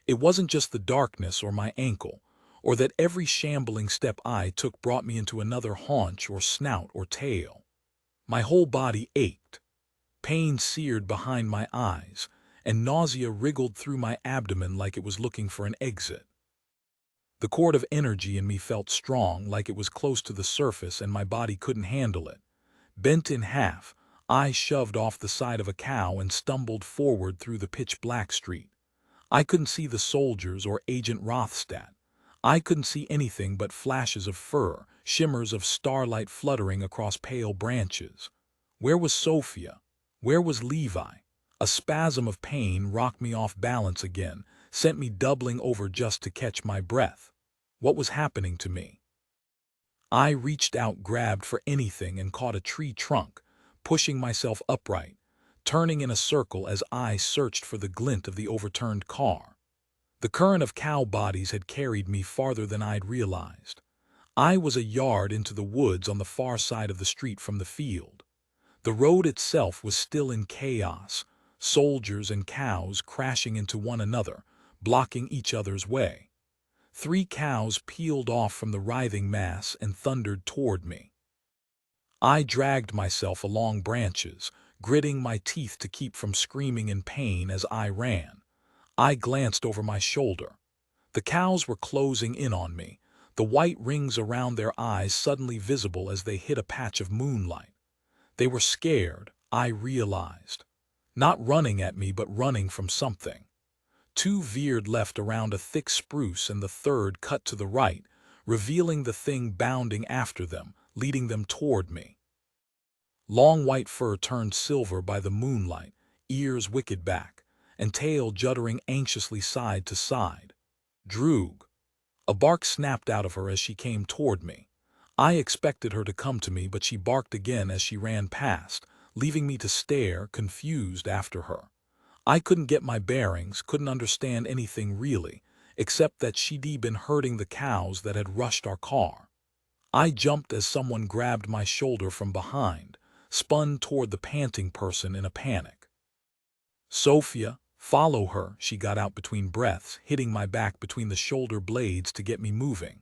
It wasn't just the darkness or my ankle, or that every shambling step I took brought me into another haunch or snout or tail. My whole body ached. Pain seared behind my eyes, and nausea wriggled through my abdomen like it was looking for an exit. The cord of energy in me felt strong, like it was close to the surface and my body couldn't handle it. Bent in half, I shoved off the side of a cow and stumbled forward through the pitch-black street. I couldn't see the soldiers or Agent Rothstadt. I couldn't see anything but flashes of fur, shimmers of starlight fluttering across pale branches. Where was Sophia? Where was Levi? A spasm of pain rocked me off balance again, sent me doubling over just to catch my breath. What was happening to me? I reached out, grabbed for anything, and caught a tree trunk, pushing myself upright, turning in a circle as I searched for the glint of the overturned car. The current of cow bodies had carried me farther than I'd realized. I was a yard into the woods on the far side of the street from the field. The road itself was still in chaos, soldiers and cows crashing into one another, blocking each other's way. 3 cows peeled off from the writhing mass and thundered toward me. I dragged myself along branches, gritting my teeth to keep from screaming in pain as I ran. I glanced over my shoulder. The cows were closing in on me, the white rings around their eyes suddenly visible as they hit a patch of moonlight. They were scared, I realized. Not running at me, but running from something. 2 veered left around a thick spruce and the third cut to the right, revealing the thing bounding after them, leading them toward me. Long white fur turned silver by the moonlight, ears wicked back, and tail juddering anxiously side to side. Droog. A bark snapped out of her as she came toward me. I expected her to come to me, but she barked again as she ran past, leaving me to stare, confused, after her. I couldn't get my bearings, couldn't understand anything really, except that she'd been herding the cows that had rushed our car. I jumped as someone grabbed my shoulder from behind, spun toward the panting person in a panic. Sophia, follow her, she got out between breaths, hitting my back between the shoulder blades to get me moving.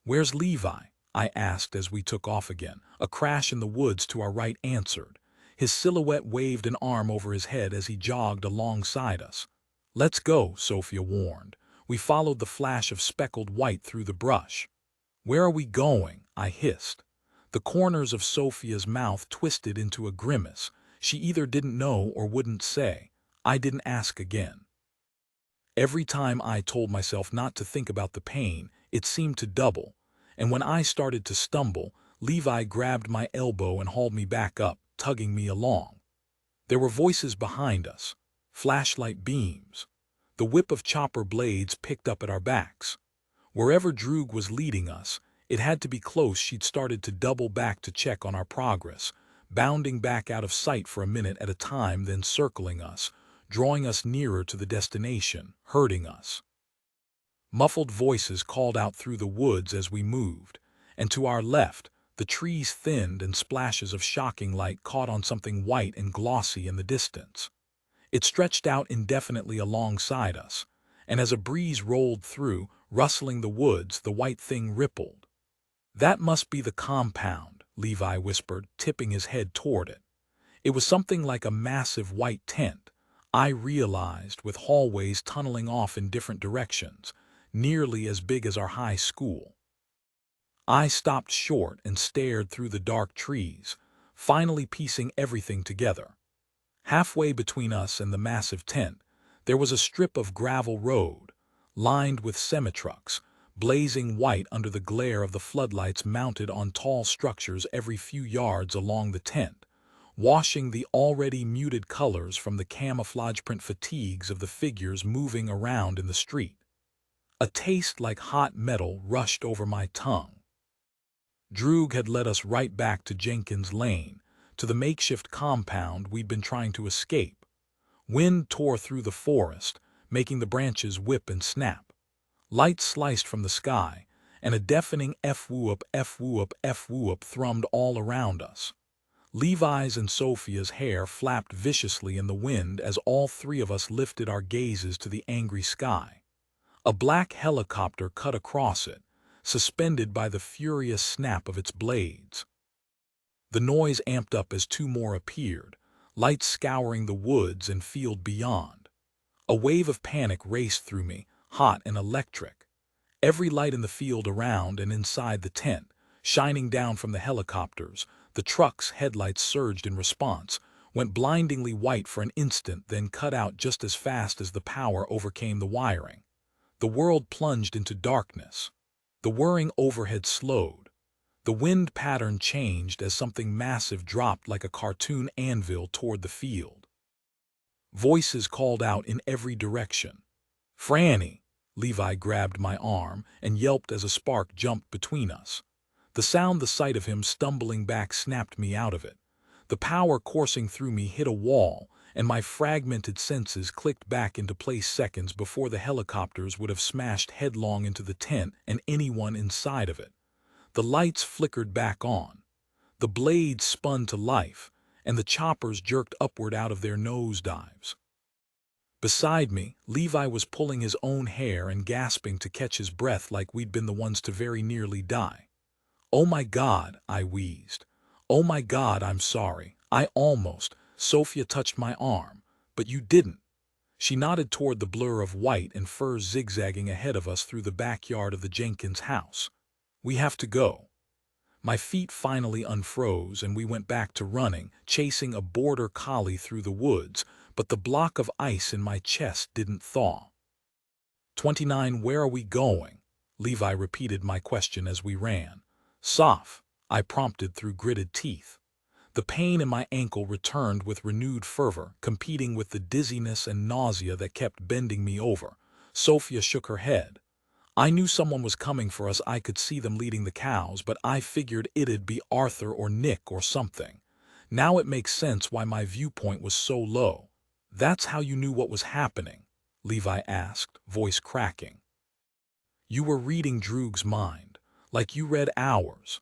Where's Levi? I asked as we took off again. A crash in the woods to our right answered. His silhouette waved an arm over his head as he jogged alongside us. Let's go, Sophia warned. We followed the flash of speckled white through the brush. Where are we going? I hissed. The corners of Sophia's mouth twisted into a grimace. She either didn't know or wouldn't say. I didn't ask again. Every time I told myself not to think about the pain, it seemed to double. And when I started to stumble, Levi grabbed my elbow and hauled me back up, tugging me along. There were voices behind us, flashlight beams. The whip of chopper blades picked up at our backs. Wherever Droog was leading us, it had to be close. She'd started to double back to check on our progress, bounding back out of sight for a minute at a time, then circling us, drawing us nearer to the destination, herding us. Muffled voices called out through the woods as we moved, and to our left, the trees thinned and splashes of shocking light caught on something white and glossy in the distance. It stretched out indefinitely alongside us, and as a breeze rolled through, rustling the woods, the white thing rippled. That must be the compound, Levi whispered, tipping his head toward it. It was something like a massive white tent, I realized, with hallways tunneling off in different directions, nearly as big as our high school. I stopped short and stared through the dark trees, finally piecing everything together. Halfway between us and the massive tent, there was a strip of gravel road, lined with semi-trucks, blazing white under the glare of the floodlights mounted on tall structures every few yards along the tent, washing the already muted colors from the camouflage print fatigues of the figures moving around in the street. A taste like hot metal rushed over my tongue. Droog had led us right back to Jenkins Lane, to the makeshift compound we'd been trying to escape. Wind tore through the forest, making the branches whip and snap. Light sliced from the sky, and a deafening F-whoop, F-whoop, F-whoop thrummed all around us. Levi's and Sophia's hair flapped viciously in the wind as all 3 of us lifted our gazes to the angry sky. A black helicopter cut across it, suspended by the furious snap of its blades. The noise amped up as 2 more appeared, lights scouring the woods and field beyond. A wave of panic raced through me, hot and electric. Every light in the field around and inside the tent, shining down from the helicopters, The truck's headlights surged in response, went blindingly white for an instant, then cut out just as fast as the power overcame the wiring. The world plunged into darkness. The whirring overhead slowed. The wind pattern changed as something massive dropped like a cartoon anvil toward the field. Voices called out in every direction. "Franny!" Levi grabbed my arm and yelped as a spark jumped between us. The sight of him stumbling back snapped me out of it. The power coursing through me hit a wall, and my fragmented senses clicked back into place seconds before the helicopters would have smashed headlong into the tent and anyone inside of it. The lights flickered back on. The blades spun to life, and the choppers jerked upward out of their nosedives. Beside me, Levi was pulling his own hair and gasping to catch his breath like we'd been the ones to very nearly die. "Oh my God," I wheezed. "Oh my God, I'm sorry. I almost—" Sophia touched my arm. "But you didn't." She nodded toward the blur of white and fur zigzagging ahead of us through the backyard of the Jenkins house. "We have to go." My feet finally unfroze and we went back to running, chasing a border collie through the woods, but the block of ice in my chest didn't thaw. 29, where are we going? Levi repeated my question as we ran. "Soph," I prompted through gritted teeth. The pain in my ankle returned with renewed fervor, competing with the dizziness and nausea that kept bending me over. Sophia shook her head. "I knew someone was coming for us. I could see them leading the cows, but I figured it'd be Arthur or Nick or something. Now it makes sense why my viewpoint was so low." "That's how you knew what was happening?" Levi asked, voice cracking. "You were reading Droog's mind, like you read ours."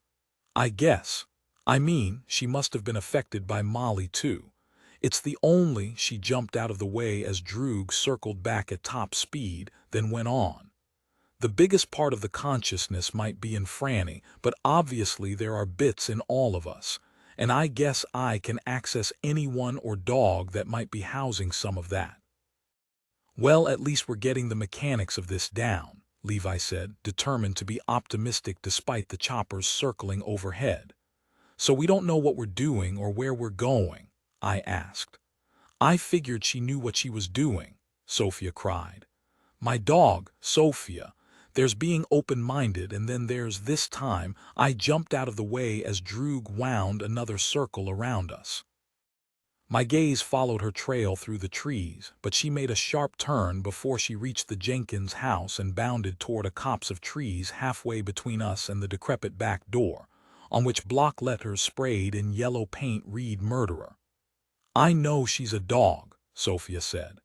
"I guess. I mean, she must have been affected by Molly too. It's the only—" She jumped out of the way as Droog circled back at top speed, then went on. "The biggest part of the consciousness might be in Franny, but obviously there are bits in all of us, and I guess I can access anyone or dog that might be housing some of that." "Well, at least we're getting the mechanics of this down," Levi said, determined to be optimistic despite the choppers circling overhead. "So we don't know what we're doing or where we're going?" I asked. "I figured she knew what she was doing," Sophia cried. "My dog, Sophia. There's being open-minded, and then there's this time." I jumped out of the way as Droog wound another circle around us. My gaze followed her trail through the trees, but she made a sharp turn before she reached the Jenkins house and bounded toward a copse of trees halfway between us and the decrepit back door, on which block letters sprayed in yellow paint read "Murderer." "I know she's a dog," Sophia said,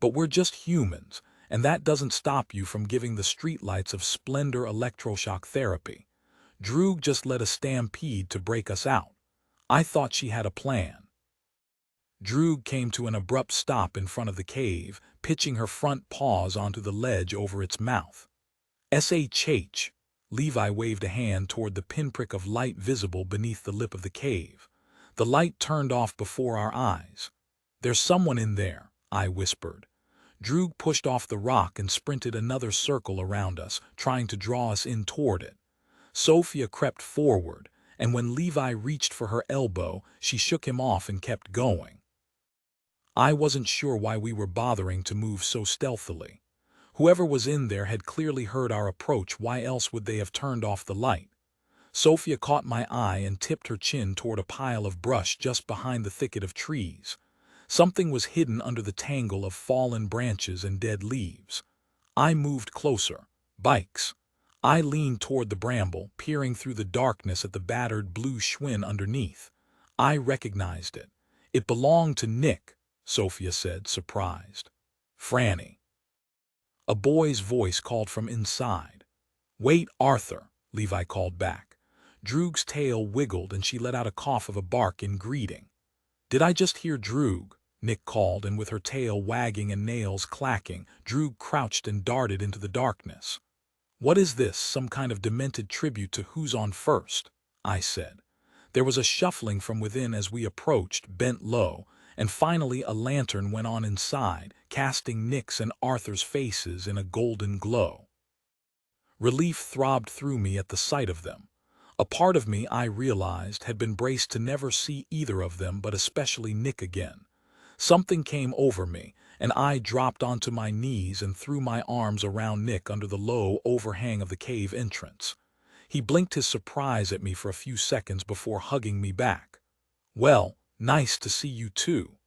"but we're just humans, and that doesn't stop you from giving the streetlights of Splendor electroshock therapy. Droog just led a stampede to break us out. I thought she had a plan." Droog came to an abrupt stop in front of the cave, pitching her front paws onto the ledge over its mouth. "SHH." Levi waved a hand toward the pinprick of light visible beneath the lip of the cave. The light turned off before our eyes. "There's someone in there," I whispered. Droog pushed off the rock and sprinted another circle around us, trying to draw us in toward it. Sophia crept forward, and when Levi reached for her elbow, she shook him off and kept going. I wasn't sure why we were bothering to move so stealthily. Whoever was in there had clearly heard our approach. Why else would they have turned off the light? Sophia caught my eye and tipped her chin toward a pile of brush just behind the thicket of trees. Something was hidden under the tangle of fallen branches and dead leaves. I moved closer. Bikes. I leaned toward the bramble, peering through the darkness at the battered blue Schwinn underneath. I recognized it. "It belonged to Nick," Sophia said, surprised. "Franny." A boy's voice called from inside. "Wait, Arthur," Levi called back. Droog's tail wiggled and she let out a cough of a bark in greeting. "Did I just hear Droog?" Nick called, and with her tail wagging and nails clacking, Droog crouched and darted into the darkness. "What is this, some kind of demented tribute to Who's on First?" I said. There was a shuffling from within as we approached, bent low, and finally a lantern went on inside, casting Nick's and Arthur's faces in a golden glow. Relief throbbed through me at the sight of them. A part of me, I realized, had been braced to never see either of them, but especially Nick again. Something came over me, and I dropped onto my knees and threw my arms around Nick under the low overhang of the cave entrance. He blinked his surprise at me for a few seconds before hugging me back. "Well, nice to see you too.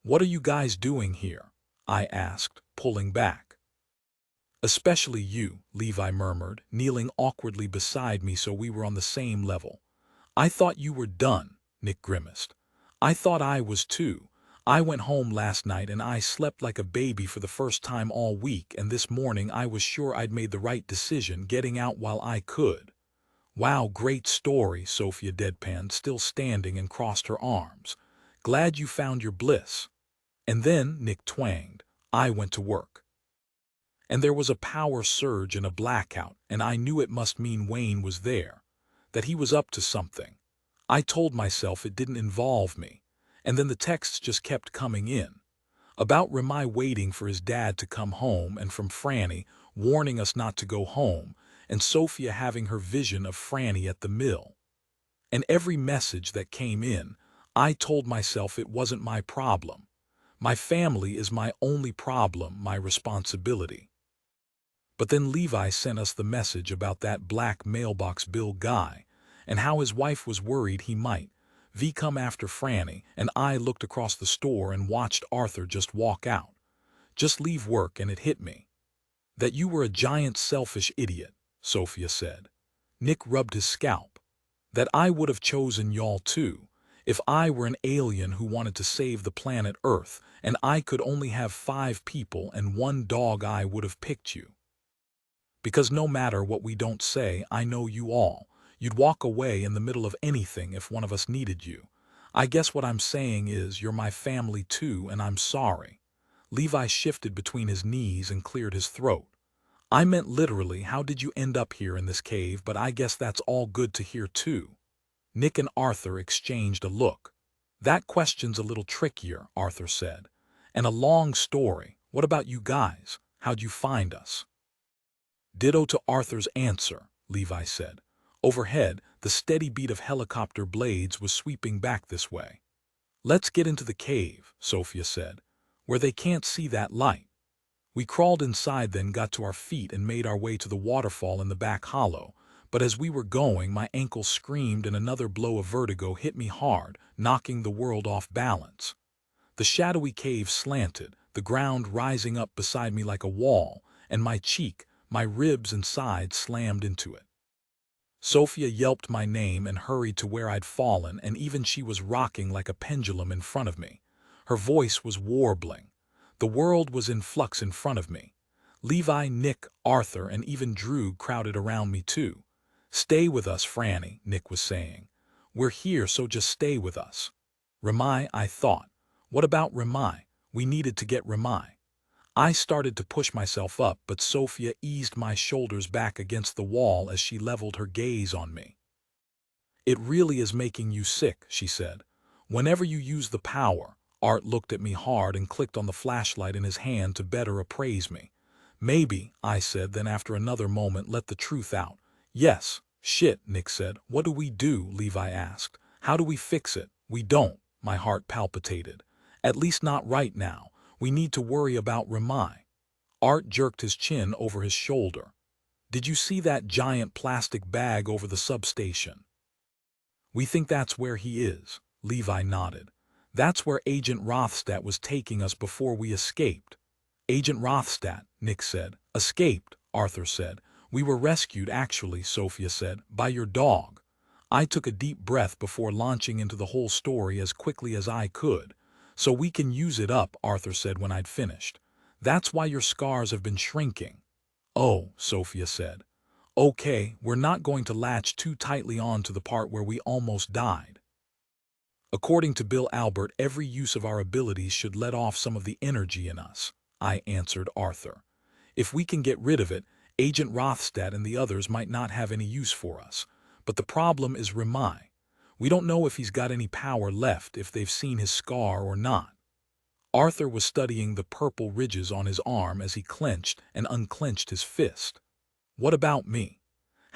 What are you guys doing here?" I asked, pulling back. "Especially you," Levi murmured, kneeling awkwardly beside me so we were on the same level. "I thought you were done," Nick grimaced. "I thought I was too. I went home last night and I slept like a baby for the first time all week, and this morning I was sure I'd made the right decision getting out while I could." "Wow, great story," Sophia deadpanned, still standing, and crossed her arms. "Glad you found your bliss." And then, Nick twanged, I went to work. And there was a power surge and a blackout, and I knew it must mean Wayne was there, that he was up to something. I told myself it didn't involve me, and then the texts just kept coming in. About Remai waiting for his dad to come home, and from Franny warning us not to go home, and Sophia having her vision of Franny at the mill. And every message that came in, I told myself it wasn't my problem. My family is my only problem, my responsibility. But then Levi sent us the message about that black mailbox bill guy, and how his wife was worried he might come after Franny, and I looked across the store and watched Arthur just walk out. Just leave work, and it hit me. "That you were a giant selfish idiot," Sophia said. Nick rubbed his scalp. "That I would have chosen y'all too, if I were an alien who wanted to save the planet Earth, and I could only have 5 people and 1 dog, I would have picked you. Because no matter what we don't say, I know you all. You'd walk away in the middle of anything if one of us needed you. I guess what I'm saying is you're my family too, and I'm sorry." Levi shifted between his knees and cleared his throat. "I meant literally, how did you end up here in this cave, but I guess that's all good to hear too." Nick and Arthur exchanged a look. "That question's a little trickier," Arthur said. "And a long story. What about you guys? How'd you find us?" "Ditto to Arthur's answer," Levi said. Overhead, the steady beat of helicopter blades was sweeping back this way. "Let's get into the cave," Sophia said, "where they can't see that light." We crawled inside, then got to our feet and made our way to the waterfall in the back hollow. But as we were going, my ankle screamed and another blow of vertigo hit me hard, knocking the world off balance. The shadowy cave slanted, the ground rising up beside me like a wall, and my cheek, my ribs and sides slammed into it. Sophia yelped my name and hurried to where I'd fallen, and even she was rocking like a pendulum in front of me. Her voice was warbling. The world was in flux in front of me. Levi, Nick, Arthur, and even Drew crowded around me too. "Stay with us, Franny," Nick was saying. "We're here, so just stay with us." Remai, I thought. What about Remai? We needed to get Remai. I started to push myself up, but Sophia eased my shoulders back against the wall as she leveled her gaze on me. "It really is making you sick," she said. "Whenever you use the power." Art looked at me hard and clicked on the flashlight in his hand to better appraise me. "Maybe," I said, then after another moment let the truth out. "Yes." "Shit," Nick said. "What do we do?" Levi asked. "How do we fix it?" "We don't." My heart palpitated. "At least not right now. We need to worry about Remai." Art jerked his chin over his shoulder. "Did you see that giant plastic bag over the substation?" "We think that's where he is." Levi nodded. "That's where Agent Rothstat was taking us before we escaped." "Agent Rothstat," Nick said. "Escaped," Arthur said. "We were rescued, actually," Sophia said, "by your dog." I took a deep breath before launching into the whole story as quickly as I could. "So we can use it up," Arthur said when I'd finished. "That's why your scars have been shrinking." "Oh," Sophia said. "Okay, we're not going to latch too tightly on to the part where we almost died. According to Bill Albert, every use of our abilities should let off some of the energy in us," I answered Arthur. "If we can get rid of it, Agent Rothstat and the others might not have any use for us. But the problem is Remai. We don't know if he's got any power left, if they've seen his scar or not." Arthur was studying the purple ridges on his arm as he clenched and unclenched his fist. "What about me?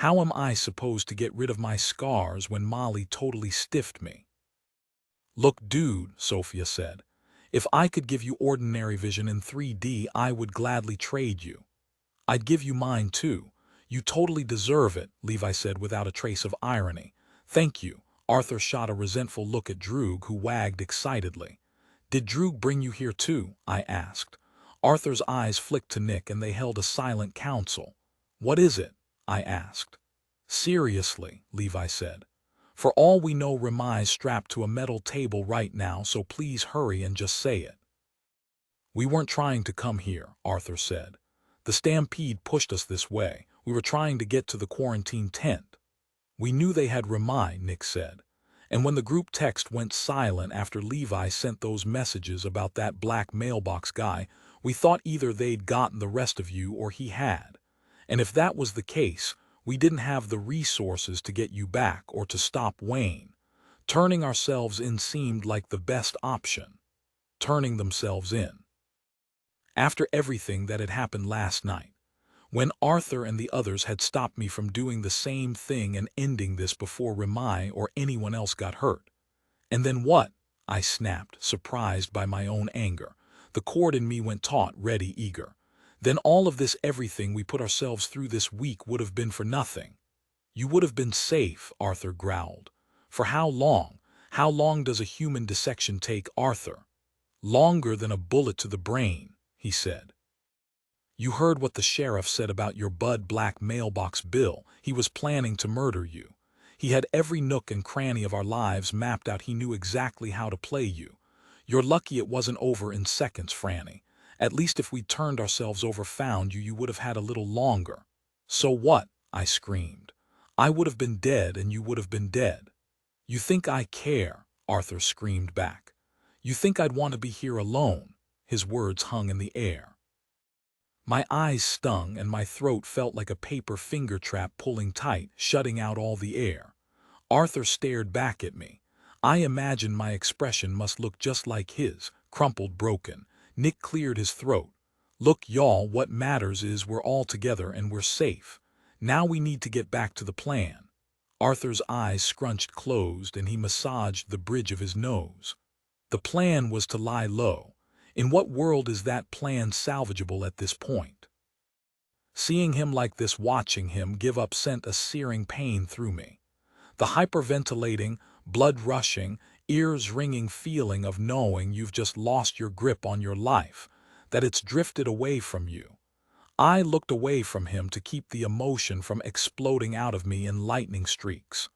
How am I supposed to get rid of my scars when Molly totally stiffed me? Look, dude, Sophia said. If I could give you ordinary vision in 3D, I would gladly trade you. I'd give you mine too. You totally deserve it, Levi said without a trace of irony. Thank you. Arthur shot a resentful look at Droog, who wagged excitedly. Did Droog bring you here too? I asked. Arthur's eyes flicked to Nick and they held a silent council. What is it? I asked. Seriously, Levi said. For all we know, Remai's strapped to a metal table right now, so please hurry and just say it. We weren't trying to come here, Arthur said. The stampede pushed us this way. We were trying to get to the quarantine tent. We knew they had Remai, Nick said. And when the group text went silent after Levi sent those messages about that black mailbox guy, we thought either they'd gotten the rest of you or he had. And if that was the case, we didn't have the resources to get you back or to stop Wayne. Turning ourselves in seemed like the best option. Turning themselves in. After everything that had happened last night, when Arthur and the others had stopped me from doing the same thing and ending this before Remai or anyone else got hurt. And then what? I snapped, surprised by my own anger. The cord in me went taut, ready, eager. Then all of this, everything we put ourselves through this week, would have been for nothing. You would have been safe, Arthur growled. For how long? How long does a human dissection take, Arthur? Longer than a bullet to the brain, he said. You heard what the sheriff said about your Bud Black mailbox bill. He was planning to murder you. He had every nook and cranny of our lives mapped out. He knew exactly how to play you. You're lucky it wasn't over in seconds, Franny. At least if we turned ourselves over, found you, you would have had a little longer. So what? I screamed. I would have been dead and you would have been dead. You think I care? Arthur screamed back. You think I'd want to be here alone? His words hung in the air. My eyes stung and my throat felt like a paper finger trap pulling tight, shutting out all the air. Arthur stared back at me. I imagined my expression must look just like his, crumpled, broken. Nick cleared his throat. Look, y'all, what matters is we're all together and we're safe. Now we need to get back to the plan. Arthur's eyes scrunched closed and he massaged the bridge of his nose. The plan was to lie low. In what world is that plan salvageable at this point? Seeing him like this, watching him give up, sent a searing pain through me. The hyperventilating, blood-rushing, ears-ringing feeling of knowing you've just lost your grip on your life, that it's drifted away from you. I looked away from him to keep the emotion from exploding out of me in lightning streaks.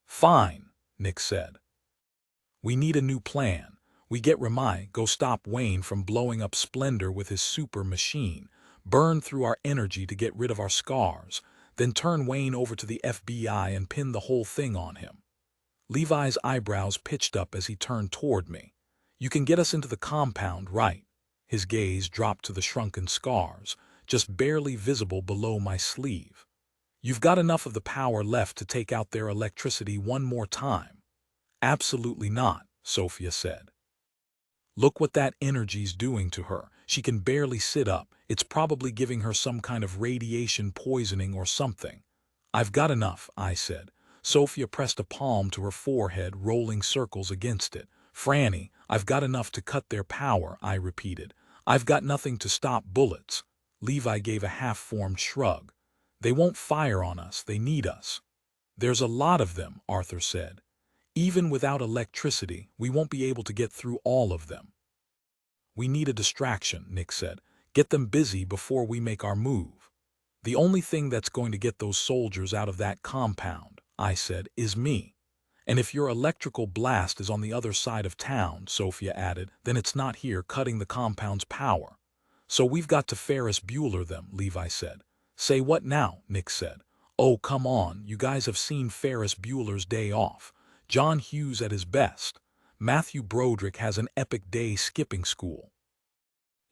Fine, Nick said. We need a new plan. We get Remai, go stop Wayne from blowing up Splendor with his super machine, burn through our energy to get rid of our scars, then turn Wayne over to the FBI and pin the whole thing on him. Levi's eyebrows pitched up as he turned toward me. You can get us into the compound, right? His gaze dropped to the shrunken scars, just barely visible below my sleeve. You've got enough of the power left to take out their electricity one more time. Absolutely not, Sophia said. Look what that energy's doing to her. She can barely sit up. It's probably giving her some kind of radiation poisoning or something. I've got enough, I said. Sophia pressed a palm to her forehead, rolling circles against it. Franny, I've got enough to cut their power, I repeated. I've got nothing to stop bullets. Levi gave a half-formed shrug. They won't fire on us. They need us. There's a lot of them, Arthur said. Even without electricity, we won't be able to get through all of them. We need a distraction, Nick said. Get them busy before we make our move. The only thing that's going to get those soldiers out of that compound, I said, is me. And if your electrical blast is on the other side of town, Sophia added, then it's not here cutting the compound's power. So we've got to Ferris Bueller them, Levi said. Say what now? Nick said. Oh, come on, you guys have seen Ferris Bueller's Day Off. John Hughes at his best. Matthew Broderick has an epic day skipping school.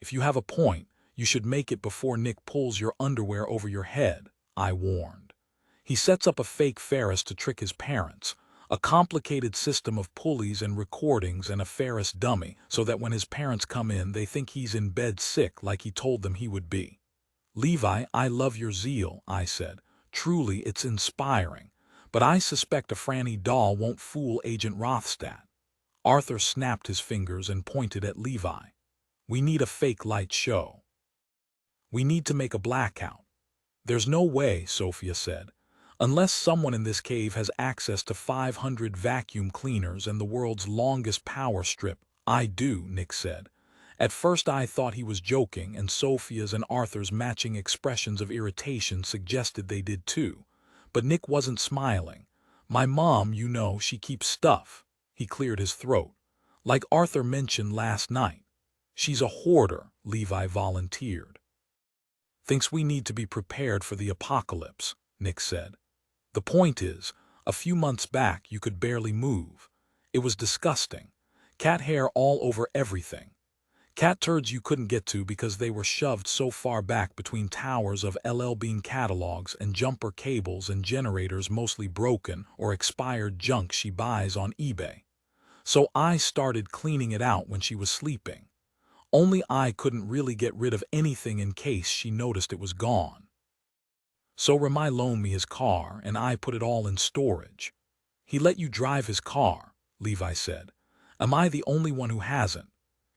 If you have a point, you should make it before Nick pulls your underwear over your head, I warned. He sets up a fake Ferris to trick his parents, a complicated system of pulleys and recordings and a Ferris dummy so that when his parents come in they think he's in bed sick like he told them he would be. Levi, I love your zeal, I said. Truly, it's inspiring. But I suspect a Franny doll won't fool Agent Rothstadt. Arthur snapped his fingers and pointed at Levi. We need a fake light show. We need to make a blackout. There's no way, Sophia said. Unless someone in this cave has access to 500 vacuum cleaners and the world's longest power strip. I do, Nick said. At first I thought he was joking, and Sophia's and Arthur's matching expressions of irritation suggested they did too. But Nick wasn't smiling. My mom, you know, she keeps stuff. He cleared his throat. Like Arthur mentioned last night. She's a hoarder, Levi volunteered. Thinks we need to be prepared for the apocalypse, Nick said. The point is, a few months back you could barely move. It was disgusting. Cat hair all over everything. Cat turds you couldn't get to because they were shoved so far back between towers of LL Bean catalogs and jumper cables and generators, mostly broken or expired junk she buys on eBay. So I started cleaning it out when she was sleeping. Only I couldn't really get rid of anything in case she noticed it was gone. So Ramai loaned me his car and I put it all in storage. He let you drive his car, Levi said. Am I the only one who hasn't?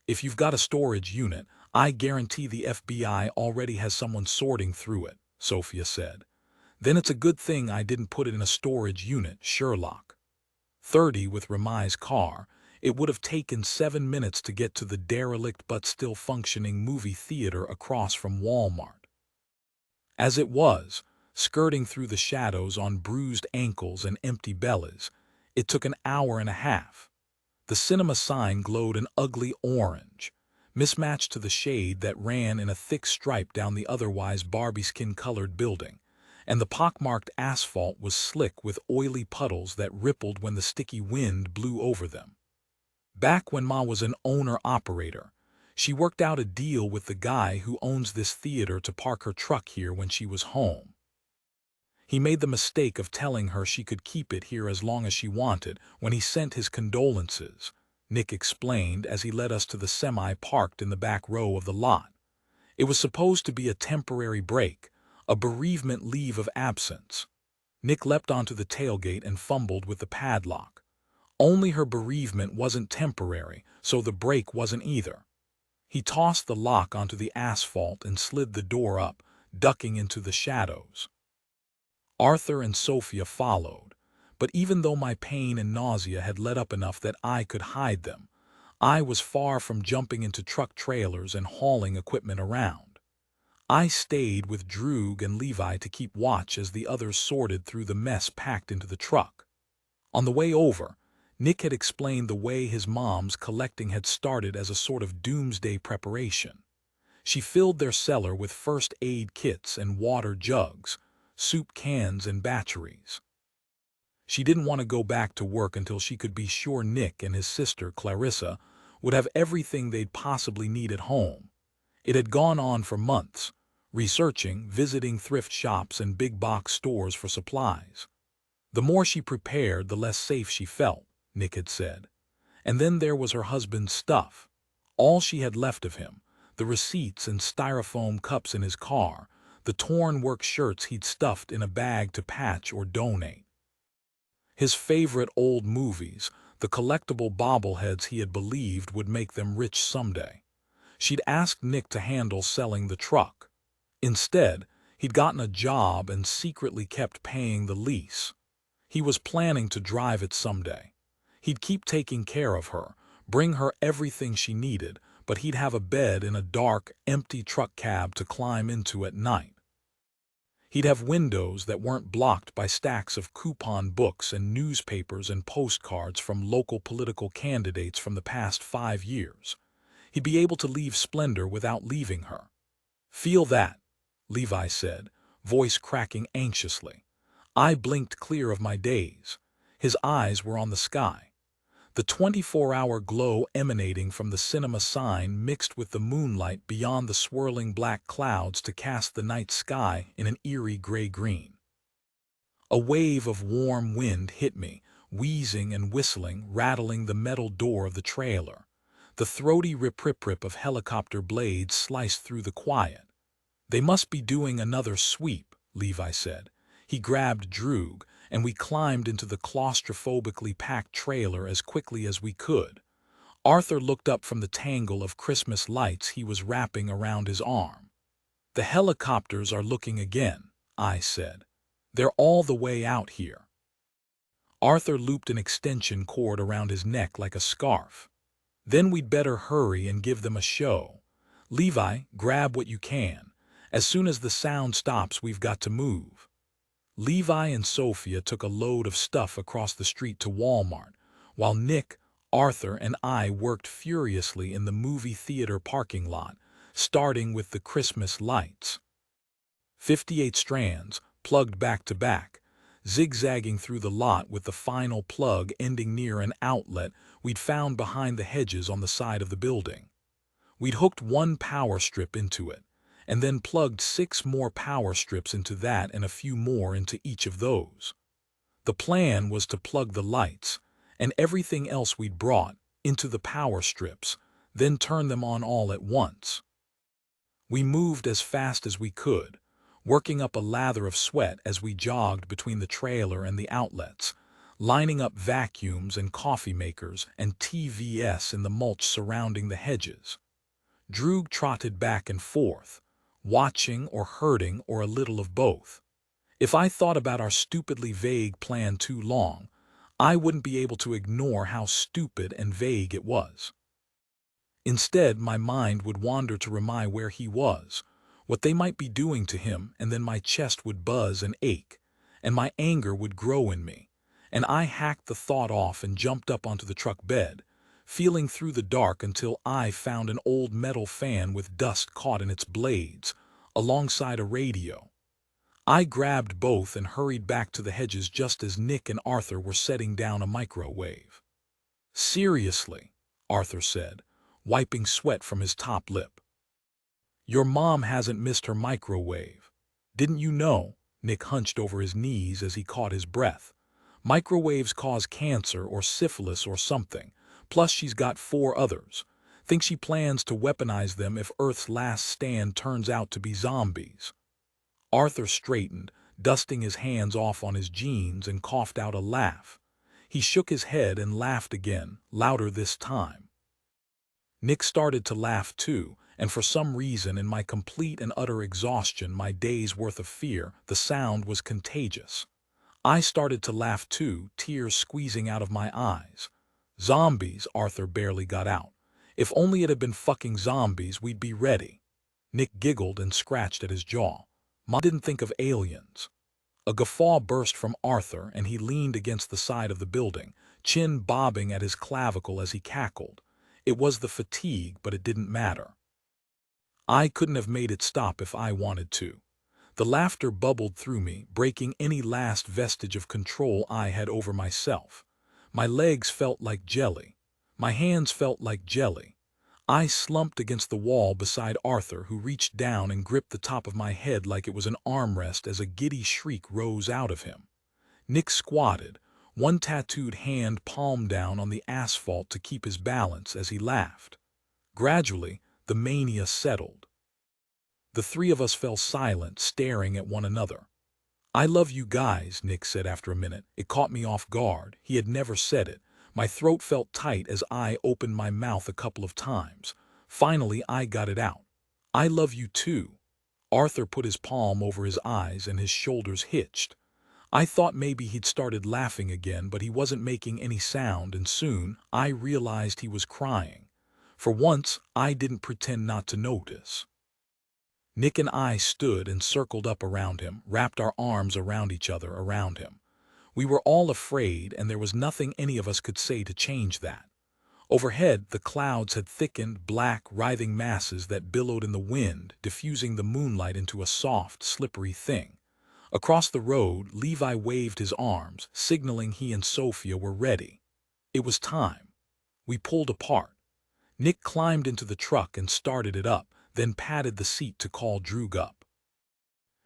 If you've got a storage unit, I guarantee the FBI already has someone sorting through it, Sophia said. Then it's a good thing I didn't put it in a storage unit, Sherlock. 30 with Ramai's car, it would have taken 7 minutes to get to the derelict but still functioning movie theater across from Walmart. As it was, skirting through the shadows on bruised ankles and empty bellies, it took an hour and a half. The cinema sign glowed an ugly orange, mismatched to the shade that ran in a thick stripe down the otherwise Barbie skin-colored building, and the pockmarked asphalt was slick with oily puddles that rippled when the sticky wind blew over them. Back when Ma was an owner-operator, she worked out a deal with the guy who owns this theater to park her truck here when she was home. He made the mistake of telling her she could keep it here as long as she wanted when he sent his condolences, Nick explained as he led us to the semi parked in the back row of the lot. It was supposed to be a temporary break, a bereavement leave of absence. Nick leapt onto the tailgate and fumbled with the padlock. Only her bereavement wasn't temporary, so the break wasn't either. He tossed the lock onto the asphalt and slid the door up, ducking into the shadows. Arthur and Sophia followed, but even though my pain and nausea had let up enough that I could hide them, I was far from jumping into truck trailers and hauling equipment around. I stayed with Droog and Levi to keep watch as the others sorted through the mess packed into the truck. On the way over, Nick had explained the way his mom's collecting had started as a sort of doomsday preparation. She filled their cellar with first aid kits and water jugs, soup cans and batteries. She didn't want to go back to work until she could be sure Nick and his sister, Clarissa, would have everything they'd possibly need at home. It had gone on for months, researching, visiting thrift shops and big box stores for supplies. The more she prepared, the less safe she felt, Nick had said. And then there was her husband's stuff. All she had left of him, the receipts and styrofoam cups in his car, the torn work shirts he'd stuffed in a bag to patch or donate. His favorite old movies, the collectible bobbleheads he had believed would make them rich someday. She'd asked Nick to handle selling the truck. Instead, he'd gotten a job and secretly kept paying the lease. He was planning to drive it someday. He'd keep taking care of her, bring her everything she needed, but he'd have a bed in a dark, empty truck cab to climb into at night. He'd have windows that weren't blocked by stacks of coupon books and newspapers and postcards from local political candidates from the past 5 years. He'd be able to leave Splendor without leaving her. Feel that, Levi said, voice cracking anxiously. I blinked clear of my daze. His eyes were on the sky. The 24-hour glow emanating from the cinema sign mixed with the moonlight beyond the swirling black clouds to cast the night sky in an eerie gray-green. A wave of warm wind hit me, wheezing and whistling, rattling the metal door of the trailer. The throaty rip-rip-rip of helicopter blades sliced through the quiet. They must be doing another sweep, Levi said. He grabbed Droog, and we climbed into the claustrophobically packed trailer as quickly as we could. Arthur looked up from the tangle of Christmas lights he was wrapping around his arm. "The helicopters are looking again," I said. "They're all the way out here." Arthur looped an extension cord around his neck like a scarf. "Then we'd better hurry and give them a show. Levi, grab what you can. As soon as the sound stops, we've got to move." Levi and Sophia took a load of stuff across the street to Walmart, while Nick, Arthur, and I worked furiously in the movie theater parking lot, starting with the Christmas lights. 58 strands, plugged back to back, zigzagging through the lot with the final plug ending near an outlet we'd found behind the hedges on the side of the building. We'd hooked one power strip into it, and then plugged 6 more power strips into that and a few more into each of those. The plan was to plug the lights, and everything else we'd brought, into the power strips, then turn them on all at once. We moved as fast as we could, working up a lather of sweat as we jogged between the trailer and the outlets, lining up vacuums and coffee makers and TVS in the mulch surrounding the hedges. Droog trotted back and forth, watching or hurting or a little of both. If I thought about our stupidly vague plan too long, I wouldn't be able to ignore how stupid and vague it was. Instead, my mind would wander to remind where he was, what they might be doing to him, and then my chest would buzz and ache, and my anger would grow in me, and I hacked the thought off and jumped up onto the truck bed, feeling through the dark until I found an old metal fan with dust caught in its blades, alongside a radio. I grabbed both and hurried back to the hedges just as Nick and Arthur were setting down a microwave. "Seriously," Arthur said, wiping sweat from his top lip. "Your mom hasn't missed her microwave. Didn't you know?" Nick hunched over his knees as he caught his breath. "Microwaves cause cancer or syphilis or something. Plus she's got 4 others. Think she plans to weaponize them if Earth's last stand turns out to be zombies." Arthur straightened, dusting his hands off on his jeans, and coughed out a laugh. He shook his head and laughed again, louder this time. Nick started to laugh too, and for some reason, in my complete and utter exhaustion, my day's worth of fear, the sound was contagious. I started to laugh too, tears squeezing out of my eyes. "Zombies," Arthur barely got out. "If only it had been fucking zombies, we'd be ready." Nick giggled and scratched at his jaw. "Mom didn't think of aliens." A guffaw burst from Arthur, and he leaned against the side of the building, chin bobbing at his clavicle as he cackled. It was the fatigue, but it didn't matter. I couldn't have made it stop if I wanted to. The laughter bubbled through me, breaking any last vestige of control I had over myself. My legs felt like jelly. My hands felt like jelly. I slumped against the wall beside Arthur, who reached down and gripped the top of my head like it was an armrest as a giddy shriek rose out of him. Nick squatted, one tattooed hand palm down on the asphalt to keep his balance as he laughed. Gradually, the mania settled. The 3 of us fell silent, staring at one another. "I love you guys," Nick said after a minute. It caught me off guard. He had never said it. My throat felt tight as I opened my mouth a couple of times. Finally, I got it out. "I love you too." Arthur put his palm over his eyes and his shoulders hitched. I thought maybe he'd started laughing again, but he wasn't making any sound, and soon I realized he was crying. For once, I didn't pretend not to notice. Nick and I stood and circled up around him, wrapped our arms around each other around him. We were all afraid, and there was nothing any of us could say to change that. Overhead, the clouds had thickened, black, writhing masses that billowed in the wind, diffusing the moonlight into a soft, slippery thing. Across the road, Levi waved his arms, signaling he and Sophia were ready. It was time. We pulled apart. Nick climbed into the truck and started it up, then patted the seat to call Droog up.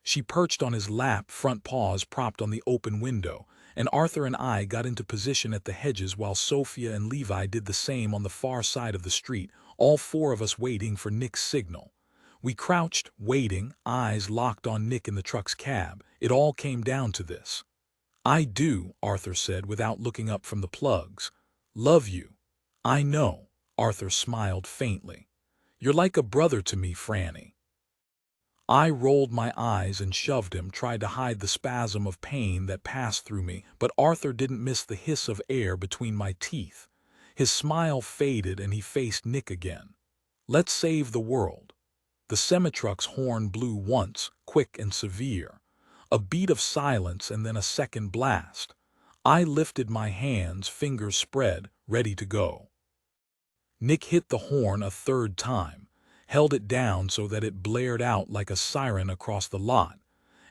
She perched on his lap, front paws propped on the open window, and Arthur and I got into position at the hedges while Sophia and Levi did the same on the far side of the street, all 4 of us waiting for Nick's signal. We crouched, waiting, eyes locked on Nick in the truck's cab. It all came down to this. "I do," Arthur said without looking up from the plugs. "Love you." "I know," Arthur smiled faintly. "You're like a brother to me, Franny." I rolled my eyes and shoved him, tried to hide the spasm of pain that passed through me, but Arthur didn't miss the hiss of air between my teeth. His smile faded and he faced Nick again. "Let's save the world." The semi-truck's horn blew once, quick and severe. A beat of silence and then a second blast. I lifted my hands, fingers spread, ready to go. Nick hit the horn a third time, held it down so that it blared out like a siren across the lot,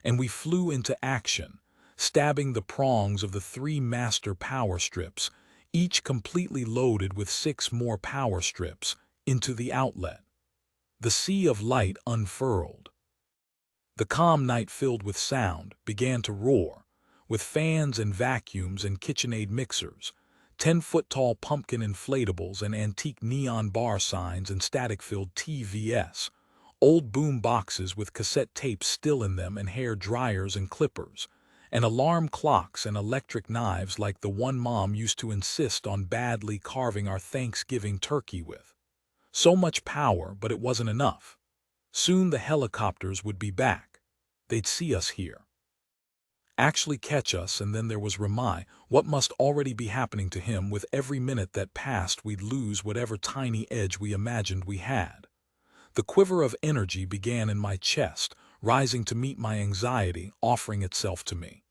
and we flew into action, stabbing the prongs of the 3 master power strips, each completely loaded with 6 more power strips, into the outlet. The sea of light unfurled. The calm night filled with sound began to roar, with fans and vacuums and KitchenAid mixers, 10-foot-tall pumpkin inflatables and antique neon bar signs and static-filled TVS, old boom boxes with cassette tapes still in them and hair dryers and clippers, and alarm clocks and electric knives like the one Mom used to insist on badly carving our Thanksgiving turkey with. So much power, but it wasn't enough. Soon the helicopters would be back. They'd see us here, actually catch us, and then there was Ramai. What must already be happening to him? With every minute that passed, we'd lose whatever tiny edge we imagined we had. The quiver of energy began in my chest, rising to meet my anxiety, offering itself to me.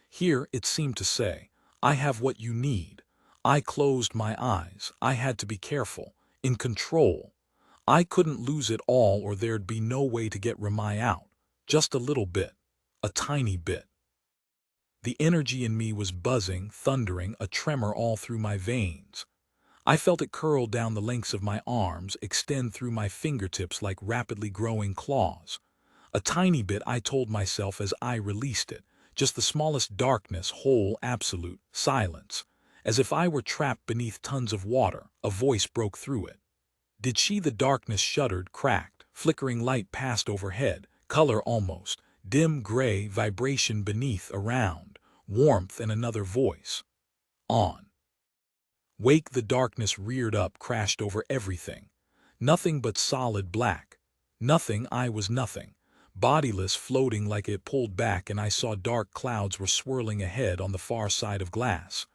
Here, it seemed to say, "I have what you need." I closed my eyes. I had to be careful, in control. I couldn't lose it all or there'd be no way to get Ramai out. Just a little bit. A tiny bit. The energy in me was buzzing, thundering, a tremor all through my veins. I felt it curl down the lengths of my arms, extend through my fingertips like rapidly growing claws. A tiny bit, I told myself as I released it. Just the smallest darkness, whole, absolute, silence. As if I were trapped beneath tons of water, a voice broke through it. Did she? The darkness shuddered, cracked, flickering light passed overhead, color almost, dim gray, vibration beneath, around, warmth, and another voice. On. Wake. The darkness reared up, crashed over everything. Nothing but solid black. Nothing. I was nothing. Bodiless, floating like it pulled back, and I saw dark clouds were swirling ahead on the far side of glass.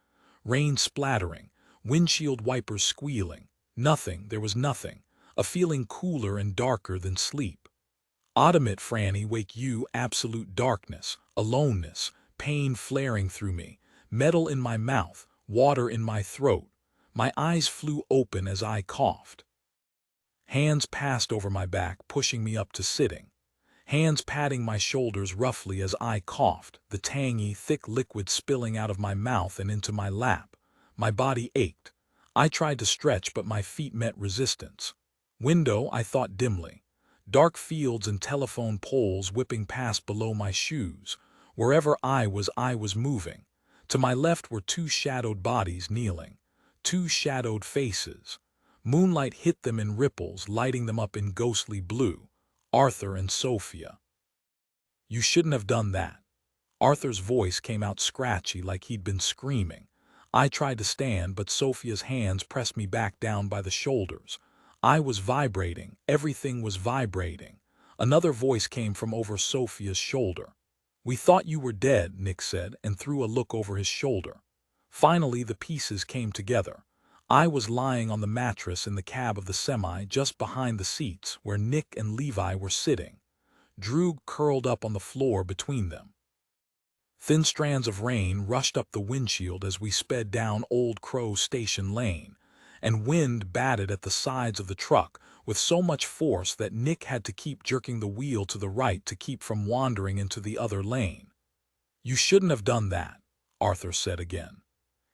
Rain splattering, windshield wipers squealing. Nothing. There was nothing. A feeling cooler and darker than sleep. Automate, Franny, wake you. Absolute darkness, aloneness, pain flaring through me, metal in my mouth, water in my throat. My eyes flew open as I coughed. Hands passed over my back, pushing me up to sitting. Hands patting my shoulders roughly as I coughed, the tangy, thick liquid spilling out of my mouth and into my lap. My body ached. I tried to stretch, but my feet met resistance. Window, I thought dimly. Dark fields and telephone poles whipping past below my shoes. Wherever I was moving. To my left were 2 shadowed bodies kneeling. 2 shadowed faces. Moonlight hit them in ripples, lighting them up in ghostly blue. Arthur and Sophia. "You shouldn't have done that." Arthur's voice came out scratchy like he'd been screaming. I tried to stand, but Sophia's hands pressed me back down by the shoulders. I was vibrating. Everything was vibrating. Another voice came from over Sophia's shoulder. "We thought you were dead," Nick said, and threw a look over his shoulder. Finally, the pieces came together. I was lying on the mattress in the cab of the semi, just behind the seats, where Nick and Levi were sitting. Droog curled up on the floor between them. Thin strands of rain rushed up the windshield as we sped down Old Crow Station Lane, and wind batted at the sides of the truck with so much force that Nick had to keep jerking the wheel to the right to keep from wandering into the other lane. "You shouldn't have done that," Arthur said again.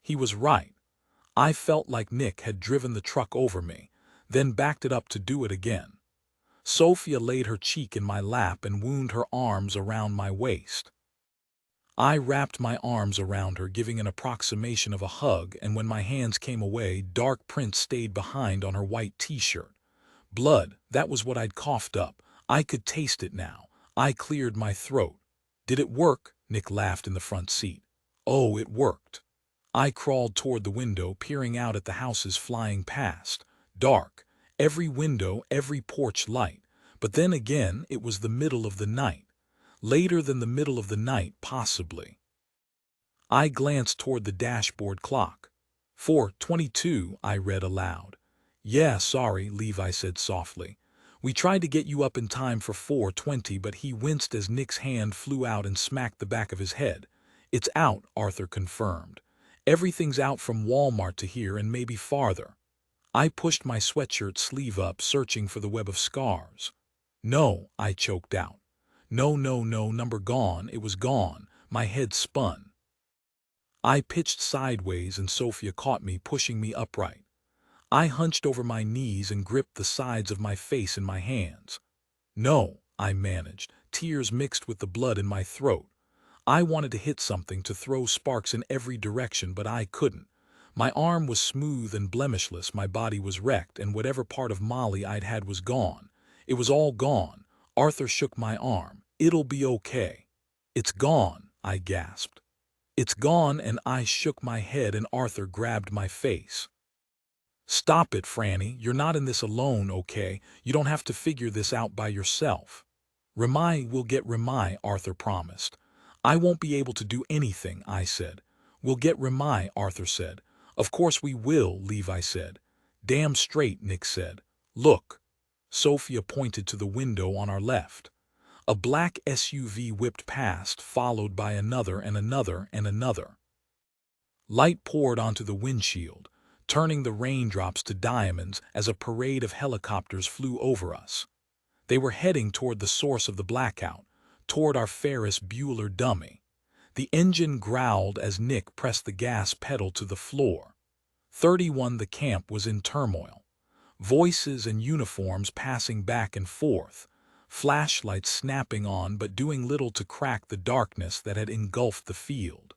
He was right. I felt like Nick had driven the truck over me, then backed it up to do it again. Sophia laid her cheek in my lap and wound her arms around my waist. I wrapped my arms around her, giving an approximation of a hug, and when my hands came away, dark prints stayed behind on her white t-shirt. Blood, that was what I'd coughed up. I could taste it now. I cleared my throat. Did it work? Nick laughed in the front seat. Oh, it worked. I crawled toward the window, peering out at the houses flying past. Dark. Every window, every porch light. But then again, it was the middle of the night. Later than the middle of the night, possibly. I glanced toward the dashboard clock. 4:22, I read aloud. Yeah, sorry, Levi said softly. We tried to get you up in time for 4:20, but he winced as Nick's hand flew out and smacked the back of his head. It's out, Arthur confirmed. Everything's out from Walmart to here and maybe farther. I pushed my sweatshirt sleeve up, searching for the web of scars. No, I choked out. No, no, no, number gone. It was gone. My head spun. I pitched sideways and Sophia caught me, pushing me upright. I hunched over my knees and gripped the sides of my face in my hands. No, I managed, tears mixed with the blood in my throat. I wanted to hit something, to throw sparks in every direction, but I couldn't. My arm was smooth and blemishless, my body was wrecked, and whatever part of Molly I'd had was gone. It was all gone. Arthur shook my arm. It'll be okay. It's gone, I gasped. It's gone, and I shook my head and Arthur grabbed my face. Stop it, Franny. You're not in this alone, okay? You don't have to figure this out by yourself. Remai will get Remai, Arthur promised. I won't be able to do anything, I said. We'll get Remai, Arthur said. Of course we will, Levi said. Damn straight, Nick said. Look. Sophia pointed to the window on our left. A black SUV whipped past, followed by another and another and another. Light poured onto the windshield, turning the raindrops to diamonds as a parade of helicopters flew over us. They were heading toward the source of the blackout, toward our Ferris Bueller dummy. The engine growled as Nick pressed the gas pedal to the floor. 31. The camp was in turmoil. Voices and uniforms passing back and forth. Flashlights snapping on but doing little to crack the darkness that had engulfed the field.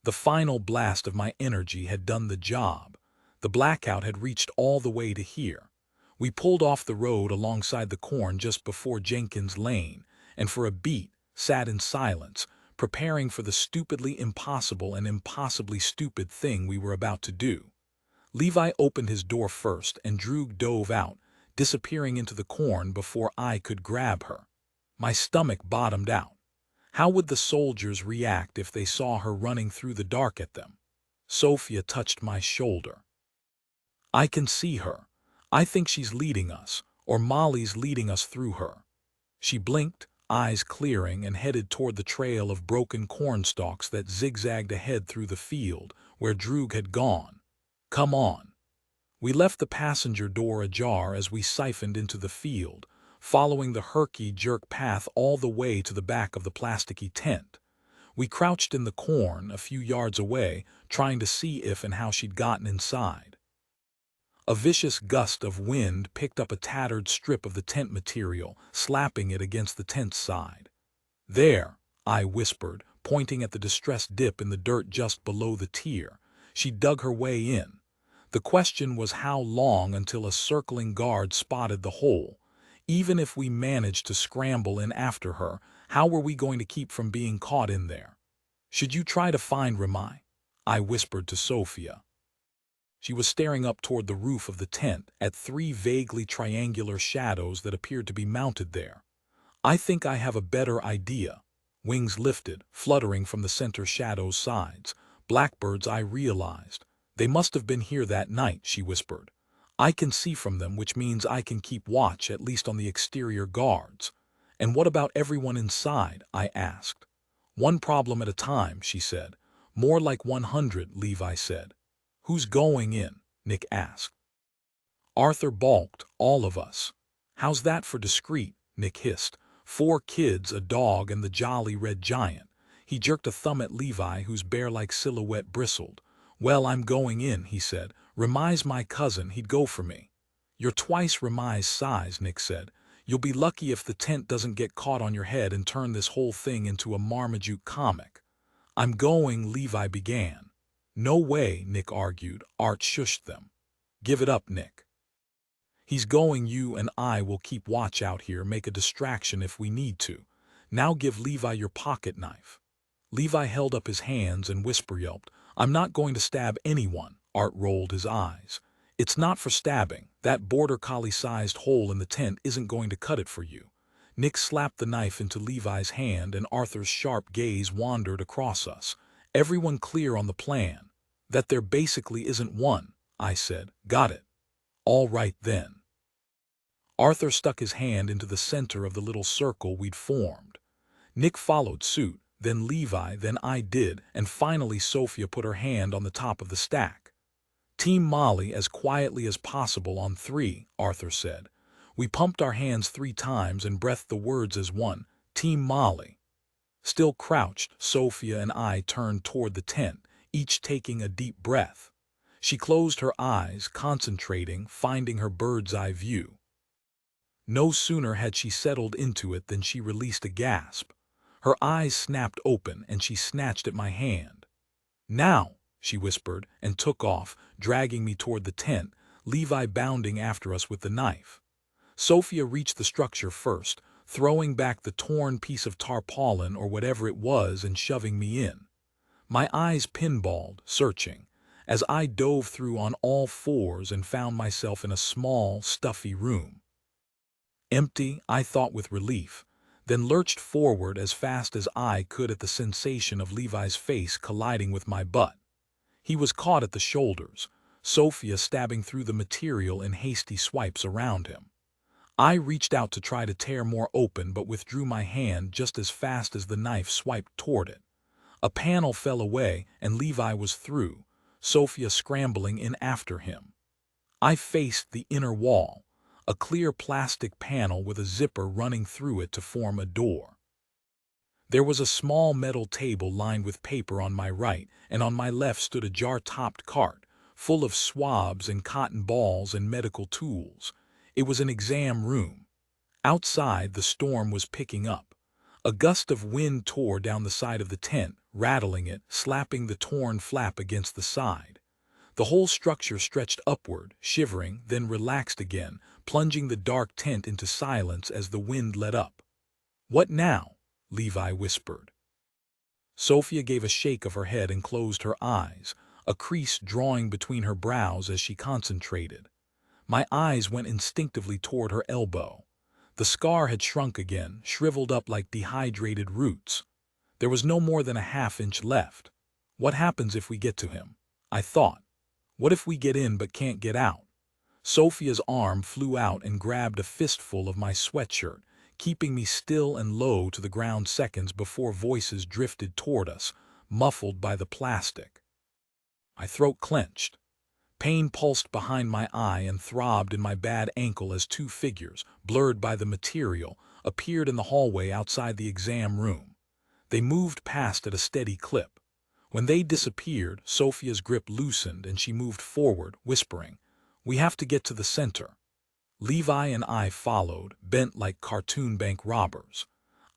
The final blast of my energy had done the job. The blackout had reached all the way to here. We pulled off the road alongside the corn just before Jenkins Lane, and for a beat sat in silence, preparing for the stupidly impossible and impossibly stupid thing we were about to do. Levi opened his door first and Droog dove out, disappearing into the corn before I could grab her. My stomach bottomed out. How would the soldiers react if they saw her running through the dark at them? Sophia touched my shoulder. I can see her. I think she's leading us, or Molly's leading us through her. She blinked, eyes clearing, and headed toward the trail of broken cornstalks that zigzagged ahead through the field where Droog had gone. Come on. We left the passenger door ajar as we siphoned into the field, following the herky-jerk path all the way to the back of the plasticky tent. We crouched in the corn a few yards away, trying to see if and how she'd gotten inside. A vicious gust of wind picked up a tattered strip of the tent material, slapping it against the tent's side. There, I whispered, pointing at the distressed dip in the dirt just below the tier. She dug her way in. The question was how long until a circling guard spotted the hole. Even if we managed to scramble in after her, how were we going to keep from being caught in there? Should you try to find Remai? I whispered to Sophia. She was staring up toward the roof of the tent at 3 vaguely triangular shadows that appeared to be mounted there. I think I have a better idea. Wings lifted, fluttering from the center shadow's sides. Blackbirds, I realized. They must have been here that night, she whispered. I can see from them, which means I can keep watch, at least on the exterior guards. And what about everyone inside? I asked. One problem at a time, she said. More like 100, Levi said. Who's going in? Nick asked. Arthur balked, all of us. How's that for discreet? Nick hissed. 4 kids, a dog, and the jolly red giant. He jerked a thumb at Levi, whose bear-like silhouette bristled. Well, I'm going in, he said. Remai's my cousin, he'd go for me. You're twice Remai's size, Nick said. You'll be lucky if the tent doesn't get caught on your head and turn this whole thing into a Marmaduke comic. I'm going, Levi began. No way, Nick argued. Art shushed them. Give it up, Nick. He's going, you and I will keep watch out here, make a distraction if we need to. Now give Levi your pocket knife. Levi held up his hands and whisper yelped, I'm not going to stab anyone. Art rolled his eyes. It's not for stabbing. That border collie-sized hole in the tent isn't going to cut it for you. Nick slapped the knife into Levi's hand and Arthur's sharp gaze wandered across us. Everyone clear on the plan? That there basically isn't one, I said. Got it. All right then. Arthur stuck his hand into the center of the little circle we'd formed. Nick followed suit, then Levi, then I did, and finally Sophia put her hand on the top of the stack. Team Molly as quietly as possible on 3, Arthur said. We pumped our hands 3 times and breathed the words as one. Team Molly. Still crouched, Sophia and I turned toward the tent, each taking a deep breath. She closed her eyes, concentrating, finding her bird's-eye view. No sooner had she settled into it than she released a gasp. Her eyes snapped open and she snatched at my hand. Now, she whispered and took off, dragging me toward the tent, Levi bounding after us with the knife. Sophia reached the structure first, throwing back the torn piece of tarpaulin or whatever it was and shoving me in. My eyes pinballed, searching, as I dove through on all 4s and found myself in a small, stuffy room. Empty, I thought with relief, then lurched forward as fast as I could at the sensation of Levi's face colliding with my butt. He was caught at the shoulders, Sophia stabbing through the material in hasty swipes around him. I reached out to try to tear more open but withdrew my hand just as fast as the knife swiped toward it. A panel fell away and Levi was through, Sophia scrambling in after him. I faced the inner wall, a clear plastic panel with a zipper running through it to form a door. There was a small metal table lined with paper on my right, and on my left stood a jar-topped cart, full of swabs and cotton balls and medical tools. It was an exam room. Outside, the storm was picking up. A gust of wind tore down the side of the tent, rattling it, slapping the torn flap against the side. The whole structure stretched upward, shivering, then relaxed again, plunging the dark tent into silence as the wind let up. What now? Levi whispered. Sophia gave a shake of her head and closed her eyes, a crease drawing between her brows as she concentrated. My eyes went instinctively toward her elbow. The scar had shrunk again, shriveled up like dehydrated roots. There was no more than a half-inch left. What happens if we get to him? I thought. What if we get in but can't get out? Sophia's arm flew out and grabbed a fistful of my sweatshirt, keeping me still and low to the ground seconds before voices drifted toward us, muffled by the plastic. My throat clenched. Pain pulsed behind my eye and throbbed in my bad ankle as 2 figures, blurred by the material, appeared in the hallway outside the exam room. They moved past at a steady clip. When they disappeared, Sophia's grip loosened and she moved forward, whispering, "We have to get to the center." Levi and I followed, bent like cartoon bank robbers.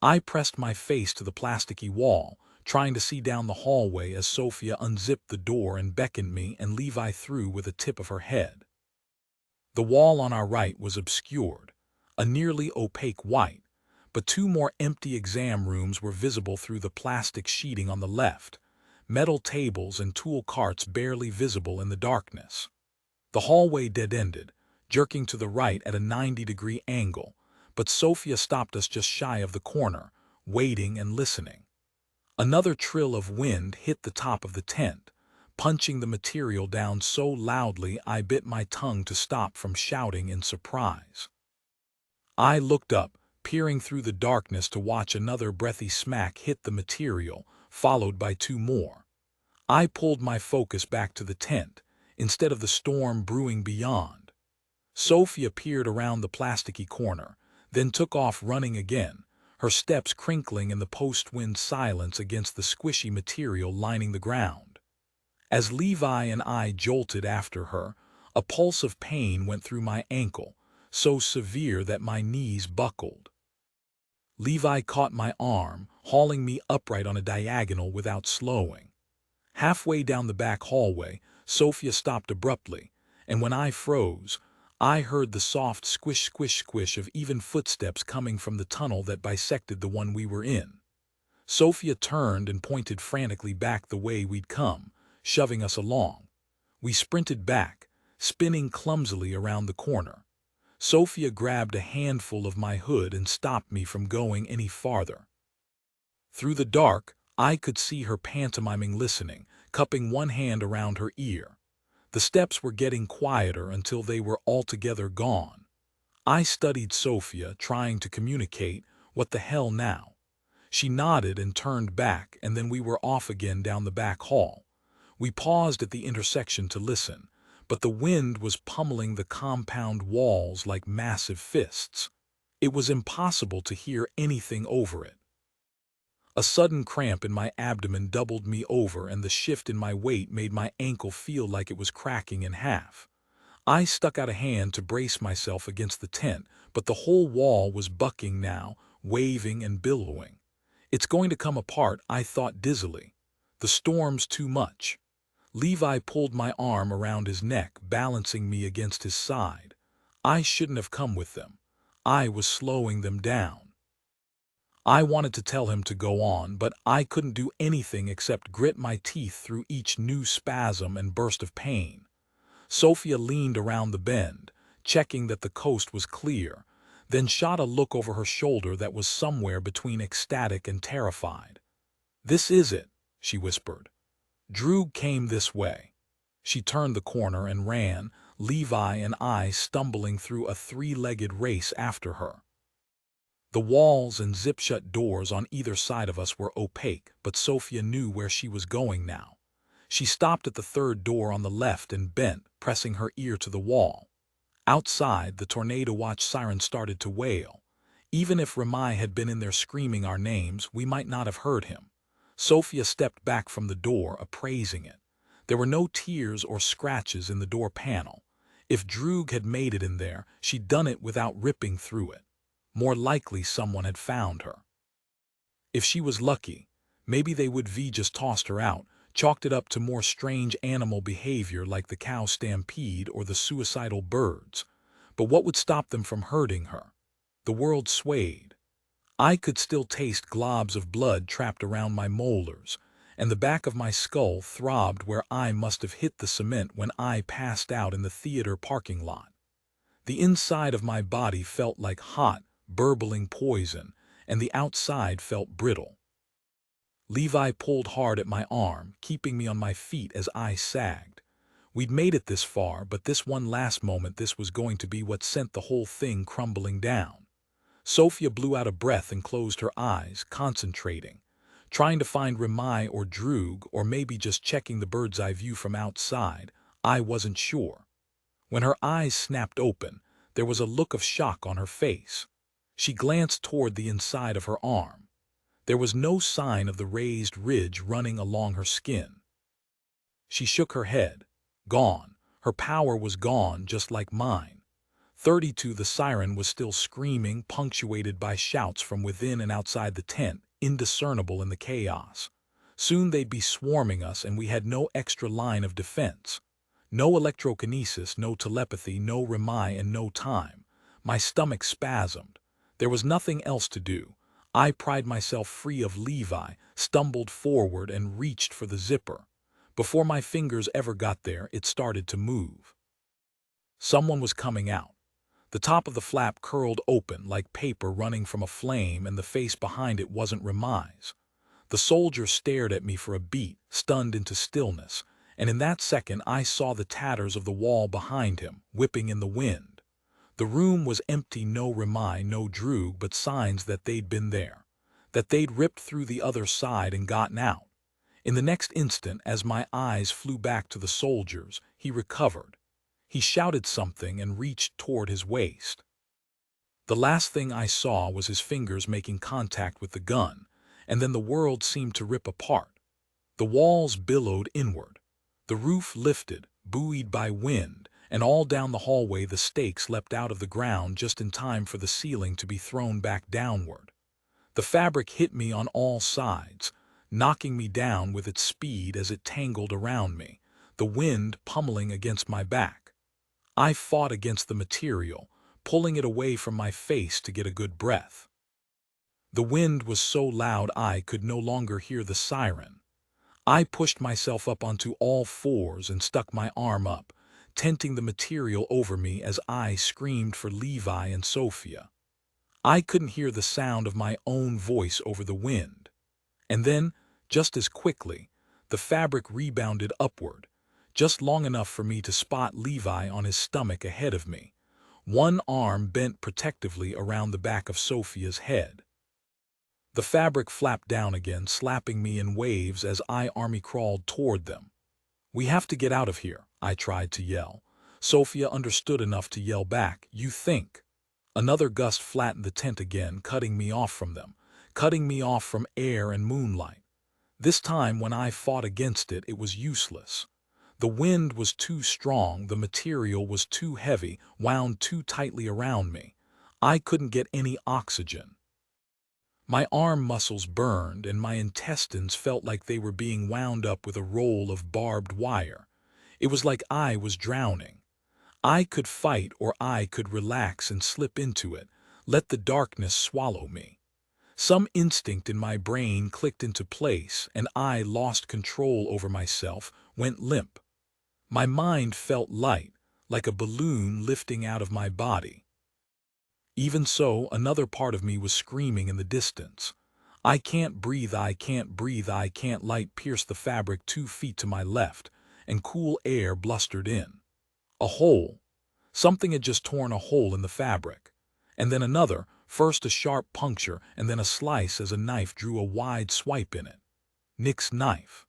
I pressed my face to the plasticky wall, trying to see down the hallway as Sophia unzipped the door and beckoned me and Levi through with a tip of her head. The wall on our right was obscured, a nearly opaque white, but 2 more empty exam rooms were visible through the plastic sheeting on the left, metal tables and tool carts barely visible in the darkness. The hallway dead-ended, jerking to the right at a 90-degree angle, but Sophia stopped us just shy of the corner, waiting and listening. Another trill of wind hit the top of the tent, punching the material down so loudly I bit my tongue to stop from shouting in surprise. I looked up, peering through the darkness to watch another breathy smack hit the material, followed by 2 more. I pulled my focus back to the tent, instead of the storm brewing beyond. Sophia peered around the plasticky corner, then took off running again, her steps crinkling in the post-wind silence against the squishy material lining the ground. As Levi and I jolted after her, a pulse of pain went through my ankle, so severe that my knees buckled. Levi caught my arm, hauling me upright on a diagonal without slowing. Halfway down the back hallway, Sophia stopped abruptly, and when I froze, I heard the soft squish squish squish of even footsteps coming from the tunnel that bisected the one we were in. Sophia turned and pointed frantically back the way we'd come, shoving us along. We sprinted back, spinning clumsily around the corner. Sophia grabbed a handful of my hood and stopped me from going any farther. Through the dark, I could see her pantomiming listening, cupping one hand around her ear. The steps were getting quieter until they were altogether gone. I studied Sophia, trying to communicate, "What the hell now?" She nodded and turned back, and then we were off again down the back hall. We paused at the intersection to listen, but the wind was pummeling the compound walls like massive fists. It was impossible to hear anything over it. A sudden cramp in my abdomen doubled me over, and the shift in my weight made my ankle feel like it was cracking in half. I stuck out a hand to brace myself against the tent, but the whole wall was bucking now, waving and billowing. It's going to come apart, I thought dizzily. The storm's too much. Levi pulled my arm around his neck, balancing me against his side. I shouldn't have come with them. I was slowing them down. I wanted to tell him to go on, but I couldn't do anything except grit my teeth through each new spasm and burst of pain. Sophia leaned around the bend, checking that the coast was clear, then shot a look over her shoulder that was somewhere between ecstatic and terrified. "This is it," she whispered. "Droog came this way." She turned the corner and ran, Levi and I stumbling through a three-legged race after her. The walls and zip-shut doors on either side of us were opaque, but Sophia knew where she was going now. She stopped at the third door on the left and bent, pressing her ear to the wall. Outside, the tornado watch siren started to wail. Even if Ramai had been in there screaming our names, we might not have heard him. Sophia stepped back from the door, appraising it. There were no tears or scratches in the door panel. If Droog had made it in there, she'd done it without ripping through it. More likely someone had found her. If she was lucky, maybe they would just tossed her out, chalked it up to more strange animal behavior like the cow stampede or the suicidal birds. But what would stop them from hurting her? The world swayed. I could still taste globs of blood trapped around my molars, and the back of my skull throbbed where I must have hit the cement when I passed out in the theater parking lot. The inside of my body felt like hot, burbling poison, and the outside felt brittle. Levi pulled hard at my arm, keeping me on my feet as I sagged. We'd made it this far, but this one last moment, this was going to be what sent the whole thing crumbling down. Sophia blew out a breath and closed her eyes, concentrating, trying to find Ramai or Droog, or maybe just checking the bird's eye view from outside. I wasn't sure. When her eyes snapped open, there was a look of shock on her face. She glanced toward the inside of her arm. There was no sign of the raised ridge running along her skin. She shook her head. Gone. Her power was gone, just like mine. 32, the siren was still screaming, punctuated by shouts from within and outside the tent, indiscernible in the chaos. Soon they'd be swarming us, and we had no extra line of defense. No electrokinesis, no telepathy, no Ramai, and no time. My stomach spasmed. There was nothing else to do. I pried myself free of Levi, stumbled forward, and reached for the zipper. Before my fingers ever got there, it started to move. Someone was coming out. The top of the flap curled open like paper running from a flame, and the face behind it wasn't Ramai's. The soldier stared at me for a beat, stunned into stillness, and in that second I saw the tatters of the wall behind him, whipping in the wind. The room was empty, no Ramai, no Droog, but signs that they'd been there, that they'd ripped through the other side and gotten out. In the next instant, as my eyes flew back to the soldiers, he recovered. He shouted something and reached toward his waist. The last thing I saw was his fingers making contact with the gun, and then the world seemed to rip apart. The walls billowed inward. The roof lifted, buoyed by wind, and all down the hallway the stakes leapt out of the ground just in time for the ceiling to be thrown back downward. The fabric hit me on all sides, knocking me down with its speed as it tangled around me, the wind pummeling against my back. I fought against the material, pulling it away from my face to get a good breath. The wind was so loud I could no longer hear the siren. I pushed myself up onto all fours and stuck my arm up, tenting the material over me as I screamed for Levi and Sophia. I couldn't hear the sound of my own voice over the wind. And then, just as quickly, the fabric rebounded upward, just long enough for me to spot Levi on his stomach ahead of me, one arm bent protectively around the back of Sophia's head. The fabric flapped down again, slapping me in waves as I army crawled toward them. "We have to get out of here," I tried to yell. Sophia understood enough to yell back, "You think?" Another gust flattened the tent again, cutting me off from them, cutting me off from air and moonlight. This time, when I fought against it, it was useless. The wind was too strong, the material was too heavy, wound too tightly around me. I couldn't get any oxygen. My arm muscles burned, and my intestines felt like they were being wound up with a roll of barbed wire. It was like I was drowning. I could fight, or I could relax and slip into it, let the darkness swallow me. Some instinct in my brain clicked into place, and I lost control over myself, went limp. My mind felt light, like a balloon lifting out of my body. Even so, another part of me was screaming in the distance. "I can't breathe, I can't breathe, I can't." Light pierced the fabric 2 feet to my left, and cool air blustered in. A hole. Something had just torn a hole in the fabric. And then another, first a sharp puncture, and then a slice as a knife drew a wide swipe in it. Nick's knife.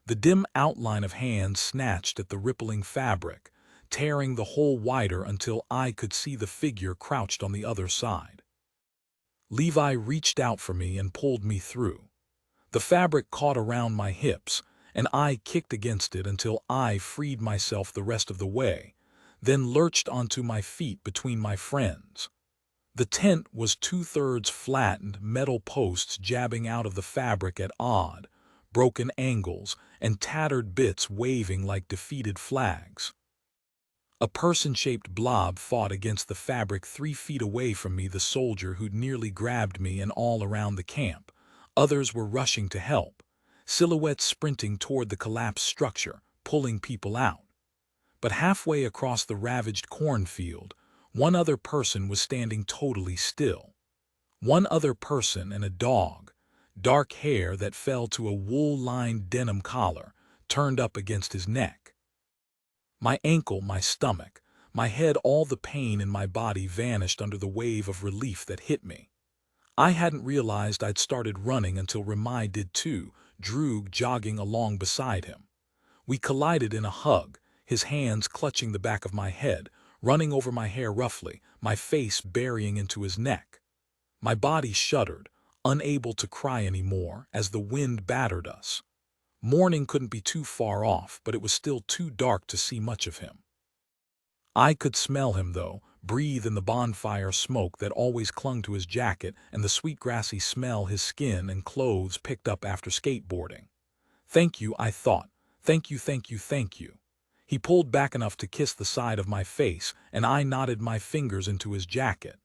The dim outline of hands snatched at the rippling fabric, tearing the hole wider until I could see the figure crouched on the other side. Levi reached out for me and pulled me through. The fabric caught around my hips, and I kicked against it until I freed myself the rest of the way, then lurched onto my feet between my friends. The tent was 2/3 flattened, metal posts jabbing out of the fabric at odd, broken angles, and tattered bits waving like defeated flags. A person-shaped blob fought against the fabric 3 feet away from me, the soldier who'd nearly grabbed me, and all around the camp. Others were rushing to help, silhouettes sprinting toward the collapsed structure, pulling people out. But halfway across the ravaged cornfield, one other person was standing totally still. One other person, and a dog, dark hair that fell to a wool-lined denim collar, turned up against his neck. My ankle, my stomach, my head, all the pain in my body vanished under the wave of relief that hit me. I hadn't realized I'd started running until Ramai did too, Droog jogging along beside him. We collided in a hug, his hands clutching the back of my head, running over my hair roughly, my face burying into his neck. My body shuddered, unable to cry anymore, as the wind battered us. Morning couldn't be too far off, but it was still too dark to see much of him. I could smell him, though, breathe in the bonfire smoke that always clung to his jacket and the sweet grassy smell his skin and clothes picked up after skateboarding. "Thank you," I thought. "Thank you, thank you, thank you." He pulled back enough to kiss the side of my face, and I knotted my fingers into his jacket.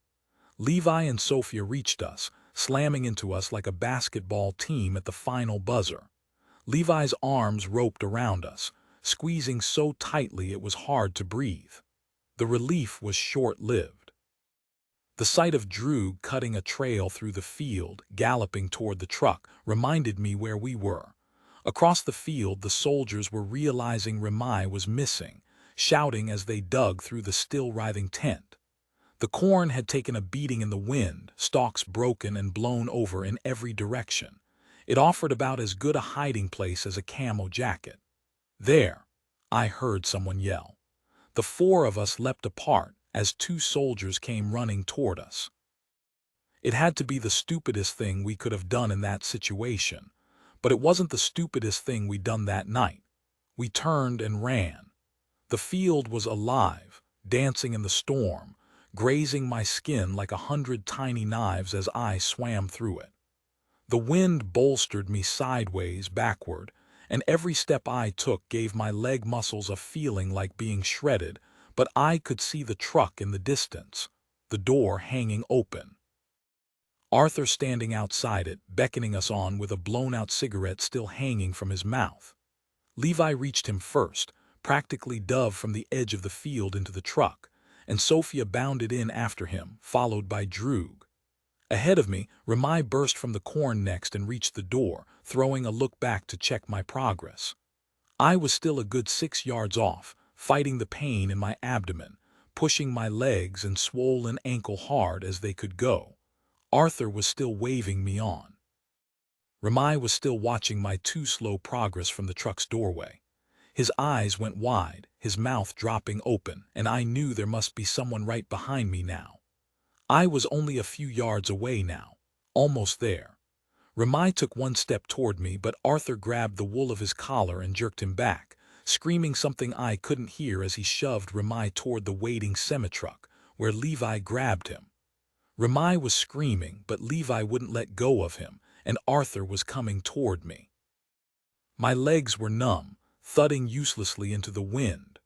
Levi and Sophia reached us, slamming into us like a basketball team at the final buzzer. Levi's arms roped around us, squeezing so tightly it was hard to breathe. The relief was short-lived. The sight of Droog cutting a trail through the field, galloping toward the truck, reminded me where we were. Across the field, the soldiers were realizing Ramai was missing, shouting as they dug through the still-writhing tent. The corn had taken a beating in the wind, stalks broken and blown over in every direction. It offered about as good a hiding place as a camo jacket. "There!" I heard someone yell. The 4 of us leapt apart as 2 soldiers came running toward us. It had to be the stupidest thing we could have done in that situation, but it wasn't the stupidest thing we'd done that night. We turned and ran. The field was alive, dancing in the storm, grazing my skin like 100 tiny knives as I swam through it. The wind bolstered me sideways, backward, and every step I took gave my leg muscles a feeling like being shredded, but I could see the truck in the distance, the door hanging open. Arthur standing outside it, beckoning us on with a blown-out cigarette still hanging from his mouth. Levi reached him first, practically dove from the edge of the field into the truck, and Sophia bounded in after him, followed by Droog. Ahead of me, Ramai burst from the corn next and reached the door, throwing a look back to check my progress. I was still a good 6 yards off, fighting the pain in my abdomen, pushing my legs and swollen ankle hard as they could go. Arthur was still waving me on. Ramai was still watching my too slow progress from the truck's doorway. His eyes went wide, his mouth dropping open, and I knew there must be someone right behind me now. I was only a few yards away now, almost there. Ramai took one step toward me, but Arthur grabbed the wool of his collar and jerked him back, screaming something I couldn't hear as he shoved Ramai toward the waiting semi-truck, where Levi grabbed him. Ramai was screaming, but Levi wouldn't let go of him, and Arthur was coming toward me. My legs were numb, thudding uselessly into the wind.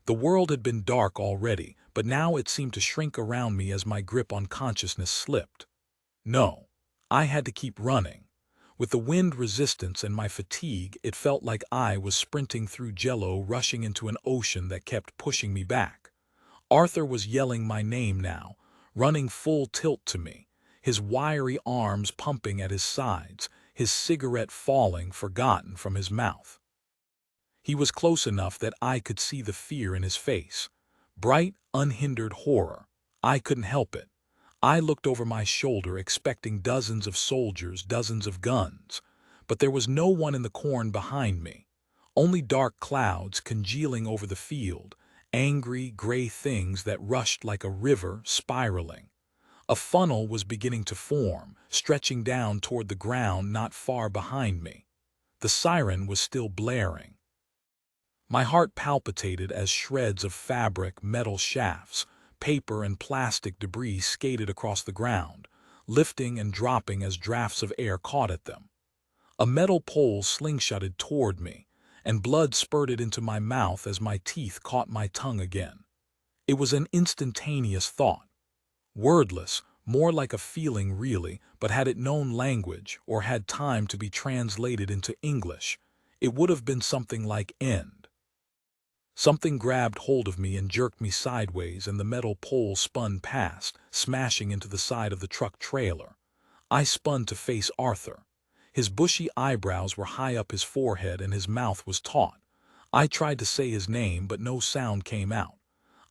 The world had been dark already, but now it seemed to shrink around me as my grip on consciousness slipped. No, I had to keep running. With the wind resistance and my fatigue, it felt like I was sprinting through jello, rushing into an ocean that kept pushing me back. Arthur was yelling my name now, running full tilt to me, his wiry arms pumping at his sides, his cigarette falling forgotten from his mouth. He was close enough that I could see the fear in his face. Bright, unhindered horror. I couldn't help it. I looked over my shoulder expecting dozens of soldiers, dozens of guns. But there was no one in the corn behind me. Only dark clouds congealing over the field, angry, gray things that rushed like a river, spiraling. A funnel was beginning to form, stretching down toward the ground not far behind me. The siren was still blaring. My heart palpitated as shreds of fabric, metal shafts, paper and plastic debris skated across the ground, lifting and dropping as drafts of air caught at them. A metal pole slingshotted toward me, and blood spurted into my mouth as my teeth caught my tongue again. It was an instantaneous thought. Wordless, more like a feeling really, but had it known language or had time to be translated into English, it would have been something like end. Something grabbed hold of me and jerked me sideways, and the metal pole spun past, smashing into the side of the truck trailer. I spun to face Arthur. His bushy eyebrows were high up his forehead and his mouth was taut. I tried to say his name, but no sound came out.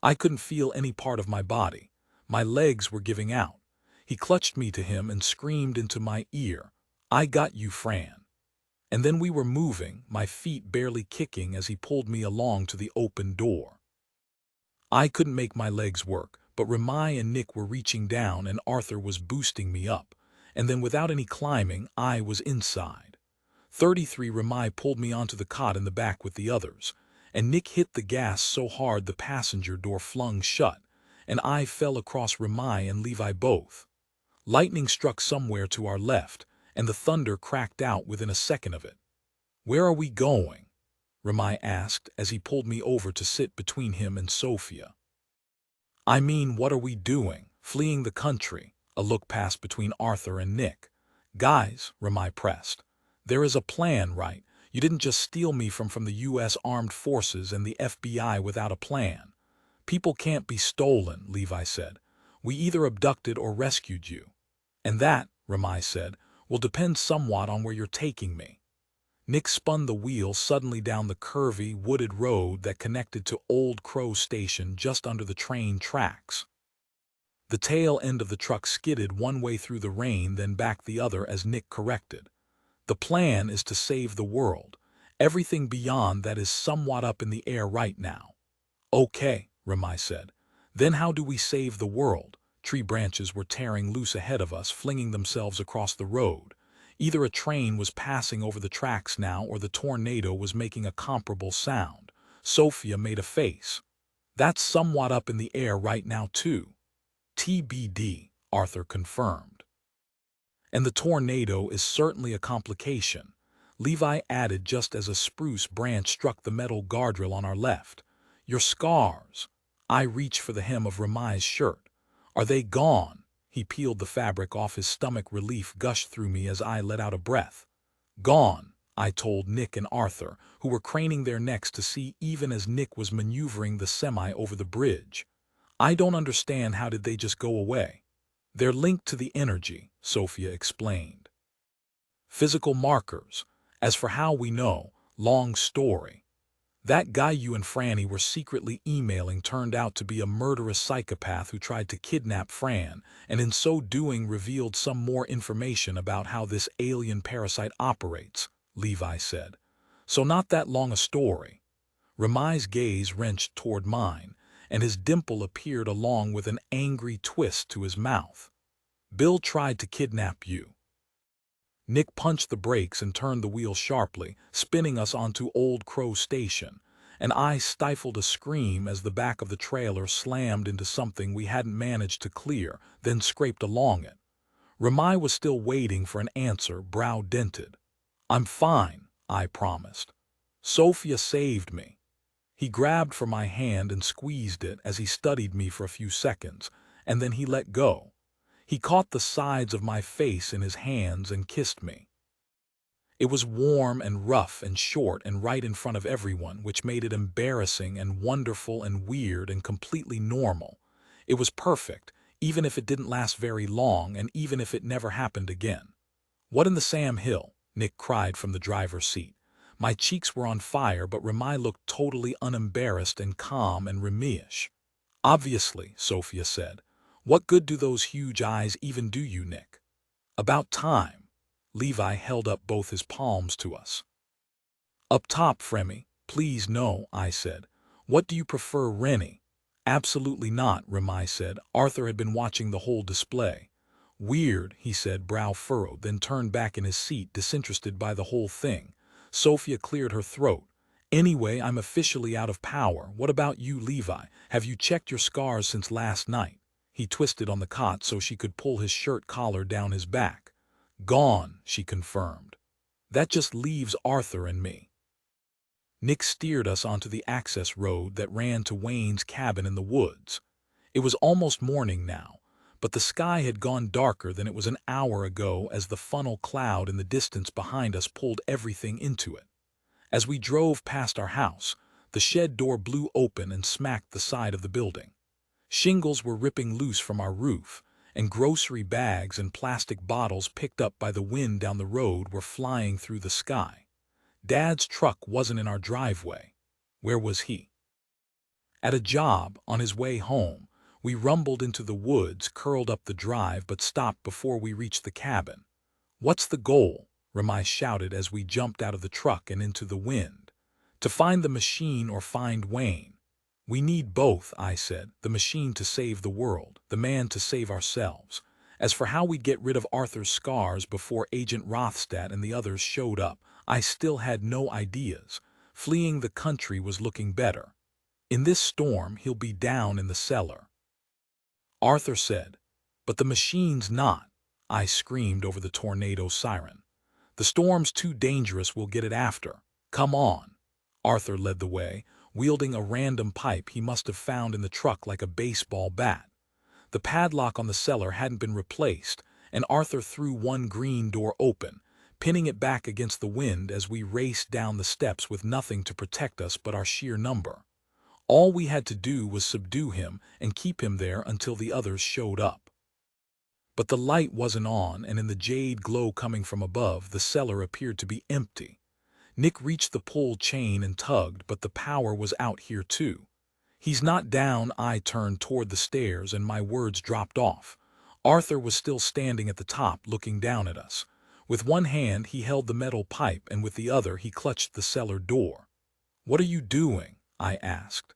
I couldn't feel any part of my body. My legs were giving out. He clutched me to him and screamed into my ear, "I got you, Fran." And then we were moving, my feet barely kicking as he pulled me along to the open door. I couldn't make my legs work, but Ramai and Nick were reaching down and Arthur was boosting me up. And then without any climbing, I was inside. 33 Ramai pulled me onto the cot in the back with the others, and Nick hit the gas so hard the passenger door flung shut, and I fell across Ramai and Levi both. Lightning struck somewhere to our left, and the thunder cracked out within a second of it. "Where are we going?" Ramai asked as he pulled me over to sit between him and Sophia. "I mean, what are we doing? Fleeing the country?" A look passed between Arthur and Nick. "Guys," Ramai pressed, "there is a plan, right? You didn't just steal me from the U.S. Armed Forces and the FBI without a plan." "People can't be stolen," Levi said. "We either abducted or rescued you." "And that," Ramai said, "will depend somewhat on where you're taking me." Nick spun the wheel suddenly down the curvy, wooded road that connected to Old Crow Station just under the train tracks. The tail end of the truck skidded one way through the rain, then back the other as Nick corrected. "The plan is to save the world. Everything beyond that is somewhat up in the air right now." "Okay," Ramai said. "Then how do we save the world?" Tree branches were tearing loose ahead of us, flinging themselves across the road. Either a train was passing over the tracks now or the tornado was making a comparable sound. Sophia made a face. "That's somewhat up in the air right now too." "TBD," Arthur confirmed. "And the tornado is certainly a complication," Levi added just as a spruce branch struck the metal guardrail on our left. "Your scars." I reached for the hem of Ramai's shirt. Are they gone? He peeled the fabric off his stomach. Relief gushed through me as I let out a breath. Gone, I told Nick and Arthur, who were craning their necks to see even as Nick was maneuvering the semi over the bridge. I don't understand, how did they just go away? They're linked to the energy, Sophia explained. Physical markers. As for how we know, long story. That guy you and Franny were secretly emailing turned out to be a murderous psychopath who tried to kidnap Fran, and in so doing revealed some more information about how this alien parasite operates, Levi said. So not that long a story. Ramai's gaze wrenched toward mine, and his dimple appeared along with an angry twist to his mouth. Bill tried to kidnap you. Nick punched the brakes and turned the wheel sharply, spinning us onto Old Crow Station, and I stifled a scream as the back of the trailer slammed into something we hadn't managed to clear, then scraped along it. Ramai was still waiting for an answer, brow dented. I'm fine, I promised. Sophia saved me. He grabbed for my hand and squeezed it as he studied me for a few seconds, and then he let go. He caught the sides of my face in his hands and kissed me. It was warm and rough and short and right in front of everyone, which made it embarrassing and wonderful and weird and completely normal. It was perfect, even if it didn't last very long and even if it never happened again. What in the Sam Hill? Nick cried from the driver's seat. My cheeks were on fire, but Ramai looked totally unembarrassed and calm and Ramish. Obviously, Sophia said. What good do those huge eyes even do you, Nick? About time. Levi held up both his palms to us. Up top, Fremy. Please no, I said. What do you prefer, Rennie? Absolutely not, Ramai said. Arthur had been watching the whole display. Weird, he said, brow furrowed, then turned back in his seat, disinterested by the whole thing. Sophia cleared her throat. Anyway, I'm officially out of power. What about you, Levi? Have you checked your scars since last night? He twisted on the cot so she could pull his shirt collar down his back. Gone, she confirmed. That just leaves Arthur and me. Nick steered us onto the access road that ran to Wayne's cabin in the woods. It was almost morning now, but the sky had gone darker than it was an hour ago as the funnel cloud in the distance behind us pulled everything into it. As we drove past our house, the shed door blew open and smacked the side of the building. Shingles were ripping loose from our roof, and grocery bags and plastic bottles picked up by the wind down the road were flying through the sky. Dad's truck wasn't in our driveway. Where was he? At a job, on his way home. We rumbled into the woods, curled up the drive, but stopped before we reached the cabin. What's the goal? Ramai shouted as we jumped out of the truck and into the wind. To find the machine or find Wayne. We need both, I said, the machine to save the world, the man to save ourselves. As for how we'd get rid of Arthur's scars before Agent Rothstadt and the others showed up, I still had no ideas. Fleeing the country was looking better. In this storm, he'll be down in the cellar. Arthur said, but the machine's not. I screamed over the tornado siren. The storm's too dangerous, we'll get it after. Come on. Arthur led the way, wielding a random pipe he must have found in the truck like a baseball bat. The padlock on the cellar hadn't been replaced, and Arthur threw one green door open, pinning it back against the wind as we raced down the steps with nothing to protect us but our sheer number. All we had to do was subdue him and keep him there until the others showed up. But the light wasn't on, and in the jade glow coming from above, the cellar appeared to be empty. Nick reached the pull chain and tugged, but the power was out here too. He's not down. I turned toward the stairs and my words dropped off. Arthur was still standing at the top, looking down at us. With one hand he held the metal pipe and with the other he clutched the cellar door. What are you doing? I asked.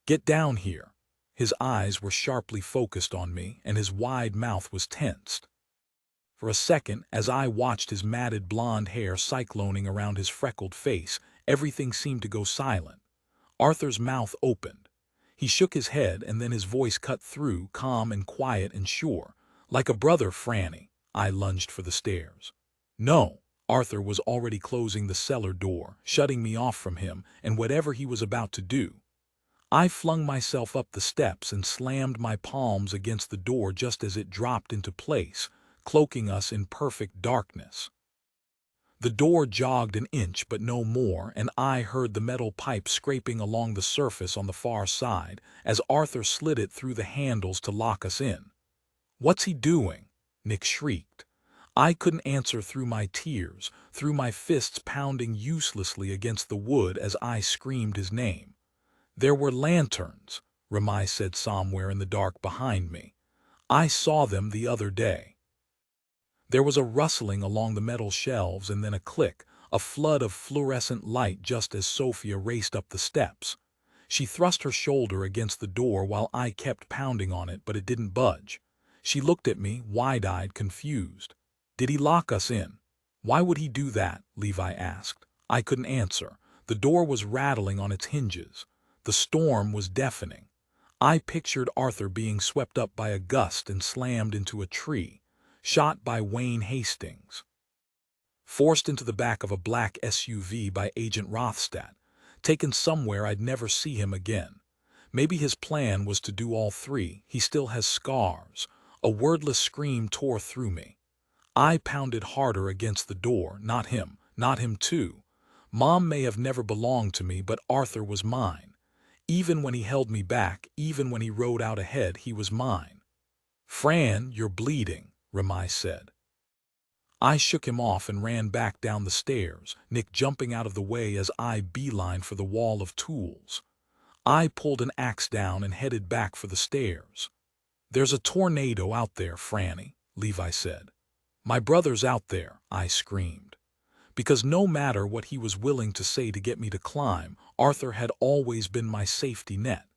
Get down here. His eyes were sharply focused on me and his wide mouth was tensed. For a second, as I watched his matted blonde hair cycloning around his freckled face, everything seemed to go silent. Arthur's mouth opened. He shook his head and then his voice cut through, calm and quiet and sure. Like a brother, Franny. I lunged for the stairs. No. Arthur was already closing the cellar door, shutting me off from him and whatever he was about to do. I flung myself up the steps and slammed my palms against the door just as it dropped into place, cloaking us in perfect darkness. The door jogged an inch but no more, and I heard the metal pipe scraping along the surface on the far side as Arthur slid it through the handles to lock us in. "What's he doing?" Nick shrieked. I couldn't answer through my tears, through my fists pounding uselessly against the wood as I screamed his name. "There were lanterns," Ramai said somewhere in the dark behind me. "I saw them the other day." There was a rustling along the metal shelves and then a click, a flood of fluorescent light just as Sophia raced up the steps. She thrust her shoulder against the door while I kept pounding on it, but it didn't budge. She looked at me, wide-eyed, confused. "Did he lock us in?" "Why would he do that?" Levi asked. I couldn't answer. The door was rattling on its hinges. The storm was deafening. I pictured Arthur being swept up by a gust and slammed into a tree, shot by Wayne Hastings, forced into the back of a black SUV by Agent Rothstadt, taken somewhere I'd never see him again. Maybe his plan was to do all three. He still has scars. A wordless scream tore through me. I pounded harder against the door. Not him too. Mom may have never belonged to me, but Arthur was mine. Even when he held me back, even when he rode out ahead, he was mine. "Fran, you're bleeding," Ramai said. I shook him off and ran back down the stairs, Nick jumping out of the way as I beelined for the wall of tools. I pulled an axe down and headed back for the stairs. "There's a tornado out there, Franny," Levi said. "My brother's out there," I screamed. Because no matter what he was willing to say to get me to climb, Arthur had always been my safety net.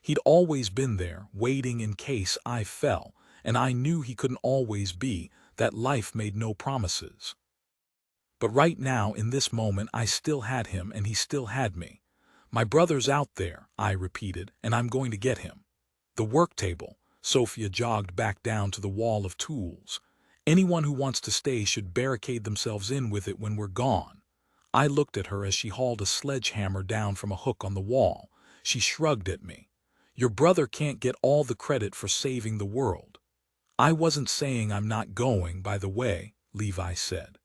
He'd always been there, waiting in case I fell, and I knew he couldn't always be, that life made no promises. But right now, in this moment, I still had him and he still had me. "My brother's out there," I repeated, "and I'm going to get him." "The work table." Sophia jogged back down to the wall of tools. "Anyone who wants to stay should barricade themselves in with it when we're gone." I looked at her as she hauled a sledgehammer down from a hook on the wall. She shrugged at me. "Your brother can't get all the credit for saving the world." "I wasn't saying I'm not going, by the way," Levi said.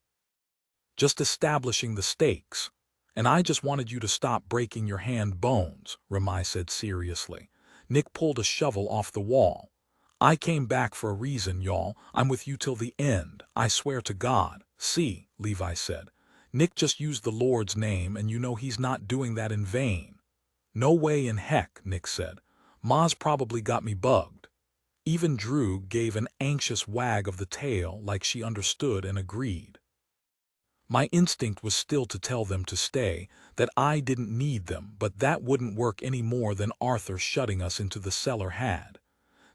"Just establishing the stakes. And I just wanted you to stop breaking your hand bones," Ramai said seriously. Nick pulled a shovel off the wall. "I came back for a reason, y'all. I'm with you till the end. I swear to God." "See," Levi said. "Nick just used the Lord's name, and you know he's not doing that in vain." "No way in heck," Nick said. "Ma's probably got me bugged." Even Drew gave an anxious wag of the tail like she understood and agreed. My instinct was still to tell them to stay, that I didn't need them, but that wouldn't work any more than Arthur shutting us into the cellar had.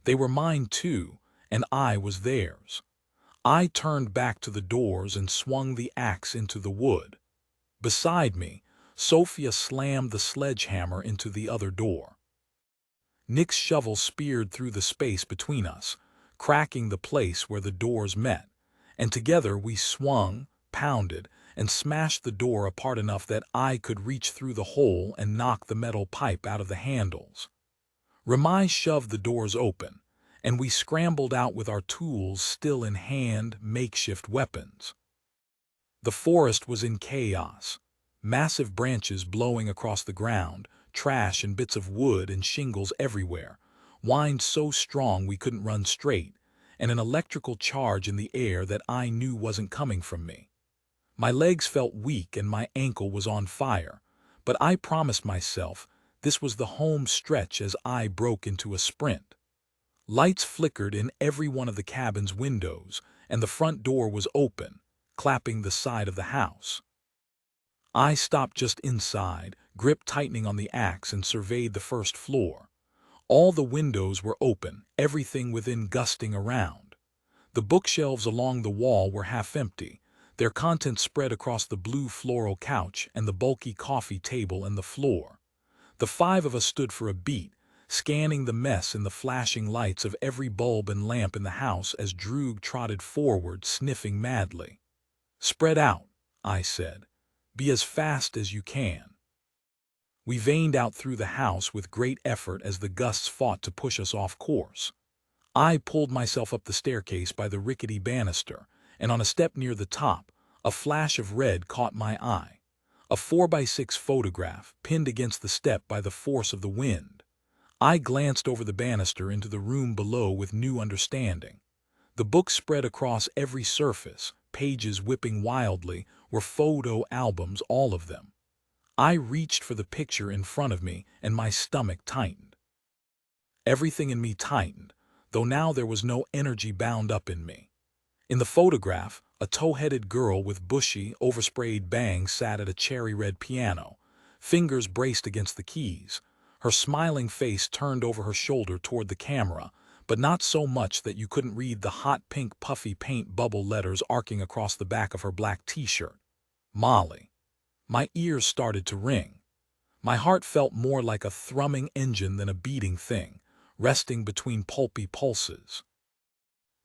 They were mine too, and I was theirs. I turned back to the doors and swung the axe into the wood. Beside me, Sophia slammed the sledgehammer into the other door. Nick's shovel speared through the space between us, cracking the place where the doors met, and together we swung, pounded, and smashed the door apart enough that I could reach through the hole and knock the metal pipe out of the handles. Ramai shoved the doors open, and we scrambled out with our tools still in hand, makeshift weapons. The forest was in chaos, massive branches blowing across the ground, trash and bits of wood and shingles everywhere, wind so strong we couldn't run straight, and an electrical charge in the air that I knew wasn't coming from me. My legs felt weak and my ankle was on fire, but I promised myself this was the home stretch as I broke into a sprint. Lights flickered in every one of the cabin's windows, and the front door was open, clapping the side of the house. I stopped just inside, grip tightening on the axe, and surveyed the first floor. All the windows were open, everything within gusting around. The bookshelves along the wall were half empty, their contents spread across the blue floral couch and the bulky coffee table and the floor. The five of us stood for a beat, scanning the mess in the flashing lights of every bulb and lamp in the house as Droog trotted forward, sniffing madly. "Spread out," I said. "Be as fast as you can." We vaned out through the house with great effort as the gusts fought to push us off course. I pulled myself up the staircase by the rickety banister, and on a step near the top, a flash of red caught my eye. A 4x6 photograph pinned against the step by the force of the wind. I glanced over the banister into the room below with new understanding. The books spread across every surface, pages whipping wildly, were photo albums, all of them. I reached for the picture in front of me, and my stomach tightened. Everything in me tightened, though now there was no energy bound up in me. In the photograph, a tow-headed girl with bushy, oversprayed bangs sat at a cherry-red piano, fingers braced against the keys, her smiling face turned over her shoulder toward the camera, but not so much that you couldn't read the hot pink puffy paint bubble letters arcing across the back of her black t-shirt. Molly. My ears started to ring. My heart felt more like a thrumming engine than a beating thing, resting between pulpy pulses.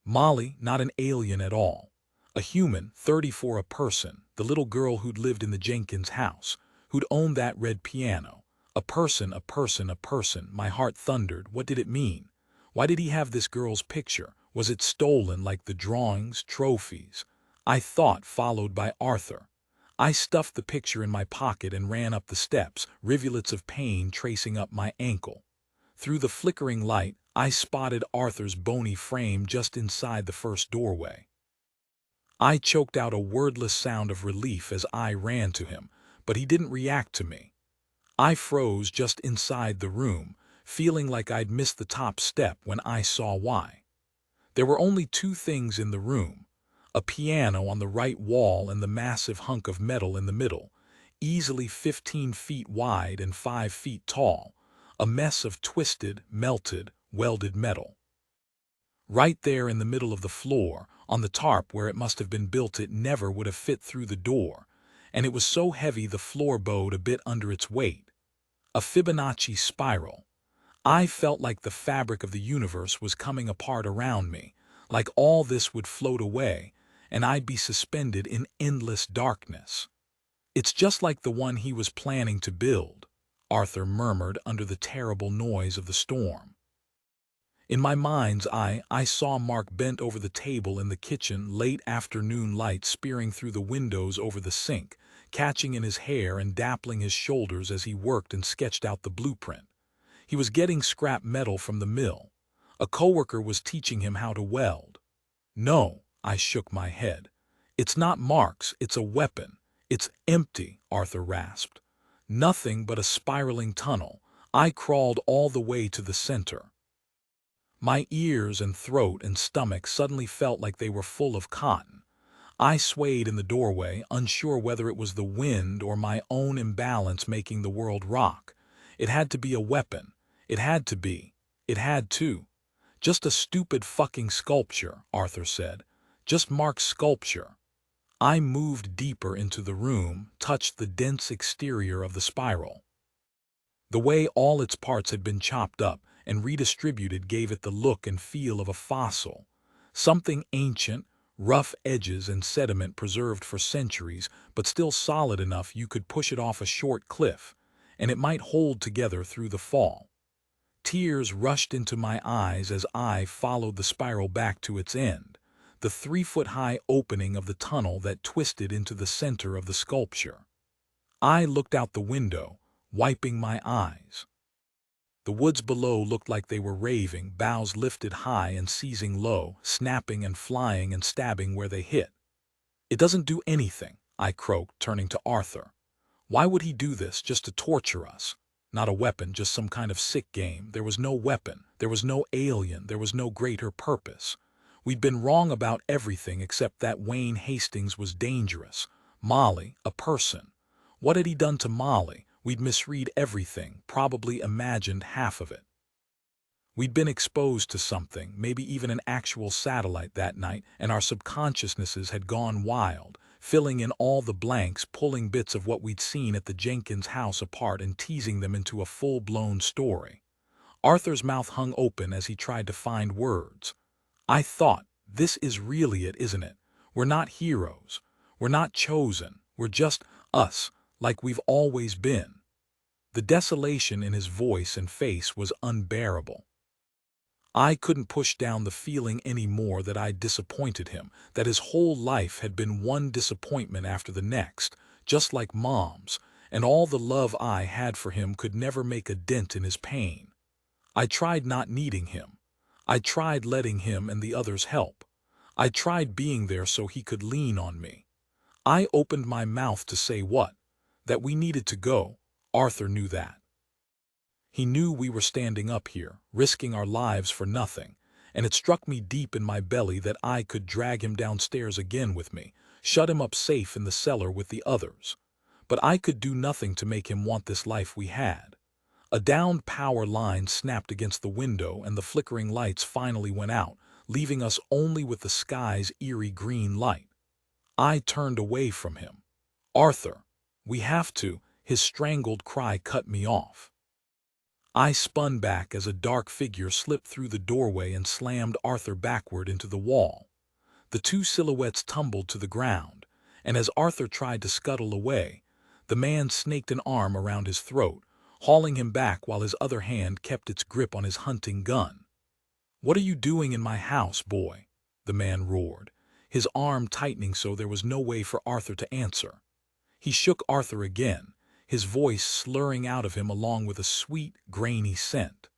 Molly, not an alien at all. A human, 34 a person, the little girl who'd lived in the Jenkins house, who'd owned that red piano. A person, a person, a person. My heart thundered. What did it mean? Why did he have this girl's picture? Was it stolen like the drawings, trophies? I thought, followed by Arthur. I stuffed the picture in my pocket and ran up the steps, rivulets of pain tracing up my ankle. Through the flickering light, I spotted Arthur's bony frame just inside the first doorway. I choked out a wordless sound of relief as I ran to him, but he didn't react to me. I froze just inside the room, feeling like I'd missed the top step when I saw why. There were only two things in the room: a piano on the right wall and the massive hunk of metal in the middle, easily 15 feet wide and 5 feet tall, a mess of twisted, melted, welded metal. Right there in the middle of the floor, on the tarp where it must have been built, it never would have fit through the door, and it was so heavy the floor bowed a bit under its weight. A Fibonacci spiral. I felt like the fabric of the universe was coming apart around me, like all this would float away, and I'd be suspended in endless darkness. "It's just like the one he was planning to build," Arthur murmured under the terrible noise of the storm. In my mind's eye, I saw Mark bent over the table in the kitchen, late afternoon light spearing through the windows over the sink, catching in his hair and dappling his shoulders as he worked and sketched out the blueprint. He was getting scrap metal from the mill. A coworker was teaching him how to weld. "No," I shook my head. "It's not Mark's, it's a weapon. It's empty," Arthur rasped. "Nothing but a spiraling tunnel." I crawled all the way to the center. My ears and throat and stomach suddenly felt like they were full of cotton. I swayed in the doorway, unsure whether it was the wind or my own imbalance making the world rock. It had to be a weapon. It had to be. It had to. "Just a stupid fucking sculpture," Arthur said. "Just Mark's sculpture." I moved deeper into the room, touched the dense exterior of the spiral. The way all its parts had been chopped up and redistributed gave it the look and feel of a fossil. Something ancient, rough edges and sediment preserved for centuries, but still solid enough you could push it off a short cliff, and it might hold together through the fall. Tears rushed into my eyes as I followed the spiral back to its end, the 3-foot-high opening of the tunnel that twisted into the center of the sculpture. I looked out the window, wiping my eyes. The woods below looked like they were raving, boughs lifted high and seizing low, snapping and flying and stabbing where they hit. "It doesn't do anything," I croaked, turning to Arthur. "Why would he do this, just to torture us? Not a weapon, just some kind of sick game. There was no weapon, there was no alien, there was no greater purpose. We'd been wrong about everything except that Wayne Hastings was dangerous. Molly, a person. What had he done to Molly? We'd misread everything, probably imagined half of it. We'd been exposed to something, maybe even an actual satellite that night, and our subconsciousnesses had gone wild, filling in all the blanks, pulling bits of what we'd seen at the Jenkins house apart and teasing them into a full-blown story." Arthur's mouth hung open as he tried to find words. I thought, this is really it, isn't it? We're not heroes. We're not chosen. We're just us, like we've always been. The desolation in his voice and face was unbearable. I couldn't push down the feeling anymore that I'd disappointed him, that his whole life had been one disappointment after the next, just like Mom's, and all the love I had for him could never make a dent in his pain. I tried not needing him. I tried letting him and the others help. I tried being there so he could lean on me. I opened my mouth to say what? That we needed to go. Arthur knew that. He knew we were standing up here, risking our lives for nothing, and it struck me deep in my belly that I could drag him downstairs again with me, shut him up safe in the cellar with the others. But I could do nothing to make him want this life we had. A downed power line snapped against the window and the flickering lights finally went out, leaving us only with the sky's eerie green light. I turned away from him. "Arthur, we have to," his strangled cry cut me off. I spun back as a dark figure slipped through the doorway and slammed Arthur backward into the wall. The two silhouettes tumbled to the ground, and as Arthur tried to scuttle away, the man snaked an arm around his throat, hauling him back while his other hand kept its grip on his hunting gun. "What are you doing in my house, boy?" the man roared, his arm tightening so there was no way for Arthur to answer. He shook Arthur again, his voice slurring out of him along with a sweet, grainy scent.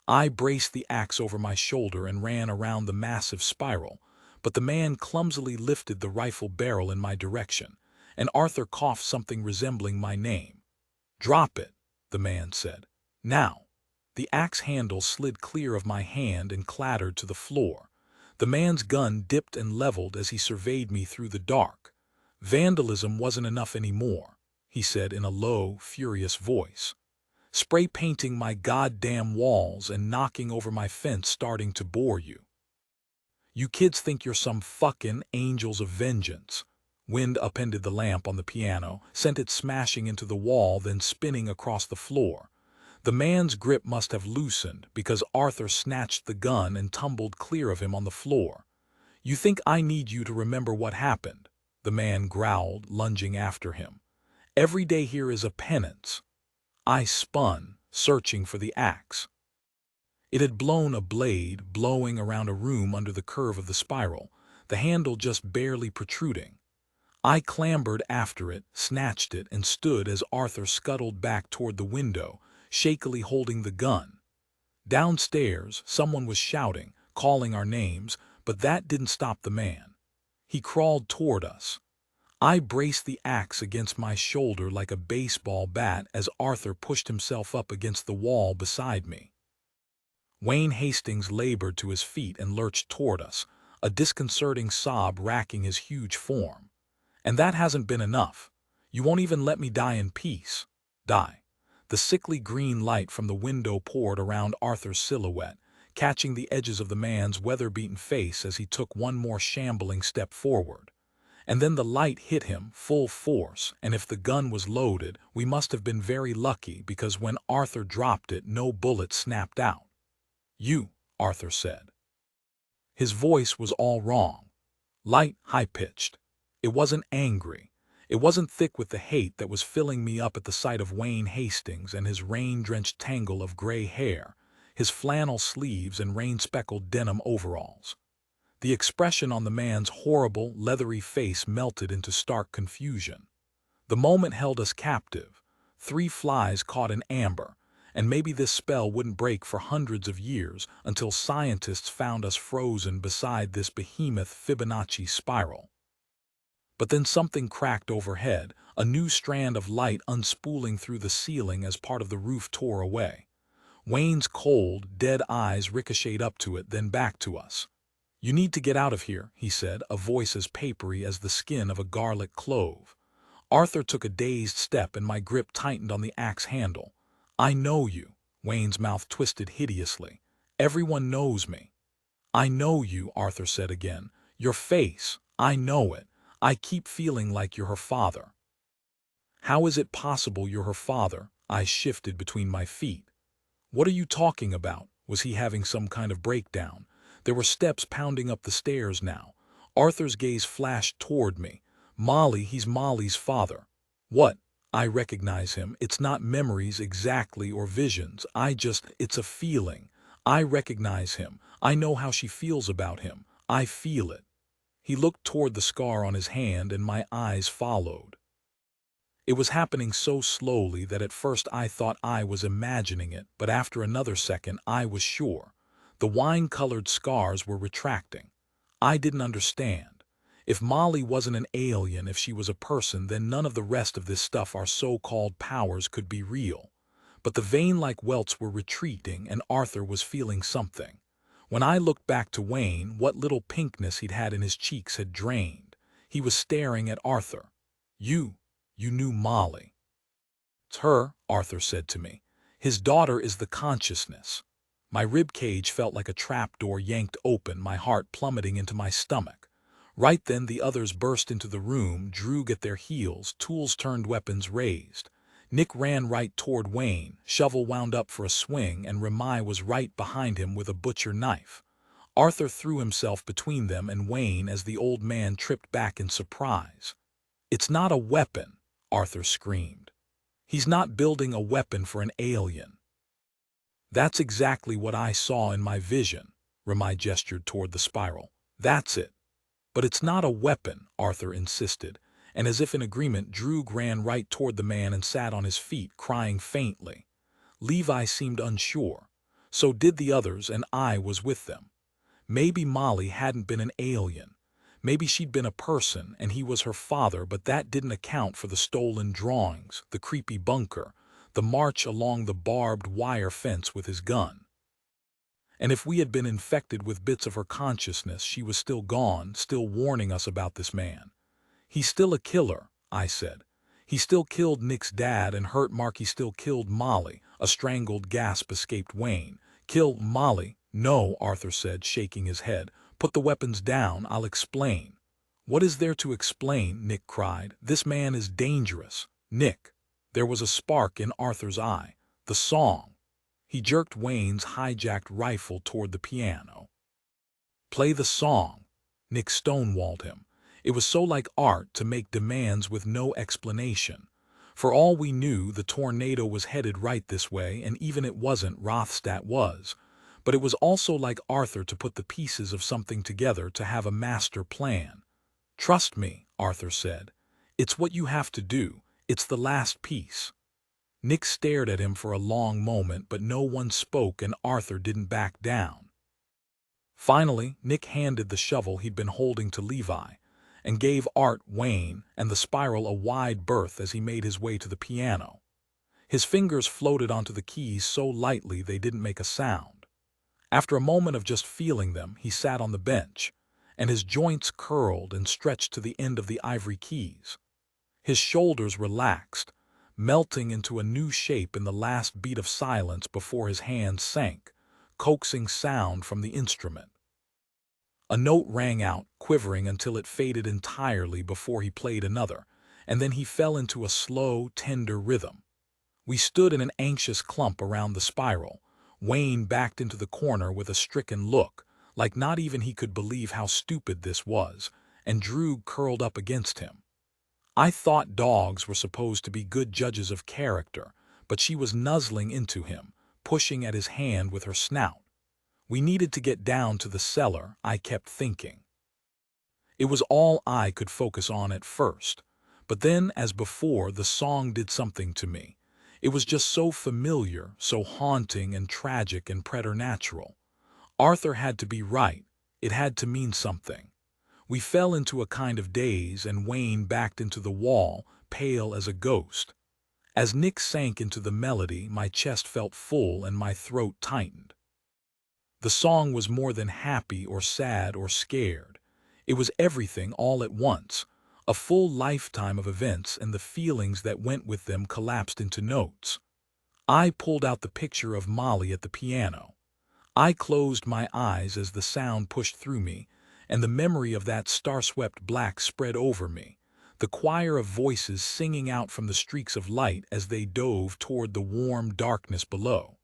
I braced the axe over my shoulder and ran around the massive spiral, but the man clumsily lifted the rifle barrel in my direction, and Arthur coughed something resembling my name. "Drop it," the man said. "Now." The axe handle slid clear of my hand and clattered to the floor. The man's gun dipped and leveled as he surveyed me through the dark. "Vandalism wasn't enough anymore," he said in a low, furious voice. "Spray painting my goddamn walls and knocking over my fence starting to bore you. You kids think you're some fucking angels of vengeance." Wind upended the lamp on the piano, sent it smashing into the wall, then spinning across the floor. The man's grip must have loosened because Arthur snatched the gun and tumbled clear of him on the floor. "You think I need you to remember what happened?" the man growled, lunging after him. "Every day here is a penance." I spun, searching for the axe. It had blown a blade, blowing around a room under the curve of the spiral, the handle just barely protruding. I clambered after it, snatched it, and stood as Arthur scuttled back toward the window, shakily holding the gun. Downstairs, someone was shouting, calling our names, but that didn't stop the man. He crawled toward us. I braced the axe against my shoulder like a baseball bat as Arthur pushed himself up against the wall beside me. Wayne Hastings labored to his feet and lurched toward us, a disconcerting sob racking his huge form. "And that hasn't been enough. You won't even let me die in peace." Die. The sickly green light from the window poured around Arthur's silhouette, catching the edges of the man's weather-beaten face as he took one more shambling step forward. And then the light hit him full force, and if the gun was loaded, we must have been very lucky because when Arthur dropped it, no bullet snapped out. "You," Arthur said. His voice was all wrong. Light, high-pitched. It wasn't angry. It wasn't thick with the hate that was filling me up at the sight of Wayne Hastings and his rain-drenched tangle of gray hair, his flannel sleeves and rain-speckled denim overalls. The expression on the man's horrible, leathery face melted into stark confusion. The moment held us captive, 3 flies caught in amber, and maybe this spell wouldn't break for hundreds of years until scientists found us frozen beside this behemoth Fibonacci spiral. But then something cracked overhead, a new strand of light unspooling through the ceiling as part of the roof tore away. Wayne's cold, dead eyes ricocheted up to it, then back to us. "You need to get out of here," he said, a voice as papery as the skin of a garlic clove. Arthur took a dazed step and my grip tightened on the axe handle. "I know you." Wayne's mouth twisted hideously. "Everyone knows me." "I know you," Arthur said again. "Your face, I know it. I keep feeling like you're her father." "How is it possible you're her father?" I shifted between my feet. "What are you talking about?" Was he having some kind of breakdown? There were steps pounding up the stairs now. Arthur's gaze flashed toward me. "Molly, he's Molly's father." "What?" I recognize him. It's not memories exactly or visions. It's a feeling. I recognize him. I know how she feels about him. I feel it. He looked toward the scar on his hand and my eyes followed. It was happening so slowly that at first I thought I was imagining it, but after another second I was sure. The wine-colored scars were retracting. I didn't understand. If Molly wasn't an alien, if she was a person, then none of the rest of this stuff, our so-called powers, could be real. But the vein-like welts were retreating and Arthur was feeling something. When I looked back to Wayne, what little pinkness he'd had in his cheeks had drained. He was staring at Arthur. You knew Molly. It's her, Arthur said to me. His daughter is the consciousness. My rib cage felt like a trapdoor yanked open, my heart plummeting into my stomach. Right then the others burst into the room, Droog at their heels, tools turned, weapons raised. Nick ran right toward Wayne, shovel wound up for a swing, and Remai was right behind him with a butcher knife. Arthur threw himself between them and Wayne as the old man tripped back in surprise. "It's not a weapon," Arthur screamed. "He's not building a weapon for an alien." "That's exactly what I saw in my vision," Remai gestured toward the spiral. "That's it." "But it's not a weapon," Arthur insisted, and as if in agreement, Droog ran right toward the man and sat on his feet, crying faintly. Levi seemed unsure. So did the others, and I was with them. Maybe Molly hadn't been an alien. Maybe she'd been a person and he was her father, but that didn't account for the stolen drawings, the creepy bunker, the march along the barbed wire fence with his gun. And if we had been infected with bits of her consciousness, she was still gone, still warning us about this man. "He's still a killer," I said. "He still killed Nick's dad and hurt Mark. He still killed Molly." A strangled gasp escaped Wayne. "Kill Molly?" "No," Arthur said, shaking his head. "Put the weapons down. I'll explain." "What is there to explain?" Nick cried. "This man is dangerous." "Nick." There was a spark in Arthur's eye. "The song." He jerked Wayne's hijacked rifle toward the piano. "Play the song." Nick stonewalled him. It was so like art to make demands with no explanation. For all we knew, the tornado was headed right this way, and even it wasn't, Rothstadt was. But it was also like Arthur to put the pieces of something together, to have a master plan. "Trust me," Arthur said. "It's what you have to do. It's the last piece." Nick stared at him for a long moment, but no one spoke and Arthur didn't back down. Finally, Nick handed the shovel he'd been holding to Levi, and gave Art, Wayne, and the spiral a wide berth as he made his way to the piano. His fingers floated onto the keys so lightly they didn't make a sound. After a moment of just feeling them, he sat on the bench, and his joints curled and stretched to the end of the ivory keys. His shoulders relaxed, melting into a new shape in the last beat of silence before his hands sank, coaxing sound from the instrument. A note rang out, quivering until it faded entirely before he played another, and then he fell into a slow, tender rhythm. We stood in an anxious clump around the spiral. Wayne backed into the corner with a stricken look, like not even he could believe how stupid this was, and Droog curled up against him. I thought dogs were supposed to be good judges of character, but she was nuzzling into him, pushing at his hand with her snout. We needed to get down to the cellar, I kept thinking. It was all I could focus on at first. But then, as before, the song did something to me. It was just so familiar, so haunting and tragic and preternatural. Arthur had to be right. It had to mean something. We fell into a kind of daze, and Wayne backed into the wall, pale as a ghost. As Nick sank into the melody, my chest felt full and my throat tightened. The song was more than happy or sad or scared. It was everything all at once. A full lifetime of events and the feelings that went with them collapsed into notes. I pulled out the picture of Molly at the piano. I closed my eyes as the sound pushed through me, and the memory of that star-swept black spread over me, the choir of voices singing out from the streaks of light as they dove toward the warm darkness below.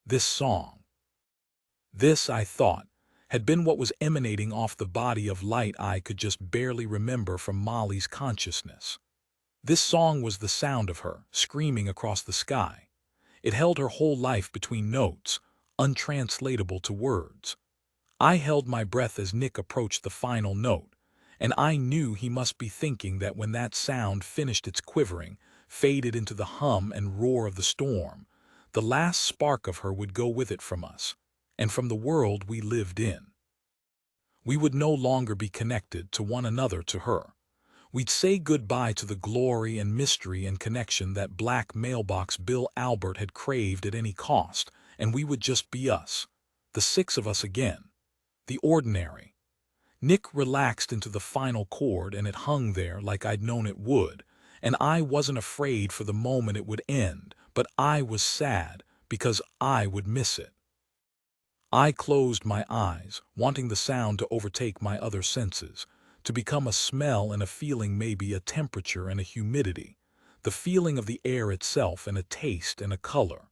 This song. This, I thought, had been what was emanating off the body of light I could just barely remember from Molly's consciousness. This song was the sound of her, screaming across the sky. It held her whole life between notes, untranslatable to words. I held my breath as Nick approached the final note, and I knew he must be thinking that when that sound finished its quivering, faded into the hum and roar of the storm, the last spark of her would go with it from us, and from the world we lived in. We would no longer be connected to one another to her. We'd say goodbye to the glory and mystery and connection that black mailbox Bill Albert had craved at any cost, and we would just be us, the six of us again, the ordinary. Nick relaxed into the final chord and it hung there like I'd known it would, and I wasn't afraid for the moment it would end, but I was sad because I would miss it. I closed my eyes, wanting the sound to overtake my other senses, to become a smell and a feeling, maybe a temperature and a humidity, the feeling of the air itself and a taste and a color.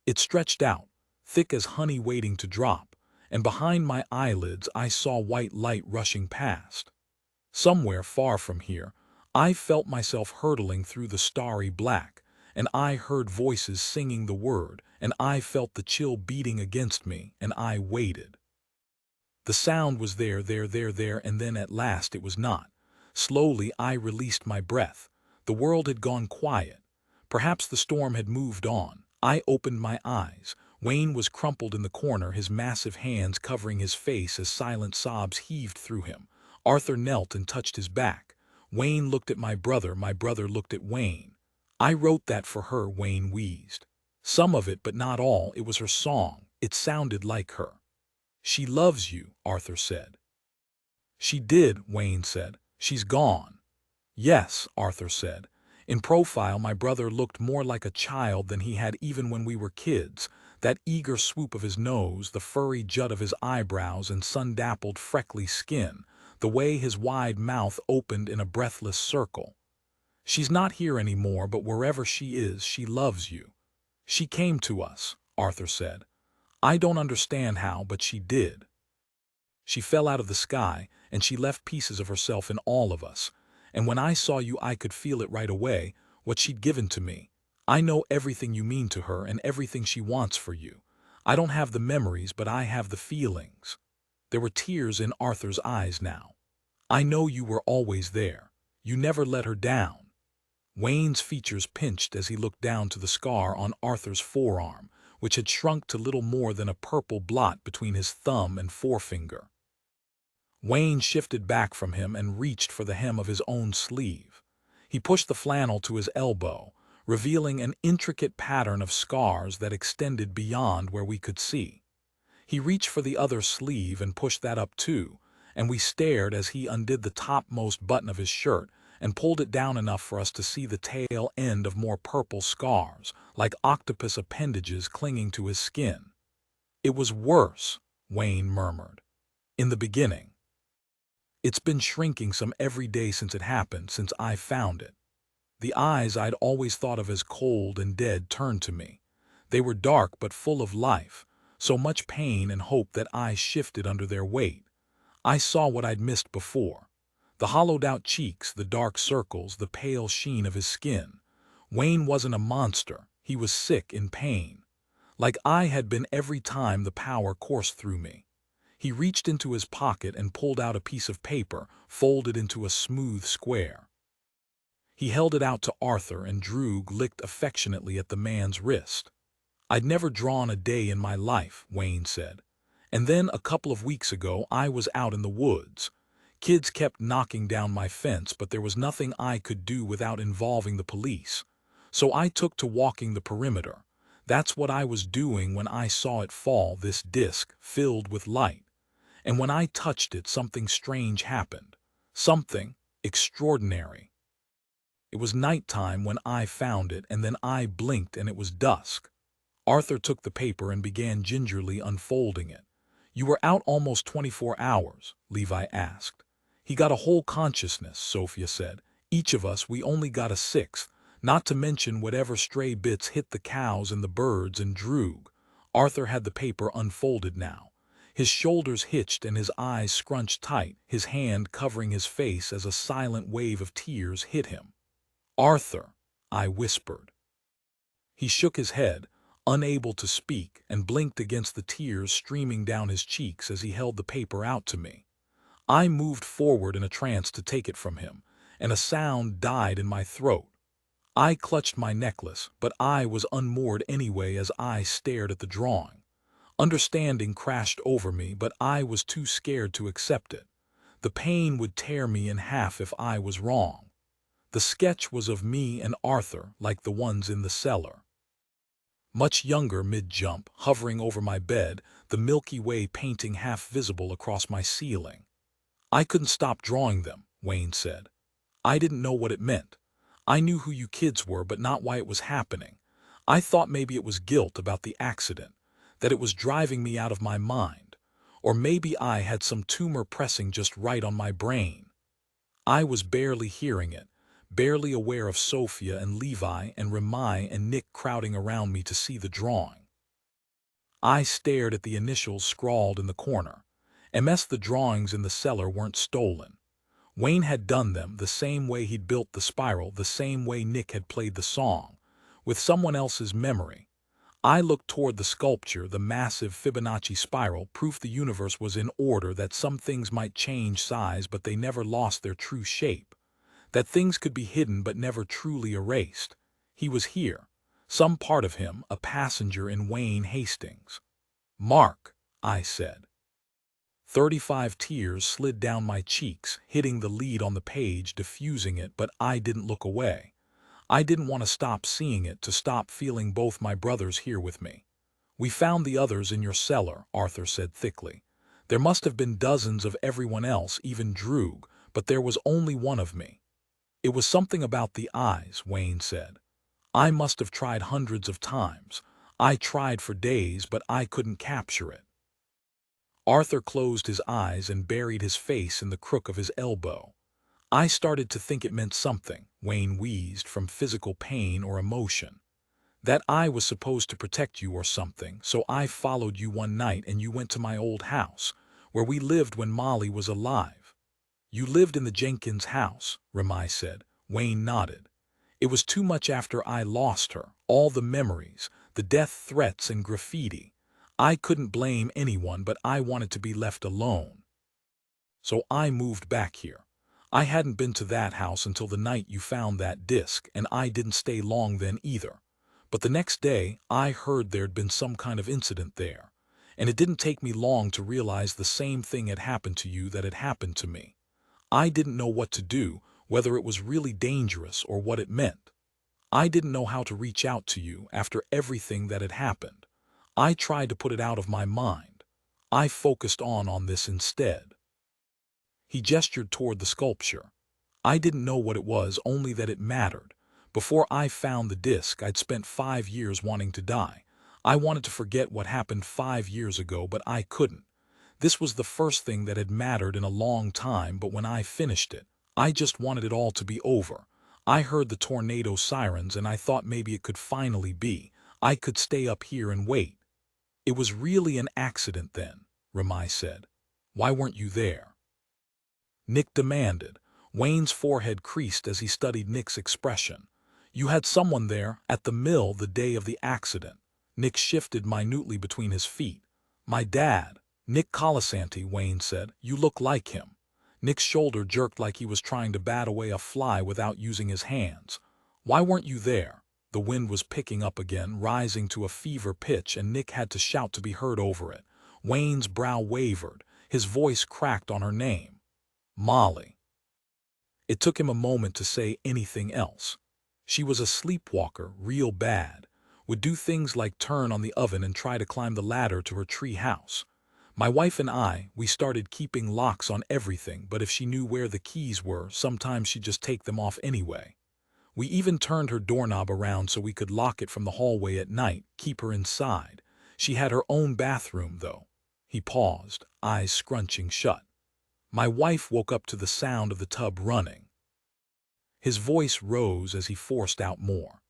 It stretched out, thick as honey waiting to drop, and behind my eyelids I saw white light rushing past. Somewhere far from here, I felt myself hurtling through the starry black, and I heard voices singing the word, and I felt the chill beating against me, and I waited. The sound was there, and then at last it was not. Slowly I released my breath. The world had gone quiet. Perhaps the storm had moved on. I opened my eyes. Wayne was crumpled in the corner, his massive hands covering his face as silent sobs heaved through him. Arthur knelt and touched his back. Wayne looked at my brother looked at Wayne. I wrote that for her, Wayne wheezed. Some of it, but not all. It was her song. It sounded like her. She loves you, Arthur said. She did, Wayne said. She's gone. Yes, Arthur said. In profile, my brother looked more like a child than he had even when we were kids. That eager swoop of his nose, the furry jut of his eyebrows and sun-dappled freckly skin, the way his wide mouth opened in a breathless circle. She's not here anymore, but wherever she is, she loves you. She came to us, Arthur said. I don't understand how, but she did. She fell out of the sky, and she left pieces of herself in all of us. And when I saw you, I could feel it right away, what she'd given to me. I know everything you mean to her and everything she wants for you. I don't have the memories, but I have the feelings. There were tears in Arthur's eyes now. I know you were always there. You never let her down. Wayne's features pinched as he looked down to the scar on Arthur's forearm, which had shrunk to little more than a purple blot between his thumb and forefinger. Wayne shifted back from him and reached for the hem of his own sleeve. He pushed the flannel to his elbow, revealing an intricate pattern of scars that extended beyond where we could see. He reached for the other sleeve and pushed that up too, and we stared as he undid the topmost button of his shirt and pulled it down enough for us to see the tail end of more purple scars, like octopus appendages clinging to his skin. It was worse, Wayne murmured. In the beginning. It's been shrinking some every day since it happened, since I found it. The eyes I'd always thought of as cold and dead turned to me. They were dark but full of life, so much pain and hope that I shifted under their weight. I saw what I'd missed before. The hollowed-out cheeks, the dark circles, the pale sheen of his skin. Wayne wasn't a monster. He was sick in pain, like I had been every time the power coursed through me. He reached into his pocket and pulled out a piece of paper, folded into a smooth square. He held it out to Arthur, and Droog licked affectionately at the man's wrist. I'd never drawn a day in my life, Wayne said. And then a couple of weeks ago I was out in the woods. Kids kept knocking down my fence, but there was nothing I could do without involving the police. So I took to walking the perimeter. That's what I was doing when I saw it fall, this disc filled with light. And when I touched it, something strange happened. Something extraordinary. It was nighttime when I found it, and then I blinked and it was dusk. Arthur took the paper and began gingerly unfolding it. You were out almost 24 hours, Levi asked. He got a whole consciousness, Sophia said. Each of us, we only got a sixth, not to mention whatever stray bits hit the cows and the birds and Droog. Arthur had the paper unfolded now. His shoulders hitched and his eyes scrunched tight, his hand covering his face as a silent wave of tears hit him. "Arthur," I whispered. He shook his head, unable to speak, and blinked against the tears streaming down his cheeks as he held the paper out to me. I moved forward in a trance to take it from him, and a sound died in my throat. I clutched my necklace, but I was unmoored anyway as I stared at the drawing. Understanding crashed over me, but I was too scared to accept it. The pain would tear me in half if I was wrong. The sketch was of me and Arthur like the ones in the cellar. Much younger mid-jump, hovering over my bed, the Milky Way painting half visible across my ceiling. "I couldn't stop drawing them," Wayne said. "I didn't know what it meant. I knew who you kids were, but not why it was happening. I thought maybe it was guilt about the accident, that it was driving me out of my mind. Or maybe I had some tumor pressing just right on my brain." I was barely hearing it, barely aware of Sophia and Levi and Remai and Nick crowding around me to see the drawing. I stared at the initials scrawled in the corner. MS. The drawings in the cellar weren't stolen. Wayne had done them the same way he'd built the spiral, the same way Nick had played the song, with someone else's memory. I looked toward the sculpture, the massive Fibonacci spiral, proof the universe was in order, that some things might change size but they never lost their true shape, that things could be hidden but never truly erased. He was here, some part of him, a passenger in Wayne Hastings. "Mark," I said. 35 tears slid down my cheeks, hitting the lead on the page, diffusing it, but I didn't look away. I didn't want to stop seeing it, to stop feeling both my brothers here with me. "We found the others in your cellar," Arthur said thickly. "There must have been dozens of everyone else, even Droog, but there was only one of me." "It was something about the eyes," Wayne said. "I must have tried hundreds of times. I tried for days, but I couldn't capture it." Arthur closed his eyes and buried his face in the crook of his elbow. "I started to think it meant something," Wayne wheezed, "from physical pain or emotion. That I was supposed to protect you or something, so I followed you one night and you went to my old house, where we lived when Molly was alive." "You lived in the Jenkins house," Remai said. Wayne nodded. "It was too much after I lost her, all the memories, the death threats and graffiti. I couldn't blame anyone, but I wanted to be left alone. So I moved back here. I hadn't been to that house until the night you found that disc, and I didn't stay long then either. But the next day, I heard there'd been some kind of incident there, and it didn't take me long to realize the same thing had happened to you that had happened to me. I didn't know what to do, whether it was really dangerous or what it meant. I didn't know how to reach out to you after everything that had happened. I tried to put it out of my mind. I focused on this instead." He gestured toward the sculpture. "I didn't know what it was, only that it mattered. Before I found the disc, I'd spent 5 years wanting to die. I wanted to forget what happened 5 years ago, but I couldn't. This was the first thing that had mattered in a long time, but when I finished it, I just wanted it all to be over. I heard the tornado sirens and I thought maybe it could finally be. I could stay up here and wait." "It was really an accident then," Remai said. "Why weren't you there?" Nick demanded. Wayne's forehead creased as he studied Nick's expression. "You had someone there, at the mill the day of the accident." Nick shifted minutely between his feet. "My dad, Nick Colasanti," Wayne said. "You look like him." Nick's shoulder jerked like he was trying to bat away a fly without using his hands. "Why weren't you there?" The wind was picking up again, rising to a fever pitch, and Nick had to shout to be heard over it. Wayne's brow wavered. His voice cracked on her name. "Molly." It took him a moment to say anything else. She was a sleepwalker, real bad. Would do things like turn on the oven and try to climb the ladder to her tree house. My wife and we started keeping locks on everything, but if she knew where the keys were, sometimes she'd just take them off anyway. We even turned her doorknob around so we could lock it from the hallway at night, keep her inside. She had her own bathroom, though. He paused, eyes scrunching shut. My wife woke up to the sound of the tub running. His voice rose as he forced out more.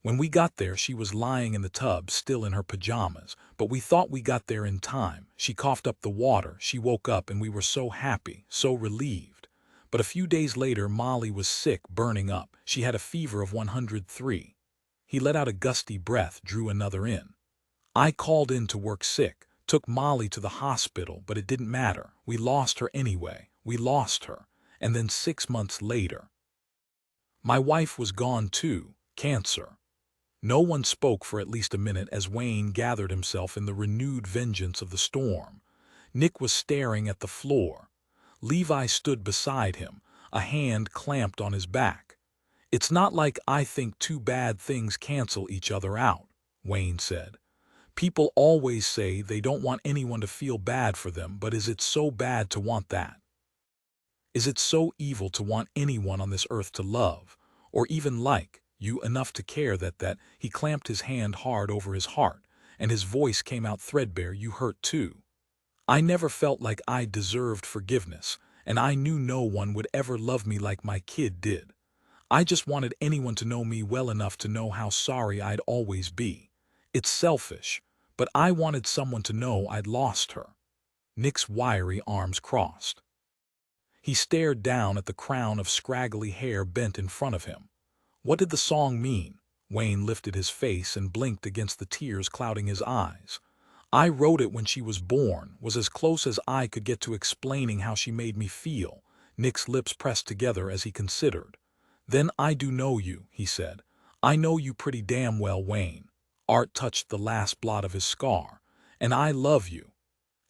"When we got there, she was lying in the tub, still in her pajamas, but we thought we got there in time. She coughed up the water, she woke up, and we were so happy, so relieved. But a few days later, Molly was sick, burning up. She had a fever of 103. He let out a gusty breath, drew another in. I called in to work sick, took Molly to the hospital, but it didn't matter. We lost her anyway. We lost her. And then 6 months later, my wife was gone too, cancer. No one spoke for at least a minute as Wayne gathered himself in the renewed vengeance of the storm. Nick was staring at the floor. Levi stood beside him, a hand clamped on his back. "It's not like I think two bad things cancel each other out," Wayne said. "People always say they don't want anyone to feel bad for them, but is it so bad to want that? Is it so evil to want anyone on this earth to love, or even like, you enough to care that he clamped his hand hard over his heart, and his voice came out threadbare. "You hurt too. I never felt like I deserved forgiveness, and I knew no one would ever love me like my kid did. I just wanted anyone to know me well enough to know how sorry I'd always be. It's selfish, but I wanted someone to know I'd lost her." Nick's wiry arms crossed. He stared down at the crown of scraggly hair bent in front of him. What did the song mean? Wayne lifted his face and blinked against the tears clouding his eyes. "I wrote it when she was born, was as close as I could get to explaining how she made me feel." Nick's lips pressed together as he considered. "Then I do know you," he said. "I know you pretty damn well, Wayne." Art touched the last blot of his scar. "And I love you.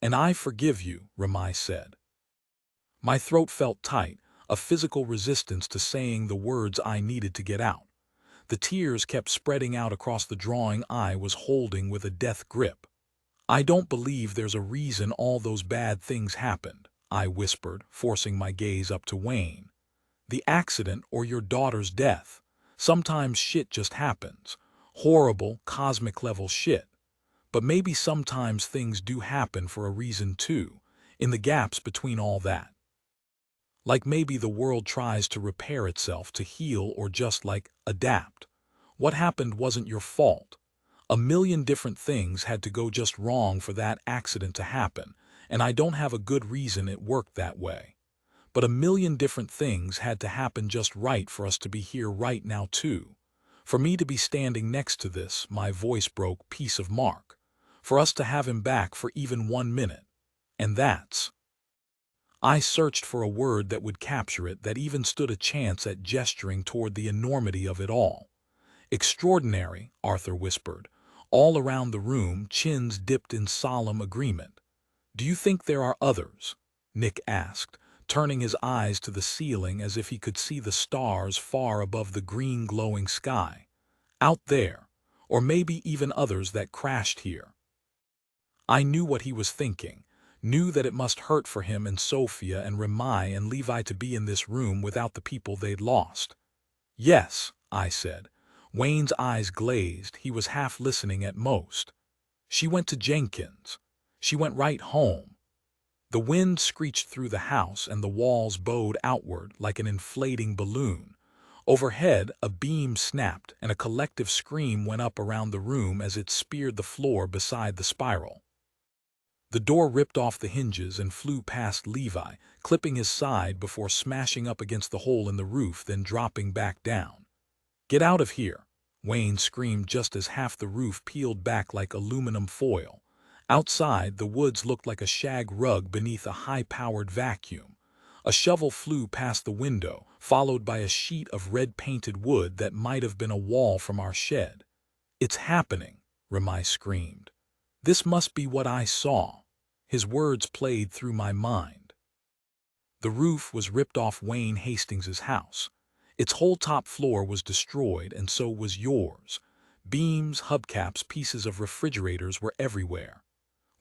And I forgive you," Ramai said. My throat felt tight, a physical resistance to saying the words I needed to get out. The tears kept spreading out across the drawing I was holding with a death grip. "I don't believe there's a reason all those bad things happened," I whispered, forcing my gaze up to Wayne. "The accident or your daughter's death. Sometimes shit just happens. Horrible, cosmic-level shit. But maybe sometimes things do happen for a reason too, in the gaps between all that. Like maybe the world tries to repair itself, to heal, or just like adapt. What happened wasn't your fault. A million different things had to go just wrong for that accident to happen, and I don't have a good reason it worked that way. But a million different things had to happen just right for us to be here right now too. For me to be standing next to this," my voice broke, "piece of Mark. For us to have him back for even 1 minute. And that's—" I searched for a word that would capture it, that even stood a chance at gesturing toward the enormity of it all. "Extraordinary," Arthur whispered. All around the room, chins dipped in solemn agreement. "Do you think there are others?" Nick asked, turning his eyes to the ceiling as if he could see the stars far above the green glowing sky. "Out there, or maybe even others that crashed here." I knew what he was thinking, knew that it must hurt for him and Sophia and Ramai and Levi to be in this room without the people they'd lost. "Yes," I said. Wayne's eyes glazed, he was half listening at most. "She went to Jenkins. She went right home." The wind screeched through the house and the walls bowed outward like an inflating balloon. Overhead, a beam snapped and a collective scream went up around the room as it speared the floor beside the spiral. The door ripped off the hinges and flew past Levi, clipping his side before smashing up against the hole in the roof, then dropping back down. "Get out of here!" Wayne screamed just as half the roof peeled back like aluminum foil. Outside, the woods looked like a shag rug beneath a high-powered vacuum. A shovel flew past the window, followed by a sheet of red-painted wood that might have been a wall from our shed. "It's happening!" Ramai screamed. "This must be what I saw." His words played through my mind. The roof was ripped off Wayne Hastings's house. Its whole top floor was destroyed, and so was yours. Beams, hubcaps, pieces of refrigerators were everywhere.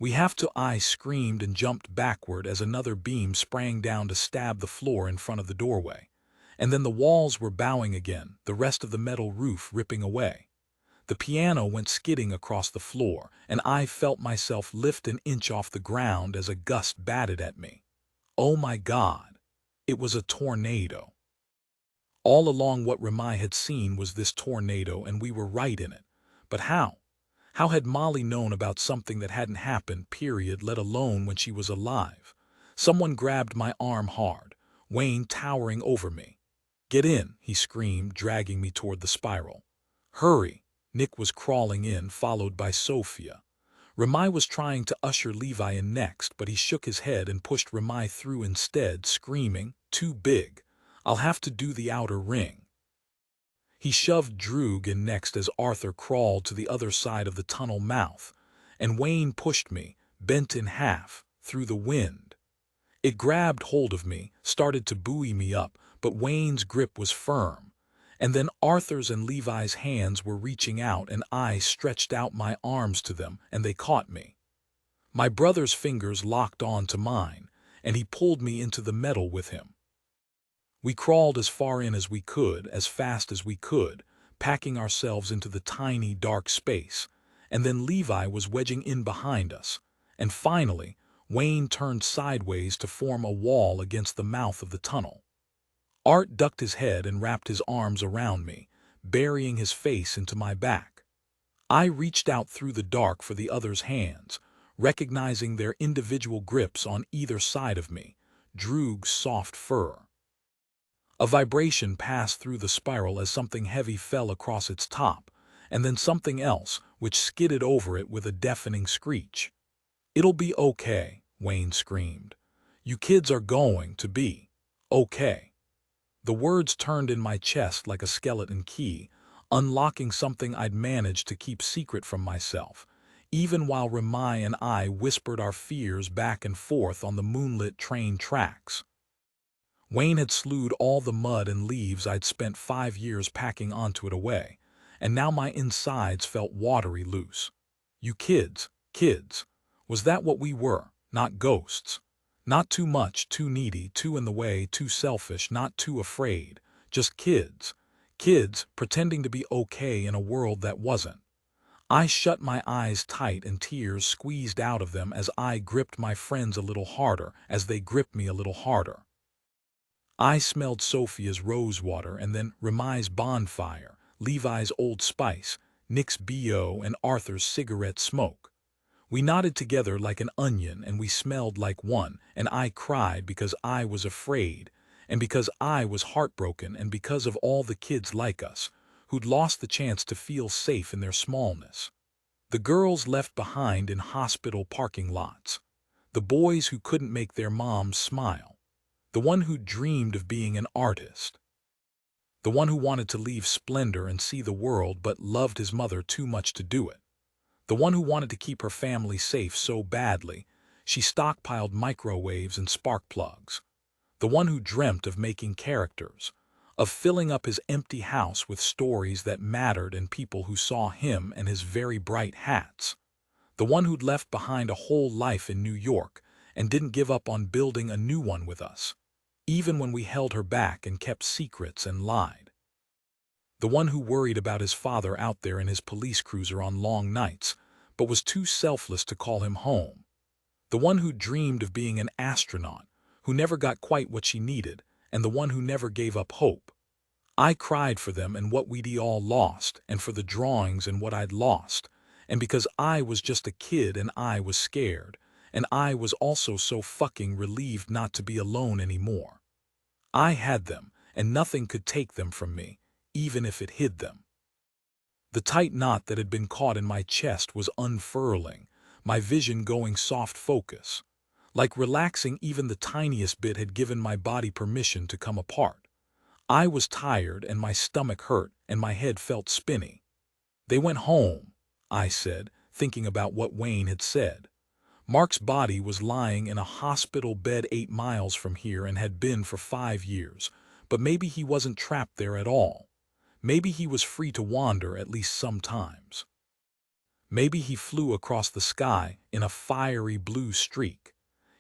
"We have to—" I screamed and jumped backward as another beam sprang down to stab the floor in front of the doorway. And then the walls were bowing again, the rest of the metal roof ripping away. The piano went skidding across the floor, and I felt myself lift an inch off the ground as a gust batted at me. Oh my God! It was a tornado. All along what Ramai had seen was this tornado, and we were right in it. But how? How had Molly known about something that hadn't happened, period, let alone when she was alive? Someone grabbed my arm hard. Wayne towering over me. "Get in," he screamed, dragging me toward the spiral. "Hurry!" Nick was crawling in, followed by Sophia. Ramai was trying to usher Levi in next, but he shook his head and pushed Ramai through instead, screaming, "Too big. I'll have to do the outer ring." He shoved Droog in next as Arthur crawled to the other side of the tunnel mouth, and Wayne pushed me, bent in half, through the wind. It grabbed hold of me, started to buoy me up, but Wayne's grip was firm. And then Arthur's and Levi's hands were reaching out, and I stretched out my arms to them, and they caught me. My brother's fingers locked on to mine, and he pulled me into the metal with him. We crawled as far in as we could, as fast as we could, packing ourselves into the tiny, dark space, and then Levi was wedging in behind us, and finally, Wayne turned sideways to form a wall against the mouth of the tunnel. Art ducked his head and wrapped his arms around me, burying his face into my back. I reached out through the dark for the other's hands, recognizing their individual grips on either side of me, Droog's soft fur. A vibration passed through the spiral as something heavy fell across its top, and then something else, which skidded over it with a deafening screech. "It'll be okay," Wayne screamed. "You kids are going to be okay." The words turned in my chest like a skeleton key, unlocking something I'd managed to keep secret from myself, even while Ramai and I whispered our fears back and forth on the moonlit train tracks. Wayne had slewed all the mud and leaves I'd spent 5 years packing onto it away, and now my insides felt watery loose. You kids, was that what we were? Not ghosts. Not too much, too needy, too in the way, too selfish, not too afraid. Just kids. Kids pretending to be okay in a world that wasn't. I shut my eyes tight and tears squeezed out of them as I gripped my friends a little harder, as they gripped me a little harder. I smelled Sophia's rosewater and then Ramai's bonfire, Levi's Old Spice, Nick's BO, and Arthur's cigarette smoke. We knotted together like an onion, and we smelled like one, and I cried because I was afraid, and because I was heartbroken, and because of all the kids like us, who'd lost the chance to feel safe in their smallness. The girls left behind in hospital parking lots. The boys who couldn't make their moms smile. The one who dreamed of being an artist. The one who wanted to leave Splendor and see the world but loved his mother too much to do it. The one who wanted to keep her family safe so badly, she stockpiled microwaves and spark plugs. The one who dreamt of making characters, of filling up his empty house with stories that mattered and people who saw him and his very bright hats. The one who'd left behind a whole life in New York and didn't give up on building a new one with us, even when we held her back and kept secrets and lied. The one who worried about his father out there in his police cruiser on long nights, but was too selfless to call him home. The one who dreamed of being an astronaut, who never got quite what she needed, and the one who never gave up hope. I cried for them and what we'd all lost, and for the drawings and what I'd lost, and because I was just a kid and I was scared, and I was also so fucking relieved not to be alone anymore. I had them, and nothing could take them from me, even if it hid them. The tight knot that had been caught in my chest was unfurling, my vision going soft focus. Like relaxing even the tiniest bit had given my body permission to come apart. I was tired and my stomach hurt and my head felt spinny. "They went home," I said, thinking about what Wayne had said. Mark's body was lying in a hospital bed 8 miles from here and had been for 5 years, but maybe he wasn't trapped there at all. Maybe he was free to wander at least sometimes. Maybe he flew across the sky in a fiery blue streak,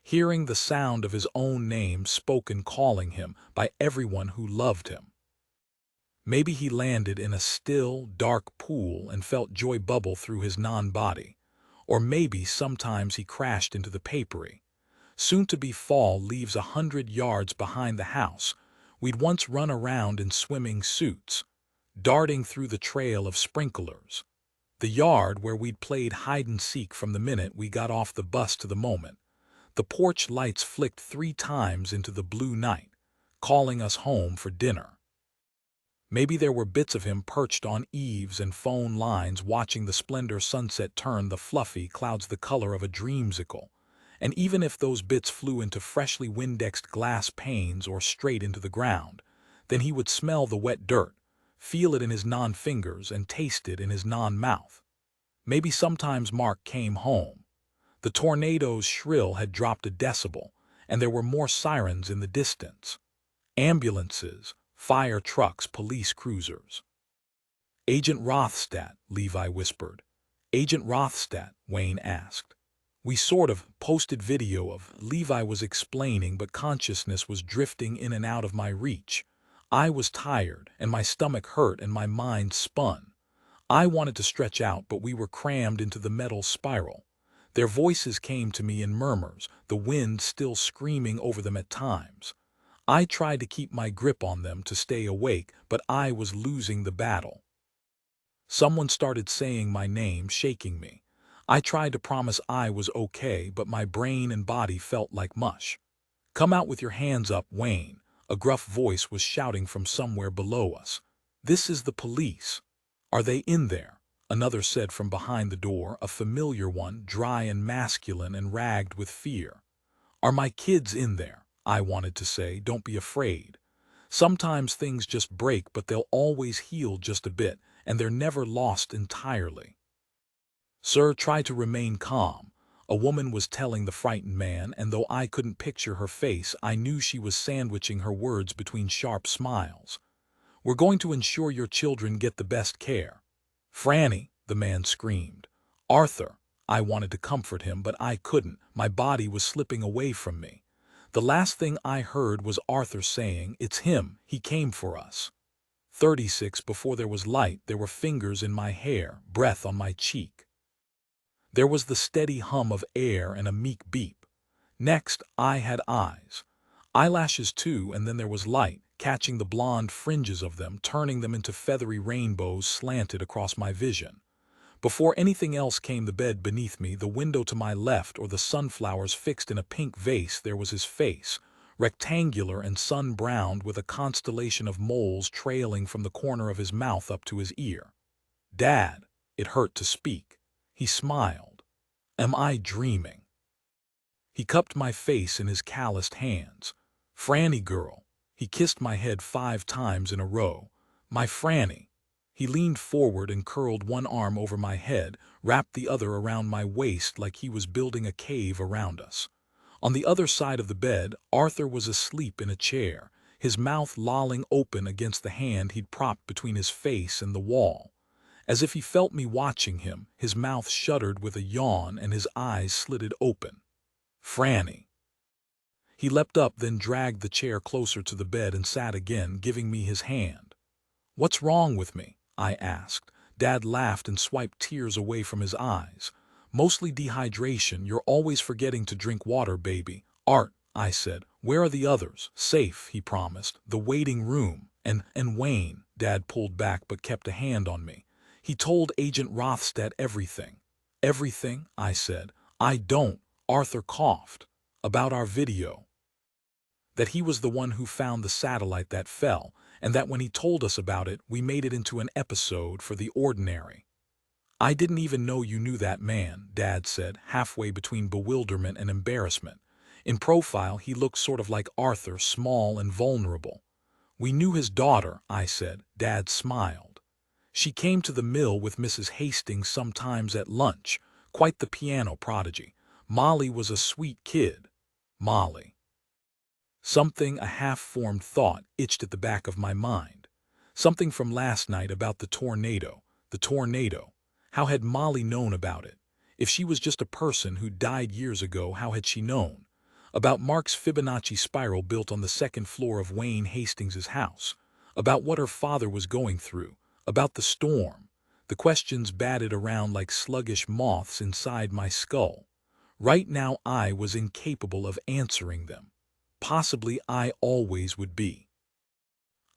hearing the sound of his own name spoken calling him by everyone who loved him. Maybe he landed in a still, dark pool and felt joy bubble through his non-body. Or maybe sometimes he crashed into the papery. Soon-to-be fall leaves 100 yards behind the house. We'd once run around in swimming suits, darting through the trail of sprinklers. The yard where we'd played hide-and-seek from the minute we got off the bus to the moment. The porch lights flicked 3 times into the blue night, calling us home for dinner. Maybe there were bits of him perched on eaves and phone lines watching the Splendor sunset turn the fluffy clouds the color of a dreamsicle. And even if those bits flew into freshly Windexed glass panes or straight into the ground, then he would smell the wet dirt, feel it in his non-fingers, and taste it in his non-mouth. Maybe sometimes Mark came home. The tornado's shrill had dropped a decibel, and there were more sirens in the distance. Ambulances, fire trucks, police cruisers. "Agent Rothstadt," Levi whispered. "Agent Rothstadt," Wayne asked. "We sort of posted video of," Levi was explaining, but consciousness was drifting in and out of my reach. I was tired, and my stomach hurt, and my mind spun. I wanted to stretch out, but we were crammed into the metal spiral. Their voices came to me in murmurs, the wind still screaming over them at times. I tried to keep my grip on them to stay awake, but I was losing the battle. Someone started saying my name, shaking me. I tried to promise I was okay, but my brain and body felt like mush. "Come out with your hands up, Wayne," a gruff voice was shouting from somewhere below us. "This is the police." "Are they in there?" another said from behind the door, a familiar one, dry and masculine and ragged with fear. "Are my kids in there?" I wanted to say. "Don't be afraid. Sometimes things just break, but they'll always heal just a bit, and they're never lost entirely." "Sir, try to remain calm," a woman was telling the frightened man, and though I couldn't picture her face, I knew she was sandwiching her words between sharp smiles. "We're going to ensure your children get the best care." "Franny," the man screamed. "Arthur." I wanted to comfort him, but I couldn't. My body was slipping away from me. The last thing I heard was Arthur saying, "It's him, he came for us." 36 before there was light, there were fingers in my hair, breath on my cheek. There was the steady hum of air and a meek beep. Next, I had eyes. Eyelashes too, and then there was light, catching the blonde fringes of them, turning them into feathery rainbows slanted across my vision. Before anything else came the bed beneath me, the window to my left, or the sunflowers fixed in a pink vase. There was his face, rectangular and sun-browned, with a constellation of moles trailing from the corner of his mouth up to his ear. "Dad." It hurt to speak. He smiled. "Am I dreaming?" He cupped my face in his calloused hands. "Franny girl." He kissed my head 5 times in a row. "My Franny." He leaned forward and curled one arm over my head, wrapped the other around my waist like he was building a cave around us. On the other side of the bed, Arthur was asleep in a chair, his mouth lolling open against the hand he'd propped between his face and the wall. As if he felt me watching him, his mouth shuddered with a yawn and his eyes slitted open. "Franny." He leapt up, then dragged the chair closer to the bed and sat again, giving me his hand. "What's wrong with me?" I asked. Dad laughed and swiped tears away from his eyes. "Mostly dehydration. You're always forgetting to drink water, baby." "Art," I said. "Where are the others?" "Safe," he promised. "The waiting room." And Wayne." Dad pulled back but kept a hand on me. "He told Agent Rothstadt everything." "Everything?" I said. "I don't." Arthur coughed. "About our video. That he was the one who found the satellite that fell, and that when he told us about it, we made it into an episode for The Ordinary." "I didn't even know you knew that man," Dad said, halfway between bewilderment and embarrassment. "In profile, he looked sort of like Arthur, small and vulnerable." "We knew his daughter," I said. Dad smiled. "She came to the mill with Mrs. Hastings sometimes at lunch, quite the piano prodigy. Molly was a sweet kid." Molly. Something, a half-formed thought, itched at the back of my mind. Something from last night about the tornado. The tornado. How had Molly known about it? If she was just a person who died years ago, how had she known? About Mark's Fibonacci spiral built on the 2nd floor of Wayne Hastings's house. About what her father was going through. About the storm. The questions batted around like sluggish moths inside my skull. Right now I was incapable of answering them. Possibly I always would be.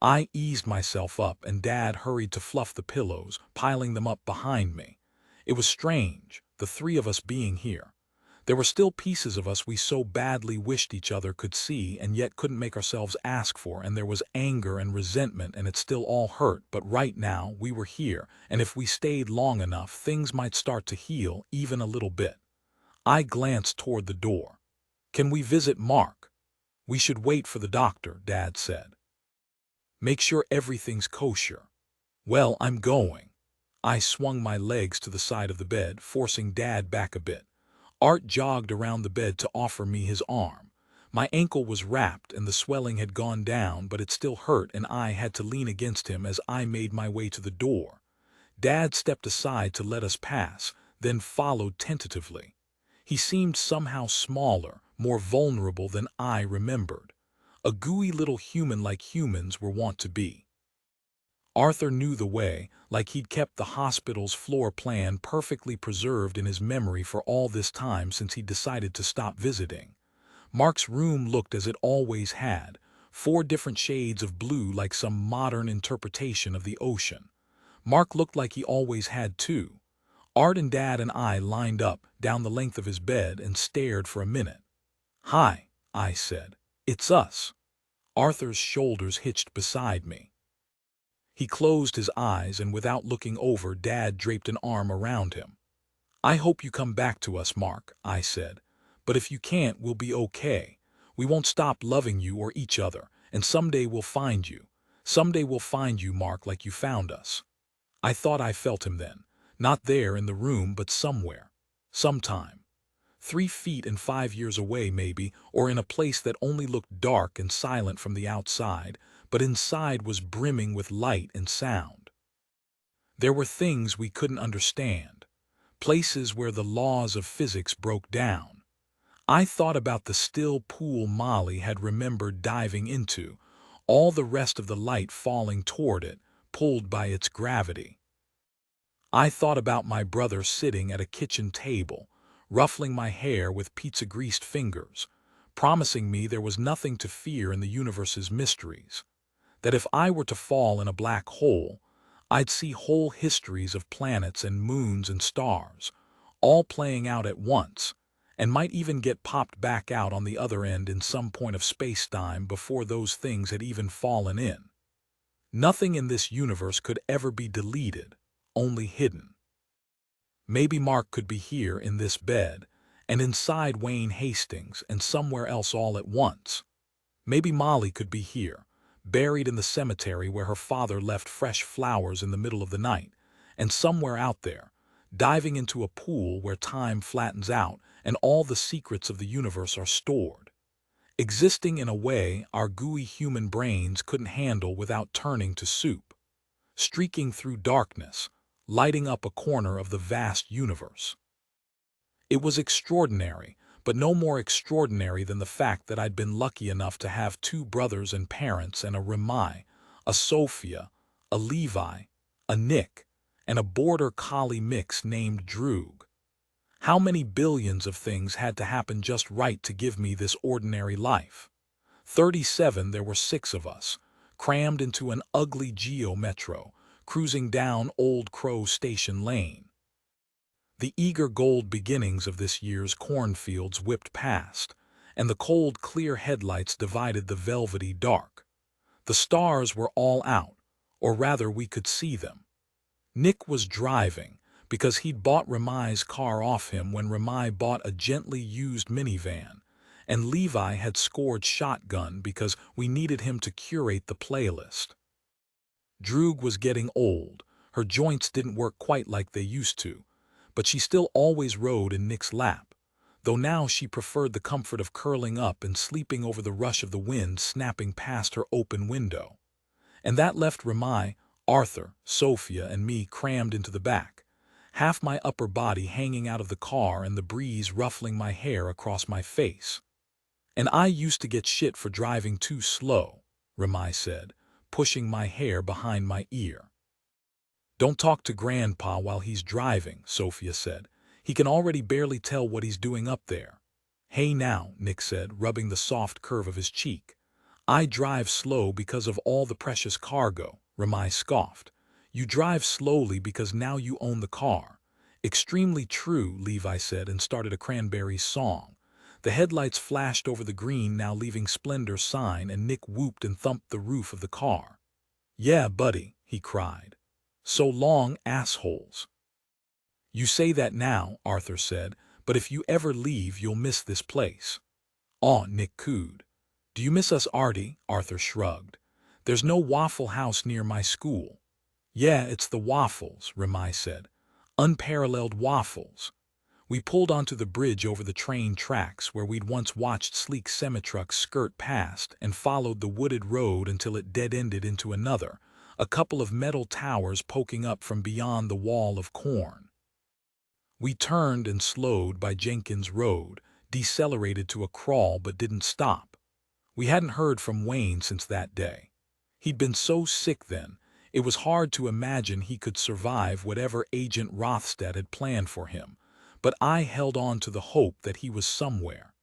I eased myself up, and Dad hurried to fluff the pillows, piling them up behind me. It was strange, the 3 of us being here. There were still pieces of us we so badly wished each other could see and yet couldn't make ourselves ask for, and there was anger and resentment, and it still all hurt, but right now we were here, and if we stayed long enough, things might start to heal even a little bit. I glanced toward the door. Can we visit Mark? We should wait for the doctor, Dad said. Make sure everything's kosher. Well, I'm going. I swung my legs to the side of the bed, forcing Dad back a bit. Art jogged around the bed to offer me his arm. My ankle was wrapped and the swelling had gone down, but it still hurt, and I had to lean against him as I made my way to the door. Dad stepped aside to let us pass, then followed tentatively. He seemed somehow smaller, more vulnerable than I remembered. A gooey little human like humans were wont to be. Arthur knew the way, like he'd kept the hospital's floor plan perfectly preserved in his memory for all this time since he decided to stop visiting. Mark's room looked as it always had, 4 different shades of blue like some modern interpretation of the ocean. Mark looked like he always had too. Art and Dad and I lined up down the length of his bed and stared for a minute. "Hi," I said. "It's us." Arthur's shoulders hitched beside me. He closed his eyes, and without looking over, Dad draped an arm around him. "I hope you come back to us, Mark," I said. "But if you can't, we'll be okay. We won't stop loving you or each other, and someday we'll find you. Someday we'll find you, Mark, like you found us." I thought I felt him then. Not there in the room, but somewhere. Sometime. 3 feet and 5 years away maybe, or in a place that only looked dark and silent from the outside, but inside was brimming with light and sound. There were things we couldn't understand, places where the laws of physics broke down. I thought about the still pool Molly had remembered diving into, all the rest of the light falling toward it, pulled by its gravity. I thought about my brother sitting at a kitchen table, ruffling my hair with pizza-greased fingers, promising me there was nothing to fear in the universe's mysteries. That if I were to fall in a black hole, I'd see whole histories of planets and moons and stars, all playing out at once, and might even get popped back out on the other end in some point of space-time before those things had even fallen in. Nothing in this universe could ever be deleted, only hidden. Maybe Mark could be here in this bed, and inside Wayne Hastings, and somewhere else all at once. Maybe Molly could be here, buried in the cemetery where her father left fresh flowers in the middle of the night, and somewhere out there, diving into a pool where time flattens out and all the secrets of the universe are stored, existing in a way our gooey human brains couldn't handle without turning to soup, streaking through darkness, lighting up a corner of the vast universe. It was extraordinary, but no more extraordinary than the fact that I'd been lucky enough to have 2 brothers and parents and a Remai, a Sophia, a Levi, a Nick, and a border collie mix named Droog. How many billions of things had to happen just right to give me this ordinary life? 37, there were 6 of us, crammed into an ugly Geo Metro, cruising down Old Crow Station Lane. The eager gold beginnings of this year's cornfields whipped past, and the cold, clear headlights divided the velvety dark. The stars were all out, or rather we could see them. Nick was driving, because he'd bought Remai's car off him when Remai bought a gently used minivan, and Levi had scored shotgun because we needed him to curate the playlist. Droog was getting old, her joints didn't work quite like they used to, but she still always rode in Nick's lap, though now she preferred the comfort of curling up and sleeping over the rush of the wind snapping past her open window. And that left Remai, Arthur, Sophia, and me crammed into the back, half my upper body hanging out of the car and the breeze ruffling my hair across my face. "And I used to get shit for driving too slow," Remai said, pushing my hair behind my ear. "Don't talk to Grandpa while he's driving," Sophia said. "He can already barely tell what he's doing up there." "Hey now," Nick said, rubbing the soft curve of his cheek. "I drive slow because of all the precious cargo," Remai scoffed. "You drive slowly because now you own the car. Extremely true, Levi said and started a Cranberries song. The headlights flashed over the green, now leaving Splendor's sign, and Nick whooped and thumped the roof of the car. "Yeah, buddy," he cried. "So long, assholes." "You say that now," Arthur said, "but if you ever leave, you'll miss this place." "Aw," Nick cooed. "Do you miss us, Artie?" Arthur shrugged. "There's no Waffle House near my school." "Yeah, it's the waffles," Remai said. "Unparalleled waffles." We pulled onto the bridge over the train tracks where we'd once watched sleek semi-trucks skirt past, and followed the wooded road until it dead-ended into another, a couple of metal towers poking up from beyond the wall of corn. We turned and slowed by Jenkins Road, decelerated to a crawl but didn't stop. We hadn't heard from Wayne since that day. He'd been so sick then, it was hard to imagine he could survive whatever Agent Rothstead had planned for him, but I held on to the hope that he was somewhere.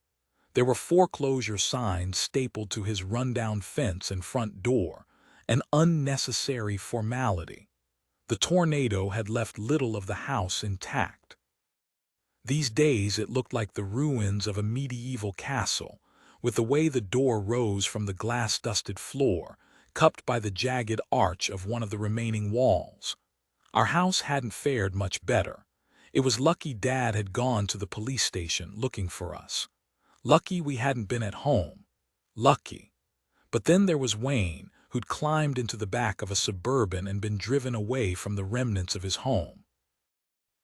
There were foreclosure signs stapled to his rundown fence and front door, an unnecessary formality. The tornado had left little of the house intact. These days it looked like the ruins of a medieval castle, with the way the door rose from the glass-dusted floor, cupped by the jagged arch of one of the remaining walls. Our house hadn't fared much better. It was lucky Dad had gone to the police station looking for us. Lucky we hadn't been at home. Lucky. But then there was Wayne, who'd climbed into the back of a Suburban and been driven away from the remnants of his home.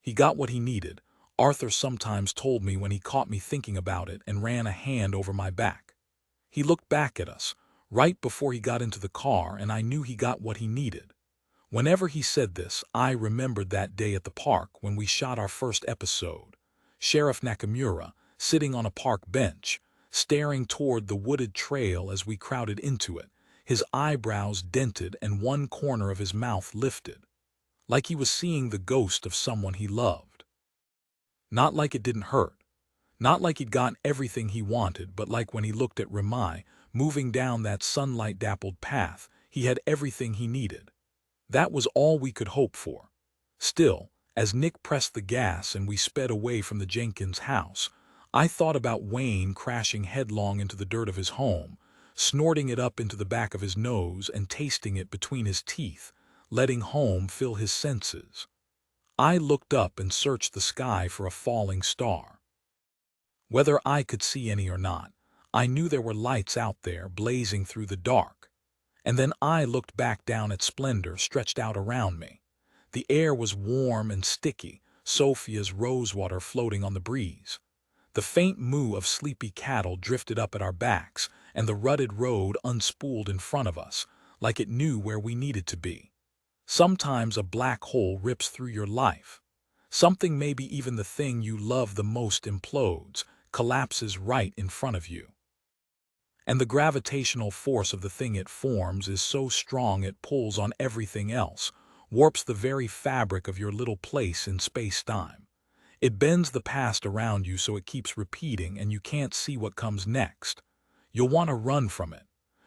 He got what he needed, Arthur sometimes told me when he caught me thinking about it, and ran a hand over my back. He looked back at us, right before he got into the car, and I knew he got what he needed. Whenever he said this, I remembered that day at the park when we shot our first episode. Sheriff Nakamura, sitting on a park bench, staring toward the wooded trail as we crowded into it, his eyebrows dented and one corner of his mouth lifted, like he was seeing the ghost of someone he loved. Not like it didn't hurt. Not like he'd gotten everything he wanted, but like when he looked at Remai, moving down that sunlight-dappled path, he had everything he needed. That was all we could hope for. Still, as Nick pressed the gas and we sped away from the Jenkins house, I thought about Wayne crashing headlong into the dirt of his home, snorting it up into the back of his nose and tasting it between his teeth, letting home fill his senses. I looked up and searched the sky for a falling star. Whether I could see any or not, I knew there were lights out there blazing through the dark. And then I looked back down at Splendor stretched out around me. The air was warm and sticky, Sophia's rosewater floating on the breeze. The faint moo of sleepy cattle drifted up at our backs, and the rutted road unspooled in front of us, like it knew where we needed to be. Sometimes a black hole rips through your life. Something, maybe even the thing you love the most, implodes, collapses right in front of you. And the gravitational force of the thing it forms is so strong it pulls on everything else, warps the very fabric of your little place in space-time. It bends the past around you so it keeps repeating and you can't see what comes next. You'll want to run from it.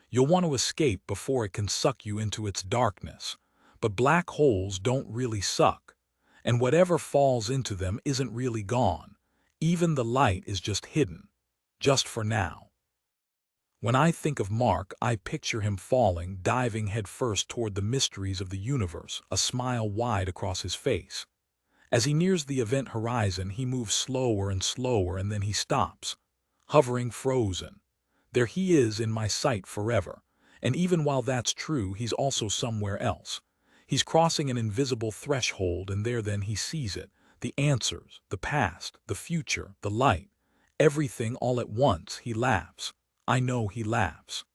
You'll want to escape before it can suck you into its darkness. But black holes don't really suck, and whatever falls into them isn't really gone. Even the light is just hidden, just for now. When I think of Mark, I picture him falling, diving headfirst toward the mysteries of the universe, a smile wide across his face. As he nears the event horizon, he moves slower and slower, and then he stops, hovering frozen. There he is in my sight forever, and even while that's true, he's also somewhere else. He's crossing an invisible threshold, and there then he sees it, the answers, the past, the future, the light, everything all at once. He laughs. I know he laughs.